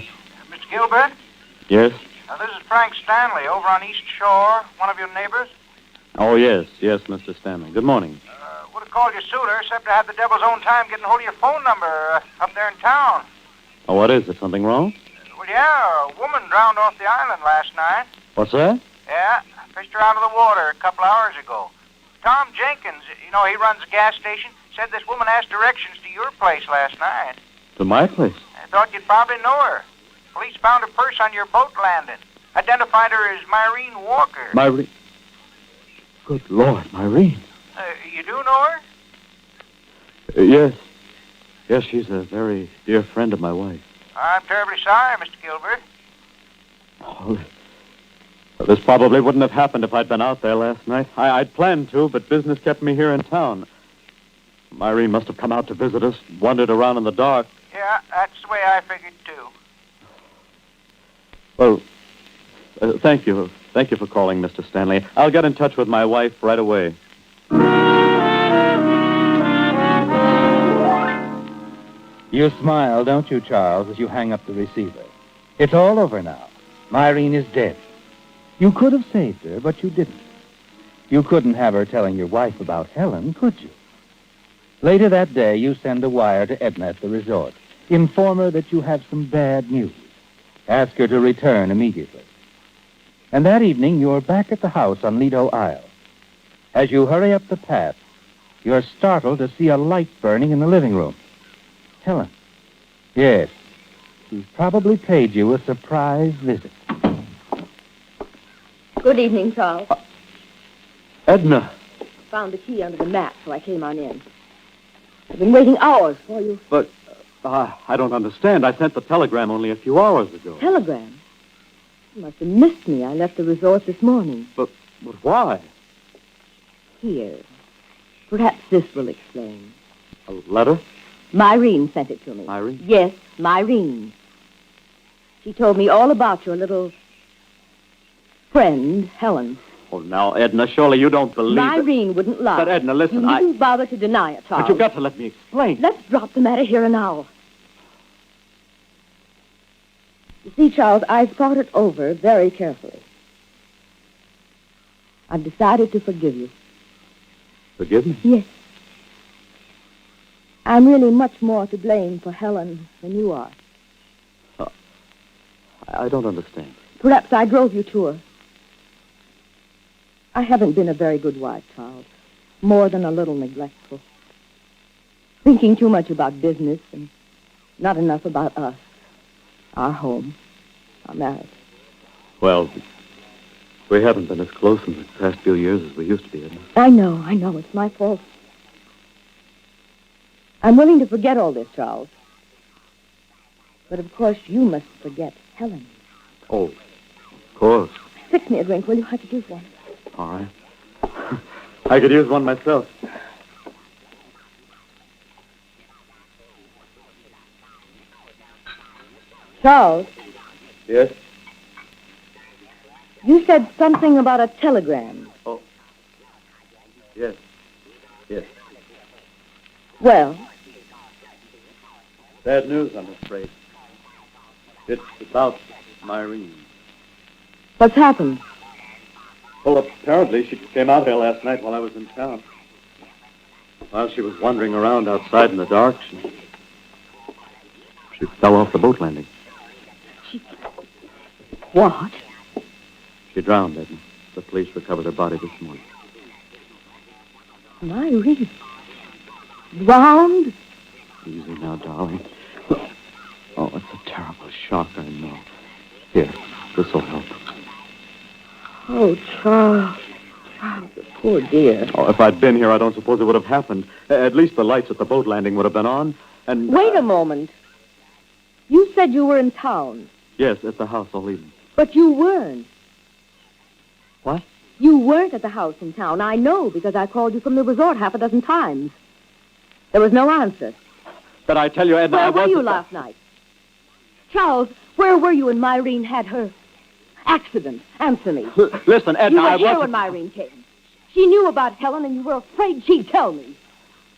Mr. Gilbert? Yes? This is Frank Stanley over on East Shore, one of your neighbors. Oh, yes, Mr. Stanley. Good morning. Would have called you sooner, except I had the devil's own time getting hold of your phone number up there in town. Oh, what is it? Something wrong? Well, yeah, a woman drowned off the island last night. What's that? Yeah, fished her out of the water a couple hours ago. Tom Jenkins, he runs a gas station, said this woman asked directions to your place last night. To my place? I thought you'd probably know her. Police found her purse on your boat landing. Identified her as Myrene Walker. Myrene? Good Lord, Myrene. You do know her? Yes. Yes, she's a very dear friend of my wife. I'm terribly sorry, Mr. Gilbert. Oh, this probably wouldn't have happened if I'd been out there last night. I'd planned to, but business kept me here in town. Myrene must have come out to visit us, wandered around in the dark. Yeah, that's the way I figured, too. Well, thank you. Thank you for calling, Mr. Stanley. I'll get in touch with my wife right away. You smile, don't you, Charles, as you hang up the receiver? It's all over now. Myrene is dead. You could have saved her, but you didn't. You couldn't have her telling your wife about Helen, could you? Later that day, you send a wire to Edna at the resort. Inform her that you have some bad news. Ask her to return immediately. And that evening, you're back at the house on Lido Isle. As you hurry up the path, you're startled to see a light burning in the living room. Helen. Yes. She's probably paid you a surprise visit. Good evening, Charles. Edna. Found the key under the mat, so I came on in. I've been waiting hours for you. But I don't understand. I sent the telegram only a few hours ago. Telegram? You must have missed me. I left the resort this morning. But why? Here. Perhaps this will explain. A letter? Myrene sent it to me. Myrene? Yes, Myrene. She told me all about your little friend, Helen. Oh, now, Edna, surely you don't believe Myrene wouldn't lie. But, Edna, listen, You needn't bother to deny it, Charles. But you've got to let me explain. Let's drop the matter here and now. You see, Charles, I've thought it over very carefully. I've decided to forgive you. Forgive me? Yes. I'm really much more to blame for Helen than you are. I don't understand. Perhaps I drove you to her. I haven't been a very good wife, Charles. More than a little neglectful. Thinking too much about business and not enough about us. Our home. Our marriage. Well, we haven't been as close in the past few years as we used to be, Edna. I know. It's my fault. I'm willing to forget all this, Charles. But, of course, you must forget Helen. Oh, of course. Fix me a drink, will you? I could use one. All right. I could use one myself. Charles, Yes? you said something about a telegram. Oh. Yes. Yes. Well? Bad news, I'm afraid. It's about Myrene. What's happened? Well, apparently she came out here last night while I was in town. While she was wandering around outside in the dark, she fell off the boat landing. What? She drowned, Edna. The police recovered her body this morning. Myrene? Drowned? Easy now, darling. Oh, it's a terrible shock, I know. Here, this will help. Oh, Charles. Charles, the poor dear. Oh, if I'd been here, I don't suppose it would have happened. At least the lights at the boat landing would have been on, and... Wait a moment. You said you were in town. Yes, at the house all evening. But you weren't. What? You weren't at the house in town. I know, because I called you from the resort half a dozen times. There was no answer. But I tell you, Edna, Where were you last night? Charles, where were you when Myrene had her Accident. Answer me. Listen, Edna, You were I here wasn't... when Myrene came. She knew about Helen, and you were here when Myrene came. She knew about Helen, and you were afraid she'd tell me.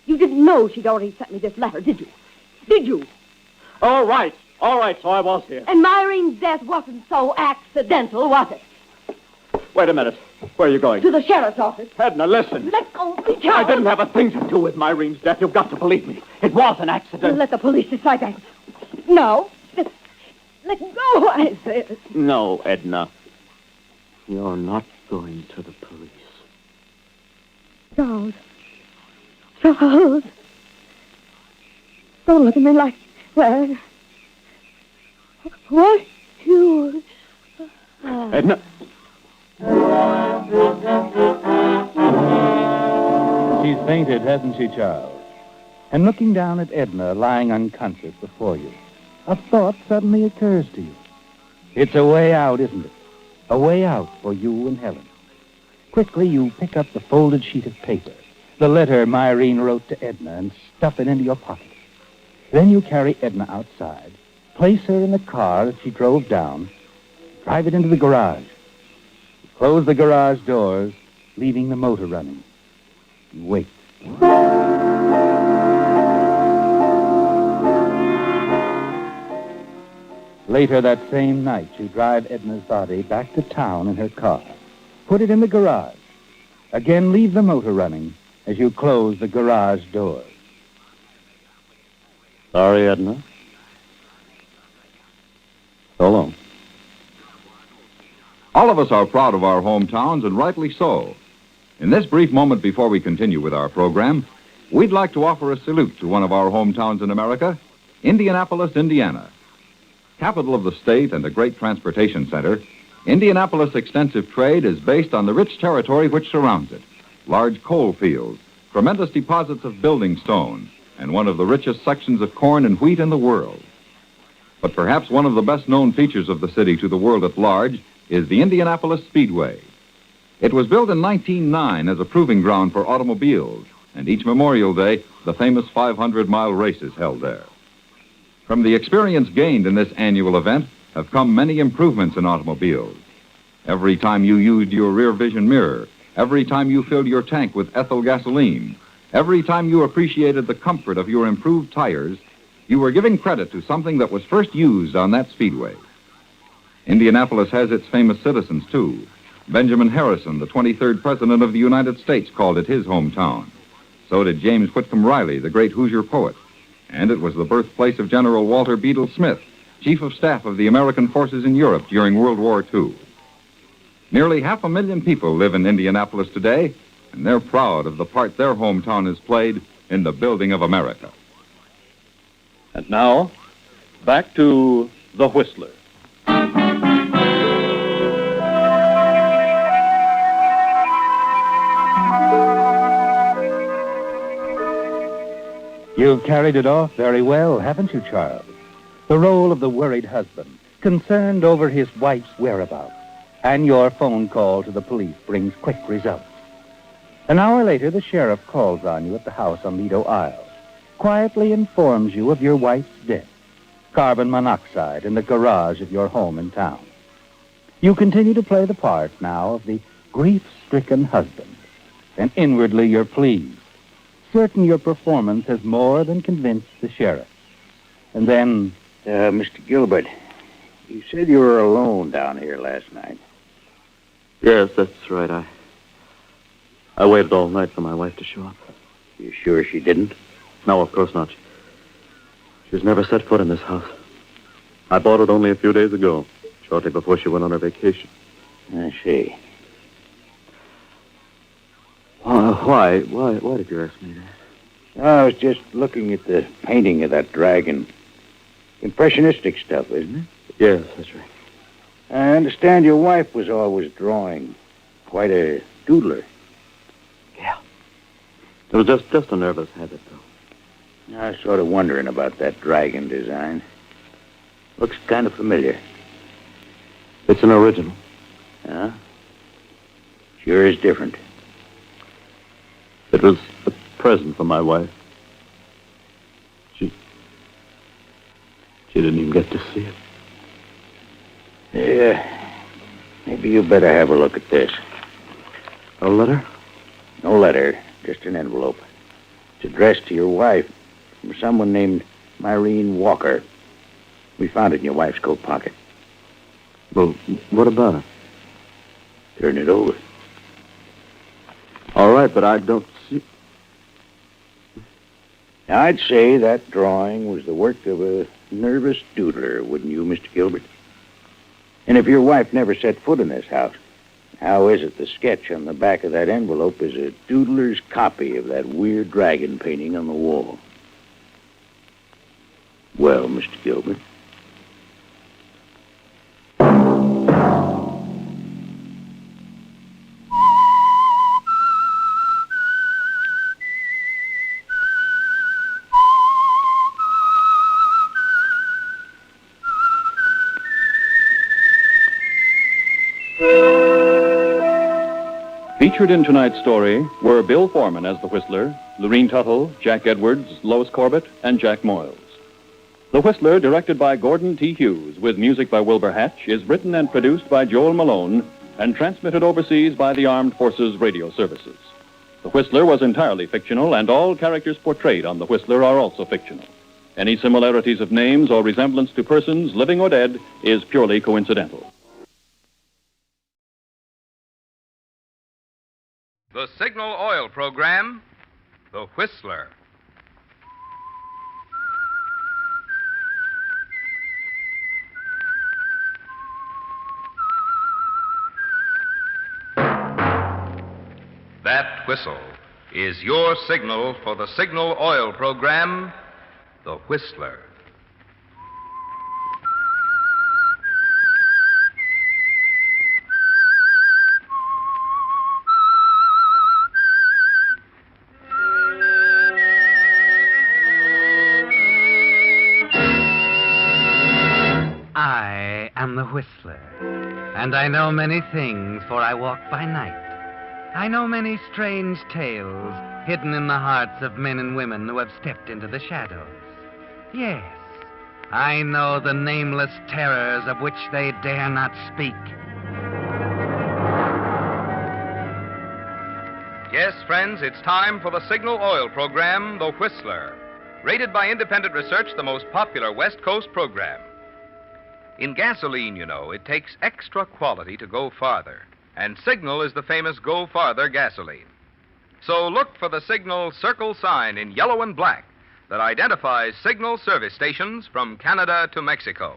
You didn't know she'd already sent me this letter, did you? Did you? All right, so I was here. And Myrene's death wasn't so accidental, was it? Wait a minute. Where are you going? To the sheriff's office. Edna, listen. Let go of me, I Charles. didn't have a thing to do with Myrene's death. You've got to believe me. It was an accident. Let the police decide that. No. Let go, I said. No, Edna. You're not going to the police. Charles. Charles. Don't look at me like that. What you... Edna. She's fainted, hasn't she, Charles? And looking down at Edna lying unconscious before you, a thought suddenly occurs to you. It's a way out, isn't it? A way out for you and Helen. Quickly, you pick up the folded sheet of paper, the letter Myrene wrote to Edna, and stuff it into your pocket. Then you carry Edna outside, place her in the car that she drove down, drive it into the garage. You close the garage doors, leaving the motor running. You wait. Later that same night, you drive Edna's body back to town in her car. Put it in the garage. Again, leave the motor running as you close the garage doors. Sorry, Edna. So long. All of us are proud of our hometowns, and rightly so. In this brief moment before we continue with our program, we'd like to offer a salute to one of our hometowns in America, Indianapolis, Indiana. Capital of the state and a great transportation center, Indianapolis' extensive trade is based on the rich territory which surrounds it. Large coal fields, tremendous deposits of building stone, and one of the richest sections of corn and wheat in the world. But perhaps one of the best-known features of the city to the world at large is the Indianapolis Speedway. It was built in 1909 as a proving ground for automobiles, and each Memorial Day, the famous 500-mile race is held there. From the experience gained in this annual event have come many improvements in automobiles. Every time you used your rear vision mirror, every time you filled your tank with ethyl gasoline, every time you appreciated the comfort of your improved tires, you were giving credit to something that was first used on that speedway. Indianapolis has its famous citizens, too. Benjamin Harrison, the 23rd President of the United States, called it his hometown. So did James Whitcomb Riley, the great Hoosier poet. And it was the birthplace of General Walter Beadle Smith, Chief of Staff of the American forces in Europe during World War II. Nearly 500,000 people live in Indianapolis today, and they're proud of the part their hometown has played in the building of America. And now, back to The Whistler. You've carried it off very well, haven't you, Charles? The role of the worried husband, concerned over his wife's whereabouts, and your phone call to the police brings quick results. An hour later, the sheriff calls on you at the house on Lido Isle, quietly informs you of your wife's death, carbon monoxide in the garage of your home in town. You continue to play the part now of the grief-stricken husband, and inwardly you're pleased, certain your performance has more than convinced the sheriff. And then... Mr. Gilbert, you said you were alone down here last night. Yes, that's right. I waited all night for my wife to show up. You sure she didn't? No, of course not. She's never set foot in this house. I bought it only a few days ago, shortly before she went on her vacation. I see. Why did you ask me that? I was just looking at the painting of that dragon. Impressionistic stuff, isn't it? Yes, that's right. I understand your wife was always drawing. Quite a doodler. Yeah. It was just a nervous habit, though. I was sort of wondering about that dragon design. Looks kind of familiar. It's an original. Huh? Sure is different. It was a present for my wife. She didn't even get to see it. Yeah. Maybe you better have a look at this. A letter? No letter, just an envelope. It's addressed to your wife from someone named Myrene Walker. We found it in your wife's coat pocket. Well, what about it? Turn it over. All right, but I don't see... Now, I'd say that drawing was the work of a nervous doodler, wouldn't you, Mr. Gilbert? And if your wife never set foot in this house, how is it the sketch on the back of that envelope is a doodler's copy of that weird dragon painting on the wall? Well, Mr. Gilbert. Featured in tonight's story were Bill Foreman as the Whistler, Lorene Tuttle, Jack Edwards, Lois Corbett, and Jack Moyles. The Whistler, directed by Gordon T. Hughes, with music by Wilbur Hatch, is written and produced by Joel Malone and transmitted overseas by the Armed Forces Radio Services. The Whistler was entirely fictional, and all characters portrayed on The Whistler are also fictional. Any similarities of names or resemblance to persons, living or dead, is purely coincidental. The Signal Oil Program, The Whistler. That whistle is your signal for the Signal Oil Program, The Whistler. I am the Whistler, and I know many things, for I walk by night. I know many strange tales hidden in the hearts of men and women who have stepped into the shadows. Yes, I know the nameless terrors of which they dare not speak. Yes, friends, it's time for the Signal Oil Program, The Whistler. Rated by independent research, the most popular West Coast program. In gasoline, you know, it takes extra quality to go farther. And Signal is the famous Go Farther gasoline. So look for the Signal circle sign in yellow and black that identifies Signal service stations from Canada to Mexico.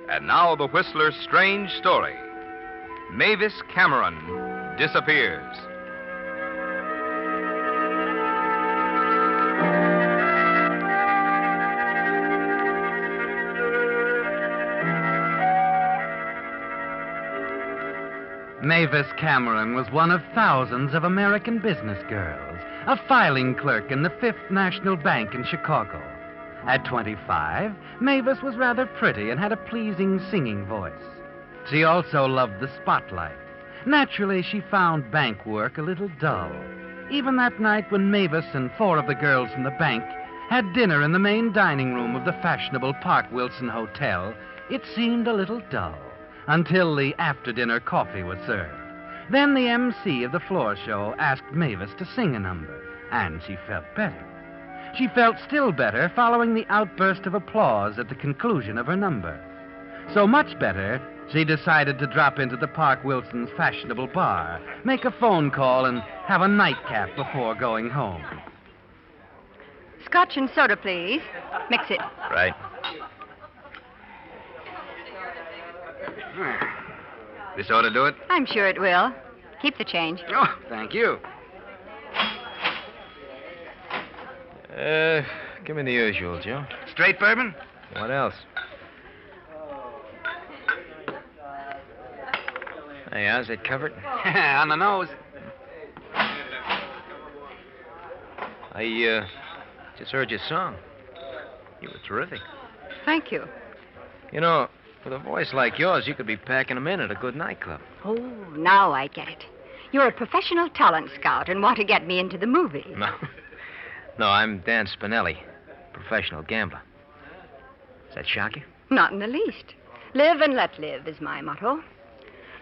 And now the Whistler's strange story. Mavis Cameron disappears. Mavis Cameron was one of thousands of American business girls, a filing clerk in the Fifth National Bank in Chicago. At 25, Mavis was rather pretty and had a pleasing singing voice. She also loved the spotlight. Naturally, she found bank work a little dull. Even that night when Mavis and 4 of the girls from the bank had dinner in the main dining room of the fashionable Park Wilson Hotel, it seemed a little dull. Until the after-dinner coffee was served. Then the MC of the floor show asked Mavis to sing a number, and she felt better. She felt still better following the outburst of applause at the conclusion of her number. So much better, she decided to drop into the Park Wilson's fashionable bar, make a phone call, and have a nightcap before going home. Scotch and soda, please. Mix it. Right. This ought to do it? I'm sure it will. Keep the change. Oh, thank you. Give me the usual, Joe. Straight bourbon? What else? Hey, how's it covered? On the nose. I just heard your song. You were terrific. Thank you. You know, with a voice like yours, you could be packing them in at a good nightclub. Oh, now I get it. You're a professional talent scout and want to get me into the movie. No, I'm Dan Spinelli, professional gambler. Does that shock you? Not in the least. Live and let live is my motto.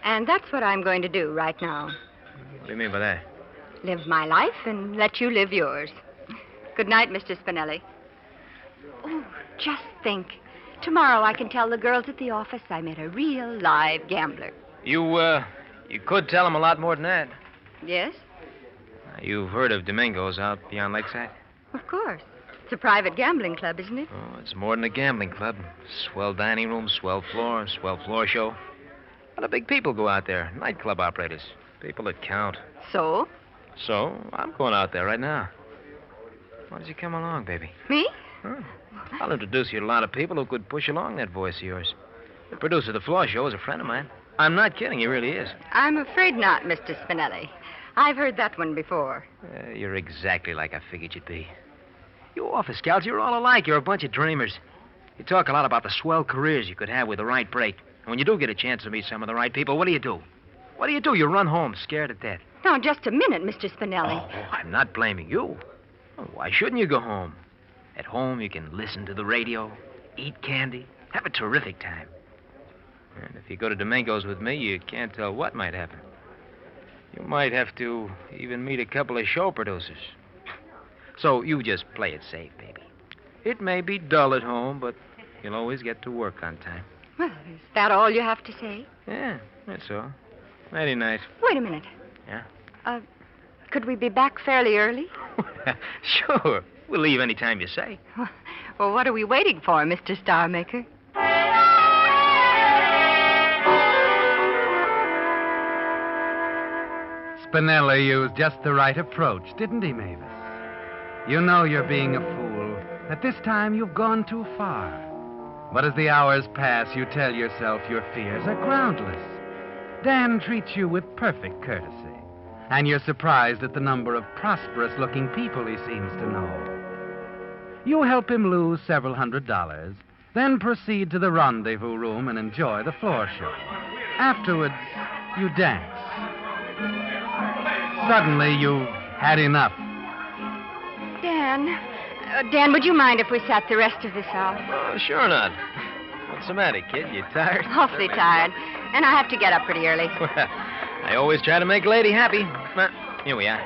And that's what I'm going to do right now. What do you mean by that? Live my life and let you live yours. Good night, Mr. Spinelli. Oh, just think. Tomorrow I can tell the girls at the office I met a real live gambler. You could tell them a lot more than that. Yes? You've heard of Domingo's out beyond Lakeside? Of course. It's a private gambling club, isn't it? Oh, it's more than a gambling club. Swell dining room, swell floor show. A lot of big people go out there. Nightclub operators. People that count. So? So, I'm going out there right now. Why don't you come along, baby? Me? Huh? I'll introduce you to a lot of people who could push along that voice of yours. The producer of the floor show is a friend of mine. I'm not kidding. He really is. I'm afraid not, Mr. Spinelli. I've heard that one before. You're exactly like I figured you'd be. You office gals, you're all alike. You're a bunch of dreamers. You talk a lot about the swell careers you could have with the right break. And when you do get a chance to meet some of the right people, what do you do? What do you do? You run home scared to death. Now, just a minute, Mr. Spinelli. Oh, I'm not blaming you. Oh, why shouldn't you go home? At home, you can listen to the radio, eat candy, have a terrific time. And if you go to Domingo's with me, you can't tell what might happen. You might have to even meet a couple of show producers. So you just play it safe, baby. It may be dull at home, but you'll always get to work on time. Well, is that all you have to say? Yeah, that's all. Mighty nice. Wait a minute. Yeah? Could we be back fairly early? Sure. We'll leave any time you say. Well, what are we waiting for, Mr. Starmaker? Spinelli used just the right approach, didn't he, Mavis? You know you're being a fool. At this time, you've gone too far. But as the hours pass, you tell yourself your fears are groundless. Dan treats you with perfect courtesy. And you're surprised at the number of prosperous-looking people he seems to know. You help him lose several $100s, then proceed to the rendezvous room and enjoy the floor show. Afterwards, you dance. Suddenly, you've had enough. Dan, would you mind if we sat the rest of this out? Oh, sure not. What's the matter, kid? You tired? Awfully tired. And I have to get up pretty early. Well, I always try to make a lady happy. Well, here we are.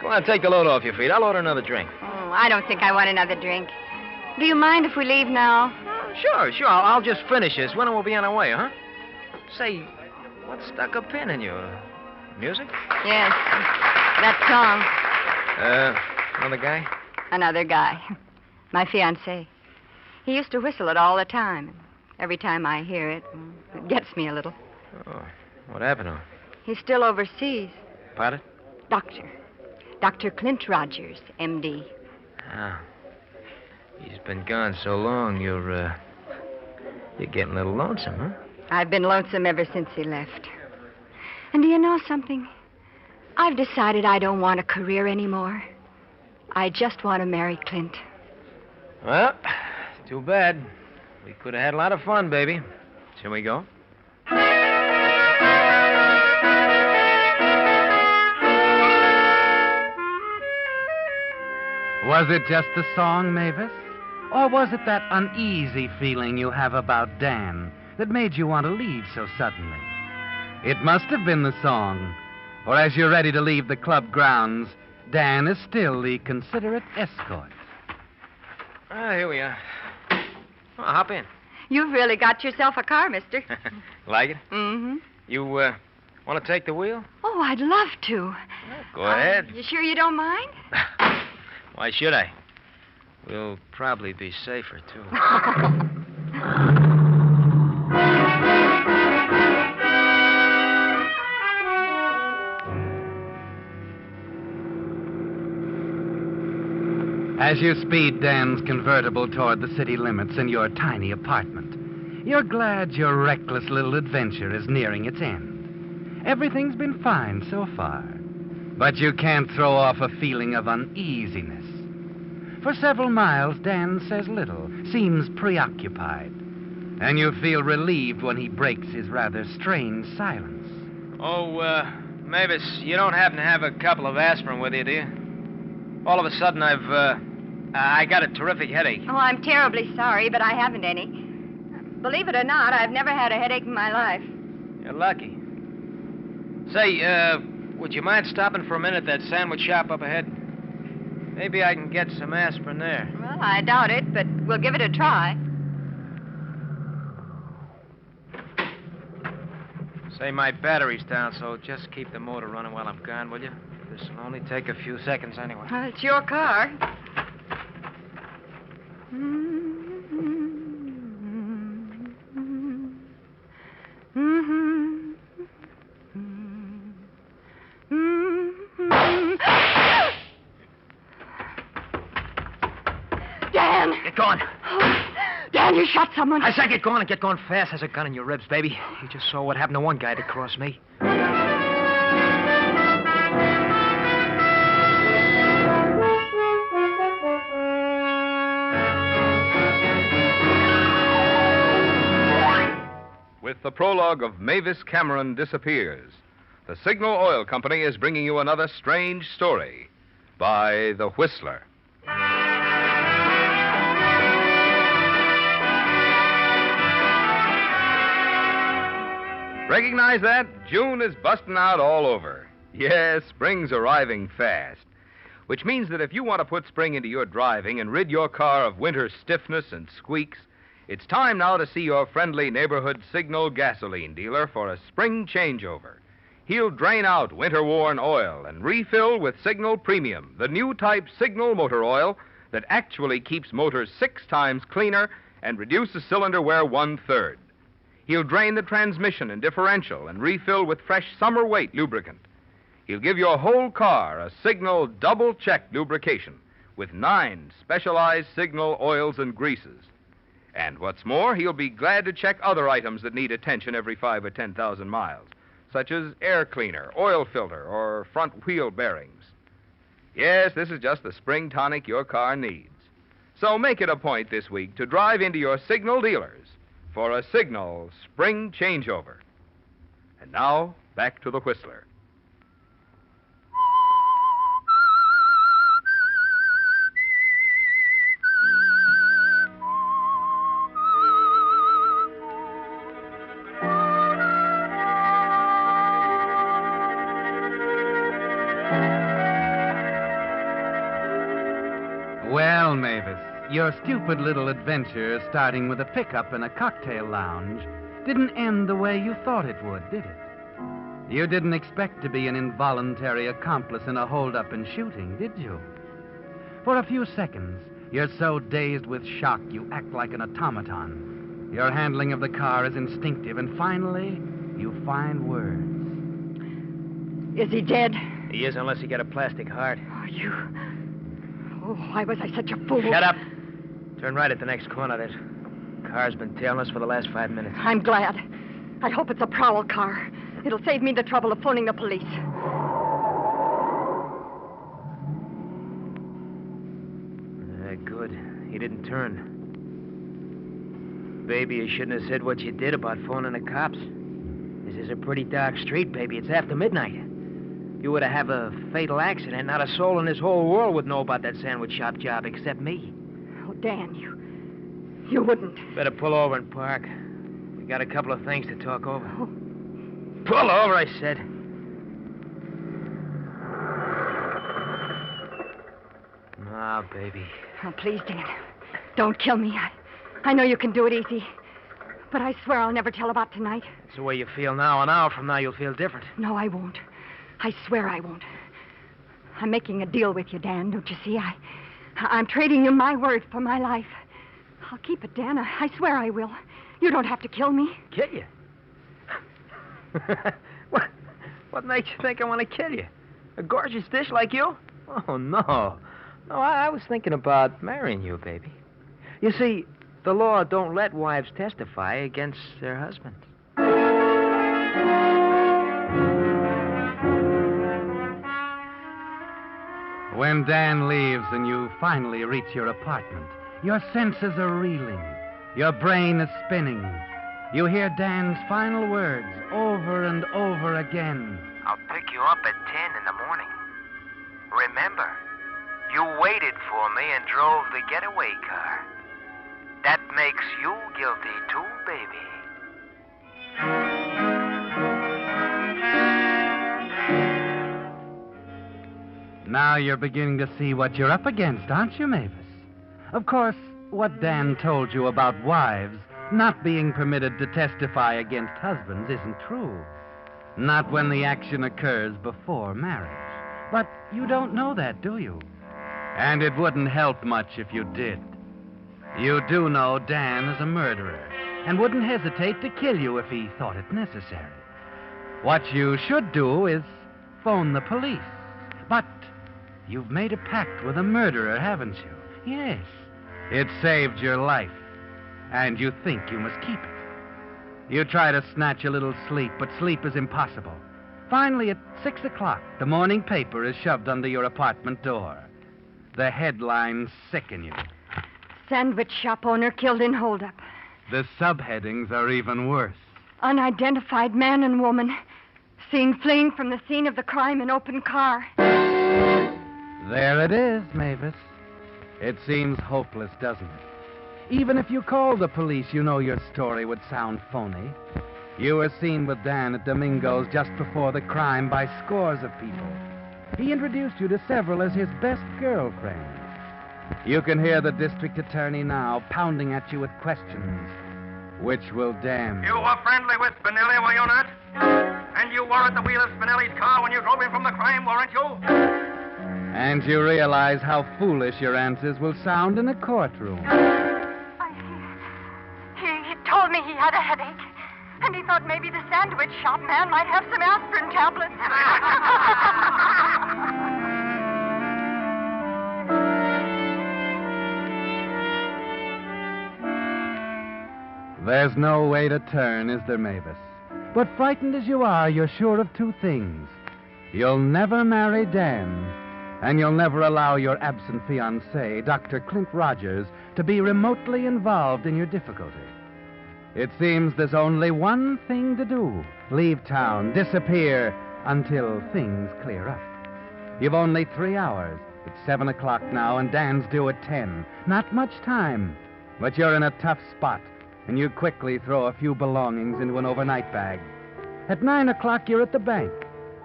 Go on, take the load off your feet. I'll order another drink. Oh, I don't think I want another drink. Do you mind if we leave now? Sure. I'll just finish this. When we'll be on our way, huh? Say, what stuck a pin in you? Music? Yes. That song. Another guy? Another guy. My fiancé. He used to whistle it all the time. Every time I hear it, it gets me a little. Oh, what happened to him? He's still overseas. Pardon? Dr. Clint Rogers, M.D. Ah. He's been gone so long, you're getting a little lonesome, huh? I've been lonesome ever since he left. And do you know something? I've decided I don't want a career anymore. I just want to marry Clint. Well, too bad. We could have had a lot of fun, baby. Shall we go? Was it just the song, Mavis? Or was it that uneasy feeling you have about Dan that made you want to leave so suddenly? It must have been the song. For as you're ready to leave the club grounds, Dan is still the considerate escort. Ah, here we are. Oh, hop in. You've really got yourself a car, mister. Like it? Mm-hmm. You, want to take the wheel? Oh, I'd love to. Go ahead. You sure you don't mind? Why should I? We'll probably be safer, too. As you speed Dan's convertible toward the city limits in your tiny apartment, you're glad your reckless little adventure is nearing its end. Everything's been fine so far, but you can't throw off a feeling of uneasiness. For several miles, Dan says little, seems preoccupied, and you feel relieved when he breaks his rather strange silence. Oh, Mavis, you don't happen to have a couple of aspirin with you, do you? All of a sudden, I got a terrific headache. Oh, I'm terribly sorry, but I haven't any. Believe it or not, I've never had a headache in my life. You're lucky. Say, would you mind stopping for a minute at that sandwich shop up ahead? Maybe I can get some aspirin there. Well, I doubt it, but we'll give it a try. Say, my battery's down, so just keep the motor running while I'm gone, will you? This will only take a few seconds anyway. Well, it's your car. Dan! Get going. Dan, you shot someone. I said get going and get going fast. Has a gun in your ribs, baby. You just saw what happened to one guy that crossed me. With the prologue of Mavis Cameron Disappears, the Signal Oil Company is bringing you another strange story by The Whistler. Recognize that? June is busting out all over. Yes, spring's arriving fast. Which means that if you want to put spring into your driving and rid your car of winter stiffness and squeaks, it's time now to see your friendly neighborhood Signal gasoline dealer for a spring changeover. He'll drain out winter-worn oil and refill with Signal Premium, the new type Signal motor oil that actually keeps motors 6 times cleaner and reduces cylinder wear 1/3. He'll drain the transmission and differential and refill with fresh summer weight lubricant. He'll give your whole car a Signal double-check lubrication with 9 specialized Signal oils and greases. And what's more, he'll be glad to check other items that need attention every 5 or 10,000 miles, such as air cleaner, oil filter, or front wheel bearings. Yes, this is just the spring tonic your car needs. So make it a point this week to drive into your Signal dealers for a Signal spring changeover. And now, back to the Whistler. Well, Mavis, your stupid little adventure starting with a pickup in a cocktail lounge didn't end the way you thought it would, did it? You didn't expect to be an involuntary accomplice in a holdup and shooting, did you? For a few seconds, you're so dazed with shock you act like an automaton. Your handling of the car is instinctive, and finally, you find words. Is he dead? He is unless he got a plastic heart. Oh, you... Oh, why was I such a fool? Shut up. Turn right at the next corner. That car's been tailing us for the last 5 minutes. I'm glad. I hope it's a prowl car. It'll save me the trouble of phoning the police. Good. He didn't turn. Baby, you shouldn't have said what you did about phoning the cops. This is a pretty dark street, baby. It's after midnight. You were to have a fatal accident. Not a soul in this whole world would know about that sandwich shop job except me. Oh, Dan, you wouldn't. Better pull over and park. We got a couple of things to talk over. Oh. Pull over, I said. Now, baby. Oh, please, Dan. Don't kill me. I know you can do it easy. But I swear I'll never tell about tonight. It's the way you feel now. An hour from now, you'll feel different. No, I won't. I swear I won't. I'm making a deal with you, Dan, don't you see? I'm trading you my word for my life. I'll keep it, Dan. I swear I will. You don't have to kill me. Kill you? What makes you think I want to kill you? A gorgeous dish like you? Oh, no. No, I was thinking about marrying you, baby. You see, the law don't let wives testify against their husbands. When Dan leaves and you finally reach your apartment, your senses are reeling. Your brain is spinning. You hear Dan's final words over and over again. I'll pick you up at 10 in the morning. Remember, you waited for me and drove the getaway car. That makes you guilty too, baby. Now you're beginning to see what you're up against, aren't you, Mavis? Of course, what Dan told you about wives not being permitted to testify against husbands isn't true. Not when the action occurs before marriage. But you don't know that, do you? And it wouldn't help much if you did. You do know Dan is a murderer and wouldn't hesitate to kill you if he thought it necessary. What you should do is phone the police. But you've made a pact with a murderer, haven't you? Yes. It saved your life, and you think you must keep it. You try to snatch a little sleep, but sleep is impossible. Finally, at 6 o'clock, the morning paper is shoved under your apartment door. The headlines sicken you. Sandwich shop owner killed in holdup. The subheadings are even worse. Unidentified man and woman seen fleeing from the scene of the crime in open car. There it is, Mavis. It seems hopeless, doesn't it? Even if you called the police, you know your story would sound phony. You were seen with Dan at Domingo's just before the crime by scores of people. He introduced you to several as his best girlfriends. You can hear the district attorney now pounding at you with questions. Which will damn You were friendly with Spinelli, were you not? And you were at the wheel of Spinelli's car when you drove him from the crime, weren't you? And you realize how foolish your answers will sound in a courtroom. He told me he had a headache. And he thought maybe the sandwich shop man might have some aspirin tablets. There's no way to turn, is there, Mavis? But frightened as you are, you're sure of two things. You'll never marry Dan, and you'll never allow your absent fiancé, Dr. Clint Rogers, to be remotely involved in your difficulty. It seems there's only one thing to do. Leave town, disappear, until things clear up. You've only 3 hours. It's 7 o'clock now, and Dan's due at 10. Not much time, but you're in a tough spot, and you quickly throw a few belongings into an overnight bag. At 9 o'clock, you're at the bank,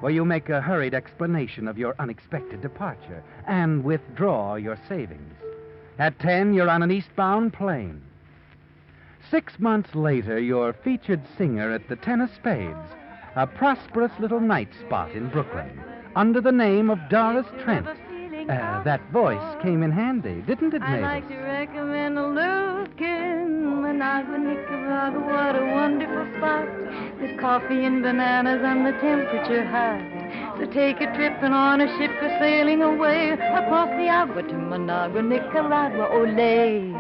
where you make a hurried explanation of your unexpected departure and withdraw your savings. At 10, you're on an eastbound plane. 6 months later, you're featured singer at the Ten of Spades, a prosperous little night spot in Brooklyn, under the name of Doris Trent. That voice came in handy, didn't it, Mavis? I'd like to recommend a look in Managua, Nicaragua. What a wonderful spot. There's coffee and bananas and the temperature high. So take a trip and on a ship go sailing away across the agua to Managua, Nicaragua. Ole.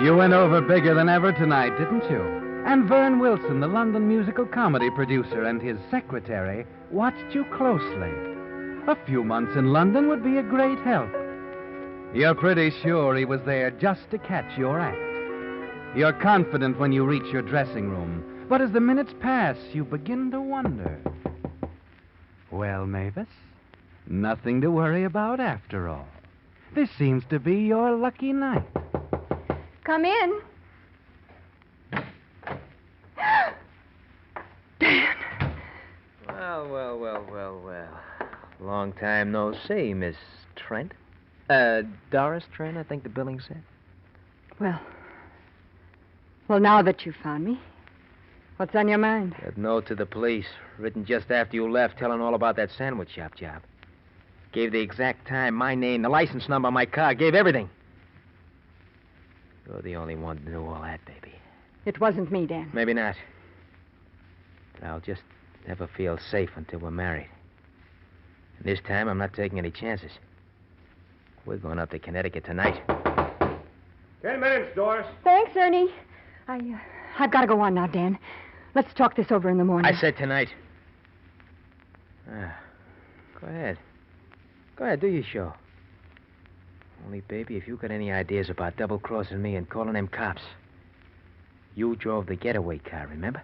You went over bigger than ever tonight, didn't you? And Vern Wilson, the London musical comedy producer, and his secretary watched you closely. A few months in London would be a great help. You're pretty sure he was there just to catch your act. You're confident when you reach your dressing room, but as the minutes pass, you begin to wonder. Well, Mavis, nothing to worry about after all. This seems to be your lucky night. Come in. Dan. Well. Long time no see, Miss Trent. Doris Trent, I think the billing said. Well, now that you found me, what's on your mind? That note to the police, written just after you left, telling all about that sandwich shop job. Gave the exact time, my name, the license number on my car, gave everything. You're the only one to do all that, baby. It wasn't me, Dan. Maybe not. But I'll just never feel safe until we're married. And this time, I'm not taking any chances. We're going up to Connecticut tonight. 10 minutes, Doris. Thanks, Ernie. I've got to go on now, Dan. Let's talk this over in the morning. I said tonight. Go ahead. Go ahead, do your show. Only, baby, if you got any ideas about double-crossing me and calling them cops, you drove the getaway car, remember?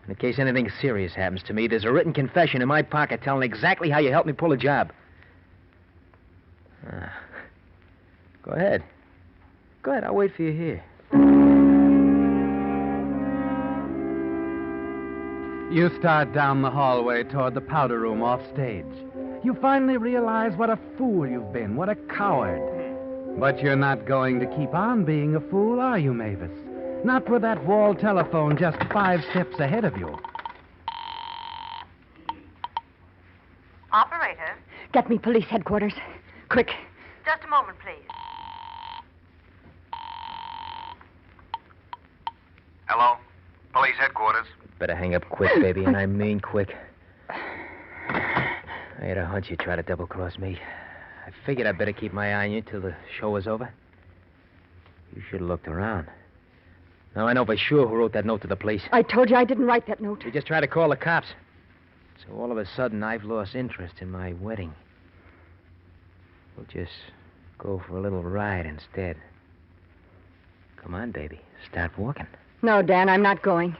In case anything serious happens to me, there's a written confession in my pocket telling exactly how you helped me pull a job. Go ahead. Go ahead, I'll wait for you here. You start down the hallway toward the powder room off stage. You finally realize what a fool you've been, what a coward. But you're not going to keep on being a fool, are you, Mavis? Not with that wall telephone just 5 steps ahead of you. Operator? Get me police headquarters. Quick. Just a moment, please. Hello? Police headquarters. Better hang up quick, baby, and I mean quick. I had a hunch you'd try to double-cross me. I figured I'd better keep my eye on you till the show was over. You should have looked around. Now I know for sure who wrote that note to the police. I told you I didn't write that note. You just tried to call the cops. So all of a sudden, I've lost interest in my wedding. We'll just go for a little ride instead. Come on, baby. Start walking. No, Dan, I'm not going.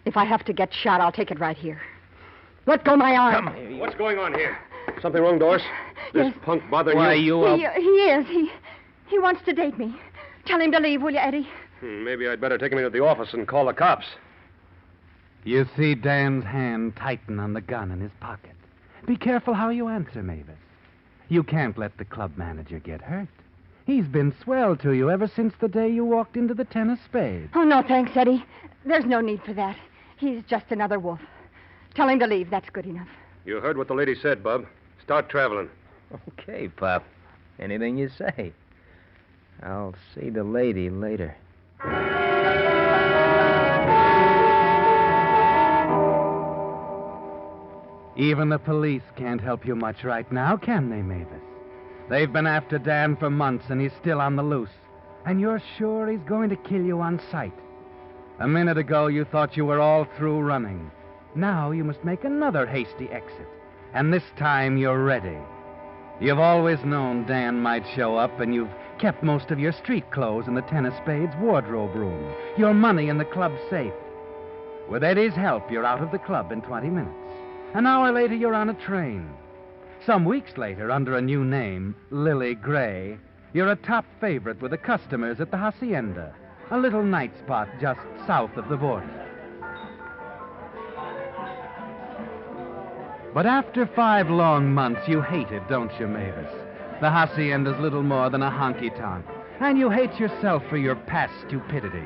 If I have to get shot, I'll take it right here. Let go my arm. Come. What's going on here? Something wrong, Doris? This punk bothering Why, you? He is. He wants to date me. Tell him to leave, will you, Eddie? Maybe I'd better take him into the office and call the cops. You see Dan's hand tighten on the gun in his pocket. Be careful how you answer, Mavis. You can't let the club manager get hurt. He's been swell to you ever since the day you walked into the 10 of spades. Oh, no, thanks, Eddie. There's no need for that. He's just another wolf. Tell him to leave. That's good enough. You heard what the lady said, Bub. Start traveling. Okay, Pop. Anything you say. I'll see the lady later. Even the police can't help you much right now, can they, Mavis? They've been after Dan for months, and he's still on the loose. And you're sure he's going to kill you on sight. A minute ago, you thought you were all through running. Now you must make another hasty exit. And this time you're ready. You've always known Dan might show up, and you've kept most of your street clothes in the 10 of spades wardrobe room. Your money in the club safe. With Eddie's help, you're out of the club in 20 minutes. An hour later, you're on a train. Some weeks later, under a new name, Lily Gray, you're a top favorite with the customers at the Hacienda, a little night spot just south of the border. But after 5 long months, you hate it, don't you, Mavis? The Hacienda's little more than a honky-tonk. And you hate yourself for your past stupidity.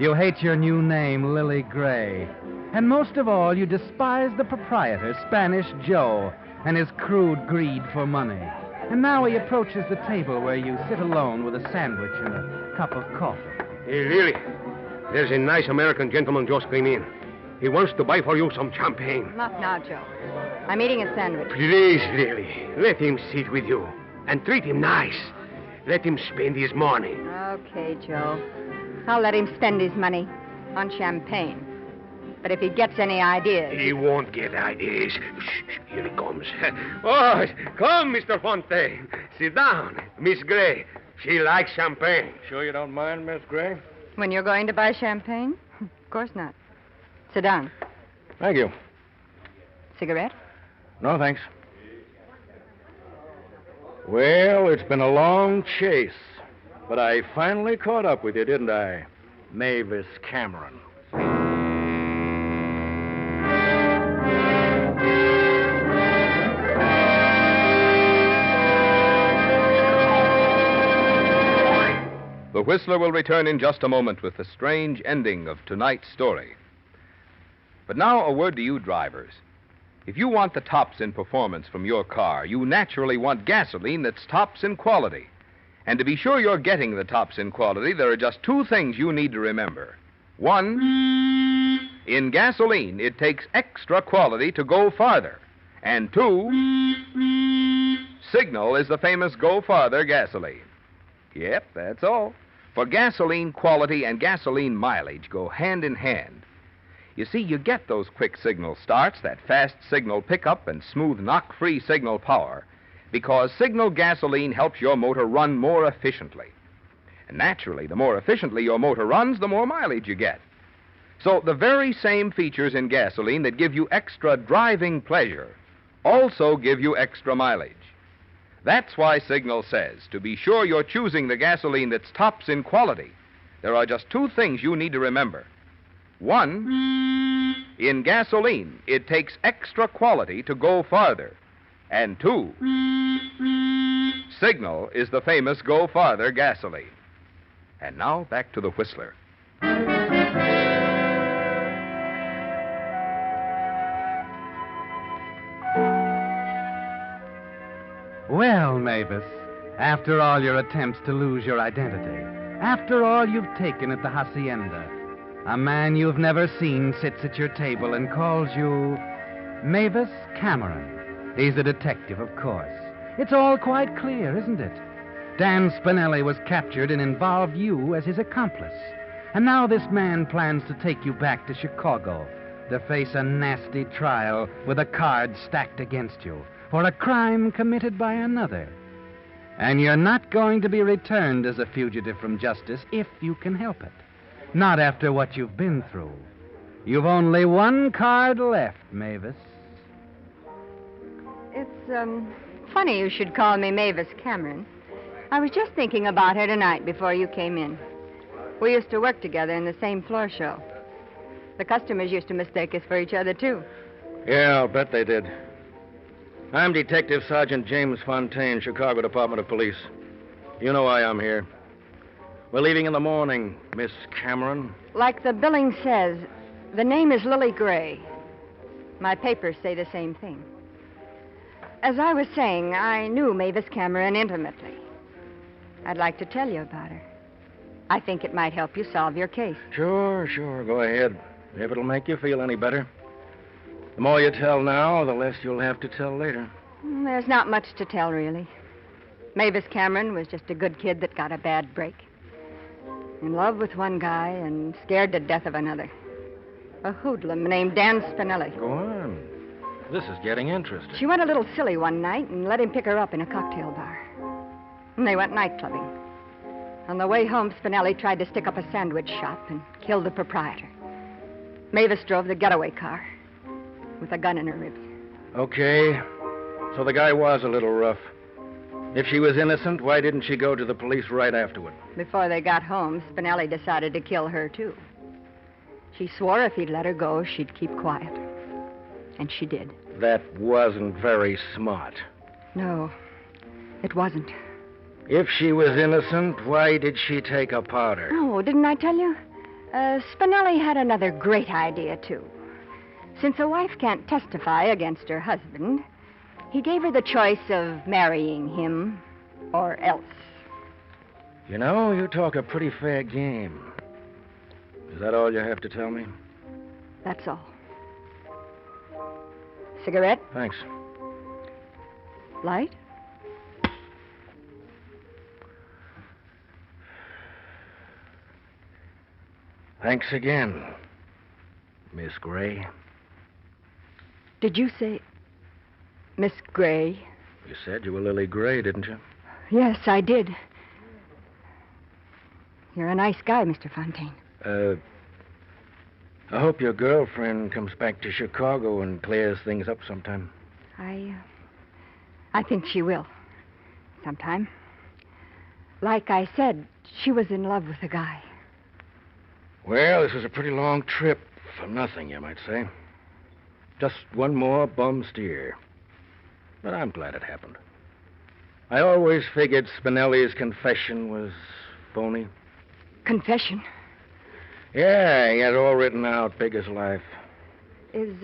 You hate your new name, Lily Gray. And most of all, you despise the proprietor, Spanish Joe, and his crude greed for money. And now he approaches the table where you sit alone with a sandwich and a cup of coffee. Hey, Lily, there's a nice American gentleman just came in. He wants to buy for you some champagne. Not now, Joe. I'm eating a sandwich. Please, Lily, let him sit with you. And treat him nice. Let him spend his money. Okay, Joe. I'll let him spend his money on champagne. But if he gets any ideas... He won't get ideas. Shh, here he comes. Oh, come, Mr. Fonte. Sit down. Miss Gray, she likes champagne. Sure you don't mind, Miss Gray? When you're going to buy champagne? Of course not. Sit down. Thank you. Cigarette? No, thanks. Well, it's been a long chase, but I finally caught up with you, didn't I? Mavis Cameron. The Whistler will return in just a moment with the strange ending of tonight's story. But now a word to you drivers. If you want the tops in performance from your car, you naturally want gasoline that's tops in quality. And to be sure you're getting the tops in quality, there are just 2 things you need to remember. 1, in gasoline, it takes extra quality to go farther. And 2, Signal is the famous Go Farther gasoline. Yep, that's all. For gasoline quality and gasoline mileage go hand in hand. You see, you get those quick signal starts, that fast signal pickup, and smooth knock-free signal power because Signal gasoline helps your motor run more efficiently. And naturally, the more efficiently your motor runs, the more mileage you get. So the very same features in gasoline that give you extra driving pleasure also give you extra mileage. That's why Signal says, to be sure you're choosing the gasoline that's tops in quality, there are just 2 things you need to remember. 1, in gasoline, it takes extra quality to go farther. And 2, Signal is the famous Go Farther gasoline. And now back to the Whistler. Well, Mavis, after all your attempts to lose your identity, after all you've taken at the hacienda, a man you've never seen sits at your table and calls you Mavis Cameron. He's a detective, of course. It's all quite clear, isn't it? Dan Spinelli was captured and involved you as his accomplice. And now this man plans to take you back to Chicago to face a nasty trial with the cards stacked against you for a crime committed by another. And you're not going to be returned as a fugitive from justice if you can help it. Not after what you've been through. You've only one card left, Mavis. It's, funny you should call me Mavis Cameron. I was just thinking about her tonight before you came in. We used to work together in the same floor show. The customers used to mistake us for each other, too. Yeah, I'll bet they did. I'm Detective Sergeant James Fontaine, Chicago Department of Police. You know why I'm here. We're leaving in the morning, Miss Cameron. Like the billing says, the name is Lily Gray. My papers say the same thing. As I was saying, I knew Mavis Cameron intimately. I'd like to tell you about her. I think it might help you solve your case. Sure, go ahead. If it'll make you feel any better. The more you tell now, the less you'll have to tell later. There's not much to tell, really. Mavis Cameron was just a good kid that got a bad break. In love with one guy and scared to death of another. A hoodlum named Dan Spinelli. Go on. This is getting interesting. She went a little silly one night and let him pick her up in a cocktail bar. And they went night clubbing. On the way home, Spinelli tried to stick up a sandwich shop and kill the proprietor. Mavis drove the getaway car with a gun in her ribs. Okay. So the guy was a little rough. If she was innocent, why didn't she go to the police right afterward? Before they got home, Spinelli decided to kill her, too. She swore if he'd let her go, she'd keep quiet. And she did. That wasn't very smart. No, it wasn't. If she was innocent, why did she take a powder? Oh, didn't I tell you? Spinelli had another great idea, too. Since a wife can't testify against her husband, he gave her the choice of marrying him or else. You know, you talk a pretty fair game. Is that all you have to tell me? That's all. Cigarette? Thanks. Light? Thanks again, Miss Gray. Did you say Miss Gray? You said you were Lily Gray, didn't you? Yes, I did. You're a nice guy, Mr. Fontaine. I hope your girlfriend comes back to Chicago and clears things up sometime. I think she will. Sometime. Like I said, she was in love with a guy. Well, this was a pretty long trip for nothing, you might say. Just one more bum steer. But I'm glad it happened. I always figured Spinelli's confession was phony. Confession? Yeah, he had it all written out, big as life. Is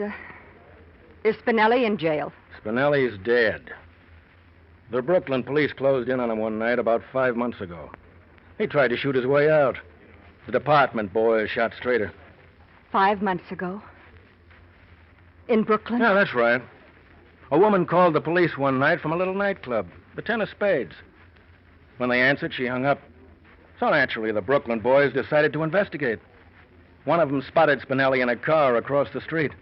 Spinelli in jail? Spinelli's dead. The Brooklyn police closed in on him one night about 5 months ago. He tried to shoot his way out. The department boys shot straighter. 5 months ago? In Brooklyn? Yeah, that's right. A woman called the police one night from a little nightclub, the Ten of Spades. When they answered, she hung up. So naturally, the Brooklyn boys decided to investigate. One of them spotted Spinelli in a car across the street.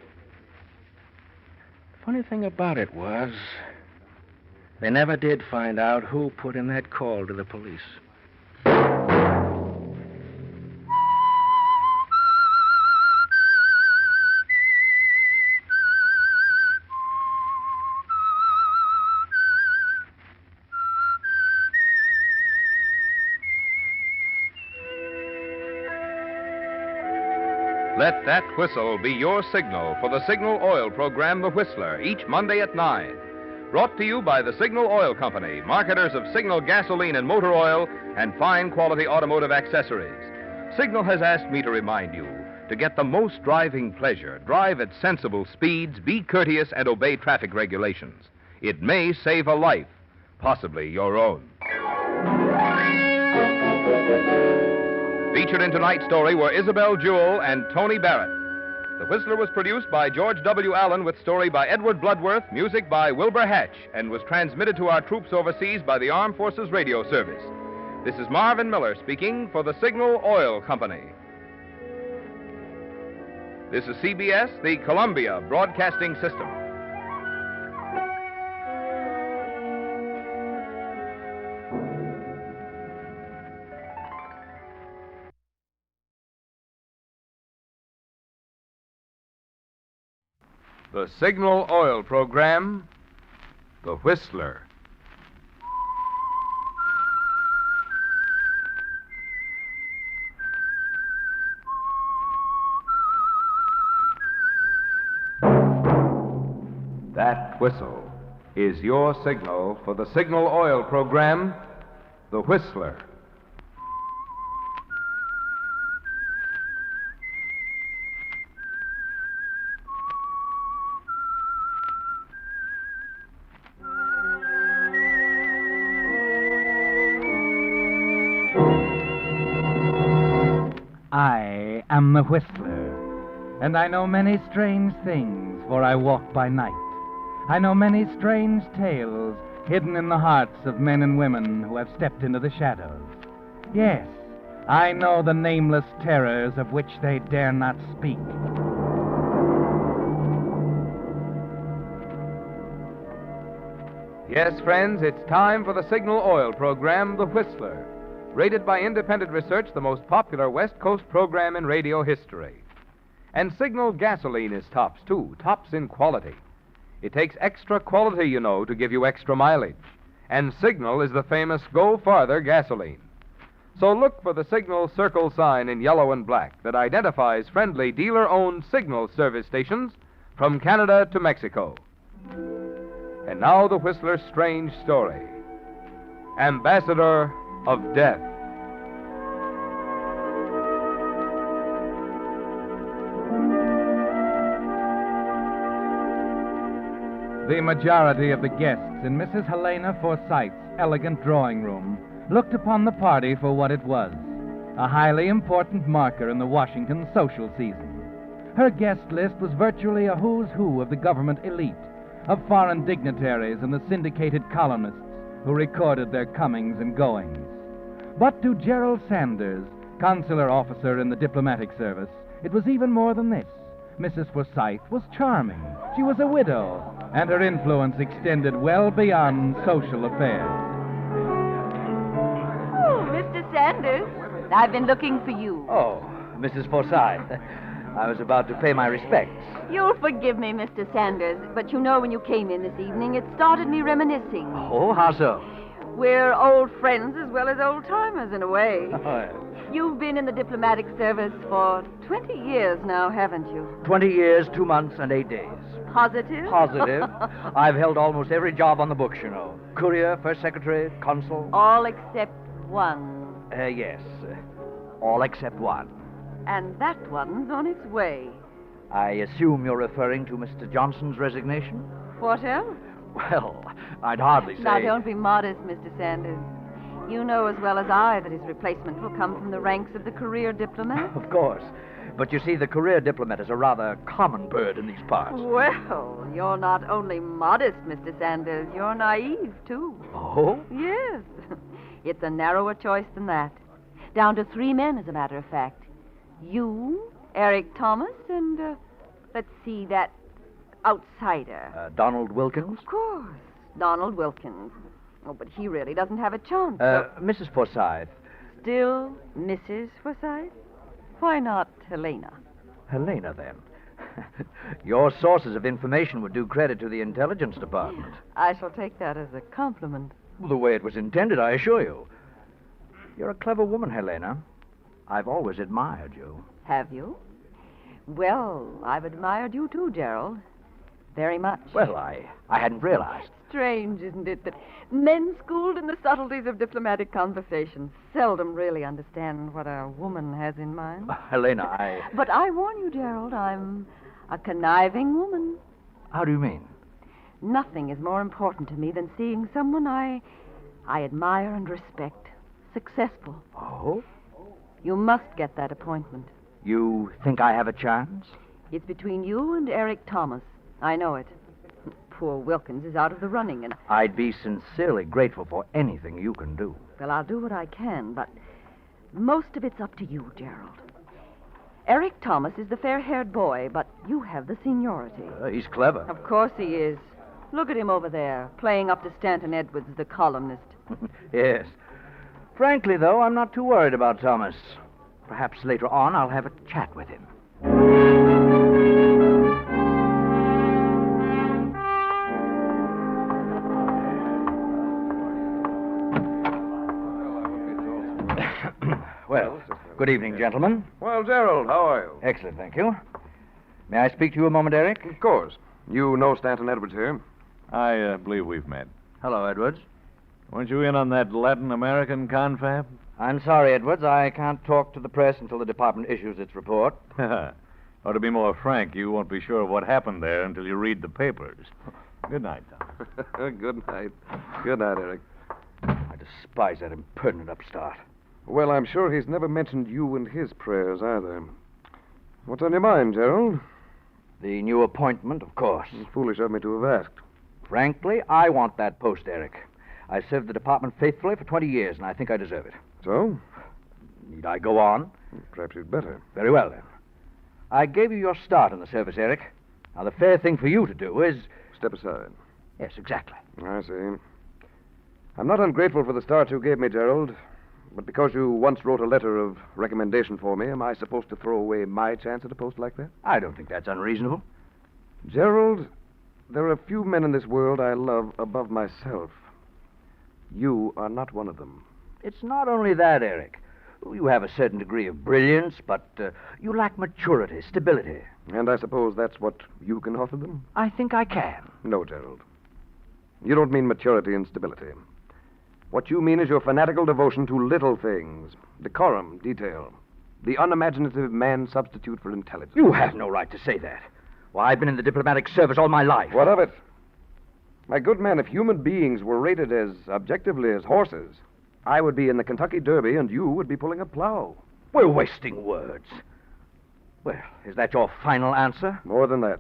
Funny thing about it was, they never did find out who put in that call to the police. Let that whistle be your signal for the Signal Oil program, The Whistler, each Monday at 9. Brought to you by the Signal Oil Company, marketers of Signal gasoline and motor oil and fine quality automotive accessories. Signal has asked me to remind you to get the most driving pleasure. Drive at sensible speeds, be courteous, and obey traffic regulations. It may save a life, possibly your own. Featured in tonight's story were Isabel Jewell and Tony Barrett. The Whistler was produced by George W. Allen with story by Edward Bloodworth, music by Wilbur Hatch, and was transmitted to our troops overseas by the Armed Forces Radio Service. This is Marvin Miller speaking for the Signal Oil Company. This is CBS, the Columbia Broadcasting System. The Signal Oil program, The Whistler. That whistle is your signal for the Signal Oil program, The Whistler. I am the Whistler, and I know many strange things, for I walk by night. I know many strange tales hidden in the hearts of men and women who have stepped into the shadows. Yes, I know the nameless terrors of which they dare not speak. Yes, friends, it's time for the Signal Oil program, The Whistler. Rated by independent research, the most popular West Coast program in radio history. And Signal gasoline is tops, too, tops in quality. It takes extra quality, you know, to give you extra mileage. And Signal is the famous Go Farther gasoline. So look for the Signal circle sign in yellow and black that identifies friendly dealer-owned Signal service stations from Canada to Mexico. And now the Whistler's strange story. Ambassador of Death. The majority of the guests in Mrs. Helena Forsythe's elegant drawing room looked upon the party for what it was, a highly important marker in the Washington social season. Her guest list was virtually a who's who of the government elite, of foreign dignitaries and the syndicated columnists who recorded their comings and goings. But to Gerald Sanders, consular officer in the diplomatic service, it was even more than this. Mrs. Forsythe was charming. She was a widow, and her influence extended well beyond social affairs. Oh, Mr. Sanders, I've been looking for you. Oh, Mrs. Forsythe. I was about to pay my respects. You'll forgive me, Mr. Sanders, but you know when you came in this evening, it started me reminiscing. Oh, how so? We're old friends as well as old-timers in a way. Oh, You've been in the diplomatic service for 20 years now, haven't you? 20 years, 2 months, and 8 days. Positive? Positive. I've held almost every job on the books, you know. Courier, first secretary, consul. All except one. Yes. All except one. And that one's on its way. I assume you're referring to Mr. Johnson's resignation? What else? Well, I'd hardly say... Now, don't be modest, Mr. Sanders. You know as well as I that his replacement will come from the ranks of the career diplomat. Of course. But you see, the career diplomat is a rather common bird in these parts. Well, you're not only modest, Mr. Sanders, you're naive, too. Oh? Yes. It's a narrower choice than that. Down to 3 men, as a matter of fact. You, Eric Thomas, and, let's see, that outsider. Donald Wilkins? Of course, Donald Wilkins. Oh, but he really doesn't have a chance. Mrs. Forsythe. Still Mrs. Forsythe? Why not Helena? Helena, then. Your sources of information would do credit to the intelligence department. I shall take that as a compliment. The way it was intended, I assure you. You're a clever woman, Helena. I've always admired you. Have you? Well, I've admired you too, Gerald. Very much. Well, I hadn't realized. Strange, isn't it, that men schooled in the subtleties of diplomatic conversation seldom really understand what a woman has in mind. Helena, But I warn you, Gerald, I'm a conniving woman. How do you mean? Nothing is more important to me than seeing someone I admire and respect successful. Oh? You must get that appointment. You think I have a chance? It's between you and Eric Thomas. I know it. Poor Wilkins is out of the running, and... I'd be sincerely grateful for anything you can do. Well, I'll do what I can, but most of it's up to you, Gerald. Eric Thomas is the fair-haired boy, but you have the seniority. He's clever. Of course he is. Look at him over there, playing up to Stanton Edwards, the columnist. Yes. Frankly, though, I'm not too worried about Thomas. Perhaps later on I'll have a chat with him. Well, good evening, gentlemen. Well, Gerald, how are you? Excellent, thank you. May I speak to you a moment, Eric? Of course. You know Stanton Edwards here. I believe we've met. Hello, Edwards. Weren't you in on that Latin American confab? I'm sorry, Edwards. I can't talk to the press until the department issues its report. Or to be more frank, you won't be sure of what happened there until you read the papers. Good night, Tom. Good night. Good night, Eric. I despise that impertinent upstart. Well, I'm sure he's never mentioned you in his prayers either. What's on your mind, Gerald? The new appointment, of course. Foolish of me to have asked. Frankly, I want that post, Eric. I served the department faithfully for 20 years, and I think I deserve it. So? Need I go on? Perhaps you'd better. Very well, then. I gave you your start in the service, Eric. Now, the fair thing for you to do is... Step aside. Yes, exactly. I see. I'm not ungrateful for the start you gave me, Gerald. But because you once wrote a letter of recommendation for me, am I supposed to throw away my chance at a post like that? I don't think that's unreasonable. Gerald, there are few men in this world I love above myself. You are not one of them. It's not only that, Eric. You have a certain degree of brilliance, but you lack maturity, stability. And I suppose that's what you can offer them? I think I can. No, Gerald. You don't mean maturity and stability. What you mean is your fanatical devotion to little things, decorum, detail, the unimaginative man substitute for intelligence. You have no right to say that. Why, I've been in the diplomatic service all my life. What of it? My good man, if human beings were rated as objectively as horses, I would be in the Kentucky Derby and you would be pulling a plow. We're wasting words. Well, is that your final answer? More than that.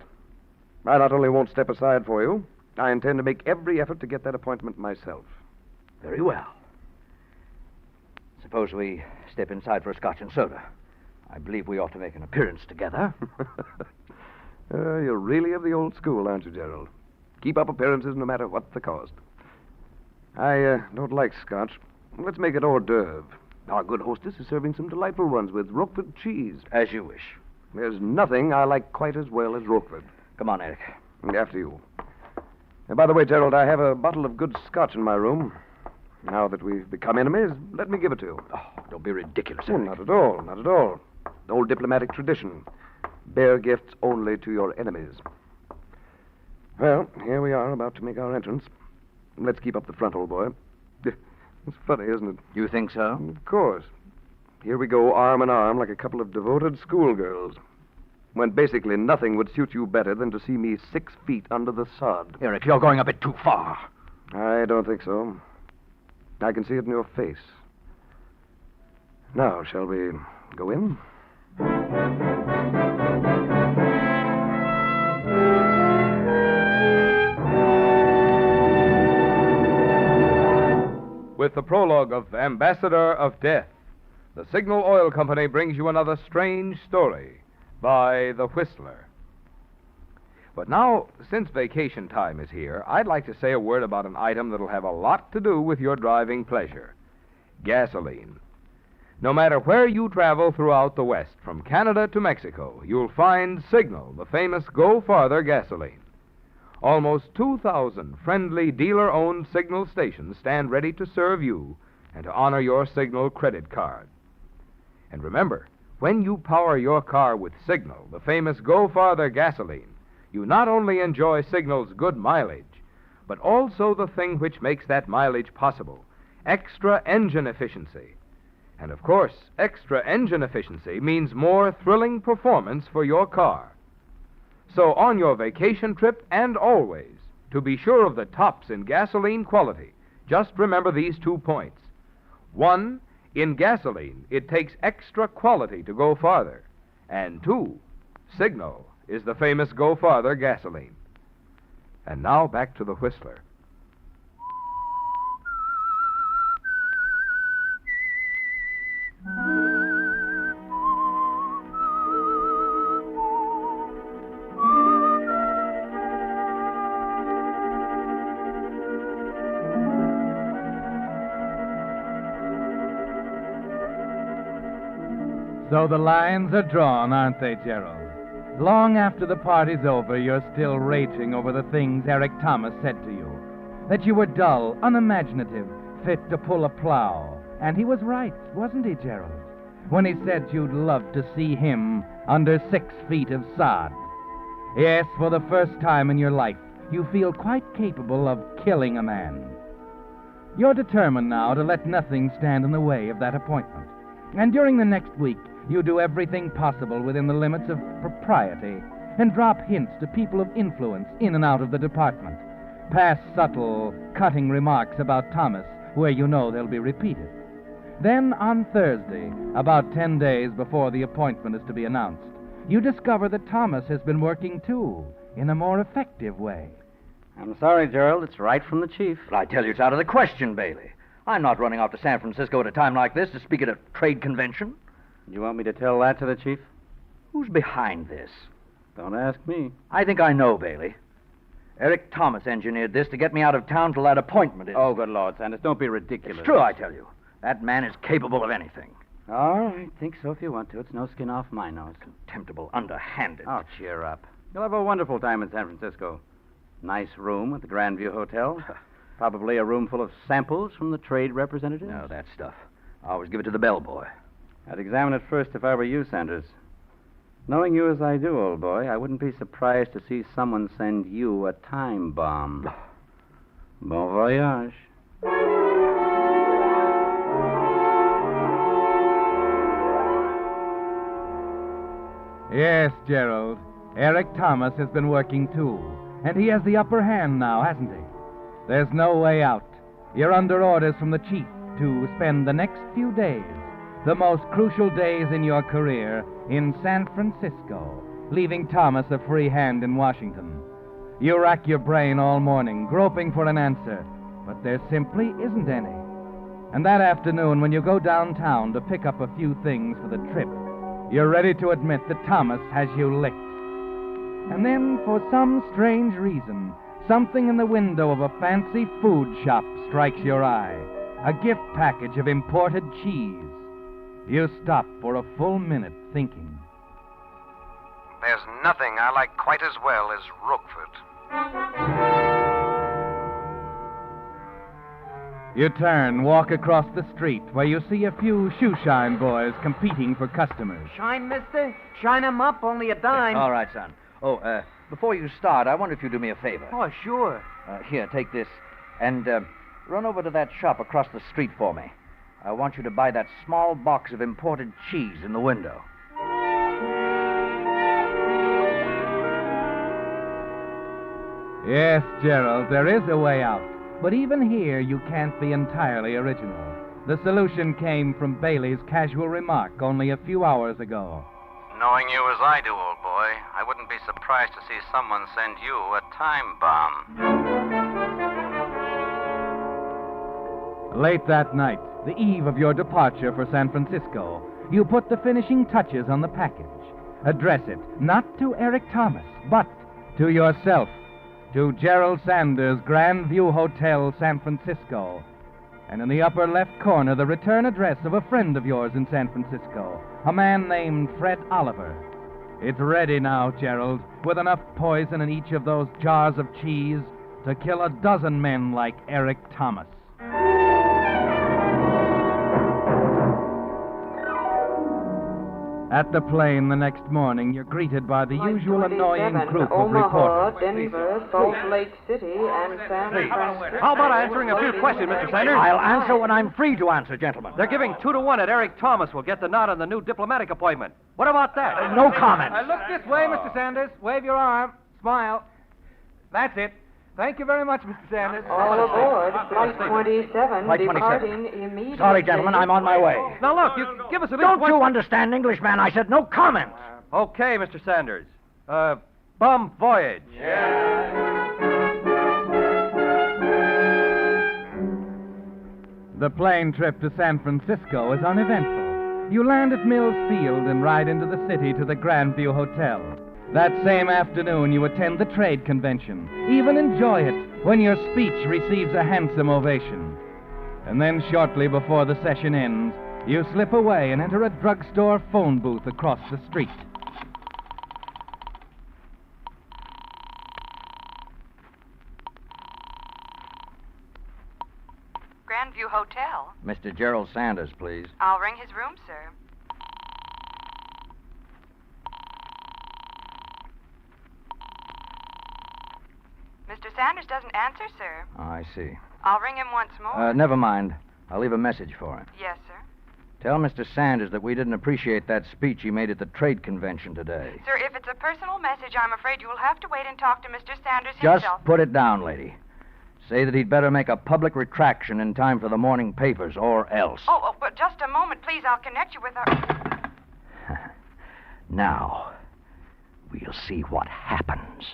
I not only won't step aside for you, I intend to make every effort to get that appointment myself. Very well. Suppose we step inside for a scotch and soda. I believe we ought to make an appearance together. You're really of the old school, aren't you, Gerald? Keep up appearances no matter what the cost. I don't like scotch. Let's make it hors d'oeuvre. Our good hostess is serving some delightful ones with Roquefort cheese. As you wish. There's nothing I like quite as well as Roquefort. Come on, Eric. After you. And by the way, Gerald, I have a bottle of good scotch in my room. Now that we've become enemies, let me give it to you. Oh, don't be ridiculous, Eric. Not at all, not at all. The old diplomatic tradition. Bear gifts only to your enemies. Well, here we are, about to make our entrance. Let's keep up the front, old boy. It's funny, isn't it? You think so? Of course. Here we go, arm in arm, like a couple of devoted schoolgirls. When basically nothing would suit you better than to see me 6 feet under the sod. Eric, you're going a bit too far. I don't think so. I can see it in your face. Now, shall we go in? With the prologue of Ambassador of Death, the Signal Oil Company brings you another strange story by The Whistler. But now, since vacation time is here, I'd like to say a word about an item that'll have a lot to do with your driving pleasure: gasoline. No matter where you travel throughout the West, from Canada to Mexico, you'll find Signal, the famous Go Farther gasoline. Almost 2,000 friendly dealer-owned Signal stations stand ready to serve you and to honor your Signal credit card. And remember, When you power your car with Signal, the famous Go Farther gasoline, you not only enjoy Signal's good mileage, but also the thing which makes that mileage possible, extra engine efficiency. And of course, extra engine efficiency means more thrilling performance for your car. So on your vacation trip and always, to be sure of the tops in gasoline quality, just remember these 2 points. 1, in gasoline, it takes extra quality to go farther. And 2, Signal is the famous Go Farther gasoline. And now back to the Whistler. So the lines are drawn, aren't they, Gerald? Long after the party's over, you're still raging over the things Eric Thomas said to you. That you were dull, unimaginative, fit to pull a plow. And he was right, wasn't he, Gerald? When he said you'd love to see him under 6 feet of sod. Yes, for the first time in your life, you feel quite capable of killing a man. You're determined now to let nothing stand in the way of that appointment. And during the next week, you do everything possible within the limits of propriety and drop hints to people of influence in and out of the department. Pass subtle, cutting remarks about Thomas where you know they'll be repeated. Then on Thursday, about 10 days before the appointment is to be announced, you discover that Thomas has been working too, in a more effective way. I'm sorry, Gerald. It's right from the chief. But I tell you, it's out of the question, Bailey. I'm not running off to San Francisco at a time like this to speak at a trade convention. You want me to tell that to the chief? Who's behind this? Don't ask me. I think I know, Bailey. Eric Thomas engineered this to get me out of town till that appointment is. Oh, good Lord, Sanders, don't be ridiculous. It's true, I tell you. That man is capable of anything. All right, think so if you want to. It's no skin off my nose. Contemptible, underhanded. Oh, cheer up. You'll have a wonderful time in San Francisco. Nice room at the Grandview Hotel. Probably a room full of samples from the trade representatives. No, that stuff. I always give it to the bellboy. I'd examine it first if I were you, Sanders. Knowing you as I do, old boy, I wouldn't be surprised to see someone send you a time bomb. Bon voyage. Yes, Gerald. Eric Thomas has been working too. And he has the upper hand now, hasn't he? There's no way out. You're under orders from the chief to spend the next few days, the most crucial days in your career, in San Francisco, leaving Thomas a free hand in Washington. You rack your brain all morning, groping for an answer, but there simply isn't any. And that afternoon, when you go downtown to pick up a few things for the trip, you're ready to admit that Thomas has you licked. And then, for some strange reason, something in the window of a fancy food shop strikes your eye. A gift package of imported cheese. You stop for a full minute thinking. There's nothing I like quite as well as Roquefort. You turn, walk across the street, where you see a few shoeshine boys competing for customers. Shine, mister? Shine 'em up, only a dime. All right, son. Oh, before you start, I wonder if you'd do me a favor. Oh, sure. Here, take this. And run over to that shop across the street for me. I want you to buy that small box of imported cheese in the window. Yes, Gerald, there is a way out. But even here, you can't be entirely original. The solution came from Bailey's casual remark only a few hours ago. Knowing you as I do, old boy, I wouldn't be surprised to see someone send you a time bomb. Late that night, the eve of your departure for San Francisco, you put the finishing touches on the package. Address it not to Eric Thomas, but to yourself, to Gerald Sanders, Grandview Hotel, San Francisco. And in the upper left corner, the return address of a friend of yours in San Francisco, a man named Fred Oliver. It's ready now, Gerald, with enough poison in each of those jars of cheese to kill a dozen men like Eric Thomas. At the plane the next morning, you're greeted by the usual annoying group of Omaha, reporters. Denver, Salt Lake City, and San Francisco. How about answering a few questions, Mr. Sanders? I'll answer when I'm free to answer, gentlemen. They're giving 2-1 that Eric Thomas will get the nod on the new diplomatic appointment. What about that? No comment. Look this way, Mr. Sanders. Wave your arm. Smile. That's it. Thank you very much, Mr. Sanders. All aboard Flight 27, Flight 27. departing immediately. Sorry, gentlemen, I'm on my way. Now, look, you give us at least Don't one... you understand English, man? I said no comment. Okay, Mr. Sanders. Bum voyage. The plane trip to San Francisco is uneventful. You land at Mills Field and ride into the city to the Grandview Hotel. That same afternoon, you attend the trade convention. Even enjoy it when your speech receives a handsome ovation. And then shortly before the session ends, you slip away and enter a drugstore phone booth across the street. Grandview Hotel. Mr. Gerald Sanders, please. I'll ring his room, sir. Mr. Sanders doesn't answer, sir. Oh, I see. I'll ring him once more. Never mind. I'll leave a message for him. Yes, sir. Tell Mr. Sanders that we didn't appreciate that speech he made at the trade convention today. Sir, if it's a personal message, I'm afraid you will have to wait and talk to Mr. Sanders Just himself. put it down, lady. Say that he'd better make a public retraction in time for the morning papers, or else. Oh, but just a moment, please. I'll connect you with our... Now, we'll see what happens.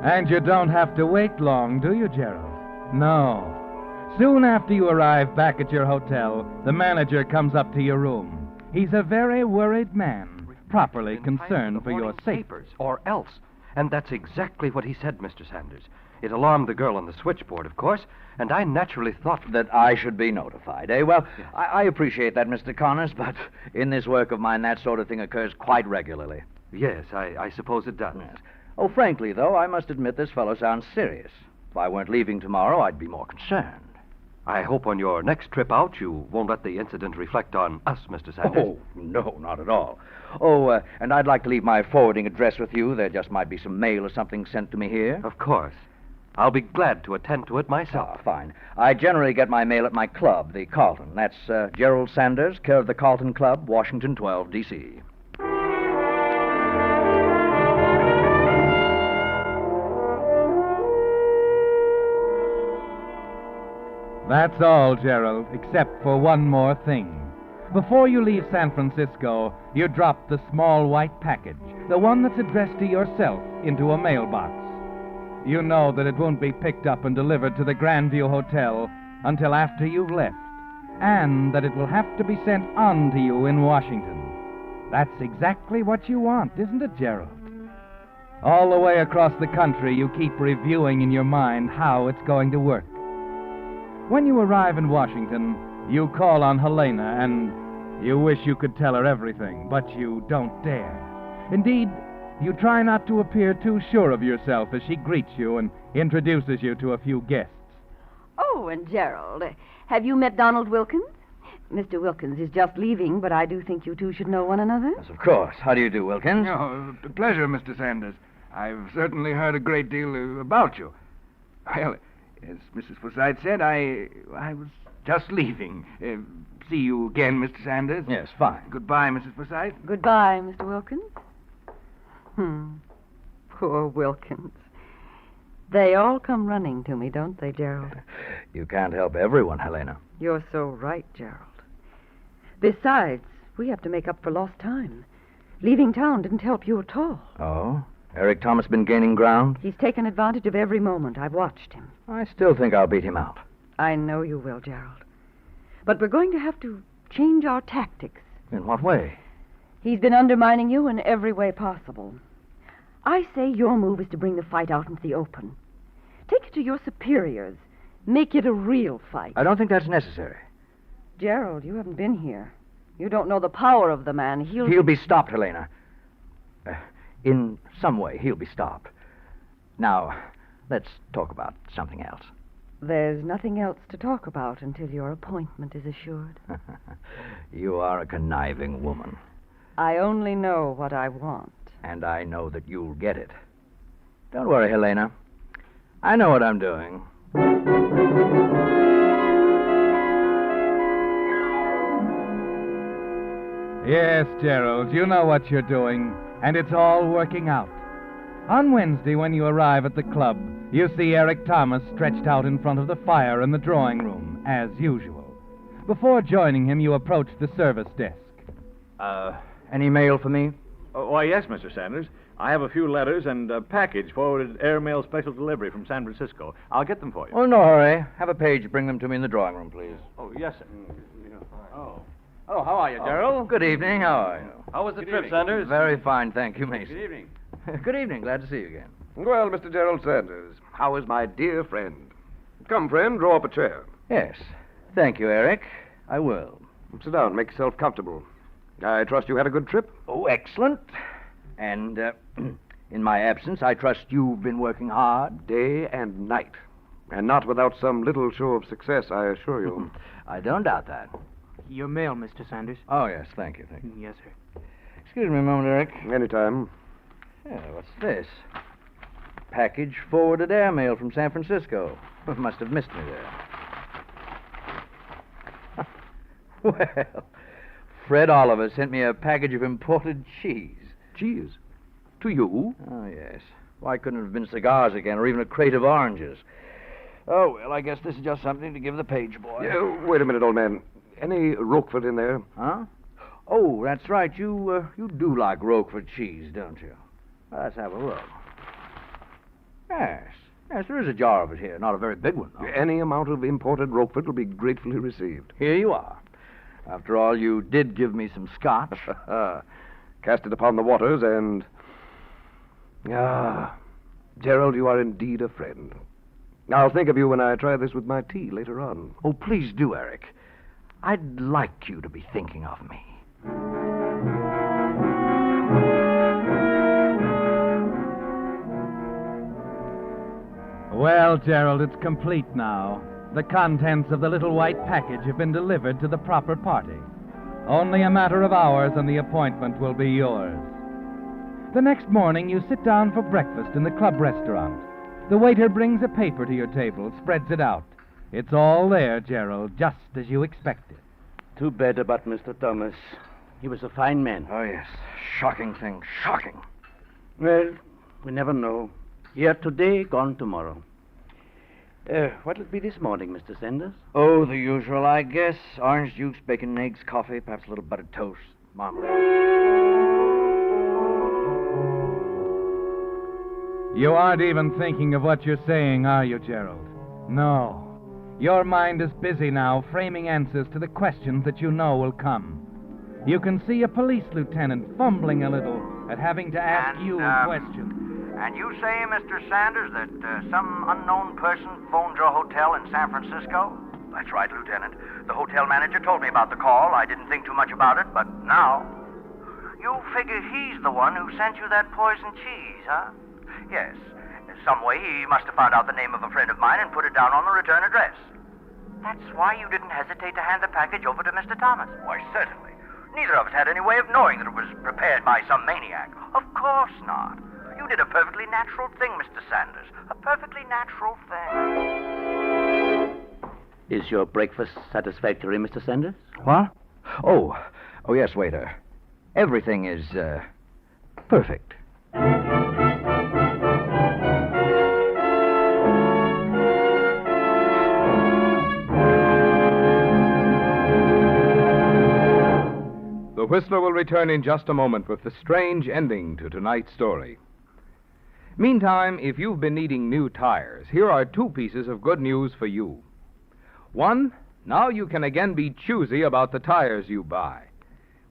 And you don't have to wait long, do you, Gerald? No. Soon after you arrive back at your hotel, the manager comes up to your room. He's a very worried man, properly concerned for your safety. Papers, or else. And that's exactly what he said, Mr. Sanders. It alarmed the girl on the switchboard, of course, and I naturally thought... That I should be notified, eh? Well, I appreciate that, Mr. Connors, but in this work of mine, that sort of thing occurs quite regularly. Yes, I suppose it does. Yes. Oh, frankly, though, I must admit this fellow sounds serious. If I weren't leaving tomorrow, I'd be more concerned. I hope on your next trip out you won't let the incident reflect on us, Mr. Sanders. Oh, no, not at all. Oh, and I'd like to leave my forwarding address with you. There just might be some mail or something sent to me here. Of course. I'll be glad to attend to it myself. Ah, fine. I generally get my mail at my club, the Carlton. That's Gerald Sanders, care of the Carlton Club, Washington 12, D.C. That's all, Gerald, except for one more thing. Before you leave San Francisco, you drop the small white package, the one that's addressed to yourself, into a mailbox. You know that it won't be picked up and delivered to the Grandview Hotel until after you've left, and that it will have to be sent on to you in Washington. That's exactly what you want, isn't it, Gerald? All the way across the country, you keep reviewing in your mind how it's going to work. When you arrive in Washington, you call on Helena, and you wish you could tell her everything, but you don't dare. Indeed, you try not to appear too sure of yourself as she greets you and introduces you to a few guests. Oh, and Gerald, have you met Donald Wilkins? Mr. Wilkins is just leaving, but I do think you two should know one another. Yes, of course. How do you do, Wilkins? Oh, pleasure, Mr. Sanders. I've certainly heard a great deal about you. Well, as Mrs. Forsythe said, I was just leaving. See you again, Mr. Sanders. Yes, fine. Goodbye, Mrs. Forsythe. Goodbye, Mr. Wilkins. Poor Wilkins. They all come running to me, don't they, Gerald? You can't help everyone, Helena. You're so right, Gerald. Besides, we have to make up for lost time. Leaving town didn't help you at all. Oh? Eric Thomas been gaining ground? He's taken advantage of every moment. I've watched him. I still think I'll beat him out. I know you will, Gerald. But we're going to have to change our tactics. In what way? He's been undermining you in every way possible. I say your move is to bring the fight out into the open. Take it to your superiors. Make it a real fight. I don't think that's necessary. Gerald, you haven't been here. You don't know the power of the man. He'll be stopped, Helena. In some way, he'll be stopped. Now, let's talk about something else. There's nothing else to talk about until your appointment is assured. You are a conniving woman. I only know what I want. And I know that you'll get it. Don't worry, Helena. I know what I'm doing. Yes, Gerald, you know what you're doing, and it's all working out. On Wednesday, when you arrive at the club, you see Eric Thomas stretched out in front of the fire in the drawing room, as usual. Before joining him, you approach the service desk. Any mail for me? Why, yes, Mr. Sanders. I have a few letters and a package forwarded airmail special delivery from San Francisco. I'll get them for you. Oh, no hurry. Have a page bring them to me in the drawing room, please. Oh, yes, sir. Oh. Oh, how are you, Gerald? Good evening. How are you? How was the trip, Sanders? Very fine, thank you, Mason. Good evening. Good evening. Glad to see you again. Well, Mr. Gerald Sanders, how is my dear friend? Come, friend, draw up a chair. Yes. Thank you, Eric. I will. Sit down. Make yourself comfortable. I trust you had a good trip? Oh, excellent. And in my absence, I trust you've been working hard? Day and night. And not without some little show of success, I assure you. I don't doubt that. Your mail, Mr. Sanders. Oh, yes. Thank you. Yes, sir. Excuse me a moment, Eric. Anytime. Yeah, what's this? Package forwarded airmail from San Francisco. Must have missed me there. Well, Fred Oliver sent me a package of imported cheese. Cheese? To you? Oh, yes. Why couldn't it have been cigars again, or even a crate of oranges? Oh, well, I guess this is just something to give the page boy. Yeah, wait a minute, old man. Any Roquefort in there? Huh? Oh, that's right. You do like Roquefort cheese, don't you? Let's have a look. Yes. Yes, there is a jar of it here. Not a very big one, though. Any amount of imported Roquefort will be gratefully received. Here you are. After all, you did give me some scotch. Cast it upon the waters and... Ah, Gerald, you are indeed a friend. I'll think of you when I try this with my tea later on. Oh, please do, Eric. I'd like you to be thinking of me. Well, Gerald, it's complete now. The contents of the little white package have been delivered to the proper party. Only a matter of hours and the appointment will be yours. The next morning, you sit down for breakfast in the club restaurant. The waiter brings a paper to your table, spreads it out. It's all there, Gerald, just as you expected. Too bad about Mr. Thomas. He was a fine man. Oh, yes. Shocking thing. Shocking. Well, we never know. Here today, gone tomorrow. What'll it be this morning, Mr. Sanders? Oh, the usual, I guess. Orange juice, bacon and eggs, coffee, perhaps a little buttered toast, marmalade. You aren't even thinking of what you're saying, are you, Gerald? No. Your mind is busy now framing answers to the questions that you know will come. You can see a police lieutenant fumbling a little at having to ask you questions. And you say, Mr. Sanders, that some unknown person phoned your hotel in San Francisco? That's right, Lieutenant. The hotel manager told me about the call. I didn't think too much about it, but now... You figure he's the one who sent you that poison cheese, huh? Yes. Some way he must have found out the name of a friend of mine and put it down on the return address. That's why you didn't hesitate to hand the package over to Mr. Thomas. Why, certainly. Neither of us had any way of knowing that it was prepared by some maniac. Of course not. You did a perfectly natural thing, Mr. Sanders. A perfectly natural thing. Is your breakfast satisfactory, Mr. Sanders? What? Oh, yes, waiter. Everything is, perfect. The Whistler will return in just a moment with the strange ending to tonight's story. Meantime, if you've been needing new tires, here are two pieces of good news for you. One, now you can again be choosy about the tires you buy,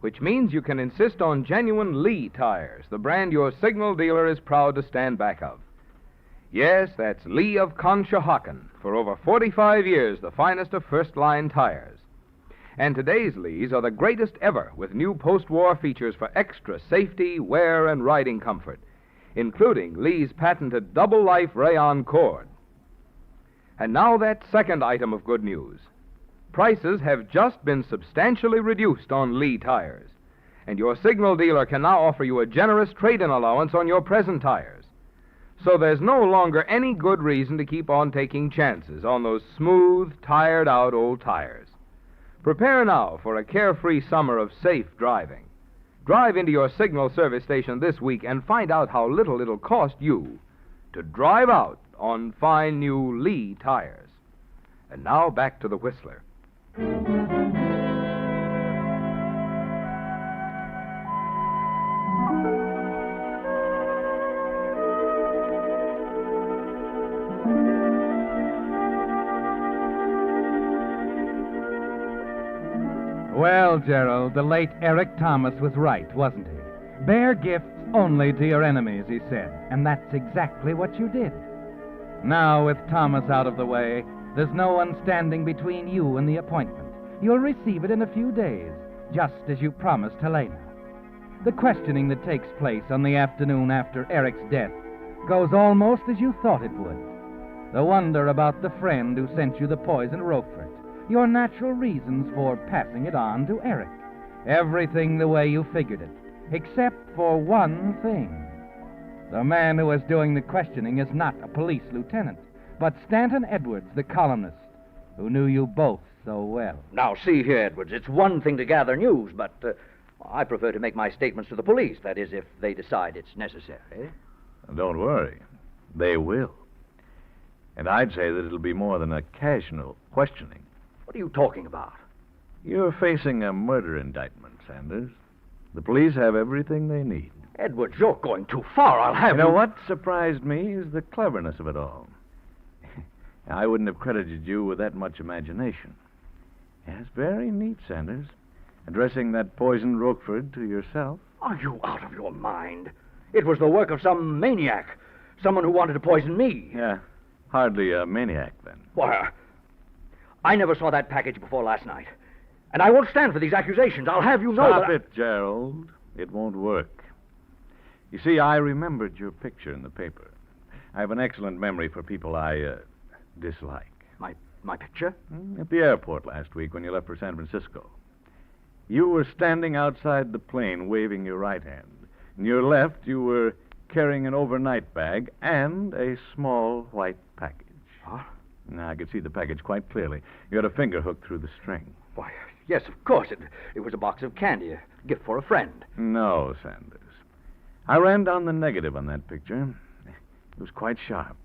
which means you can insist on genuine Lee tires, the brand your signal dealer is proud to stand back of. Yes, that's Lee of Conshohocken, for over 45 years the finest of first-line tires. And today's Lees are the greatest ever, with new post-war features for extra safety, wear, and riding comfort, including Lee's patented double-life rayon cord. And now that second item of good news. Prices have just been substantially reduced on Lee tires, and your Signal dealer can now offer you a generous trade-in allowance on your present tires. So there's no longer any good reason to keep on taking chances on those smooth, tired-out old tires. Prepare now for a carefree summer of safe driving. Drive into your Signal service station this week and find out how little it'll cost you to drive out on fine new Lee tires. And now back to the Whistler. Well, Gerald, the late Eric Thomas was right, wasn't he? Bear gifts only to your enemies, he said, and that's exactly what you did. Now, with Thomas out of the way, there's no one standing between you and the appointment. You'll receive it in a few days, just as you promised Helena. The questioning that takes place on the afternoon after Eric's death goes almost as you thought it would. The wonder about the friend who sent you the poison Roquefort, your natural reasons for passing it on to Eric. Everything the way you figured it, except for one thing. The man who was doing the questioning is not a police lieutenant, but Stanton Edwards, the columnist, who knew you both so well. Now, see here, Edwards, it's one thing to gather news, but I prefer to make my statements to the police, that is, if they decide it's necessary. Don't worry. They will. And I'd say that it'll be more than a casual questioning. What are you talking about? You're facing a murder indictment, Sanders. The police have everything they need. Edwards, you're going too far. I'll have You know what surprised me is the cleverness of it all. I wouldn't have credited you with that much imagination. Yes, very neat, Sanders. Addressing that poisoned Roquefort to yourself. Are you out of your mind? It was the work of some maniac. Someone who wanted to poison me. Yeah, hardly a maniac, then. Why, I never saw that package before last night. And I won't stand for these accusations. I'll have you know Stop that... it, Gerald. It won't work. You see, I remembered your picture in the paper. I have an excellent memory for people I dislike. My picture? At the airport last week when you left for San Francisco. You were standing outside the plane waving your right hand. In your left, you were carrying an overnight bag and a small white package. Huh? Now, I could see the package quite clearly. You had a finger hooked through the string. Why, yes, of course. It was a box of candy, a gift for a friend. No, Sanders. I ran down the negative on that picture. It was quite sharp,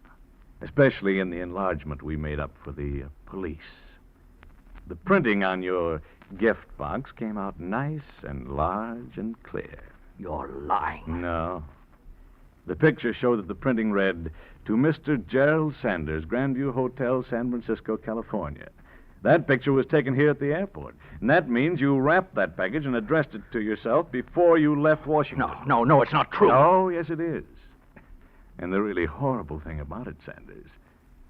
especially in the enlargement we made up for the police. The printing on your gift box came out nice and large and clear. You're lying. No. The picture showed that the printing read, "To Mr. Gerald Sanders, Grandview Hotel, San Francisco, California." That picture was taken here at the airport. And that means you wrapped that package and addressed it to yourself before you left Washington. No, it's not true. Oh, yes, it is. And the really horrible thing about it, Sanders,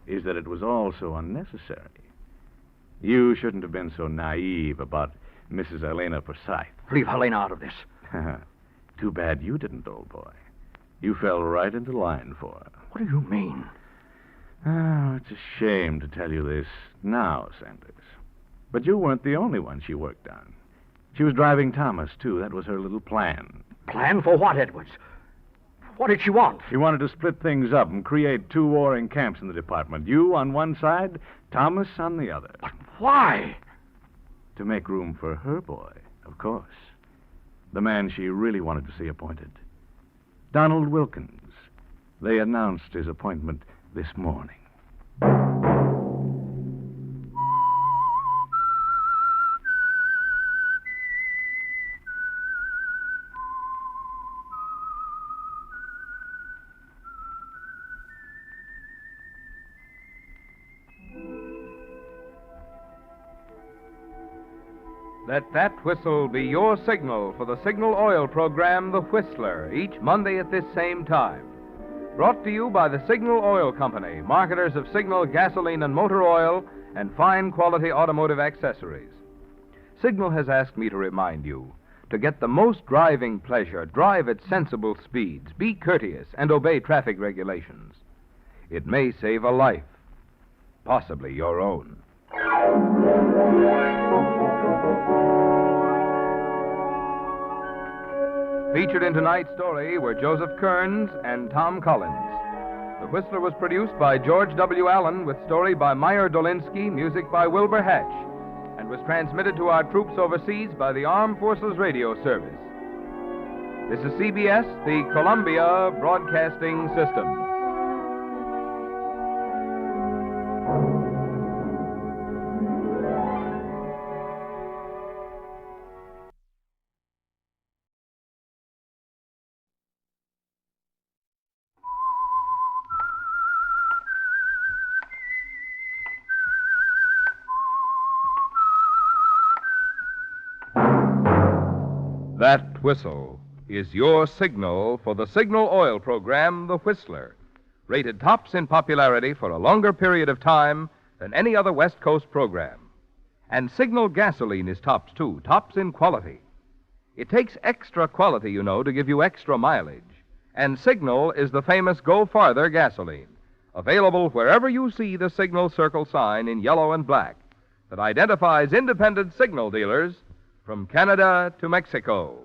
is that it was all so unnecessary. You shouldn't have been so naive about Mrs. Helena Forsythe. Leave Helena out of this. Too bad you didn't, old boy. You fell right into line for her. What do you mean? Oh, it's a shame to tell you this now, Sanders. But you weren't the only one she worked on. She was driving Thomas, too. That was her little plan. Plan for what, Edwards? What did she want? She wanted to split things up and create two warring camps in the department. You on one side, Thomas on the other. But why? To make room for her boy, of course. The man she really wanted to see appointed. Donald Wilkins. They announced his appointment this morning. Let that whistle be your signal for the Signal Oil program, The Whistler, each Monday at this same time. Brought to you by the Signal Oil Company, marketers of Signal gasoline and motor oil and fine quality automotive accessories. Signal has asked me to remind you, to get the most driving pleasure, drive at sensible speeds, be courteous, and obey traffic regulations. It may save a life, possibly your own. Featured in tonight's story were Joseph Kearns and Tom Collins. The Whistler was produced by George W. Allen with story by Meyer Dolinsky, music by Wilbur Hatch, and was transmitted to our troops overseas by the Armed Forces Radio Service. This is CBS, the Columbia Broadcasting System. That whistle is your signal for the Signal Oil program, The Whistler, rated tops in popularity for a longer period of time than any other West Coast program. And Signal gasoline is tops, too, tops in quality. It takes extra quality, you know, to give you extra mileage. And Signal is the famous Go Farther gasoline, available wherever you see the Signal Circle sign in yellow and black that identifies independent signal dealers from Canada to Mexico.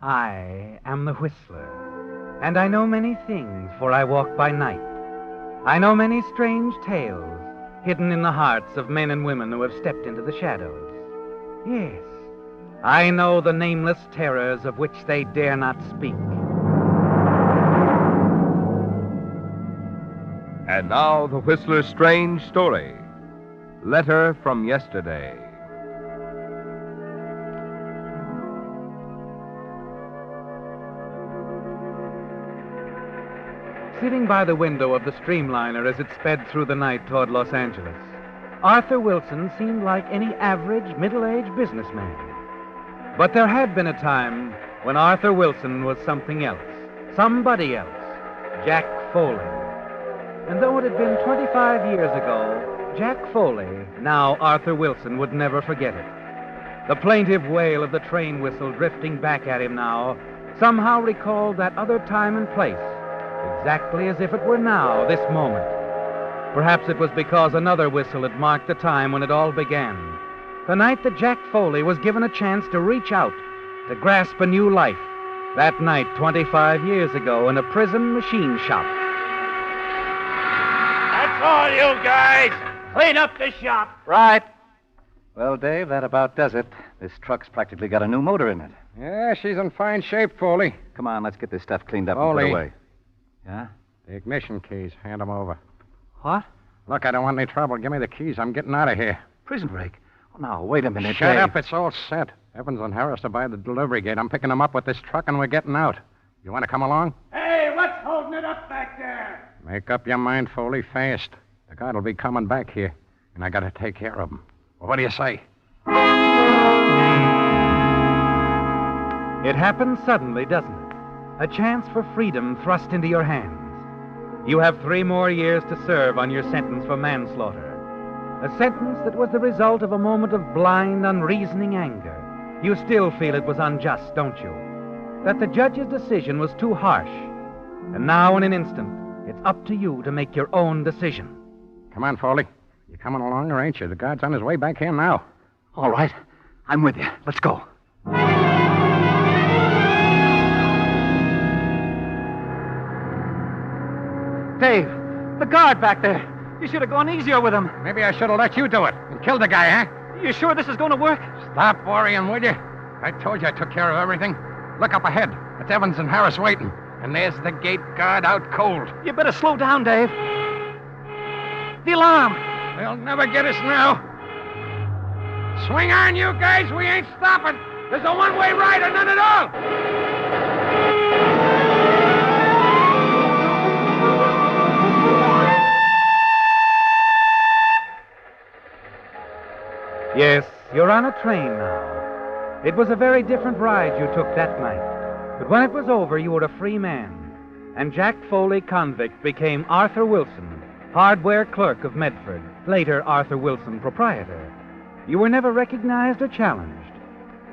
I am the Whistler, and I know many things, for I walk by night. I know many strange tales hidden in the hearts of men and women who have stepped into the shadows. Yes, I know the nameless terrors of which they dare not speak. And now, the Whistler's strange story. Letter from Yesterday. Sitting by the window of the streamliner as it sped through the night toward Los Angeles, Arthur Wilson seemed like any average, middle-aged businessman. But there had been a time when Arthur Wilson was something else, somebody else, Jack Foley. And though it had been 25 years ago, Jack Foley, now Arthur Wilson, would never forget it. The plaintive wail of the train whistle drifting back at him now somehow recalled that other time and place, exactly as if it were now, this moment. Perhaps it was because another whistle had marked the time when it all began. The night that Jack Foley was given a chance to reach out, to grasp a new life. That night, 25 years ago, in a prison machine shop. That's all, you guys. Clean up the shop. Right. Well, Dave, that about does it. This truck's practically got a new motor in it. Yeah, she's in fine shape, Foley. Come on, let's get this stuff cleaned up and Foley. put away. Yeah? The ignition keys. Hand them over. What? Look, I don't want any trouble. Give me the keys. I'm getting out of here. Prison break? Oh, now, wait a minute, Shut Dave. up. It's all set. Evans and Harris are by the delivery gate. I'm picking them up with this truck, and we're getting out. You want to come along? Hey, what's holding it up back there? Make up your mind, Foley, fast. The guard will be coming back here, and I got to take care of him. Well, what do you say? It happens suddenly, doesn't it? A chance for freedom thrust into your hands. You have 3 more years to serve on your sentence for manslaughter. A sentence that was the result of a moment of blind, unreasoning anger. You still feel it was unjust, don't you? That the judge's decision was too harsh. And now, in an instant, it's up to you to make your own decision. Come on, Foley. You coming along, or ain't you? The guard's on his way back here now. All right. I'm with you. Let's go. Dave, the guard back there. You should have gone easier with him. Maybe I should have let you do it and killed the guy, huh? You sure this is going to work? Stop worrying, will you? I told you I took care of everything. Look up ahead. It's Evans and Harris waiting. And there's the gate guard out cold. You better slow down, Dave. The alarm. They'll never get us now. Swing on, you guys. We ain't stopping. There's a one-way ride or none at all. Yes, you're on a train now. It was a very different ride you took that night. But when it was over, you were a free man. And Jack Foley, convict, became Arthur Wilson, hardware clerk of Medford, later Arthur Wilson proprietor. You were never recognized or challenged.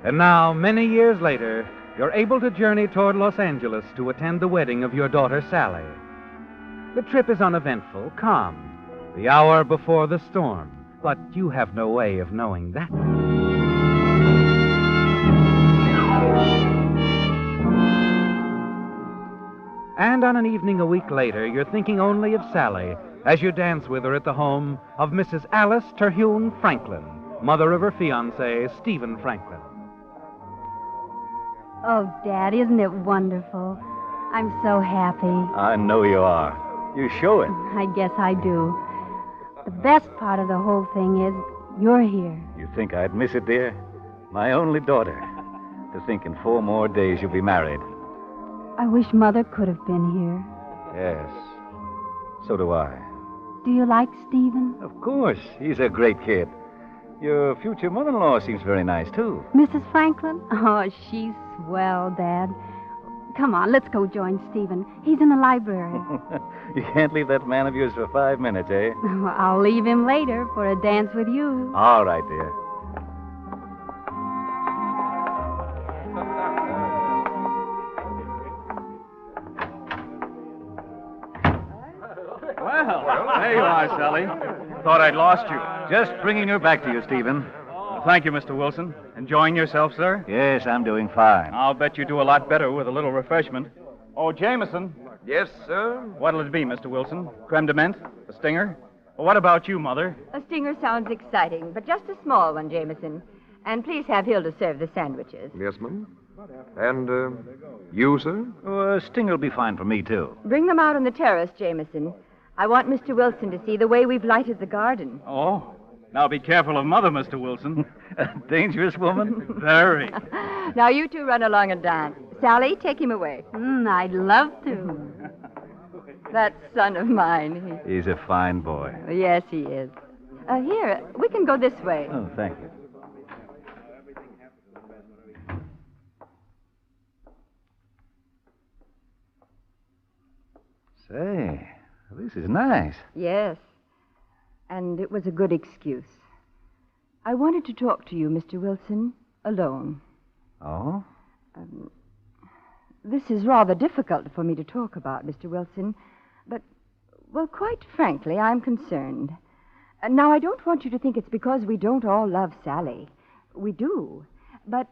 And now, many years later, you're able to journey toward Los Angeles to attend the wedding of your daughter, Sally. The trip is uneventful, calm, the hour before the storm, but you have no way of knowing that. And on an evening a week later, you're thinking only of Sally as you dance with her at the home of Mrs. Alice Terhune Franklin, mother of her fiancé, Stephen Franklin. Oh, Dad, isn't it wonderful? I'm so happy. I know you are. You show it. I guess I do. The best part of the whole thing is you're here. You think I'd miss it, dear? My only daughter. To think in 4 more days you'll be married. I wish Mother could have been here. Yes. So do I. Do you like Stephen? Of course. He's a great kid. Your future mother-in-law seems very nice, too. Mrs. Franklin? Oh, she's swell, Dad. Come on, let's go join Stephen. He's in the library. You can't leave that man of yours for 5 minutes, eh? Well, I'll leave him later for a dance with you. All right, dear. Well, there you are, Sally. Thought I'd lost you. Just bringing her back to you, Stephen. Thank you, Mr. Wilson. Enjoying yourself, sir? Yes, I'm doing fine. I'll bet you do a lot better with a little refreshment. Oh, Jameson. Yes, sir? What'll it be, Mr. Wilson? Creme de menthe? A stinger? Well, what about you, Mother? A stinger sounds exciting, but just a small one, Jameson. And please have Hilda serve the sandwiches. Yes, ma'am. And, you, sir? A stinger will be fine for me, too. Bring them out on the terrace, Jameson. I want Mr. Wilson to see the way we've lighted the garden. Oh, now be careful of Mother, Mr. Wilson. A dangerous woman? Very. Now you two run along and dance. Sally, take him away. I'd love to. That son of mine. He's a fine boy. Yes, he is. Here, we can go this way. Oh, thank you. Say, this is nice. Yes. And it was a good excuse. I wanted to talk to you, Mr. Wilson, alone. Oh? This is rather difficult for me to talk about, Mr. Wilson, but, well, quite frankly, I'm concerned. Now, I don't want you to think it's because we don't all love Sally. We do. But,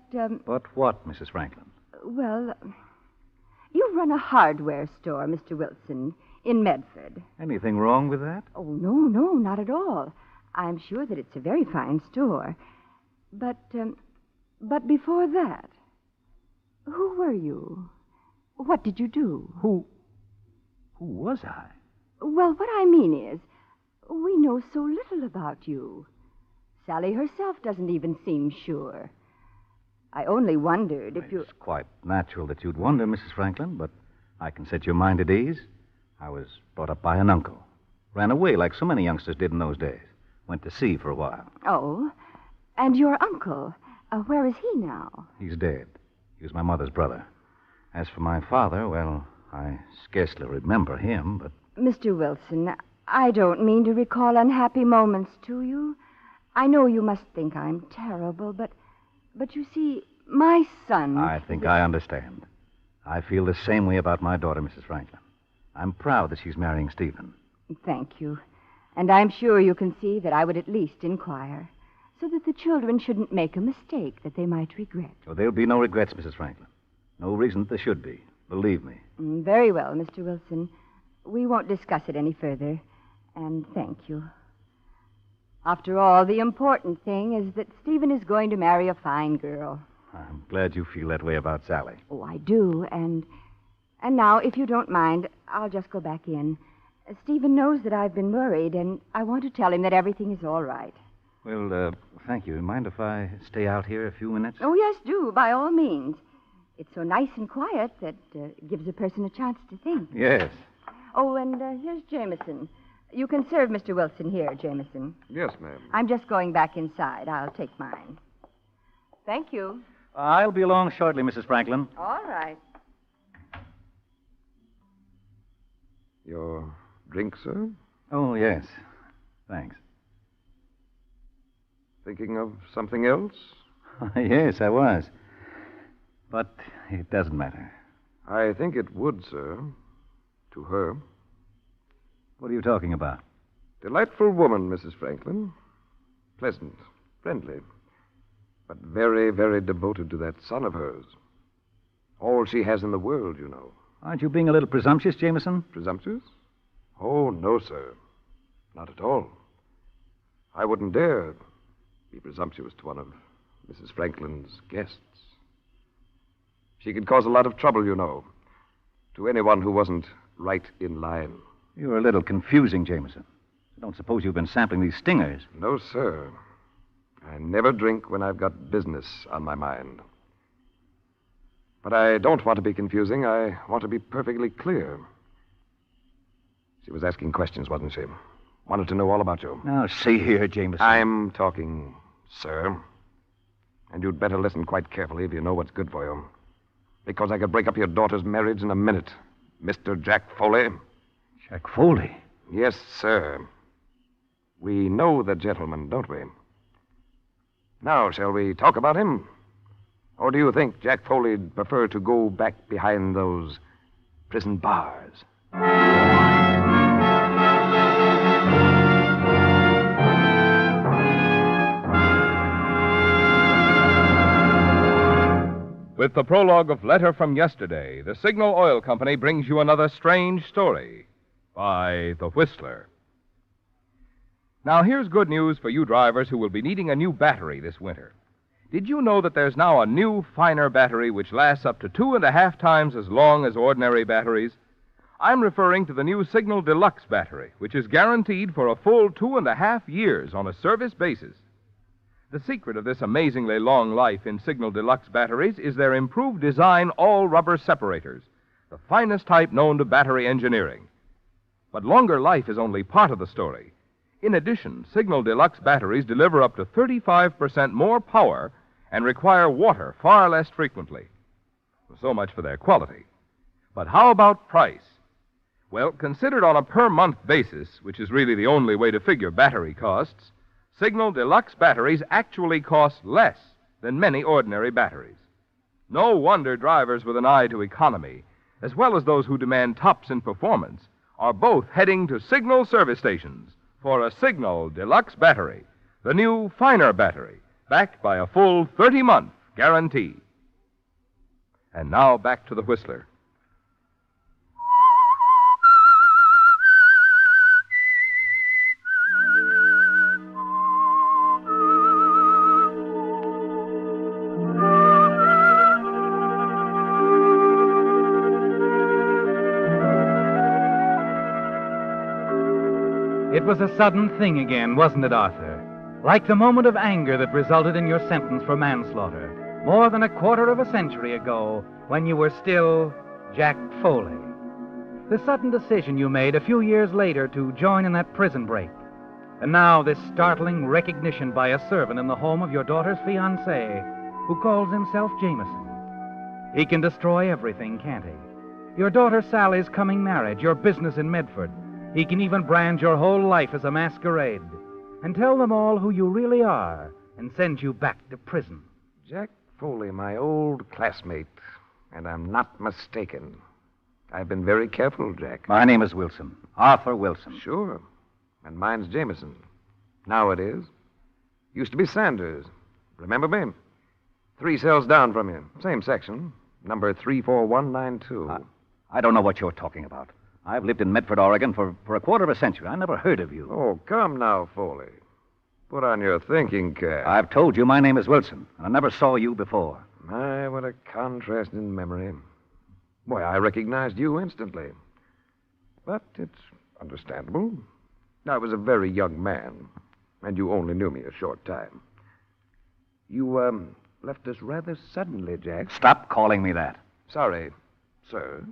But what, Mrs. Franklin? well, you run a hardware store, Mr. Wilson, in Medford. Anything wrong with that? Oh, no, not at all. I'm sure that it's a very fine store. But before that, who were you? What did you do? Who was I? Well, what I mean is, we know so little about you. Sally herself doesn't even seem sure. I only wondered if you... It's quite natural that you'd wonder, Mrs. Franklin, but I can set your mind at ease. I was brought up by an uncle. Ran away like so many youngsters did in those days. Went to sea for a while. Oh, and your uncle, where is he now? He's dead. He was my mother's brother. As for my father, well, I scarcely remember him, but... Mr. Wilson, I don't mean to recall unhappy moments to you. I know you must think I'm terrible, but you see, my son... I think I understand. I feel the same way about my daughter, Mrs. Franklin. I'm proud that she's marrying Stephen. Thank you. And I'm sure you can see that I would at least inquire, so that the children shouldn't make a mistake that they might regret. Oh, there'll be no regrets, Mrs. Franklin. No reason that there should be. Believe me. Very well, Mr. Wilson. We won't discuss it any further. And thank you. After all, the important thing is that Stephen is going to marry a fine girl. I'm glad you feel that way about Sally. Oh, I do. And now, if you don't mind, I'll just go back in. Stephen knows that I've been worried, and I want to tell him that everything is all right. Well, thank you. Mind if I stay out here a few minutes? Oh, yes, do, by all means. It's so nice and quiet that it gives a person a chance to think. Yes. Oh, and here's Jameson. You can serve Mr. Wilson here, Jameson. Yes, ma'am. I'm just going back inside. I'll take mine. Thank you. I'll be along shortly, Mrs. Franklin. All right. Your drink, sir? Oh, yes. Thanks. Thinking of something else? Yes, I was. But it doesn't matter. I think it would, sir. To her. What are you talking about? Delightful woman, Mrs. Franklin. Pleasant, friendly, but very, very devoted to that son of hers. All she has in the world, you know. Aren't you being a little presumptuous, Jameson? Presumptuous? Oh, no, sir. Not at all. I wouldn't dare be presumptuous to one of Mrs. Franklin's guests. She could cause a lot of trouble, you know, to anyone who wasn't right in line. You're a little confusing, Jameson. I don't suppose you've been sampling these stingers. No, sir. I never drink when I've got business on my mind. But I don't want to be confusing. I want to be perfectly clear. She was asking questions, wasn't she? Wanted to know all about you. Now, see here, Jameson. I'm talking, sir. And you'd better listen quite carefully if you know what's good for you. Because I could break up your daughter's marriage in a minute. Mr. Jack Foley. Jack Foley? Yes, sir. We know the gentleman, don't we? Now, shall we talk about him? Or do you think Jack Foley'd prefer to go back behind those prison bars? With the prologue of Letter from Yesterday, the Signal Oil Company brings you another strange story by The Whistler. Now, here's good news for you drivers who will be needing a new battery this winter. Did you know that there's now a new, finer battery which lasts up to 2.5 times as long as ordinary batteries? I'm referring to the new Signal Deluxe battery, which is guaranteed for a full 2.5 years on a service basis. The secret of this amazingly long life in Signal Deluxe batteries is their improved design all-rubber separators, the finest type known to battery engineering. But longer life is only part of the story. In addition, Signal Deluxe batteries deliver up to 35% more power and require water far less frequently. So much for their quality. But how about price? Well, considered on a per-month basis, which is really the only way to figure battery costs, Signal Deluxe batteries actually cost less than many ordinary batteries. No wonder drivers with an eye to economy, as well as those who demand tops in performance, are both heading to Signal service stations for a Signal Deluxe battery, the new, finer battery, backed by a full 30-month guarantee. And now back to the Whistler. It was a sudden thing again, wasn't it, Arthur? Like the moment of anger that resulted in your sentence for manslaughter, more than a quarter of a century ago, when you were still Jack Foley. The sudden decision you made a few years later to join in that prison break. And now this startling recognition by a servant in the home of your daughter's fiancé, who calls himself Jameson. He can destroy everything, can't he? Your daughter Sally's coming marriage, your business in Medford. He can even brand your whole life as a masquerade and tell them all who you really are and send you back to prison. Jack Foley, my old classmate, and I'm not mistaken. I've been very careful, Jack. My name is Wilson. Arthur Wilson. Sure. And mine's Jameson. Now it is. Used to be Sanders. Remember me? 3 cells down from you. Same section. Number 34192. I don't know what you're talking about. I've lived in Medford, Oregon for a quarter of a century. I never heard of you. Oh, come now, Foley. Put on your thinking cap. I've told you my name is Wilson, and I never saw you before. My, what a contrast in memory. Boy, I recognized you instantly. But it's understandable. I was a very young man, and you only knew me a short time. You, left us rather suddenly, Jack. Stop calling me that. Sorry, sir.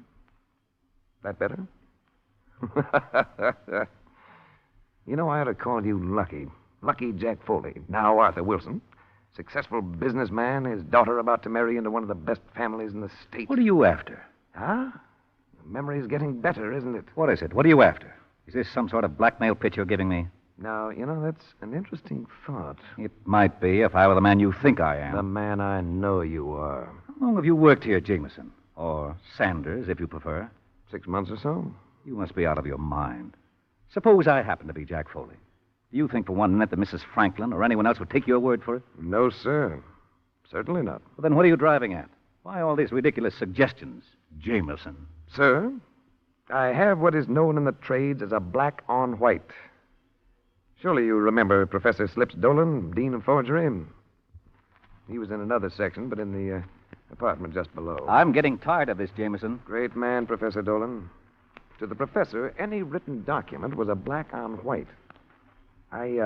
That better? You know, I ought to call you Lucky. Lucky Jack Foley. Now Arthur Wilson. Successful businessman, his daughter about to marry into one of the best families in the state. What are you after? Huh? The memory's getting better, isn't it? What is it? What are you after? Is this some sort of blackmail pitch you're giving me? Now, that's an interesting thought. It might be if I were the man you think I am. The man I know you are. How long have you worked here, Jameson? Or Sanders, if you prefer. 6 months or so. You must be out of your mind. Suppose I happen to be Jack Foley. Do you think for 1 minute that Mrs. Franklin or anyone else would take your word for it? No, sir. Certainly not. Well, then what are you driving at? Why all these ridiculous suggestions, Jameson? Sir, I have what is known in the trades as a black on white. Surely you remember Professor Slips Dolan, Dean of Forgery? He was in another section, but in the apartment just below. I'm getting tired of this, Jameson. Great man, Professor Dolan. To the professor, any written document was a black on white. I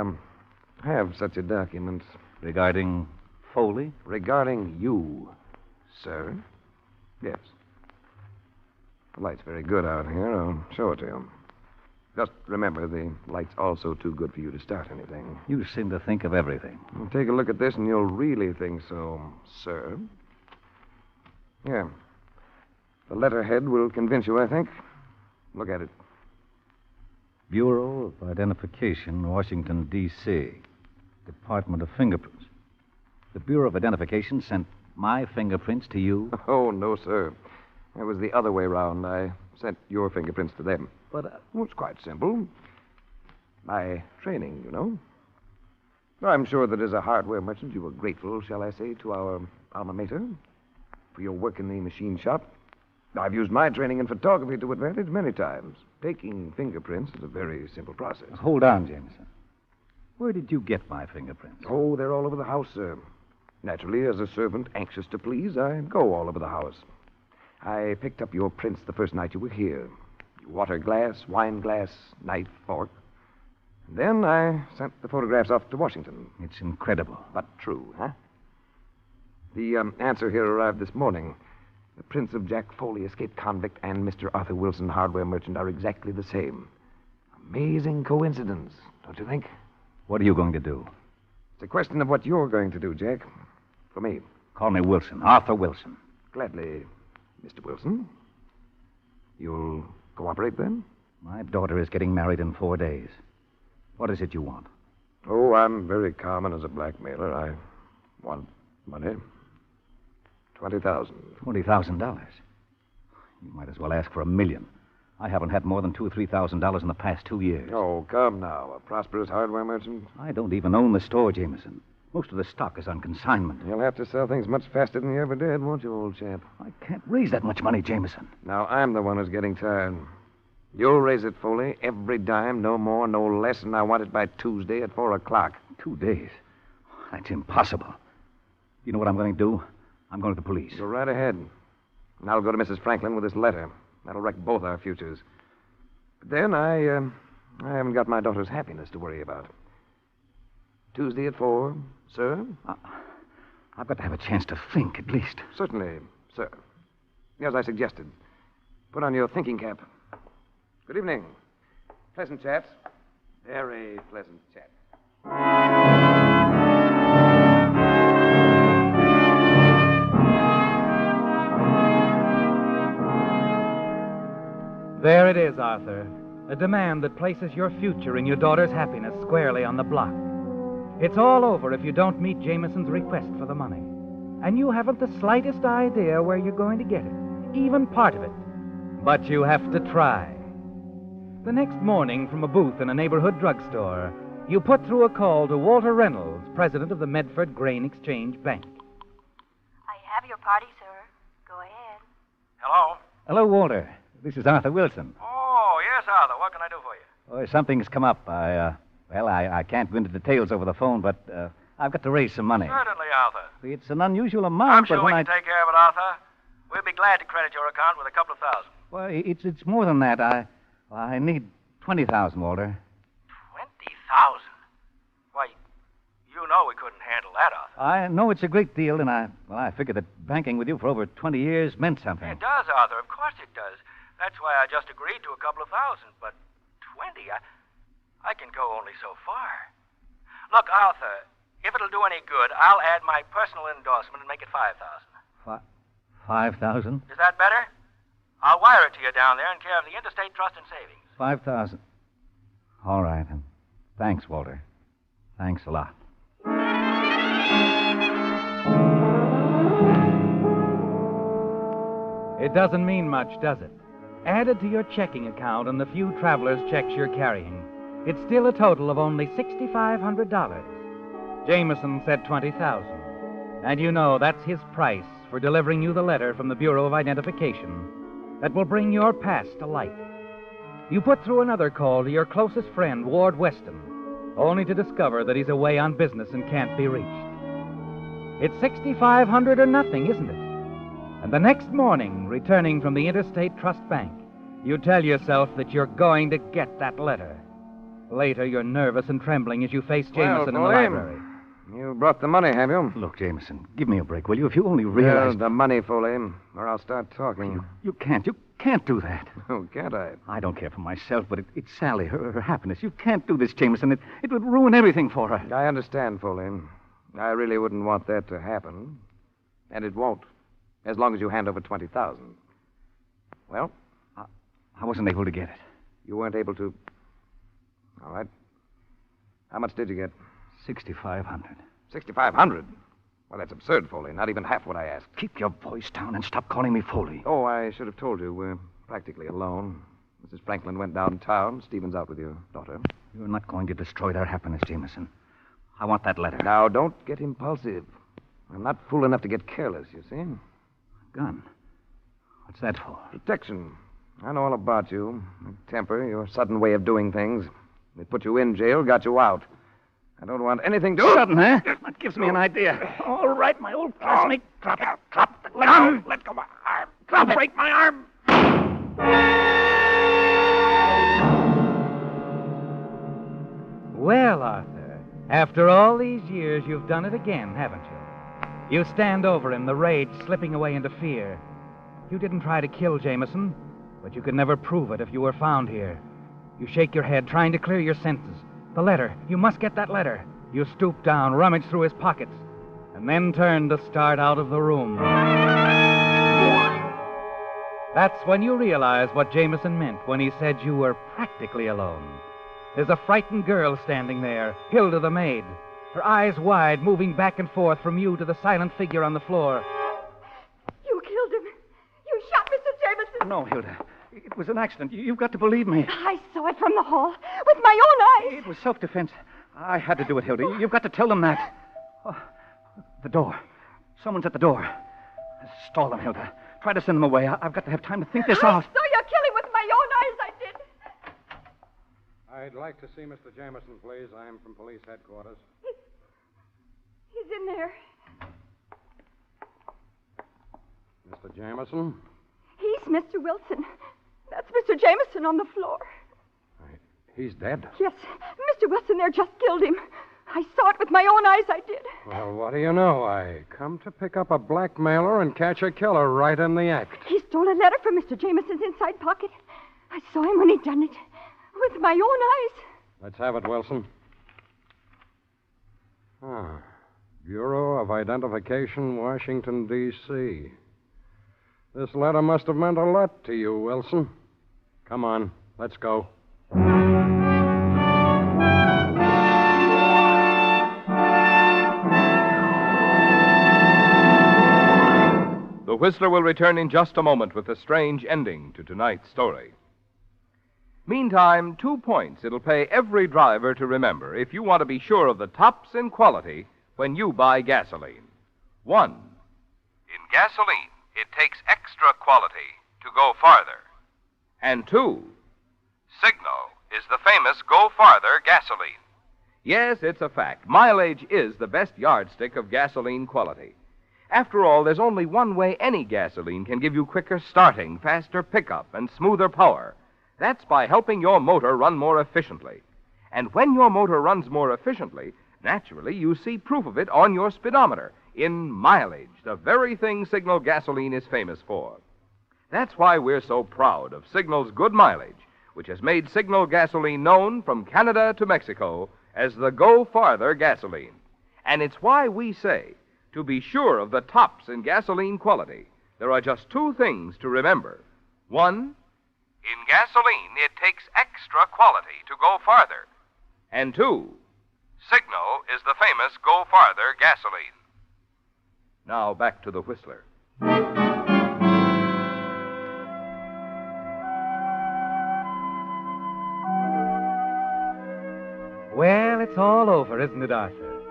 have such a document. Regarding Foley? Regarding you, sir. Yes. The light's very good out here. I'll show it to you. Just remember, the light's also too good for you to start anything. You seem to think of everything. Well, take a look at this and you'll really think so, sir. Here. The letterhead will convince you, I think. Look at it. Bureau of Identification, Washington, D.C. Department of Fingerprints. The Bureau of Identification sent my fingerprints to you? Oh, no, sir. It was the other way round. I sent your fingerprints to them. But, well, it's quite simple. My training, I'm sure that as a hardware merchant, you were grateful, shall I say, to our alma mater for your work in the machine shop. I've used my training in photography to advantage many times. Taking fingerprints is a very simple process. Hold on, Jameson. Where did you get my fingerprints? Oh, they're all over the house, sir. Naturally, as a servant anxious to please, I go all over the house. I picked up your prints the first night you were here. Water glass, wine glass, knife, fork. And then I sent the photographs off to Washington. It's incredible. But true, huh? The answer here arrived this morning. The prints of Jack Foley, escaped convict, and Mr. Arthur Wilson, hardware merchant, are exactly the same. Amazing coincidence, don't you think? What are you going to do? It's a question of what you're going to do, Jack. For me. Call me Wilson, Arthur Wilson. Gladly, Mr. Wilson. You'll cooperate, then? My daughter is getting married in 4 days. What is it you want? Oh, I'm very common as a blackmailer. I want money. $20,000. $20,000? You might as well ask for $1 million. I haven't had more than $2,000 or $3,000 in the past 2 years. Oh, come now. A prosperous hardware merchant? I don't even own the store, Jameson. Most of the stock is on consignment. You'll have to sell things much faster than you ever did, won't you, old chap? I can't raise that much money, Jameson. Now, I'm the one who's getting tired. You'll raise it, Foley, every dime, no more, no less, and I want it by Tuesday at 4 o'clock. 2 days? That's impossible. You know what I'm going to do? I'm going to the police. Go right ahead. And I'll go to Mrs. Franklin with this letter. That'll wreck both our futures. But then I haven't got my daughter's happiness to worry about. Tuesday at 4, sir? I've got to have a chance to think, at least. Certainly, sir. As I suggested. Put on your thinking cap. Good evening. Pleasant chat. Very pleasant chat. There it is, Arthur. A demand that places your future and your daughter's happiness squarely on the block. It's all over if you don't meet Jameson's request for the money. And you haven't the slightest idea where you're going to get it, even part of it. But you have to try. The next morning, from a booth in a neighborhood drugstore, you put through a call to Walter Reynolds, president of the Medford Grain Exchange Bank. I have your party, sir. Go ahead. Hello? Hello, Walter. This is Arthur Wilson. Oh, yes, Arthur. What can I do for you? Oh, something's come up. I can't go into details over the phone, but I've got to raise some money. Certainly, Arthur. It's an unusual amount, I'm sure but we when can take care of it, Arthur. We'll be glad to credit your account with a couple of thousand. Well, it's more than that. I need $20,000, Walter. 20,000? Why, you know we couldn't handle that, Arthur. I know it's a great deal, and I figured that banking with you for over 20 years meant something. It does, Arthur. Of course it does. That's why I just agreed to a couple of thousand. But 20, I can go only so far. Look, Arthur, if it'll do any good, I'll add my personal endorsement and make it 5,000. 5,000? Is that better? I'll wire it to you down there in care of the Interstate Trust and Savings. 5,000. All right. And thanks, Walter. Thanks a lot. It doesn't mean much, does it? Added to your checking account and the few traveler's checks you're carrying, it's still a total of only $6,500. Jameson said $20,000. And you know that's his price for delivering you the letter from the Bureau of Identification that will bring your past to light. You put through another call to your closest friend, Ward Weston, only to discover that he's away on business and can't be reached. It's $6,500 or nothing, isn't it? And the next morning, returning from the Interstate Trust Bank, you tell yourself that you're going to get that letter. Later, you're nervous and trembling as you face Jameson in the library. You brought the money, have you? Look, Jameson, give me a break, will you? If you only realized... The money, Foley, or I'll start talking. You can't do that. Oh, can't I? I don't care for myself, but it's Sally, her happiness. You can't do this, Jameson. It would ruin everything for her. I understand, Foley. I really wouldn't want that to happen. And it won't, as long as you hand over $20,000. Well? I wasn't able to get it. You weren't able to... All right. How much did you get? $6,500. $6,500? Well, that's absurd, Foley. Not even half what I asked. Keep your voice down and stop calling me Foley. Oh, I should have told you. We're practically alone. Mrs. Franklin went downtown. Stephen's out with your daughter. You're not going to destroy their happiness, Jameson. I want that letter. Now, don't get impulsive. I'm not fool enough to get careless, you see. Gun? What's that for? Protection. I know all about you. Your temper, your sudden way of doing things. They put you in jail, got you out. I don't want anything to... Sudden, huh? That gives me an idea. All right, my old classmate. Drop it. Drop the gun. Let go my arm. Drop it. Break my arm. Well, Arthur, after all these years, you've done it again, haven't you? You stand over him, the rage slipping away into fear. You didn't try to kill Jameson, but you could never prove it if you were found here. You shake your head, trying to clear your senses. The letter. You must get that letter. You stoop down, rummage through his pockets, and then turn to start out of the room. That's when you realize what Jameson meant when he said you were practically alone. There's a frightened girl standing there, Hilda the maid, her eyes wide, moving back and forth from you to the silent figure on the floor. You killed him. You shot Mr. Jameson. No, Hilda. It was an accident. You've got to believe me. I saw it from the hall with my own eyes. It was self-defense. I had to do it, Hilda. You've got to tell them that. Oh, the door. Someone's at the door. Stall them, Hilda. Try to send them away. I've got to have time to think this out. I saw you kill him with my own eyes. I did. I'd like to see Mr. Jameson, please. I'm from police headquarters. He's in there. Mr. Jameson? He's Mr. Wilson. That's Mr. Jameson on the floor. He's dead. Yes, Mr. Wilson there just killed him. I saw it with my own eyes, I did. Well, what do you know? I come to pick up a blackmailer and catch a killer right in the act. He stole a letter from Mr. Jameson's inside pocket. I saw him when he done it. With my own eyes. Let's have it, Wilson. Bureau of Identification, Washington, D.C. This letter must have meant a lot to you, Wilson. Come on, let's go. The Whistler will return in just a moment with a strange ending to tonight's story. Meantime, 2 points it'll pay every driver to remember if you want to be sure of the tops in quality when you buy gasoline. 1. In gasoline, it takes extra quality to go farther. And 2. Signal is the famous Go Farther gasoline. Yes, it's a fact. Mileage is the best yardstick of gasoline quality. After all, there's only one way any gasoline can give you quicker starting, faster pickup, and smoother power. That's by helping your motor run more efficiently. And when your motor runs more efficiently, naturally, you see proof of it on your speedometer, in mileage, the very thing Signal gasoline is famous for. That's why we're so proud of Signal's good mileage, which has made Signal gasoline known from Canada to Mexico as the Go Farther gasoline. And it's why we say, to be sure of the tops in gasoline quality, there are just 2 things to remember. 1, In gasoline, it takes extra quality to go farther. And 2, Signal is the famous Go Farther gasoline. Now back to the Whistler. Well, it's all over, isn't it, Arthur?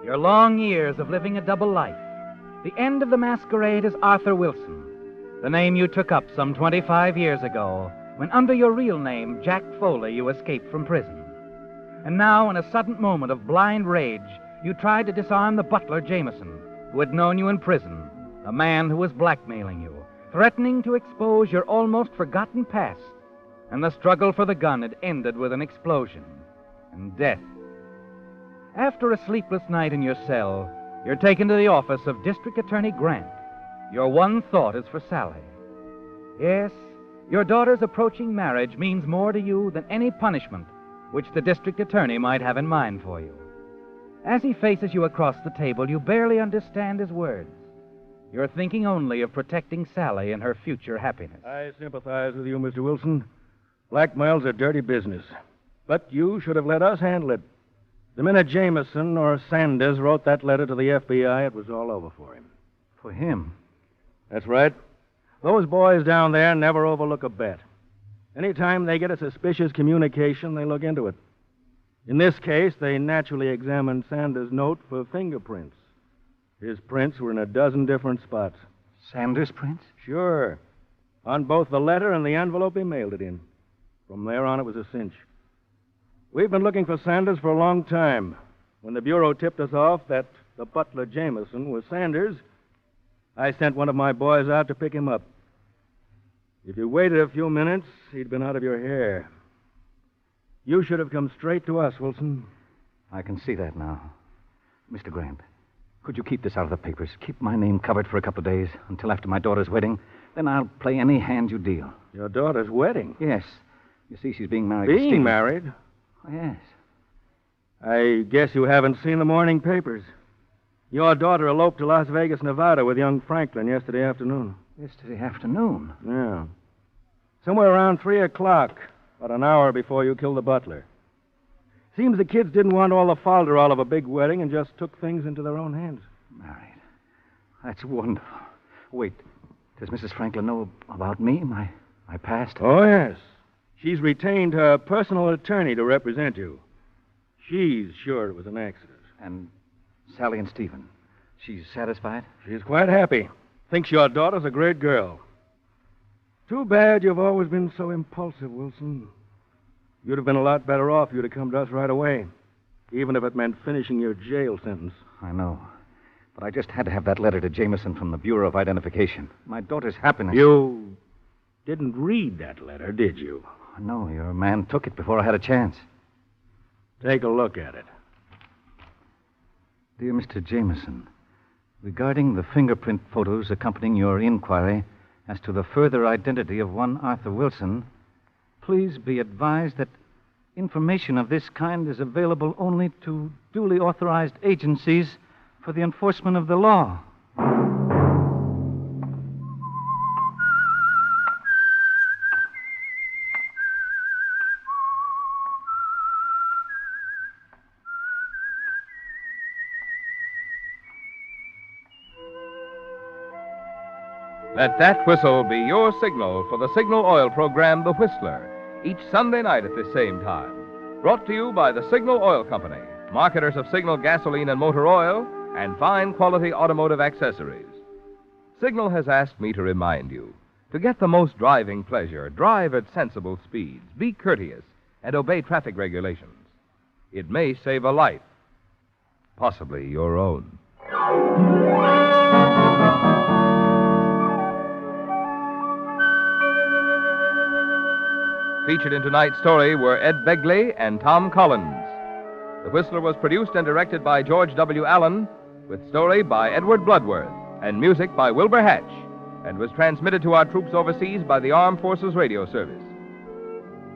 Your long years of living a double life. The end of the masquerade is Arthur Wilson, the name you took up some 25 years ago, when under your real name, Jack Foley, you escaped from prison. And now, in a sudden moment of blind rage, you tried to disarm the butler, Jameson, who had known you in prison, a man who was blackmailing you, threatening to expose your almost forgotten past. And the struggle for the gun had ended with an explosion and death. After a sleepless night in your cell, you're taken to the office of District Attorney Grant. Your one thought is for Sally. Yes, your daughter's approaching marriage means more to you than any punishment which the district attorney might have in mind for you. As he faces you across the table, you barely understand his words. You're thinking only of protecting Sally and her future happiness. I sympathize with you, Mr. Wilson. Blackmail's a dirty business. But you should have let us handle it. The minute Jameson or Sanders wrote that letter to the FBI, it was all over for him. For him? That's right. Those boys down there never overlook a bet. Anytime they get a suspicious communication, they look into it. In this case, they naturally examined Sanders' note for fingerprints. His prints were in a dozen different spots. Sanders' prints? Sure. On both the letter and the envelope he mailed it in. From there on, it was a cinch. We've been looking for Sanders for a long time. When the Bureau tipped us off that the butler Jameson was Sanders, I sent one of my boys out to pick him up. If you waited a few minutes, he'd been out of your hair. You should have come straight to us, Wilson. I can see that now. Mr. Grant, could you keep this out of the papers? Keep my name covered for a couple of days until after my daughter's wedding. Then I'll play any hand you deal. Your daughter's wedding? Yes. You see, she's being married to Being Steve. married? Oh, yes. I guess you haven't seen the morning papers. Your daughter eloped to Las Vegas, Nevada with young Franklin yesterday afternoon. Yesterday afternoon? Yeah. Somewhere around 3 o'clock, about an hour before you killed the butler. Seems the kids didn't want all the falderall of a big wedding and just took things into their own hands. Married. That's wonderful. Wait, does Mrs. Franklin know about me, my past? Oh, yes. She's retained her personal attorney to represent you. She's sure it was an accident. And Sally and Stephen, she's satisfied? She's quite happy. Thinks your daughter's a great girl. Too bad you've always been so impulsive, Wilson. You'd have been a lot better off if you'd have come to us right away, even if it meant finishing your jail sentence. I know. But I just had to have that letter to Jameson from the Bureau of Identification. My daughter's happiness. You didn't read that letter, did you? No, your man took it before I had a chance. Take a look at it. Dear Mr. Jameson, regarding the fingerprint photos accompanying your inquiry as to the further identity of one Arthur Wilson, please be advised that information of this kind is available only to duly authorized agencies for the enforcement of the law. Let that whistle be your signal for the Signal Oil program, The Whistler, each Sunday night at this same time. Brought to you by the Signal Oil Company, marketers of Signal gasoline and motor oil, and fine quality automotive accessories. Signal has asked me to remind you, to get the most driving pleasure, drive at sensible speeds, be courteous, and obey traffic regulations. It may save a life, possibly your own. Featured in tonight's story were Ed Begley and Tom Collins. The Whistler was produced and directed by George W. Allen, with story by Edward Bloodworth and music by Wilbur Hatch, and was transmitted to our troops overseas by the Armed Forces Radio Service.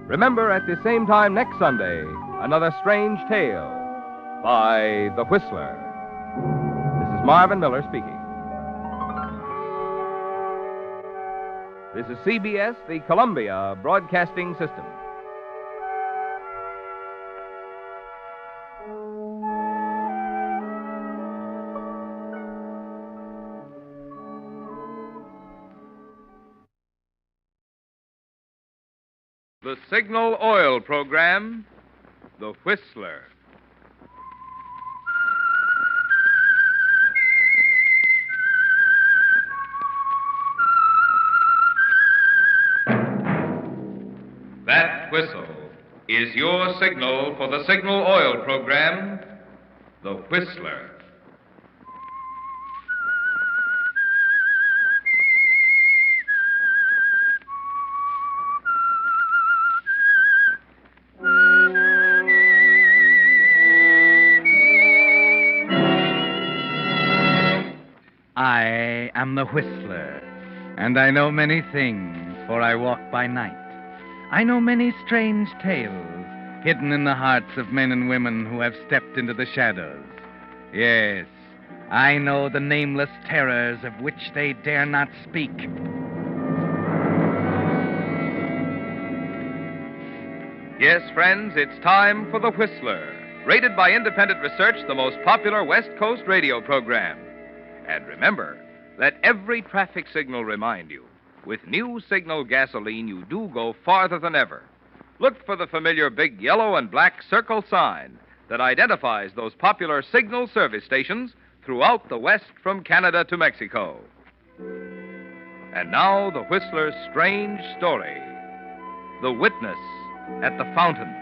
Remember, at the same time next Sunday, another strange tale by The Whistler. This is Marvin Miller speaking. This is CBS, the Columbia Broadcasting System. The Signal Oil Program, The Whistler. That whistle is your signal for the Signal Oil Program, The Whistler. I am the Whistler, and I know many things, for I walk by night. I know many strange tales hidden in the hearts of men and women who have stepped into the shadows. Yes, I know the nameless terrors of which they dare not speak. Yes, friends, it's time for The Whistler, rated by independent research the most popular West Coast radio program. And remember, let every traffic signal remind you, with new Signal gasoline, you do go farther than ever. Look for the familiar big yellow and black circle sign that identifies those popular Signal service stations throughout the West from Canada to Mexico. And now, the Whistler's strange story, The Witness at the Fountain.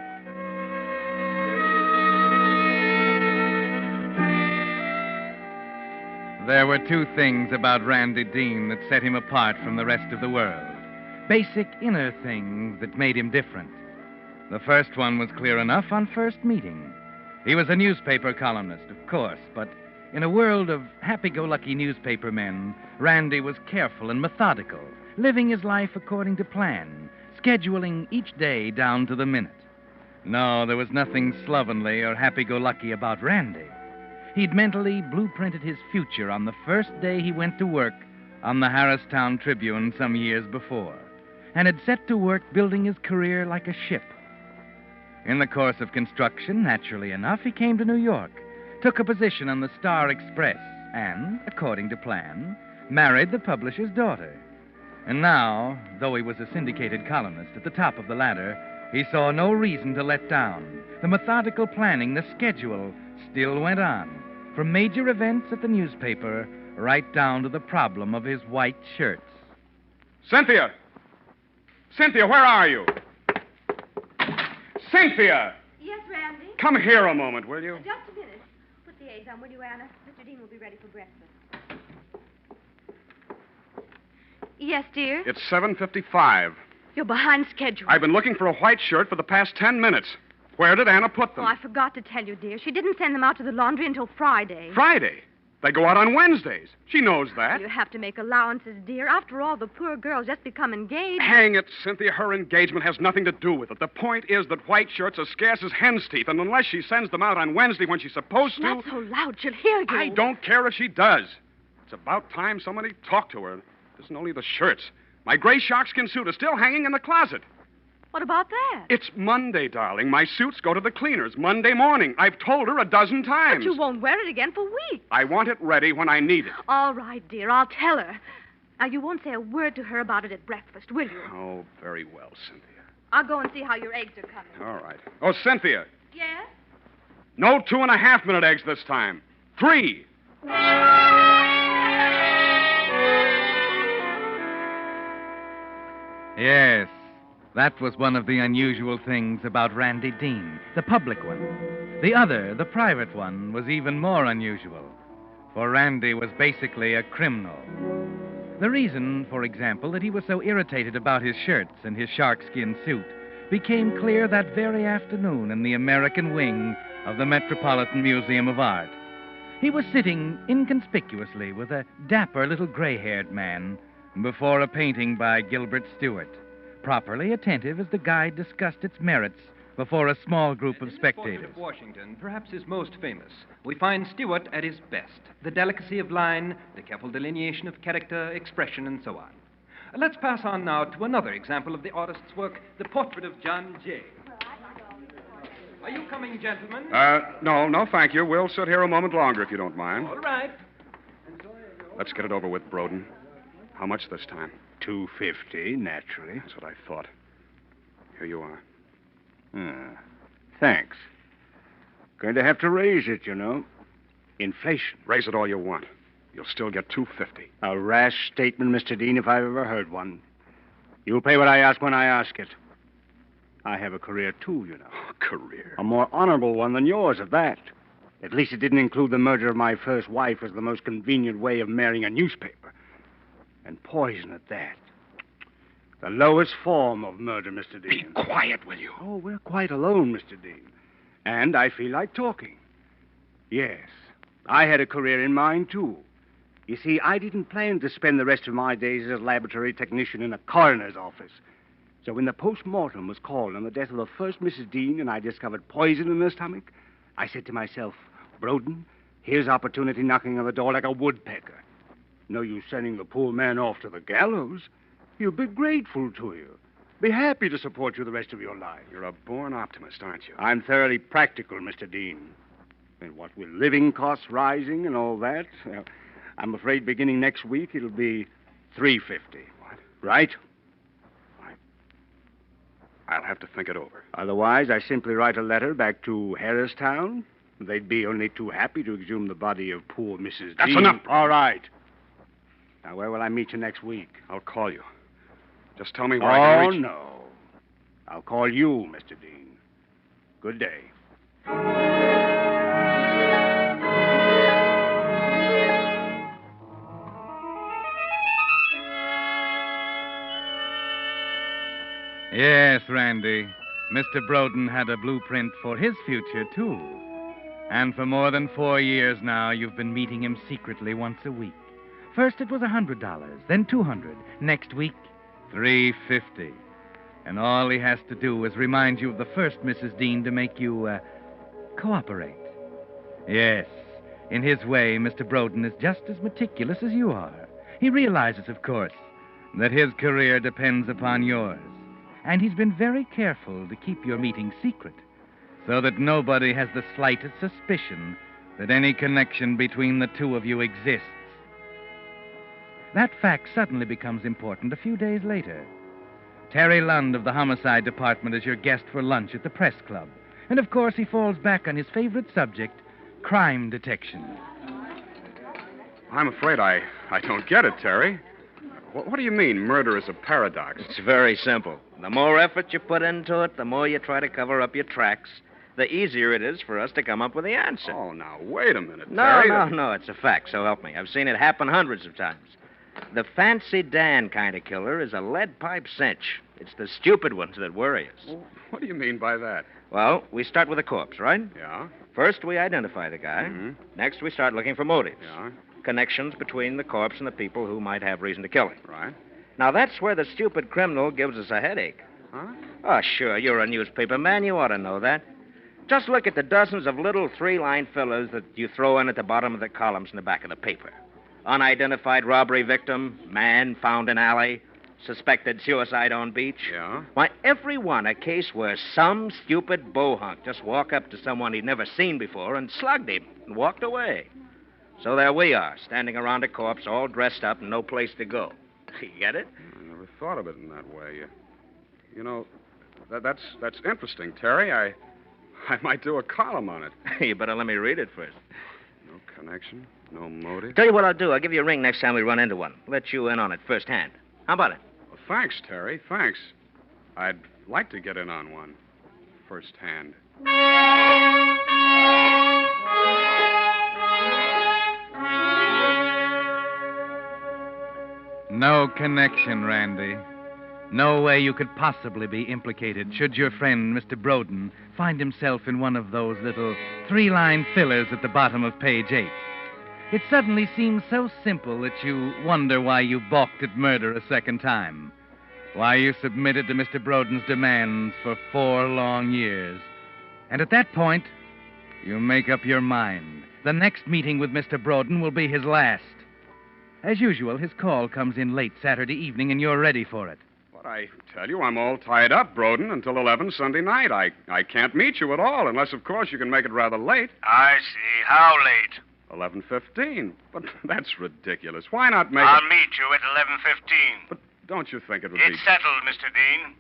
There were two things about Randy Dean that set him apart from the rest of the world. Basic inner things that made him different. The first one was clear enough on first meeting. He was a newspaper columnist, of course, but in a world of happy-go-lucky newspaper men, Randy was careful and methodical, living his life according to plan, scheduling each day down to the minute. No, there was nothing slovenly or happy-go-lucky about Randy. He'd mentally blueprinted his future on the first day he went to work on the Harristown Tribune some years before, and had set to work building his career like a ship. In the course of construction, naturally enough, he came to New York, took a position on the Star Express, and, according to plan, married the publisher's daughter. And now, though he was a syndicated columnist at the top of the ladder, he saw no reason to let down. The methodical planning, the schedule, still went on, from major events at the newspaper right down to the problem of his white shirts. Cynthia! Cynthia, where are you? Cynthia! Yes, Randy? Come here a moment, will you? Just a minute. Put the eggs on, will you, Anna? Mr. Dean will be ready for breakfast. Yes, dear? It's 7:55. You're behind schedule. I've been looking for a white shirt for the past 10 minutes. Where did Anna put them? Oh, I forgot to tell you, dear. She didn't send them out to the laundry until Friday. Friday? They go out on Wednesdays. She knows that. You have to make allowances, dear. After all, the poor girl's just become engaged. Hang it, Cynthia. Her engagement has nothing to do with it. The point is that white shirts are scarce as hen's teeth, and unless she sends them out on Wednesday when she's supposed to... Not so loud. She'll hear you. I don't care if she does. It's about time somebody talked to her. It isn't only the shirts. My gray sharkskin suit is still hanging in the closet. What about that? It's Monday, darling. My suits go to the cleaners Monday morning. I've told her a dozen times. But you won't wear it again for weeks. I want it ready when I need it. All right, dear. I'll tell her. Now, you won't say a word to her about it at breakfast, will you? Oh, very well, Cynthia. I'll go and see how your eggs are coming. All right. Oh, Cynthia. Yes? No 2.5-minute eggs this time. 3. Yes, that was one of the unusual things about Randy Dean, the public one. The other, the private one, was even more unusual, for Randy was basically a criminal. The reason, for example, that he was so irritated about his shirts and his sharkskin suit became clear that very afternoon in the American wing of the Metropolitan Museum of Art. He was sitting inconspicuously with a dapper little gray-haired man before a painting by Gilbert Stuart, properly attentive as the guide discussed its merits before a small group of spectators. Of Washington, perhaps his most famous, we find Stuart at his best. The delicacy of line, the careful delineation of character, expression, and so on. Let's pass on now to another example of the artist's work, the portrait of John Jay. Are you coming, gentlemen? No, thank you. We'll sit here a moment longer if you don't mind. All right. Let's get it over with, Broden. How much this time? $2.50, naturally. That's what I thought. Here you are. Thanks. Going to have to raise it, you know. Inflation. Raise it all you want. You'll still get $2.50. A rash statement, Mr. Dean, if I've ever heard one. You'll pay what I ask when I ask it. I have a career, too, you know. Career? A more honorable one than yours, at that. At least it didn't include the murder of my first wife as the most convenient way of marrying a newspaper. And poison at that. The lowest form of murder, Mr. Dean. Be quiet, will you? Oh, we're quite alone, Mr. Dean. And I feel like talking. Yes, I had a career in mind, too. You see, I didn't plan to spend the rest of my days as a laboratory technician in a coroner's office. So when the post-mortem was called on the death of the first Mrs. Dean and I discovered poison in her stomach, I said to myself, Broden, here's opportunity knocking on the door like a woodpecker. No use sending the poor man off to the gallows. He'll be grateful to you. Be happy to support you the rest of your life. You're a born optimist, aren't you? I'm thoroughly practical, Mr. Dean. And what with living costs rising and all that, I'm afraid beginning next week it'll be $3.50. What? Right? I'll have to think it over. Otherwise, I simply write a letter back to Harristown. They'd be only too happy to exhume the body of poor Mrs. That's Dean. enough. All right. Now, where will I meet you next week? I'll call you. Just tell me where I can reach... Oh, no. I'll call you, Mr. Dean. Good day. Yes, Randy. Mr. Broden had a blueprint for his future, too. And for more than 4 years now, you've been meeting him secretly once a week. First it was $100, then $200. Next week, $3.50. And all he has to do is remind you of the first Mrs. Dean to make you, cooperate. Yes, in his way, Mr. Broden is just as meticulous as you are. He realizes, of course, that his career depends upon yours. And he's been very careful to keep your meeting secret, so that nobody has the slightest suspicion that any connection between the two of you exists. That fact suddenly becomes important a few days later. Terry Lund of the Homicide Department is your guest for lunch at the Press Club. And of course he falls back on his favorite subject, crime detection. I'm afraid I don't get it, Terry. What do you mean, murder is a paradox? It's very simple. The more effort you put into it, the more you try to cover up your tracks, the easier it is for us to come up with the answer. Oh, now, wait a minute, No, Terry. no, it's a fact, so help me. I've seen it happen hundreds of times. The Fancy Dan kind of killer is a lead pipe cinch. It's the stupid ones that worry us. Well, what do you mean by that? Well, we start with a corpse, right? Yeah. First, we identify the guy. Mm-hmm. Next, we start looking for motives. Yeah. Connections between the corpse and the people who might have reason to kill him. Right. Now, that's where the stupid criminal gives us a headache. Huh? Oh, sure, you're a newspaper man. You ought to know that. Just look at the dozens of little three-line fillers that you throw in at the bottom of the columns in the back of the paper. Unidentified robbery victim, man found in alley, suspected suicide on beach. Yeah? Why, every one a case where some stupid bohunk just walked up to someone he'd never seen before and slugged him and walked away. So there we are, standing around a corpse all dressed up and no place to go. You get it? I never thought of it in that way. You know, that's interesting, Terry. I might do a column on it. You better let me read it first. No connection, no motive. Tell you what I'll do. I'll give you a ring next time we run into one. Let you in on it firsthand. How about it? Well, thanks, Terry. Thanks. I'd like to get in on one firsthand. No connection, Randy. No way you could possibly be implicated should your friend, Mr. Broden, find himself in one of those little three-line fillers at the bottom of page 8. It suddenly seems so simple that you wonder why you balked at murder a second time. Why you submitted to Mr. Broden's demands for 4 long years. And at that point, you make up your mind. The next meeting with Mr. Broden will be his last. As usual, his call comes in late Saturday evening, and you're ready for it. But I tell you, I'm all tied up, Broden, until 11 Sunday night. I can't meet you at all, unless, of course, you can make it rather late. I see. How late? 11:15. But that's ridiculous. Why not make I'll it... meet you at 11:15. But don't you think it would It's settled, Mr. Dean.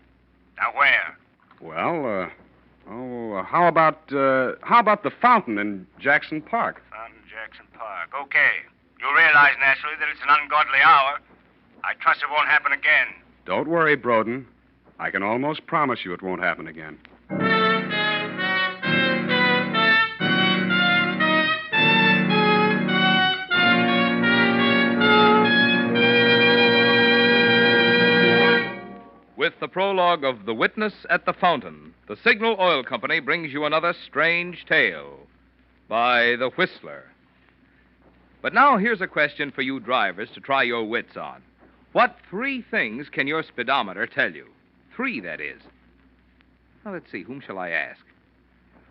Now, where? Well, how about the fountain in Jackson Park? Fountain Jackson Park. Okay. You realize, naturally, that it's an ungodly hour. I trust it won't happen again. Don't worry, Broden. I can almost promise you it won't happen again. With the prologue of The Witness at the Fountain, the Signal Oil Company brings you another strange tale by The Whistler. But now here's a question for you drivers to try your wits on. What 3 things can your speedometer tell you? 3, that is. Well, let's see, whom shall I ask?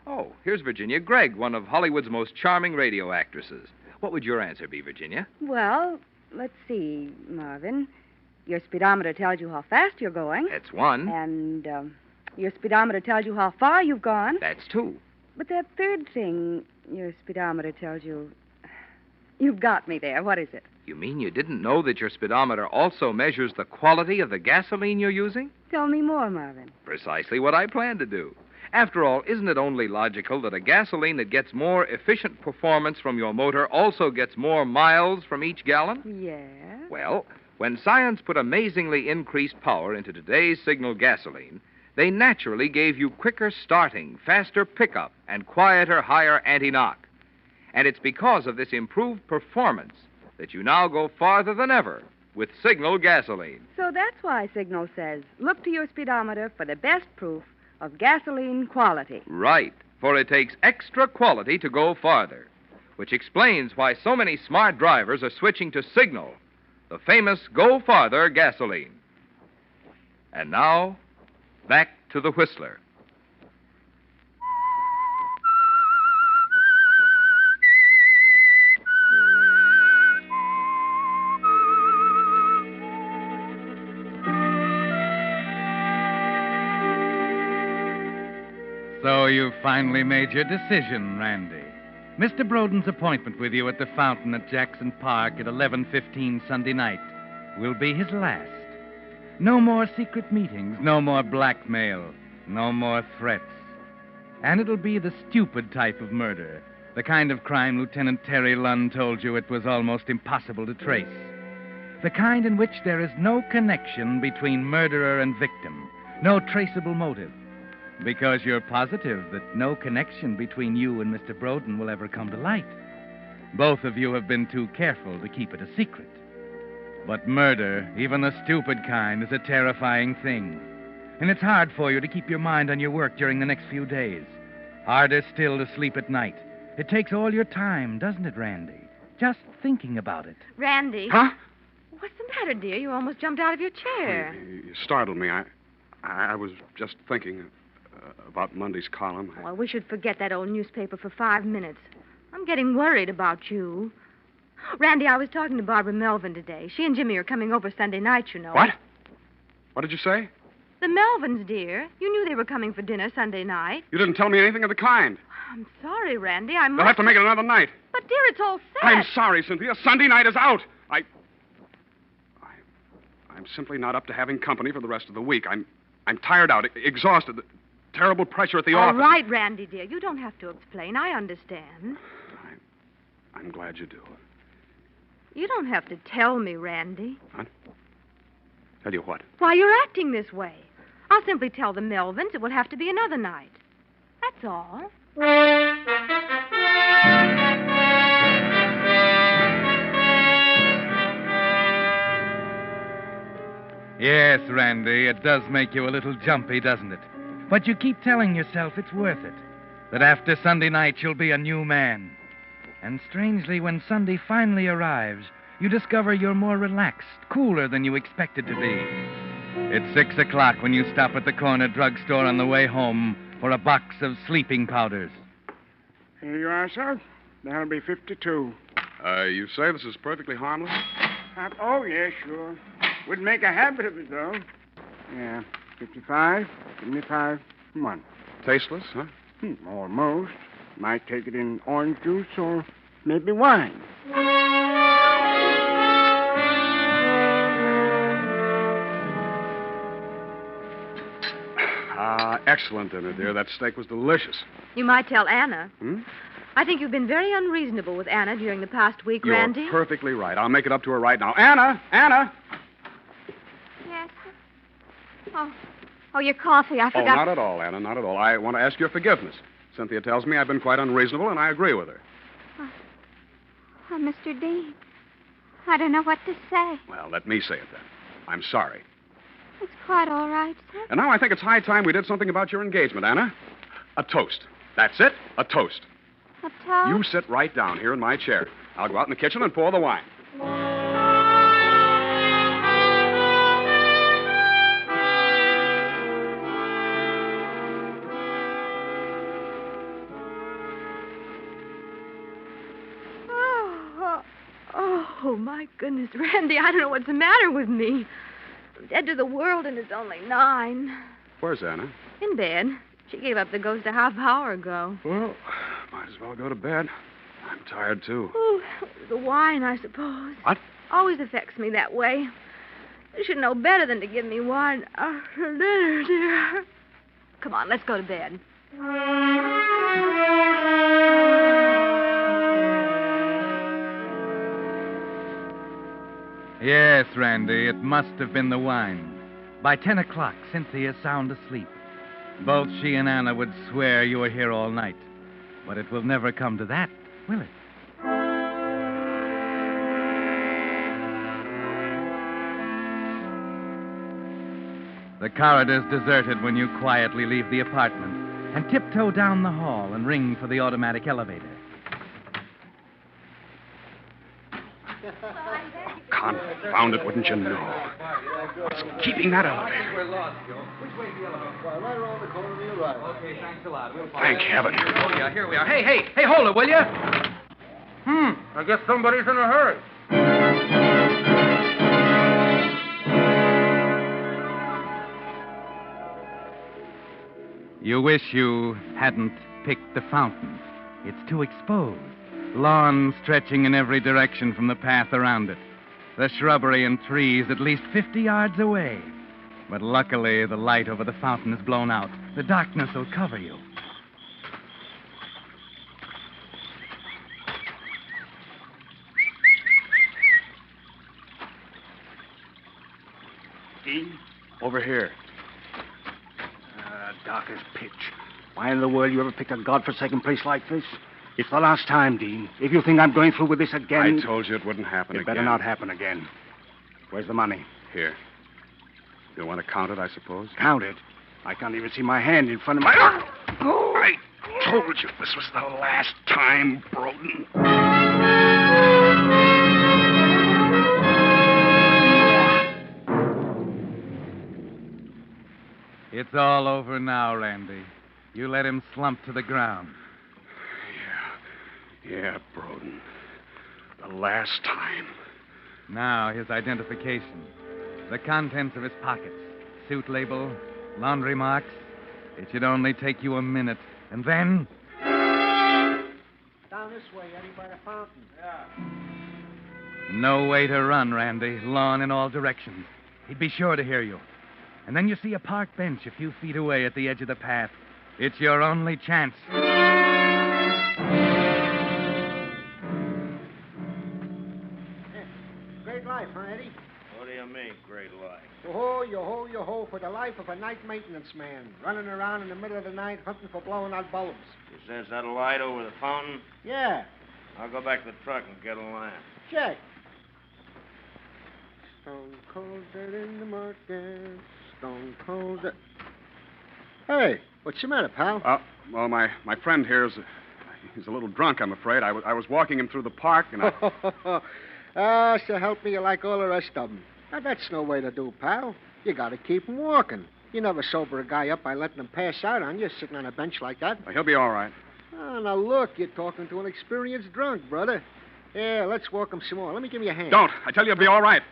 Oh, here's Virginia Gregg, one of Hollywood's most charming radio actresses. What would your answer be, Virginia? Well, let's see, Marvin. Your speedometer tells you how fast you're going. That's 1. And your speedometer tells you how far you've gone. That's 2. But that 3rd thing your speedometer tells you... You've got me there. What is it? You mean you didn't know that your speedometer also measures the quality of the gasoline you're using? Tell me more, Marvin. Precisely what I plan to do. After all, isn't it only logical that a gasoline that gets more efficient performance from your motor also gets more miles from each gallon? Yeah. Well, when science put amazingly increased power into today's Signal gasoline, they naturally gave you quicker starting, faster pickup, and quieter, higher anti-knock. And it's because of this improved performance that you now go farther than ever with Signal gasoline. So that's why Signal says, look to your speedometer for the best proof of gasoline quality. Right, for it takes extra quality to go farther, which explains why so many smart drivers are switching to Signal, the famous Go Farther gasoline. And now, back to the Whistler. So you've finally made your decision, Randy. Mr. Broden's appointment with you at the fountain at Jackson Park at 11:15 Sunday night will be his last. No more secret meetings, no more blackmail, no more threats. And it'll be the stupid type of murder, the kind of crime Lieutenant Terry Lunn told you it was almost impossible to trace. The kind in which there is no connection between murderer and victim, no traceable motive. Because you're positive that no connection between you and Mr. Broden will ever come to light. Both of you have been too careful to keep it a secret. But murder, even the stupid kind, is a terrifying thing. And it's hard for you to keep your mind on your work during the next few days. Harder still to sleep at night. It takes all your time, doesn't it, Randy? Just thinking about it. Randy. Huh? What's the matter, dear? You almost jumped out of your chair. You startled me. I was just thinking about Monday's column. Well, we should forget that old newspaper for 5 minutes. I'm getting worried about you. Randy, I was talking to Barbara Melvin today. She and Jimmy are coming over Sunday night, you know. What? What did you say? The Melvins, dear. You knew they were coming for dinner Sunday night. You didn't tell me anything of the kind. I'm sorry, Randy. I must... They'll have to make it another night. But, dear, it's all set. I'm sorry, Cynthia. Sunday night is out. I'm simply not up to having company for the rest of the week. I'm tired out, exhausted. Terrible pressure at the office. All right, Randy, dear. You don't have to explain. I understand. I'm glad you do. You don't have to tell me, Randy. What? Tell you what? Why you're acting this way. I'll simply tell the Melvins it will have to be another night. That's all. Yes, Randy, it does make you a little jumpy, doesn't it? But you keep telling yourself it's worth it. That after Sunday night you'll be a new man. And strangely, when Sunday finally arrives, you discover you're more relaxed, cooler than you expected to be. It's 6 o'clock when you stop at the corner drugstore on the way home for a box of sleeping powders. Here you are, sir. That'll be 52. You say this is perfectly harmless? Oh, yeah, sure. Wouldn't make a habit of it, though. Yeah, 55, 75 a month. Tasteless, huh? Almost. Might take it in orange juice or maybe wine. Excellent dinner, dear. That steak was delicious. You might tell Anna. Hmm? I think you've been very unreasonable with Anna during the past week, You're Randy. perfectly right. I'll make it up to her right now. Anna! Anna! Yes. Oh, your coffee. I Oh, forgot. not at all, Anna, not at all. I want to ask your forgiveness. Cynthia tells me I've been quite unreasonable, and I agree with her. Oh, Mr. Dean, I don't know what to say. Well, let me say it then. I'm sorry. It's quite all right, sir. And now I think it's high time we did something about your engagement, Anna. A toast. That's it, a toast. A toast? You sit right down here in my chair. I'll go out in the kitchen and pour the wine. Oh, my goodness, Randy, I don't know what's the matter with me. I'm dead to the world, and it's only 9. Where's Anna? In bed. She gave up the ghost a half hour ago. Well, might as well go to bed. I'm tired, too. Oh, the wine, I suppose. What? Always affects me that way. You should know better than to give me wine after dinner, dear. Come on, let's go to bed. Yes, Randy, it must have been the wine. By 10 o'clock, Cynthia's sound asleep. Both she and Anna would swear you were here all night. But it will never come to that, will it? The corridor's deserted when you quietly leave the apartment and tiptoe down the hall and ring for the automatic elevator. Confound it, wouldn't you know? What's keeping that elevator? We're lost, Joe. Which way's the elevator? Right around the corner to your right. Okay, thanks a lot. We'll Thank heaven. Oh, yeah, Here we are. Hey, hold it, will you? I guess somebody's in a hurry. You wish you hadn't picked the fountain. It's too exposed. Lawn stretching in every direction from the path around it. The shrubbery and trees at least 50 yards away. But luckily, the light over the fountain is blown out. The darkness will cover you. Dean? Over here. Dark as pitch. Why in the world you ever picked a godforsaken place like this? It's the last time, Dean. If you think I'm going through with this again... I told you it wouldn't happen It again. better not happen again. Where's the money? Here. You'll want to count it, I suppose? Count it? I can't even see my hand in front of my... I told you this was the last time, Broden. It's all over now, Randy. You let him slump to the ground. Yeah, Broden. The last time. Now, his identification. The contents of his pockets. Suit label, laundry marks. It should only take you a minute. And then... Down this way, Eddie, by the fountain. Yeah. No way to run, Randy. Lawn in all directions. He'd be sure to hear you. And then you see a park bench a few feet away at the edge of the path. It's your only chance. Great life, huh, Eddie? What do you mean, great life? Yo-ho, for the life of a night maintenance man. Running around in the middle of the night hunting for blown out bulbs. You says that light over the fountain? Yeah. I'll go back to the truck and get a lamp. Check. Stone cold dead in the market. Stone cold dead. Hey, what's the matter, pal? Well, my friend here he's a little drunk, I'm afraid. I was walking him through the park, and I... So help me, you like all the rest of them. Now, that's no way to do, pal. You gotta keep him walking. You never sober a guy up by letting him pass out on you sitting on a bench like that. Well, he'll be all right. Oh, now look, you're talking to an experienced drunk, brother. Yeah, let's walk him some more. Let me give you a hand. Don't. I tell you, it'll be all right.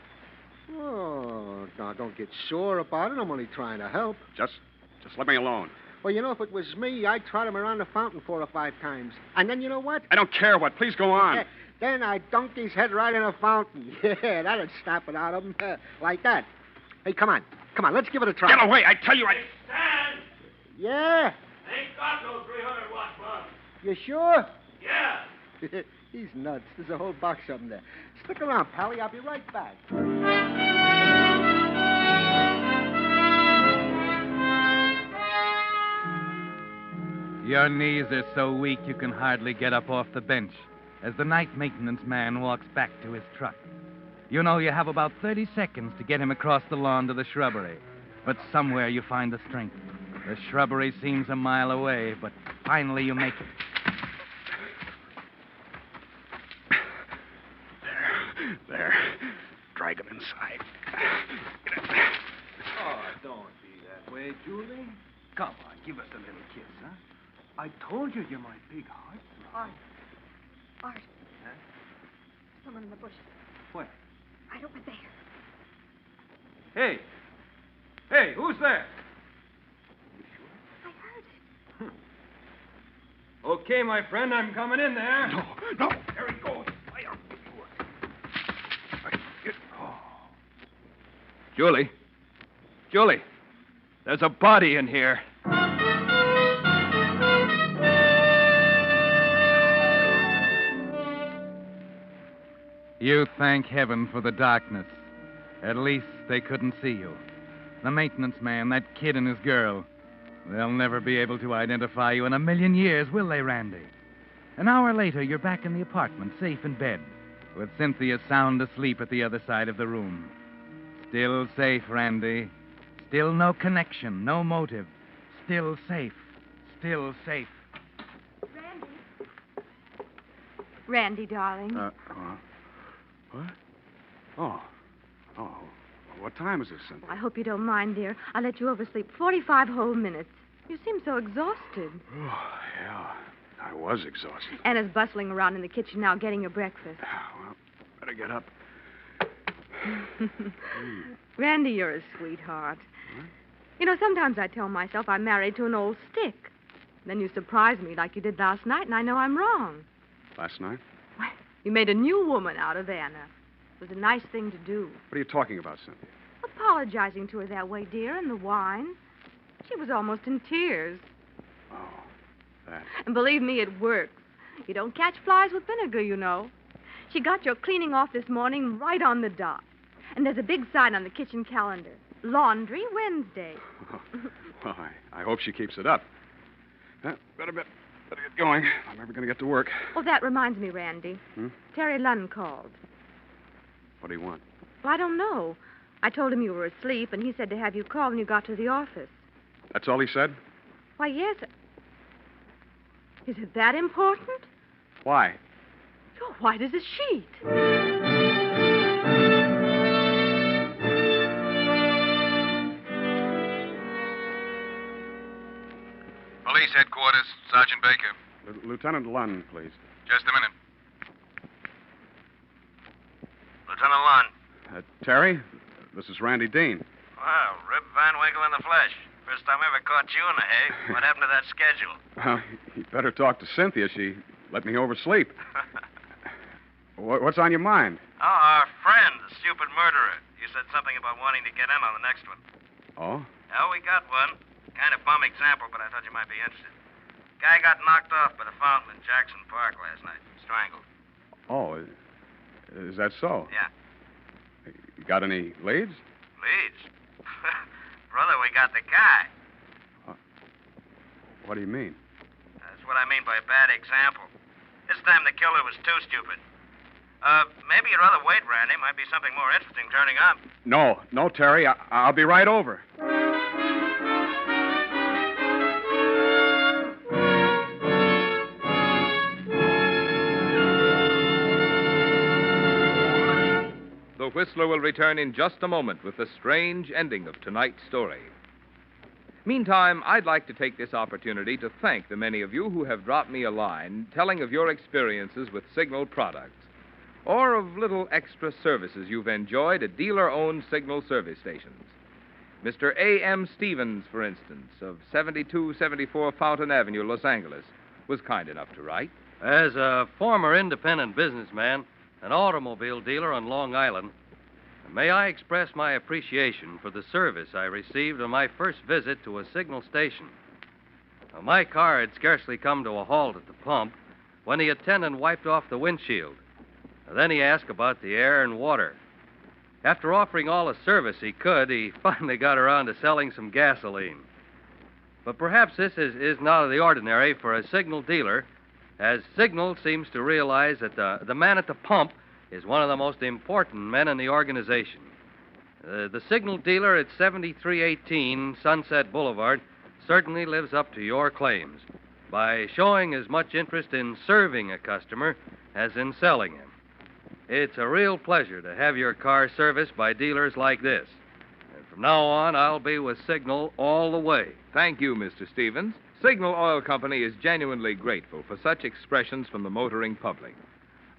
Oh, now don't get sore about it. I'm only trying to help. Just let me alone. Well, you know, if it was me, I'd trot him around the fountain 4 or 5 times. And then you know what? I don't care what. Please go on. Then I'd dunk his head right in a fountain. Yeah, that'd snap it out of him. Like that. Hey, come on. Come on, let's give it a try. Get away. I tell you, Stand! Yeah. Ain't got no 300-watt bulb. You sure? Yeah. He's nuts. There's a whole box of them there. Stick around, Pally. I'll be right back. Your knees are so weak you can hardly get up off the bench as the night maintenance man walks back to his truck. You know you have about 30 seconds to get him across the lawn to the shrubbery, but somewhere you find the strength. The shrubbery seems a mile away, but finally you make it. There. Drag him inside. Oh, don't be that way, Julie. Come on, give us a little kiss, huh? I told you you're my big heart. Art. Huh? Someone in the bushes. Where? Right over there. Hey. Hey, who's there? I heard it. Okay, my friend, I'm coming in there. No. There he goes. Fire. Julie, there's a body in here. You thank heaven for the darkness. At least they couldn't see you. The maintenance man, that kid and his girl. They'll never be able to identify you in a million years, will they, Randy? An hour later, you're back in the apartment, safe in bed, with Cynthia sound asleep at the other side of the room. Still safe, Randy. Still no connection, no motive. Still safe. Still safe. Randy, darling. What? Oh. What time is this, Cynthia? I hope you don't mind, dear. I let you oversleep 45 whole minutes. You seem so exhausted. Oh, yeah. I was exhausted. Anna's bustling around in the kitchen now getting your breakfast. Well, better get up. Randy, you're a sweetheart. What? You know, sometimes I tell myself I'm married to an old stick. Then you surprise me like you did last night, and I know I'm wrong. Last night? You made a new woman out of Anna. It was a nice thing to do. What are you talking about, Cynthia? Apologizing to her that way, dear, and the wine. She was almost in tears. Oh, that. And believe me, it works. You don't catch flies with vinegar, you know. She got your cleaning off this morning right on the dot. And there's a big sign on the kitchen calendar. Laundry Wednesday. Well, I hope she keeps it up. Better get going. I'm never going to get to work. Oh, that reminds me, Randy. Hmm? Terry Lunn called. What do you want? Well, I don't know. I told him you were asleep, and he said to have you call when you got to the office. That's all he said? Why, yes. Is it that important? Why? You're white as a sheet. Police headquarters, Sergeant Baker. Lieutenant Lunn, please. Just a minute. Lieutenant Lunn. Terry, this is Randy Dean. Wow, Rip Van Winkle in the flesh. First time I ever caught you in the hay. What happened to that schedule? You'd better talk to Cynthia. She let me oversleep. What's on your mind? Oh, our friend, the stupid murderer. You said something about wanting to get in on the next one. Oh? Oh, we got one. Kind of bum example, but I thought you might be interested. Guy got knocked off by the fountain in Jackson Park last night. Strangled. Oh, is that so? Yeah. You got any leads? Leads? Brother, we got the guy. What do you mean? That's what I mean by a bad example. This time the killer was too stupid. Maybe you'd rather wait, Randy. Might be something more interesting turning up. No, Terry. I'll be right over. The Whistler will return in just a moment with the strange ending of tonight's story. Meantime, I'd like to take this opportunity to thank the many of you who have dropped me a line telling of your experiences with Signal products. or of little extra services you've enjoyed at dealer-owned signal service stations. Mr. A.M. Stevens, for instance, of 7274 Fountain Avenue, Los Angeles, was kind enough to write. As a former independent businessman, an automobile dealer on Long Island, may I express my appreciation for the service I received on my first visit to a signal station. Now, my car had scarcely come to a halt at the pump when the attendant wiped off the windshield. Then he asked about the air and water. After offering all the service he could, he finally got around to selling some gasoline. But perhaps this is not of the ordinary for a signal dealer, as Signal seems to realize that the man at the pump is one of the most important men in the organization. The signal dealer at 7318 Sunset Boulevard certainly lives up to your claims by showing as much interest in serving a customer as in selling him. It's a real pleasure to have your car serviced by dealers like this. And from now on, I'll be with Signal all the way. Thank you, Mr. Stevens. Signal Oil Company is genuinely grateful for such expressions from the motoring public.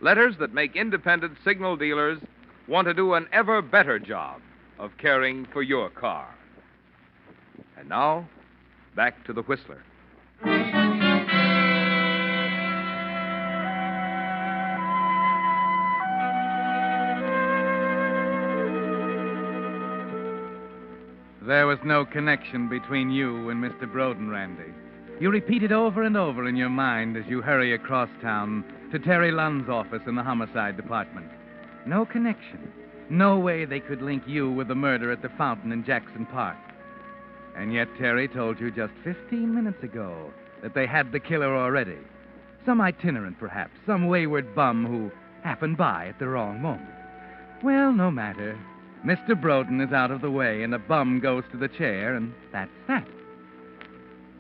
Letters that make independent signal dealers want to do an ever better job of caring for your car. And now, back to the Whistler. There was no connection between you and Mr. Broden, Randy. You repeat it over and over in your mind as you hurry across town to Terry Lunn's office in the homicide department. No connection. No way they could link you with the murder at the fountain in Jackson Park. And yet Terry told you just 15 minutes ago that they had the killer already. Some itinerant, perhaps. Some wayward bum who happened by at the wrong moment. Well, no matter. Mr. Broden is out of the way, and a bum goes to the chair, and that's that.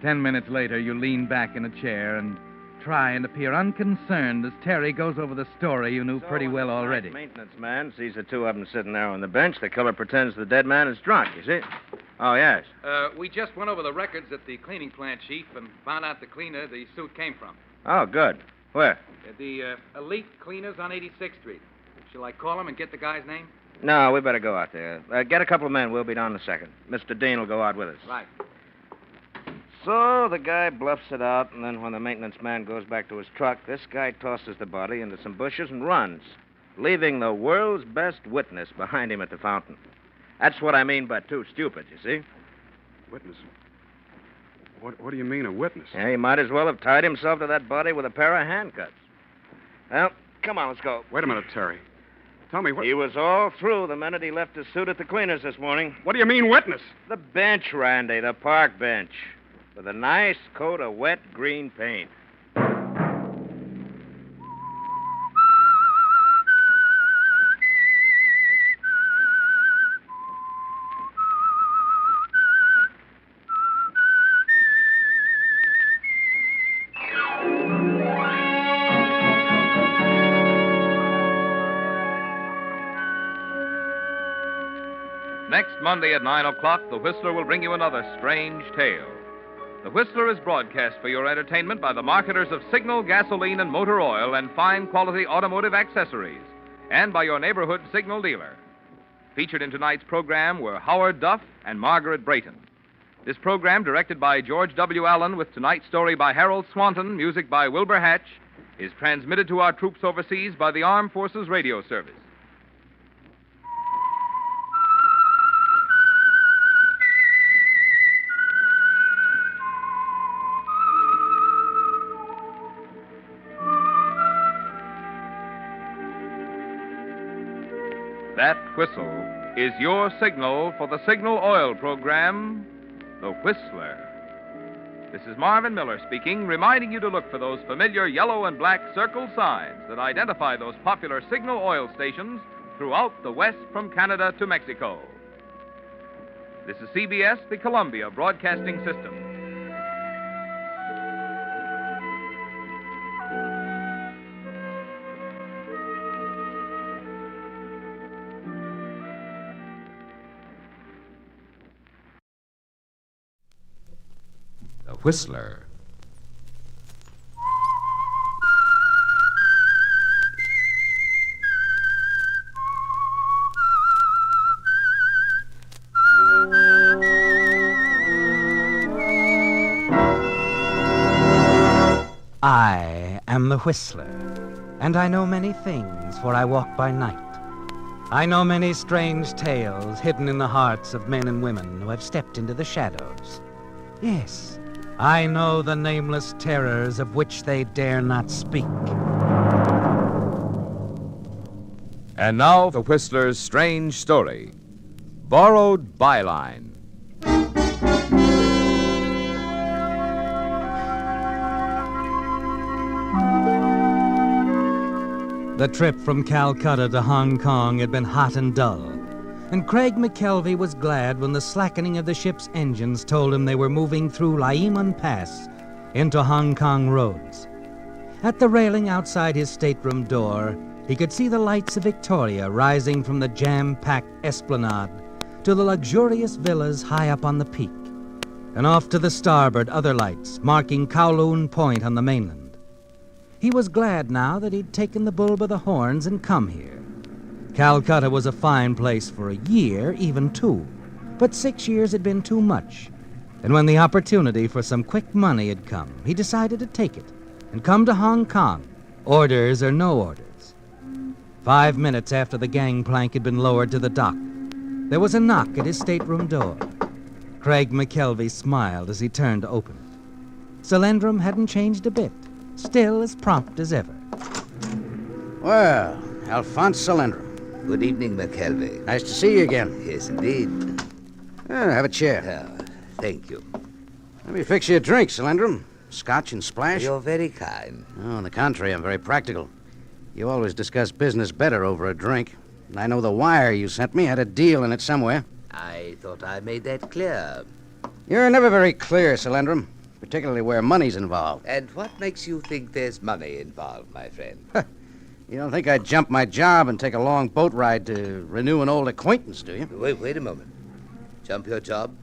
10 minutes later, you lean back in a chair and try and appear unconcerned as Terry goes over the story you knew pretty well already. The maintenance man sees the two of them sitting there on the bench. The killer pretends the dead man is drunk, you see? Oh, yes. We just went over the records at the cleaning plant, Chief, and found out the cleaner the suit came from. Oh, good. Where? The Elite Cleaners on 86th Street. Shall I call him and get the guy's name? No, we better go out there. Get a couple of men. We'll be down in a second. Mr. Dean will go out with us. Right. So the guy bluffs it out, and then when the maintenance man goes back to his truck, this guy tosses the body into some bushes and runs, leaving the world's best witness behind him at the fountain. That's what I mean by too stupid, you see? Witness? What do you mean, a witness? Yeah, he might as well have tied himself to that body with a pair of handcuffs. Well, come on, let's go. Wait a minute, Terry. Tell me what... He was all through the minute he left his suit at the cleaners this morning. What do you mean, witness? The bench, Randy, the park bench. With a nice coat of wet green paint. Next Monday at 9 o'clock, the Whistler will bring you another strange tale. The Whistler is broadcast for your entertainment by the marketers of Signal, gasoline, and motor oil and fine quality automotive accessories, and by your neighborhood Signal dealer. Featured in tonight's program were Howard Duff and Margaret Brayton. This program, directed by George W. Allen, with tonight's story by Harold Swanton, music by Wilbur Hatch, is transmitted to our troops overseas by the Armed Forces Radio Service. That whistle is your signal for the Signal Oil program, The Whistler. This is Marvin Miller speaking, reminding you to look for those familiar yellow and black circle signs that identify those popular Signal Oil stations throughout the West from Canada to Mexico. This is CBS, the Columbia Broadcasting System. Whistler. am the Whistler, and I know many things, for I walk by night. I know many strange tales hidden in the hearts of men and women who have stepped into the shadows. Yes, I know the nameless terrors of which they dare not speak. And now, the Whistler's strange story. Borrowed Byline. The trip from Calcutta to Hong Kong had been hot and dull, and Craig McKelvey was glad when the slackening of the ship's engines told him they were moving through Laiman Pass into Hong Kong roads. At the railing outside his stateroom door, he could see the lights of Victoria rising from the jam-packed esplanade to the luxurious villas high up on the peak, and off to the starboard other lights marking Kowloon Point on the mainland. He was glad now that he'd taken the bull by the horns and come here. Calcutta was a fine place for a year, even 2, but 6 years had been too much. And when the opportunity for some quick money had come, he decided to take it and come to Hong Kong, orders or no orders. 5 minutes after the gangplank had been lowered to the dock, there was a knock at his stateroom door. Craig McKelvey smiled as he turned to open it. Solandrum hadn't changed a bit, still as prompt as ever. Well, Alphonse Solandrum. Good evening, McKelvey. Nice to see you again. Yes, indeed. Have a chair. Thank you. Let me fix you a drink, Solandrum. Scotch and splash? You're very kind. Oh, on the contrary, I'm very practical. You always discuss business better over a drink. And I know the wire you sent me had a deal in it somewhere. I thought I made that clear. You're never very clear, Solandrum, particularly where money's involved. And what makes you think there's money involved, my friend? You don't think I'd jump my job and take a long boat ride to renew an old acquaintance, do you? Wait a moment. Jump your job?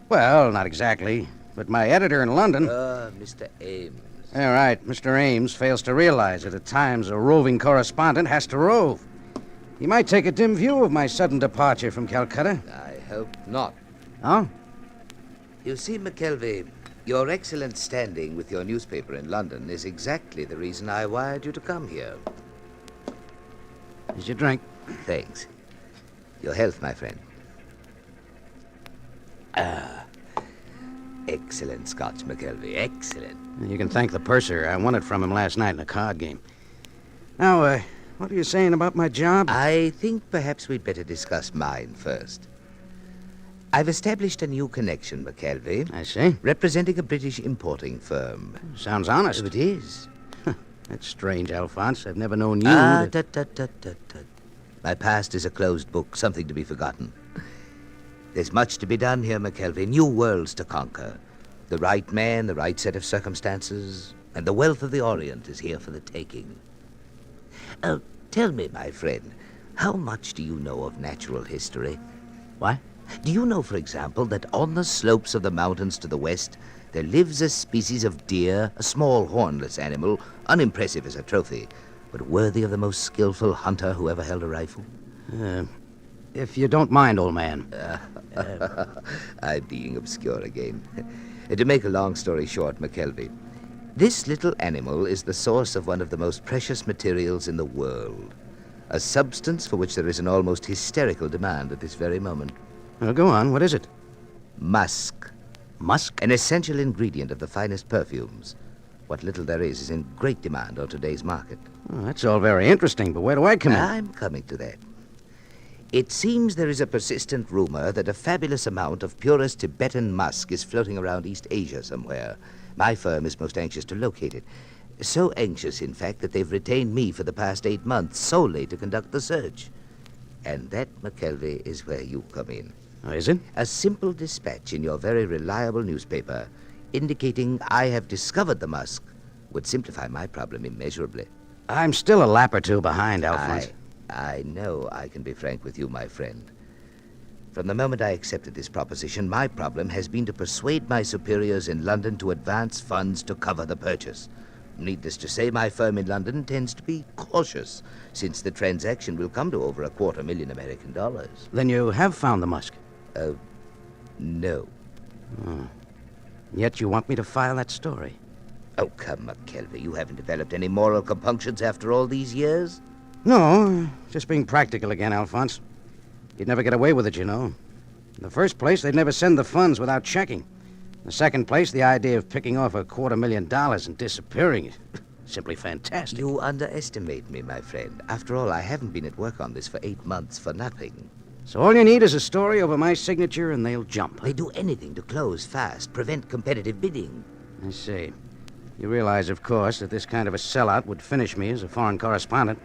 Well, not exactly. But my editor in London... Mr. Ames. All right, Mr. Ames fails to realize that at times a roving correspondent has to rove. He might take a dim view of my sudden departure from Calcutta. I hope not. Oh? You see, McKelvey, your excellent standing with your newspaper in London is exactly the reason I wired you to come here. Here's your drink. Thanks. Your health, my friend. Excellent Scotch, McKelvey. Excellent. You can thank the purser. I won it from him last night in a card game. Now, what are you saying about my job? I think perhaps we'd better discuss mine first. I've established a new connection, McKelvey. I see. Representing a British importing firm. Sounds honest. It is. That's strange, Alphonse. I've never known you My past is a closed book, something to be forgotten. There's much to be done here, McKelvey. New worlds to conquer. The right man, the right set of circumstances, and the wealth of the Orient is here for the taking. Tell me, my friend, how much do you know of natural history? What? Do you know, for example, that on the slopes of the mountains to the west, there lives a species of deer, a small hornless animal, unimpressive as a trophy, but worthy of the most skillful hunter who ever held a rifle? If you don't mind, old man. I'm being obscure again. To make a long story short, McKelvey, this little animal is the source of one of the most precious materials in the world, a substance for which there is an almost hysterical demand at this very moment. Well, go on. What is it? Musk. Musk? An essential ingredient of the finest perfumes. What little there is in great demand on today's market. Oh, that's all very interesting, but where do I come in? I'm coming to that. It seems there is a persistent rumor that a fabulous amount of purest Tibetan musk is floating around East Asia somewhere. My firm is most anxious to locate it. So anxious, in fact, that they've retained me for the past 8 months solely to conduct the search. And that, McKelvey, is where you come in. Oh, is it? A simple dispatch in your very reliable newspaper indicating I have discovered the musk would simplify my problem immeasurably. I'm still a lap or two behind, Alphonse. I know I can be frank with you, my friend. From the moment I accepted this proposition, my problem has been to persuade my superiors in London to advance funds to cover the purchase. Needless to say, my firm in London tends to be cautious, since the transaction will come to over $250,000 American. Then you have found the musk? No. Oh. Yet you want me to file that story? Oh, come, McKelvey. You haven't developed any moral compunctions after all these years? No, just being practical again, Alphonse. You'd never get away with it, you know. In the first place, they'd never send the funds without checking. In the second place, the idea of picking off $250,000 and disappearing is simply fantastic. You underestimate me, my friend. After all, I haven't been at work on this for 8 months for nothing. So all you need is a story over my signature and they'll jump. They do anything to close fast, prevent competitive bidding. I see. You realize, of course, that this kind of a sellout would finish me as a foreign correspondent.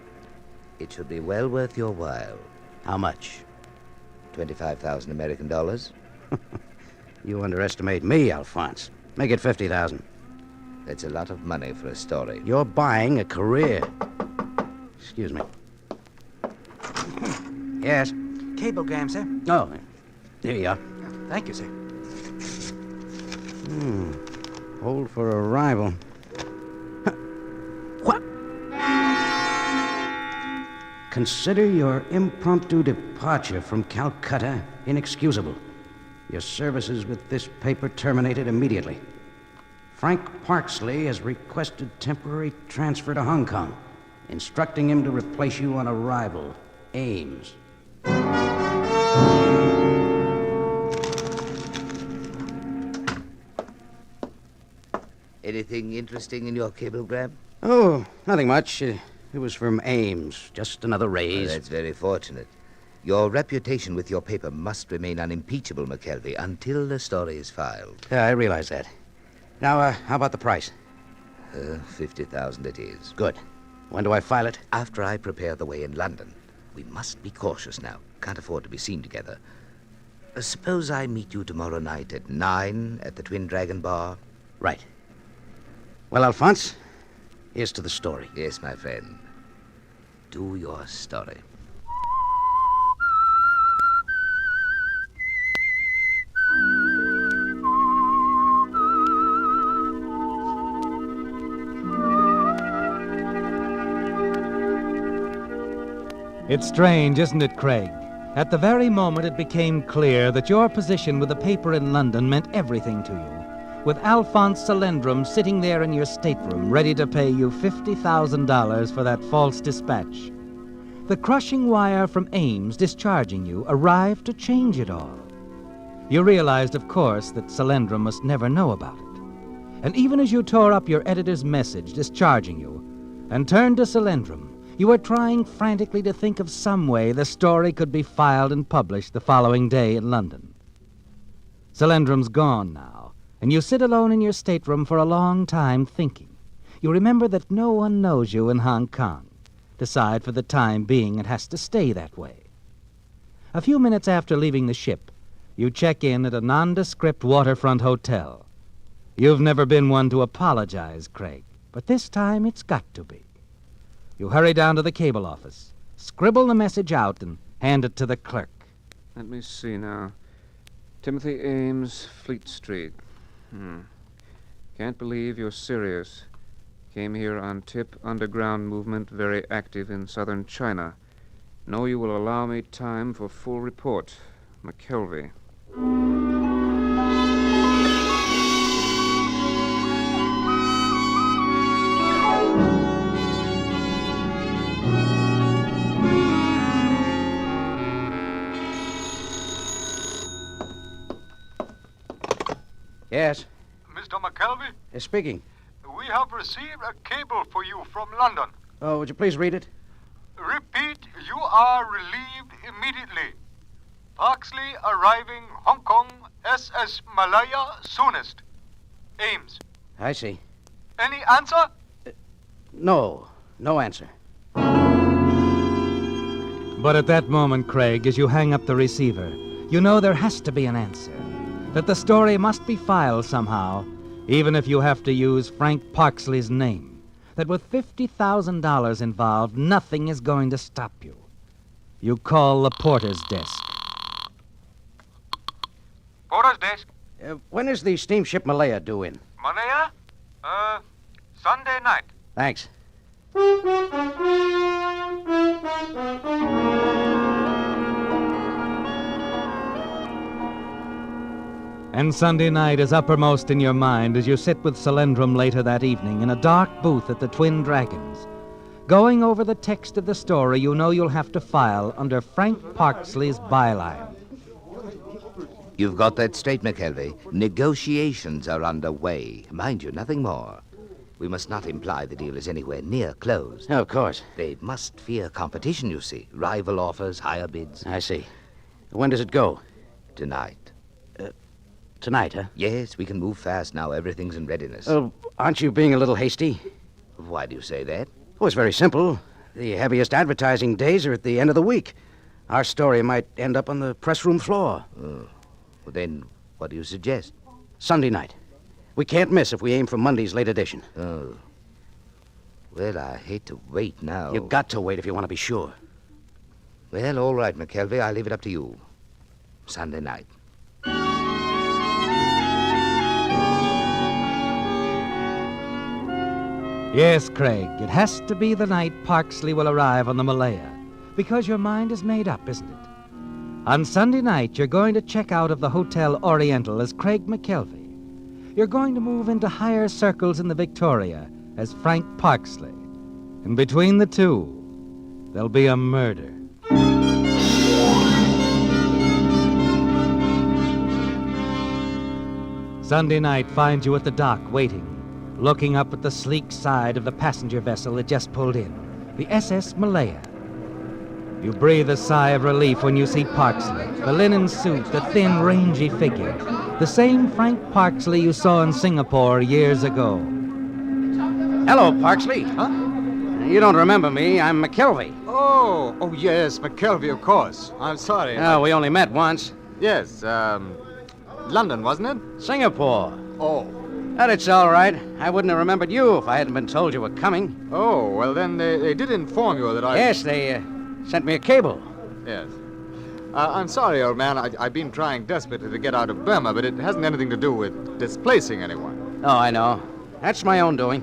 It should be well worth your while. How much? 25,000 American dollars. You underestimate me, Alphonse. Make it 50,000. That's a lot of money for a story. You're buying a career. Excuse me. Yes? Cablegram, sir. Oh, here you are. Thank you, sir. Hold for arrival. What? Consider your impromptu departure from Calcutta inexcusable. Your services with this paper terminated immediately. Frank Parksley has requested temporary transfer to Hong Kong, instructing him to replace you on arrival. Ames. Anything interesting in your cablegram? Oh, nothing much. It was from Ames. Just another raise. That's very fortunate. Your reputation with your paper must remain unimpeachable, McKelvey, until the story is filed. Yeah, I realize that. Now, how about the price? 50,000 it is. Good. When do I file it? After I prepare the way in London. We must be cautious now. Can't afford to be seen together. Suppose I meet you tomorrow night at 9 at the Twin Dragon Bar? Right. Well, Alphonse, here's to the story. Yes, my friend. Do your story. It's strange, isn't it, Craig? At the very moment it became clear that your position with the paper in London meant everything to you, with Alphonse Salendrum sitting there in your stateroom ready to pay you $50,000 for that false dispatch. The crushing wire from Ames discharging you arrived to change it all. You realized, of course, that Salendrum must never know about it. And even as you tore up your editor's message discharging you and turned to Salendrum, you were trying frantically to think of some way the story could be filed and published the following day in London. Salendrum's gone now, and you sit alone in your stateroom for a long time thinking. You remember that no one knows you in Hong Kong. Decide for the time being it has to stay that way. A few minutes after leaving the ship, you check in at a nondescript waterfront hotel. You've never been one to apologize, Craig, but this time it's got to be. You hurry down to the cable office, scribble the message out, and hand it to the clerk. Let me see now. Timothy Ames, Fleet Street. Can't believe you're serious. Came here on tip, underground movement, very active in southern China. Know you will allow me time for full report. McKelvey. Yes? Mr. McKelvey, Speaking. we have received a cable for you from London. Oh, would you please read it? Repeat, you are relieved immediately. Parksley arriving Hong Kong, SS Malaya soonest. Ames. I see. Any answer? No answer. But at that moment, Craig, as you hang up the receiver, you know there has to be an answer. That the story must be filed somehow, even if you have to use Frank Parksley's name. That with $50,000 involved, nothing is going to stop you. You call the porter's desk. Porter's desk. When is the steamship Malaya due in? Malaya? Sunday night. Thanks. And Sunday night is uppermost in your mind as you sit with Solenndrum later that evening in a dark booth at the Twin Dragons, going over the text of the story you know you'll have to file under Frank Parksley's byline. You've got that straight, McKelvey. Negotiations are underway. Mind you, nothing more. We must not imply the deal is anywhere near closed. Of course. They must fear competition, you see. Rival offers, higher bids. I see. When does it go? Tonight. Tonight, huh? Yes, we can move fast now. Everything's in readiness. Oh, aren't you being a little hasty? Why do you say that? Oh, it's very simple. The heaviest advertising days are at the end of the week. Our story might end up on the press room floor. Oh. Well, then, what do you suggest? Sunday night. We can't miss if we aim for Monday's late edition. Oh. Well, I hate to wait now. You've got to wait if you want to be sure. Well, all right, McKelvey. I'll leave it up to you. Sunday night. Yes, Craig, it has to be the night Parksley will arrive on the Malaya, because your mind is made up, isn't it? On Sunday night, you're going to check out of the Hotel Oriental as Craig McKelvey. You're going to move into higher circles in the Victoria as Frank Parksley. And between the two, there'll be a murder. Sunday night finds you at the dock waiting, looking up at the sleek side of the passenger vessel that just pulled in, the SS Malaya. You breathe a sigh of relief when you see Parksley, the linen suit, the thin, rangy figure, the same Frank Parksley you saw in Singapore years ago. Hello, Parksley. Huh? You don't remember me. I'm McKelvey. Oh, yes, McKelvey, of course. I'm sorry. Oh, we only met once. Yes, London, wasn't it? Singapore. Oh. But it's all right. I wouldn't have remembered you if I hadn't been told you were coming. Oh, well, then they did inform you that I... Yes, they sent me a cable. Yes. I'm sorry, old man. I've been trying desperately to get out of Burma, but it hasn't anything to do with displacing anyone. Oh, I know. That's my own doing.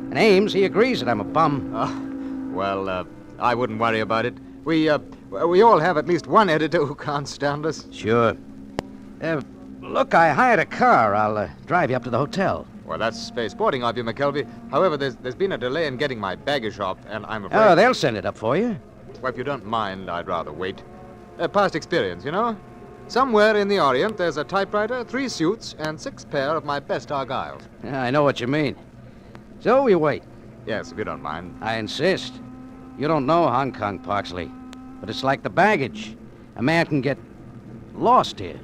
And Ames, he agrees that I'm a bum. Well, I wouldn't worry about it. We all have at least one editor who can't stand us. Sure. Look, I hired a car. I'll drive you up to the hotel. Well, that's space sporting of you, McKelvey. However, there's been a delay in getting my baggage up, and I'm afraid... Oh, they'll send it up for you. Well, if you don't mind, I'd rather wait. Past experience, you know? Somewhere in the Orient, there's a typewriter, 3 suits, and 6 pair of my best Argyles. Yeah, I know what you mean. So you wait. Yes, if you don't mind. I insist. You don't know Hong Kong, Parksley, but it's like the baggage. A man can get lost here.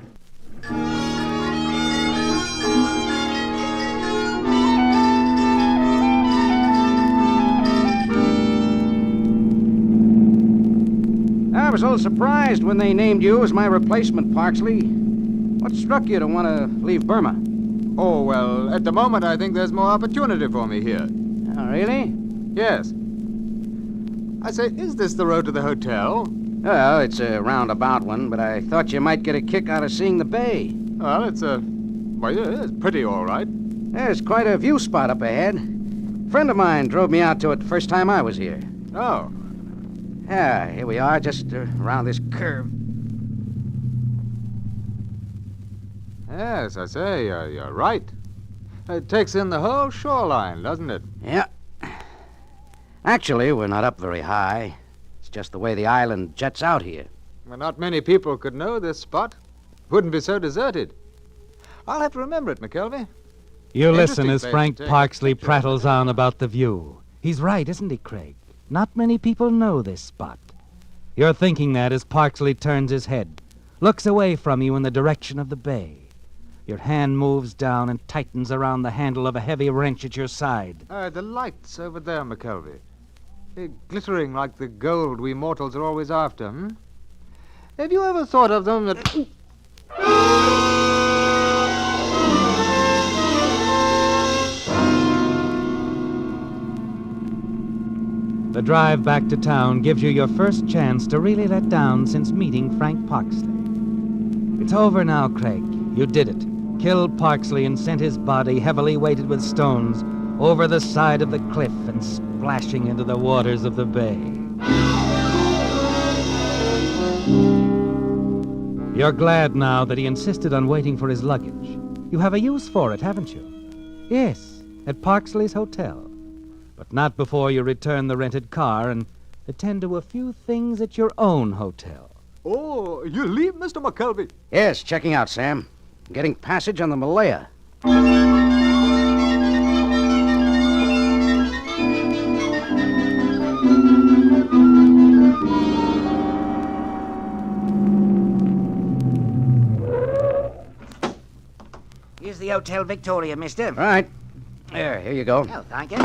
I was a little surprised when they named you as my replacement, Parksley. What struck you to want to leave Burma? Oh, well, at the moment, I think there's more opportunity for me here. Oh, really? Yes. I say, is this the road to the hotel? Oh, it's a roundabout one, but I thought you might get a kick out of seeing the bay. Well, it's pretty all right. There's quite a view spot up ahead. A friend of mine drove me out to it the first time I was here. Oh. Yeah, here we are, just around this curve. Yes, I say, you're right. It takes in the whole shoreline, doesn't it? Yeah. Actually, we're not up very high. It's just the way the island jets out here. Well, not many people could know this spot. Wouldn't be so deserted. I'll have to remember it, McKelvey. You listen as Frank Parksley prattles on about the view. He's right, isn't he, Craig? Not many people know this spot. You're thinking that as Parksley turns his head, looks away from you in the direction of the bay. Your hand moves down and tightens around the handle of a heavy wrench at your side. The lights over there, McKelvey. They're glittering like the gold we mortals are always after, hmm? Have you ever thought of them that... The drive back to town gives you your first chance to really let down since meeting Frank Parksley. It's over now, Craig. You did it. Killed Parksley and sent his body, heavily weighted with stones, over the side of the cliff and splashing into the waters of the bay. You're glad now that he insisted on waiting for his luggage. You have a use for it, haven't you? Yes, at Parksley's Hotel. But not before you return the rented car and attend to a few things at your own hotel. Oh, you leave, Mr. McKelvey? Yes, checking out, Sam. Getting passage on the Malaya. Here's the Hotel Victoria, mister. Right. There, here you go. Oh, thank you.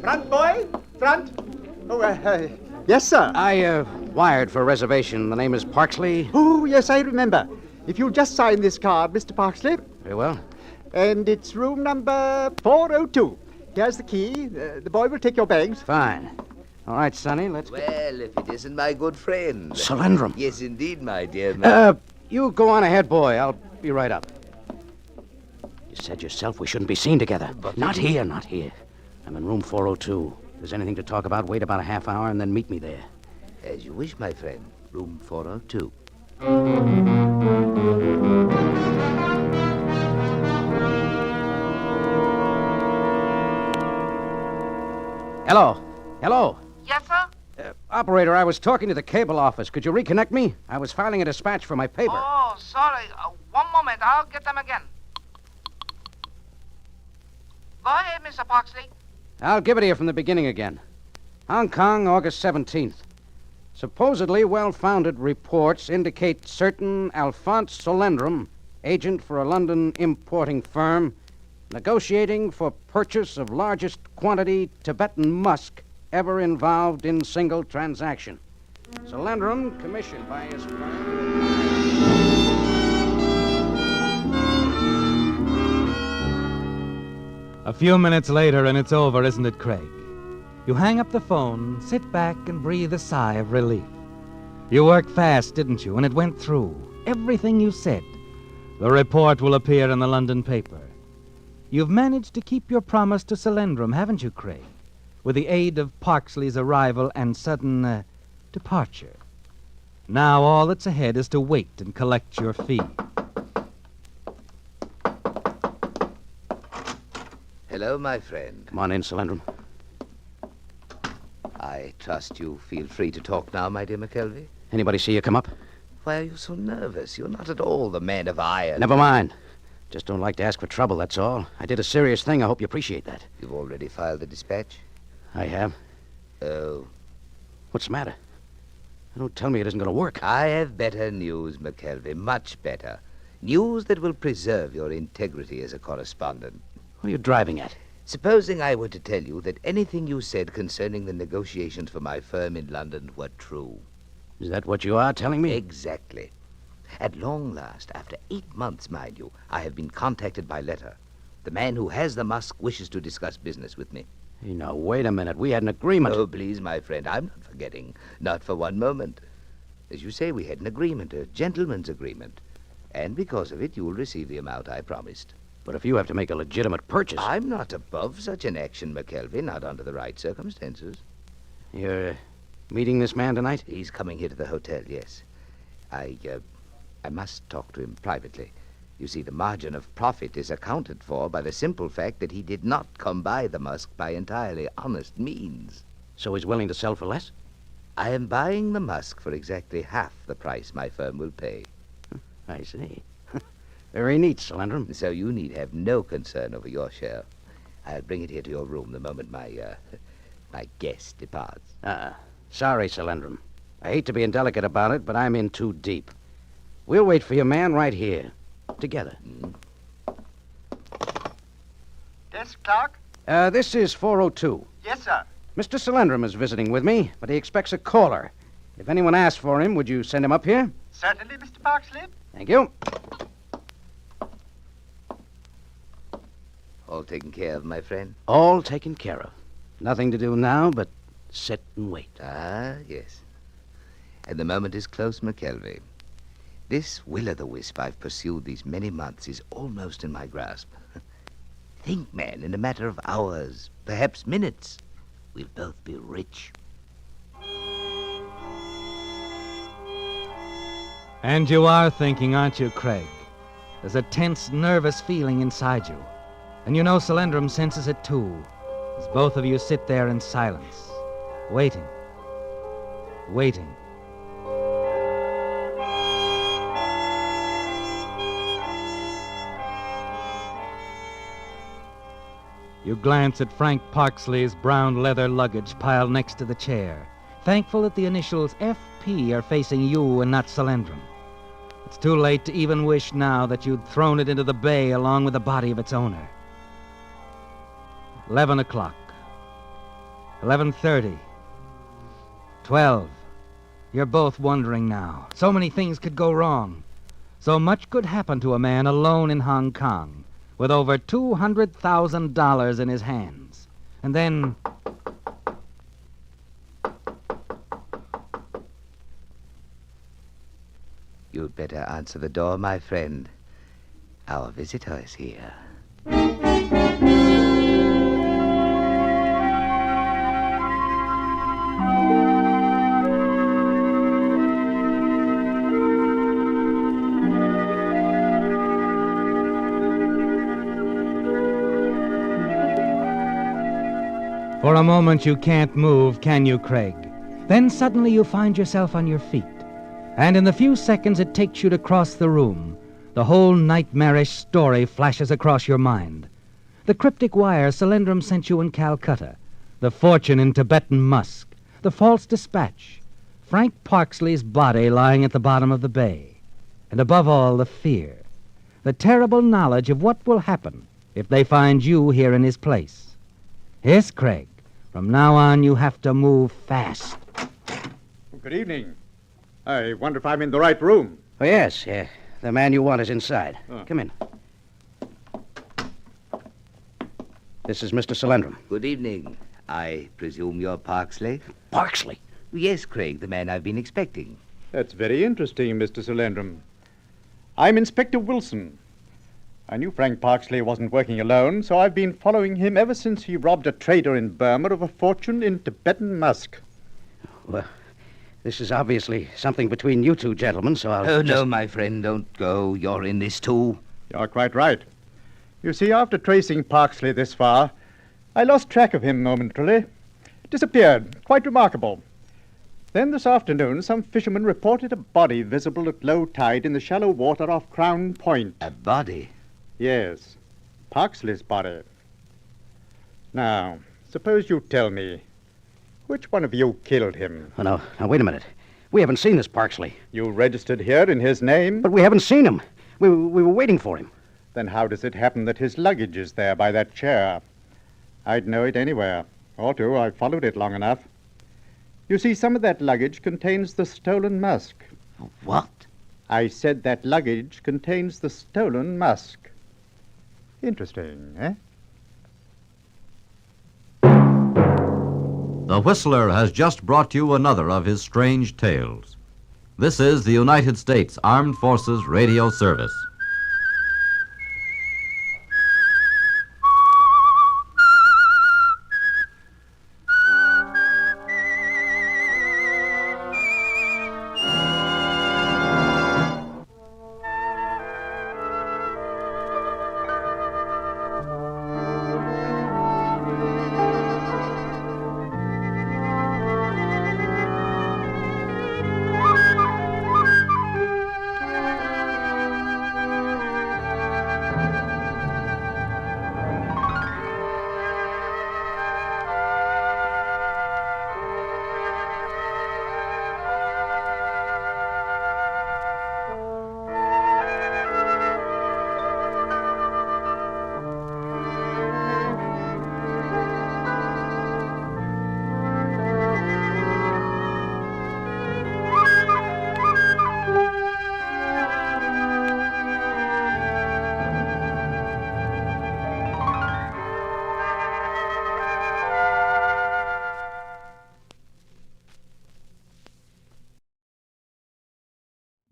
Front, boy. Front. Oh, yes, sir. I wired for a reservation. The name is Parksley. Oh, yes, I remember. If you'll just sign this card, Mr. Parksley. Very well. And it's room number 402. Here's the key. The boy will take your bags. Fine. All right, Sonny, let's go. Well, if it isn't my good friend. Solandrum. Yes, indeed, my dear man. You go on ahead, boy. I'll be right up. You said yourself we shouldn't be seen together. But not here, not here. I'm in room 402. If there's anything to talk about, wait about a half hour and then meet me there. As you wish, my friend. Room 402. Hello. Hello. Yes, sir? Operator, I was talking to the cable office. Could you reconnect me? I was filing a dispatch for my paper. Oh, sorry. One moment. I'll get them again. Go ahead, Mr. Parksley. I'll give it to you from the beginning again. Hong Kong, August 17th. Supposedly well-founded reports indicate certain Alphonse Solandrum, agent for a London importing firm, negotiating for purchase of largest quantity Tibetan musk ever involved in single transaction. Solandrum, commissioned by his firm. A few minutes later and it's over, isn't it, Craig? You hang up the phone, sit back, and breathe a sigh of relief. You worked fast, didn't you? And it went through. Everything you said. The report will appear in the London paper. You've managed to keep your promise to Solandrum, haven't you, Craig? With the aid of Parksley's arrival and sudden departure. Now all that's ahead is to wait and collect your fee. Hello, my friend. Come on in, Solandrum. I trust you feel free to talk now, my dear McKelvey. Anybody see you come up? Why are you so nervous? You're not at all the man of iron. Never mind. Just don't like to ask for trouble, that's all. I did a serious thing. I hope you appreciate that. You've already filed the dispatch? I have. Oh. What's the matter? Don't tell me it isn't going to work. I have better news, McKelvey. Much better. News that will preserve your integrity as a correspondent. What are you driving at? Supposing I were to tell you that anything you said concerning the negotiations for my firm in London were true. Is that what you are telling me? Exactly. At long last, after 8 months, mind you, I have been contacted by letter. The man who has the musk wishes to discuss business with me. Hey, now, wait a minute. We had an agreement. Oh, please, my friend, I'm not forgetting. Not for one moment. As you say, we had an agreement, a gentleman's agreement. And because of it, you will receive the amount I promised. But if you have to make a legitimate purchase... I'm not above such an action, McKelvey, not under the right circumstances. You're meeting this man tonight? He's coming here to the hotel, yes. I must talk to him privately. You see, the margin of profit is accounted for by the simple fact that he did not come by the musk by entirely honest means. So he's willing to sell for less? I am buying the musk for exactly half the price my firm will pay. I see. Very neat, Solandrum. So you need have no concern over your share. I'll bring it here to your room the moment my guest departs. Sorry, Solandrum. I hate to be indelicate about it, but I'm in too deep. We'll wait for your man right here. Together. Desk clerk? This is 402. Yes, sir. Mr. Solandrum is visiting with me, but he expects a caller. If anyone asks for him, would you send him up here? Certainly, Mr. Parksley. Thank you. All taken care of, my friend? All taken care of. Nothing to do now but sit and wait. Ah, yes. And the moment is close, McKelvey. This will-o'-the-wisp I've pursued these many months is almost in my grasp. Think, man, in a matter of hours, perhaps minutes, we'll both be rich. And you are thinking, aren't you, Craig? There's a tense, nervous feeling inside you. And you know Solandrum senses it too, as both of you sit there in silence, waiting. You glance at Frank Parksley's brown leather luggage piled next to the chair, thankful that the initials FP are facing you and not Solandrum. It's too late to even wish now that you'd thrown it into the bay along with the body of its owner. 11 o'clock. 11:30. 12. You're both wondering now. So many things could go wrong. So much could happen to a man alone in Hong Kong, with over $200,000 in his hands. And then... You'd better answer the door, my friend. Our visitor is here. For a moment you can't move, can you, Craig? Then suddenly you find yourself on your feet. And in the few seconds it takes you to cross the room, the whole nightmarish story flashes across your mind. The cryptic wire Solandrum sent you in Calcutta, the fortune in Tibetan musk, the false dispatch, Frank Parksley's body lying at the bottom of the bay, and above all, the fear, the terrible knowledge of what will happen if they find you here in his place. Yes, Craig, from now on you have to move fast. Good evening. I wonder if I'm in the right room. Oh, yes. The man you want is inside. Come in. This is Mr. Solandrum. Good evening. I presume you're Parksley? Parksley? Yes, Craig, the man I've been expecting. That's very interesting, Mr. Solandrum. I'm Inspector Wilson. I knew Frank Parksley wasn't working alone, so I've been following him ever since he robbed a trader in Burma of a fortune in Tibetan musk. Well, this is obviously something between you two gentlemen, so I'll... Oh, no, my friend, don't go. You're in this, too. You're quite right. You see, after tracing Parksley this far, I lost track of him momentarily. Disappeared. Quite remarkable. Then this afternoon, some fishermen reported a body visible at low tide in the shallow water off Crown Point. A body? Yes. Parksley's body. Now, suppose you tell me, which one of you killed him? Oh, no. Now, wait a minute. We haven't seen this Parksley. You registered here in his name? But we haven't seen him. We were waiting for him. Then how does it happen that his luggage is there by that chair? I'd know it anywhere. Ought to. I've followed it long enough. You see, some of that luggage contains the stolen musk. What? I said that luggage contains the stolen musk. Interesting, eh? The Whistler has just brought you another of his strange tales. This is the United States Armed Forces Radio Service.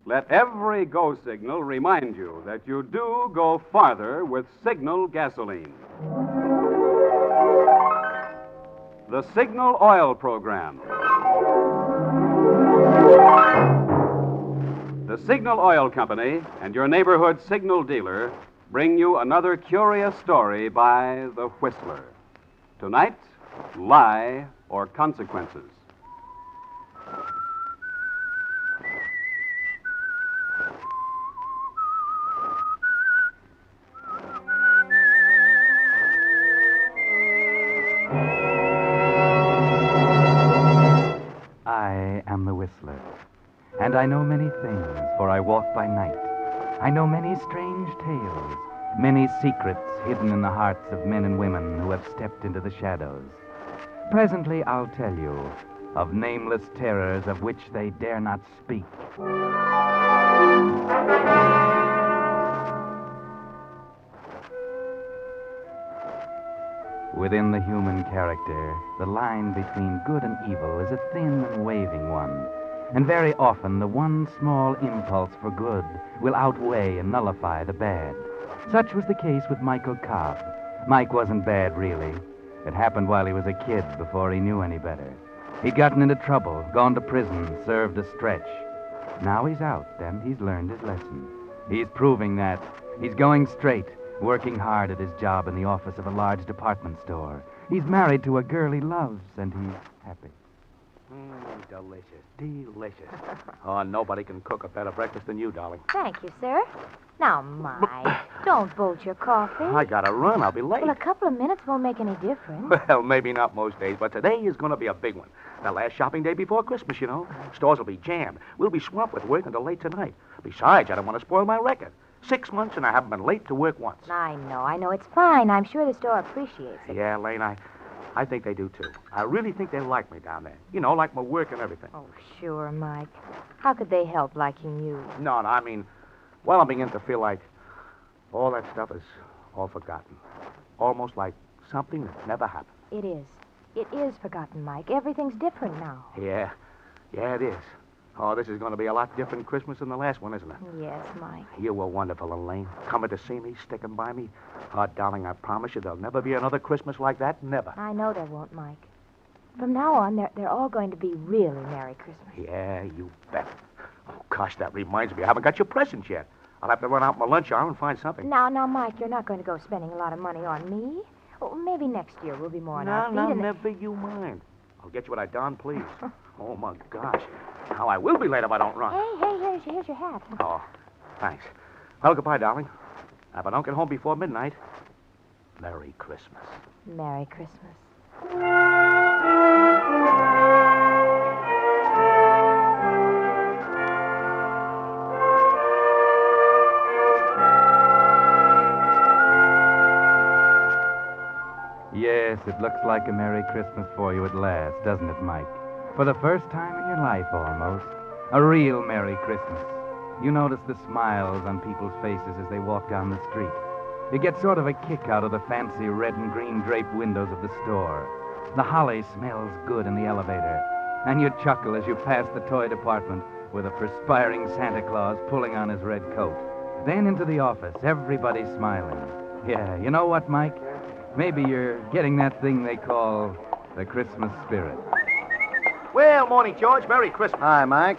Let every go signal remind you that you do go farther with Signal gasoline. The Signal Oil Program. The The Signal Oil Company and your neighborhood signal dealer bring you another curious story by The Whistler. Tonight, Lie or Consequences. I am the Whistler, and I know many things, for I walk by night. I know many strange tales, many secrets hidden in the hearts of men and women who have stepped into the shadows. Presently I'll tell you of nameless terrors of which they dare not speak. Within the human character, the line between good and evil is a thin and waving one. And very often, the one small impulse for good will outweigh and nullify the bad. Such was the case with Michael Cobb. Mike wasn't bad, really. It happened while he was a kid, before he knew any better. He'd gotten into trouble, gone to prison, served a stretch. Now he's out, and he's learned his lesson. He's proving that. He's going straight, working hard at his job in the office of a large department store. He's married to a girl he loves, and he's happy. Delicious. Delicious. Oh, nobody can cook a better breakfast than you, darling. Thank you, sir. Now, Mike, don't bolt your coffee. I gotta run. I'll be late. Well, a couple of minutes won't make any difference. Well, maybe not most days, but today is going to be a big one. The last shopping day before Christmas, you know. Stores will be jammed. We'll be swamped with work until late tonight. Besides, I don't want to spoil my record. 6 months and I haven't been late to work once. I know. It's fine. I'm sure the store appreciates it. Yeah, Lane, I think they do, too. I really think they like me down there. You know, like my work and everything. Oh, sure, Mike. How could they help liking you? No, I mean, well, I'm beginning to feel like all that stuff is all forgotten. Almost like something that never happened. It is. It is forgotten, Mike. Everything's different now. Yeah, it is. Oh, this is going to be a lot different Christmas than the last one, isn't it? Yes, Mike. You were wonderful, Elaine. Coming to see me, sticking by me. Oh, darling, I promise you there'll never be another Christmas like that. Never. I know there won't, Mike. From now on, they're all going to be really Merry Christmas. Yeah, you bet. Oh, gosh, that reminds me. I haven't got your presents yet. I'll have to run out my lunch hour and find something. Now, Mike, you're not going to go spending a lot of money on me. Oh, maybe next year we'll be more on our feet. No, never you mind. I'll get you what I darn please. Oh, my gosh. Now, I will be late if I don't run. Hey, here's your hat. Oh, thanks. Well, goodbye, darling. If I don't get home before midnight, Merry Christmas. Merry Christmas. Yes, it looks like a Merry Christmas for you at last, doesn't it, Mike? For the first time in your life, almost. A real Merry Christmas. You notice the smiles on people's faces as they walk down the street. You get sort of a kick out of the fancy red and green draped windows of the store. The holly smells good in the elevator. And you chuckle as you pass the toy department with a perspiring Santa Claus pulling on his red coat. Then into the office, everybody smiling. Yeah, you know what, Mike? Maybe you're getting that thing they call the Christmas spirit. Well, morning, George. Merry Christmas. Hi, Mike.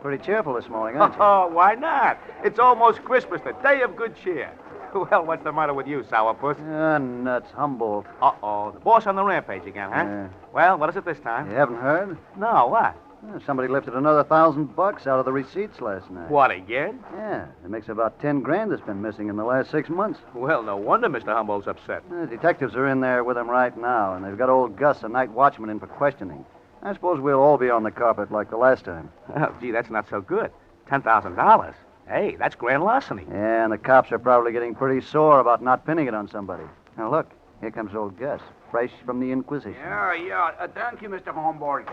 Pretty cheerful this morning, aren't you? Oh, why not? It's almost Christmas, the day of good cheer. Well, what's the matter with you, sourpuss? Nuts. Humboldt. Uh-oh. The boss on the rampage again, huh? Yeah. Well, what is it this time? You haven't heard? No, what? Somebody lifted another $1,000 out of the receipts last night. What, again? Yeah. It makes about 10 grand that's been missing in the last 6 months. Well, no wonder Mr. Humboldt's upset. The detectives are in there with him right now, and they've got old Gus, a night watchman, in for questioning. I suppose we'll all be on the carpet like the last time. Oh, gee, that's not so good. $10,000. Hey, that's grand larceny. Yeah, and the cops are probably getting pretty sore about not pinning it on somebody. Now, look, here comes old Gus, fresh from the Inquisition. Yeah. Thank you, Mr. Humboldt.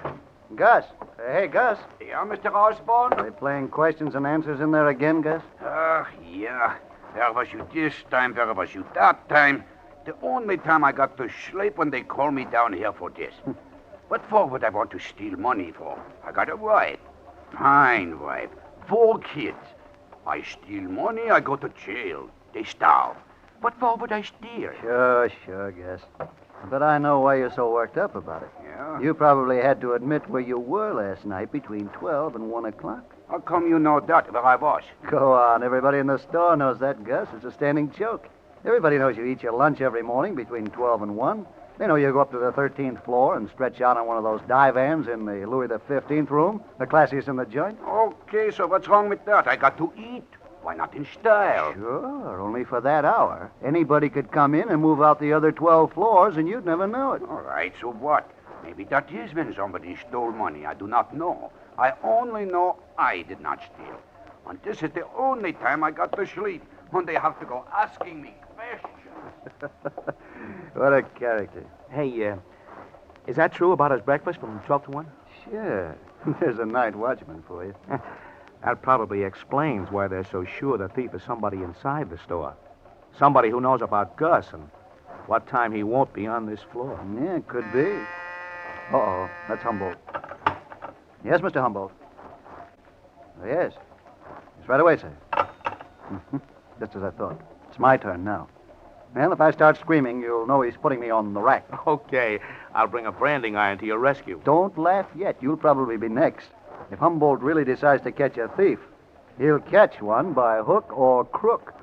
Gus. Hey, Gus. Yeah, Mr. Osborne? Are they playing questions and answers in there again, Gus? Yeah. Where was you this time? Where was you that time? The only time I got to sleep when they called me down here for this. What for would I want to steal money for? I got a wife. Fine wife. 4 kids. I steal money, I go to jail. They starve. What for would I steal? Sure, Gus. But I know why you're so worked up about it. Yeah? You probably had to admit where you were last night between 12 and 1 o'clock. How come you know that, where I was? Go on. Everybody in the store knows that, Gus. It's a standing joke. Everybody knows you eat your lunch every morning between 12 and 1. They know you go up to the 13th floor and stretch out on one of those divans in the Louis XV room, the classiest in the joint. Okay, so what's wrong with that? I got to eat. Why not in style? Sure, only for that hour. Anybody could come in and move out the other 12 floors, and you'd never know it. All right, so what? Maybe that is when somebody stole money. I do not know. I only know I did not steal. And this is the only time I got to sleep, when they have to go asking me questions. What a character. Hey, is that true about his breakfast from 12 to 1? Sure. There's a night watchman for you. That probably explains why they're so sure the thief is somebody inside the store. Somebody who knows about Gus and what time he won't be on this floor. Yeah, could be. Uh-oh, that's Humboldt. Yes, Mr. Humboldt. Oh, yes. It's right away, sir. Just as I thought. It's my turn now. Well, if I start screaming, you'll know he's putting me on the rack. Okay, I'll bring a branding iron to your rescue. Don't laugh yet. You'll probably be next. If Humboldt really decides to catch a thief, he'll catch one by hook or crook.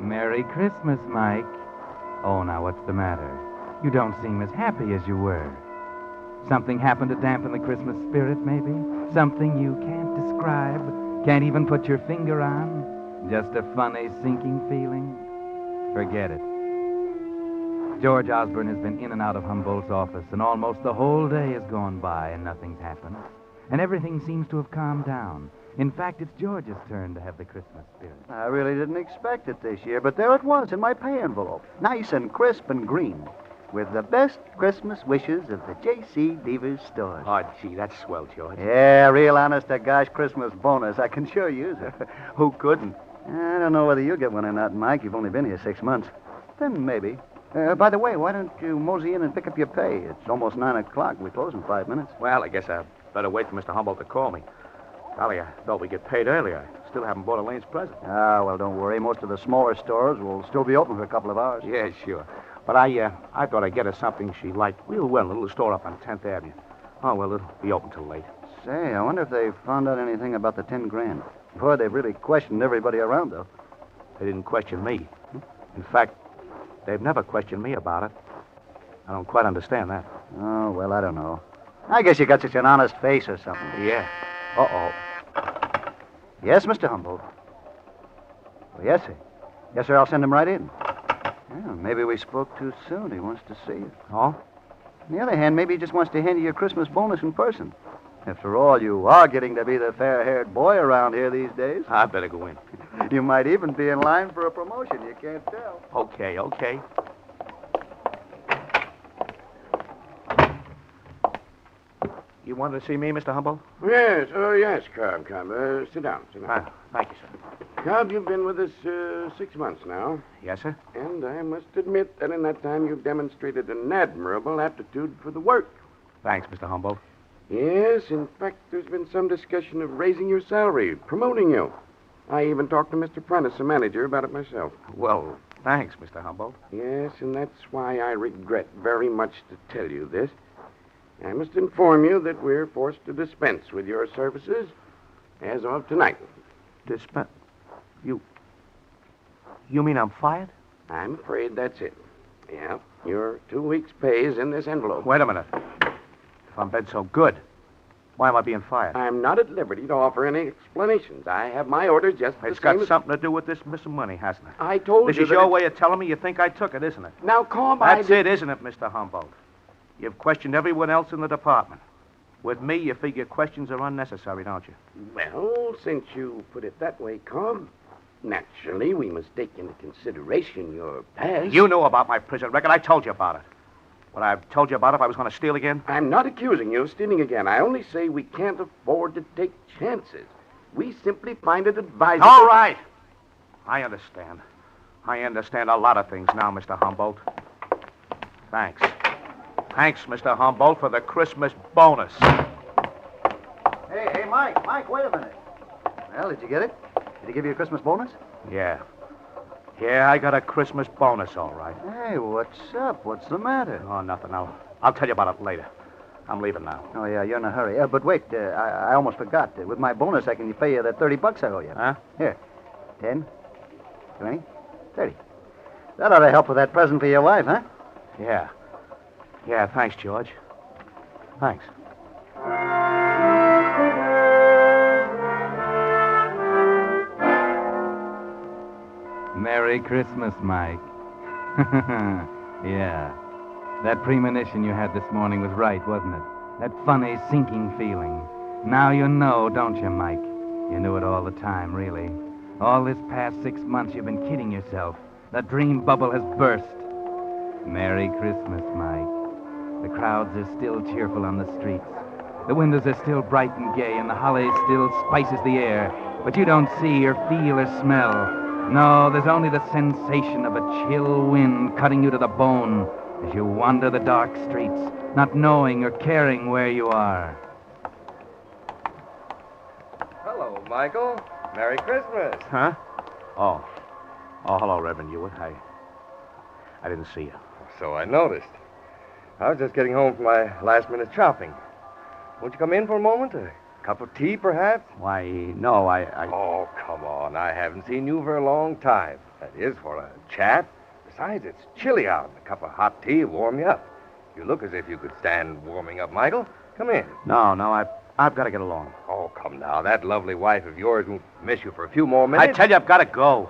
Merry Christmas, Mike. Oh, now what's the matter? You don't seem as happy as you were. Something happened to dampen the Christmas spirit, maybe? Something you can't describe, can't even put your finger on? Just a funny, sinking feeling? Forget it. George Osborne has been in and out of Humboldt's office, and almost the whole day has gone by and nothing's happened. And everything seems to have calmed down. In fact, it's George's turn to have the Christmas spirit. I really didn't expect it this year, but there it was in my pay envelope. Nice and crisp and green. With the best Christmas wishes of the J.C. Deaver's store. Oh, gee, that's swell, George. Yeah, real honest-to-gosh Christmas bonus. I can sure use it. Who couldn't? I don't know whether you'll get one or not, Mike. You've only been here 6 months. Then maybe. By the way, why don't you mosey in and pick up your pay? It's almost 9 o'clock. We close in 5 minutes. Well, I guess I'd better wait for Mr. Humboldt to call me. Golly, I thought we'd get paid earlier. I still haven't bought Elaine's present. Ah, well, don't worry. Most of the smaller stores will still be open for a couple of hours. Yeah, sure. But I thought I'd get her something she liked real well in a little store up on 10th Avenue. Oh, well, it'll be open till late. Say, I wonder if they found out anything about the 10 grand. Boy, they've really questioned everybody around, though. They didn't question me. In fact, they've never questioned me about it. I don't quite understand that. Oh, well, I don't know. I guess you got such an honest face or something. Yeah. Uh-oh. Yes, Mr. Humboldt. Oh, yes, sir. Yes, sir, I'll send him right in. Well, maybe we spoke too soon. He wants to see you. Oh? On the other hand, maybe he just wants to hand you your Christmas bonus in person. After all, you are getting to be the fair-haired boy around here these days. I'd better go in. You might even be in line for a promotion. You can't tell. Okay. You wanted to see me, Mr. Humboldt? Yes, yes, Cobb. Sit down. Thank you, sir. Cobb, you've been with us 6 months now. Yes, sir? And I must admit that in that time you've demonstrated an admirable aptitude for the work. Thanks, Mr. Humboldt. Yes, in fact, there's been some discussion of raising your salary, promoting you. I even talked to Mr. Prentice, the manager, about it myself. Well, thanks, Mr. Humboldt. Yes, and that's why I regret very much to tell you this. I must inform you that we're forced to dispense with your services as of tonight. Dispense? You mean I'm fired? I'm afraid that's it. Yeah, your 2 weeks' pay is in this envelope. Wait a minute. If I'm been so good, why am I being fired? I'm not at liberty to offer any explanations. I have my orders just the It's same got as... something to do with this missing money, hasn't it? I told you This is that your it- way of telling me you think I took it, isn't it? Now, Cobb, That's it, isn't it, Mr. Humboldt? You've questioned everyone else in the department. With me, you figure questions are unnecessary, don't you? Well, since you put it that way, Cobb, naturally we must take into consideration your past. You knew about my prison record. I told you about it. Would I have told you about it if I was going to steal again? I'm not accusing you of stealing again. I only say we can't afford to take chances. We simply find it advisable... All right. I understand. I understand a lot of things now, Mr. Humboldt. Thanks. Thanks, Mr. Humboldt, for the Christmas bonus. Hey, Mike, wait a minute. Well, did you get it? Did he give you a Christmas bonus? Yeah. Yeah, I got a Christmas bonus, all right. Hey, what's up? What's the matter? Oh, nothing. I'll tell you about it later. I'm leaving now. Oh, yeah, you're in a hurry. But wait, I almost forgot. With my bonus, I can pay you the $30 I owe you. Huh? Here. 10, 20, 30. That ought to help with that present for your wife, huh? Yeah. Yeah, thanks, George. Thanks. Merry Christmas, Mike. Yeah. That premonition you had this morning was right, wasn't it? That funny, sinking feeling. Now you know, don't you, Mike? You knew it all the time, really. All this past 6 months you've been kidding yourself. The dream bubble has burst. Merry Christmas, Mike. The crowds are still cheerful on the streets. The windows are still bright and gay, and the holly still spices the air. But you don't see or feel or smell. No, there's only the sensation of a chill wind cutting you to the bone as you wander the dark streets, not knowing or caring where you are. Hello, Michael. Merry Christmas. Huh? Oh, hello, Reverend Hewitt. I didn't see you. So I noticed. I was just getting home from my last-minute shopping. Won't you come in for a moment? A cup of tea, perhaps? Why, no, I... Oh, come on. I haven't seen you for a long time. That is, for a chat. Besides, it's chilly out. A cup of hot tea will warm you up. You look as if you could stand warming up, Michael. Come in. No, I've got to get along. Oh, come now. That lovely wife of yours won't miss you for a few more minutes. I tell you, I've got to go.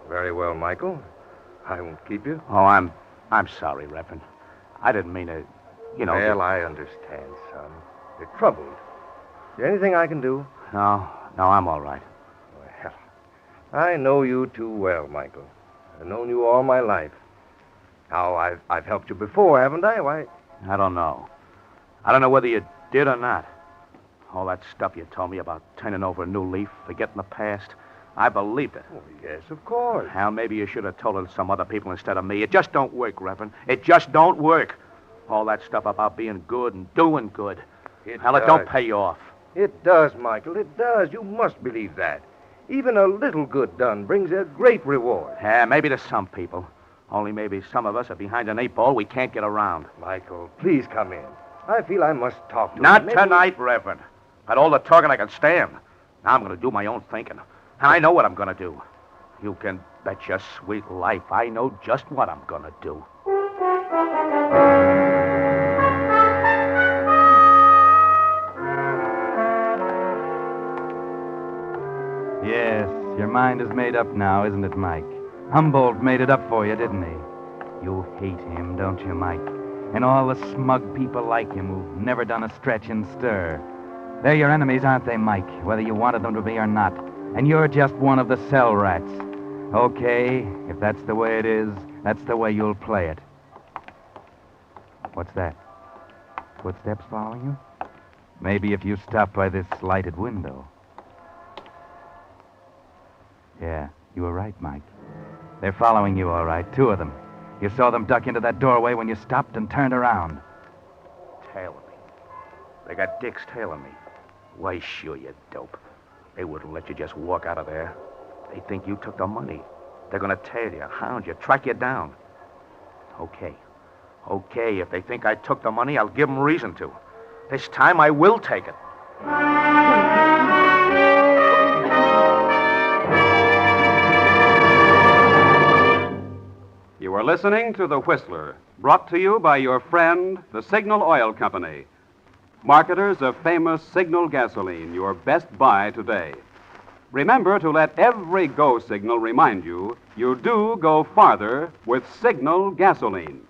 Very well, Michael. I won't keep you. Oh, I'm sorry, Reverend. I didn't mean to, Well, I understand, son. You're troubled. Is there anything I can do? No, I'm all right. Well, I know you too well, Michael. I've known you all my life. Now, I've helped you before, haven't I? Why? I don't know. I don't know whether you did or not. All that stuff you told me about turning over a new leaf, forgetting the past, I believed it. Oh, yes, of course. Hal, maybe you should have told it to some other people instead of me. It just don't work, Reverend. It just don't work. All that stuff about being good and doing good. Hal, it don't pay you off. It does, Michael. It does. You must believe that. Even a little good done brings a great reward. Yeah, maybe to some people. Only maybe some of us are behind an 8-ball we can't get around. Michael, please come in. I feel I must talk to you. Not tonight, Reverend. Had all the talking I can stand. Now I'm going to do my own thinking. And I know what I'm going to do. You can bet your sweet life I know just what I'm going to do. Yes, your mind is made up now, isn't it, Mike? Humboldt made it up for you, didn't he? You hate him, don't you, Mike? And all the smug people like him who've never done a stretch and stir. They're your enemies, aren't they, Mike? Whether you wanted them to be or not. And you're just one of the cell rats. Okay, if that's the way it is, that's the way you'll play it. What's that? Footsteps following you? Maybe if you stop by this lighted window. Yeah, you were right, Mike. They're following you, all right, 2 of them. You saw them duck into that doorway when you stopped and turned around. Tailing me. They got dicks tailing me. Why, sure, you dope. They wouldn't let you just walk out of there. They think you took the money. They're going to tail you, hound you, track you down. Okay, if they think I took the money, I'll give them reason to. This time I will take it. You are listening to The Whistler, brought to you by your friend, the Signal Oil Company. Marketers of famous Signal gasoline, your best buy today. Remember to let every go signal remind you do go farther with Signal gasoline.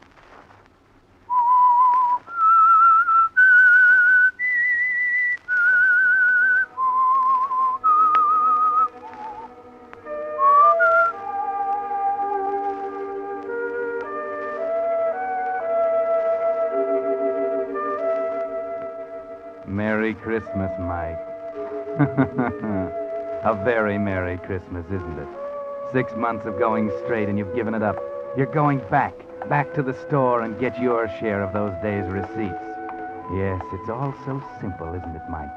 Merry Christmas, Mike. A very Merry Christmas, isn't it? 6 months of going straight and you've given it up. You're going back to the store and get your share of those days' receipts. Yes, it's all so simple, isn't it, Mike?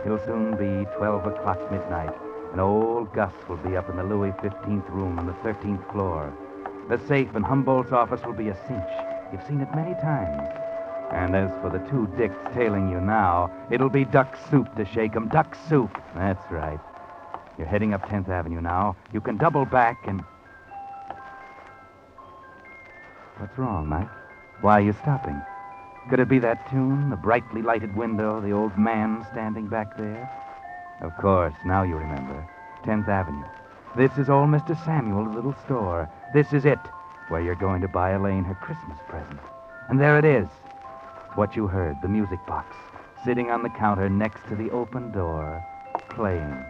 It'll soon be 12 o'clock midnight, And old Gus will be up in the Louis 15th room on the 13th floor. The safe in Humboldt's office will be a cinch. You've seen it many times. And as for the two dicks tailing you now, it'll be duck soup to shake 'em. Duck soup. That's right. You're heading up 10th Avenue now. You can double back and... What's wrong, Mike? Why are you stopping? Could it be that tune, the brightly lighted window, the old man standing back there? Of course, now you remember. 10th Avenue. This is old Mr. Samuel's little store. This is it, where you're going to buy Elaine her Christmas present. And there it is. It's what you heard, the music box, sitting on the counter next to the open door, playing.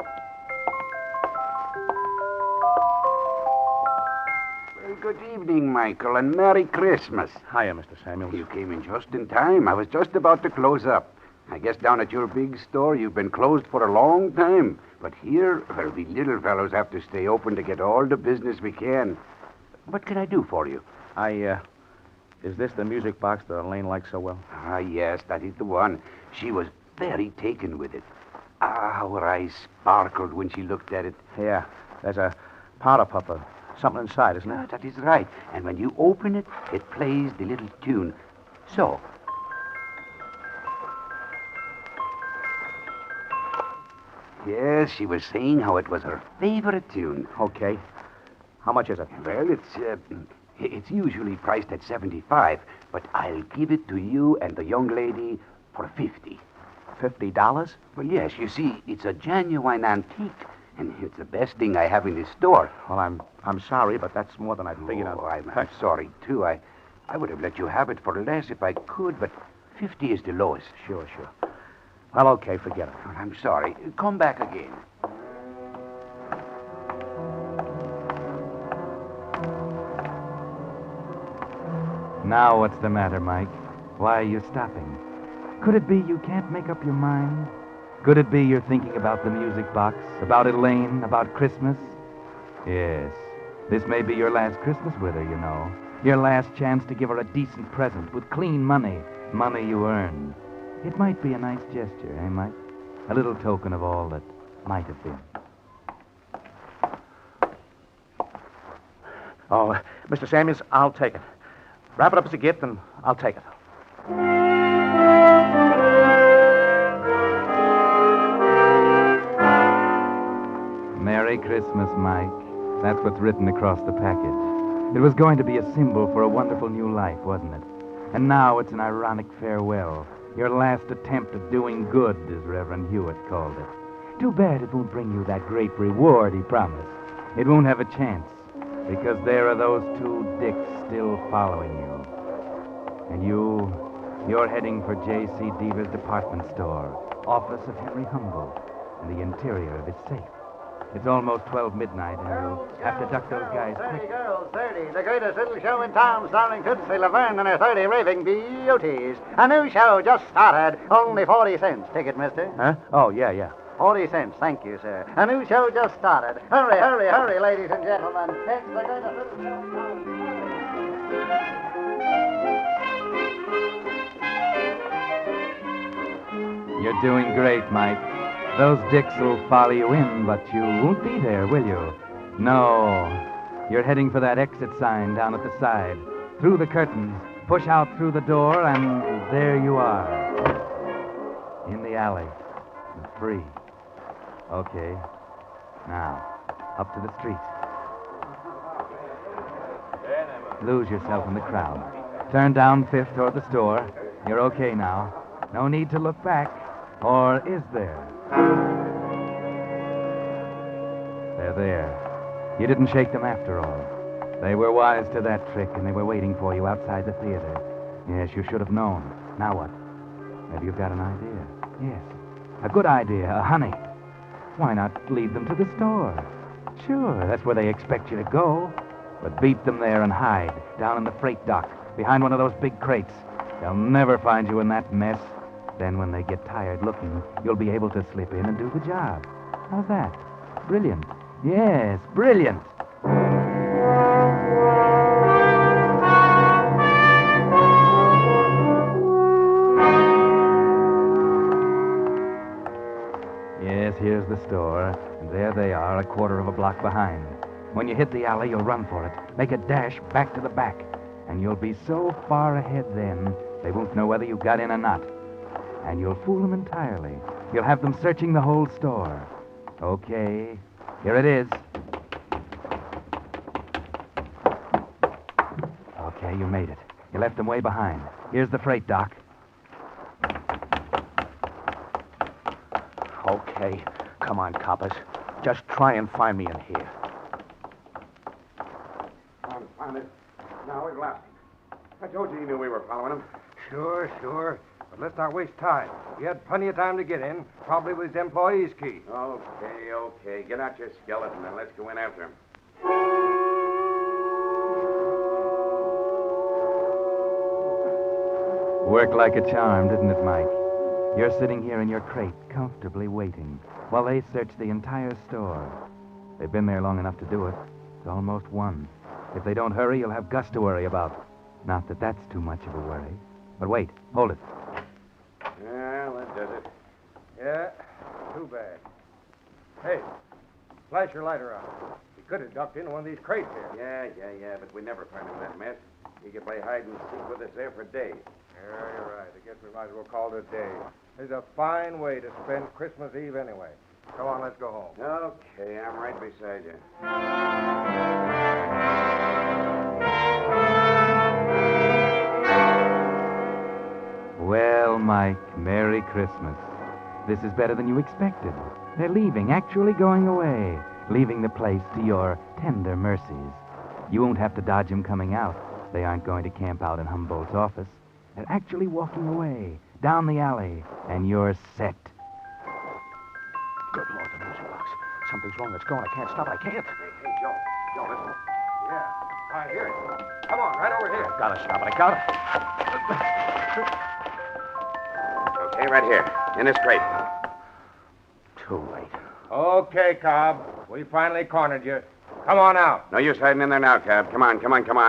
Well, good evening, Michael, and Merry Christmas. Hiya, Mr. Samuels. You came in just in time. I was just about to close up. I guess down at your big store you've been closed for a long time. But here, well, we little fellows have to stay open to get all the business we can. What can I do for you? Is this the music box that Elaine likes so well? Ah, yes, that is the one. She was very taken with it. Ah, how her eyes sparkled when she looked at it. Yeah, there's a powder puff of something inside, isn't Ah, it? that is right. And when you open it, it plays the little tune. So. Yes, she was saying how it was her favorite tune. Okay. How much is it? Well, it's usually priced at $75, but I'll give it to you and the young lady for $50. $50? Well, yes, you see, it's a genuine antique, and it's the best thing I have in this store. Well, I'm sorry, but that's more than I figured out. I'm sorry, too. I would have let you have it for less if I could, but 50 is the lowest. Sure. Well, okay, forget it. Well, I'm sorry. Come back again. Now what's the matter, Mike? Why are you stopping? Could it be you can't make up your mind? Could it be you're thinking about the music box, about Elaine, about Christmas? Yes, this may be your last Christmas with her, you know. Your last chance to give her a decent present with clean money you earned. It might be a nice gesture, eh, Mike? A little token of all that might have been. Oh, Mr. Samuels, I'll take it. Wrap it up as a gift, and I'll take it. Merry Christmas, Mike. That's what's written across the package. It was going to be a symbol for a wonderful new life, wasn't it? And now it's an ironic farewell. Your last attempt at doing good, as Reverend Hewitt called it. Too bad it won't bring you that great reward he promised. It won't have a chance, because there are those two dicks still following you. And you're heading for J.C. Deaver's department store, office of Henry Humboldt, and the interior of his safe. It's almost 12 midnight, and you'll have to duck those guys quick. 30 girls, 30. The greatest little show in town, starring Tootsie Laverne and her 30 raving beauties. A new show just started. Only 40 cents. Ticket, mister. Huh? Oh, yeah. 40 cents. Thank you, sir. A new show just started. Hurry, ladies and gentlemen. It's the greatest little show in town. You're doing great, Mike. Those dicks will follow you in, but you won't be there, will you? No. You're heading for that exit sign down at the side. Through the curtains, push out through the door, and there you are. In the alley. And free. Okay. Now, up to the street. Lose yourself in the crowd. Turn down Fifth toward the store. You're okay now. No need to look back. Or is there? They're there. You didn't shake them after all. They were wise to that trick, and they were waiting for you outside the theater. Yes, you should have known. Now what? Maybe you've got an idea. Yes. A good idea. A honey. Why not lead them to the store? Sure, that's where they expect you to go. But beat them there and hide, down in the freight dock, behind one of those big crates. They'll never find you in that mess. Then when they get tired looking, you'll be able to slip in and do the job. How's that? Brilliant. Yes, brilliant. Yes, Yes, here's the store, and there they are, a quarter of a block behind. When you hit the alley, you'll run for it. Make a dash back to the back. And you'll be so far ahead then, they won't know whether you got in or not. And you'll fool them entirely. You'll have them searching the whole store. Okay, here it is. Okay, you made it. You left them way behind. Here's the freight dock. Okay, come on, coppers. Just try and find me in here. Found it. Now we've lost him. I told you knew we were following him. Sure. But let's not waste time. We had plenty of time to get in. Probably with his employee's key. Okay. Get out your skeleton and let's go in after him. Worked like a charm, didn't it, Mike? You're sitting here in your crate, comfortably waiting, while they search the entire store. They've been there long enough to do it. It's almost 1. If they don't hurry, you'll have Gus to worry about. Not that that's too much of a worry. But wait, hold it. Well, that does it. Yeah, too bad. Hey, flash your lighter on. He could have ducked into one of these crates here. Yeah, but we never find him in that mess. He could play hide and seek with us there for days. Yeah, you're right. I guess we might as well call it a day. It's a fine way to spend Christmas Eve anyway. Come on, let's go home. Okay, I'm right beside you. Well, Mike, Merry Christmas. This is better than you expected. They're leaving, actually going away, leaving the place to your tender mercies. You won't have to dodge them coming out. They aren't going to camp out in Humboldt's office. They're actually walking away, down the alley, and you're set. Good Lord, the music box. Something's wrong. It's going. I can't stop it. I can't. Hey, Joe, listen. Yeah, I hear it. Come on, right over here. Gotta stop it. I gotta. Okay, right here, in this crate. Too late. Okay, Cobb. We finally cornered you. Come on out. No use hiding in there now, Cab. Come on.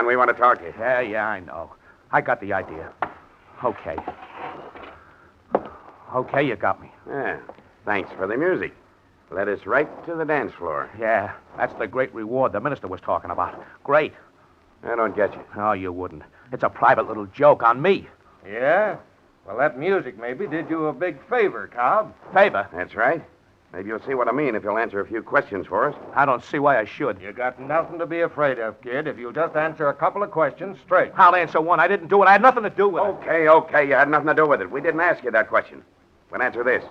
We want to talk to you. Yeah, I know. I got the idea. Okay, you got me. Yeah, thanks for the music. Led us right to the dance floor. Yeah, that's the great reward the minister was talking about. Great. I don't get you. Oh, you wouldn't. It's a private little joke on me. Yeah? Well, that music maybe did you a big favor, Cobb. Favor? That's right. Maybe you'll see what I mean if you'll answer a few questions for us. I don't see why I should. You got nothing to be afraid of, kid, if you'll just answer a couple of questions straight. I'll answer one. I didn't do it. I had nothing to do with it. Okay. You had nothing to do with it. We didn't ask you that question. We'll answer this.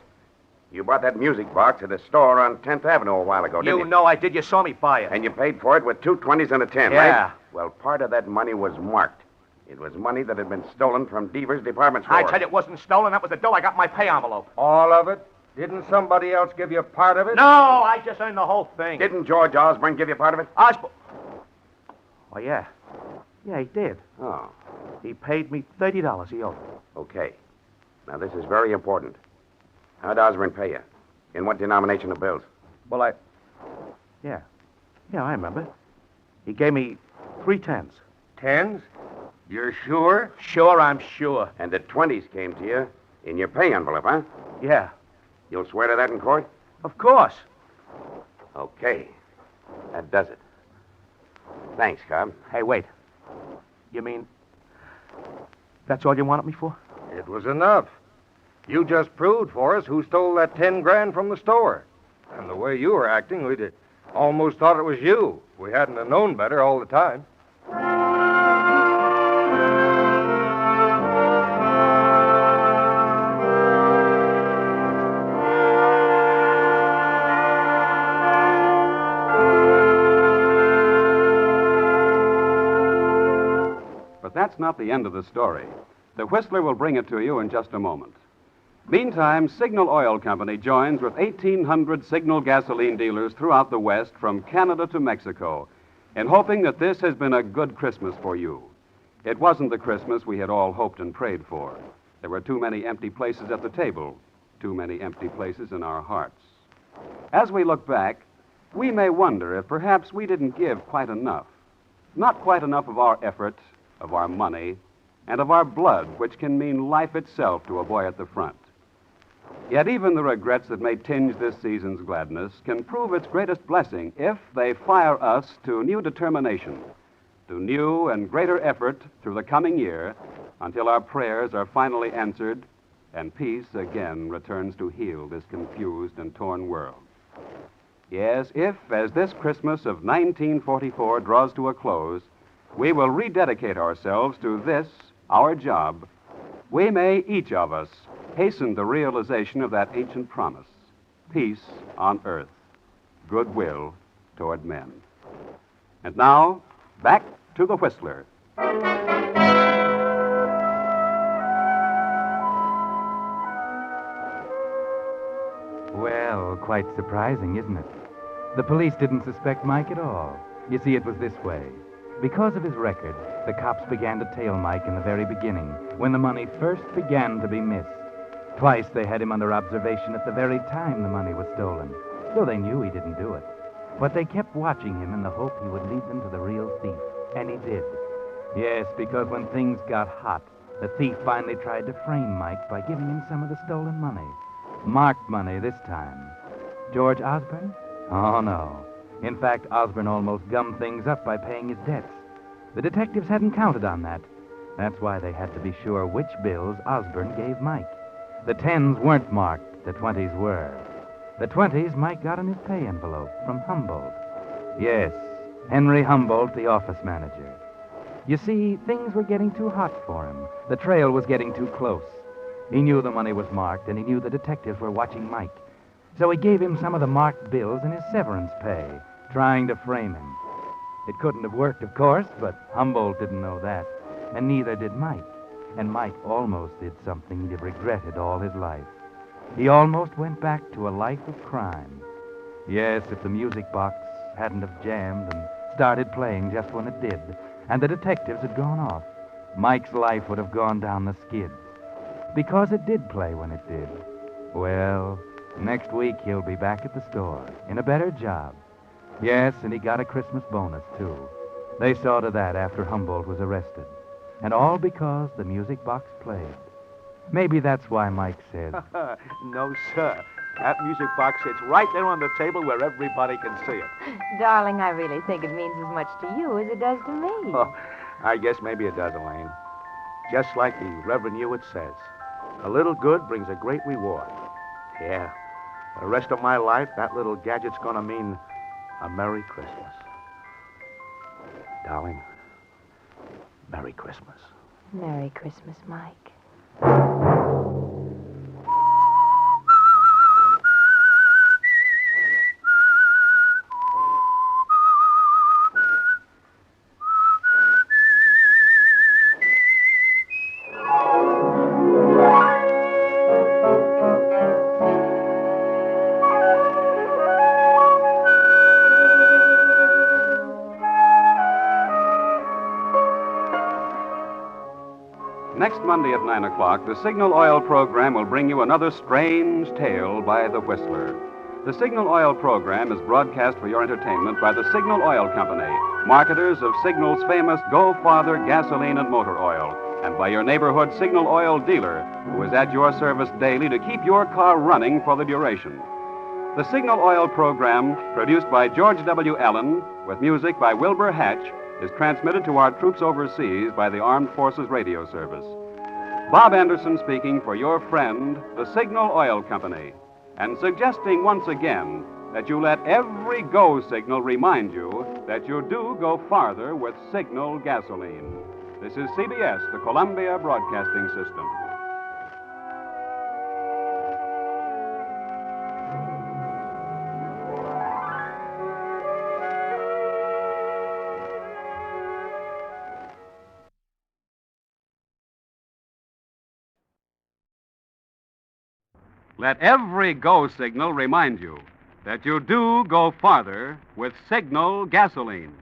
You bought that music box at a store on 10th Avenue a while ago, didn't you? You know I did. You saw me buy it. And you paid for it with 2 20s and a 10, yeah. Right? Well, part of that money was marked. It was money that had been stolen from Deaver's department store. I tell you, it wasn't stolen. That was the dough I got in my pay envelope. All of it? Didn't somebody else give you part of it? No, I just earned the whole thing. Didn't George Osborne give you part of it? Osborne? Oh, yeah. Yeah, he did. Oh. He paid me $30 he owed. Okay. Now, this is very important. How'd Osborne pay you? In what denomination of bills? Well, Yeah, I remember. He gave me 3 10s. 10s? You're sure? Sure, I'm sure. And the 20s came to you in your pay envelope, huh? Yeah. You'll swear to that in court? Of course. Okay. That does it. Thanks, Cobb. Hey, wait. You mean that's all you wanted me for? It was enough. You just proved for us who stole that 10 grand from the store. And the way you were acting, we'd almost thought it was you. We hadn't have known better all the time. But that's not the end of the story. The Whistler will bring it to you in just a moment. Meantime, Signal Oil Company joins with 1,800 Signal gasoline dealers throughout the West, from Canada to Mexico, in hoping that this has been a good Christmas for you. It wasn't the Christmas we had all hoped and prayed for. There were too many empty places at the table, too many empty places in our hearts. As we look back, we may wonder if perhaps we didn't give quite enough. Not quite enough of our effort, of our money, and of our blood, which can mean life itself to a boy at the front. Yet even the regrets that may tinge this season's gladness can prove its greatest blessing if they fire us to new determination, to new and greater effort through the coming year until our prayers are finally answered and peace again returns to heal this confused and torn world. Yes, if, as this Christmas of 1944 draws to a close, we will rededicate ourselves to this, our job, we may, each of us, hasten the realization of that ancient promise, peace on earth, goodwill toward men. And now, back to the Whistler. Well, quite surprising, isn't it? The police didn't suspect Mike at all. You see, it was this way. Because of his record, the cops began to tail Mike in the very beginning, when the money first began to be missed. Twice they had him under observation at the very time the money was stolen, though they knew he didn't do it. But they kept watching him in the hope he would lead them to the real thief, and he did. Yes, because when things got hot, the thief finally tried to frame Mike by giving him some of the stolen money. Marked money this time. George Osborne? Oh, no. In fact, Osborne almost gummed things up by paying his debts. The detectives hadn't counted on that. That's why they had to be sure which bills Osborne gave Mike. The 10s weren't marked, the 20s were. The 20s Mike got in his pay envelope from Humboldt. Yes, Henry Humboldt, the office manager. You see, things were getting too hot for him. The trail was getting too close. He knew the money was marked, and he knew the detectives were watching Mike. So he gave him some of the marked bills in his severance pay, trying to frame him. It couldn't have worked, of course, but Humboldt didn't know that, and neither did Mike. And Mike almost did something he'd have regretted all his life. He almost went back to a life of crime. Yes, if the music box hadn't have jammed and started playing just when it did, and the detectives had gone off, Mike's life would have gone down the skids. Because it did play when it did. Well, next week he'll be back at the store, in a better job. Yes, and he got a Christmas bonus, too. They saw to that after Humboldt was arrested. And all because the music box played. Maybe that's why Mike said, No, sir. That music box sits right there on the table where everybody can see it. Darling, I really think it means as much to you as it does to me. Oh, I guess maybe it does, Elaine. Just like the Reverend Hewitt says, a little good brings a great reward. Yeah, for the rest of my life, that little gadget's gonna mean a Merry Christmas. Darling, Merry Christmas. Merry Christmas, Mike. Next Monday at 9 o'clock, the Signal Oil program will bring you another strange tale by the Whistler. The Signal Oil program is broadcast for your entertainment by the Signal Oil Company, marketers of Signal's famous Go Farther gasoline and motor oil, and by your neighborhood Signal Oil dealer, who is at your service daily to keep your car running for the duration. The Signal Oil program, produced by George W. Allen, with music by Wilbur Hatch, is transmitted to our troops overseas by the Armed Forces Radio Service. Bob Anderson speaking for your friend, the Signal Oil Company, and suggesting once again that you let every go signal remind you that you do go farther with Signal gasoline. This is CBS, the Columbia Broadcasting System. Let every go signal remind you that you do go farther with Signal gasoline.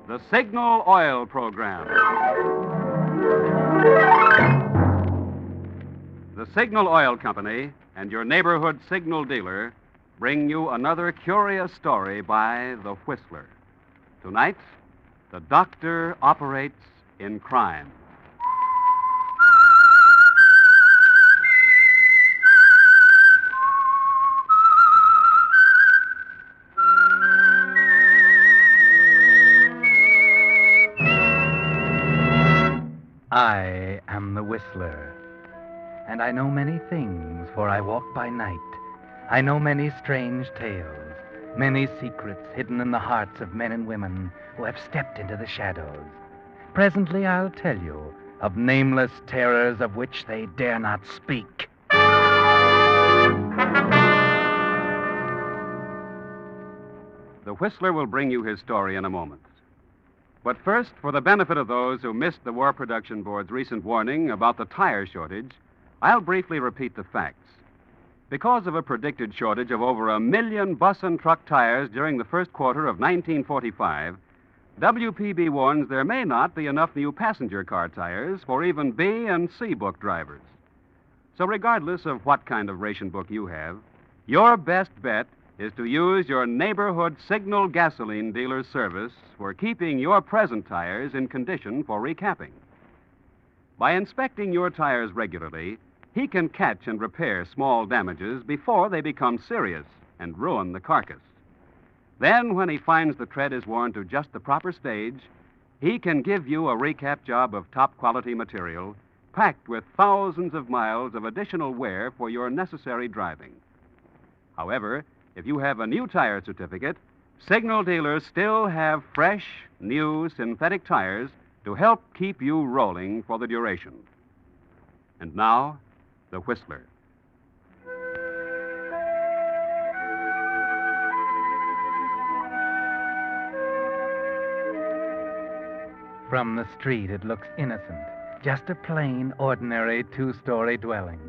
The Signal Oil Program. The Signal Oil Company and your neighborhood signal dealer bring you another curious story by the Whistler. Tonight, the doctor operates in crime. And I know many things, for I walk by night. I know many strange tales, many secrets hidden in the hearts of men and women who have stepped into the shadows. Presently I'll tell you of nameless terrors of which they dare not speak. The Whistler will bring you his story in a moment. But first, for the benefit of those who missed the War Production Board's recent warning about the tire shortage, I'll briefly repeat the facts. Because of a predicted shortage of over 1 million bus and truck tires during the first quarter of 1945, WPB warns there may not be enough new passenger car tires for even B and C book drivers. So regardless of what kind of ration book you have, your best bet is to use your neighborhood Signal gasoline dealer's service for keeping your present tires in condition for recapping. By inspecting your tires regularly, he can catch and repair small damages before they become serious and ruin the carcass. Then, when he finds the tread is worn to just the proper stage, he can give you a recap job of top quality material packed with thousands of miles of additional wear for your necessary driving. However, if you have a new tire certificate, Signal dealers still have fresh, new synthetic tires to help keep you rolling for the duration. And now, the Whistler. From the street, it looks innocent. Just a plain, ordinary two-story dwelling.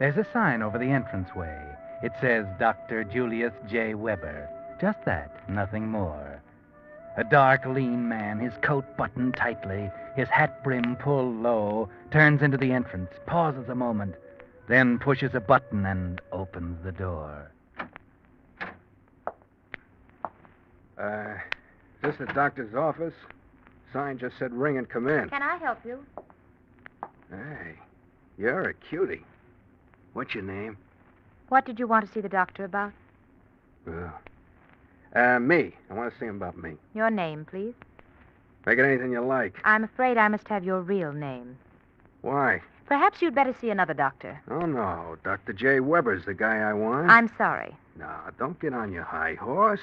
There's a sign over the entranceway. It says Dr. Julius J. Weber. Just that, nothing more. A dark, lean man, his coat buttoned tightly, his hat brim pulled low, turns into the entrance, pauses a moment, then pushes a button and opens the door. Is this the doctor's office? Sign just said ring and come in. Can I help you? Hey, you're a cutie. What's your name? What did you want to see the doctor about? Me. I want to see him about me. Your name, please. Make it anything you like. I'm afraid I must have your real name. Why? Perhaps you'd better see another doctor. Oh, no. Dr. J. Weber's the guy I want. I'm sorry. No, don't get on your high horse.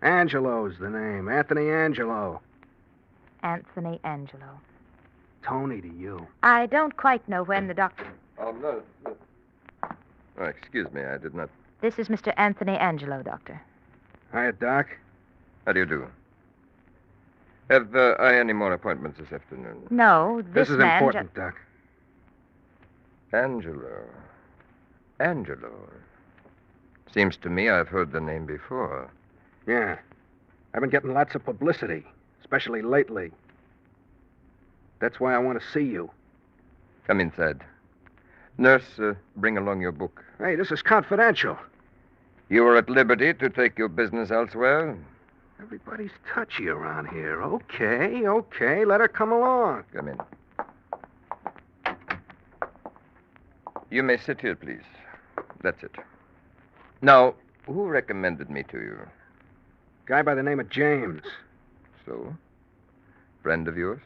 Angelo's the name. Anthony Angelo. Anthony Angelo. Tony to you. I don't quite know when the doctor... Oh, no. Oh, excuse me, I did not... This is Mr. Anthony Angelo, Doctor. Hiya, Doc. How do you do? Have I any more appointments this afternoon? No, this is man important, Doc. Angelo. Seems to me I've heard the name before. Yeah. I've been getting lots of publicity, especially lately. That's why I want to see you. Come inside. Nurse, bring along your book. Hey, this is confidential. You are at liberty to take your business elsewhere. Everybody's touchy around here. Okay. Let her come along. Come in. You may sit here, please. That's it. Now, who recommended me to you? Guy by the name of James. So? Friend of yours?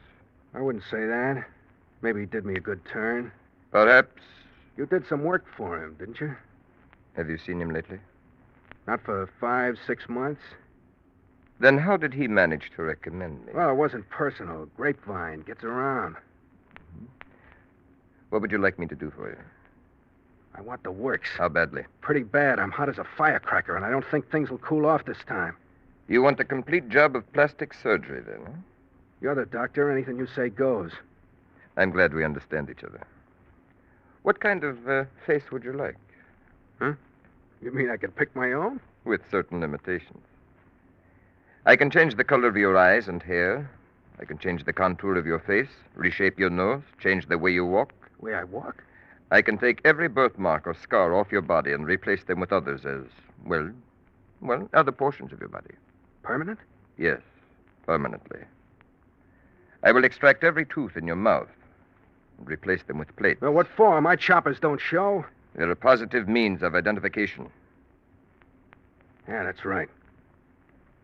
I wouldn't say that. Maybe he did me a good turn. Perhaps. You did some work for him, didn't you? Have you seen him lately? Not for 5-6 months. Then how did he manage to recommend me? Well, it wasn't personal. Grapevine gets around. What would you like me to do for you? I want the works. How badly? Pretty bad. I'm hot as a firecracker, and I don't think things will cool off this time. You want a complete job of plastic surgery, then, huh? You're the doctor. Anything you say goes. I'm glad we understand each other. What kind of face would you like? Huh? You mean I could pick my own? With certain limitations. I can change the color of your eyes and hair. I can change the contour of your face, reshape your nose, change the way you walk. Way I walk? I can take every birthmark or scar off your body and replace them with others as, well, other portions of your body. Permanent? Yes, permanently. I will extract every tooth in your mouth and replace them with plates. Well, what for? My choppers don't show. They're a positive means of identification. Yeah, that's right.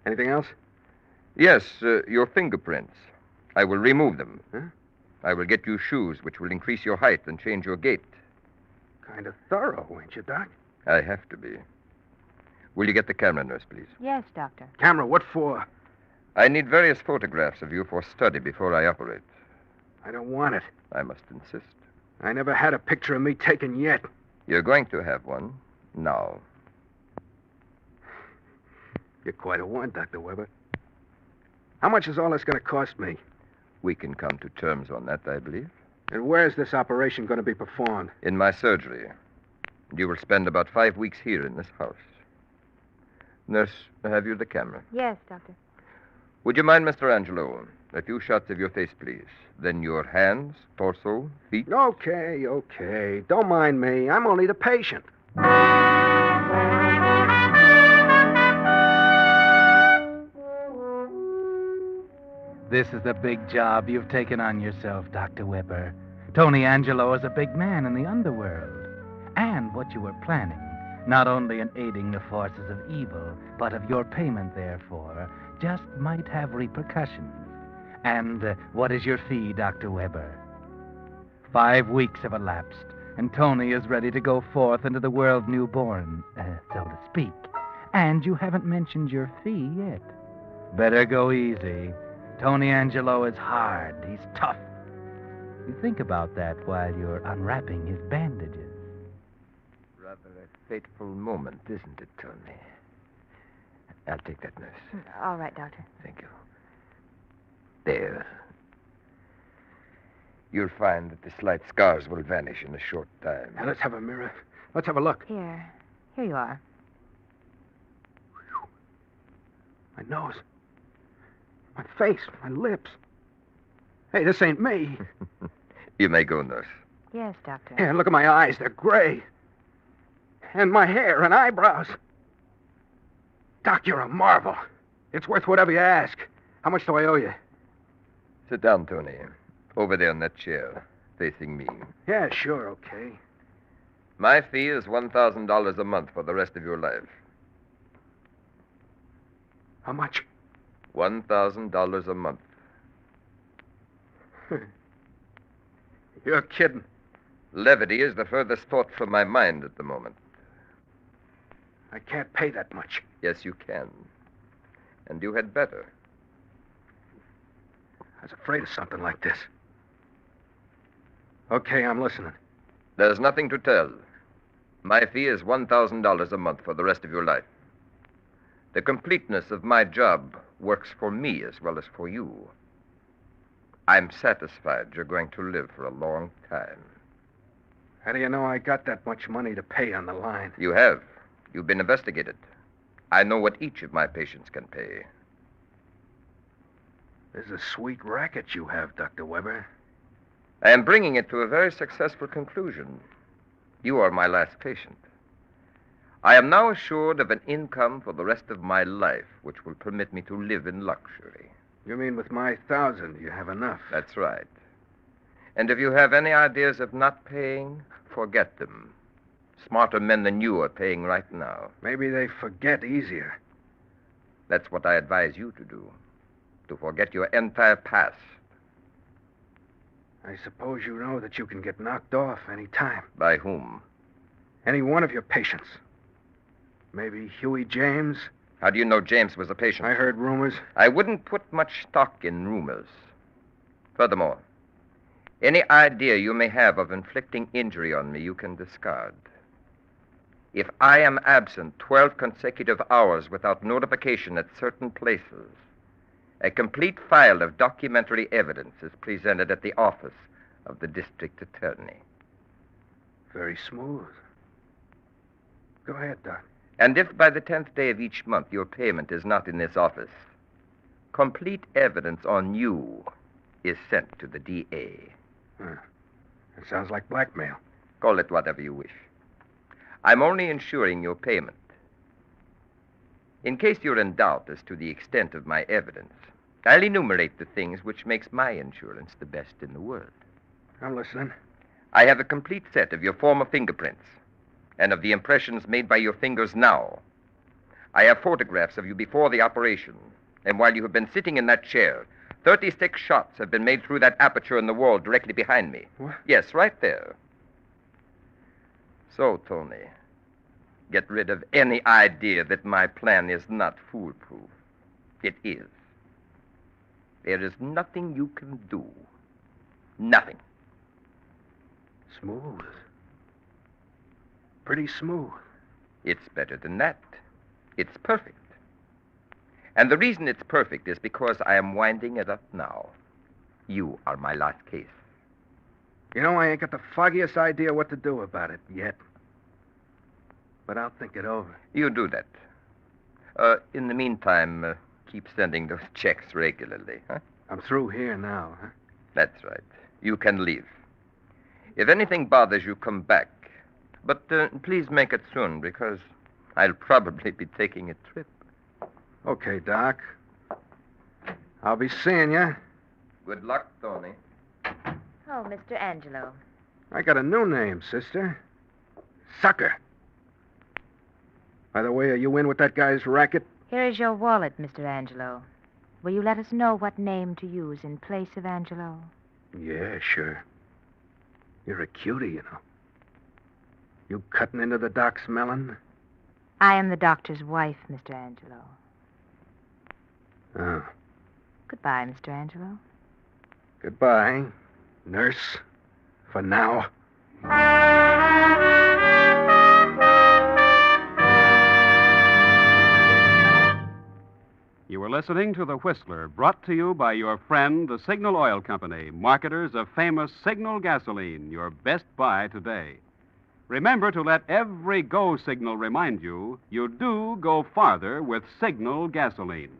Anything else? Yes, your fingerprints. I will remove them. Huh? I will get you shoes which will increase your height and change your gait. Kind of thorough, ain't you, Doc? I have to be. Will you get the camera, nurse, please? Yes, Doctor. Camera, what for? I need various photographs of you for study before I operate. I don't want it. I must insist. I never had a picture of me taken yet. You're going to have one now. You're quite a one, Dr. Weber. How much is all this going to cost me? We can come to terms on that, I believe. And where's this operation going to be performed? In my surgery. You will spend about 5 weeks here in this house. Nurse, have you the camera? Yes, Doctor. Would you mind, Mr. Angelo? A few shots of your face, please. Then your hands, torso, feet. Okay. Don't mind me. I'm only the patient. This is the big job you've taken on yourself, Dr. Weber. Tony Angelo is a big man in the underworld. And what you were planning, not only in aiding the forces of evil, but of your payment, therefore, just might have repercussions. And what is your fee, Dr. Weber? 5 weeks have elapsed, and Tony is ready to go forth into the world newborn, so to speak. And you haven't mentioned your fee yet. Better go easy. Tony Angelo is hard. He's tough. You think about that while you're unwrapping his bandages. Rather a fateful moment, isn't it, Tony? I'll take that, nurse. All right, Doctor. Thank you. There. You'll find that the slight scars will vanish in a short time. Now, let's have a mirror. Let's have a look. Here you are. My nose. My face. My lips. Hey, this ain't me. You may go, nurse. Yes, Doctor. Here, look at my eyes. They're gray. And my hair and eyebrows. Doc, you're a marvel. It's worth whatever you ask. How much do I owe you? Sit down, Tony. Over there in that chair, facing me. Yeah, sure, okay. My fee is $1,000 a month for the rest of your life. How much? $1,000 a month. You're kidding. Levity is the furthest thought from my mind at the moment. I can't pay that much. Yes, you can. And you had better. I was afraid of something like this. Okay, I'm listening. There's nothing to tell. My fee is $1,000 a month for the rest of your life. The completeness of my job works for me as well as for you. I'm satisfied you're going to live for a long time. How do you know I got that much money to pay on the line? You have. You've been investigated. I know what each of my patients can pay. This is a sweet racket you have, Dr. Weber. I am bringing it to a very successful conclusion. You are my last patient. I am now assured of an income for the rest of my life, which will permit me to live in luxury. You mean with my 1,000, you have enough? That's right. And if you have any ideas of not paying, forget them. Smarter men than you are paying right now. Maybe they forget easier. That's what I advise you to do. To forget your entire past. I suppose you know that you can get knocked off any time. By whom? Any one of your patients. Maybe Huey James. How do you know James was a patient? I heard rumors. I wouldn't put much stock in rumors. Furthermore, any idea you may have of inflicting injury on me, you can discard. If I am absent 12 consecutive hours without notification at certain places, a complete file of documentary evidence is presented at the office of the district attorney. Very smooth. Go ahead, Doc. And if by the 10th day of each month your payment is not in this office, complete evidence on you is sent to the DA. That sounds like blackmail. Call it whatever you wish. I'm only ensuring your payment. In case you're in doubt as to the extent of my evidence, I'll enumerate the things which makes my insurance the best in the world. I'm listening. I have a complete set of your former fingerprints and of the impressions made by your fingers now. I have photographs of you before the operation and while you have been sitting in that chair, 36 shots have been made through that aperture in the wall directly behind me. What? Yes, right there. So, Tony, get rid of any idea that my plan is not foolproof. It is. There is nothing you can do. Nothing. Smooth. Pretty smooth. It's better than that. It's perfect. And the reason it's perfect is because I am winding it up now. You are my last case. You know, I ain't got the foggiest idea what to do about it yet. But I'll think it over. You do that. In the meantime, keep sending those checks regularly, huh? I'm through here now, huh? That's right. You can leave. If anything bothers you, come back. But please make it soon, because I'll probably be taking a trip. Okay, Doc. I'll be seeing you. Good luck, Tony. Oh, Mr. Angelo. I got a new name, sister. Sucker. By the way, are you in with that guy's racket? Here is your wallet, Mr. Angelo. Will you let us know what name to use in place of Angelo? Yeah, sure. You're a cutie, you know. You cutting into the doc's melon? I am the doctor's wife, Mr. Angelo. Oh. Goodbye, Mr. Angelo. Goodbye, nurse. For now. You were listening to The Whistler, brought to you by your friend, the Signal Oil Company, marketers of famous Signal gasoline, your best buy today. Remember to let every go signal remind you do go farther with Signal gasoline.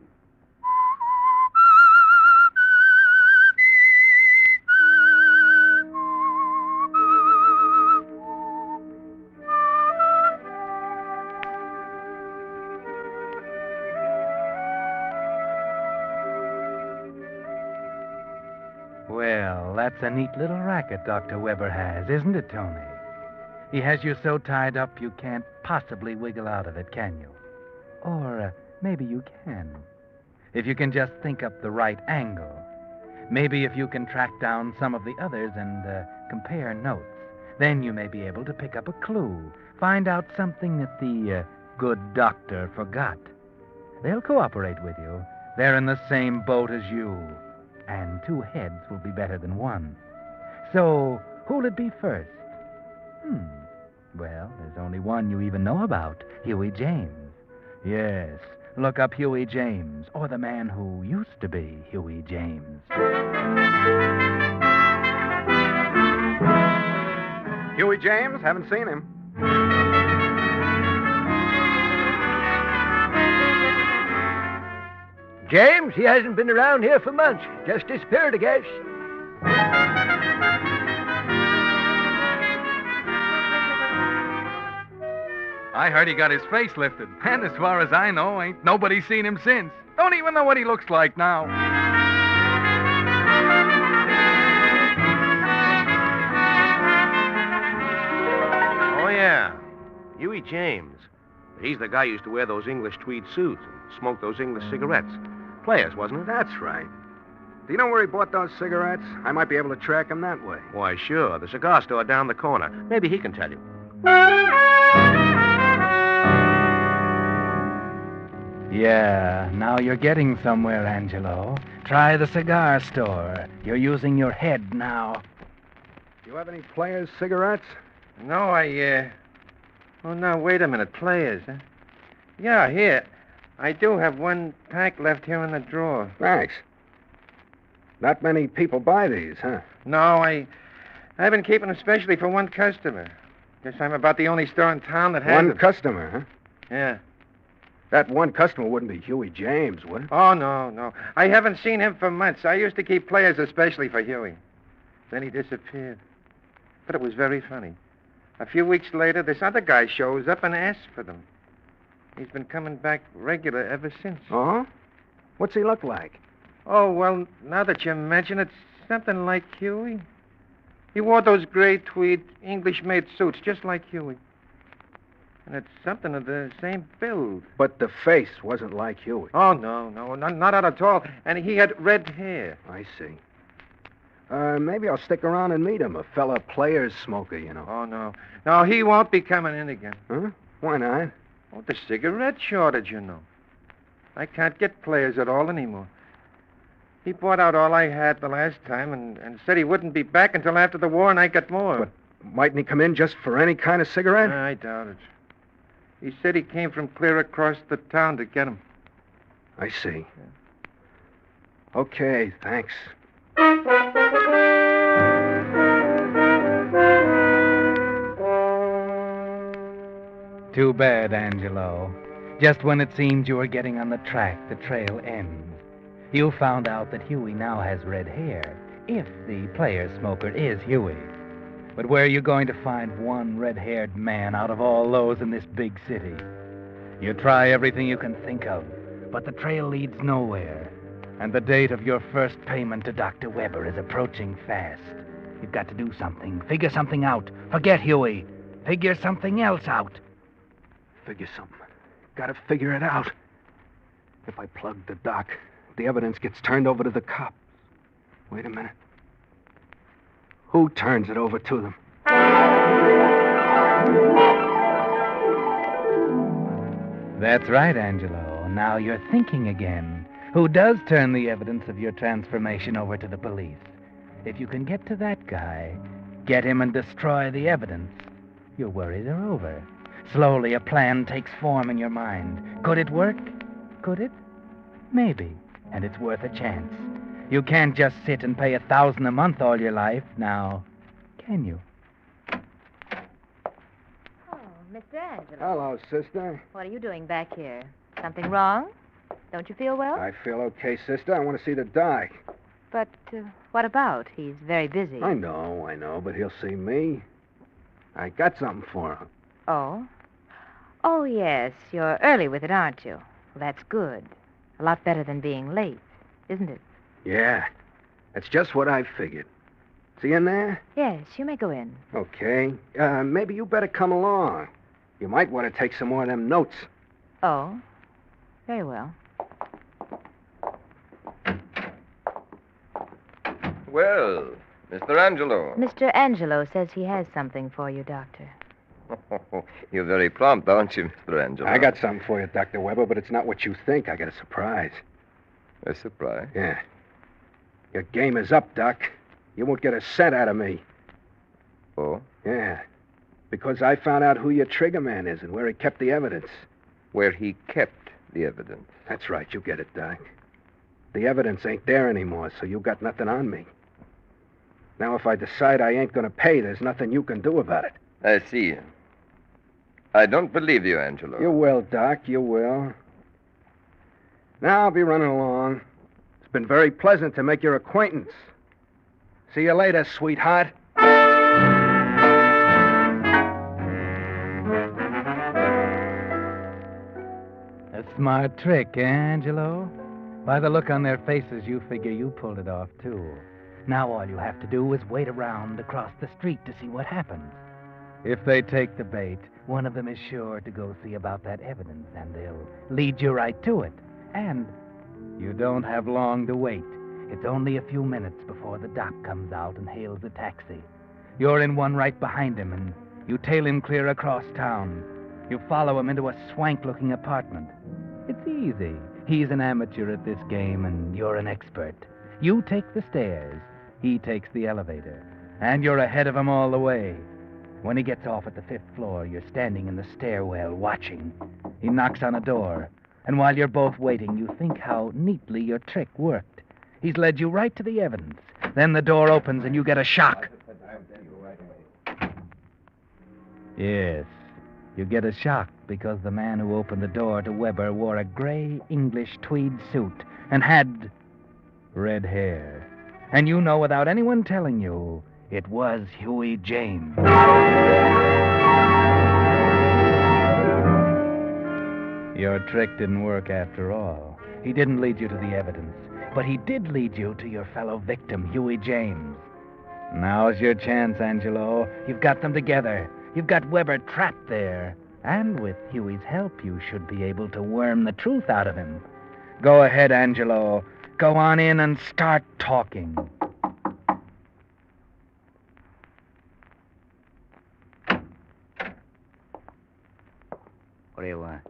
Well, that's a neat little racket Dr. Weber has, isn't it, Tony? He has you so tied up you can't possibly wiggle out of it, can you? Or maybe you can. If you can just think up the right angle. Maybe if you can track down some of the others and compare notes, then you may be able to pick up a clue, find out something that the good doctor forgot. They'll cooperate with you. They're in the same boat as you. And two heads will be better than one. So, who'll it be first? Well, there's only one you even know about, Huey James. Yes, look up Huey James, or the man who used to be Huey James. Huey James? Haven't seen him. James, he hasn't been around here for months. Just disappeared, I guess. I heard he got his face lifted, and as far as I know, ain't nobody seen him since. Don't even know what he looks like now. Oh, yeah. Huey James. He's the guy who used to wear those English tweed suits and smoke those English cigarettes. Players, wasn't it? That's right. Do you know where he bought those cigarettes? I might be able to track him that way. Why, sure. The cigar store down the corner. Maybe he can tell you. Yeah, now you're getting somewhere, Angelo. Try the cigar store. You're using your head now. Do you have any players' cigarettes? No, Oh, no, wait a minute. Players, huh? Yeah, here. I do have one pack left here in the drawer. Thanks. Not many people buy these, huh? No, I've been keeping them specially for one customer. Guess I'm about the only store in town that has One them. customer, huh? Yeah. That one customer wouldn't be Huey James, would it? Oh, no. I haven't seen him for months. I used to keep players especially for Huey. Then he disappeared. But it was very funny. A few weeks later, this other guy shows up and asks for them. He's been coming back regular ever since. Oh? What's he look like? Oh, well, now that you mention it, something like Huey. He wore those gray tweed English-made suits, just like Huey. And it's something of the same build. But the face wasn't like Huey. Oh, no, not at all. And he had red hair. I see. Maybe I'll stick around and meet him. A fella players smoker, you know. Oh, no. No, he won't be coming in again. Huh? Why not? Oh, the cigarette shortage, you know. I can't get players at all anymore. He bought out all I had the last time and said he wouldn't be back until after the war and I got more. But mightn't he come in just for any kind of cigarette? I doubt it. He said he came from clear across the town to get them. I see. Okay, thanks. Too bad, Angelo. Just when it seemed you were getting on the track, the trail ends. You found out that Huey now has red hair, if the player smoker is Huey. But where are you going to find one red-haired man out of all those in this big city? You try everything you can think of, but the trail leads nowhere. And the date of your first payment to Dr. Weber is approaching fast. You've got to do something. Figure something out. Forget Huey. Figure something else out. Figure something. Gotta figure it out. If I plug the doc, the evidence gets turned over to the cops. Wait a minute. Who turns it over to them? That's right, Angelo. Now you're thinking again. Who does turn the evidence of your transformation over to the police? If you can get to that guy, get him and destroy the evidence, your worries are over. Slowly, a plan takes form in your mind. Could it work? Could it? Maybe. And it's worth a chance. You can't just sit and pay $1,000 a month all your life, now, can you? Oh, Mr. Angelo. Hello, sister. What are you doing back here? Something wrong? Don't you feel well? I feel okay, sister. I want to see the doc. But what about? He's very busy. I know, but he'll see me. I got something for him. Oh? Oh, yes. You're early with it, aren't you? Well, that's good. A lot better than being late, isn't it? Yeah. That's just what I figured. See in there? Yes, you may go in. Okay. Maybe you better come along. You might want to take some more of them notes. Oh? Very well. Well, Mr. Angelo. Mr. Angelo says he has something for you, Doctor. You're very prompt, aren't you, Mr. Angelo? I got something for you, Dr. Weber, but it's not what you think. I got a surprise. A surprise? Yeah. Your game is up, Doc. You won't get a cent out of me. Oh? Yeah. Because I found out who your trigger man is and where he kept the evidence. Where he kept the evidence? That's right. You get it, Doc. The evidence ain't there anymore, so you got nothing on me. Now, if I decide I ain't gonna pay, there's nothing you can do about it. I see. I don't believe you, Angelo. You will, Doc. You will. Now I'll be running along. It's been very pleasant to make your acquaintance. See you later, sweetheart. A smart trick, eh, Angelo? By the look on their faces, you figure you pulled it off, too. Now all you have to do is wait around across the street to see what happens. If they take the bait, one of them is sure to go see about that evidence, and they'll lead you right to it. And you don't have long to wait. It's only a few minutes before the doc comes out and hails a taxi. You're in one right behind him, and you tail him clear across town. You follow him into a swank-looking apartment. It's easy. He's an amateur at this game, and you're an expert. You take the stairs. He takes the elevator. And you're ahead of him all the way. When he gets off at the 5th floor, you're standing in the stairwell watching. He knocks on a door. And while you're both waiting, you think how neatly your trick worked. He's led you right to the evidence. Then the door opens and you get a shock. Yes, you get a shock because the man who opened the door to Weber wore a gray English tweed suit and had red hair. And you know without anyone telling you, it was Huey James. Your trick didn't work after all. He didn't lead you to the evidence, but he did lead you to your fellow victim, Huey James. Now's your chance, Angelo. You've got them together. You've got Weber trapped there, And with Huey's help, you should be able to worm the truth out of him. Go ahead, Angelo. Go on in and start talking. What do you want?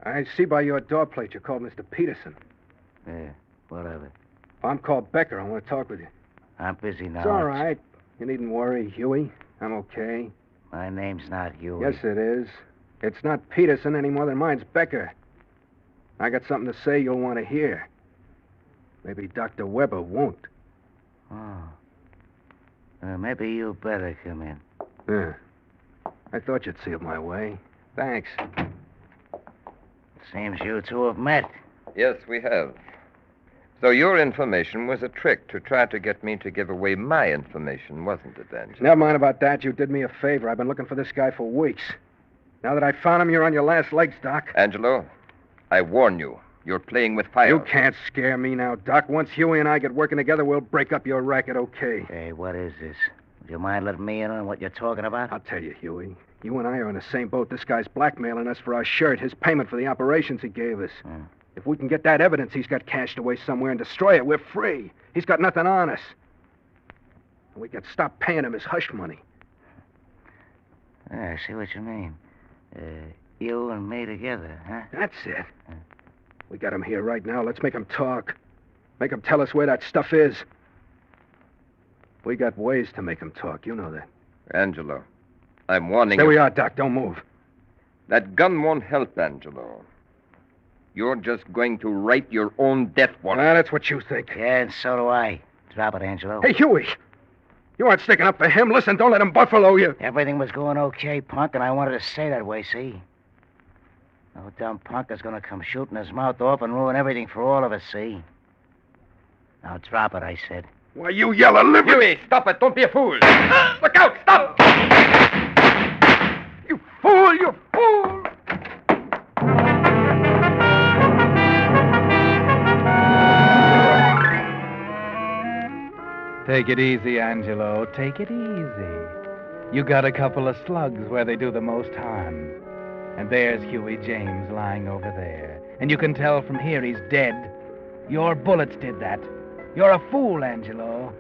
I see by your door plate you called Mr. Peterson. Yeah, whatever. I'm called Becker. I want to talk with you. I'm busy now. It's all right. You needn't worry, Huey. I'm okay. My name's not Huey. Yes, it is. It's not Peterson any more than mine's Becker. I got something to say you'll want to hear. Maybe Dr. Weber won't. Oh. Maybe you better come in. Yeah. I thought you'd see it my way. Thanks. Seems you two have met. Yes, we have. So your information was a trick to try to get me to give away my information, wasn't it, Angelo? Never mind about that. You did me a favor. I've been looking for this guy for weeks. Now that I found him, you're on your last legs, Doc. Angelo, I warn you. You're playing with fire. You can't scare me now, Doc. Once Huey and I get working together, we'll break up your racket, okay? Hey, what is this? Would you mind letting me in on what you're talking about? I'll tell you, Huey. You and I are in the same boat. This guy's blackmailing us for our shirt, his payment for the operations he gave us. If we can get that evidence he's got cached away somewhere and destroy it, we're free. He's got nothing on us. And we can stop paying him his hush money. I see what you mean. You and me together, huh? That's it. We got him here right now. Let's make him talk. Make him tell us where that stuff is. We got ways to make him talk. You know that. Angelo, I'm warning There you. we are, Doc. Don't move. That gun won't help, Angelo. You're just going to write your own death warrant. That's what you think. Yeah, and so do I. Drop it, Angelo. Hey, Huey. You aren't sticking up for him. Listen, don't let him buffalo you. Everything was going okay, punk, and I wanted to stay that way, see? No dumb punk is going to come shooting his mouth off and ruin everything for all of us, see? Now drop it, I said. Why, you yellow liver... Huey, stop it. Don't be a fool. Look out. Stop. You fool, you fool. Take it easy, Angelo. Take it easy. You got a couple of slugs where they do the most harm. And there's Huey James lying over there. And you can tell from here he's dead. Your bullets did that. You're a fool, Angelo.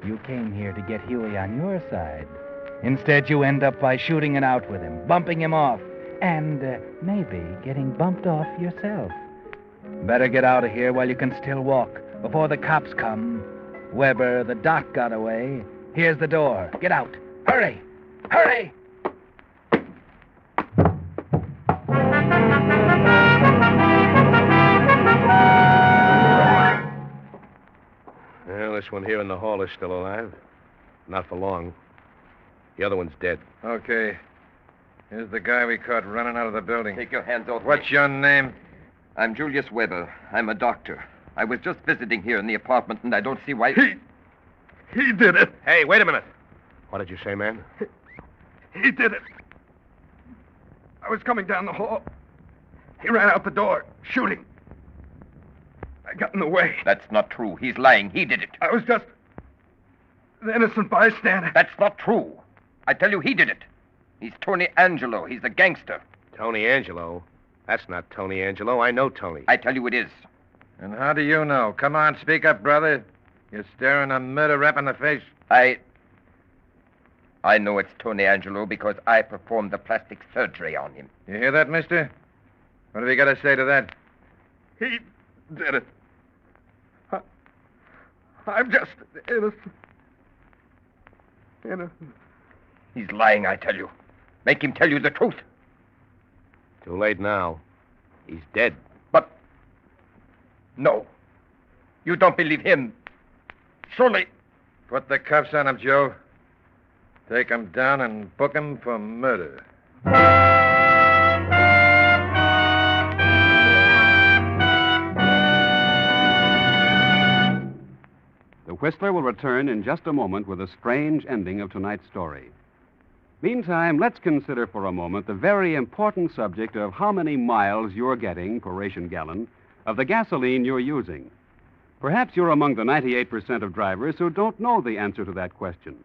You came here to get Huey on your side. Instead, you end up by shooting it out with him, bumping him off, and maybe getting bumped off yourself. Better get out of here while you can still walk, before the cops come. Weber, the doc got away. Here's the door. Get out. Hurry! Hurry! Well, this one here in the hall is still alive. Not for long. The other one's dead. Okay. Here's the guy we caught running out of the building. Take your hands off What's your name? I'm Julius Weber. I'm a doctor. I was just visiting here in the apartment, and I don't see why... He did it. Hey, wait a minute. What did you say, man? He did it. I was coming down the hall. He ran out the door, shooting. I got in the way. That's not true. He's lying. He did it. I was just an innocent bystander. That's not true. I tell you, he did it. He's Tony Angelo. He's the gangster. Tony Angelo? That's not Tony Angelo. I know Tony. I tell you it is. And how do you know? Come on, speak up, brother. You're staring a murder rap in the face. I know it's Tony Angelo because I performed the plastic surgery on him. You hear that, mister? What have you got to say to that? He did it. I'm just innocent. He's lying, I tell you. Make him tell you the truth. Too late now. He's dead. But... No. You don't believe him. Surely... Put the cuffs on him, Joe. Take him down and book him for murder. The Whistler will return in just a moment with a strange ending of tonight's story. Meantime, let's consider for a moment the very important subject of how many miles you're getting per ration gallon of the gasoline you're using. Perhaps you're among the 98% of drivers who don't know the answer to that question.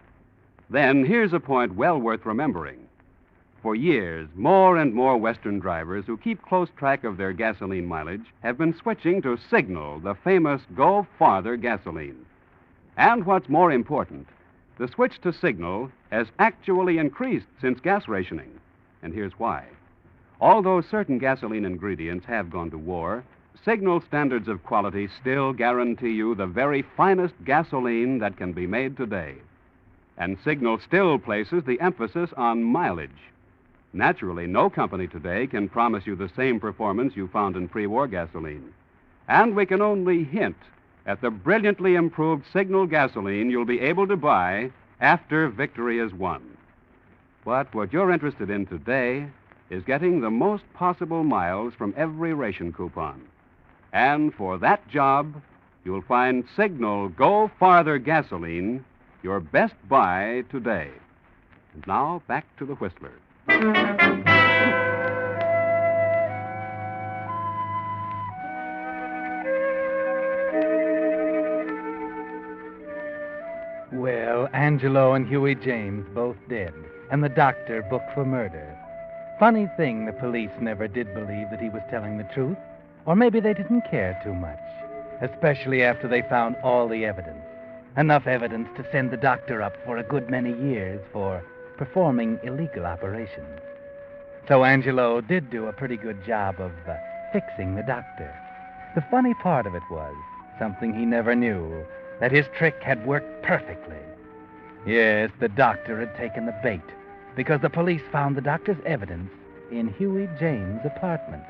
Then here's a point well worth remembering. For years, more and more Western drivers who keep close track of their gasoline mileage have been switching to Signal, the famous Go Farther gasoline. And what's more important, the switch to Signal has actually increased since gas rationing. And here's why. Although certain gasoline ingredients have gone to war, Signal standards of quality still guarantee you the very finest gasoline that can be made today. And Signal still places the emphasis on mileage. Naturally, no company today can promise you the same performance you found in pre-war gasoline. And we can only hint at the brilliantly improved Signal gasoline you'll be able to buy after victory is won. But what you're interested in today is getting the most possible miles from every ration coupon. And for that job, you'll find Signal Go Farther gasoline your best buy today. And now, back to the Whistler. Well, Angelo and Huey James both dead, and the doctor booked for murder. Funny thing, the police never did believe that he was telling the truth, or maybe they didn't care too much, especially after they found all the evidence. Enough evidence to send the doctor up for a good many years for performing illegal operations. So Angelo did do a pretty good job of fixing the doctor. The funny part of it was, something he never knew, that his trick had worked perfectly. Yes, the doctor had taken the bait, because the police found the doctor's evidence in Huey James' apartment.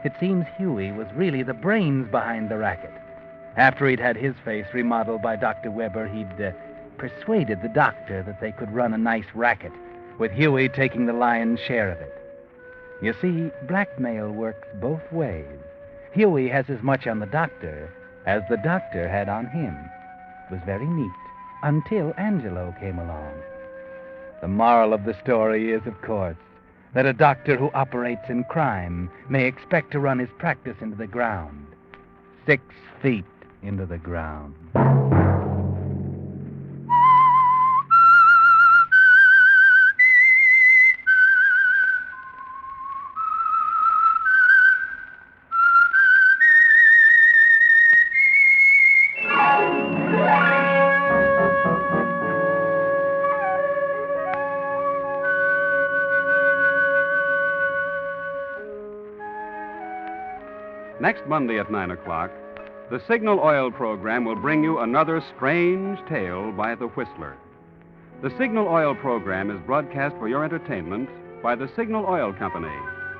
It seems Huey was really the brains behind the racket. After he'd had his face remodeled by Dr. Weber, he'd persuaded the doctor that they could run a nice racket, with Huey taking the lion's share of it. You see, blackmail works both ways. Huey has as much on the doctor as the doctor had on him. It was very neat, until Angelo came along. The moral of the story is, of course, that a doctor who operates in crime may expect to run his practice into the ground. 6 feet into the ground. Next Monday at 9 o'clock, the Signal Oil program will bring you another strange tale by the Whistler. The Signal Oil program is broadcast for your entertainment by the Signal Oil Company,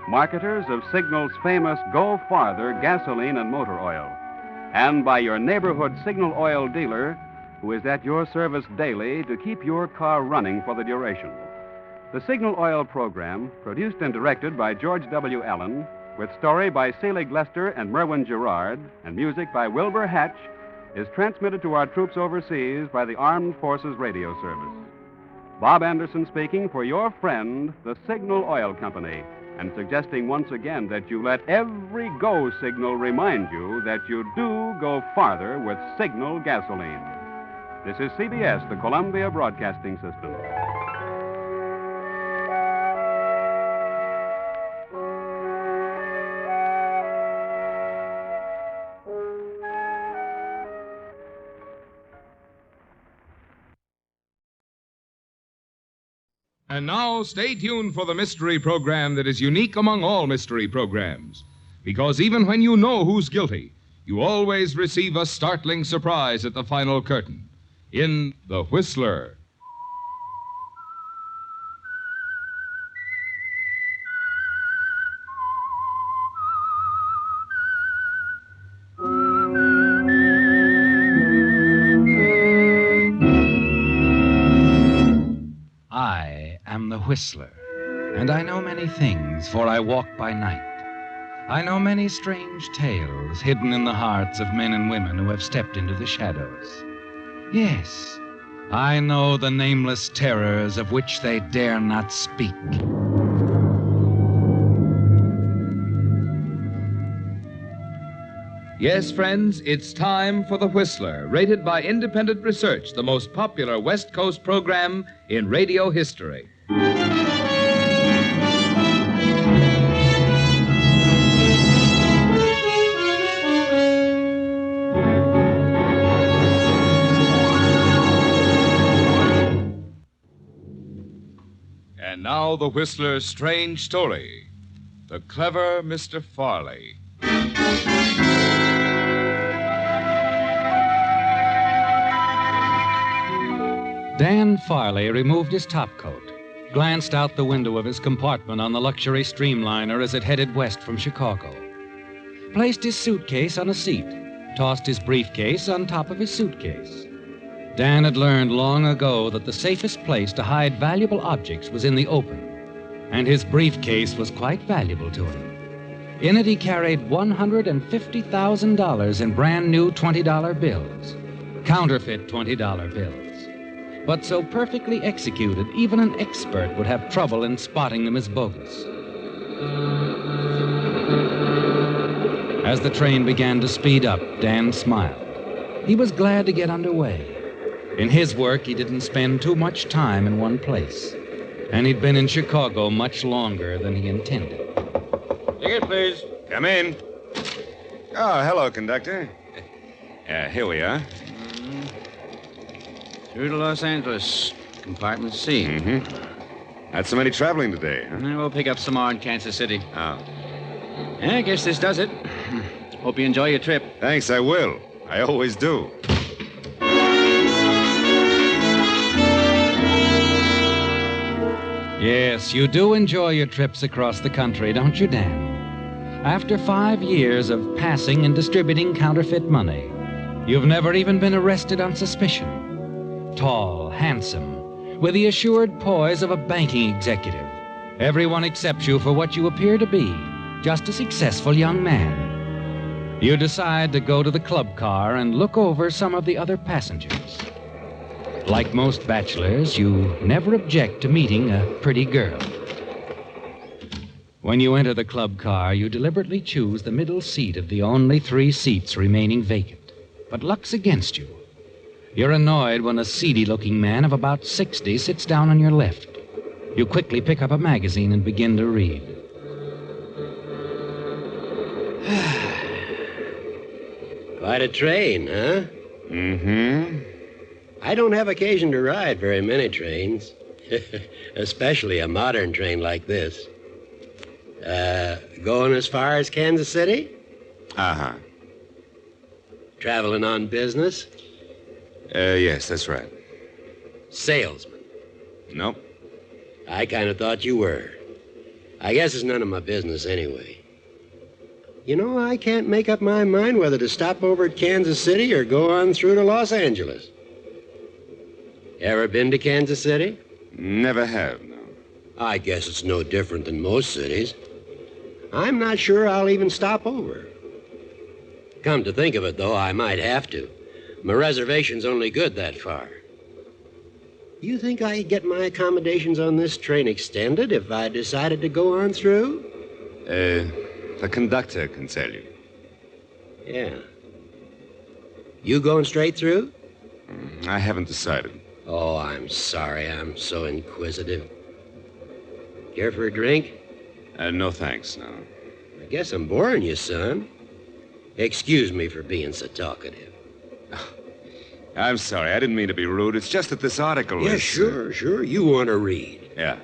marketers of Signal's famous Go Farther gasoline and motor oil, and by your neighborhood Signal Oil dealer, who is at your service daily to keep your car running for the duration. The Signal Oil program, produced and directed by George W. Allen, with story by Selig Lester and Merwin Gerard, and music by Wilbur Hatch, is transmitted to our troops overseas by the Armed Forces Radio Service. Bob Anderson speaking for your friend, the Signal Oil Company, and suggesting once again that you let every go signal remind you that you do go farther with Signal gasoline. This is CBS, the Columbia Broadcasting System. And now, stay tuned for the mystery program that is unique among all mystery programs. Because even when you know who's guilty, you always receive a startling surprise at the final curtain. In The Whistler. I am the Whistler, and I know many things, for I walk by night. I know many strange tales hidden in the hearts of men and women who have stepped into the shadows. Yes, I know the nameless terrors of which they dare not speak. Yes, friends, it's time for The Whistler, rated by independent research the most popular West Coast program in radio history. now the Whistler's strange story, The Clever Mr. Farley. Dan Farley removed his topcoat, glanced out the window of his compartment on the luxury streamliner as it headed west from Chicago, placed his suitcase on a seat, tossed his briefcase on top of his suitcase. Dan had learned long ago that the safest place to hide valuable objects was in the open, and his briefcase was quite valuable to him. In it, he carried $150,000 in brand new $20 bills, counterfeit $20 bills. But so perfectly executed, even an expert would have trouble in spotting them as bogus. As the train began to speed up, Dan smiled. He was glad to get underway. In his work, he didn't spend too much time in one place, and he'd been in Chicago much longer than he intended. Ticket, please. Come in. Oh, hello, conductor. Here we are. Through to Los Angeles, compartment C. Mm-hmm. Not so many traveling today, huh? We'll pick up some more in Kansas City. Oh. I guess this does it. Hope you enjoy your trip. Thanks, I will. I always do. Yes, you do enjoy your trips across the country, don't you, Dan? After 5 years of passing and distributing counterfeit money, you've never even been arrested on suspicion. Tall, handsome, with the assured poise of a banking executive, everyone accepts you for what you appear to be, just a successful young man. You decide to go to the club car and look over some of the other passengers. Like most bachelors, you never object to meeting a pretty girl. When you enter the club car, you deliberately choose the middle seat of the only 3 seats remaining vacant. But luck's against you. You're annoyed when a seedy-looking man of about 60 sits down on your left. You quickly pick up a magazine and begin to read. Quite a train, huh? Mm-hmm. I don't have occasion to ride very many trains, especially a modern train like this. Going as far as Kansas City? Uh-huh. Traveling on business? Yes, that's right. Salesman? Nope. I kind of thought you were. I guess it's none of my business anyway. You know, I can't make up my mind whether to stop over at Kansas City or go on through to Los Angeles. Ever been to Kansas City? Never have, no. I guess it's no different than most cities. I'm not sure I'll even stop over. Come to think of it, though, I might have to. My reservation's only good that far. You think I could get my accommodations on this train extended if I decided to go on through? The conductor can tell you. Yeah. You going straight through? I haven't decided. Oh, I'm sorry. I'm so inquisitive. Care for a drink? No, thanks, no. I guess I'm boring you, son. Excuse me for being so talkative. I'm sorry. I didn't mean to be rude. It's just that this article is... Yeah, sure. You want to read. Yeah.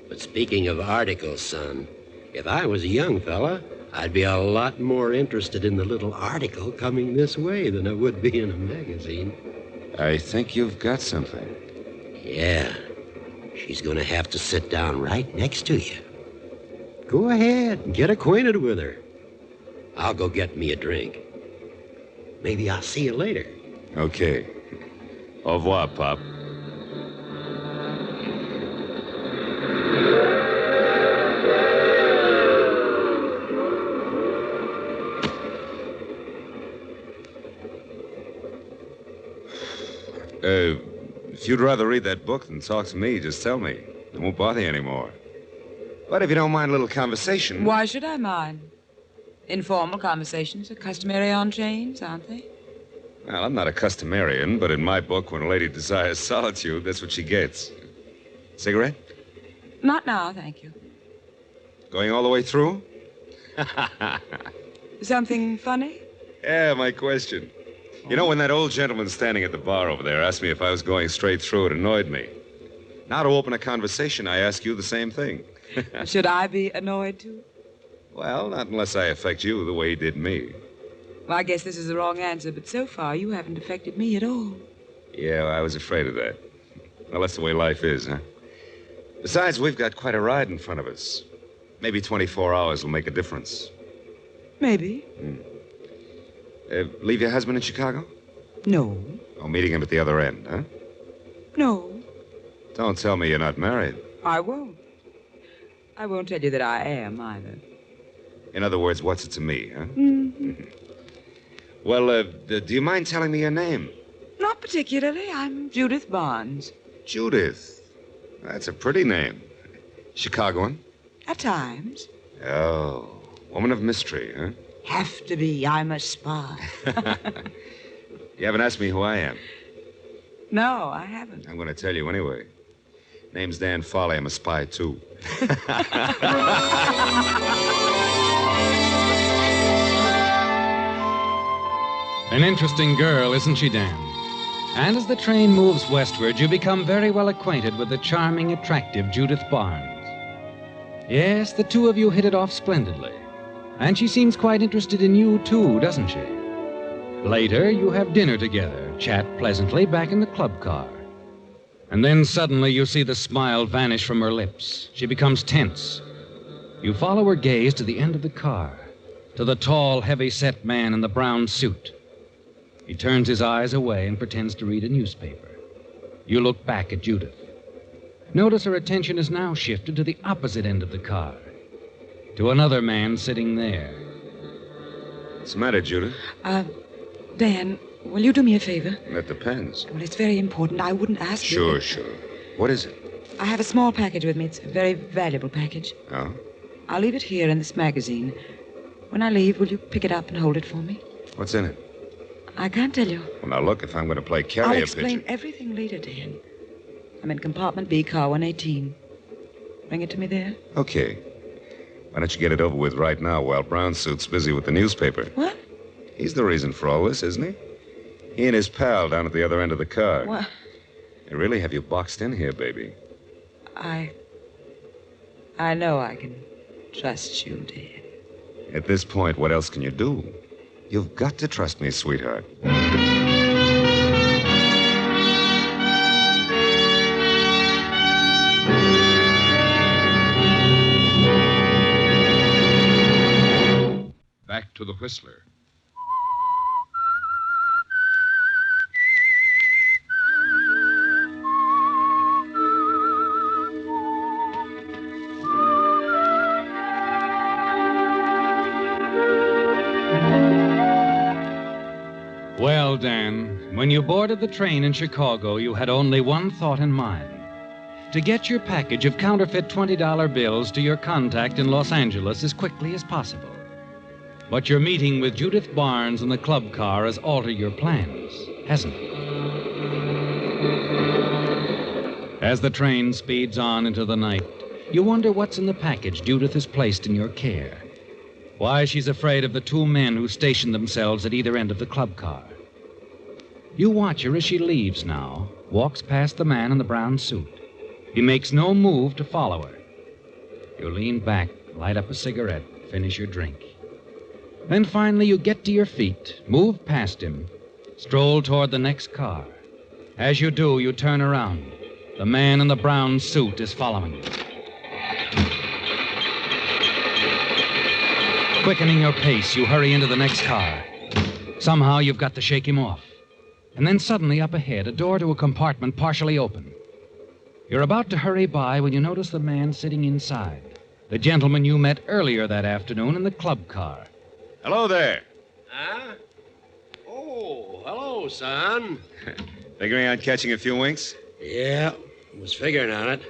But speaking of articles, son, if I was a young fella, I'd be a lot more interested in the little article coming this way than I would be in a magazine. I think you've got something. Yeah. She's going to have to sit down right next to you. Go ahead and get acquainted with her. I'll go get me a drink. Maybe I'll see you later. Okay. Au revoir, Pop. If you'd rather read that book than talk to me, just tell me. I won't bother you anymore. But if you don't mind a little conversation... Why should I mind? Informal conversations are customary on trains, aren't they? Well, I'm not a customarian, but in my book, when a lady desires solitude, that's what she gets. Cigarette? Not now, thank you. Going all the way through? Something funny? Yeah, my question. You know, when that old gentleman standing at the bar over there asked me if I was going straight through, it annoyed me. Now to open a conversation, I ask you the same thing. Should I be annoyed, too? Well, not unless I affect you the way he did me. Well, I guess this is the wrong answer, but so far you haven't affected me at all. Yeah, I was afraid of that. Well, that's the way life is, huh? Besides, we've got quite a ride in front of us. Maybe 24 hours will make a difference. Maybe. Leave your husband in Chicago? No. Oh, meeting him at the other end, huh? No. Don't tell me you're not married. I won't. I won't tell you that I am, either. In other words, what's it to me, huh? Mm-hmm. Well, do you mind telling me your name? Not particularly. I'm Judith Barnes. Judith. That's a pretty name. Chicagoan? At times. Oh, woman of mystery, huh? Have to be. I'm a spy. You haven't asked me who I am. No, I haven't. I'm going to tell you anyway. Name's Dan Farley. I'm a spy, too. An interesting girl, isn't she, Dan? And as the train moves westward, you become very well acquainted with the charming, attractive Judith Barnes. Yes, the two of you hit it off splendidly. And she seems quite interested in you, too, doesn't she? Later, you have dinner together, chat pleasantly back in the club car. And then suddenly you see the smile vanish from her lips. She becomes tense. You follow her gaze to the end of the car, to the tall, heavy-set man in the brown suit. He turns his eyes away and pretends to read a newspaper. You look back at Judith. Notice her attention is now shifted to the opposite end of the car, to another man sitting there. What's the matter, Judith? Dan, will you do me a favor? That depends. Well, it's very important. I wouldn't ask you. Sure. What is it? I have a small package with me. It's a very valuable package. Oh? I'll leave it here in this magazine. When I leave, will you pick it up and hold it for me? What's in it? I can't tell you. Well, now look, if I'm going to play I'll carrier explain pigeon... everything later, Dan. I'm in compartment B, car 118. Bring it to me there. Okay. Why don't you get it over with right now while Brownsuit's busy with the newspaper? What? He's the reason for all this, isn't he? He and his pal down at the other end of the car. What? They really have you boxed in here, baby. I know I can trust you, Dan. At this point, what else can you do? You've got to trust me, sweetheart. Back to the Whistler. Well, Dan, when you boarded the train in Chicago, you had only one thought in mind: to get your package of counterfeit $20 bills to your contact in Los Angeles as quickly as possible. But your meeting with Judith Barnes in the club car has altered your plans, hasn't it? As the train speeds on into the night, you wonder what's in the package Judith has placed in your care. Why she's afraid of the two men who station themselves at either end of the club car. You watch her as she leaves now, walks past the man in the brown suit. He makes no move to follow her. You lean back, light up a cigarette, finish your drink. Then finally you get to your feet, move past him, stroll toward the next car. As you do, you turn around. The man in the brown suit is following you. Quickening your pace, you hurry into the next car. Somehow you've got to shake him off. And then suddenly up ahead, a door to a compartment partially open. You're about to hurry by when you notice the man sitting inside. The gentleman you met earlier that afternoon in the club car. Hello there. Huh? Oh, hello, son. Figuring on catching a few winks? Yeah, was figuring on it.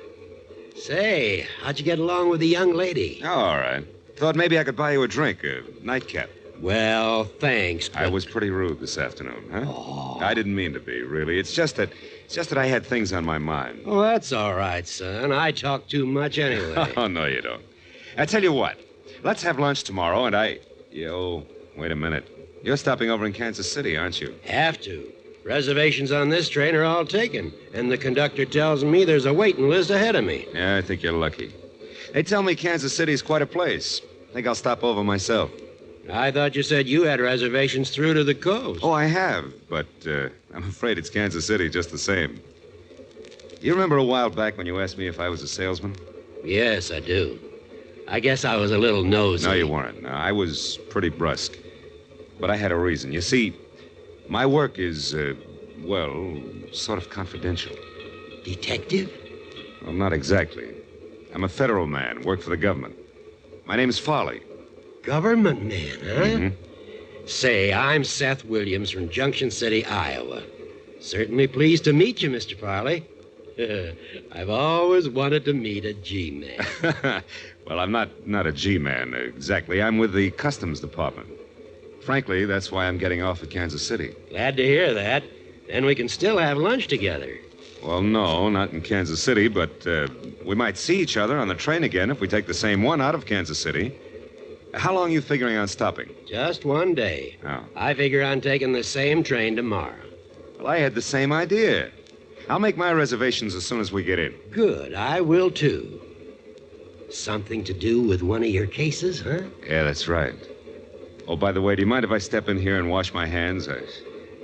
Say, how'd you get along with the young lady? Oh, all right. Thought maybe I could buy you a drink, a nightcap. Well, thanks, but... I was pretty rude this afternoon, huh? Oh. I didn't mean to be, really. It's just that I had things on my mind. Oh, that's all right, son. I talk too much anyway. Oh, no, you don't. I tell you what. Let's have lunch tomorrow, and Wait a minute. You're stopping over in Kansas City, aren't you? Have to. Reservations on this train are all taken, and the conductor tells me there's a waiting list ahead of me. Yeah, I think you're lucky. They tell me Kansas City's quite a place. I think I'll stop over myself. I thought you said you had reservations through to the coast. Oh, I have, but I'm afraid it's Kansas City just the same. You remember a while back when you asked me if I was a salesman? Yes, I do. I guess I was a little nosy. No, you weren't. No, I was pretty brusque. But I had a reason. You see, my work is, well, sort of confidential. Detective? Well, not exactly. I'm a federal man, work for the government. My name's Farley. Government man, huh? Mm-hmm. Say, I'm Seth Williams from Junction City, Iowa. Certainly pleased to meet you, Mr. Farley. I've always wanted to meet a G-man. Well, I'm not a G-man, exactly. I'm with the Customs Department. Frankly, that's why I'm getting off at Kansas City. Glad to hear that. Then we can still have lunch together. Well, no, not in Kansas City, but we might see each other on the train again if we take the same one out of Kansas City. How long are you figuring on stopping? Just one day. Oh. I figure on taking the same train tomorrow. Well, I had the same idea. I'll make my reservations as soon as we get in. Good. I will, too. Something to do with one of your cases, huh? Yeah, that's right. Oh, by the way, do you mind if I step in here and wash my hands? I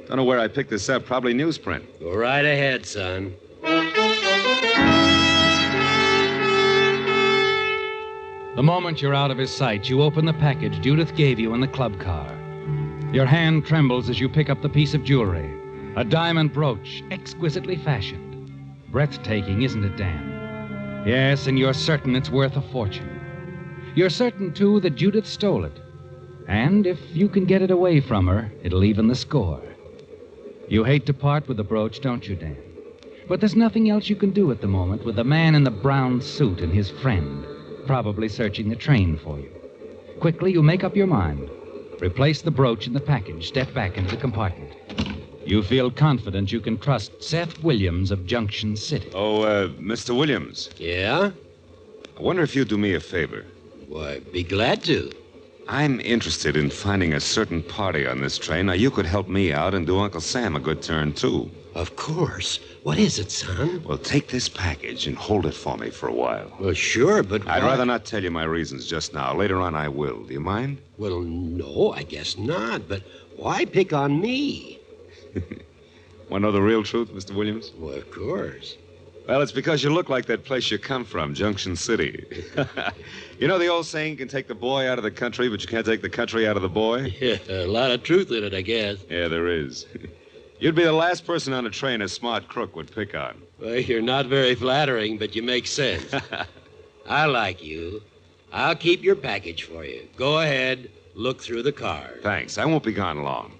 don't know where I picked this up. Probably newsprint. Go right ahead, son. The moment you're out of his sight, you open the package Judith gave you in the club car. Your hand trembles as you pick up the piece of jewelry. A diamond brooch, exquisitely fashioned. Breathtaking, isn't it, Dan? Yes, and you're certain it's worth a fortune. You're certain, too, that Judith stole it. And if you can get it away from her, it'll even the score. You hate to part with the brooch, don't you, Dan? But there's nothing else you can do at the moment with the man in the brown suit and his friend, probably searching the train for you. Quickly, you make up your mind. Replace the brooch in the package. Step back into the compartment. You feel confident you can trust Seth Williams of Junction City. Oh, Mr. Williams. Yeah? I wonder if you'd do me a favor. Why, be glad to. I'm interested in finding a certain party on this train. Now, you could help me out and do Uncle Sam a good turn, too. Of course. What is it, son? Well, take this package and hold it for me for a while. Well, sure, but I'd rather not tell you my reasons just now. Later on, I will. Do you mind? Well, no, I guess not. But why pick on me? Want to know the real truth, Mr. Williams? Well, of course. Well, it's because you look like that place you come from, Junction City. You know the old saying, you can take the boy out of the country, but you can't take the country out of the boy? Yeah, a lot of truth in it, I guess. Yeah, there is. You'd be the last person on a train a smart crook would pick on. Well, you're not very flattering, but you make sense. I like you. I'll keep your package for you. Go ahead, look through the car. Thanks. I won't be gone long.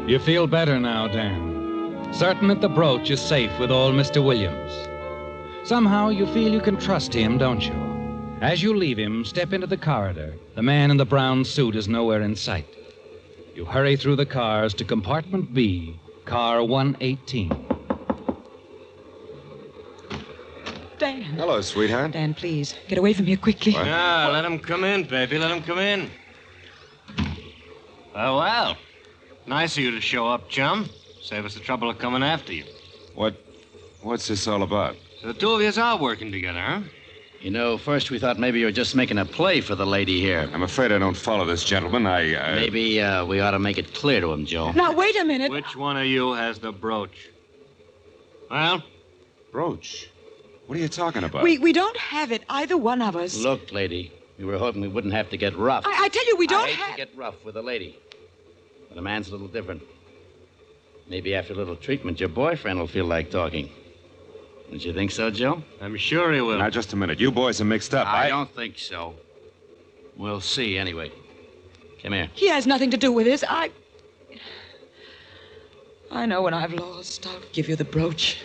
You feel better now, Dan. Certain that the brooch is safe with old Mr. Williams. Somehow you feel you can trust him, don't you? As you leave him, step into the corridor. The man in the brown suit is nowhere in sight. You hurry through the cars to compartment B, car 118. Dan. Hello, sweetheart. Dan, please, get away from here quickly. What? Ah, let him come in, baby. Let him come in. Oh, well. Nice of you to show up, chum. Save us the trouble of coming after you. What's this all about? So the two of you are working together, huh? You know, first we thought maybe you were just making a play for the lady here. I'm afraid I don't follow this gentleman. Maybe we ought to make it clear to him, Joe. Now, wait a minute. Which one of you has the brooch? Well? Brooch? What are you talking about? We don't have it, either one of us. Look, lady, we were hoping we wouldn't have to get rough. I tell you, we don't I hate to get rough with a lady. But a man's a little different. Maybe after a little treatment, your boyfriend will feel like talking. Don't you think so, Joe? I'm sure he will. Now, just a minute. You boys are mixed up. I don't think so. We'll see, anyway. Come here. He has nothing to do with this. I know when I've lost, I'll give you the brooch.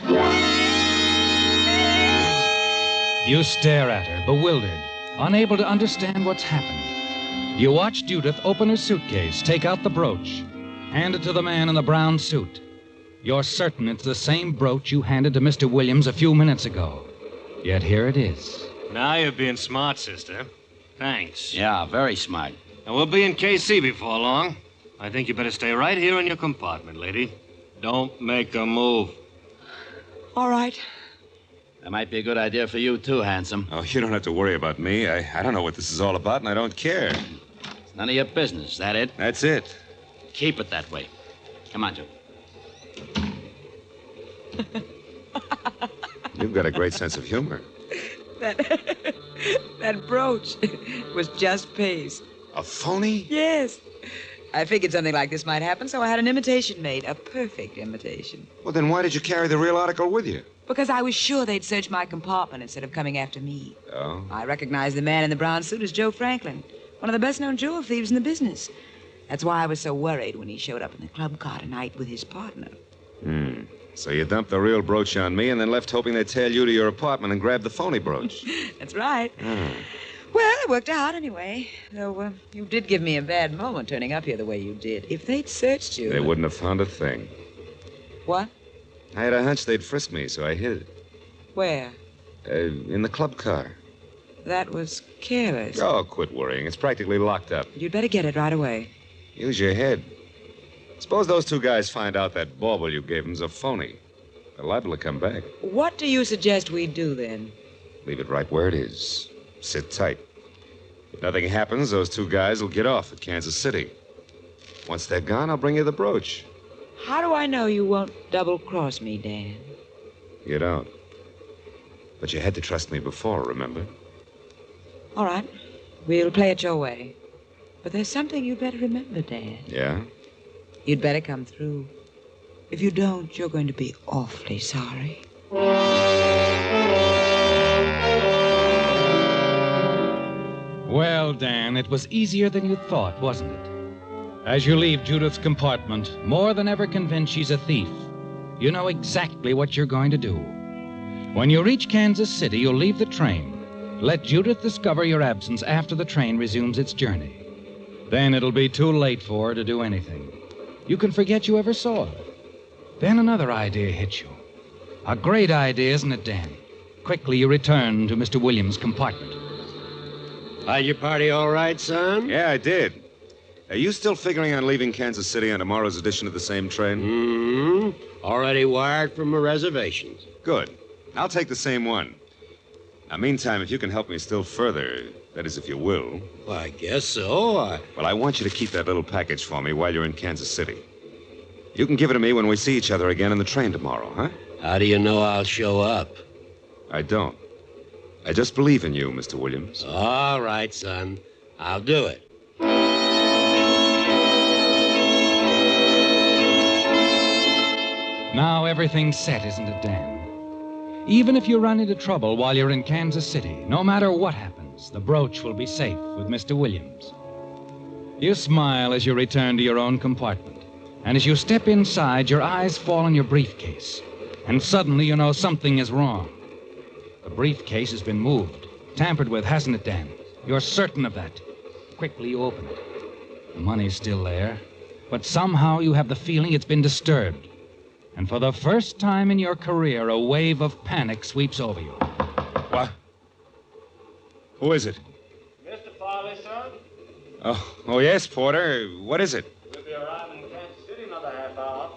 You stare at her, bewildered, unable to understand what's happened. You watch Judith open her suitcase, take out the brooch, hand it to the man in the brown suit. You're certain it's the same brooch you handed to Mr. Williams a few minutes ago. Yet here it is. Now you're being smart, sister. Thanks. Yeah, very smart. And we'll be in KC before long. I think you better stay right here in your compartment, lady. Don't make a move. All right. That might be a good idea for you, too, handsome. Oh, you don't have to worry about me. I don't know what this is all about, and I don't care. It's none of your business. That it? That's it. Keep it that way. Come on, Joe. You've got a great sense of humor. That brooch was just paste. A phony? Yes. I figured something like this might happen, so I had an imitation made. A perfect imitation. Well, then why did you carry the real article with you? Because I was sure they'd search my compartment instead of coming after me. Oh? I recognized the man in the brown suit as Joe Franklin, one of the best-known jewel thieves in the business. That's why I was so worried when he showed up in the club car tonight with his partner. So you dumped the real brooch on me and then left hoping they'd tail you to your apartment and grab the phony brooch. That's right. Well, it worked out anyway. Though you did give me a bad moment turning up here the way you did. If they'd searched you... They wouldn't have found a thing. What? I had a hunch they'd frisk me, so I hid it. Where? In the club car. That was careless. Oh, quit worrying. It's practically locked up. You'd better get it right away. Use your head. Suppose those two guys find out that bauble you gave them's a phony. They're liable to come back. What do you suggest we do, then? Leave it right where it is. Sit tight. If nothing happens, those two guys will get off at Kansas City. Once they're gone, I'll bring you the brooch. How do I know you won't double-cross me, Dan? You don't. But you had to trust me before, remember? All right. We'll play it your way. But there's something you'd better remember, Dan. Yeah? You'd better come through. If you don't, you're going to be awfully sorry. Well, Dan, it was easier than you thought, wasn't it? As you leave Judith's compartment, more than ever convinced she's a thief, you know exactly what you're going to do. When you reach Kansas City, you'll leave the train. Let Judith discover your absence after the train resumes its journey. Then it'll be too late for her to do anything. You can forget you ever saw her. Then another idea hits you. A great idea, isn't it, Dan? Quickly, you return to Mr. Williams' compartment. Had your party all right, son? Yeah, I did. Are you still figuring on leaving Kansas City on tomorrow's edition of the same train? Already wired for my reservations. Good. I'll take the same one. Now, meantime, if you can help me still further, that is, if you will. Well, I guess so. Well, I want you to keep that little package for me while you're in Kansas City. You can give it to me when we see each other again in the train tomorrow, huh? How do you know I'll show up? I don't. I just believe in you, Mr. Williams. All right, son. I'll do it. Now everything's set, isn't it, Dan? Even if you run into trouble while you're in Kansas City, no matter what happens, the brooch will be safe with Mr. Williams. You smile as you return to your own compartment. And as you step inside, your eyes fall on your briefcase. And suddenly you know something is wrong. The briefcase has been moved, tampered with, hasn't it, Dan? You're certain of that. Quickly you open it. The money's still there, but somehow you have the feeling it's been disturbed. And for the first time in your career, a wave of panic sweeps over you. What? Who is it? Mr. Farley, son? Oh, yes, Porter. What is it? We'll be arriving in Kansas City in another half hour.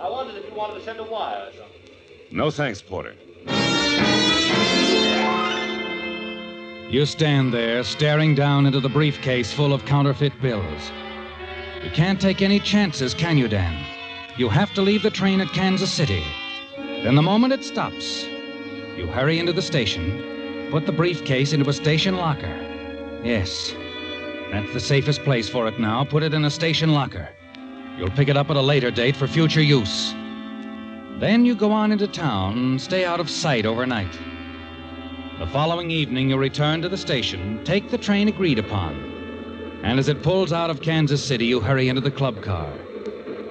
I wondered if you wanted to send a wire or something. No thanks, Porter. You stand there, staring down into the briefcase full of counterfeit bills. You can't take any chances, can you, Dan? You have to leave the train at Kansas City. Then the moment it stops, you hurry into the station, put the briefcase into a station locker. Yes, that's the safest place for it now. Put it in a station locker. You'll pick it up at a later date for future use. Then you go on into town and stay out of sight overnight. The following evening, you return to the station, take the train agreed upon. And as it pulls out of Kansas City, you hurry into the club car.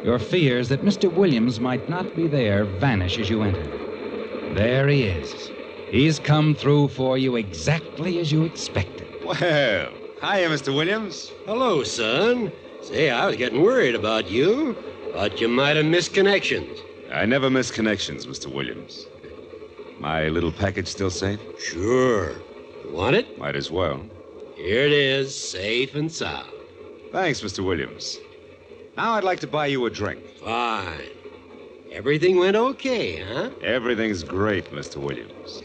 Your fears that Mr. Williams might not be there vanish as you enter. There he is. He's come through for you exactly as you expected. Well, hiya, Mr. Williams. Hello, son. Say, I was getting worried about you. Thought you might have missed connections. I never miss connections, Mr. Williams. My little package still safe? Sure. You want it? Might as well. Here it is, safe and sound. Thanks, Mr. Williams. Now I'd like to buy you a drink. Fine. Everything went okay, huh? Everything's great, Mr. Williams.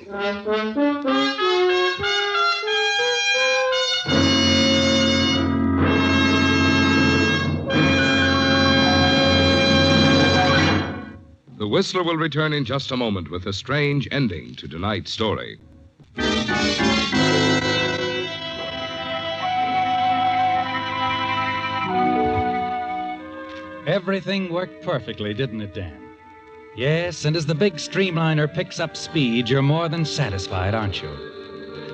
The Whistler will return in just a moment with a strange ending to tonight's story. Everything worked perfectly, didn't it, Dan? Yes, and as the big streamliner picks up speed, you're more than satisfied, aren't you?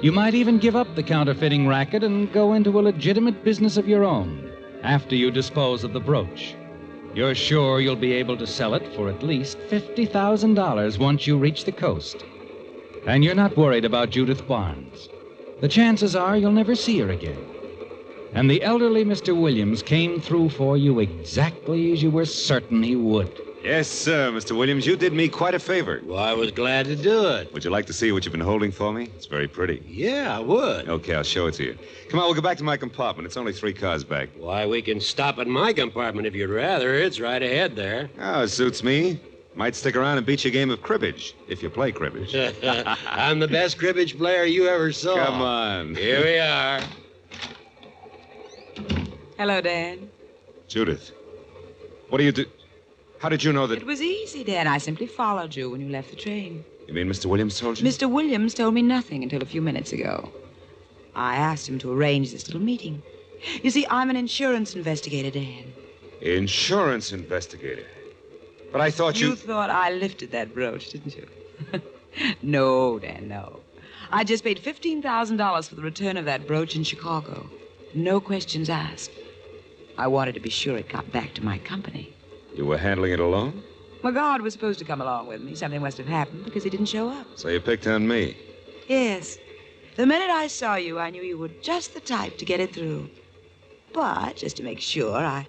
You might even give up the counterfeiting racket and go into a legitimate business of your own after you dispose of the brooch. You're sure you'll be able to sell it for at least $50,000 once you reach the coast. And you're not worried about Judith Barnes. The chances are you'll never see her again. And the elderly Mr. Williams came through for you exactly as you were certain he would. Yes, sir, Mr. Williams. You did me quite a favor. Well, I was glad to do it. Would you like to see what you've been holding for me? It's very pretty. Yeah, I would. Okay, I'll show it to you. Come on, we'll go back to my compartment. It's only 3 cars back. Why, we can stop at my compartment if you'd rather. It's right ahead there. Oh, it suits me. Might stick around and beat you a game of cribbage, if you play cribbage. I'm the best cribbage player you ever saw. Come on. Here we are. Hello, Dan. Judith, what do you do? How did you know that... It was easy, Dan. I simply followed you when you left the train. You mean Mr. Williams told you? Mr. Williams told me nothing until a few minutes ago. I asked him to arrange this little meeting. You see, I'm an insurance investigator, Dan. Insurance investigator? But I thought you... You thought I lifted that brooch, didn't you? No, Dan, no. I just paid $15,000 for the return of that brooch in Chicago. No questions asked. I wanted to be sure it got back to my company. You were handling it alone? McGard was supposed to come along with me. Something must have happened because he didn't show up. So you picked on me? Yes. The minute I saw you, I knew you were just the type to get it through. But, just to make sure, I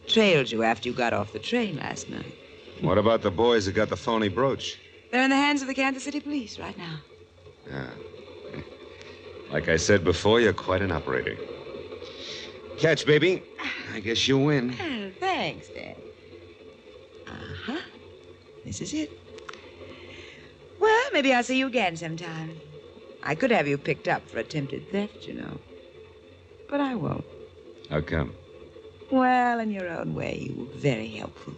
trailed you after you got off the train last night. What about the boys that got the phony brooch? They're in the hands of the Kansas City police right now. Yeah. Like I said before, you're quite an operator. Catch, baby. I guess you win. Oh, thanks, Dan. Uh-huh. This is it. Well, maybe I'll see you again sometime. I could have you picked up for attempted theft, you know. But I won't. How come? Well, in your own way, you were very helpful.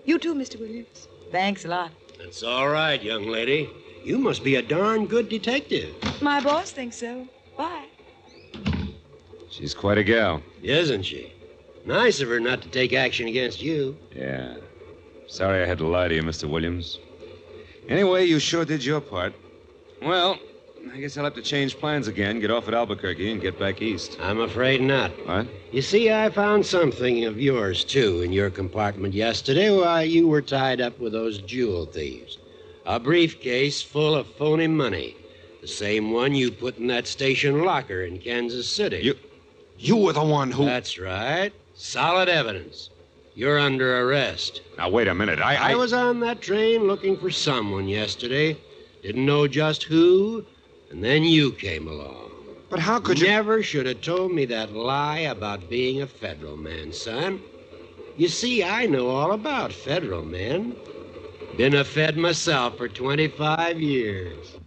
You too, Mr. Williams. Thanks a lot. That's all right, young lady. You must be a darn good detective. My boss thinks so. Bye. She's quite a gal. Isn't she? Nice of her not to take action against you. Yeah. Sorry I had to lie to you, Mr. Williams. Anyway, you sure did your part. Well, I guess I'll have to change plans again, get off at Albuquerque, and get back east. I'm afraid not. What? You see, I found something of yours, too, in your compartment yesterday while you were tied up with those jewel thieves. A briefcase full of phony money. The same one you put in that station locker in Kansas City. You were the one who... That's right. Solid evidence. You're under arrest. Now, wait a minute. I was on that train looking for someone yesterday. Didn't know just who, and then you came along. But how could you... Never should have told me that lie about being a federal man, son. You see, I know all about federal men. Been a Fed myself for 25 years.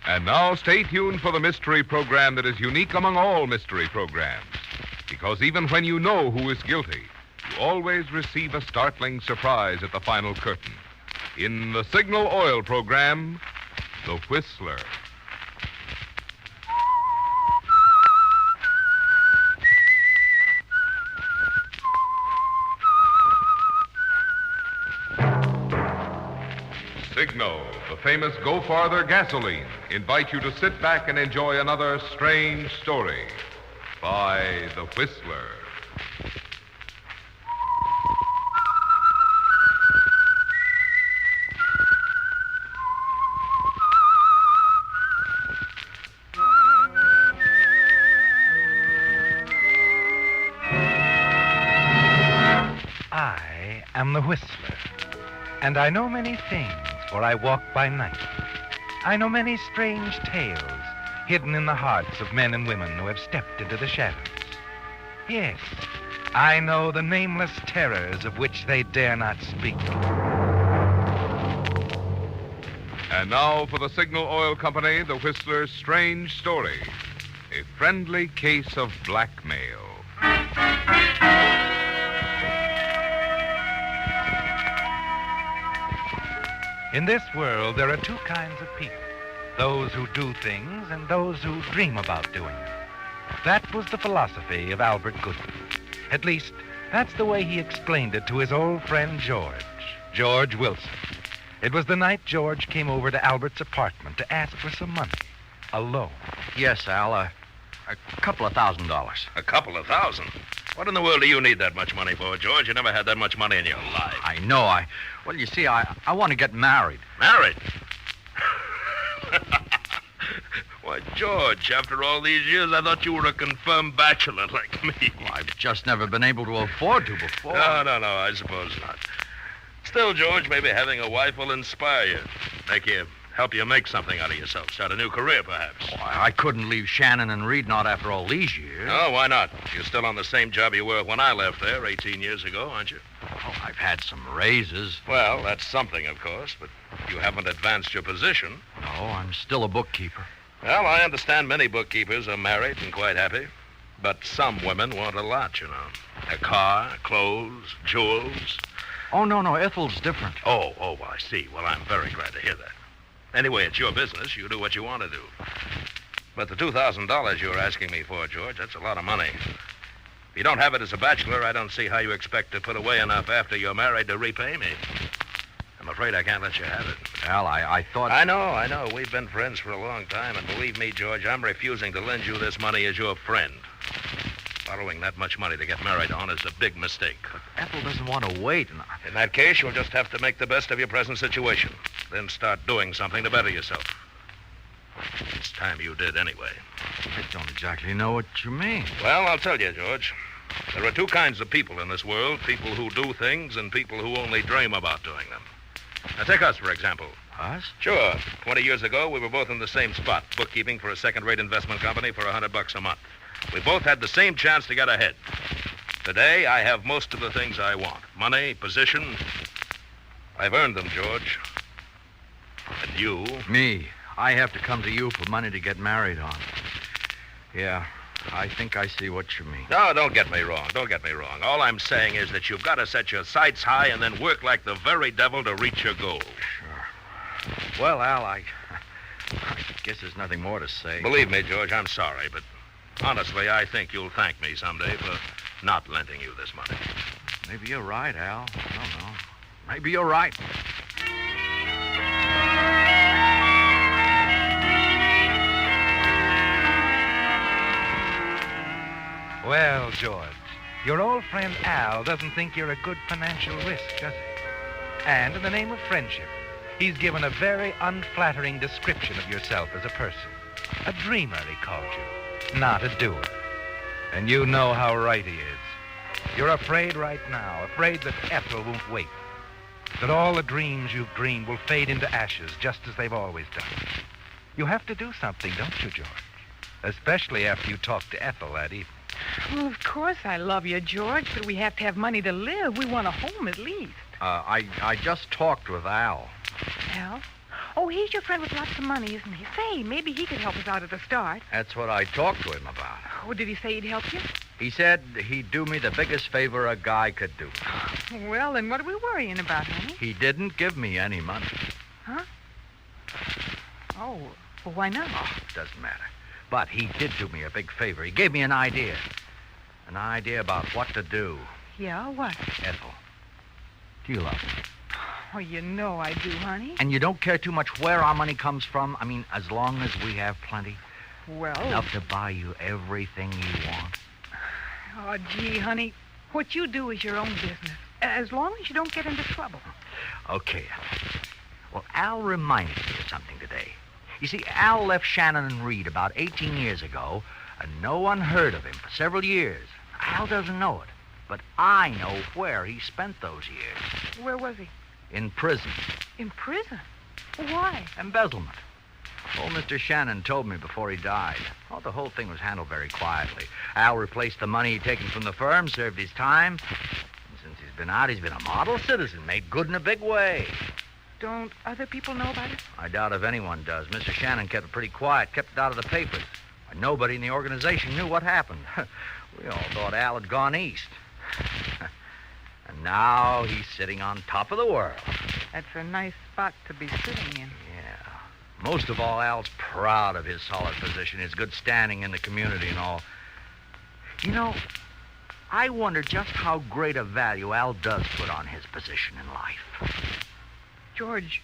And now stay tuned for the mystery program that is unique among all mystery programs. Because even when you know who is guilty, you always receive a startling surprise at the final curtain. In the Signal Oil program, The Whistler. famous Go Farther gasoline, invite you to sit back and enjoy another strange story by The Whistler. I am the Whistler, and I know many things, for I walk by night. I know many strange tales hidden in the hearts of men and women who have stepped into the shadows. Yes, I know the nameless terrors of which they dare not speak. And now for the Signal Oil Company, The Whistler's strange story, a friendly case of blackmail. In this world, there are two kinds of people. Those who do things and those who dream about doing them. That was the philosophy of Albert Goodwin. At least, that's the way he explained it to his old friend George Wilson. It was the night George came over to Albert's apartment to ask for some money. Alone. Yes, Al, a couple of $1,000. A couple of thousand? What in the world do you need that much money for, George? You never had that much money in your life. I know. Well, you see, I want to get married. Married? Why, George, after all these years, I thought you were a confirmed bachelor like me. Well, I've just never been able to afford to before. No, I suppose not. Still, George, maybe having a wife will inspire you. Help you make something out of yourself. Start a new career, perhaps. Oh, I couldn't leave Shannon and Reed not after all these years. Oh, why not? You're still on the same job you were when I left there 18 years ago, aren't you? Oh, I've had some raises. Well, that's something, of course, but you haven't advanced your position. No, I'm still a bookkeeper. Well, I understand many bookkeepers are married and quite happy. But some women want a lot, you know. A car, clothes, jewels. Oh, no, Ethel's different. Oh, I see. Well, I'm very glad to hear that. Anyway, it's your business. You do what you want to do. But the $2,000 you're asking me for, George, that's a lot of money. If you don't have it as a bachelor, I don't see how you expect to put away enough after you're married to repay me. I'm afraid I can't let you have it. Al, I thought... I know. We've been friends for a long time, and believe me, George, I'm refusing to lend you this money as your friend. Borrowing that much money to get married on is a big mistake. But Ethel doesn't want to wait. In that case, you'll just have to make the best of your present situation. Then start doing something to better yourself. It's time you did anyway. I don't exactly know what you mean. Well, I'll tell you, George. There are two kinds of people in this world. People who do things and people who only dream about doing them. Now, take us, for example. Us? Sure. 20 years ago, we were both in the same spot, bookkeeping for a second-rate investment company for $100 a month. We both had the same chance to get ahead. Today, I have most of the things I want. Money, position. I've earned them, George. And you? Me. I have to come to you for money to get married on. Yeah, I think I see what you mean. No, don't get me wrong. All I'm saying is that you've got to set your sights high and then work like the very devil to reach your goal. Sure. Well, Al, I guess there's nothing more to say. Believe me, George, I'm sorry, but honestly, I think you'll thank me someday for not lending you this money. Maybe you're right, Al. I don't know. Maybe you're right. Well, George, your old friend Al doesn't think you're a good financial risk, does he? And in the name of friendship, he's given a very unflattering description of yourself as a person. A dreamer, he called you, not a doer. And you know how right he is. You're afraid right now, afraid that Ethel won't wait. That all the dreams you've dreamed will fade into ashes just as they've always done. You have to do something, don't you, George? Especially after you talk to Ethel that evening. Well, of course I love you, George, but we have to have money to live. We want a home at least. I just talked with Al. Al? Oh, he's your friend with lots of money, isn't he? Say, maybe he could help us out at the start. That's what I talked to him about. Oh, did he say he'd help you? He said he'd do me the biggest favor a guy could do. Well, then what are we worrying about, honey? He didn't give me any money. Huh? Oh, well, why not? Oh, it doesn't matter. But he did do me a big favor. He gave me an idea. An idea about what to do. Yeah, what? Ethel, do you love me? Oh, you know I do, honey. And you don't care too much where our money comes from? I mean, as long as we have plenty? Well... Enough to buy you everything you want. Oh, gee, honey, what you do is your own business, as long as you don't get into trouble. Okay. Well, Al reminded me of something today. You see, Al left Shannon and Reed about 18 years ago, and no one heard of him for several years. Al doesn't know it, but I know where he spent those years. Where was he? In prison. In prison? Why? Embezzlement. Old Mr. Shannon told me before he died. Oh, the whole thing was handled very quietly. Al replaced the money he'd taken from the firm, served his time. And since he's been out, he's been a model citizen, made good in a big way. Don't other people know about it? I doubt if anyone does. Mr. Shannon kept it pretty quiet, kept it out of the papers. Nobody in the organization knew what happened. We all thought Al had gone east. And now he's sitting on top of the world. That's a nice spot to be sitting in. Yeah. Most of all, Al's proud of his solid position, his good standing in the community and all. You know, I wonder just how great a value Al does put on his position in life. George,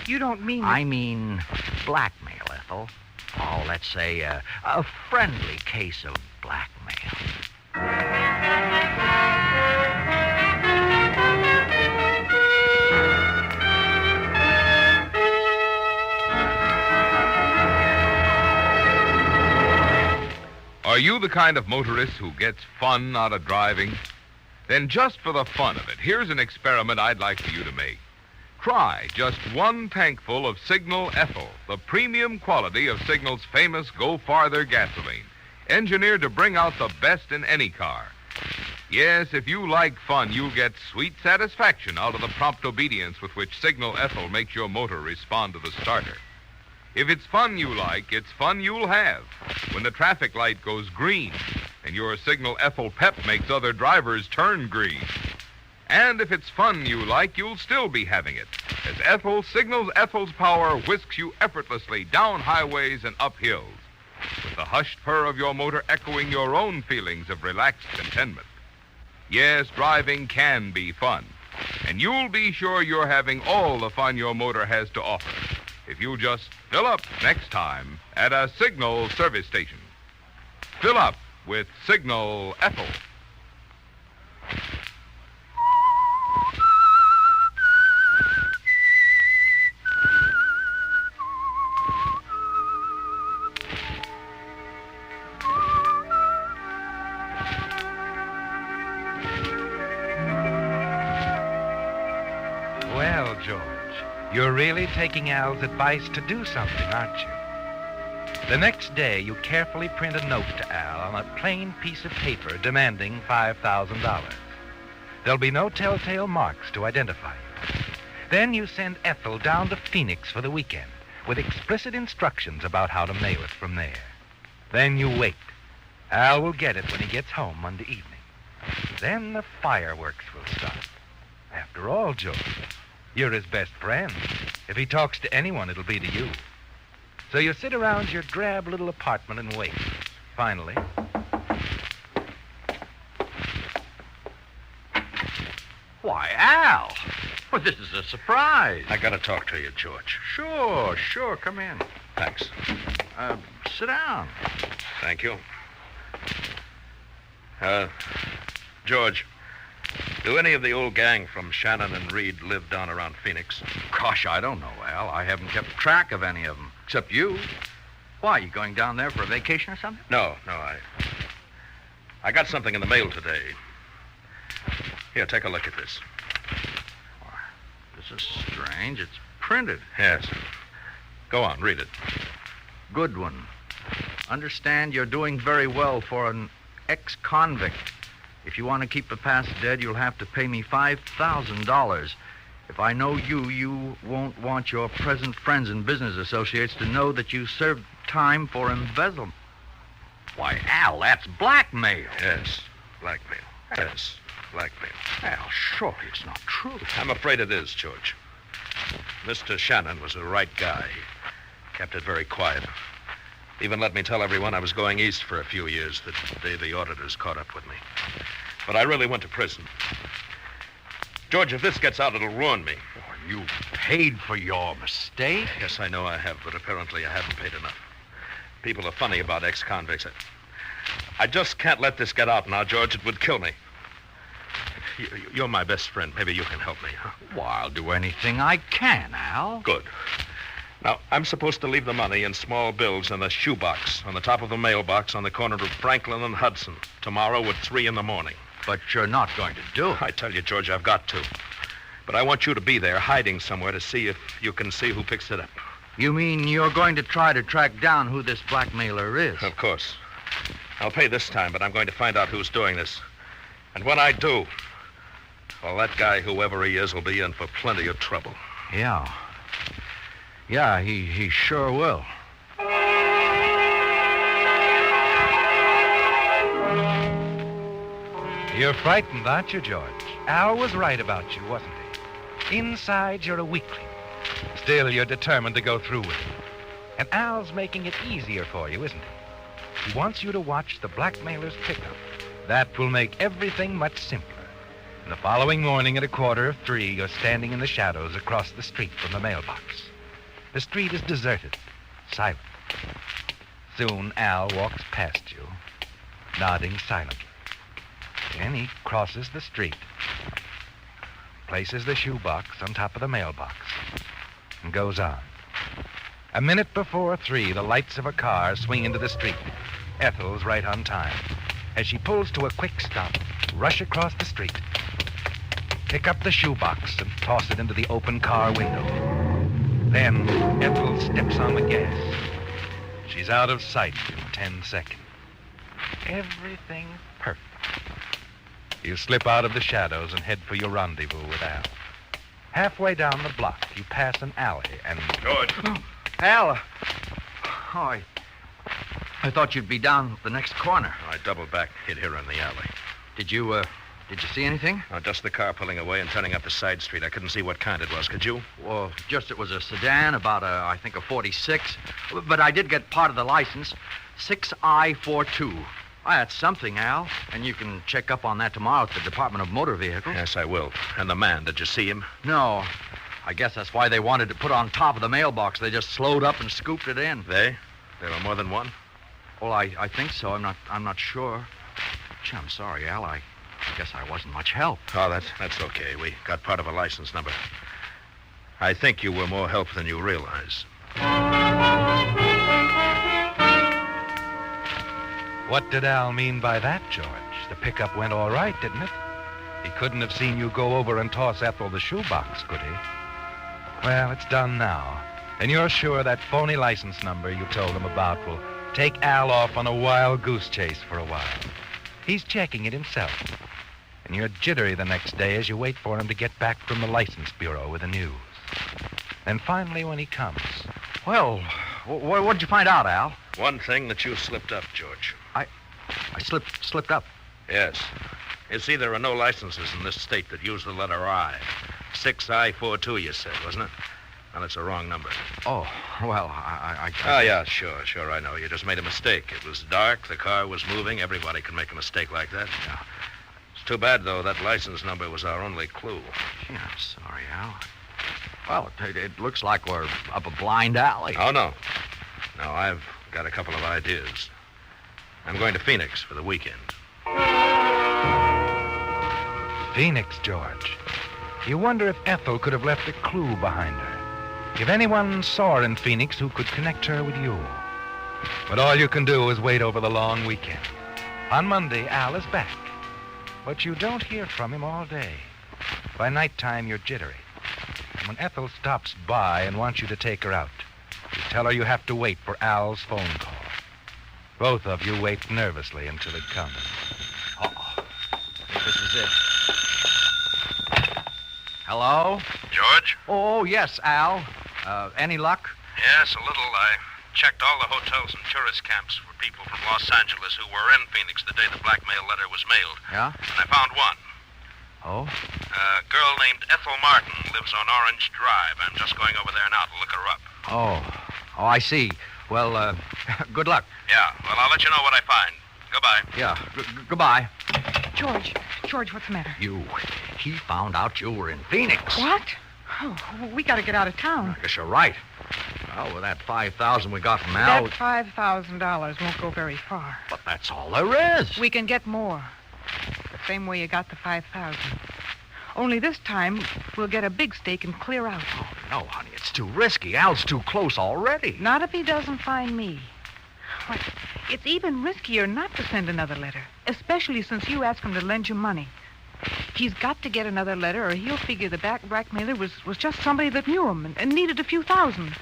you don't mean... I mean blackmail, Ethel. Oh, let's say a friendly case of blackmail. Are you the kind of motorist who gets fun out of driving? Then just for the fun of it, here's an experiment I'd like for you to make. Try just one tankful of Signal Ethyl, the premium quality of Signal's famous Go Farther gasoline, engineered to bring out the best in any car. Yes, if you like fun, you'll get sweet satisfaction out of the prompt obedience with which Signal Ethyl makes your motor respond to the starter. If it's fun you like, it's fun you'll have when the traffic light goes green and your Signal Ethyl pep makes other drivers turn green. And if it's fun you like, you'll still be having it, as Ethyl signals Ethyl's power whisks you effortlessly down highways and up hills, with the hushed purr of your motor echoing your own feelings of relaxed contentment. Yes, driving can be fun, and you'll be sure you're having all the fun your motor has to offer if you just fill up next time at a Signal service station. Fill up with Signal Ethyl. Well, George, you're really taking Al's advice to do something, aren't you? The next day, you carefully print a note to Al on a plain piece of paper demanding $5,000. There'll be no telltale marks to identify you. Then you send Ethel down to Phoenix for the weekend with explicit instructions about how to mail it from there. Then you wait. Al will get it when he gets home Monday evening. Then the fireworks will start. After all, George, you're his best friend. If he talks to anyone, it'll be to you. So you sit around your drab little apartment and wait. Finally... Why, Al! Well, this is a surprise. I gotta talk to you, George. Sure. Come in. Thanks. Sit down. Thank you. George, do any of the old gang from Shannon and Reed live down around Phoenix? Gosh, I don't know, Al. I haven't kept track of any of them, except you. Why, you going down there for a vacation or something? No, I got something in the mail today. Here, take a look at this. This is strange. It's printed. Yes. Go on, read it. Good one. Understand you're doing very well for an ex-convict. If you want to keep the past dead, you'll have to pay me $5,000. If I know you, you won't want your present friends and business associates to know that you served time for embezzlement. Why, Al, that's blackmail. Yes, blackmail. Yes, blackmail. Al, surely it's not true. I'm afraid it is, George. Mr. Shannon was a right guy. He kept it very quiet. Even let me tell everyone I was going east for a few years the day the auditors caught up with me. But I really went to prison. George, if this gets out, it'll ruin me. Oh, You paid for your mistake? Yes, I know I have, but apparently I haven't paid enough. People are funny about ex-convicts. I just can't let this get out now, George. It would kill me. You're my best friend. Maybe you can help me, huh? Well, I'll do anything I can, Al. Good. Now, I'm supposed to leave the money in small bills in a shoebox on the top of the mailbox on the corner of Franklin and Hudson tomorrow at 3 a.m. But you're not going to do it. I tell you, George, I've got to. But I want you to be there, hiding somewhere, to see if you can see who picks it up. You mean you're going to try to track down who this blackmailer is? Of course. I'll pay this time, but I'm going to find out who's doing this. And when I do, well, that guy, whoever he is, will be in for plenty of trouble. Yeah. Yeah, he sure will. You're frightened, aren't you, George? Al was right about you, wasn't he? Inside, you're a weakling. Still, you're determined to go through with it. And Al's making it easier for you, isn't he? He wants you to watch the blackmailer's pickup. That will make everything much simpler. And the following morning at 2:45, you're standing in the shadows across the street from the mailbox. The street is deserted, silent. Soon Al walks past you, nodding silently. Then he crosses the street, places the shoebox on top of the mailbox, and goes on. A minute before 3, the lights of a car swing into the street. Ethel's right on time. As she pulls to a quick stop, rush across the street, pick up the shoebox and toss it into the open car window. Then Ethel steps on the gas. She's out of sight in 10 seconds. Everything's perfect. You slip out of the shadows and head for your rendezvous with Al. Halfway down the block, you pass an alley and... George. Al. Oh, I thought you'd be down the next corner. I doubled back, hid here in the alley. Did you see anything? Just the car pulling away and turning up a side street. I couldn't see what kind it was. Could you? Well, just it was a sedan, about I think a 46. But I did get part of the license. 6I42. That's something, Al. And you can check up on that tomorrow at the Department of Motor Vehicles. Yes, I will. And the man, did you see him? No. I guess that's why they wanted to put on top of the mailbox. They just slowed up and scooped it in. They? There were more than one? Well, I think so. I'm not sure. Gee, I'm sorry, Al. I guess I wasn't much help. Oh, that's okay. We got part of a license number. I think you were more help than you realize. What did Al mean by that, George? The pickup went all right, didn't it? He couldn't have seen you go over and toss Ethel the shoebox, could he? Well, it's done now. And you're sure that phony license number you told him about will take Al off on a wild goose chase for a while. He's checking it himself. And you're jittery the next day as you wait for him to get back from the license bureau with the news. Then finally, when he comes... Well, what'd you find out, Al? One thing, that you slipped up, George. I slipped up? Yes. You see, there are no licenses in this state that use the letter I. 6I42, you said, wasn't it? And it's a wrong number. Oh, well, I... Oh, yeah, sure, I know. You just made a mistake. It was dark, the car was moving. Everybody can make a mistake like that. Yeah. It's too bad, though. That license number was our only clue. Gee, I'm sorry, Al. Well, it looks like we're up a blind alley. Oh, no. No, I've got a couple of ideas. I'm going to Phoenix for the weekend. Phoenix, George. You wonder if Ethel could have left a clue behind her. If anyone saw her in Phoenix who could connect her with you. But all you can do is wait over the long weekend. On Monday, Al is back. But you don't hear from him all day. By nighttime, you're jittery. And when Ethel stops by and wants you to take her out, you tell her you have to wait for Al's phone call. Both of you wait nervously until it comes. Uh-oh. I think this is it. Hello? George? Oh, yes, Al. Any luck? Yes, a little. I checked all the hotels and tourist camps for people from Los Angeles who were in Phoenix the day the blackmail letter was mailed. Yeah? And I found one. Oh? A girl named Ethel Martin lives on Orange Drive. I'm just going over there now to look her up. Oh, I see. Well, good luck. Yeah, well, I'll let you know what I find. Goodbye. Yeah, goodbye. George, what's the matter? He found out you were in Phoenix. What? Oh, we got to get out of town. I guess you're right. Well, with that $5,000 we got from Al... That $5,000 won't go very far. But that's all there is. We can get more. The same way you got the $5,000. Only this time, we'll get a big stake and clear out. Oh, no, honey, it's too risky. Al's too close already. Not if he doesn't find me. Why, it's even riskier not to send another letter, especially since you asked him to lend you money. He's got to get another letter, or he'll figure the blackmailer was just somebody that knew him and needed a few thousand.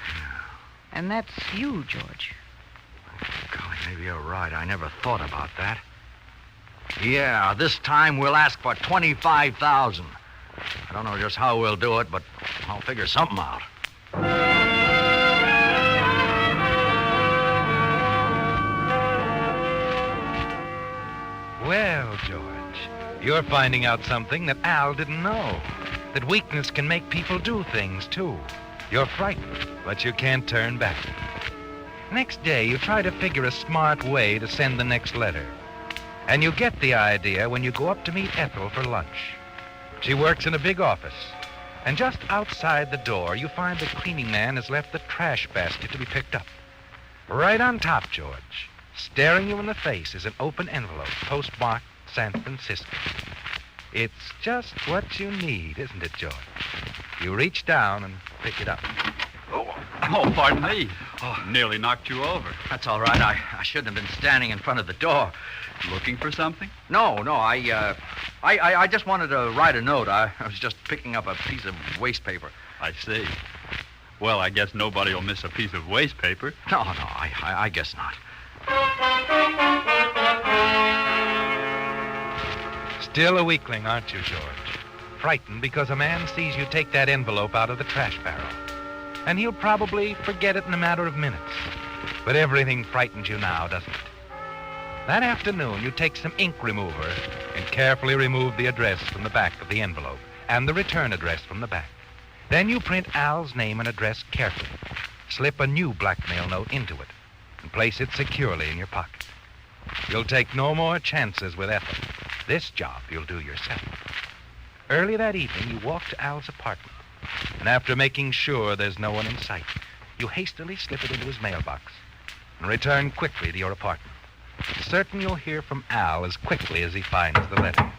And that's you, George. Golly, maybe you're right. I never thought about that. Yeah, this time we'll ask for $25,000. I don't know just how we'll do it, but I'll figure something out. Well, George, you're finding out something that Al didn't know. That weakness can make people do things, too. You're frightened, but you can't turn back. Next day, you try to figure a smart way to send the next letter. And you get the idea when you go up to meet Ethel for lunch. She works in a big office. And just outside the door, you find the cleaning man has left the trash basket to be picked up. Right on top, George, staring you in the face, is an open envelope, postmarked San Francisco. It's just what you need, isn't it, George? You reach down and pick it up. Oh, pardon me. Oh, nearly knocked you over. That's all right. I shouldn't have been standing in front of the door. Looking for something? No. I just wanted to write a note. I was just picking up a piece of waste paper. I see. Well, I guess nobody will miss a piece of waste paper. No, I guess not. Still a weakling, aren't you, George? Frightened because a man sees you take that envelope out of the trash barrel. And he'll probably forget it in a matter of minutes. But everything frightens you now, doesn't it? That afternoon, you take some ink remover and carefully remove the address from the back of the envelope and the return address from the back. Then you print Al's name and address carefully, slip a new blackmail note into it, and place it securely in your pocket. You'll take no more chances with Ethel. This job you'll do yourself. Early that evening, you walk to Al's apartment, and after making sure there's no one in sight, you hastily slip it into his mailbox and return quickly to your apartment, certain you'll hear from Al as quickly as he finds the letter.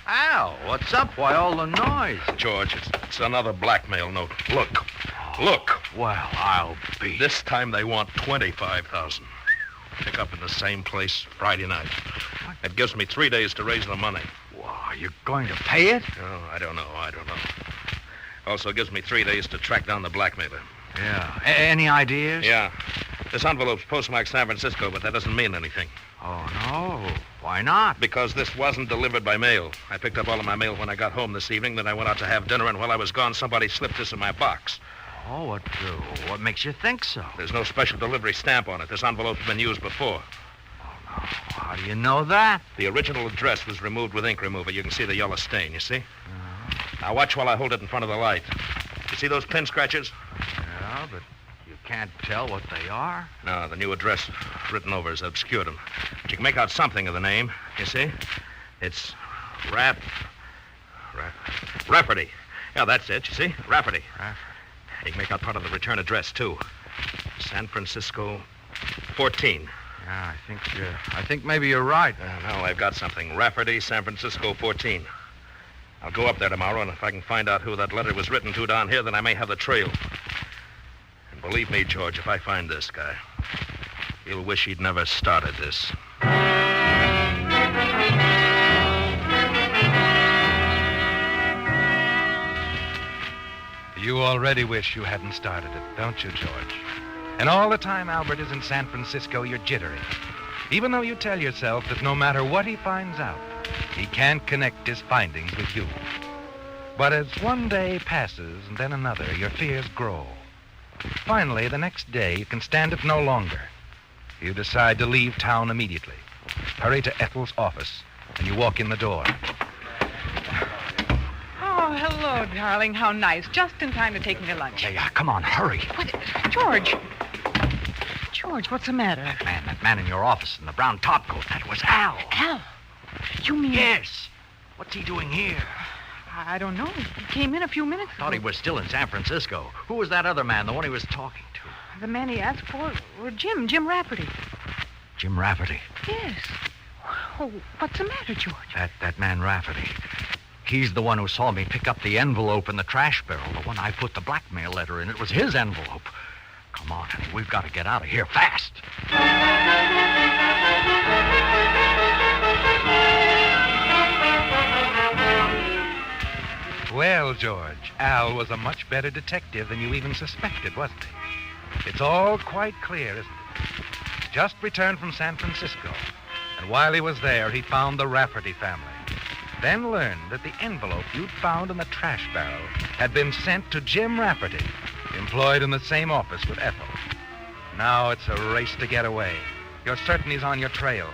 Al, what's up? Why all the noise? George, it's another blackmail note. Look. Well, I'll be... This time they want $25,000. Pick up in the same place Friday night. It gives me 3 days to raise the money. Well, are you going to pay it? Oh, I don't know. Also gives me 3 days to track down the blackmailer. Yeah. Any ideas? Yeah. This envelope's postmarked San Francisco, but that doesn't mean anything. Oh, no. Why not? Because this wasn't delivered by mail. I picked up all of my mail when I got home this evening, then I went out to have dinner, and while I was gone, somebody slipped this in my box. Oh, what makes you think so? There's no special delivery stamp on it. This envelope's been used before. Oh, no. How do you know that? The original address was removed with ink remover. You can see the yellow stain, you see? Now watch while I hold it in front of the light. You see those pin scratches? Yeah, but you can't tell what they are. No, the new address written over has obscured them. But you can make out something of the name. You see? It's Rafferty. Yeah, that's it, you see? Rafferty. You can make out part of the return address, too. San Francisco 14. Yeah, I think maybe you're right. No, I've got something. Rafferty, San Francisco 14. I'll go up there tomorrow, and if I can find out who that letter was written to down here, then I may have the trail. And believe me, George, if I find this guy, he'll wish he'd never started this. You already wish you hadn't started it, don't you, George? And all the time Albert is in San Francisco, you're jittery. Even though you tell yourself that no matter what he finds out, he can't connect his findings with you. But as one day passes and then another, your fears grow. Finally, the next day, you can stand it no longer. You decide to leave town immediately. Hurry to Ethel's office, and you walk in the door. Oh, hello, darling. How nice. Just in time to take me to lunch. Yeah, come on, hurry. What? George, what's the matter? That man in your office in the brown topcoat, that was Al. Al? You mean... Yes. What's he doing here? I don't know. He came in a few minutes ago. Thought he was still in San Francisco. Who was that other man, the one he was talking to? The man he asked for was Jim Rafferty. Jim Rafferty. Yes. Oh, what's the matter, George? That man Rafferty. He's the one who saw me pick up the envelope in the trash barrel, the one I put the blackmail letter in. It was his envelope. Come on, honey. We've got to get out of here fast. Well, George, Al was a much better detective than you even suspected, wasn't he? It's all quite clear, isn't it? Just returned from San Francisco, and while he was there, he found the Rafferty family. Then learned that the envelope you'd found in the trash barrel had been sent to Jim Rafferty, employed in the same office with Ethel. Now it's a race to get away. You're certain he's on your trail.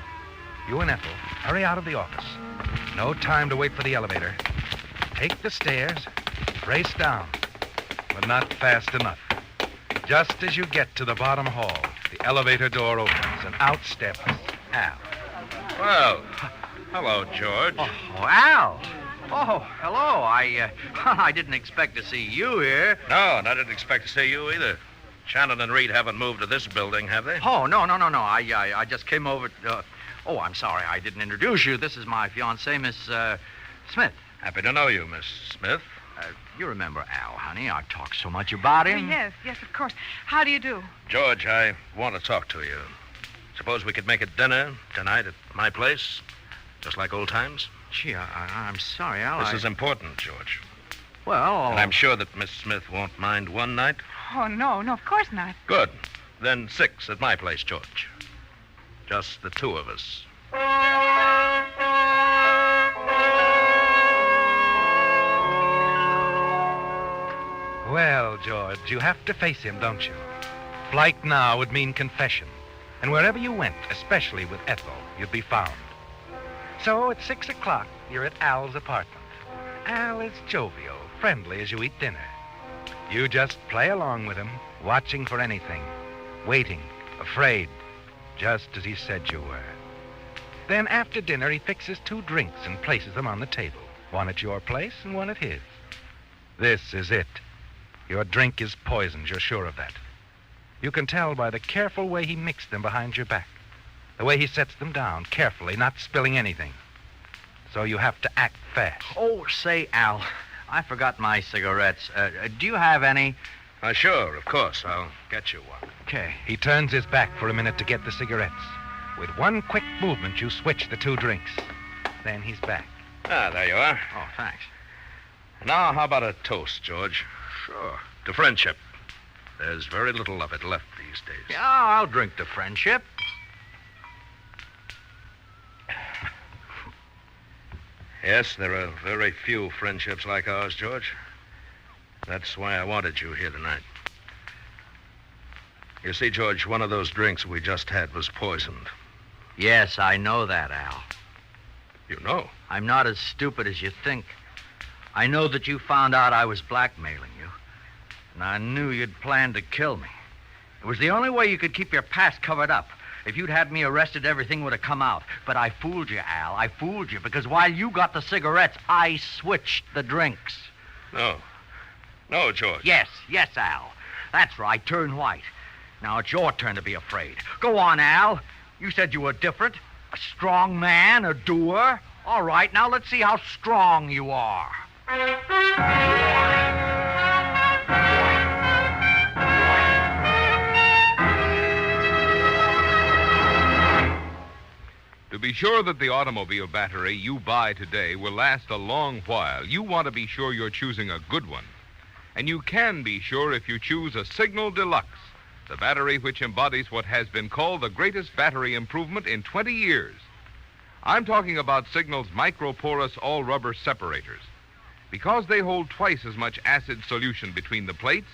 You and Ethel, hurry out of the office. No time to wait for the elevator. Take the stairs, race down, but not fast enough. Just as you get to the bottom hall, the elevator door opens, and out steps Al. Well, hello, George. Oh, Al. Oh, hello. I didn't expect to see you here. No, and I didn't expect to see you either. Shannon and Reed haven't moved to this building, have they? Oh, no. I just came over. Oh, I'm sorry. I didn't introduce you. This is my fiancée, Miss Smith. Happy to know you, Miss Smith. You remember Al, honey. I've talked so much about him. Yes, of course. How do you do? George, I want to talk to you. Suppose we could make it dinner tonight at my place, just like old times? Gee, I'm sorry, Al. This is important, George. Well... And I'm sure that Miss Smith won't mind one night. Oh, no, of course not. Good. Then 6 at my place, George. Just the two of us. Well, George, you have to face him, don't you? Flight now would mean confession. And wherever you went, especially with Ethel, you'd be found. So at 6 o'clock, you're at Al's apartment. Al is jovial, friendly as you eat dinner. You just play along with him, watching for anything, waiting, afraid, just as he said you were. Then after dinner, he fixes 2 drinks and places them on the table. One at your place and one at his. This is it. Your drink is poisoned, you're sure of that. You can tell by the careful way he mixed them behind your back. The way he sets them down, carefully, not spilling anything. So you have to act fast. Oh, say, Al, I forgot my cigarettes. Do you have any? Sure, of course. I'll get you one. Okay. He turns his back for a minute to get the cigarettes. With one quick movement, you switch the 2 drinks. Then he's back. Ah, there you are. Oh, thanks. Now, how about a toast, George? Sure. To friendship. There's very little of it left these days. Yeah, I'll drink to friendship. Yes, there are very few friendships like ours, George. That's why I wanted you here tonight. You see, George, one of those drinks we just had was poisoned. Yes, I know that, Al. You know? I'm not as stupid as you think. I know that you found out I was blackmailing you. And I knew you'd planned to kill me. It was the only way you could keep your past covered up. If you'd had me arrested, everything would have come out. But I fooled you, Al. I fooled you because while you got the cigarettes, I switched the drinks. No. No, George. Yes, Al. That's right. Turn white. Now it's your turn to be afraid. Go on, Al. You said you were different. A strong man, a doer. All right, now let's see how strong you are. To be sure that the automobile battery you buy today will last a long while, you want to be sure you're choosing a good one. And you can be sure if you choose a Signal Deluxe, the battery which embodies what has been called the greatest battery improvement in 20 years. I'm talking about Signal's microporous all-rubber separators. Because they hold twice as much acid solution between the plates,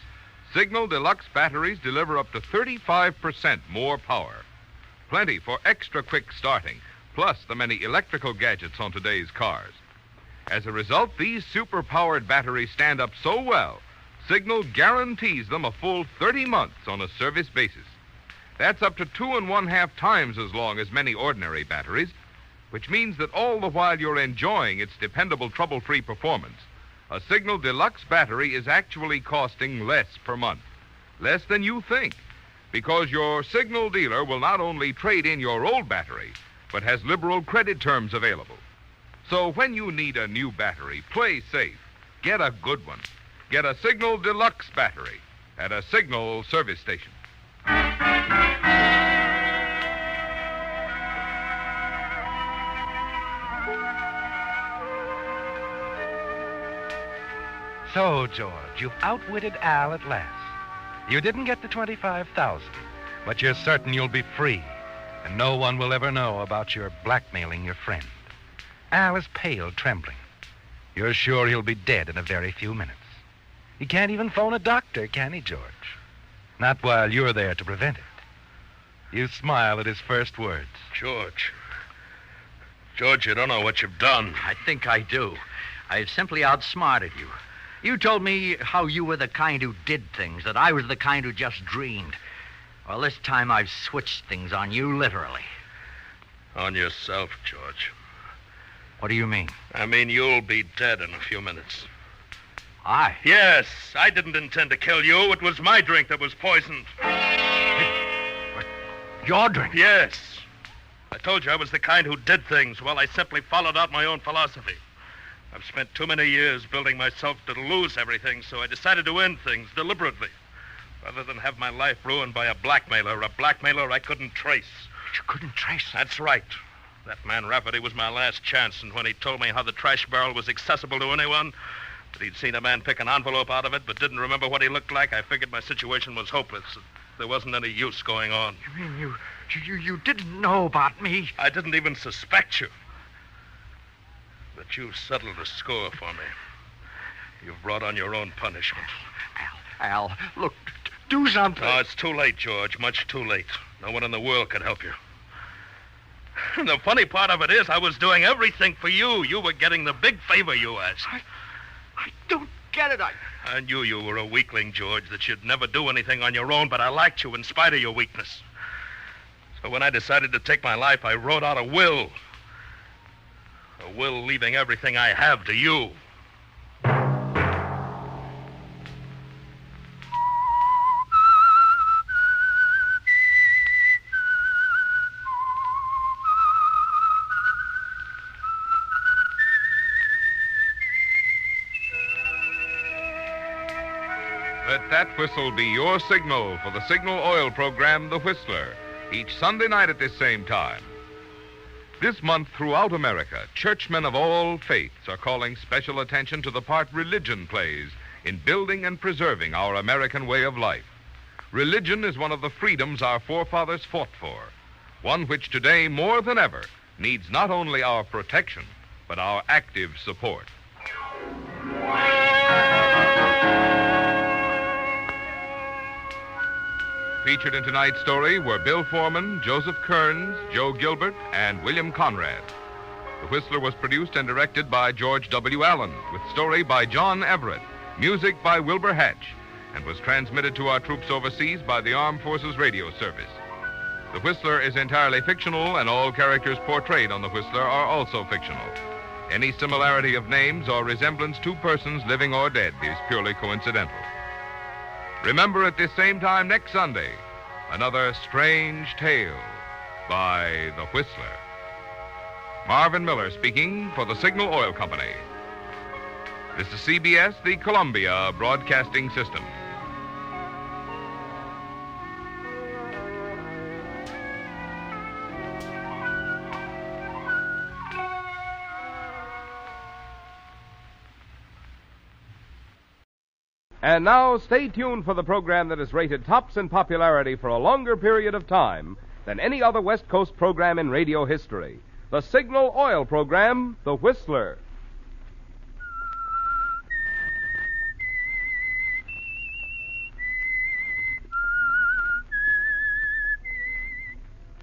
Signal Deluxe batteries deliver up to 35% more power. Plenty for extra quick starting, plus the many electrical gadgets on today's cars. As a result, these super-powered batteries stand up so well, Signal guarantees them a full 30 months on a service basis. That's up to 2.5 times as long as many ordinary batteries, which means that all the while you're enjoying its dependable trouble-free performance, A Signal Deluxe battery is actually costing less per month. Less than you think. Because your Signal dealer will not only trade in your old battery, but has liberal credit terms available. So when you need a new battery, play safe. Get a good one. Get a Signal Deluxe battery at a Signal service station. So, George, you've outwitted Al at last. You didn't get the 25,000, but you're certain you'll be free, and no one will ever know about your blackmailing your friend. Al is pale, trembling. You're sure he'll be dead in a very few minutes. He can't even phone a doctor, can he, George? Not while you're there to prevent it. You smile at his first words. George, you don't know what you've done. I think I do. I've simply outsmarted you. You told me how you were the kind who did things, that I was the kind who just dreamed. Well, this time I've switched things on you, literally. On yourself, George. What do you mean? I mean, you'll be dead in a few minutes. I? Yes, I didn't intend to kill you. It was my drink that was poisoned. Your drink? Yes. I told you I was the kind who did things. Well, I simply followed out my own philosophy. I've spent too many years building myself to lose everything, so I decided to end things deliberately, rather than have my life ruined by a blackmailer I couldn't trace. You couldn't trace? That's right. That man Rafferty was my last chance, and when he told me how the trash barrel was accessible to anyone, that he'd seen a man pick an envelope out of it but didn't remember what he looked like, I figured my situation was hopeless. There wasn't any use going on. You mean you didn't know about me? I didn't even suspect you. But you've settled the score for me. You've brought on your own punishment. Al, look, do something. No, it's too late, George. Much too late. No one in the world could help you. And the funny part of it is I was doing everything for you. You were getting the big favor you asked. I don't get it. I knew you were a weakling, George, that you'd never do anything on your own, but I liked you in spite of your weakness. So when I decided to take my life, I wrote out a will. A will leaving everything I have to you. Let that whistle be your signal for the Signal Oil program, The Whistler, each Sunday night at this same time. This month, throughout America, churchmen of all faiths are calling special attention to the part religion plays in building and preserving our American way of life. Religion is one of the freedoms our forefathers fought for, one which today, more than ever, needs not only our protection, but our active support. Featured in tonight's story were Bill Foreman, Joseph Kearns, Joe Gilbert, and William Conrad. The Whistler was produced and directed by George W. Allen, with story by John Everett, music by Wilbur Hatch, and was transmitted to our troops overseas by the Armed Forces Radio Service. The Whistler is entirely fictional, and all characters portrayed on The Whistler are also fictional. Any similarity of names or resemblance to persons living or dead is purely coincidental. Remember at this same time next Sunday, another strange tale by The Whistler. Marvin Miller speaking for the Signal Oil Company. This is CBS, the Columbia Broadcasting System. And now, stay tuned for the program that is rated tops in popularity for a longer period of time than any other West Coast program in radio history. The Signal Oil program, The Whistler.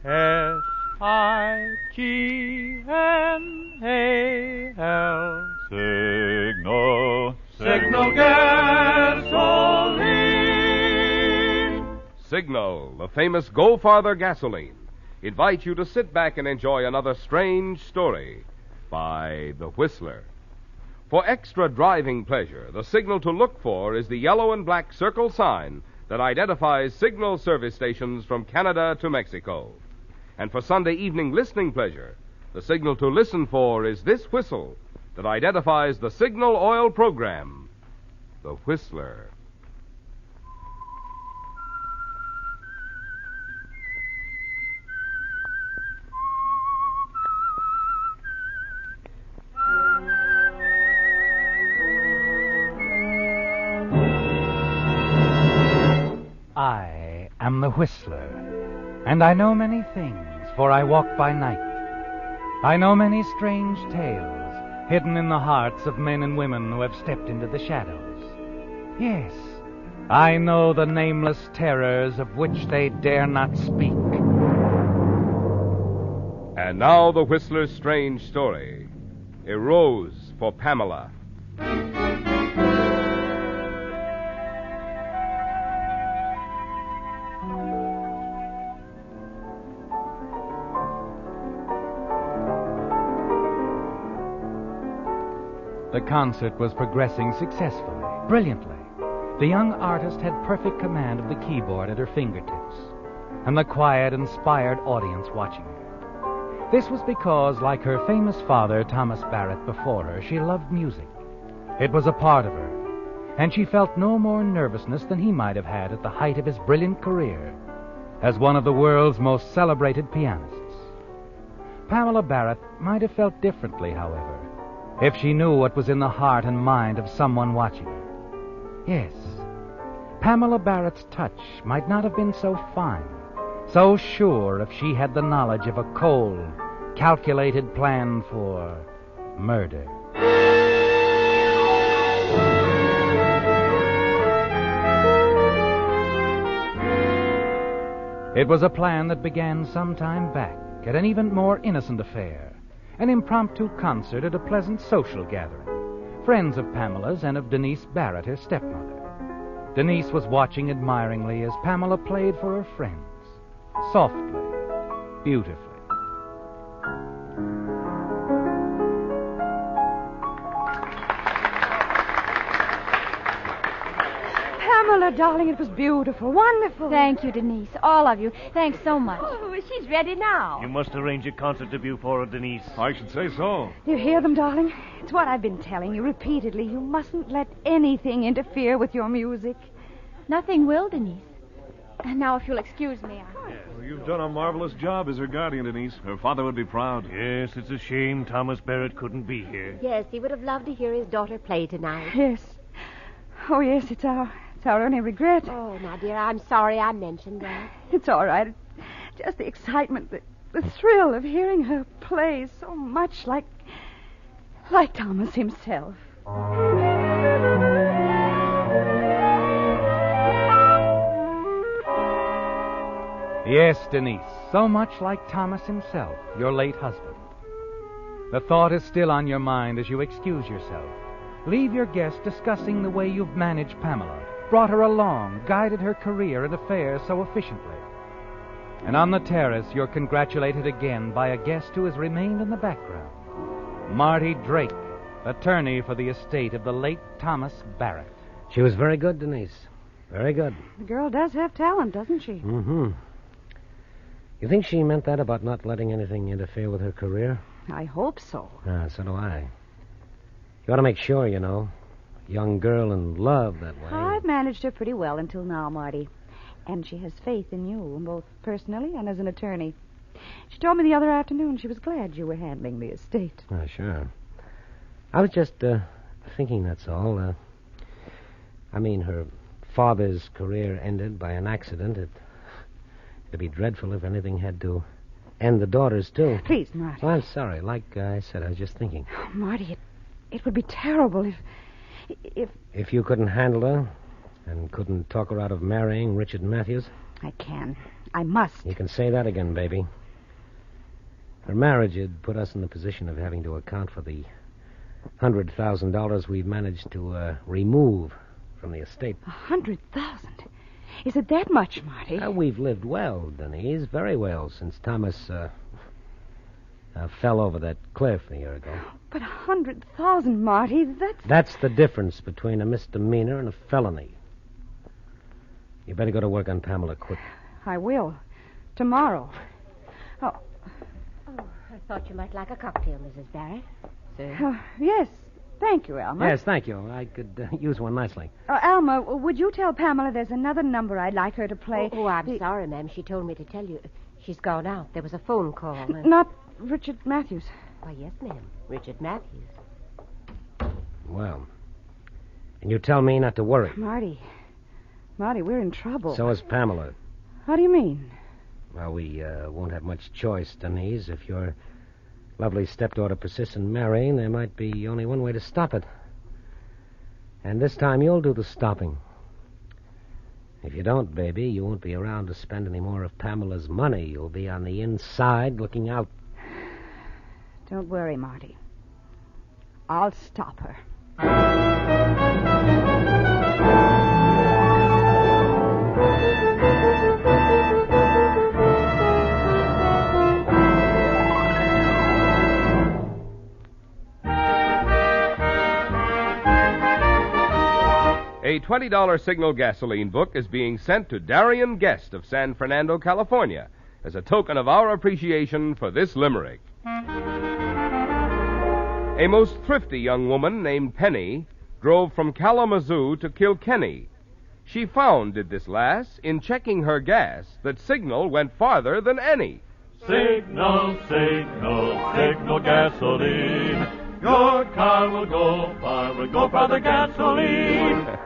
S-I-G-N-A-L Signal. Signal gasoline. Signal, the famous Go Farther gasoline, invites you to sit back and enjoy another strange story by The Whistler. For extra driving pleasure, the signal to look for is the yellow and black circle sign that identifies signal service stations from Canada to Mexico. And for Sunday evening listening pleasure, the signal to listen for is this whistle that identifies the Signal Oil program, the Whistler. I am the Whistler, and I know many things, for I walk by night. I know many strange tales, hidden in the hearts of men and women who have stepped into the shadows. Yes, I know the nameless terrors of which they dare not speak. And now the Whistler's strange story. A Rose for Pamela. The concert was progressing successfully, brilliantly. The young artist had perfect command of the keyboard at her fingertips, and the quiet, inspired audience watching her. This was because, like her famous father, Thomas Barrett, before her, she loved music. It was a part of her, and she felt no more nervousness than he might have had at the height of his brilliant career as one of the world's most celebrated pianists. Pamela Barrett might have felt differently, however, if she knew what was in the heart and mind of someone watching her. Yes, Pamela Barrett's touch might not have been so fine, so sure if she had the knowledge of a cold, calculated plan for murder. It was a plan that began some time back at an even more innocent affair, an impromptu concert at a pleasant social gathering. Friends of Pamela's and of Denise Barrett, her stepmother. Denise was watching admiringly as Pamela played for her friends. Softly, beautifully. Pamela, darling, it was beautiful, wonderful. Thank you, Denise. All of you. Thanks so much. Oh, she's ready now. You must arrange a concert debut for her, Denise. I should say so. Do you hear them, darling? It's what I've been telling you repeatedly. You mustn't let anything interfere with your music. Nothing will, Denise. Now, if you'll excuse me, Well, you've done a marvelous job as her guardian, Denise. Her father would be proud. Yes, it's a shame Thomas Barrett couldn't be here. Yes, he would have loved to hear his daughter play tonight. Yes. Oh, yes, it's our only regret. Oh, now, dear, I'm sorry I mentioned that. It's all right. It's just the excitement, the thrill of hearing her play so much like Thomas himself. Yes, Denise, so much like Thomas himself, your late husband. The thought is still on your mind as you excuse yourself. Leave your guest discussing the way you've managed Pamela, brought her along, guided her career and affairs so efficiently. And on the terrace, you're congratulated again by a guest who has remained in the background. Marty Drake, attorney for the estate of the late Thomas Barrett. She was very good, Denise. Very good. The girl does have talent, doesn't she? Mm-hmm. You think she meant that about not letting anything interfere with her career? I hope so. So do I. You ought to make sure, you know. Young girl in love that way. I've managed her pretty well until now, Marty. And she has faith in you, both personally and as an attorney. She told me the other afternoon she was glad you were handling the estate. Sure. I was just thinking, that's all. Her father's career ended by an accident. It'd be dreadful if anything had to end the daughter's, too. Please, Marty. Well, I'm sorry. Like I said, I was just thinking. Oh, Marty, it would be terrible If you couldn't handle her and couldn't talk her out of marrying Richard Matthews? I can. I must. You can say that again, baby. Her marriage had put us in the position of having to account for the $100,000 we've managed to remove from the estate. $100,000? Is it that much, Marty? We've lived well, Denise, very well, since Thomas, Fell over that cliff a year ago. But 100,000, Marty, That's the difference between a misdemeanor and a felony. You better go to work on Pamela quick. I will. Tomorrow. Oh, I thought you might like a cocktail, Mrs. Barrett. Sir? Yes. Thank you, Alma. Yes, thank you. I could use one nicely. Alma, would you tell Pamela there's another number I'd like her to play? Oh, I'm sorry, ma'am. She told me to tell you. She's gone out. There was a phone call. Not Richard Matthews. Why, yes, ma'am. Richard Matthews. Well, and you tell me not to worry. Marty, we're in trouble. So is Pamela. How do you mean? Well, we won't have much choice, Denise. If your lovely stepdaughter persists in marrying, there might be only one way to stop it. And this time you'll do the stopping. If you don't, baby, you won't be around to spend any more of Pamela's money. You'll be on the inside looking out. Don't worry, Marty. I'll stop her. A $20 Signal gasoline book is being sent to Darian Guest of San Fernando, California, as a token of our appreciation for this limerick. A most thrifty young woman named Penny drove from Kalamazoo to Kilkenny. She found, did this lass, in checking her gas, that Signal went farther than any. Signal, signal, signal gasoline. Your car will go farther gasoline.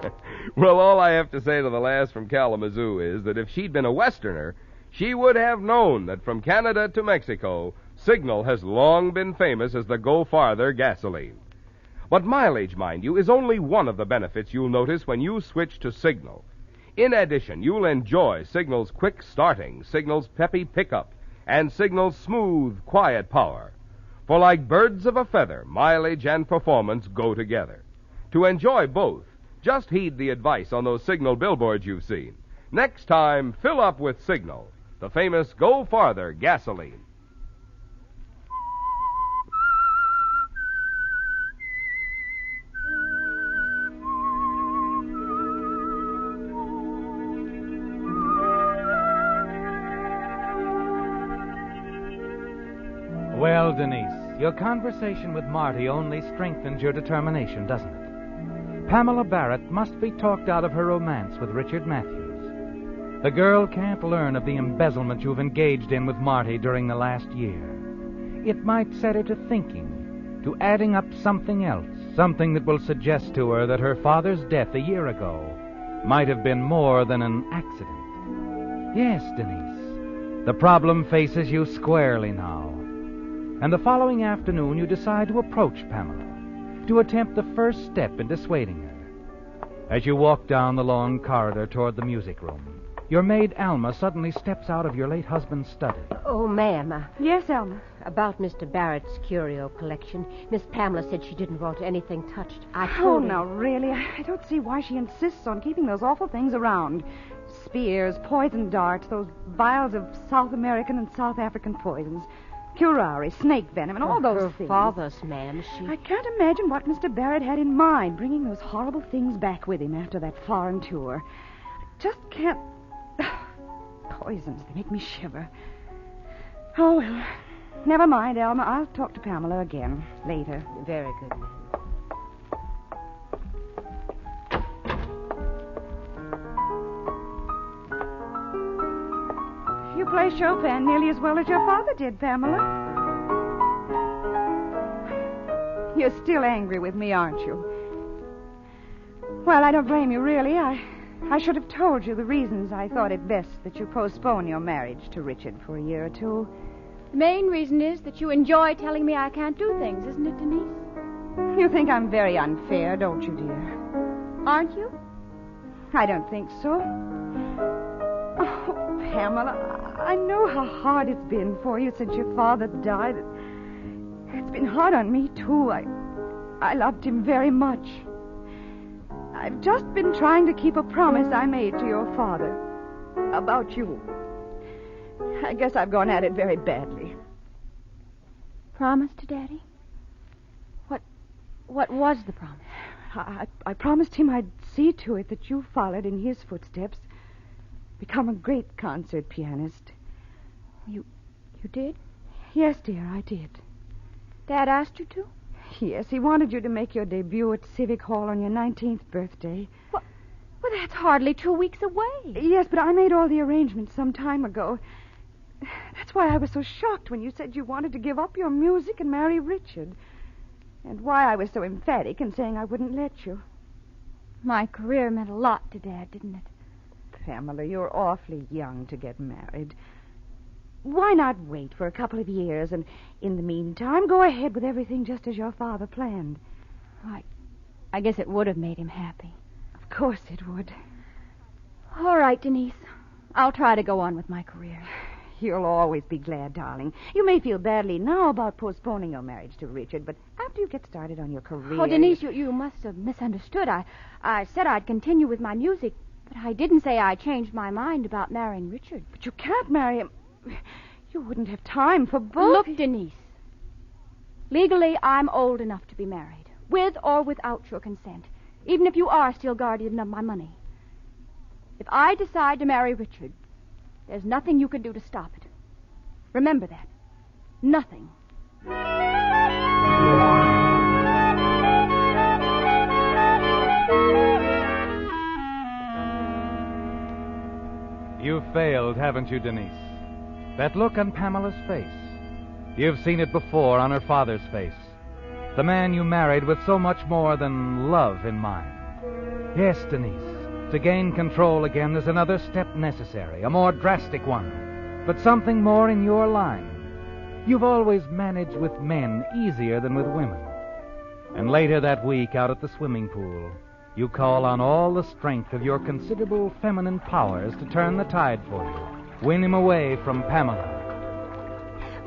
Well, all I have to say to the lass from Kalamazoo is that if she'd been a Westerner, she would have known that from Canada to Mexico, Signal has long been famous as the Go Farther gasoline. But mileage, mind you, is only one of the benefits you'll notice when you switch to Signal. In addition, you'll enjoy Signal's quick starting, Signal's peppy pickup, and Signal's smooth, quiet power. For like birds of a feather, mileage and performance go together. To enjoy both, just heed the advice on those Signal billboards you've seen. Next time, fill up with Signal, the famous Go Farther gasoline. Well, Denise, your conversation with Marty only strengthens your determination, doesn't it? Pamela Barrett must be talked out of her romance with Richard Matthews. The girl can't learn of the embezzlement you've engaged in with Marty during the last year. It might set her to thinking, to adding up something else, something that will suggest to her that her father's death a year ago might have been more than an accident. Yes, Denise, the problem faces you squarely now. And the following afternoon, you decide to approach Pamela, to attempt the first step in dissuading her. As you walk down the long corridor toward the music room, your maid Alma suddenly steps out of your late husband's study. Oh, ma'am. Yes, Alma. About Mr. Barrett's curio collection, Miss Pamela said she didn't want anything touched. I told her... now, really, I don't see why she insists on keeping those awful things around. Spears, poison darts, those vials of South American and South African poisons. Curare, snake venom, and all those her things. father's, ma'am, I can't imagine what Mr. Barrett had in mind, bringing those horrible things back with him after that foreign tour. I just can't... Poisons, they make me shiver. Oh, well, never mind, Alma. I'll talk to Pamela again later. Very good, ma'am. You play Chopin nearly as well as your father did, Pamela. You're still angry with me, aren't you? Well, I don't blame you, really. I should have told you the reasons I thought it best that you postpone your marriage to Richard for a year or two. The main reason is that you enjoy telling me I can't do things, isn't it, Denise? You think I'm very unfair, don't you, dear? Aren't you? I don't think so. Oh, Pamela, I know how hard it's been for you since your father died. It's been hard on me, too. I loved him very much. I've just been trying to keep a promise I made to your father about you. I guess I've gone at it very badly. Promise to Daddy? What was the promise? I promised him I'd see to it that you followed in his footsteps. Become a great concert pianist. You did? Yes, dear, I did. Dad asked you to? Yes, he wanted you to make your debut at Civic Hall on your 19th birthday. Well, that's hardly 2 weeks away. Yes, but I made all the arrangements some time ago. That's why I was so shocked when you said you wanted to give up your music and marry Richard. And why I was so emphatic in saying I wouldn't let you. My career meant a lot to Dad, didn't it? Pamela, you're awfully young to get married. Why not wait for a couple of years and, in the meantime, go ahead with everything just as your father planned? I guess it would have made him happy. Of course it would. All right, Denise. I'll try to go on with my career. You'll always be glad, darling. You may feel badly now about postponing your marriage to Richard, but after you get started on your career... Oh, Denise, you must have misunderstood. I said I'd continue with my music, but I didn't say I changed my mind about marrying Richard. But you can't marry him. You wouldn't have time for both. Look, Denise. Legally, I'm old enough to be married, with or without your consent, even if you are still guardian of my money. If I decide to marry Richard, there's nothing you can do to stop it. Remember that. Nothing. You've failed, haven't you, Denise? That look on Pamela's face. You've seen it before on her father's face. The man you married with so much more than love in mind. Yes, Denise. To gain control again, there's another step necessary, a more drastic one, but something more in your line. You've always managed with men easier than with women. And later that week, out at the swimming pool, you call on all the strength of your considerable feminine powers to turn the tide for you, win him away from Pamela.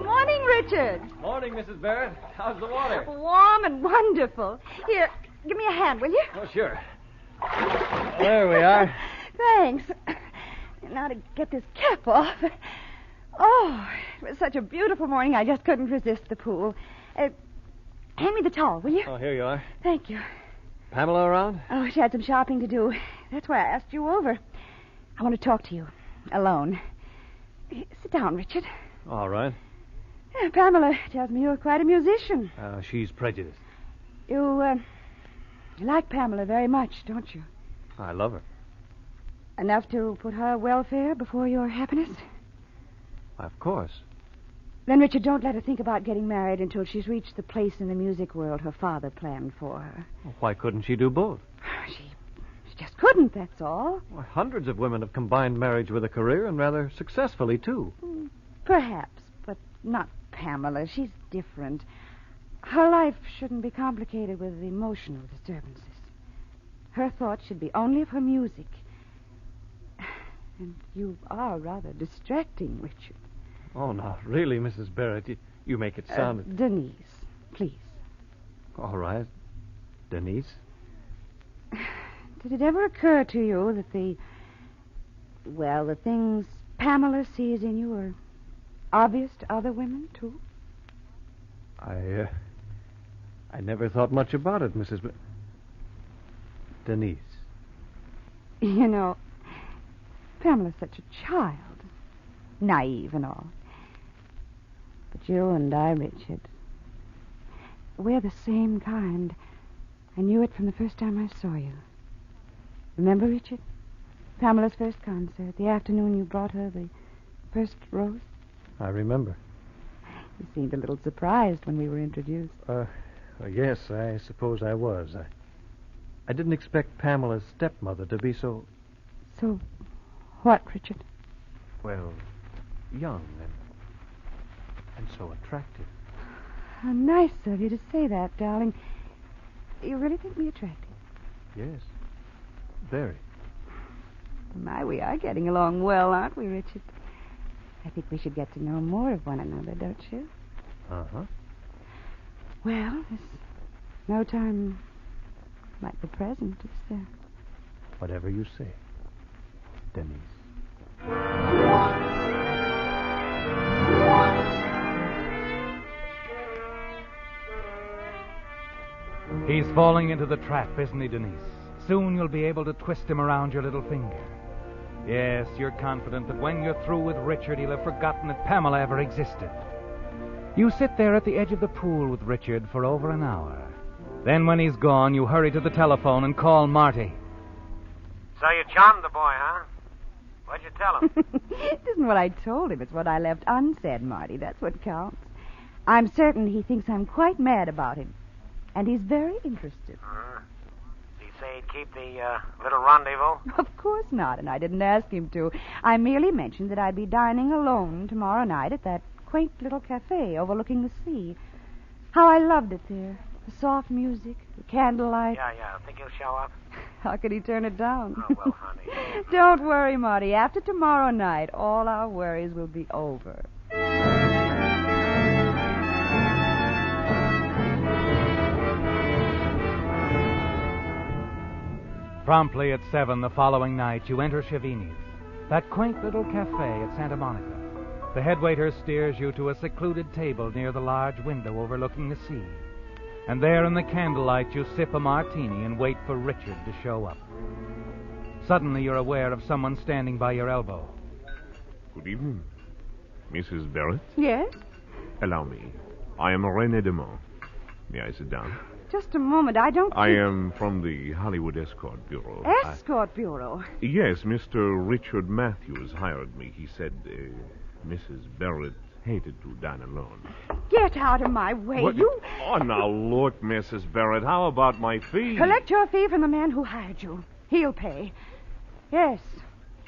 Morning, Richard. Morning, Mrs. Barrett. How's the water? Warm and wonderful. Here, give me a hand, will you? Oh, sure. There we are. Thanks. Now to get this cap off. Oh, it was such a beautiful morning, I just couldn't resist the pool. Hand me the towel, will you? Oh, here you are. Thank you. Pamela around? Oh, she had some shopping to do. That's why I asked you over. I want to talk to you. Alone. Sit down, Richard. All right. Pamela tells me you're quite a musician. She's prejudiced. You like Pamela very much, don't you? I love her. Enough to put her welfare before your happiness? Of course. Then, Richard, don't let her think about getting married until she's reached the place in the music world her father planned for her. Well, why couldn't she do both? She just couldn't, that's all. Well, hundreds of women have combined marriage with a career, and rather successfully, too. Perhaps, but not Pamela. She's different. Her life shouldn't be complicated with emotional disturbances. Her thoughts should be only of her music. And you are rather distracting, Richard. Oh, no, really, Mrs. Barrett, you make it sound... Denise, please. All right. Denise? Did it ever occur to you that the things Pamela sees in you are obvious to other women, too? I never thought much about it, Mrs. Denise. You know, Pamela's such a child. Naive and all. But you and I, Richard, we're the same kind. I knew it from the first time I saw you. Remember, Richard? Pamela's first concert, the afternoon you brought her the first rose? I remember. You seemed a little surprised when we were introduced. Yes, I suppose I was. I didn't expect Pamela's stepmother to be so... So, what, Richard? Well, young and so attractive. How nice of you to say that, darling. You really think me attractive? Yes, very. My, we are getting along well, aren't we, Richard? I think we should get to know more of one another, don't you? Uh-huh. Well, there's no time like the present, is there? Whatever you say, Denise. He's falling into the trap, isn't he, Denise? Soon you'll be able to twist him around your little finger. Yes, you're confident that when you're through with Richard, he'll have forgotten that Pamela ever existed. You sit there at the edge of the pool with Richard for over an hour. Then when he's gone, you hurry to the telephone and call Marty. So you charmed the boy, huh? What'd you tell him? It isn't what I told him. It's what I left unsaid, Marty. That's what counts. I'm certain he thinks I'm quite mad about him. And he's very interested. Did he say he'd keep the little rendezvous? Of course not, and I didn't ask him to. I merely mentioned that I'd be dining alone tomorrow night at that quaint little cafe overlooking the sea. How I loved it there. The soft music, the candlelight. Yeah. Think he'll show up? How could he turn it down? Oh, well, honey. Don't worry, Marty. After tomorrow night, all our worries will be over. Promptly at 7 the following night, you enter Chevini's, that quaint little cafe at Santa Monica. The head waiter steers you to a secluded table near the large window overlooking the sea. And there in the candlelight, you sip a martini and wait for Richard to show up. Suddenly, you're aware of someone standing by your elbow. Good evening. Mrs. Barrett? Yes? Allow me. I am René Demont. May I sit down? Just a moment. I don't... I am from the Hollywood Escort Bureau. Escort Bureau? Yes, Mr. Richard Matthews hired me. He said Mrs. Barrett hated to dine alone. Get out of my way, What? you... Oh, now look, Mrs. Barrett. How about my fee? Collect your fee from the man who hired you. He'll pay. Yes,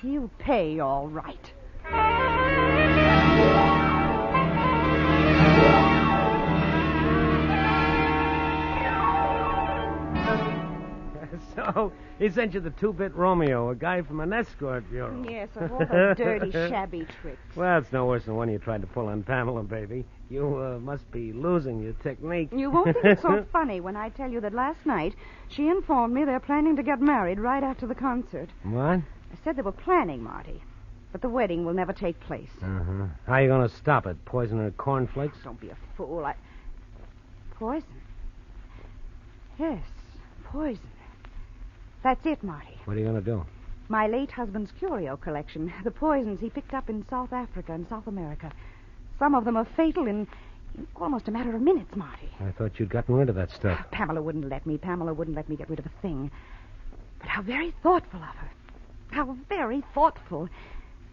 he'll pay all right. So, he sent you the two-bit Romeo, a guy from an escort bureau. Yes, of all the dirty, shabby tricks. Well, it's no worse than one you tried to pull on Pamela, baby. You must be losing your technique. You won't think it's so funny when I tell you that last night she informed me they're planning to get married right after the concert. What? I said they were planning, Marty, but the wedding will never take place. Uh-huh. How are you going to stop it? Poison her cornflakes? Don't be a fool. Poison? Yes, poison. That's it, Marty. What are you going to do? My late husband's curio collection. The poisons he picked up in South Africa and South America. Some of them are fatal in almost a matter of minutes, Marty. I thought you'd gotten rid of that stuff. Pamela wouldn't let me. Pamela wouldn't let me get rid of a thing. But how very thoughtful of her. How very thoughtful.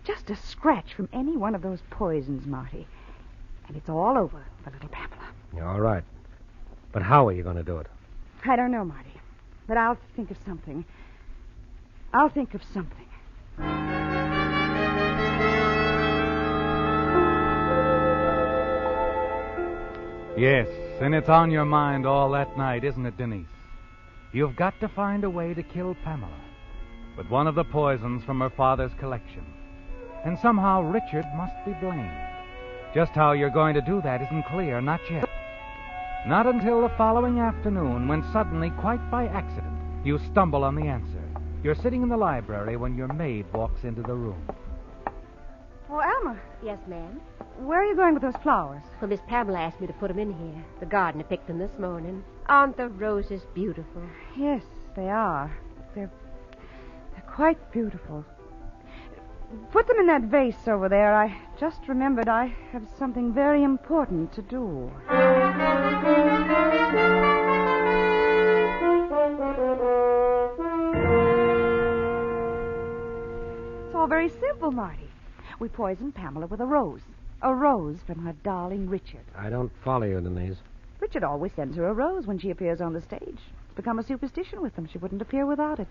Just a scratch from any one of those poisons, Marty. And it's all over for little Pamela. Yeah, all right. But how are you going to do it? I don't know, Marty. But I'll think of something. I'll think of something. Yes, and it's on your mind all that night, isn't it, Denise? You've got to find a way to kill Pamela with one of the poisons from her father's collection. And somehow Richard must be blamed. Just how you're going to do that isn't clear, not yet. Not until the following afternoon, when suddenly, quite by accident, you stumble on the answer. You're sitting in the library when your maid walks into the room. Oh, Alma. Yes, ma'am? Where are you going with those flowers? Well, Miss Pamela asked me to put them in here. The gardener picked them this morning. Aren't the roses beautiful? Yes, they are. They're quite beautiful. Put them in that vase over there. I just remembered I have something very important to do. It's all very simple, Marty. We poisoned Pamela with a rose. A rose from her darling Richard. I don't follow you, Denise. Richard always sends her a rose when she appears on the stage. It's become a superstition with them. She wouldn't appear without it.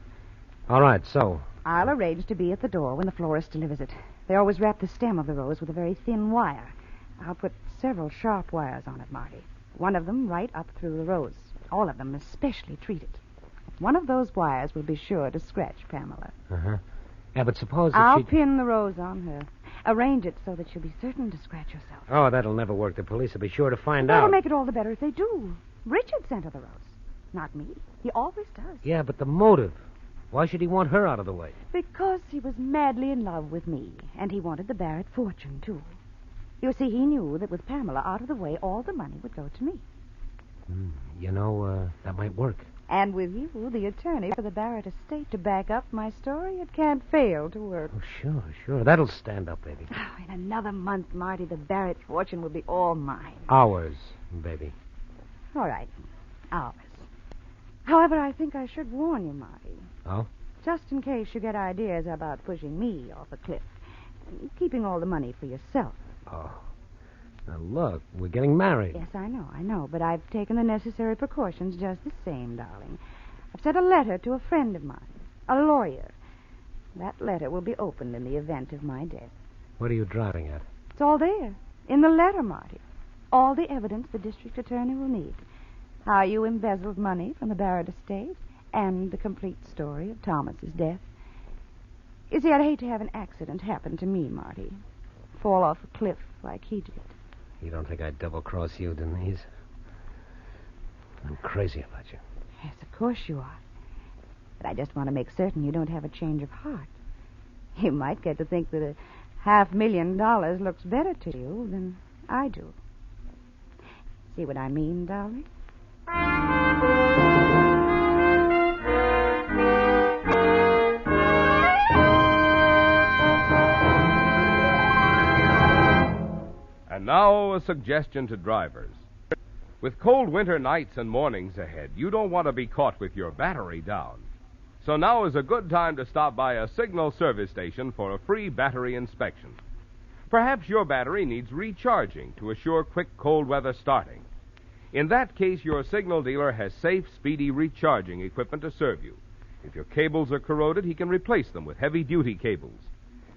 All right, so... I'll arrange to be at the door when the florist delivers it. They always wrap the stem of the rose with a very thin wire. I'll put several sharp wires on it, Marty. One of them right up through the rose. All of them especially treated. One of those wires will be sure to scratch Pamela. Uh-huh. Yeah, but suppose that I'll pin the rose on her. Arrange it so that she'll be certain to scratch herself. Oh, that'll never work. The police will be sure to find That'll out. make it all the better if they do. Richard sent her the rose. Not me. He always does. Yeah, but the motive. Why should he want her out of the way? Because he was madly in love with me, and he wanted the Barrett fortune, too. You see, he knew that with Pamela out of the way, all the money would go to me. That might work. And with you, the attorney for the Barrett estate, to back up my story, it can't fail to work. Oh, sure. That'll stand up, baby. Oh, in another month, Marty, the Barrett fortune will be all mine. Ours, baby. All right. Ours. However, I think I should warn you, Marty. Oh? Just in case you get ideas about pushing me off a cliff. Keeping all the money for yourself. Oh. Now, look, we're getting married. Yes, I know. But I've taken the necessary precautions just the same, darling. I've sent a letter to a friend of mine, a lawyer. That letter will be opened in the event of my death. What are you driving at? It's all there. In the letter, Marty. All the evidence the district attorney will need. How you embezzled money from the Barrett estate, and the complete story of Thomas's death. You see, I'd hate to have an accident happen to me, Marty. Fall off a cliff like he did. You don't think I'd double-cross you, Denise? I'm crazy about you. Yes, of course you are. But I just want to make certain you don't have a change of heart. You might get to think that $500,000 looks better to you than I do. See what I mean, darling? And now, a suggestion to drivers. With cold winter nights and mornings ahead, you don't want to be caught with your battery down. So now is a good time to stop by a Signal service station for a free battery inspection. Perhaps your battery needs recharging to assure quick cold weather starting. In that case, your Signal dealer has safe, speedy recharging equipment to serve you. If your cables are corroded, he can replace them with heavy-duty cables.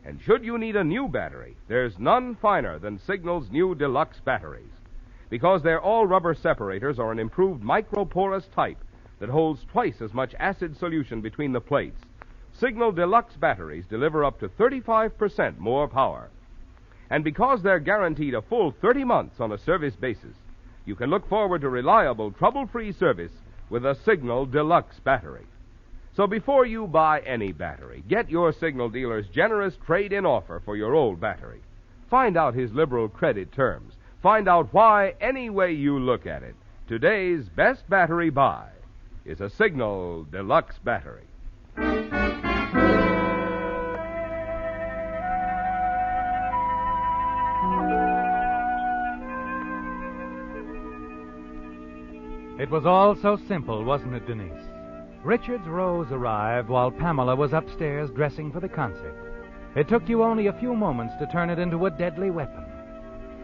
And should you need a new battery, there's none finer than Signal's new deluxe batteries. Because they're all rubber separators or an improved microporous type that holds twice as much acid solution between the plates, Signal deluxe batteries deliver up to 35% more power. And because they're guaranteed a full 30 months on a service basis, you can look forward to reliable, trouble-free service with a Signal deluxe battery. So before you buy any battery, get your Signal dealer's generous trade-in offer for your old battery. Find out his liberal credit terms. Find out why, any way you look at it, today's best battery buy is a Signal deluxe battery. It was all so simple, wasn't it, Denise? Richard's rose arrived while Pamela was upstairs dressing for the concert. It took you only a few moments to turn it into a deadly weapon.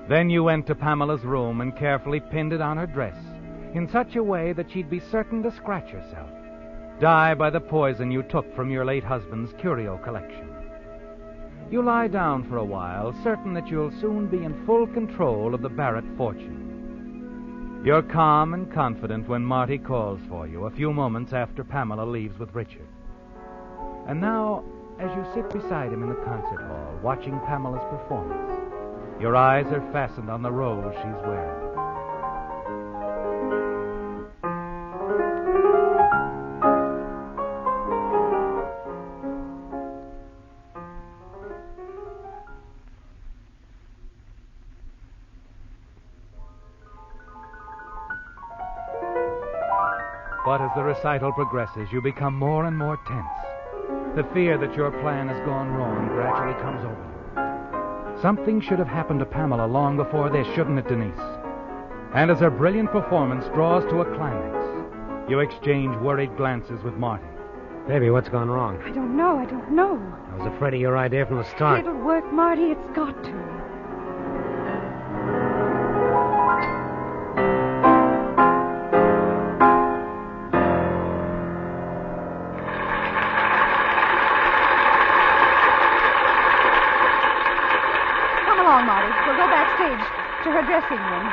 Then you went to Pamela's room and carefully pinned it on her dress in such a way that she'd be certain to scratch herself, die by the poison you took from your late husband's curio collection. You lie down for a while, certain that you'll soon be in full control of the Barrett fortune. You're calm and confident when Marty calls for you a few moments after Pamela leaves with Richard. And now, as you sit beside him in the concert hall, watching Pamela's performance, your eyes are fastened on the rose she's wearing. But as the recital progresses, you become more and more tense. The fear that your plan has gone wrong gradually comes over you. Something should have happened to Pamela long before this, shouldn't it, Denise? And as her brilliant performance draws to a climax, you exchange worried glances with Marty. Baby, what's gone wrong? I don't know. I was afraid of your idea from the start. It'll work, Marty. It's got to. Marty. We'll go backstage to her dressing room.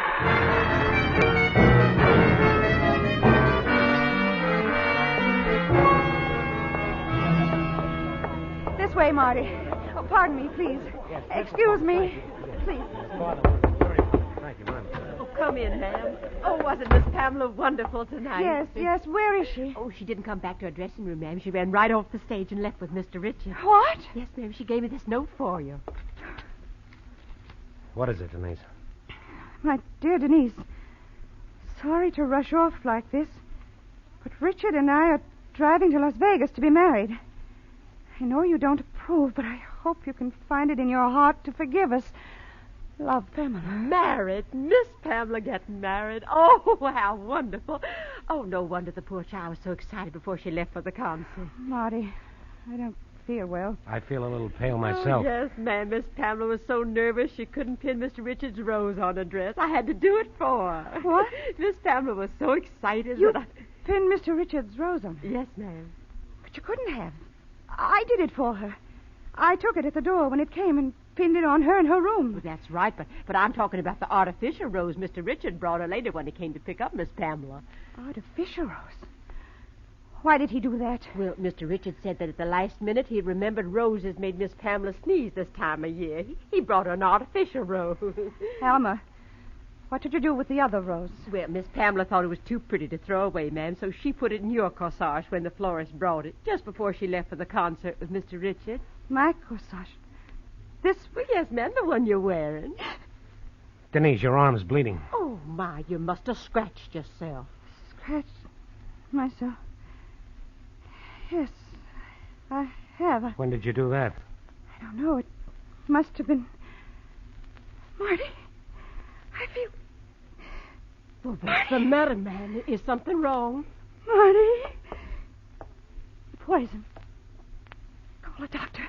This way, Marty. Oh, pardon me, please. Excuse me. Please. Oh, come in, ma'am. Oh, wasn't Miss Pamela wonderful tonight? Yes. Where is she? Oh, she didn't come back to her dressing room, ma'am. She ran right off the stage and left with Mr. Richard. What? Yes, ma'am. She gave me this note for you. What is it, Denise? My dear Denise, sorry to rush off like this, but Richard and I are driving to Las Vegas to be married. I know you don't approve, but I hope you can find it in your heart to forgive us. Love, Pamela. Married? Miss Pamela getting married? Oh, how wonderful. Oh, no wonder the poor child was so excited before she left for the concert. Marty, I don't feel well. I feel a little pale myself. Oh, yes, ma'am. Miss Pamela was so nervous she couldn't pin Mr. Richards' rose on her dress. I had to do it for her. What? Miss Pamela was so excited You that pinned Mr. Richards' rose on her? Yes, ma'am. But you couldn't have. I did it for her. I took it at the door when it came and pinned it on her in her room. Well, that's right, but I'm talking about the artificial rose Mr. Richard brought her later when he came to pick up Miss Pamela. Artificial rose? Why did he do that? Well, Mr. Richard said that at the last minute he remembered roses made Miss Pamela sneeze this time of year. He brought her an artificial rose. Alma, what did you do with the other rose? Well, Miss Pamela thought it was too pretty to throw away, ma'am, so she put it in your corsage when the florist brought it, just before she left for the concert with Mr. Richard. My corsage? This? Well, yes, ma'am, the one you're wearing. Denise, your arm's bleeding. Oh, my, you must have scratched yourself. Scratched myself? Yes, I have. When did you do that? I don't know. It must have been... Marty, I feel... Well, what's the matter, man? Is something wrong? Marty! Poison. Call a doctor.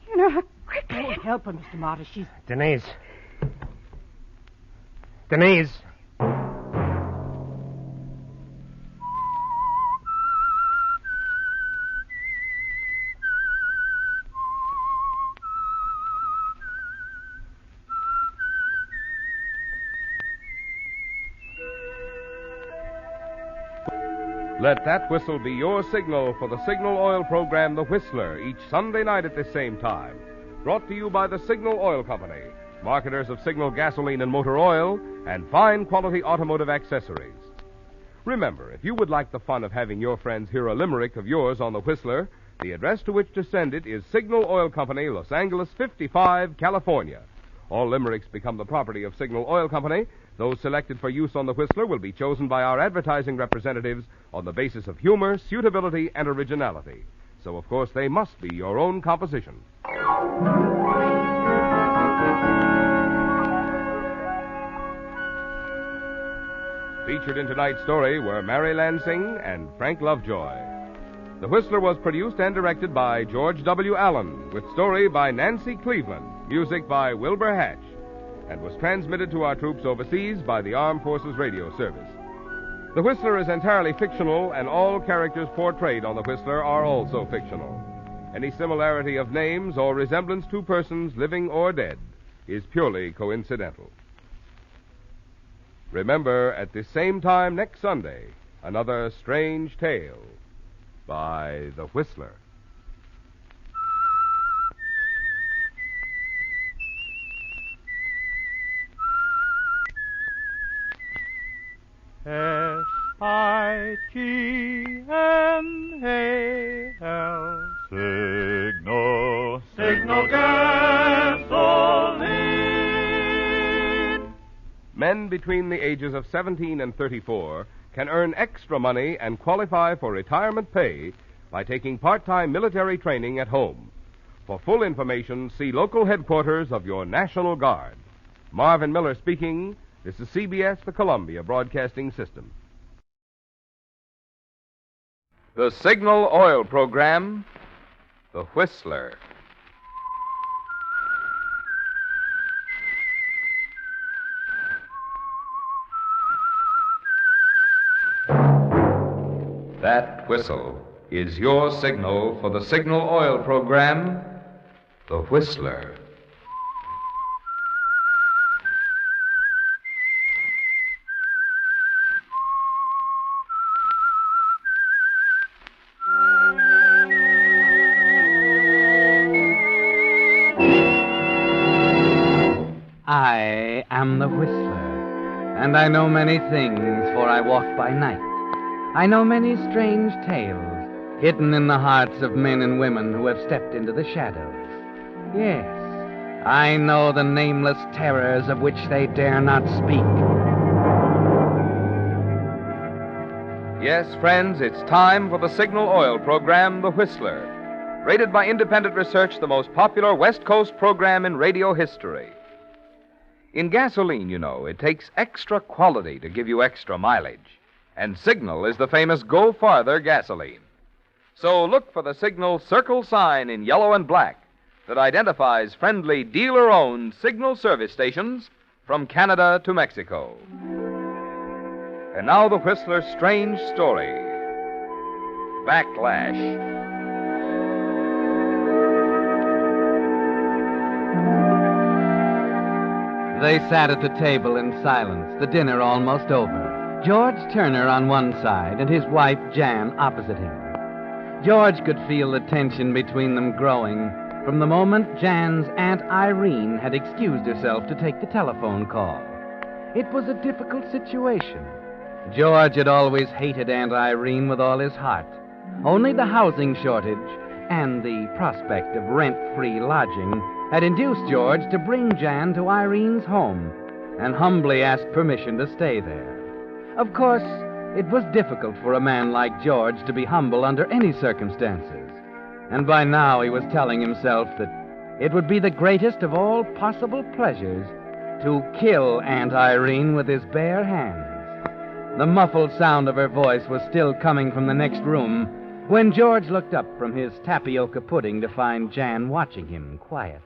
You know how quickly... Oh, help her, Mr. Marty. She's... Denise. Denise. Let that whistle be your signal for the Signal Oil program, The Whistler, each Sunday night at this same time. Brought to you by the Signal Oil Company, marketers of Signal gasoline and motor oil, and fine quality automotive accessories. Remember, if you would like the fun of having your friends hear a limerick of yours on The Whistler, the address to which to send it is Signal Oil Company, Los Angeles 55, California. All limericks become the property of Signal Oil Company. Those selected for use on The Whistler will be chosen by our advertising representatives on the basis of humor, suitability, and originality. So, of course, they must be your own composition. Featured in tonight's story were Mary Lansing and Frank Lovejoy. The Whistler was produced and directed by George W. Allen, with story by Nancy Cleveland, music by Wilbur Hatch, and was transmitted to our troops overseas by the Armed Forces Radio Service. The Whistler is entirely fictional, and all characters portrayed on The Whistler are also fictional. Any similarity of names or resemblance to persons, living or dead, is purely coincidental. Remember, at this same time next Sunday, another strange tale by The Whistler. S-I-G-N-A-L Signal, Signal Gasoline. Men between the ages of 17 and 34 can earn extra money and qualify for retirement pay by taking part-time military training at home. For full information, see local headquarters of your National Guard. Marvin Miller speaking. This is CBS, the Columbia Broadcasting System. The Signal Oil Program, The Whistler. That whistle is your signal for the Signal Oil Program, The Whistler. I am the Whistler, and I know many things, for I walk by night. I know many strange tales, hidden in the hearts of men and women who have stepped into the shadows. Yes, I know the nameless terrors of which they dare not speak. Yes, friends, it's time for the Signal Oil program, The Whistler. Rated by independent research, the most popular West Coast program in radio history. In gasoline, you know, it takes extra quality to give you extra mileage. And Signal is the famous Go Farther gasoline. So look for the Signal Circle sign in yellow and black that identifies friendly dealer-owned Signal service stations from Canada to Mexico. And now the Whistler's strange story. Backlash. They sat at the table in silence, the dinner almost over. George Turner on one side and his wife Jan opposite him. George could feel the tension between them growing from the moment Jan's Aunt Irene had excused herself to take the telephone call. It was a difficult situation. George had always hated Aunt Irene with all his heart. Only the housing shortage and the prospect of rent-free lodging had induced George to bring Jan to Irene's home and humbly ask permission to stay there. Of course, it was difficult for a man like George to be humble under any circumstances, and by now he was telling himself that it would be the greatest of all possible pleasures to kill Aunt Irene with his bare hands. The muffled sound of her voice was still coming from the next room when George looked up from his tapioca pudding to find Jan watching him quietly.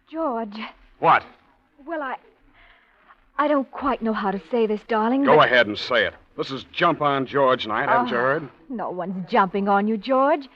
George. What? Well, I don't quite know how to say this, darling. Go but... ahead and say it. This is Jump on George night, haven't you heard? No one's jumping on you, George.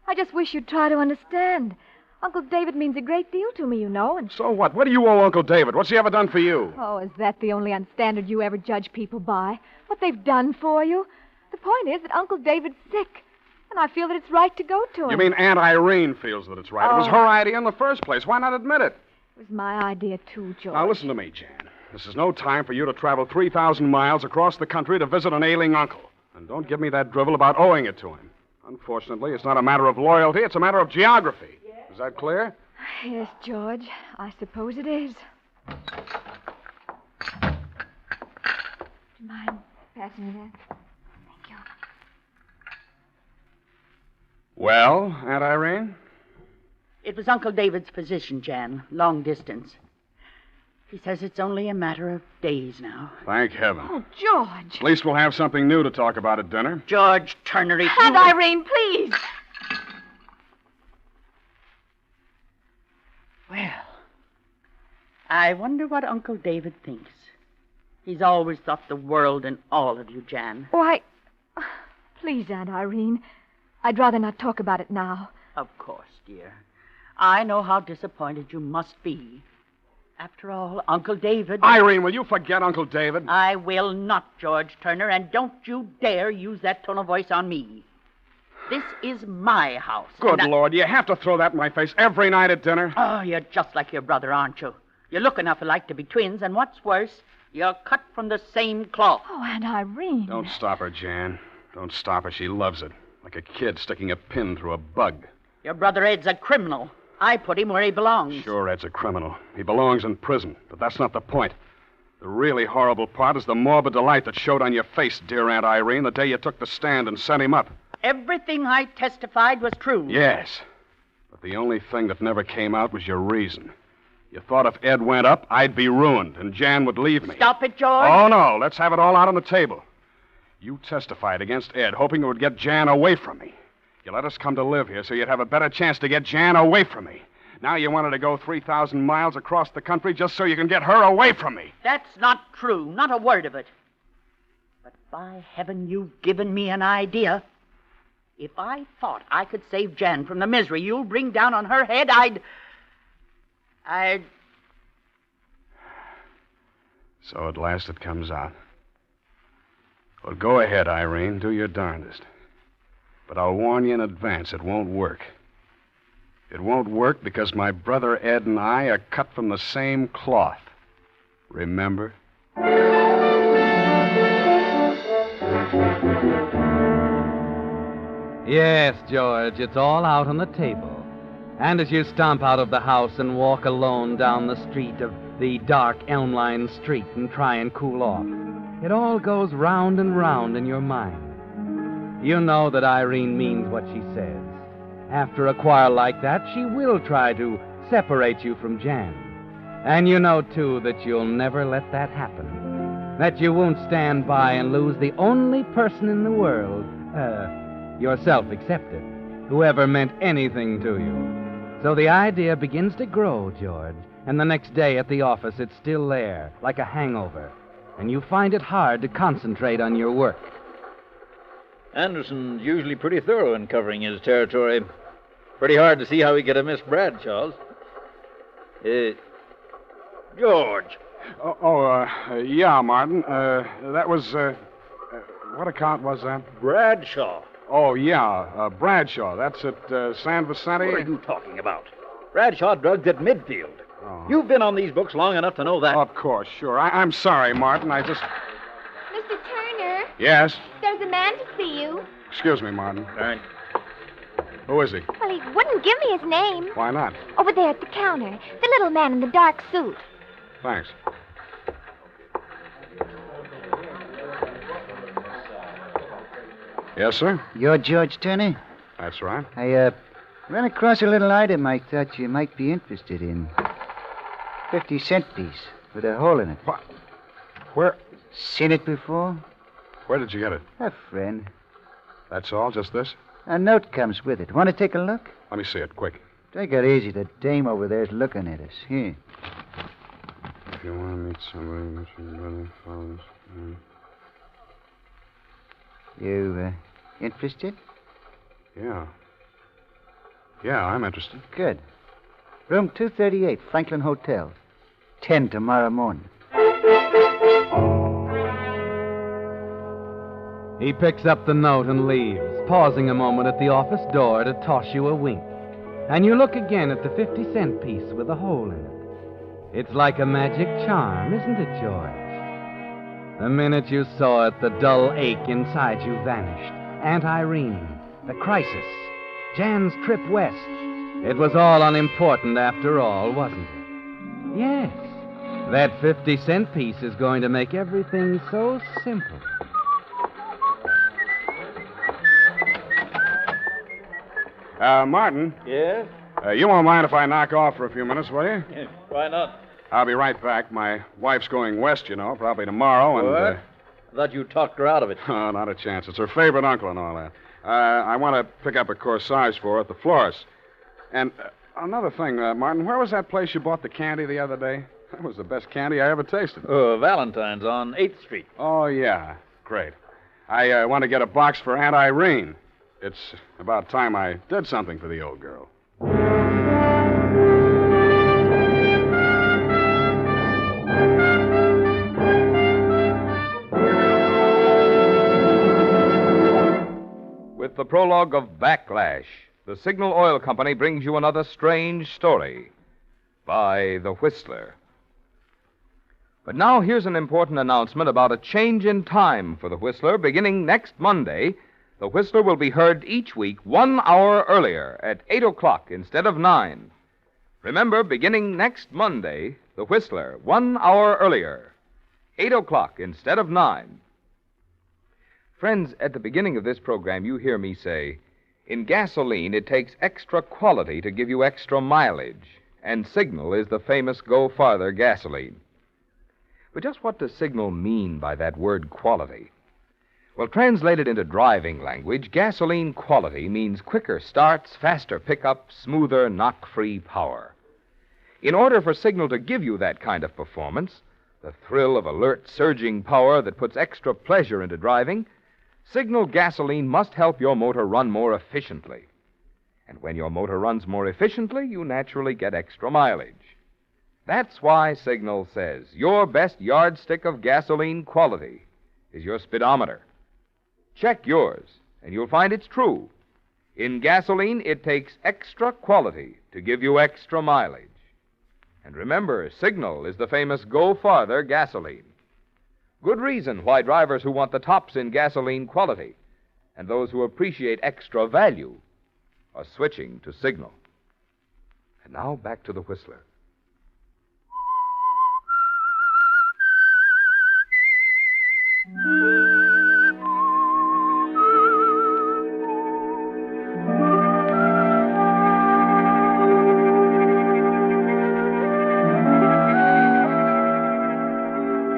I just wish you'd try to understand. Uncle David means a great deal to me, you know, and... So what? What do you owe Uncle David? What's he ever done for you? Oh, is that the only standard you ever judge people by? What they've done for you? The point is that Uncle David's sick, and I feel that it's right to go to him. You mean Aunt Irene feels that it's right? It was her idea in the first place. Why not admit it? It was my idea, too, George. Now, listen to me, Jan. This is no time for you to travel 3,000 miles across the country to visit an ailing uncle. And don't give me that drivel about owing it to him. Unfortunately, it's not a matter of loyalty, it's a matter of geography. Is that clear? Yes, George. I suppose it is. Do you mind passing me that? Thank you. Well, Aunt Irene? It was Uncle David's physician, Jan, long distance. He says it's only a matter of days now. Thank heaven. Oh, George. At least we'll have something new to talk about at dinner. George Turner, Aunt Irene, please. Well, I wonder what Uncle David thinks. He's always thought the world and all of you, Jan. Why, please, Aunt Irene. I'd rather not talk about it now. Of course, dear. I know how disappointed you must be. After all, Uncle David... Irene, will you forget Uncle David? I will not, George Turner, and don't you dare use that tone of voice on me. This is my house. Good Lord, you have to throw that in my face every night at dinner? Oh, you're just like your brother, aren't you? You look enough alike to be twins, and what's worse, you're cut from the same cloth. Oh, Aunt Irene. Don't stop her, Jan. Don't stop her. She loves it. Like a kid sticking a pin through a bug. Your brother Ed's a criminal. I put him where he belongs. Sure, Ed's a criminal. He belongs in prison, but that's not the point. The really horrible part is the morbid delight that showed on your face, dear Aunt Irene, the day you took the stand and sent him up. Everything I testified was true. Yes, but the only thing that never came out was your reason. You thought if Ed went up, I'd be ruined, and Jan would leave me. Stop it, George. Oh, no. Let's have it all out on the table. You testified against Ed, hoping it would get Jan away from me. You let us come to live here so you'd have a better chance to get Jan away from me. Now you wanted to go 3,000 miles across the country just so you can get her away from me. That's not true. Not a word of it. But by heaven, you've given me an idea. If I thought I could save Jan from the misery you'll bring down on her head, I'd... So at last it comes out. Well, go ahead, Irene. Do your darndest. But I'll warn you in advance, it won't work. It won't work because my brother Ed and I are cut from the same cloth. Remember? Yes, George, it's all out on the table. And as you stomp out of the house and walk alone down the street of the dark elm-lined street and try and cool off, It all goes round and round in your mind. You know that Irene means what she says. After a quarrel like that, she will try to separate you from Jan. And you know, too, that you'll never let that happen. That you won't stand by and lose the only person in the world, yourself excepted, who ever meant anything to you. So the idea begins to grow, George, and the next day at the office it's still there, like a hangover, and you find it hard to concentrate on your work. Anderson's usually pretty thorough in covering his territory. Pretty hard to see how he could have missed Bradshaw's. George. Yeah, Martin. That was, what account was that? Bradshaw. Oh, yeah, Bradshaw. That's at San Vicente? What are you talking about? Bradshaw drugs at Midfield. Oh. You've been on these books long enough to know that. Of course, sure. I'm sorry, Martin. I just... Mr. Turner? Yes? There's a man to see you. Excuse me, Martin. All right. Who is he? Well, he wouldn't give me his name. Why not? Over there at the counter. The little man in the dark suit. Thanks. Yes, sir? You're George Turner? That's right. I, ran across a little item I thought you might be interested in. 50-cent piece with a hole in it. What? Where? Seen it before? Where did you get it? A friend. That's all? Just this? A note comes with it. Want to take a look? Let me see it, quick. Take it easy. The dame over there's looking at us. Here. If you want to meet somebody, mention brother, fathers. You, interested? Yeah. Yeah, I'm interested. Good. Room 238, Franklin Hotel. 10 tomorrow morning. He picks up the note and leaves, pausing a moment at the office door to toss you a wink. And you look again at the 50-cent piece with a hole in it. It's like a magic charm, isn't it, George? The minute you saw it, the dull ache inside you vanished. Aunt Irene, the crisis, Jan's trip west. It was all unimportant after all, wasn't it? Yes. That 50-cent piece is going to make everything so simple. Martin. Yes? You won't mind if I knock off for a few minutes, will you? Yeah, why not? I'll be right back. My wife's going west, you know, probably tomorrow, and... What? I thought you talked her out of it. Oh, not a chance. It's her favorite uncle and all that. I want to pick up a corsage for her at the florist. And another thing, Martin, where was that place you bought the candy the other day? That was the best candy I ever tasted. Valentine's on 8th Street. Oh, yeah. Great. I want to get a box for Aunt Irene. It's about time I did something for the old girl. With the prologue of Backlash, the Signal Oil Company brings you another strange story by The Whistler. But now here's an important announcement about a change in time for The Whistler. Beginning next Monday, The Whistler will be heard each week 1 hour earlier at 8 o'clock instead of 9. Remember, beginning next Monday, The Whistler, 1 hour earlier, 8 o'clock instead of 9. Friends, at the beginning of this program, you hear me say, in gasoline, it takes extra quality to give you extra mileage, and Signal is the famous Go Farther gasoline. But just what does Signal mean by that word quality? Well, translated into driving language, gasoline quality means quicker starts, faster pickup, smoother, knock-free power. In order for Signal to give you that kind of performance, the thrill of alert, surging power that puts extra pleasure into driving, Signal gasoline must help your motor run more efficiently. And when your motor runs more efficiently, you naturally get extra mileage. That's why Signal says your best yardstick of gasoline quality is your speedometer. Check yours, and you'll find it's true. In gasoline, it takes extra quality to give you extra mileage. And remember, Signal is the famous Go Farther gasoline. Good reason why drivers who want the tops in gasoline quality and those who appreciate extra value are switching to Signal. And now back to the Whistler.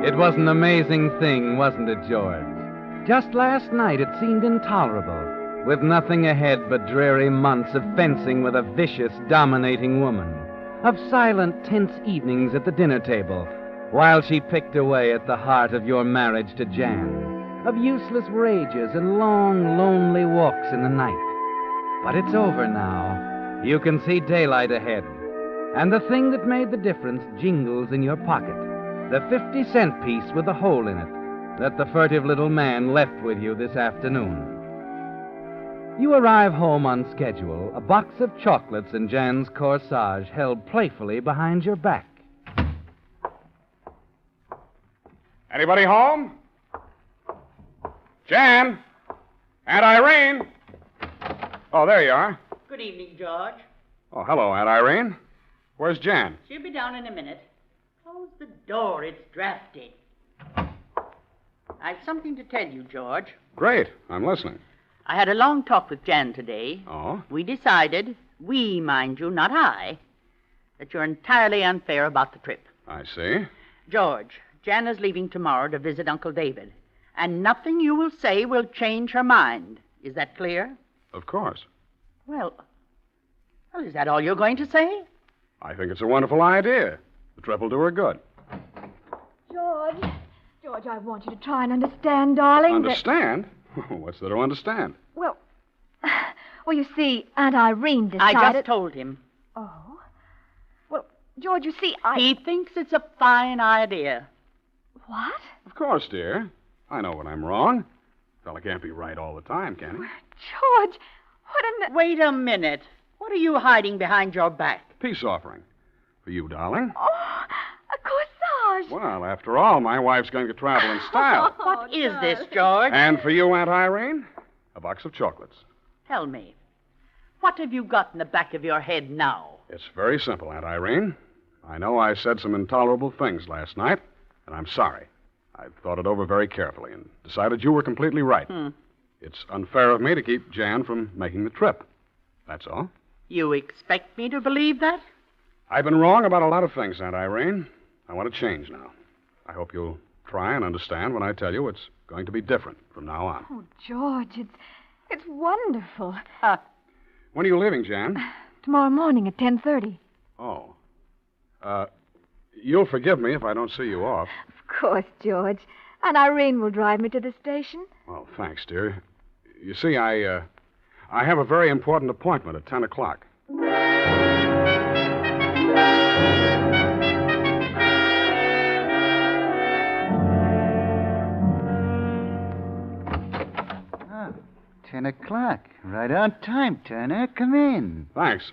It was an amazing thing, wasn't it, George? Just last night it seemed intolerable, with nothing ahead but dreary months of fencing with a vicious, dominating woman, of silent, tense evenings at the dinner table, while she picked away at the heart of your marriage to Jan, of useless rages and long, lonely walks in the night. But it's over now. You can see daylight ahead. And the thing that made the difference jingles in your pocket, the 50-cent piece with the hole in it that the furtive little man left with you this afternoon. You arrive home on schedule, a box of chocolates in Jan's corsage held playfully behind your back. Anybody home? Jan? Aunt Irene? Oh, there you are. Good evening, George. Oh, hello, Aunt Irene. Where's Jan? She'll be down in a minute. Close the door. It's drafty. I've something to tell you, George. Great. I'm listening. I had a long talk with Jan today. Oh? We decided, we, mind you, not I, that you're entirely unfair about the trip. I see. George, Jan is leaving tomorrow to visit Uncle David, and nothing you will say will change her mind. Is that clear? Of course. Well, is that all you're going to say? I think it's a wonderful idea. The trip will do her good. George, I want you to try and understand, darling. Understand? What's there to understand? Well, you see, Aunt Irene decided... I just told him. Oh? Well, George, you see, He thinks it's a fine idea. What? Of course, dear. I know when I'm wrong. A fella can't be right all the time, can he? George, what in the... Wait a minute. What are you hiding behind your back? Peace offering. For you, darling. Oh, a corsage. Well, after all, my wife's going to travel in style. What is this, George? And for you, Aunt Irene, a box of chocolates. Tell me, what have you got in the back of your head now? It's very simple, Aunt Irene. I know I said some intolerable things last night, and I'm sorry. I've thought it over very carefully and decided you were completely right. It's unfair of me to keep Jan from making the trip. That's all. You expect me to believe that? I've been wrong about a lot of things, Aunt Irene. I want to change now. I hope you'll try and understand when I tell you it's going to be different from now on. Oh, George, it's wonderful. When are you leaving, Jan? Tomorrow morning at 10:30. Oh. You'll forgive me if I don't see you off. Of course, George. And Irene will drive me to the station. Well, thanks, dear. You see, I have a very important appointment at 10 o'clock. Oh, 10 o'clock. Right on time, Turner. Come in. Thanks.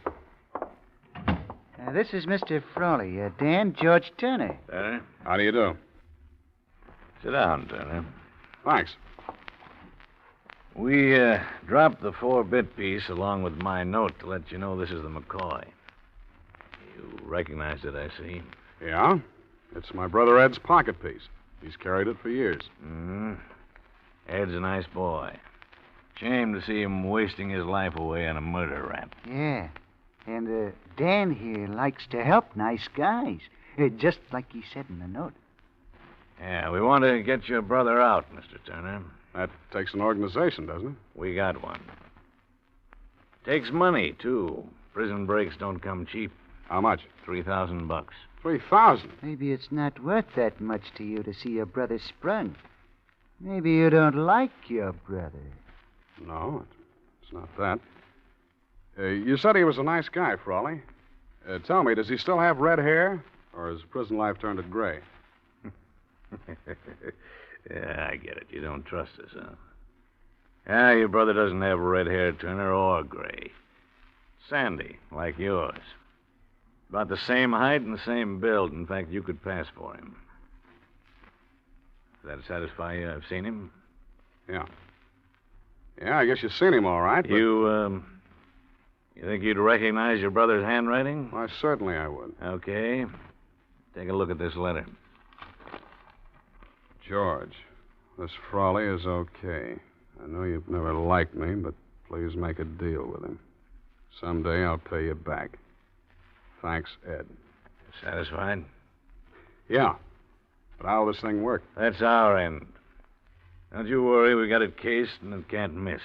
This is Mr. Farley. Dan, George Turner. Turner? How do you do? Sit down, Turner. Thanks. We dropped the 4-bit piece along with my note to let you know this is the McCoy. You recognize it, I see. Yeah? It's my brother Ed's pocket piece. He's carried it for years. Ed's a nice boy. Shame to see him wasting his life away on a murder rap. Yeah. And Dan here likes to help nice guys. Just like he said in the note. Yeah, we want to get your brother out, Mr. Turner. That takes an organization, doesn't it? We got one. Takes money, too. Prison breaks don't come cheap. How much? $3,000. 3,000? Maybe it's not worth that much to you to see your brother sprung. Maybe you don't like your brother. No, it's not that. You said he was a nice guy, Frawley. Tell me, does he still have red hair? Or has prison life turned it gray? Yeah, I get it. You don't trust us, huh? Yeah, your brother doesn't have red hair, Turner, or gray. Sandy, like yours. About the same height and the same build. In fact, you could pass for him. Does that satisfy you? I've seen him? Yeah. Yeah, I guess you've seen him all right. But... You think you'd recognize your brother's handwriting? Why, certainly I would. Okay. Take a look at this letter. George, this Frawley is okay. I know you've never liked me, but please make a deal with him. Someday I'll pay you back. Thanks, Ed. Satisfied? Yeah. But how'll this thing work? That's our end. Don't you worry, we got it cased and it can't miss.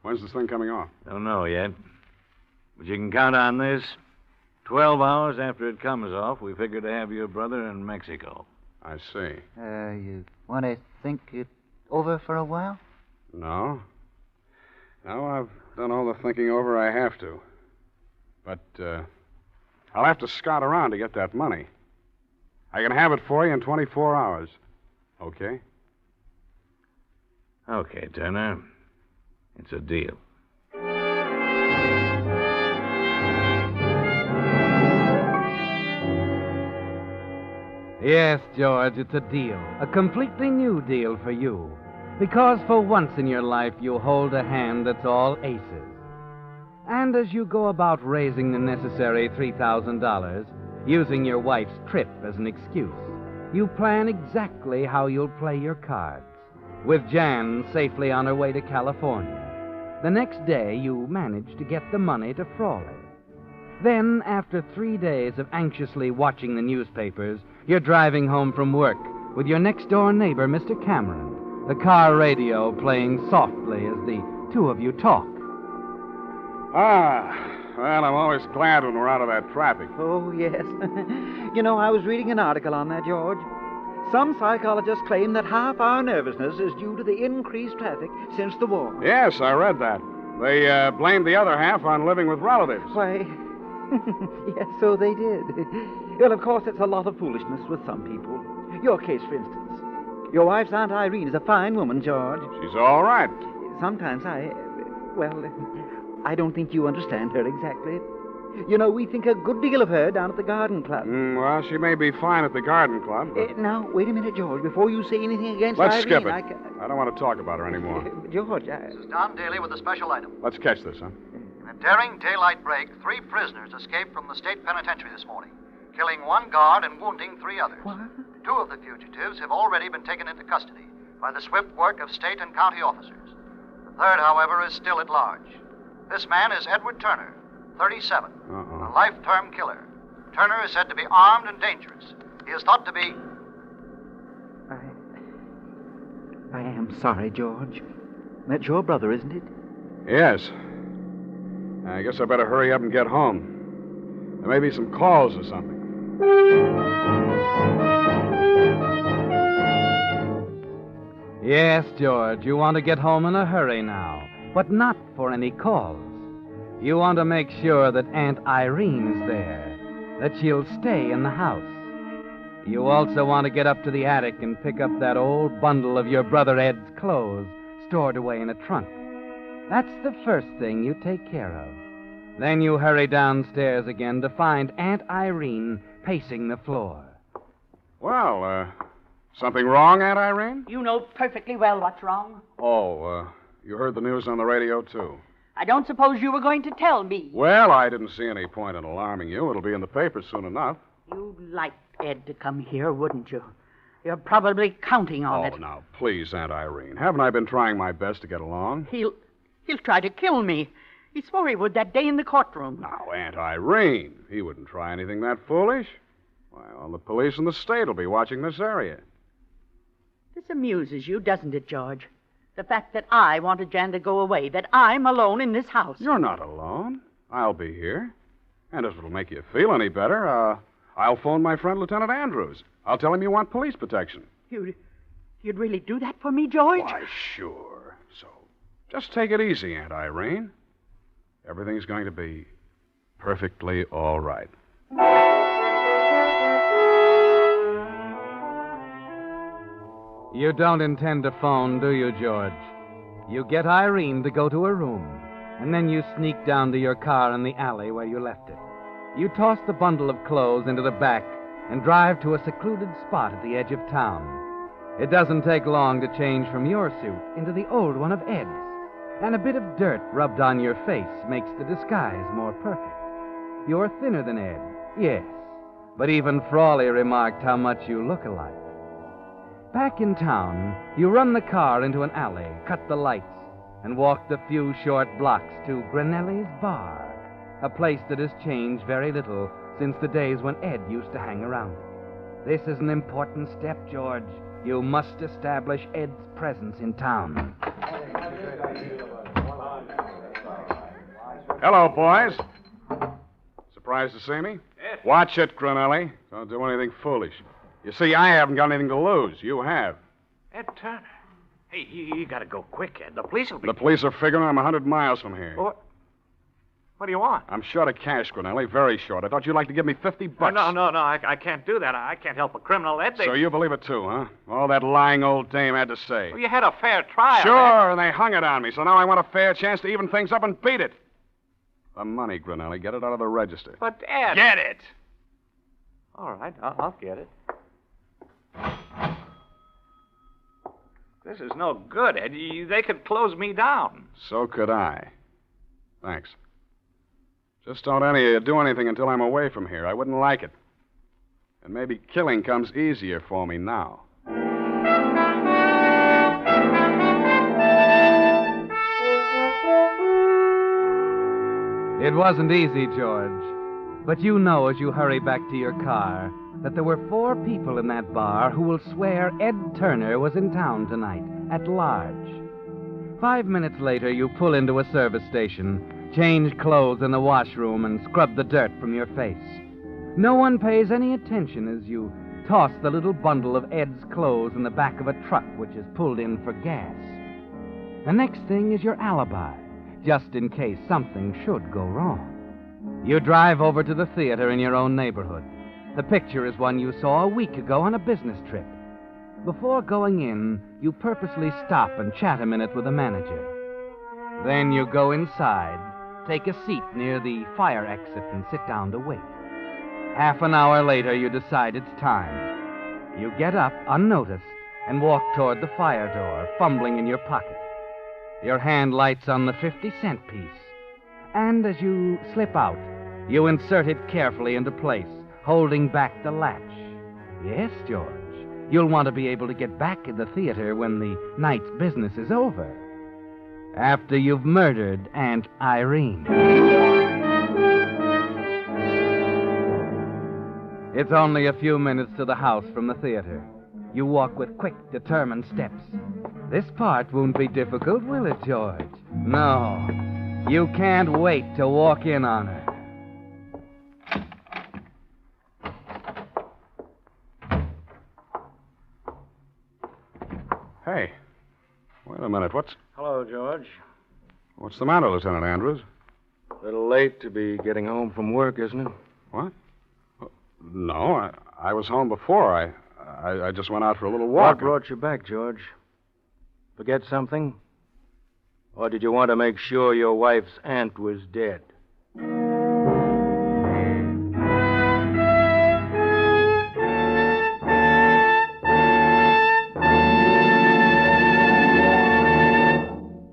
When's this thing coming off? Don't know yet. But you can count on this. 12 hours after it comes off, we figure to have your brother in Mexico. I see. You want to think it over for a while? No. No, I've done all the thinking over I have to. But, I'll have to scout around to get that money. I can have it for you in 24 hours. Okay? Okay, Turner. It's a deal. Yes, George, it's a deal. A completely new deal for you. Because for once in your life, you hold a hand that's all aces. And as you go about raising the necessary $3,000, using your wife's trip as an excuse, you plan exactly how you'll play your cards. With Jan safely on her way to California. The next day, you manage to get the money to Farley. Then, after 3 days of anxiously watching the newspapers, you're driving home from work with your next-door neighbor, Mr. Cameron, the car radio playing softly as the two of you talk. Well, I'm always glad when we're out of that traffic. Oh, yes. You know, I was reading an article on that, George. Some psychologists claim that half our nervousness is due to the increased traffic since the war. Yes, I read that. They blamed the other half on living with relatives. Why, yes, so they did. Well, of course, it's a lot of foolishness with some people. Your case, for instance. Your wife's Aunt Irene is a fine woman, George. She's all right. Sometimes I don't think you understand her exactly. You know, we think a good deal of her down at the garden club. Well, she may be fine at the garden club. But... Now, wait a minute, George, before you say anything against Let's Irene. skip it. I don't want to talk about her anymore. George, This is Don Daly with a special item. Let's catch this, huh? In a daring daylight break, 3 prisoners escaped from the state penitentiary this morning, killing 1 guard and wounding 3 others. What? 2 of the fugitives have already been taken into custody by the swift work of state and county officers. The 3rd, however, is still at large. This man is Edward Turner, 37, a life-term killer. Turner is said to be armed and dangerous. He is thought to be... I am sorry, George. That's your brother, isn't it? Yes. I guess I better hurry up and get home. There may be some calls or something. Yes, George, you want to get home in a hurry now, but not for any calls. You want to make sure that Aunt Irene is there, that she'll stay in the house. You also want to get up to the attic and pick up that old bundle of your brother Ed's clothes stored away in a trunk. That's the first thing you take care of. Then you hurry downstairs again to find Aunt Irene pacing the floor. Well, something wrong, Aunt Irene? You know perfectly well what's wrong. Oh, you heard the news on the radio, too. I don't suppose you were going to tell me. Well, I didn't see any point in alarming you. It'll be in the paper soon enough. You'd like Ed to come here, wouldn't you? You're probably counting on it. Oh, now, please, Aunt Irene. Haven't I been trying my best to get along? He'll try to kill me. He swore he would that day in the courtroom. Now, Aunt Irene, he wouldn't try anything that foolish. Well, the police in the state will be watching this area. This amuses you, doesn't it, George? The fact that I wanted Jan to go away, that I'm alone in this house. You're not alone. I'll be here. And if it'll make you feel any better, I'll phone my friend Lieutenant Andrews. I'll tell him you want police protection. You'd really do that for me, George? Why, sure. So, just take it easy, Aunt Irene. Everything's going to be perfectly all right. You don't intend to phone, do you, George? You get Irene to go to her room, and then you sneak down to your car in the alley where you left it. You toss the bundle of clothes into the back and drive to a secluded spot at the edge of town. It doesn't take long to change from your suit into the old one of Ed's, and a bit of dirt rubbed on your face makes the disguise more perfect. You're thinner than Ed, yes, but even Farley remarked how much you look alike. Back in town, you run the car into an alley, cut the lights, and walk the few short blocks to Granelli's Bar, a place that has changed very little since the days when Ed used to hang around it. This is an important step, George. You must establish Ed's presence in town. Hello, boys. Surprised to see me? Yes. Watch it, Grinelli. Don't do anything foolish. You see, I haven't got anything to lose. You have. Ed Turner. Hey, you gotta go quick, Ed. The police will be... The police are figuring I'm 100 miles from here. What do you want? I'm short of cash, Grinelli. Very short. I thought you'd like to give me $50. No. I can't do that. I can't help a criminal, Ed. So you believe it, too, huh? All that lying old dame had to say. Well, you had a fair trial. Sure, and they hung it on me, so now I want a fair chance to even things up and beat it. The money, Grinelli. Get it out of the register. But, Ed... Get it! All right, I'll get it. This is no good, Ed. They could close me down. So could I. Thanks. Just don't any of you do anything until I'm away from here. I wouldn't like it. And maybe killing comes easier for me now. It wasn't easy, George. But you know as you hurry back to your car that there were 4 people in that bar who will swear Ed Turner was in town tonight, at large. 5 minutes later, you pull into a service station, change clothes in the washroom, and scrub the dirt from your face. No one pays any attention as you toss the little bundle of Ed's clothes in the back of a truck which is pulled in for gas. The next thing is your alibi, just in case something should go wrong. You drive over to the theater in your own neighborhood. The picture is one you saw a week ago on a business trip. Before going in, you purposely stop and chat a minute with the manager. Then you go inside, take a seat near the fire exit, and sit down to wait. Half an hour later, you decide it's time. You get up, unnoticed, and walk toward the fire door, fumbling in your pocket. Your hand lights on the 50-cent piece. And as you slip out, you insert it carefully into place, holding back the latch. Yes, George, you'll want to be able to get back in the theater when the night's business is over. After you've murdered Aunt Irene. It's only a few minutes to the house from the theater. You walk with quick, determined steps. This part won't be difficult, will it, George? No. You can't wait to walk in on her. Hey, wait a minute. Hello, George. What's the matter, Lieutenant Andrews? A little late to be getting home from work, isn't it? What? No, I was home before. I just went out for a little walk. What brought you back, George? Forget something? Or did you want to make sure your wife's aunt was dead?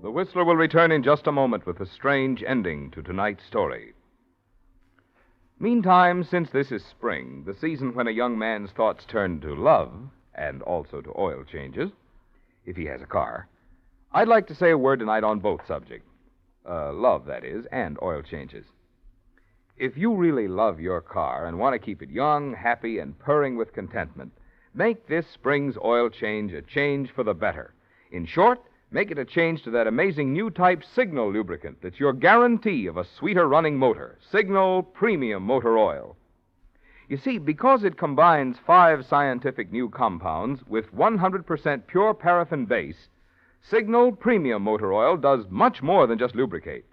The Whistler will return in just a moment with a strange ending to tonight's story. Meantime, since this is spring, the season when a young man's thoughts turn to love, and also to oil changes, if he has a car, I'd like to say a word tonight on both subjects. Love, that is, and oil changes. If you really love your car and want to keep it young, happy, and purring with contentment, make this spring's oil change a change for the better. In short, make it a change to that amazing new type Signal lubricant that's your guarantee of a sweeter running motor, Signal Premium Motor Oil. You see, because it combines 5 scientific new compounds with 100% pure paraffin base, Signal Premium Motor Oil does much more than just lubricate.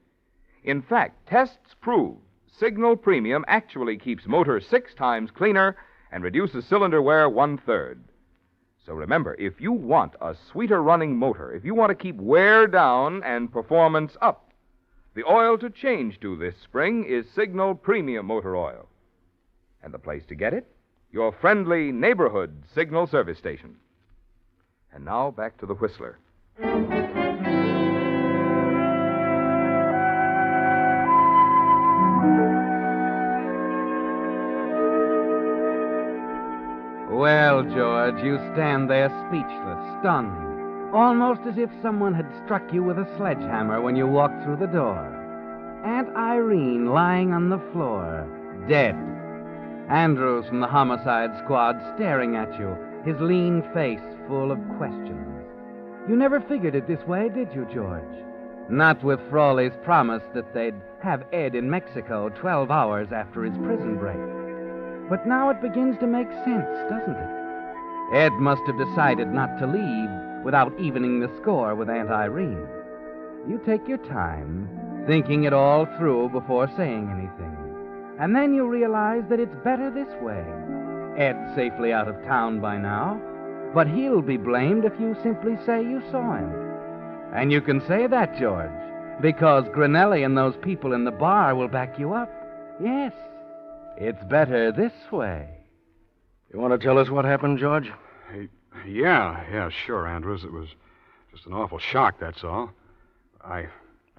In fact, tests prove Signal Premium actually keeps motors 6 times cleaner and reduces cylinder wear 1/3. So remember, if you want a sweeter running motor, if you want to keep wear down and performance up, the oil to change to this spring is Signal Premium Motor Oil. And the place to get it? Your friendly neighborhood Signal service station. And now back to the Whistler. Well, George, you stand there speechless, stunned, almost as if someone had struck you with a sledgehammer when you walked through the door. Aunt Irene lying on the floor, dead. Andrews from the homicide squad staring at you, his lean face full of questions. You never figured it this way, did you, George? Not with Frawley's promise that they'd have Ed in Mexico 12 hours after his prison break. But now it begins to make sense, doesn't it? Ed must have decided not to leave without evening the score with Aunt Irene. You take your time, thinking it all through before saying anything. And then you realize that it's better this way. Ed's safely out of town by now, but he'll be blamed if you simply say you saw him. And you can say that, George, because Granelli and those people in the bar will back you up. Yes, it's better this way. You want to tell us what happened, George? Yeah, sure, Andrews. It was just an awful shock, that's all. I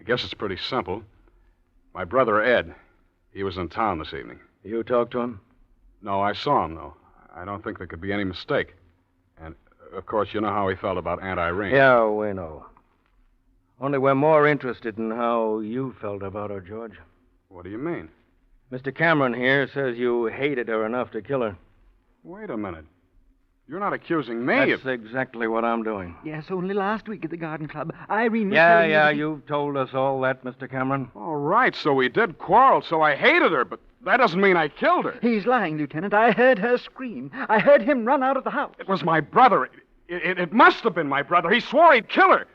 guess it's pretty simple. My brother, Ed, he was in town this evening. You talked to him? No, I saw him, though. I don't think there could be any mistake. And, of course, you know how he felt about Aunt Irene. Yeah, we know. Only we're more interested in how you felt about her, George. What do you mean? Mr. Cameron here says you hated her enough to kill her. Wait a minute. You're not accusing me That's exactly what I'm doing. Yes, only last week at the garden club, Irene was telling me that you've told us all that, Mr. Cameron. All right, so we did quarrel, so I hated her, but that doesn't mean I killed her. He's lying, Lieutenant. I heard her scream. I heard him run out of the house. It was my brother. It must have been my brother. He swore he'd kill her.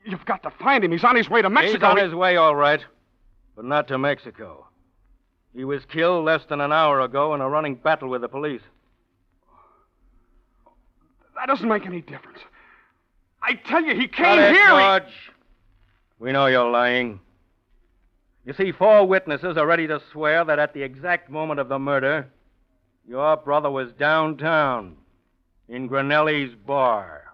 You've got to find him. He's on his way to Mexico. He's on his way, all right, but not to Mexico. He was killed less than an hour ago in a running battle with the police. That doesn't make any difference. I tell you, he came Got it, here. George. We know you're lying. You see, 4 witnesses are ready to swear that at the exact moment of the murder, your brother was downtown in Granelli's bar.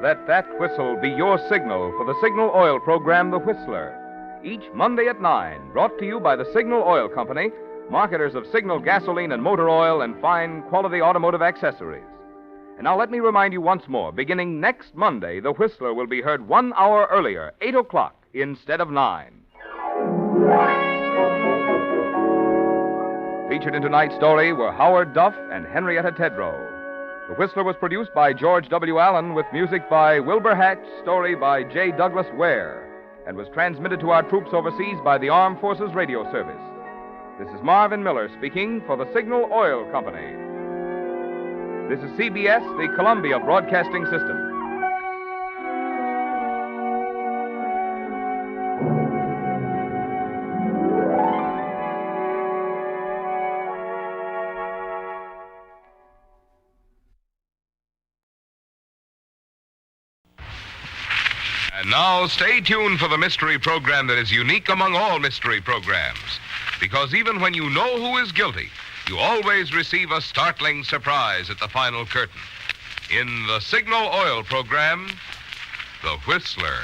Let that whistle be your signal for the Signal Oil program, The Whistler. Each Monday at 9, brought to you by the Signal Oil Company, marketers of Signal gasoline and motor oil and fine quality automotive accessories. And now let me remind you once more, beginning next Monday, The Whistler will be heard 1 hour earlier, 8 o'clock, instead of 9. Featured in tonight's story were Howard Duff and Henrietta Tedrow. The Whistler was produced by George W. Allen with music by Wilbur Hatch, story by J. Douglas Ware, and was transmitted to our troops overseas by the Armed Forces Radio Service. This is Marvin Miller speaking for the Signal Oil Company. This is CBS, the Columbia Broadcasting System. And now, stay tuned for the mystery program that is unique among all mystery programs. Because even when you know who is guilty, you always receive a startling surprise at the final curtain. In the Signal Oil program, The Whistler.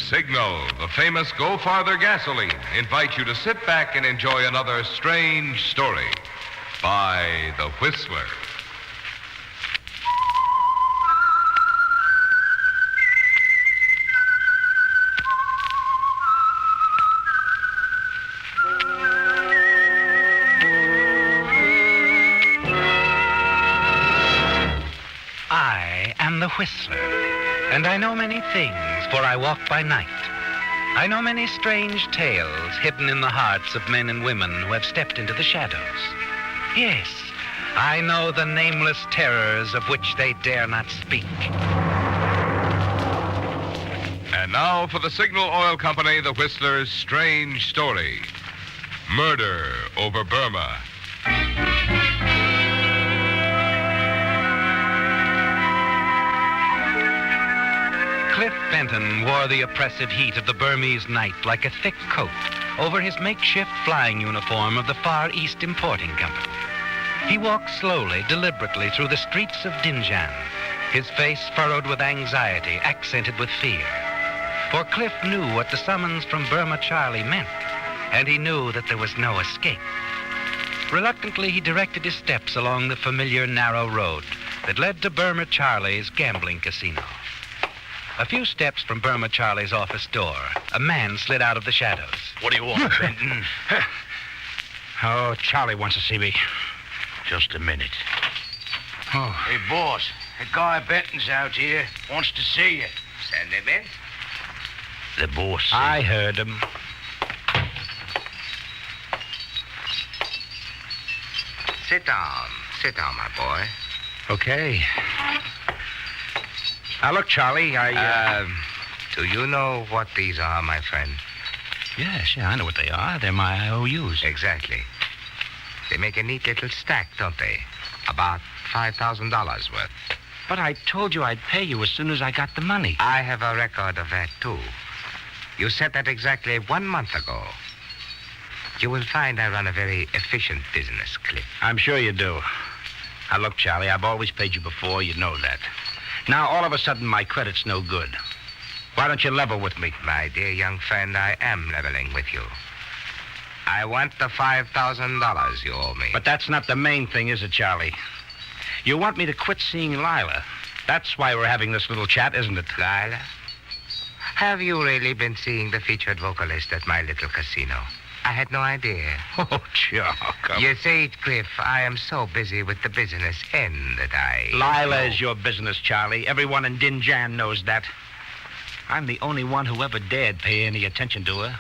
Signal, the famous Go Farther gasoline, invites you to sit back and enjoy another strange story by The Whistler. I am the Whistler, and I know many things, for I walk by night. I know many strange tales hidden in the hearts of men and women who have stepped into the shadows. Yes, I know the nameless terrors of which they dare not speak. And now for the Signal Oil Company, The Whistler's strange story. Murder over Burma. Cliff Benton wore the oppressive heat of the Burmese night like a thick coat over his makeshift flying uniform of the Far East Importing Company. He walked slowly, deliberately through the streets of Dinjan, his face furrowed with anxiety, accented with fear. For Cliff knew what the summons from Burma Charlie meant, and he knew that there was no escape. Reluctantly, he directed his steps along the familiar narrow road that led to Burma Charlie's gambling casino. A few steps from Burma Charlie's office door, a man slid out of the shadows. What do you want, Benton? Oh, Charlie wants to see me. Just a minute. Oh. Hey, boss, a guy Benton's out here. Wants to see you. Send him in. The boss. I heard him. Sit down. Sit down, my boy. Okay. Now, look, Charlie, do you know what these are, my friend? Yes, yeah, I know what they are. They're my IOUs. Exactly. They make a neat little stack, don't they? About $5,000 worth. But I told you I'd pay you as soon as I got the money. I have a record of that, too. You said that exactly 1 month ago. You will find I run a very efficient business, Cliff. I'm sure you do. Now, look, Charlie, I've always paid you before. You know that. Now, all of a sudden, my credit's no good. Why don't you level with me? My dear young friend, I am leveling with you. I want the $5,000 you owe me. But that's not the main thing, is it, Charlie? You want me to quit seeing Lila. That's why we're having this little chat, isn't it? Lila? Have you really been seeing the featured vocalist at my little casino? I had no idea. Oh, Chuck. You see, Cliff, I am so busy with the business end that I... Lila is your business, Charlie. Everyone in Dinjan knows that. I'm the only one who ever dared pay any attention to her.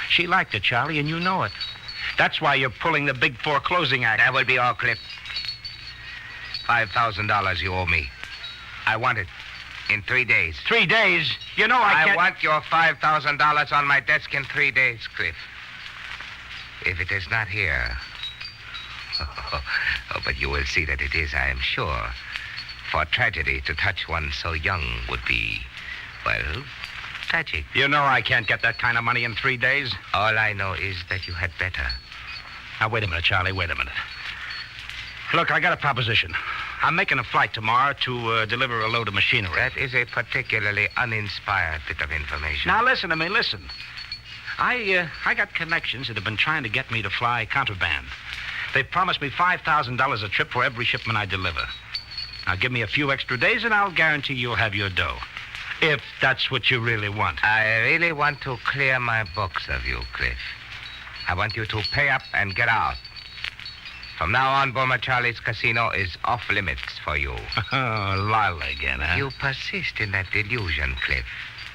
She liked it, Charlie, and you know it. That's why you're pulling the big foreclosing act. That will be all, Cliff. $5,000 you owe me. I want it in 3 days. 3 days? You know I can't... I want your $5,000 on my desk in 3 days, Cliff. If it is not here... Oh, but you will see that it is, I am sure. For tragedy to touch one so young would be, well, tragic. You know I can't get that kind of money in 3 days. All I know is that you had better. Now, wait a minute, Charlie, wait a minute. Look, I got a proposition. I'm making a flight tomorrow to deliver a load of machinery. That is a particularly uninspired bit of information. Now, listen to me, listen. I got connections that have been trying to get me to fly contraband. They've promised me $5,000 a trip for every shipment I deliver. Now, give me a few extra days, and I'll guarantee you'll have your dough. If that's what you really want. I really want to clear my books of you, Cliff. I want you to pay up and get out. From now on, Burma Charlie's casino is off limits for you. Oh, Lila again, huh? You persist in that delusion, Cliff,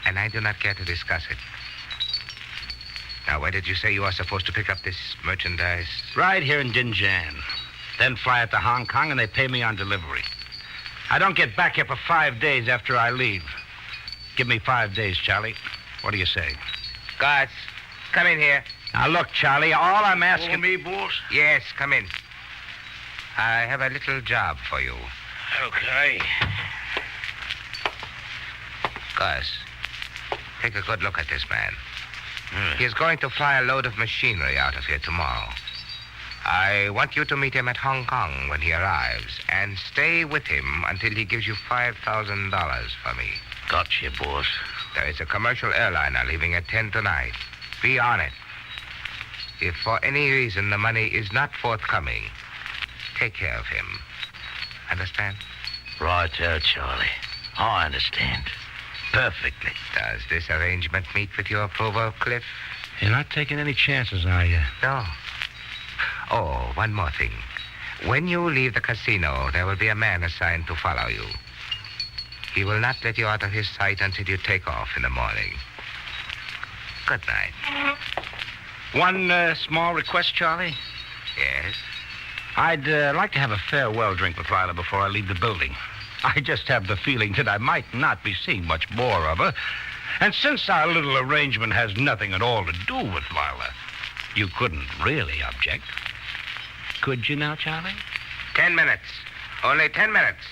and I do not care to discuss it. Now, where did you say you are supposed to pick up this merchandise? Right here in Dinjan. Then fly it to Hong Kong, and they pay me on delivery. I don't get back here for 5 days after I leave. Give me 5 days, Charlie. What do you say? Guards, come in here. Now, look, Charlie, all I'm asking... For me, boss? Yes, come in. I have a little job for you. Okay. Gus, take a good look at this man. He is going to fly a load of machinery out of here tomorrow. I want you to meet him at Hong Kong when he arrives and stay with him until he gives you $5,000 for me. Gotcha, boss. There is a commercial airliner leaving at 10 tonight. Be on it. If for any reason the money is not forthcoming, take care of him. Understand? Right out, Charlie. I understand. Perfectly. Does this arrangement meet with your approval, Cliff? You're not taking any chances, are you? No. Oh, one more thing. When you leave the casino, there will be a man assigned to follow you. He will not let you out of his sight until you take off in the morning. Good night. One small request, Charlie? Yes? I'd like to have a farewell drink with Lila before I leave the building. I just have the feeling that I might not be seeing much more of her. And since our little arrangement has nothing at all to do with Lila, you couldn't really object. Could you now, Charlie? 10 minutes. Only 10 minutes.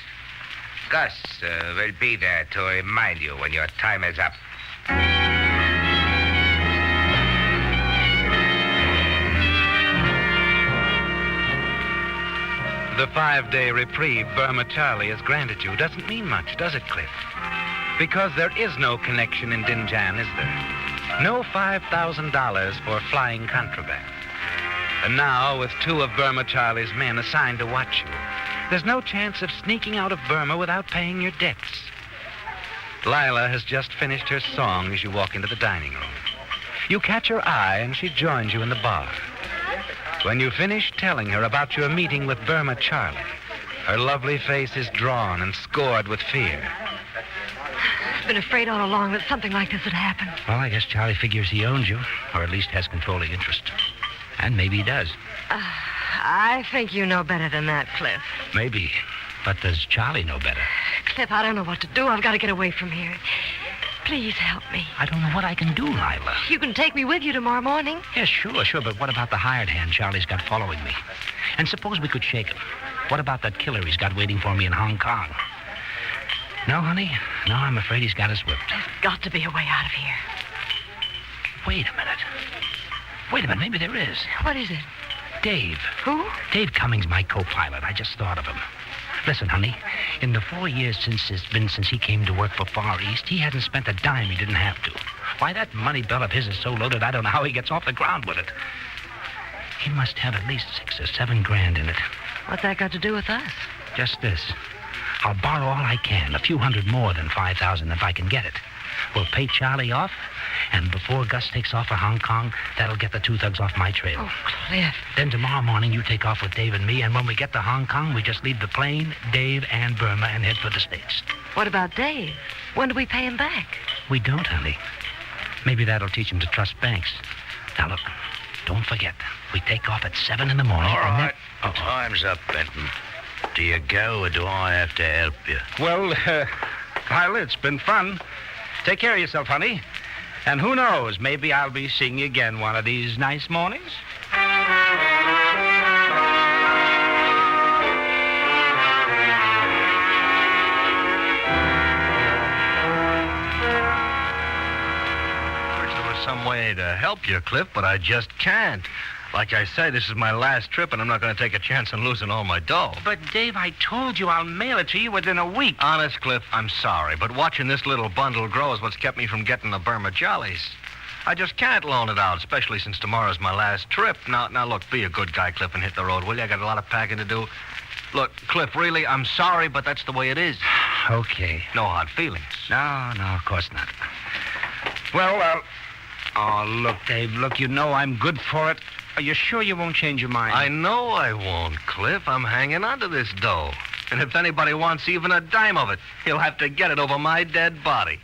Gus will be there to remind you when your time is up. The 5-day reprieve Burma Charlie has granted you doesn't mean much, does it, Cliff? Because there is no connection in Dinjan, is there? No $5,000 for flying contraband. And now, with 2 of Burma Charlie's men assigned to watch you, there's no chance of sneaking out of Burma without paying your debts. Lila has just finished her song as you walk into the dining room. You catch her eye, and she joins you in the bar. When you finish telling her about your meeting with Burma Charlie, her lovely face is drawn and scored with fear. I've been afraid all along that something like this would happen. Well, I guess Charlie figures he owns you, or at least has controlling interest. And maybe he does. I think you know better than that, Cliff. Maybe. But does Charlie know better? Cliff, I don't know what to do. I've got to get away from here. Please help me. I don't know what I can do, Lila. You can take me with you tomorrow morning. Yes, sure. But what about the hired hand Charlie's got following me? And suppose we could shake him. What about that killer he's got waiting for me in Hong Kong? No, honey. No, I'm afraid he's got us whipped. There's got to be a way out of here. Wait a minute. Maybe there is. What is it? Dave. Who? Dave Cummings, my co-pilot. I just thought of him. Listen, honey, in the 4 years since he came to work for Far East, he hasn't spent a dime he didn't have to. Why, that money belt of his is so loaded, I don't know how he gets off the ground with it. He must have at least $6 or $7 grand in it. What's that got to do with us? Just this. I'll borrow all I can, a few hundred more than 5,000 if I can get it. We'll pay Charlie off, and before Gus takes off for Hong Kong, that'll get the 2 thugs off my trail. Oh, Cliff. Then tomorrow morning, you take off with Dave and me, and when we get to Hong Kong, we just leave the plane, Dave, and Burma, and head for the States. What about Dave? When do we pay him back? We don't, honey. Maybe that'll teach him to trust banks. Now, look, don't forget, we take off at 7 in the morning. All right. Time's up, Benton. Do you go, or do I have to help you? Well, Lila, it's been fun. Take care of yourself, honey. And who knows, maybe I'll be seeing you again one of these nice mornings. Wish there was some way to help you, Cliff, but I just can't. Like I say, this is my last trip, and I'm not going to take a chance on losing all my dough. But, Dave, I told you I'll mail it to you within a week. Honest, Cliff, I'm sorry, but watching this little bundle grow is what's kept me from getting the Burma Jollies. I just can't loan it out, especially since tomorrow's my last trip. Now, look, be a good guy, Cliff, and hit the road, will you? I got a lot of packing to do. Look, Cliff, really, I'm sorry, but that's the way it is. Okay. No hard feelings. No, of course not. Well, oh, look, Dave, look, you know I'm good for it. Are you sure you won't change your mind? I know I won't, Cliff. I'm hanging on to this dough. And if anybody wants even a dime of it, he'll have to get it over my dead body.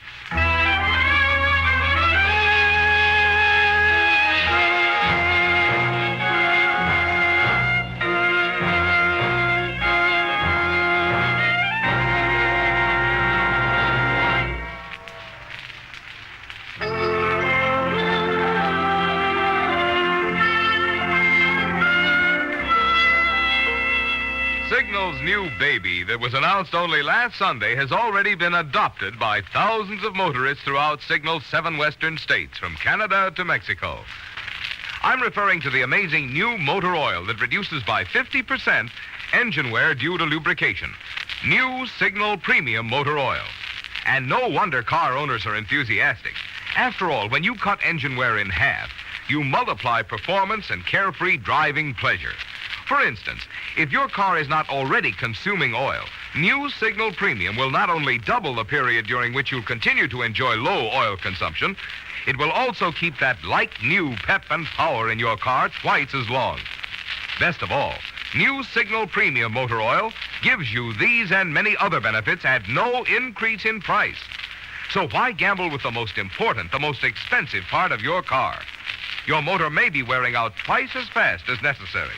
Signal's new baby that was announced only last Sunday has already been adopted by thousands of motorists throughout Signal's 7 western states, from Canada to Mexico. I'm referring to the amazing new motor oil that reduces by 50% engine wear due to lubrication. New Signal Premium Motor Oil. And no wonder car owners are enthusiastic. After all, when you cut engine wear in half, you multiply performance and carefree driving pleasure. For instance, if your car is not already consuming oil, new Signal Premium will not only double the period during which you'll continue to enjoy low oil consumption, it will also keep that like-new pep and power in your car twice as long. Best of all, new Signal Premium Motor Oil gives you these and many other benefits at no increase in price. So why gamble with the most important, the most expensive part of your car? Your motor may be wearing out twice as fast as necessary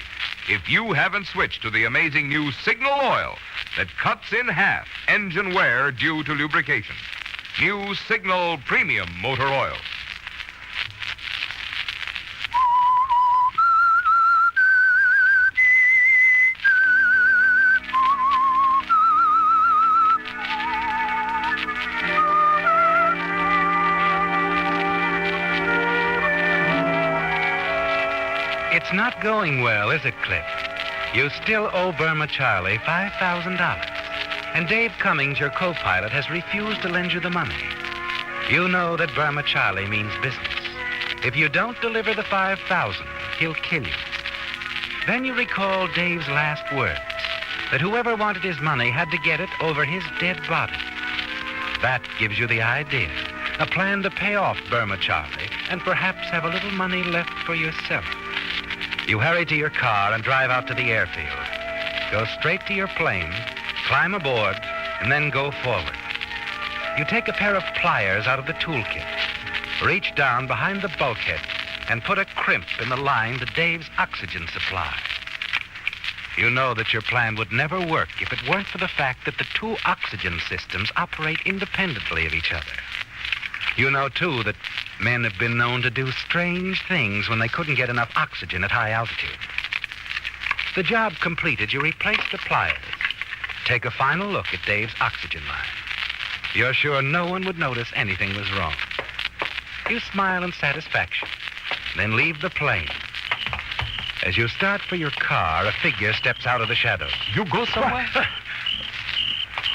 if you haven't switched to the amazing new Signal Oil that cuts in half engine wear due to lubrication. New Signal Premium Motor Oil. It's not going well, is it, Cliff? You still owe Burma Charlie $5,000. And Dave Cummings, your co-pilot, has refused to lend you the money. You know that Burma Charlie means business. If you don't deliver the $5,000, he'll kill you. Then you recall Dave's last words, that whoever wanted his money had to get it over his dead body. That gives you the idea, a plan to pay off Burma Charlie and perhaps have a little money left for yourself. You hurry to your car and drive out to the airfield. Go straight to your plane, climb aboard, and then go forward. You take a pair of pliers out of the toolkit, reach down behind the bulkhead, and put a crimp in the line to Dave's oxygen supply. You know that your plan would never work if it weren't for the fact that the two oxygen systems operate independently of each other. You know, too, that men have been known to do strange things when they couldn't get enough oxygen at high altitude. The job completed, you replace the pliers. Take a final look at Dave's oxygen line. You're sure no one would notice anything was wrong. You smile in satisfaction, then leave the plane. As you start for your car, a figure steps out of the shadows. You go somewhere?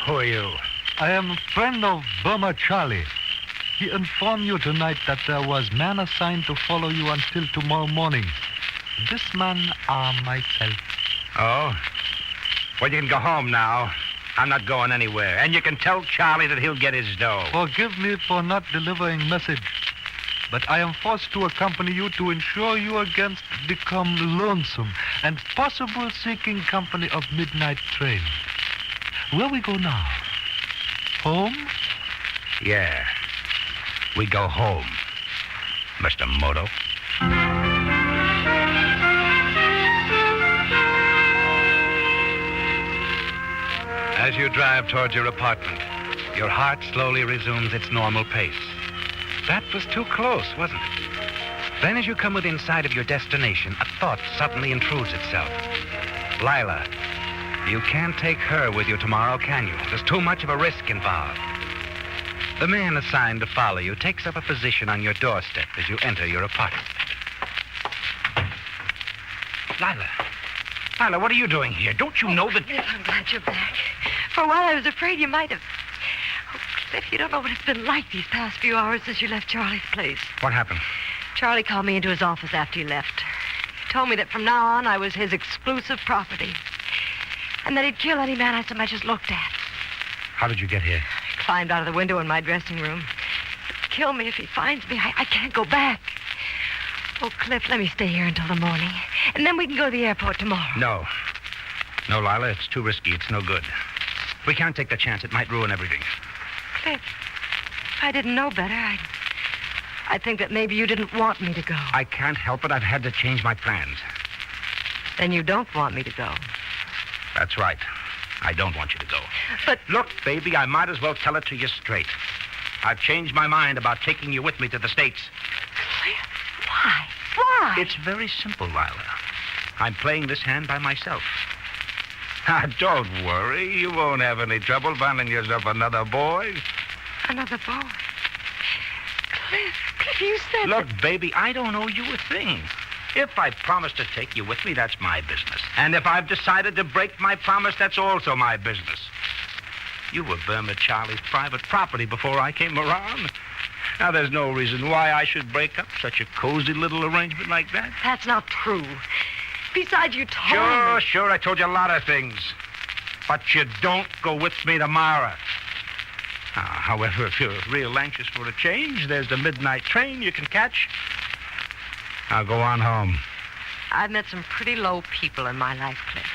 Who are you? I am a friend of Burma Charlie. He informed you tonight that there was man assigned to follow you until tomorrow morning. This man are myself. Oh? Well, you can go home now. I'm not going anywhere. And you can tell Charlie that he'll get his dough. Forgive me for not delivering message, but I am forced to accompany you to ensure you against become lonesome and possible seeking company of midnight train. Where we go now? Home? Yeah. We go home, Mr. Moto. As you drive towards your apartment, your heart slowly resumes its normal pace. That was too close, wasn't it? Then as you come within sight of your destination, a thought suddenly intrudes itself. Lila, you can't take her with you tomorrow, can you? There's too much of a risk involved. The man assigned to follow you takes up a position on your doorstep as you enter your apartment. Lila, what are you doing here? Don't you know that... Cliff, I'm glad you're back. For a while, I was afraid you might have... Oh, Cliff, you don't know what it's been like these past few hours since you left Charlie's place. What happened? Charlie called me into his office after you left. He told me that from now on, I was his exclusive property. And that he'd kill any man I so much as looked at. How did you get here? He climbed out of the window in my dressing room. He'll kill me if he finds me. I can't go back. Oh, Cliff, let me stay here until the morning. And then we can go to the airport tomorrow. No. No, Lila, it's too risky. It's no good. We can't take the chance. It might ruin everything. Cliff, if I didn't know better, I'd think that maybe you didn't want me to go. I can't help it. I've had to change my plans. Then you don't want me to go. That's right. I don't want you to go. But... Look, baby, I might as well tell it to you straight. I've changed my mind about taking you with me to the States. Cliff, why? Why? It's very simple, Lila. I'm playing this hand by myself. Now, don't worry. You won't have any trouble finding yourself another boy. Another boy? Cliff, you said... Look, baby, I don't owe you a thing. If I promise to take you with me, that's my business. And if I've decided to break my promise, that's also my business. You were Burma Charlie's private property before I came around. Now, there's no reason why I should break up such a cozy little arrangement like that. That's not true. Besides, you told me... Sure, I told you a lot of things. But you don't go with me tomorrow. However, if you're real anxious for a change, there's the midnight train you can catch. Now, go on home. I've met some pretty low people in my life, Cliff.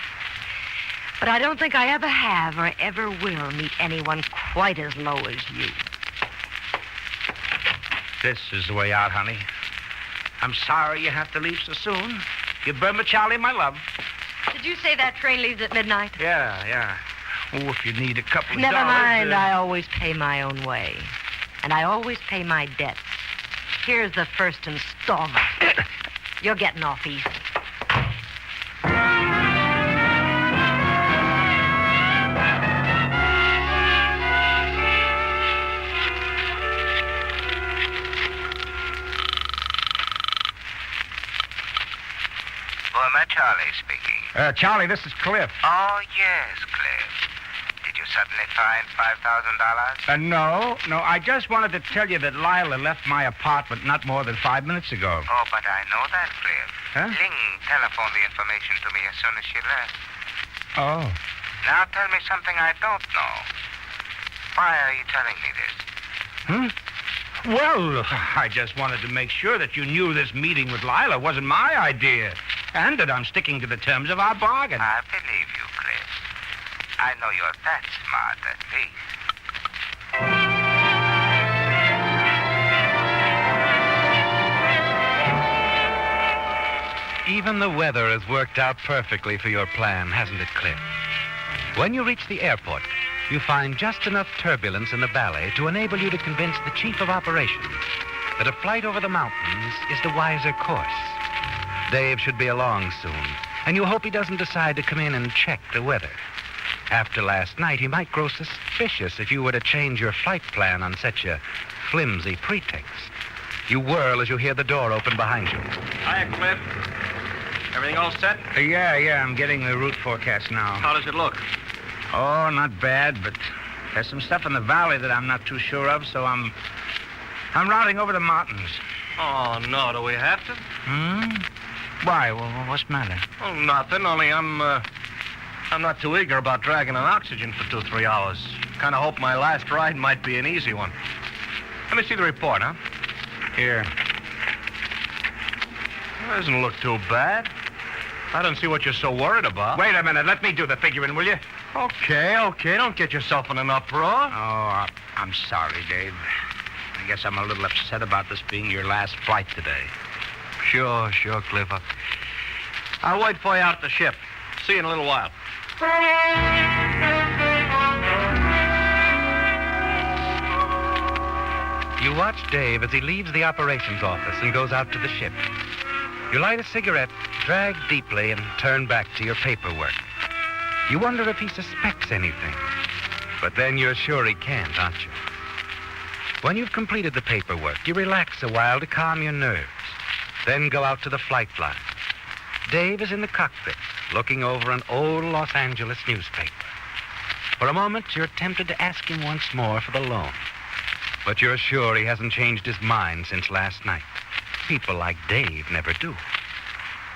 But I don't think I ever have or ever will meet anyone quite as low as you. This is the way out, honey. I'm sorry you have to leave so soon. Give Burma Charlie my love. Did you say that train leaves at midnight? Yeah. Oh, if you need a couple of Never dollars... mind, I always pay my own way. And I always pay my debts. Here's the first installment. You're getting off easy. Burma Charlie speaking. Charlie, this is Cliff. Oh, yes, Cliff. Did you suddenly find $5,000? No. I just wanted to tell you that Lila left my apartment not more than 5 minutes ago. Oh, but I know that, Cliff. Huh? Ling telephoned the information to me as soon as she left. Oh. Now tell me something I don't know. Why are you telling me this? Well, I just wanted to make sure that you knew this meeting with Lila wasn't my idea, and that I'm sticking to the terms of our bargain. I believe you, Cliff. I know you're that smart, at least. Even the weather has worked out perfectly for your plan, hasn't it, Cliff? When you reach the airport, you find just enough turbulence in the valley to enable you to convince the chief of operations that a flight over the mountains is the wiser course. Dave should be along soon, and you hope he doesn't decide to come in and check the weather. After last night, he might grow suspicious if you were to change your flight plan on such a flimsy pretext. You whirl as you hear the door open behind you. Hiya, Cliff. Everything all set? Yeah, I'm getting the route forecast now. How does it look? Oh, not bad, but there's some stuff in the valley that I'm not too sure of, so I'm routing over the mountains. Oh, no, do we have to? Why? Well, what's the matter? Oh, nothing, only I'm not too eager about dragging on oxygen for 2-3 hours. Kind of hope my last ride might be an easy one. Let me see the report, huh? Here. That doesn't look too bad. I don't see what you're so worried about. Wait a minute. Let me do the figuring, will you? Okay. Don't get yourself in an uproar. Oh, I'm sorry, Dave. I guess I'm a little upset about this being your last flight today. Sure, Cliff. I'll wait for you out at the ship. See you in a little while. You watch Dave as he leaves the operations office and goes out to the ship. You light a cigarette, drag deeply, and turn back to your paperwork. You wonder if he suspects anything. But then you're sure he can't, aren't you? When you've completed the paperwork, you relax a while to calm your nerves. Then go out to the flight line. Dave is in the cockpit, looking over an old Los Angeles newspaper. For a moment, you're tempted to ask him once more for the loan. But you're sure he hasn't changed his mind since last night. People like Dave never do.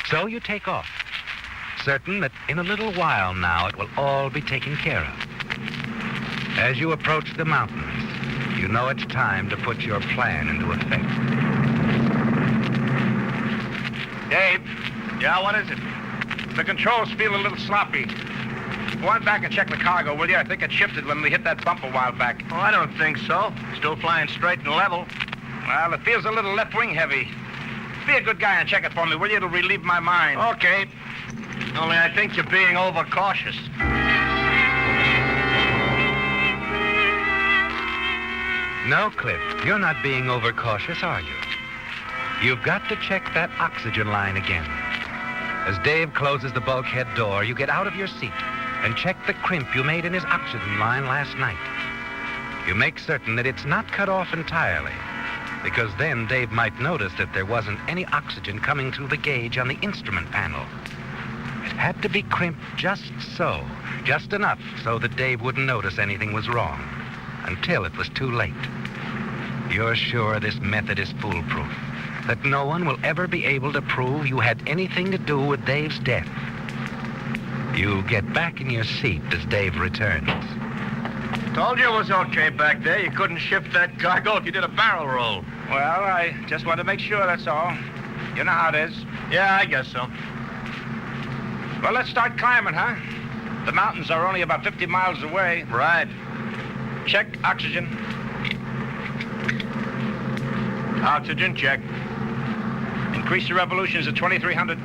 So you take off, certain that in a little while now it will all be taken care of. As you approach the mountains, you know it's time to put your plan into effect. Dave? Yeah, what is it? The controls feel a little sloppy. Go on back and check the cargo, will you? I think it shifted when we hit that bump a while back. Oh, I don't think so. Still flying straight and level. Well, it feels a little left wing heavy. Be a good guy and check it for me, will you? It'll relieve my mind. Okay. Only I think you're being overcautious. No, Cliff, you're not being overcautious, are you? You've got to check that oxygen line again. As Dave closes the bulkhead door, you get out of your seat and check the crimp you made in his oxygen line last night. You make certain that it's not cut off entirely, because then Dave might notice that there wasn't any oxygen coming through the gauge on the instrument panel. It had to be crimped just so, just enough so that Dave wouldn't notice anything was wrong, until it was too late. You're sure this method is foolproof, that no one will ever be able to prove you had anything to do with Dave's death. You get back in your seat as Dave returns. Told you it was okay back there. You couldn't shift that cargo if you did a barrel roll. Well, I just wanted to make sure, that's all. You know how it is. Yeah, I guess so. Well, let's start climbing, huh? The mountains are only about 50 miles away. Right. Check oxygen. Oxygen check. Increase the revolutions to 2,300.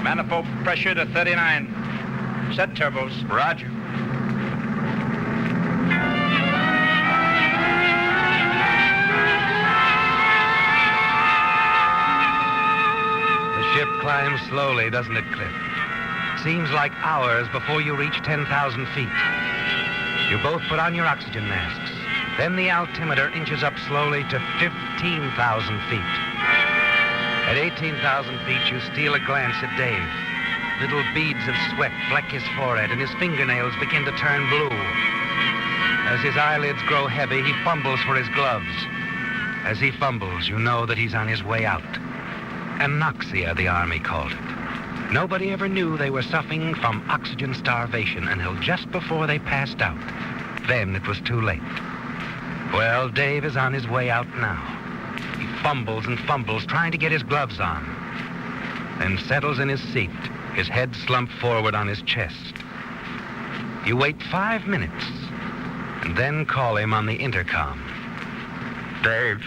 Manifold pressure to 39. Set turbos. Roger. The ship climbs slowly, doesn't it, Cliff? Seems like hours before you reach 10,000 feet. You both put on your oxygen masks. Then the altimeter inches up slowly to 15,000 feet. At 18,000 feet, you steal a glance at Dave. Little beads of sweat fleck his forehead, and his fingernails begin to turn blue. As his eyelids grow heavy, he fumbles for his gloves. As he fumbles, you know that he's on his way out. Anoxia, the Army called it. Nobody ever knew they were suffering from oxygen starvation until just before they passed out. Then it was too late. Well, Dave is on his way out now. He fumbles and fumbles, trying to get his gloves on. Then settles in his seat, his head slumped forward on his chest. You wait 5 minutes, and then call him on the intercom. Dave.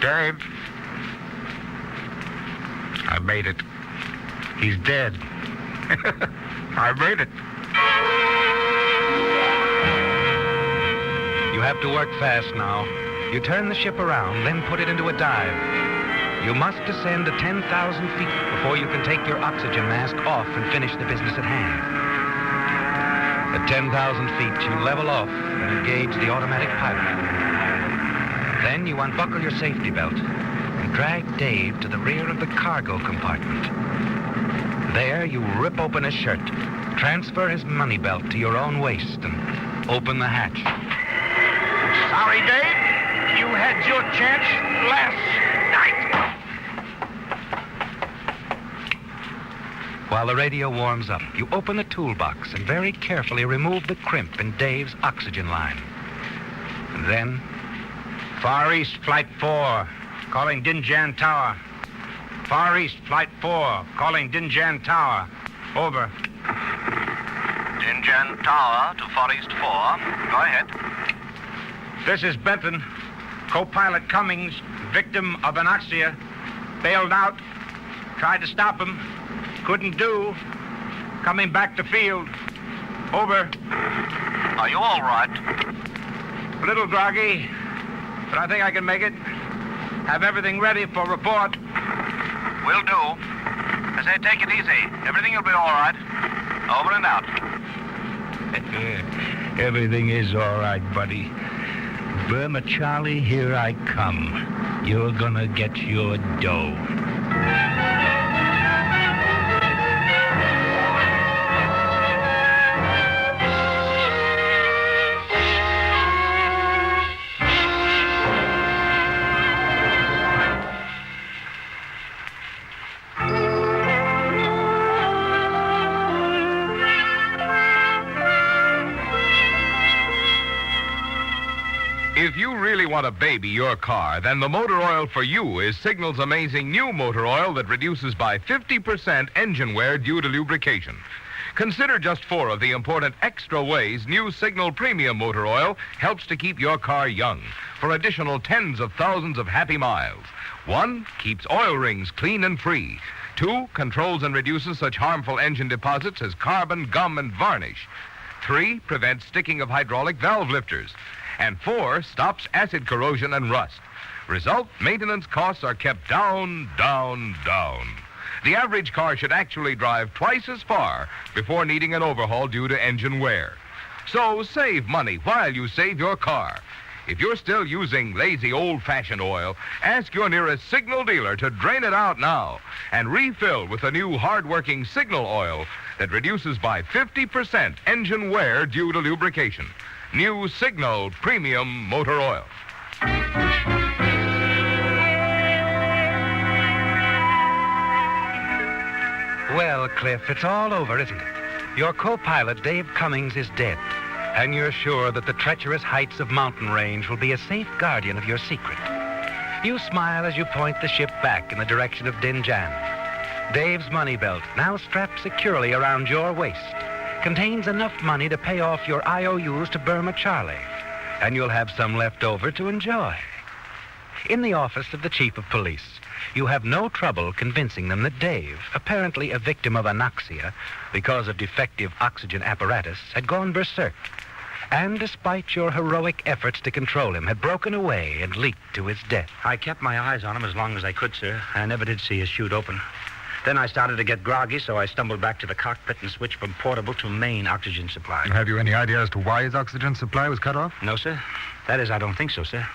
Dave. I made it. He's dead. I made it. You have to work fast now. You turn the ship around, then put it into a dive. You must descend to 10,000 feet before you can take your oxygen mask off and finish the business at hand. At 10,000 feet, you level off and engage the automatic pilot. Then you unbuckle your safety belt and drag Dave to the rear of the cargo compartment. There, you rip open his shirt, transfer his money belt to your own waist, and open the hatch. Sorry, Dave. You had your chance last night. While the radio warms up, you open the toolbox and very carefully remove the crimp in Dave's oxygen line. And then... Far East, Flight 4, calling Dinjan Tower. Far East, Flight 4, calling Dinjan Tower. Over. Dinjan Tower to Far East 4. Go ahead. This is Benton. Co-pilot Cummings, victim of anoxia. Bailed out. Tried to stop him. Couldn't do. Coming back to field. Over. Are you all right? A little groggy, but I think I can make it. Have everything ready for report. Will do. I say, take it easy. Everything will be all right. Over and out. Everything is all right, buddy. Burma Charlie, here I come. You're gonna get your dough. If you really want to baby your car, then the motor oil for you is Signal's amazing new motor oil that reduces by 50% engine wear due to lubrication. Consider just 4 of the important extra ways new Signal Premium Motor Oil helps to keep your car young for additional tens of thousands of happy miles. 1, keeps oil rings clean and free. 2, controls and reduces such harmful engine deposits as carbon, gum, and varnish. 3, prevents sticking of hydraulic valve lifters. And 4, stops acid corrosion and rust. Result, maintenance costs are kept down, down, down. The average car should actually drive twice as far before needing an overhaul due to engine wear. So save money while you save your car. If you're still using lazy old-fashioned oil, ask your nearest Signal dealer to drain it out now and refill with the new hard-working Signal oil that reduces by 50% engine wear due to lubrication. New Signal Premium Motor Oil. Well, Cliff, it's all over, isn't it? Your co-pilot, Dave Cummings, is dead. And you're sure that the treacherous heights of mountain range will be a safe guardian of your secret. You smile as you point the ship back in the direction of Dinjan. Dave's money belt, now strapped securely around your waist, contains enough money to pay off your IOUs to Burma Charlie, and you'll have some left over to enjoy. In the office of the chief of police, you have no trouble convincing them that Dave, apparently a victim of anoxia because of defective oxygen apparatus, had gone berserk, and despite your heroic efforts to control him, had broken away and leaked to his death. I kept my eyes on him as long as I could, sir. I never did see his chute open. Then I started to get groggy, so I stumbled back to the cockpit and switched from portable to main oxygen supply. Have you any idea as to why his oxygen supply was cut off? No, sir. That is, I don't think so, sir.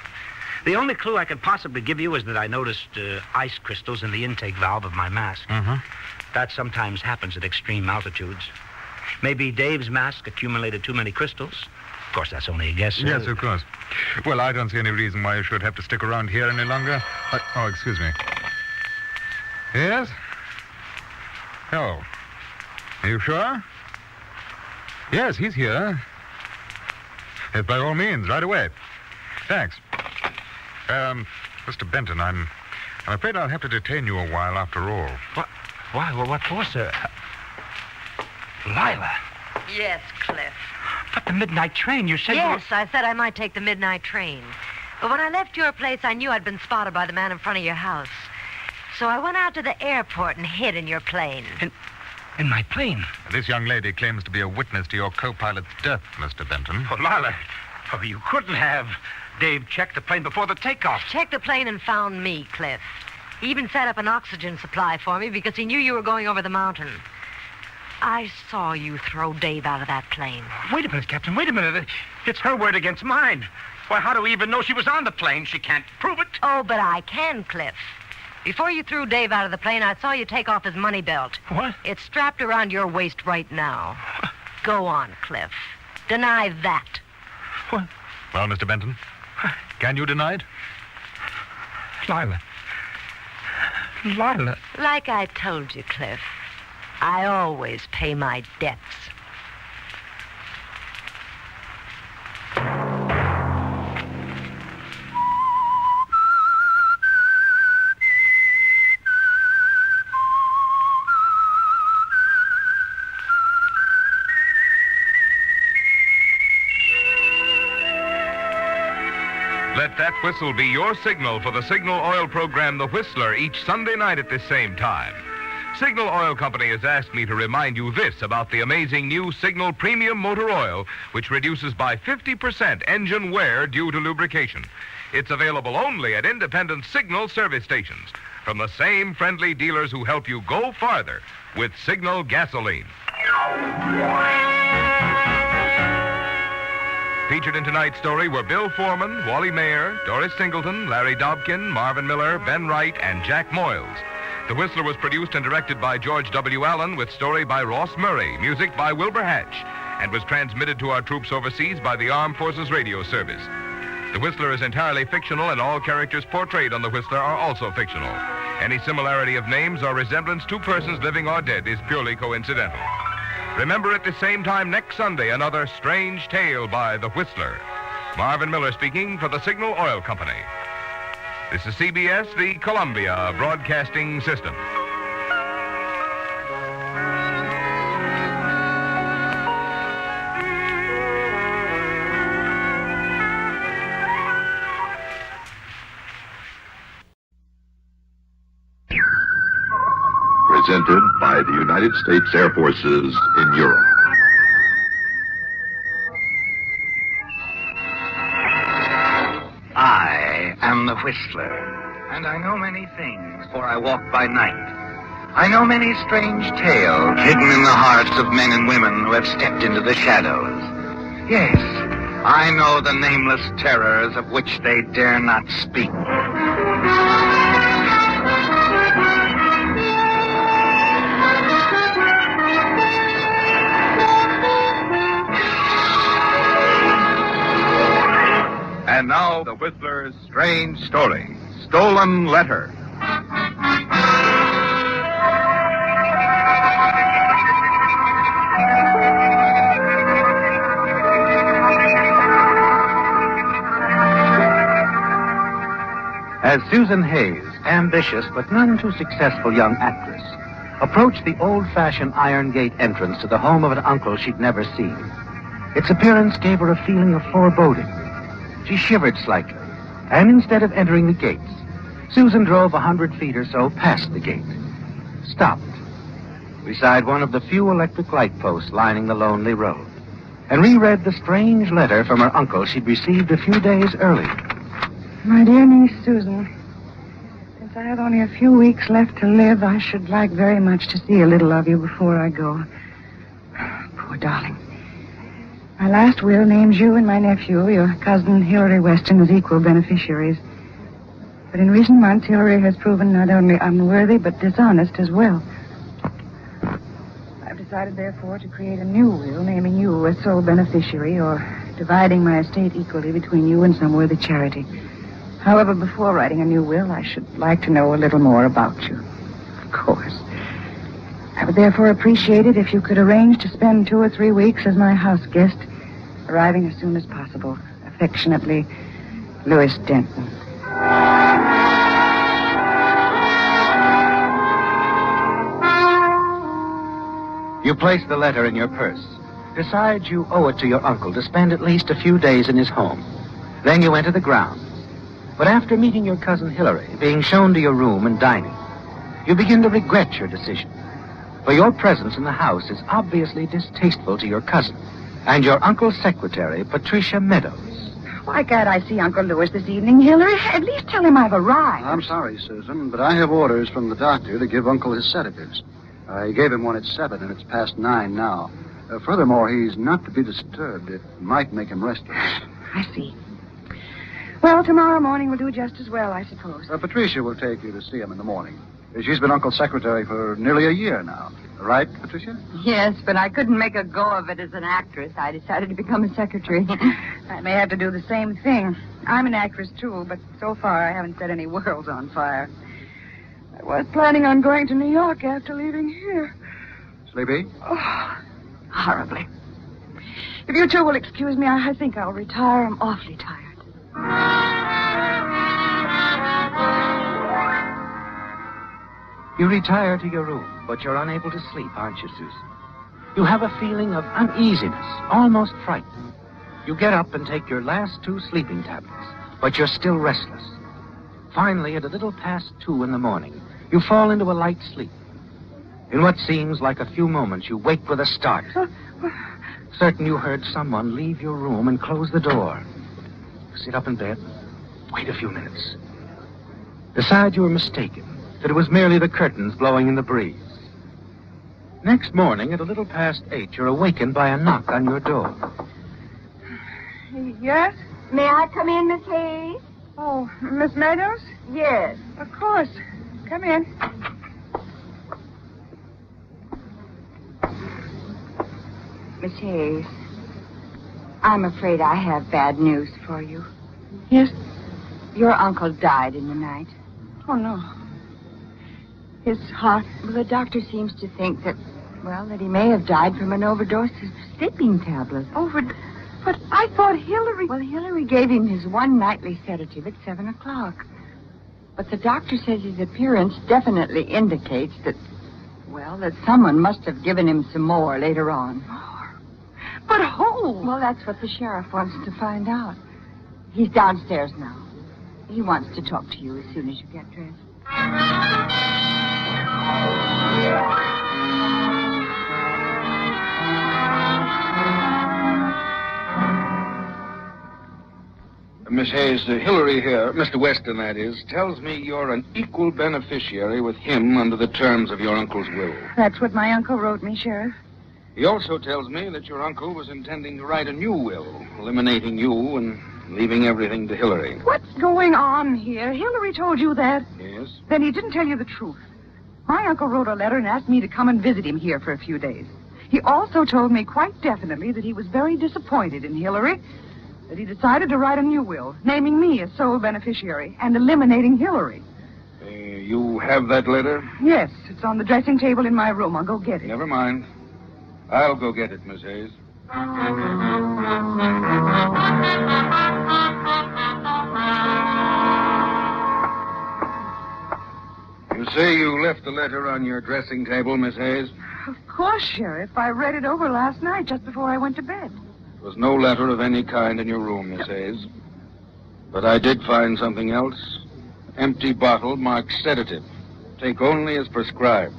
The only clue I could possibly give you is that I noticed ice crystals in the intake valve of my mask. Mm-hmm. That sometimes happens at extreme altitudes. Maybe Dave's mask accumulated too many crystals. Of course, that's only a guess. Yes, of course. Well, I don't see any reason why you should have to stick around here any longer. Oh, excuse me. Yes? Oh. Are you sure? Yes, he's here. Yes, by all means, right away. Thanks. Mr. Benton, I'm afraid I'll have to detain you a while after all. What? Why? Well, what for, sir? Lila. Yes, Cliff. But the midnight train, you said... Yes, I said I might take the midnight train. But when I left your place, I knew I'd been spotted by the man in front of your house. So I went out to the airport and hid in your plane. In my plane? This young lady claims to be a witness to your co-pilot's death, Mr. Benton. Oh, Lila, you couldn't have. Dave checked the plane before the takeoff. Checked the plane and found me, Cliff. He even set up an oxygen supply for me because he knew you were going over the mountain. I saw you throw Dave out of that plane. Wait a minute, Captain. Wait a minute. It's her word against mine. Why, how do we even know she was on the plane? She can't prove it. Oh, but I can, Cliff. Before you threw Dave out of the plane, I saw you take off his money belt. What? It's strapped around your waist right now. Go on, Cliff. Deny that. What? Well, Mr. Benton, can you deny it? Lila. Like I told you, Cliff, I always pay my debts. Let that whistle be your signal for the Signal Oil program, The Whistler, each Sunday night at this same time. Signal Oil Company has asked me to remind you this about the amazing new Signal Premium Motor Oil, which reduces by 50% engine wear due to lubrication. It's available only at independent Signal service stations from the same friendly dealers who help you go farther with Signal gasoline. Featured in tonight's story were Bill Foreman, Wally Mayer, Doris Singleton, Larry Dobkin, Marvin Miller, Ben Wright, and Jack Moyles. The Whistler was produced and directed by George W. Allen, with story by Ross Murray, music by Wilbur Hatch, and was transmitted to our troops overseas by the Armed Forces Radio Service. The Whistler is entirely fictional, and all characters portrayed on The Whistler are also fictional. Any similarity of names or resemblance to persons living or dead is purely coincidental. Remember at the same time next Sunday, another strange tale by The Whistler. Marvin Miller speaking for the Signal Oil Company. This is CBS, the Columbia Broadcasting System. Presented by the United States Air Forces in Europe. I am the Whistler, and I know many things, for I walk by night. I know many strange tales hidden in the hearts of men and women who have stepped into the shadows. Yes, I know the nameless terrors of which they dare not speak. And now, the Whistler's strange story, Stolen Letter. As Susan Hayes, ambitious but none too successful young actress, approached the old-fashioned iron gate entrance to the home of an uncle she'd never seen, its appearance gave her a feeling of foreboding. She shivered slightly, and instead of entering the gates, Susan drove 100 feet or so past the gate, stopped beside one of the few electric light posts lining the lonely road, and reread the strange letter from her uncle she'd received a few days earlier. My dear niece, Susan, since I have only a few weeks left to live, I should like very much to see a little of you before I go. Poor darling. My last will names you and my nephew, your cousin Hilary Weston, as equal beneficiaries. But in recent months, Hillary has proven not only unworthy, but dishonest as well. I've decided, therefore, to create a new will, naming you as sole beneficiary, or dividing my estate equally between you and some worthy charity. However, before writing a new will, I should like to know a little more about you. Of course. I would therefore appreciate it if you could arrange to spend 2 or 3 weeks as my house guest, arriving as soon as possible. Affectionately, Louis Denton. You place the letter in your purse. Decide you owe it to your uncle to spend at least a few days in his home. Then you enter the grounds. But after meeting your cousin Hillary, being shown to your room and dining, you begin to regret your decision. For your presence in the house is obviously distasteful to your cousin and your uncle's secretary, Patricia Meadows. Why can't I see Uncle Louis this evening, Hillary? At least tell him I've arrived. I'm sorry, Susan, but I have orders from the doctor to give Uncle his sedatives. I gave him one at 7, and it's past 9 now. Furthermore, he's not to be disturbed. It might make him restless. I see. Well, tomorrow morning will do just as well, I suppose. Patricia will take you to see him in the morning. She's been Uncle's secretary for nearly a year now. Right, Patricia? Yes, but I couldn't make a go of it as an actress. I decided to become a secretary. I may have to do the same thing. I'm an actress, too, but so far I haven't set any worlds on fire. I was planning on going to New York after leaving here. Sleepy? Oh, horribly. If you two will excuse me, I think I'll retire. I'm awfully tired. You retire to your room, but you're unable to sleep, aren't you, Susan? You have a feeling of uneasiness, almost fright. You get up and take your last 2 sleeping tablets, but you're still restless. Finally, at a little past 2 in the morning, you fall into a light sleep. In what seems like a few moments, you wake with a start. Certain you heard someone leave your room and close the door. You sit up in bed, wait a few minutes. Decide you were mistaken, that it was merely the curtains blowing in the breeze. Next morning, at a little past 8, you're awakened by a knock on your door. Yes? May I come in, Miss Hayes? Oh, Miss Meadows? Yes. Of course. Come in. Miss Hayes, I'm afraid I have bad news for you. Yes? Your uncle died in the night. Oh, no. His heart? Well, the doctor seems to think that he may have died from an overdose of sleeping tablets. But I thought Hillary... Well, Hillary gave him his one nightly sedative at 7 o'clock. But the doctor says his appearance definitely indicates that someone must have given him some more later on. But who? Well, that's what the sheriff wants to find out. He's downstairs now. He wants to talk to you as soon as you get dressed. Miss Hayes, Hillary here, Mr. Weston, that is, tells me you're an equal beneficiary with him under the terms of your uncle's will. That's what my uncle wrote me, Sheriff. He also tells me that your uncle was intending to write a new will, eliminating you and leaving everything to Hillary. What's going on here? Hillary told you that? Yes. Then he didn't tell you the truth. My uncle wrote a letter and asked me to come and visit him here for a few days. He also told me quite definitely that he was very disappointed in Hillary, that he decided to write a new will, naming me as sole beneficiary and eliminating Hillary. You have that letter? Yes, it's on the dressing table in my room. I'll go get it. Never mind. I'll go get it, Miss Hayes. You say you left the letter on your dressing table, Miss Hayes? Of course, Sheriff. I read it over last night just before I went to bed. There was no letter of any kind in your room, Miss Hayes. But I did find something else. Empty bottle marked sedative. Take only as prescribed.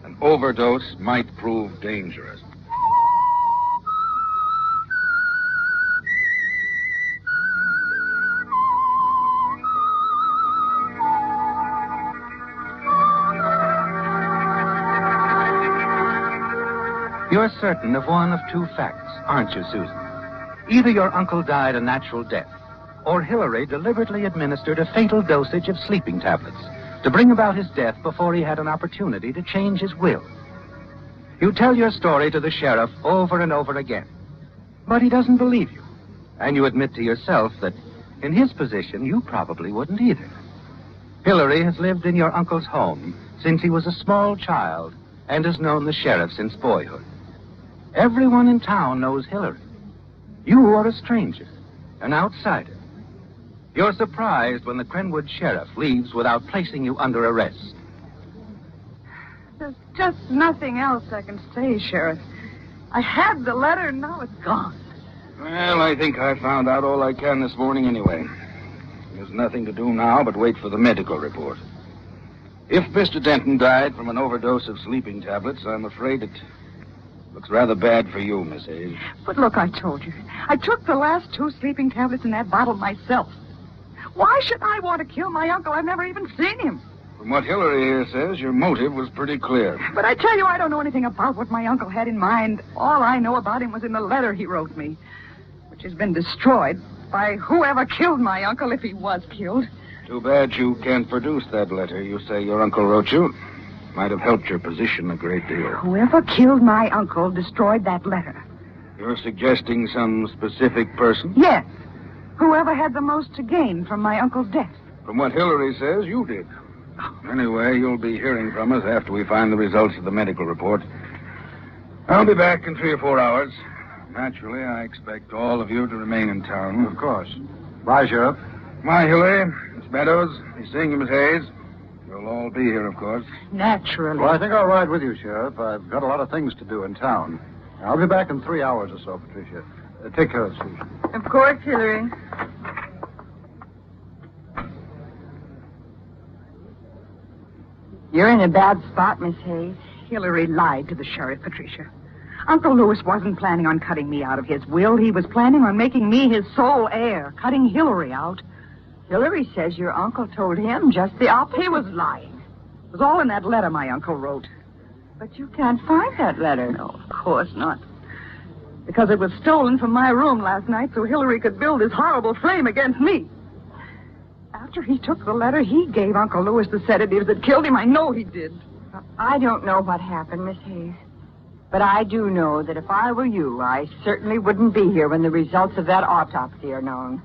An overdose might prove dangerous. You're certain of one of 2 facts, aren't you, Susan? Either your uncle died a natural death, or Hillary deliberately administered a fatal dosage of sleeping tablets to bring about his death before he had an opportunity to change his will. You tell your story to the sheriff over and over again, but he doesn't believe you. And you admit to yourself that in his position, you probably wouldn't either. Hillary has lived in your uncle's home since he was a small child and has known the sheriff since boyhood. Everyone in town knows Hillary. You are a stranger, an outsider. You're surprised when the Crenwood sheriff leaves without placing you under arrest. There's just nothing else I can say, Sheriff. I had the letter, and now it's gone. Well, I think I found out all I can this morning anyway. There's nothing to do now but wait for the medical report. If Mr. Denton died from an overdose of sleeping tablets, I'm afraid it looks rather bad for you, Miss Hayes. But look, I told you. I took the last 2 sleeping tablets in that bottle myself. Why should I want to kill my uncle? I've never even seen him. From what Hillary here says, your motive was pretty clear. But I tell you, I don't know anything about what my uncle had in mind. All I know about him was in the letter he wrote me, which has been destroyed by whoever killed my uncle, if he was killed. Too bad you can't produce that letter you say your uncle wrote you. Might have helped your position a great deal. Whoever killed my uncle destroyed that letter. You're suggesting some specific person? Yes. Whoever had the most to gain from my uncle's death. From what Hillary says, you did. Anyway, you'll be hearing from us after we find the results of the medical report. I'll be back in 3 or 4 hours. Naturally, I expect all of you to remain in town. Of course. Bye, Sheriff. Bye, Hillary. Miss Meadows. Be seeing you, Miss Hayes. You'll all be here, of course. Naturally. Well, I think I'll ride with you, Sheriff. I've got a lot of things to do in town. I'll be back in 3 hours or so, Patricia. Take care, Susan. Of course, Hillary. You're in a bad spot, Miss Hayes. Hillary lied to the sheriff, Patricia. Uncle Lewis wasn't planning on cutting me out of his will. He was planning on making me his sole heir, cutting Hillary out. Hillary says your uncle told him just the opposite. He was lying. It was all in that letter my uncle wrote. But you can't find that letter. No, of course not. Because it was stolen from my room last night so Hillary could build this horrible flame against me. After he took the letter, he gave Uncle Lewis the sedatives that killed him. I know he did. I don't know what happened, Miss Hayes. But I do know that if I were you, I certainly wouldn't be here when the results of that autopsy are known.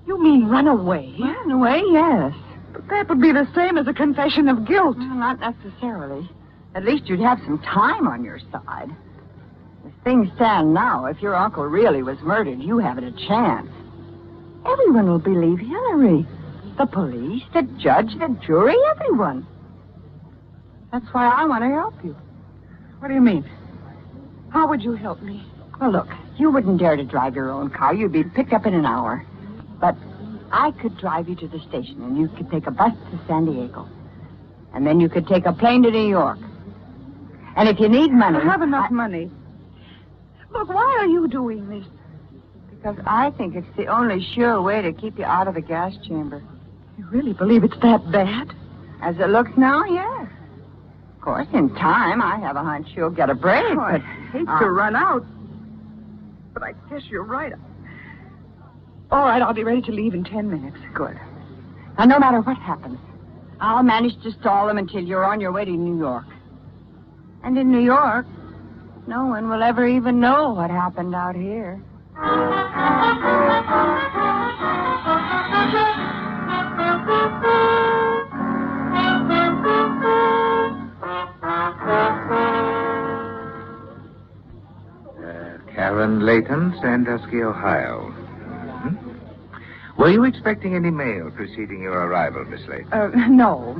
You mean run away? Run away, yes. But that would be the same as a confession of guilt. Well, not necessarily. At least you'd have some time on your side. As things stand now, if your uncle really was murdered, you haven't a chance. Everyone will believe Hillary. The police, the judge, the jury, everyone. That's why I want to help you. What do you mean? How would you help me? Well, look, you wouldn't dare to drive your own car. You'd be picked up in an hour. But I could drive you to the station, and you could take a bus to San Diego. And then you could take a plane to New York. And if you need money... I have enough money. Look, why are you doing this? Because I think it's the only sure way to keep you out of the gas chamber. You really believe it's that bad? As it looks now, yes. Of course, in time, I have a hunch you'll get a break. Oh, I hate to run out. But I guess you're right. All right, I'll be ready to leave in 10 minutes. Good. Now, no matter what happens, I'll manage to stall them until you're on your way to New York. And in New York, no one will ever even know what happened out here. Karen Layton, Sandusky, Ohio. Were you expecting any mail preceding your arrival, Miss Layton? No.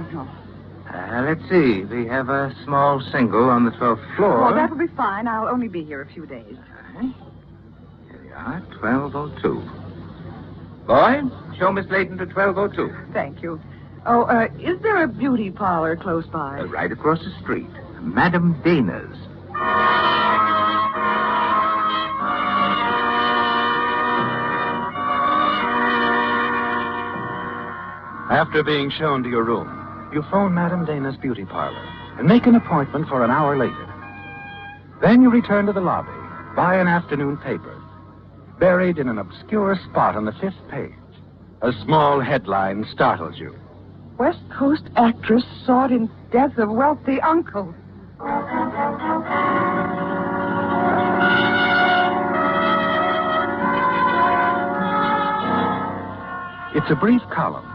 Let's see. We have a small single on the 12th floor. Well, that'll be fine. I'll only be here a few days. Here we are, 1202. Boy, show Miss Layton to 1202. Thank you. Oh, is there a beauty parlor close by? Right across the street. Madame Dana's. After being shown to your room, you phone Madame Dana's beauty parlor and make an appointment for an hour later. Then you return to the lobby, buy an afternoon paper. Buried in an obscure spot on the 5th page, a small headline startles you. West Coast actress sought in death of wealthy uncle. It's a brief column,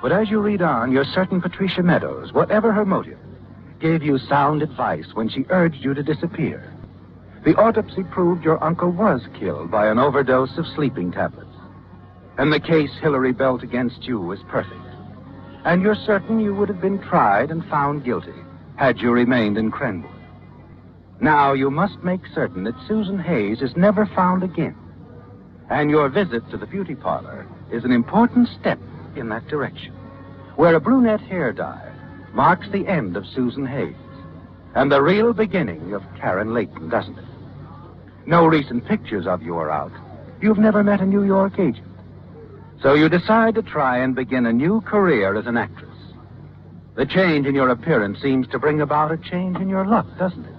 but as you read on, you're certain Patricia Meadows, whatever her motive, gave you sound advice when she urged you to disappear. The autopsy proved your uncle was killed by an overdose of sleeping tablets. And the case Hillary built against you is perfect. And you're certain you would have been tried and found guilty had you remained in Crenwood. Now you must make certain that Susan Hayes is never found again. And your visit to the beauty parlor is an important step in that direction, where a brunette hair dye marks the end of Susan Hayes and the real beginning of Karen Layton, doesn't it? No recent pictures of you are out. You've never met a New York agent. So you decide to try and begin a new career as an actress. The change in your appearance seems to bring about a change in your luck, doesn't it?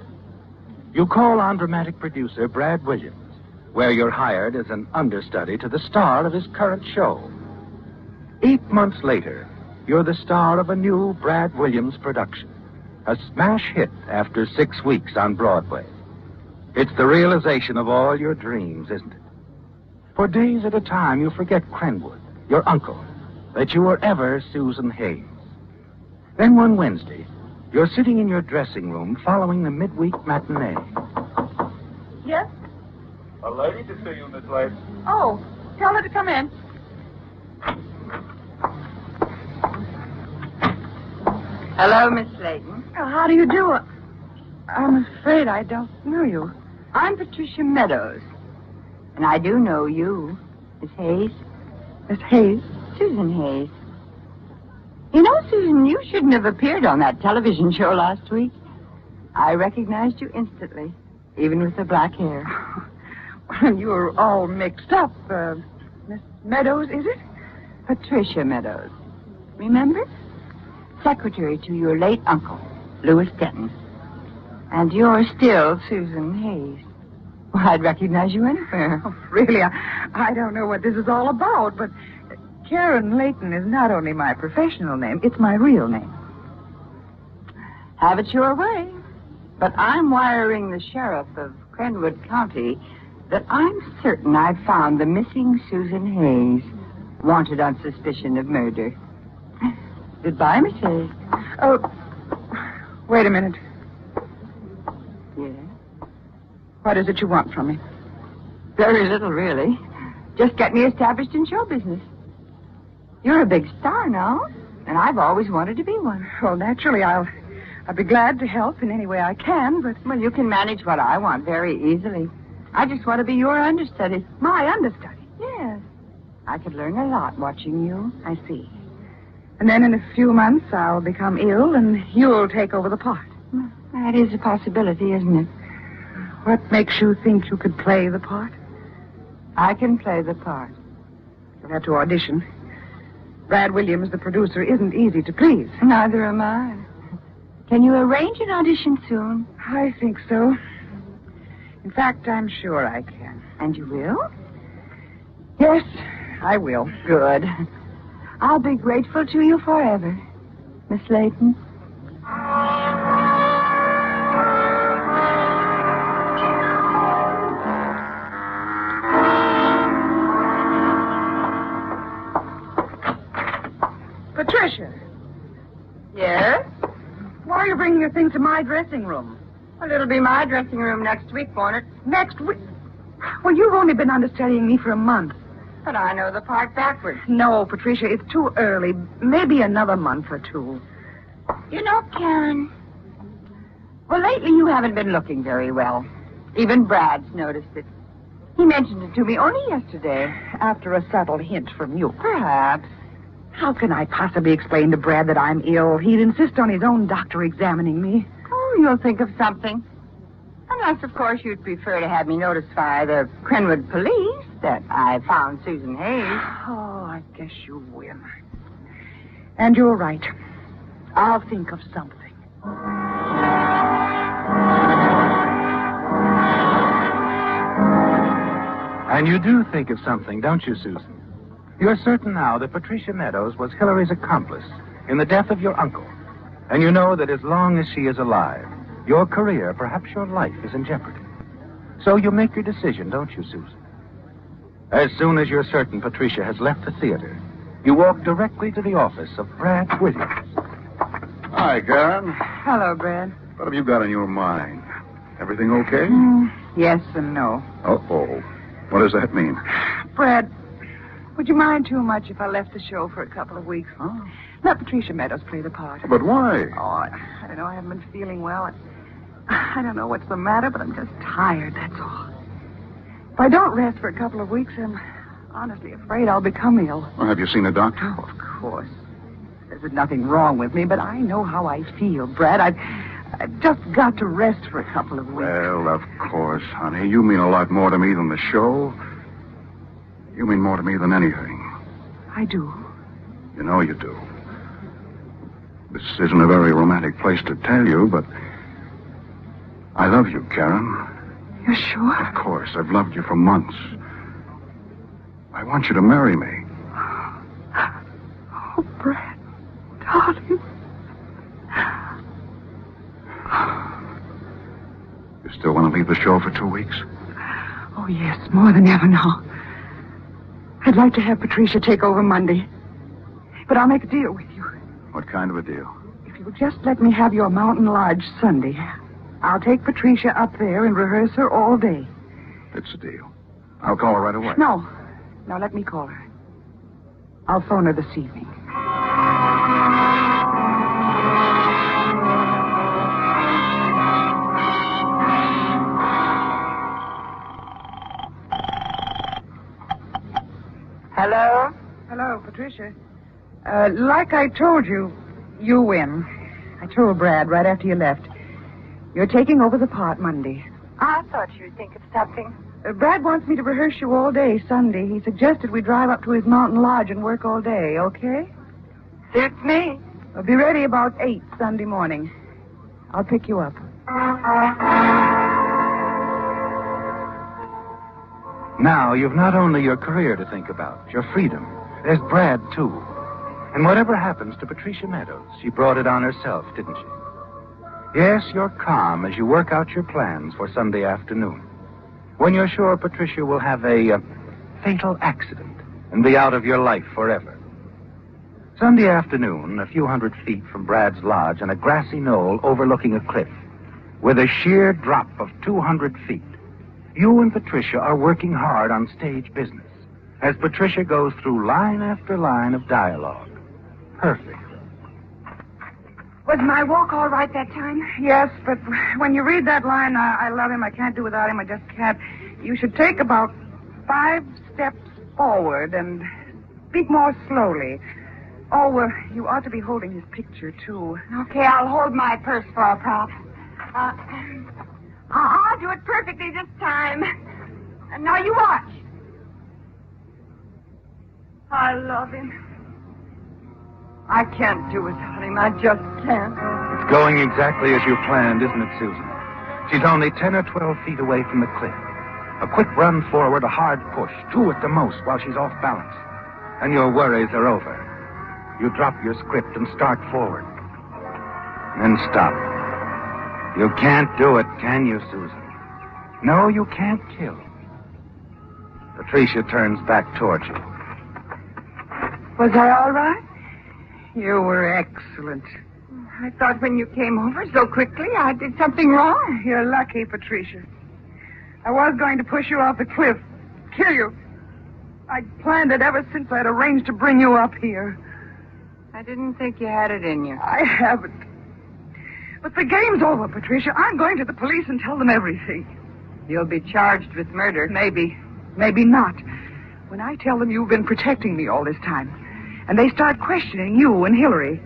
You call on dramatic producer Brad Williams, where you're hired as an understudy to the star of his current show. 8 months later, you're the star of a new Brad Williams production, a smash hit after 6 weeks on Broadway. It's the realization of all your dreams, isn't it? For days at a time, you forget Crenwood, your uncle, that you were ever Susan Hayes. Then one Wednesday, you're sitting in your dressing room following the midweek matinee. Yes? A lady to see you, Miss Layton. Oh, tell her to come in. Hello, Miss Layton. Oh, how do you do? I'm afraid I don't know you. I'm Patricia Meadows. And I do know you, Miss Hayes. Miss Hayes? Susan Hayes. You know, Susan, you shouldn't have appeared on that television show last week. I recognized you instantly, even with the black hair. Well, you were all mixed up. Miss Meadows, is it? Patricia Meadows. Remember? Secretary to your late uncle, Louis Denton. And you're still Susan Hayes. Well, I'd recognize you anywhere. Oh, really, I don't know what this is all about, but Karen Layton is not only my professional name, it's my real name. Have it your way. But I'm wiring the sheriff of Crenwood County that I'm certain I've found the missing Susan Hayes, wanted on suspicion of murder. Goodbye, Miss Hayes. Oh, wait a minute. Yes? What is it you want from me? Very little, really. Just get me established in show business. You're a big star now, and I've always wanted to be one. Well, naturally, I'll be glad to help in any way I can, but... Well, you can manage what I want very easily. I just want to be your understudy. My understudy? Yes. I could learn a lot watching you. I see. And then in a few months, I'll become ill, and you'll take over the part. That is a possibility, isn't it? What makes you think you could play the part? I can play the part. You'll have to audition. Brad Williams, the producer, isn't easy to please. Neither am I. Can you arrange an audition soon? I think so. In fact, I'm sure I can. And you will? Yes, I will. Good. I'll be grateful to you forever, Miss Layton. Patricia. Yes? Why are you bringing your things to my dressing room? Well, it'll be my dressing room next week, won't it? Next week? Well, you've only been understudying me for a month. But I know the part backwards. No, Patricia, it's too early. Maybe another month or two. You know, Karen, well, lately you haven't been looking very well. Even Brad's noticed it. He mentioned it to me only yesterday. After a subtle hint from you. Perhaps. How can I possibly explain to Brad that I'm ill? He'd insist on his own doctor examining me. Oh, you'll think of something. Unless, of course, you'd prefer to have me notify the Crenwood police that I found Susan Hayes. Oh, I guess you will. And you're right. I'll think of something. And you do think of something, don't you, Susan? You're certain now that Patricia Meadows was Hillary's accomplice in the death of your uncle. And you know that as long as she is alive, your career, perhaps your life, is in jeopardy. So you make your decision, don't you, Susan? As soon as you're certain Patricia has left the theater, you walk directly to the office of Brad Williams. Hi, Karen. Hello, Brad. What have you got on your mind? Everything okay? Yes and no. Uh-oh. What does that mean? Brad, would you mind too much if I left the show for a couple of weeks? Huh? Let Patricia Meadows play the part. But why? Oh, I don't know. I haven't been feeling well. I don't know what's the matter, but I'm just tired, that's all. If I don't rest for a couple of weeks, I'm honestly afraid I'll become ill. Well, have you seen a doctor? Oh, of course. There's nothing wrong with me, but I know how I feel, Brad. I've just got to rest for a couple of weeks. Well, of course, honey. You mean a lot more to me than the show. You mean more to me than anything. I do. You know you do. This isn't a very romantic place to tell you, but I love you, Karen. You're sure? Of course. I've loved you for months. I want you to marry me. Oh, Brad, darling. You still want to leave the show for 2 weeks? Oh, yes, more than ever now. I'd like to have Patricia take over Monday. But I'll make a deal with you. What kind of a deal? If you'll just let me have your Mountain Lodge Sunday, I'll take Patricia up there and rehearse her all day. It's a deal. I'll call her right away. No, let me call her. I'll phone her this evening. Hello? Hello, Patricia. Like I told you, you win. I told Brad right after you left. You're taking over the part Monday. I thought you'd think of something. Brad wants me to rehearse you all day Sunday. He suggested we drive up to his mountain lodge and work all day, okay? Suits me. We'll be ready about 8 Sunday morning. I'll pick you up. Now, you've not only your career to think about, your freedom. There's Brad, too. And whatever happens to Patricia Meadows, she brought it on herself, didn't she? Yes, you're calm as you work out your plans for Sunday afternoon, when you're sure Patricia will have a fatal accident and be out of your life forever. Sunday afternoon, a few hundred feet from Brad's lodge on a grassy knoll overlooking a cliff, with a sheer drop of 200 feet, you and Patricia are working hard on stage business as Patricia goes through line after line of dialogue. Perfect. Was my walk all right that time? Yes, but when you read that line, I love him, I can't do without him, I just can't. You should take about 5 steps forward and speak more slowly. Oh, you ought to be holding his picture, too. Okay, I'll hold my purse for a prop. I'll do it perfectly this time. And now you watch. I love him. I can't do without him. I just can't. It's going exactly as you planned, isn't it, Susan? She's only 10 or 12 feet away from the cliff. A quick run forward, a hard push, 2 at the most while she's off balance. And your worries are over. You drop your script and start forward. Then stop. You can't do it, can you, Susan? No, you can't kill. Patricia turns back towards you. Was I all right? You were excellent. I thought when you came over so quickly, I did something wrong. You're lucky, Patricia. I was going to push you off the cliff, kill you. I'd planned it ever since I'd arranged to bring you up here. I didn't think you had it in you. I haven't. But the game's over, Patricia. I'm going to the police and tell them everything. You'll be charged with murder. Maybe. Maybe not. When I tell them you've been protecting me all this time, and they start questioning you and Hillary,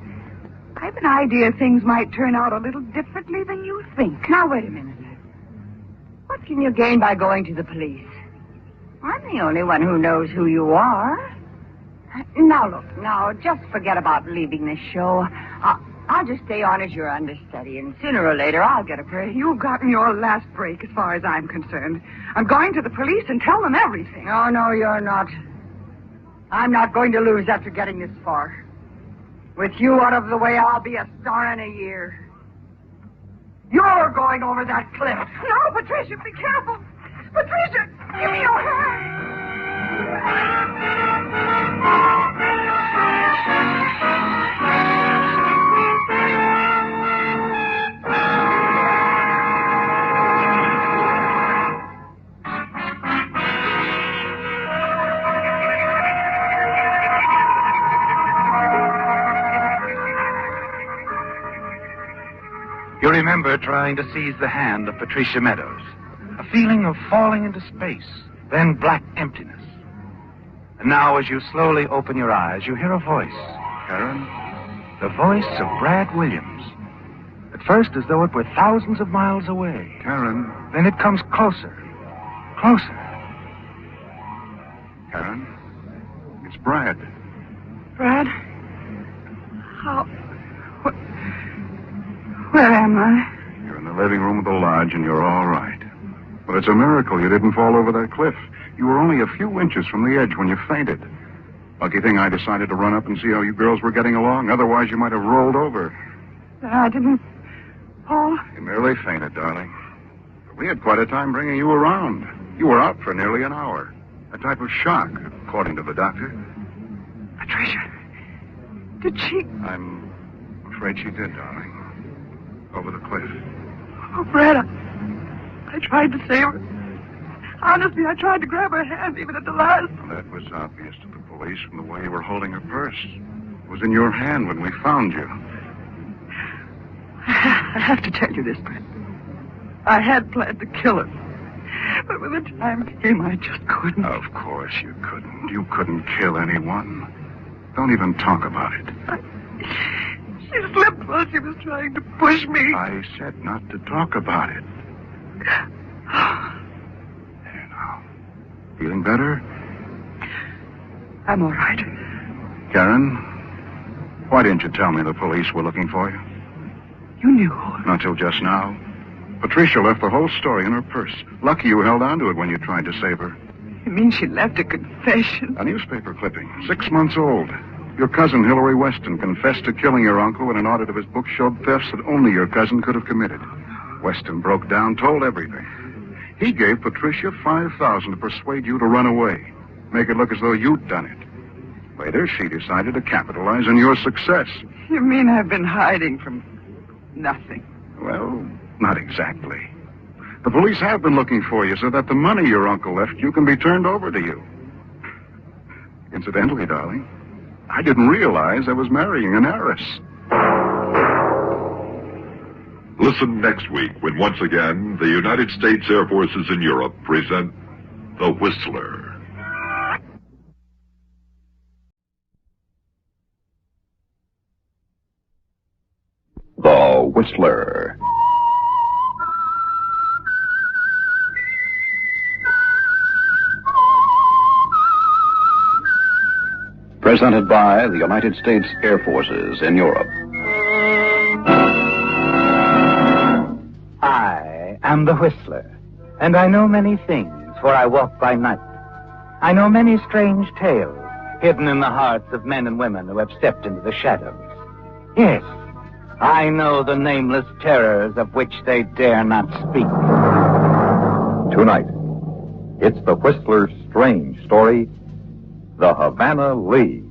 I've an idea things might turn out a little differently than you think. Now, wait a minute. What can you gain by going to the police? I'm the only one who knows who you are. Now, look, just forget about leaving this show. I'll just stay on as your understudy, and sooner or later I'll get a break. You've gotten your last break as far as I'm concerned. I'm going to the police and tell them everything. Oh, no, you're not. I'm not going to lose after getting this far. With you out of the way, I'll be a star in a year. You're going over that cliff. No, Patricia, be careful. Patricia, give me your hand. You remember trying to seize the hand of Patricia Meadows. A feeling of falling into space, then black emptiness. And now, as you slowly open your eyes, you hear a voice. Karen? The voice of Brad Williams. At first, as though it were thousands of miles away. Karen? Then it comes closer. Closer. Karen? It's Brad. Brad? How... Where am I? You're in the living room of the lodge, and you're all right. But it's a miracle you didn't fall over that cliff. You were only a few inches from the edge when you fainted. Lucky thing I decided to run up and see how you girls were getting along. Otherwise, you might have rolled over. I didn't fall. You merely fainted, darling. But we had quite a time bringing you around. You were out for nearly an hour. A type of shock, according to the doctor. Patricia, did she... I'm afraid she did, darling. Over the cliff. Oh, Brad, I tried to save her. Honestly, I tried to grab her hand even at the last. Well, that was obvious to the police from the way you were holding her purse. It was in your hand when we found you. I have to tell you this, Brad. I had planned to kill her. But when the time came, I just couldn't. Of course you couldn't. You couldn't kill anyone. Don't even talk about it. She slipped while she was trying to push me. I said not to talk about it. There now. Feeling better? I'm all right. Karen, why didn't you tell me the police were looking for you? You knew. Not till just now. Patricia left the whole story in her purse. Lucky you held on to it when you tried to save her. You mean she left a confession? A newspaper clipping, 6 months old. Your cousin, Hillary Weston, confessed to killing your uncle when an audit of his book showed thefts that only your cousin could have committed. Weston broke down, told everything. He gave Patricia $5,000 to persuade you to run away, make it look as though you'd done it. Later, she decided to capitalize on your success. You mean I've been hiding from nothing? Well, not exactly. The police have been looking for you so that the money your uncle left you can be turned over to you. Incidentally, darling, I didn't realize I was marrying an heiress. Listen next week when once again the United States Air Forces in Europe present The Whistler. The Whistler. Presented by the United States Air Forces in Europe. I am the Whistler, and I know many things, for I walk by night. I know many strange tales hidden in the hearts of men and women who have stepped into the shadows. Yes, I know the nameless terrors of which they dare not speak. Tonight, it's the Whistler's strange story, The Havana League.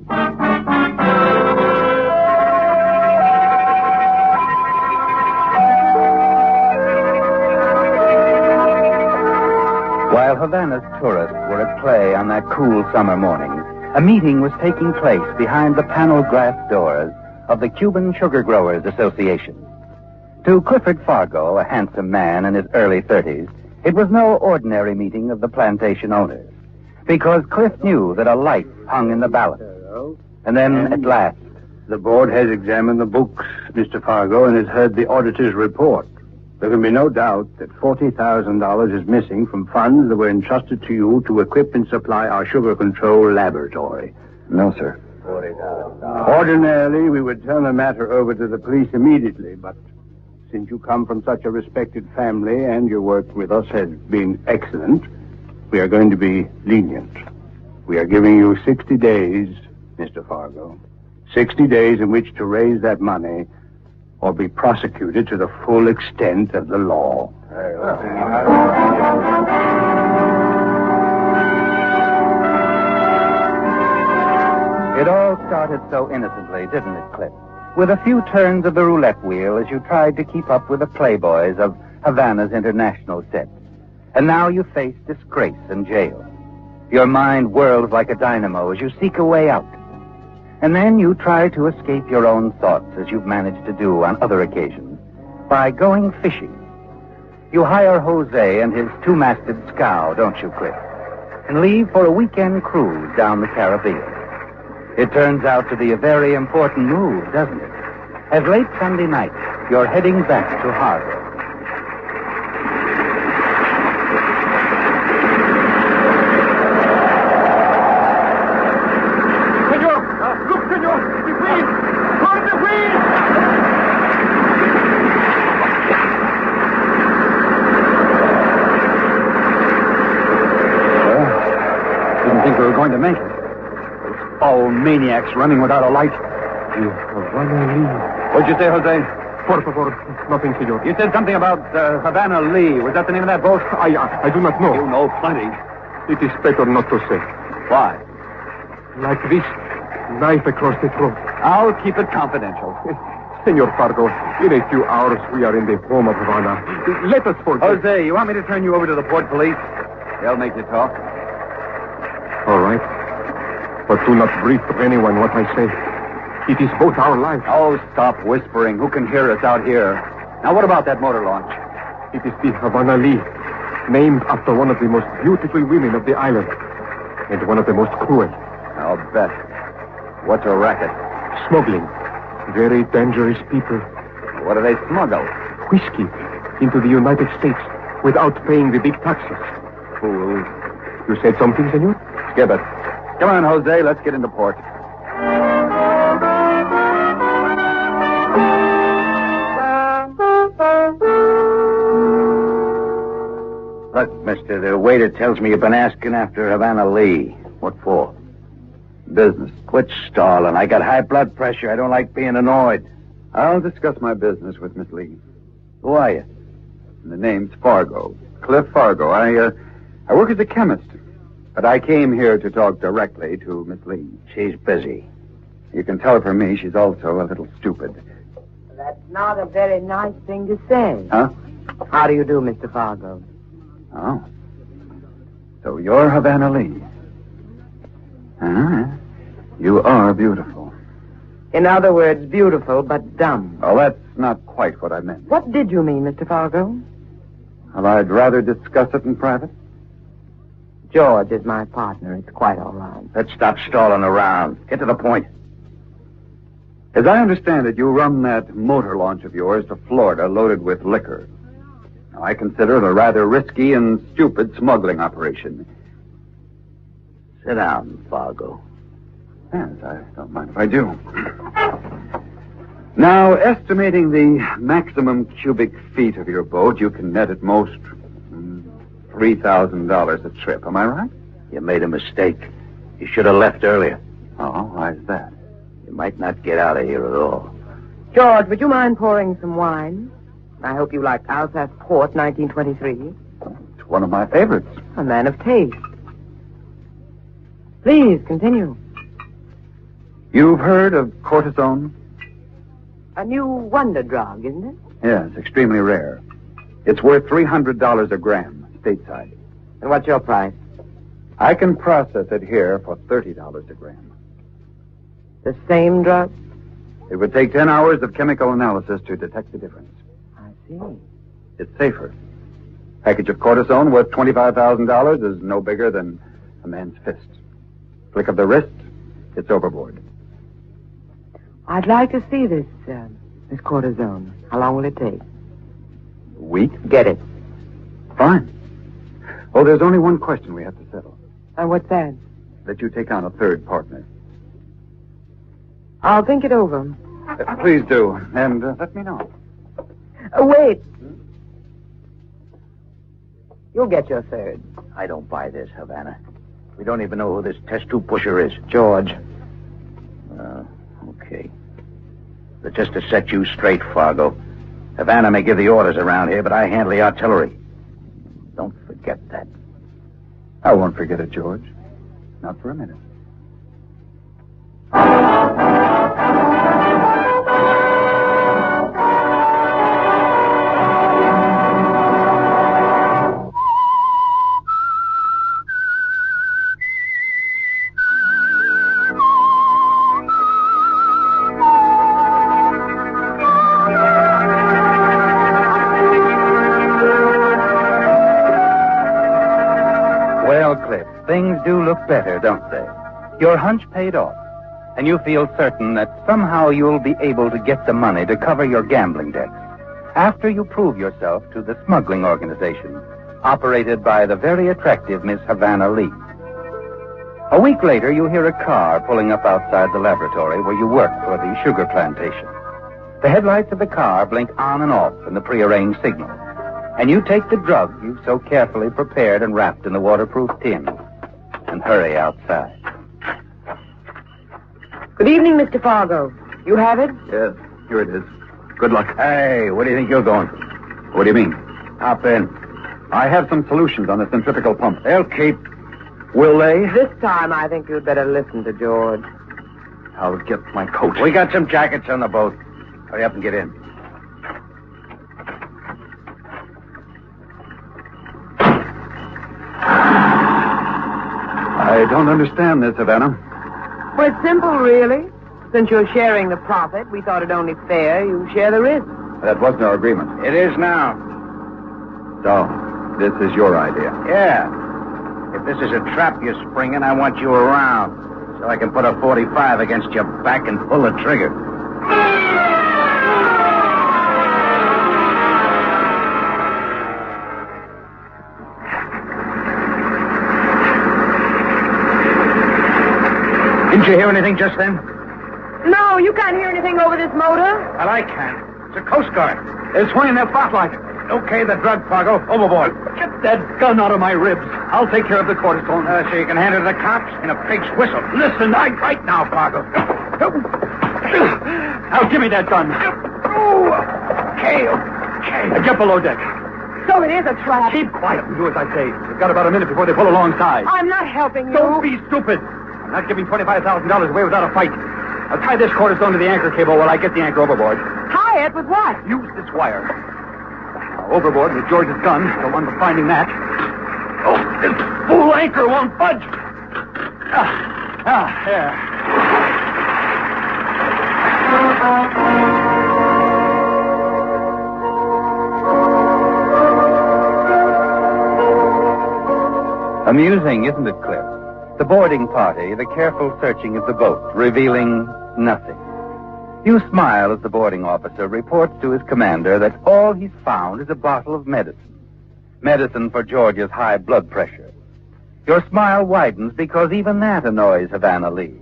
While Havana's tourists were at play on that cool summer morning, a meeting was taking place behind the paneled glass doors of the Cuban Sugar Growers Association. To Clifford Fargo, a handsome man in his early 30s, it was no ordinary meeting of the plantation owners, because Cliff knew that a light hung in the balance. And then, at last... The board has examined the books, Mr. Fargo, and has heard the auditor's report. There can be no doubt that $40,000 is missing from funds that were entrusted to you to equip and supply our sugar control laboratory. No, sir. Ordinarily, we would turn the matter over to the police immediately, but since you come from such a respected family and your work with us has been excellent, we are going to be lenient. We are giving you 60 days, Mr. Fargo. 60 days in which to raise that money or be prosecuted to the full extent of the law. It all started so innocently, didn't it, Cliff? With a few turns of the roulette wheel as you tried to keep up with the playboys of Havana's international set. And now you face disgrace and jail. Your mind whirls like a dynamo as you seek a way out. And then you try to escape your own thoughts, as you've managed to do on other occasions, by going fishing. You hire Jose and his two-masted scow, don't you, Cliff? And leave for a weekend cruise down the Caribbean. It turns out to be a very important move, doesn't it? As late Sunday night, you're heading back to harbor. Senor! Look, senor! The wind! Burn the wind! Didn't think we were going to make it. Foul maniacs running without a light. What'd you say, Jose? Por favor, nothing, senor. You said something about Havana Lee. Was that the name of that boat? I do not know. You know plenty. It is better not to say. Why? Like this, knife across the throat. I'll keep it confidential. Senor Fargo, in a few hours we are in the home of Havana. Let us forget. Jose, you want me to turn you over to the port police? They'll make you talk. All right. But do not breathe to anyone what I say. It is both our lives. Oh, stop whispering. Who can hear us out here? Now, what about that motor launch? It is the Havana Lee, named after one of the most beautiful women of the island, and one of the most cruel. I'll bet. What's a racket? Smuggling. Very dangerous people. What do they smuggle? Whiskey into the United States without paying the big taxes. Fools. You said something, senor? Skip it. Come on, Jose. Let's get into port. Look, mister, the waiter tells me you've been asking after Havana Lee. What for? Business. Quit stalling. I got high blood pressure. I don't like being annoyed. I'll discuss my business with Miss Lee. Who are you? The name's Fargo. Cliff Fargo. I work as a chemist. But I came here to talk directly to Miss Lee. She's busy. You can tell from me she's also a little stupid. That's not a very nice thing to say. Huh? How do you do, Mr. Fargo? Oh. So you're Havana Lee. Huh? You are beautiful. In other words, beautiful but dumb. Well, that's not quite what I meant. What did you mean, Mr. Fargo? Well, I'd rather discuss it in private. George is my partner. It's quite all right. Let's stop stalling around. Get to the point. As I understand it, you run that motor launch of yours to Florida loaded with liquor. Now, I consider it a rather risky and stupid smuggling operation. Sit down, Fargo. Yes, I don't mind if I do. Now, estimating the maximum cubic feet of your boat, you can net at most $3,000 a trip. Am I right? You made a mistake. You should have left earlier. Oh, why's that? You might not get out of here at all. George, would you mind pouring some wine? I hope you like Alsace Port 1923. It's one of my favorites. A man of taste. Please, continue. You've heard of cortisone? A new wonder drug, isn't it? Yes, extremely rare. It's worth $300 a gram, stateside. And what's your price? I can process it here for $30 a gram. The same drug? It would take 10 hours of chemical analysis to detect the difference. I see. It's safer. Package of cortisone worth $25,000 is no bigger than a man's fist. Flick of the wrist, it's overboard. I'd like to see this cortisone. How long will it take? A week? Get it. Fine. Oh, there's only one question we have to settle. And what's that? That you take on a third partner. I'll think it over. Please do, and let me know. Wait. You'll get your third. I don't buy this, Havana. We don't even know who this test tube pusher is. George. Okay. But just to set you straight, Fargo, Havana may give the orders around here, but I handle the artillery. Don't forget that. I won't forget it, George. Not for a minute. Things do look better, don't they? Your hunch paid off, and you feel certain that somehow you'll be able to get the money to cover your gambling debts after you prove yourself to the smuggling organization operated by the very attractive Miss Havana Lee. A week later, you hear a car pulling up outside the laboratory where you work for the sugar plantation. The headlights of the car blink on and off in the prearranged signal, and you take the drug you've so carefully prepared and wrapped in the waterproof tin and hurry outside. Good evening, Mr. Fargo. You have it? Yes, here it is. Good luck. Hey, where do you think you're going? What do you mean? Hop in. I have some solutions on the centrifugal pump. They'll keep. Will they? This time, I think you'd better listen to George. I'll get my coat. We got some jackets on the boat. Hurry up and get in. I don't understand this, Havana. Well, it's simple, really. Since you're sharing the profit, we thought it only fair you share the risk. That wasn't our agreement. It is now. So, this is your idea? Yeah. If this is a trap you're springing, I want you around so I can put a 45 against your back and pull the trigger. Didn't you hear anything just then? No, you can't hear anything over this motor. Well, I can. It's a Coast Guard. They're swinging their spotlight. Okay, the drug, Fargo. Overboard. Get that gun out of my ribs. I'll take care of the cortisone. So you can hand it to the cops in a pig's whistle. Listen, right now, Fargo. Now, give me that gun. Okay. Get below deck. So it is a trap. Keep quiet and do as I say. We've got about a minute before they pull alongside. I'm not helping you. Don't be stupid. I'm not giving $25,000 away without a fight. I'll tie this cortisone to the anchor cable while I get the anchor overboard. Tie it with what? Use this wire. Now, overboard with George's gun, the one for finding that. Oh, this fool anchor won't budge. There. Amusing, isn't it, Cliff? The boarding party, the careful searching of the boat, revealing nothing. You smile as the boarding officer reports to his commander that all he's found is a bottle of medicine. Medicine for George's high blood pressure. Your smile widens because even that annoys Havana Lee.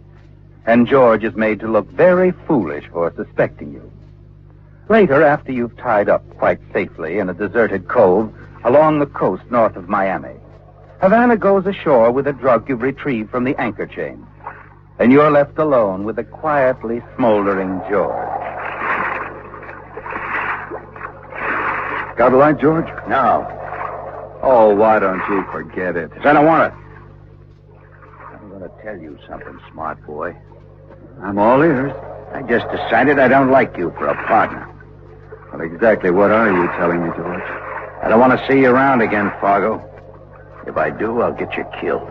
And George is made to look very foolish for suspecting you. Later, after you've tied up quite safely in a deserted cove along the coast north of Miami, Havana goes ashore with a drug you've retrieved from the anchor chain. And you're left alone with a quietly smoldering George. Got a light, George? No. Oh, why don't you forget it? I don't want it. I'm going to tell you something, smart boy. I'm all ears. I just decided I don't like you for a partner. Well, exactly what are you telling me, George? I don't want to see you around again, Fargo. If I do, I'll get you killed.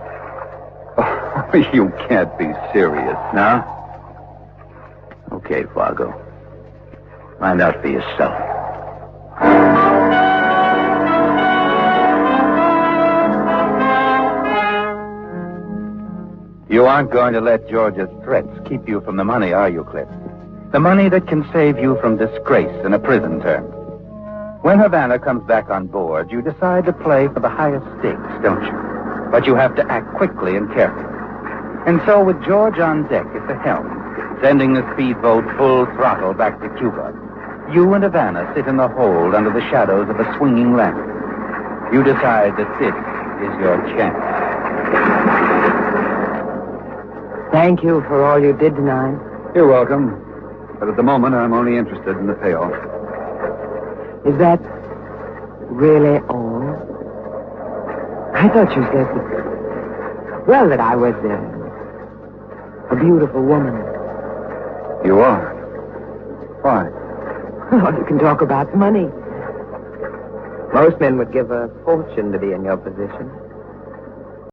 Oh, you can't be serious. No? Okay, Fargo. Find out for yourself. You aren't going to let George's threats keep you from the money, are you, Cliff? The money that can save you from disgrace and a prison term. When Havana comes back on board, you decide to play for the highest stakes, don't you? But you have to act quickly and carefully. And so, with George on deck at the helm, sending the speedboat full throttle back to Cuba. You and Havana sit in the hold under the shadows of a swinging lamp. You decide that this is your chance. Thank you for all you did tonight. You're welcome. But at the moment, I'm only interested in the payoff. Is that really all? I thought you said that... Well, that I was a beautiful woman. You are? Why? Oh, you can talk about money. Most men would give a fortune to be in your position.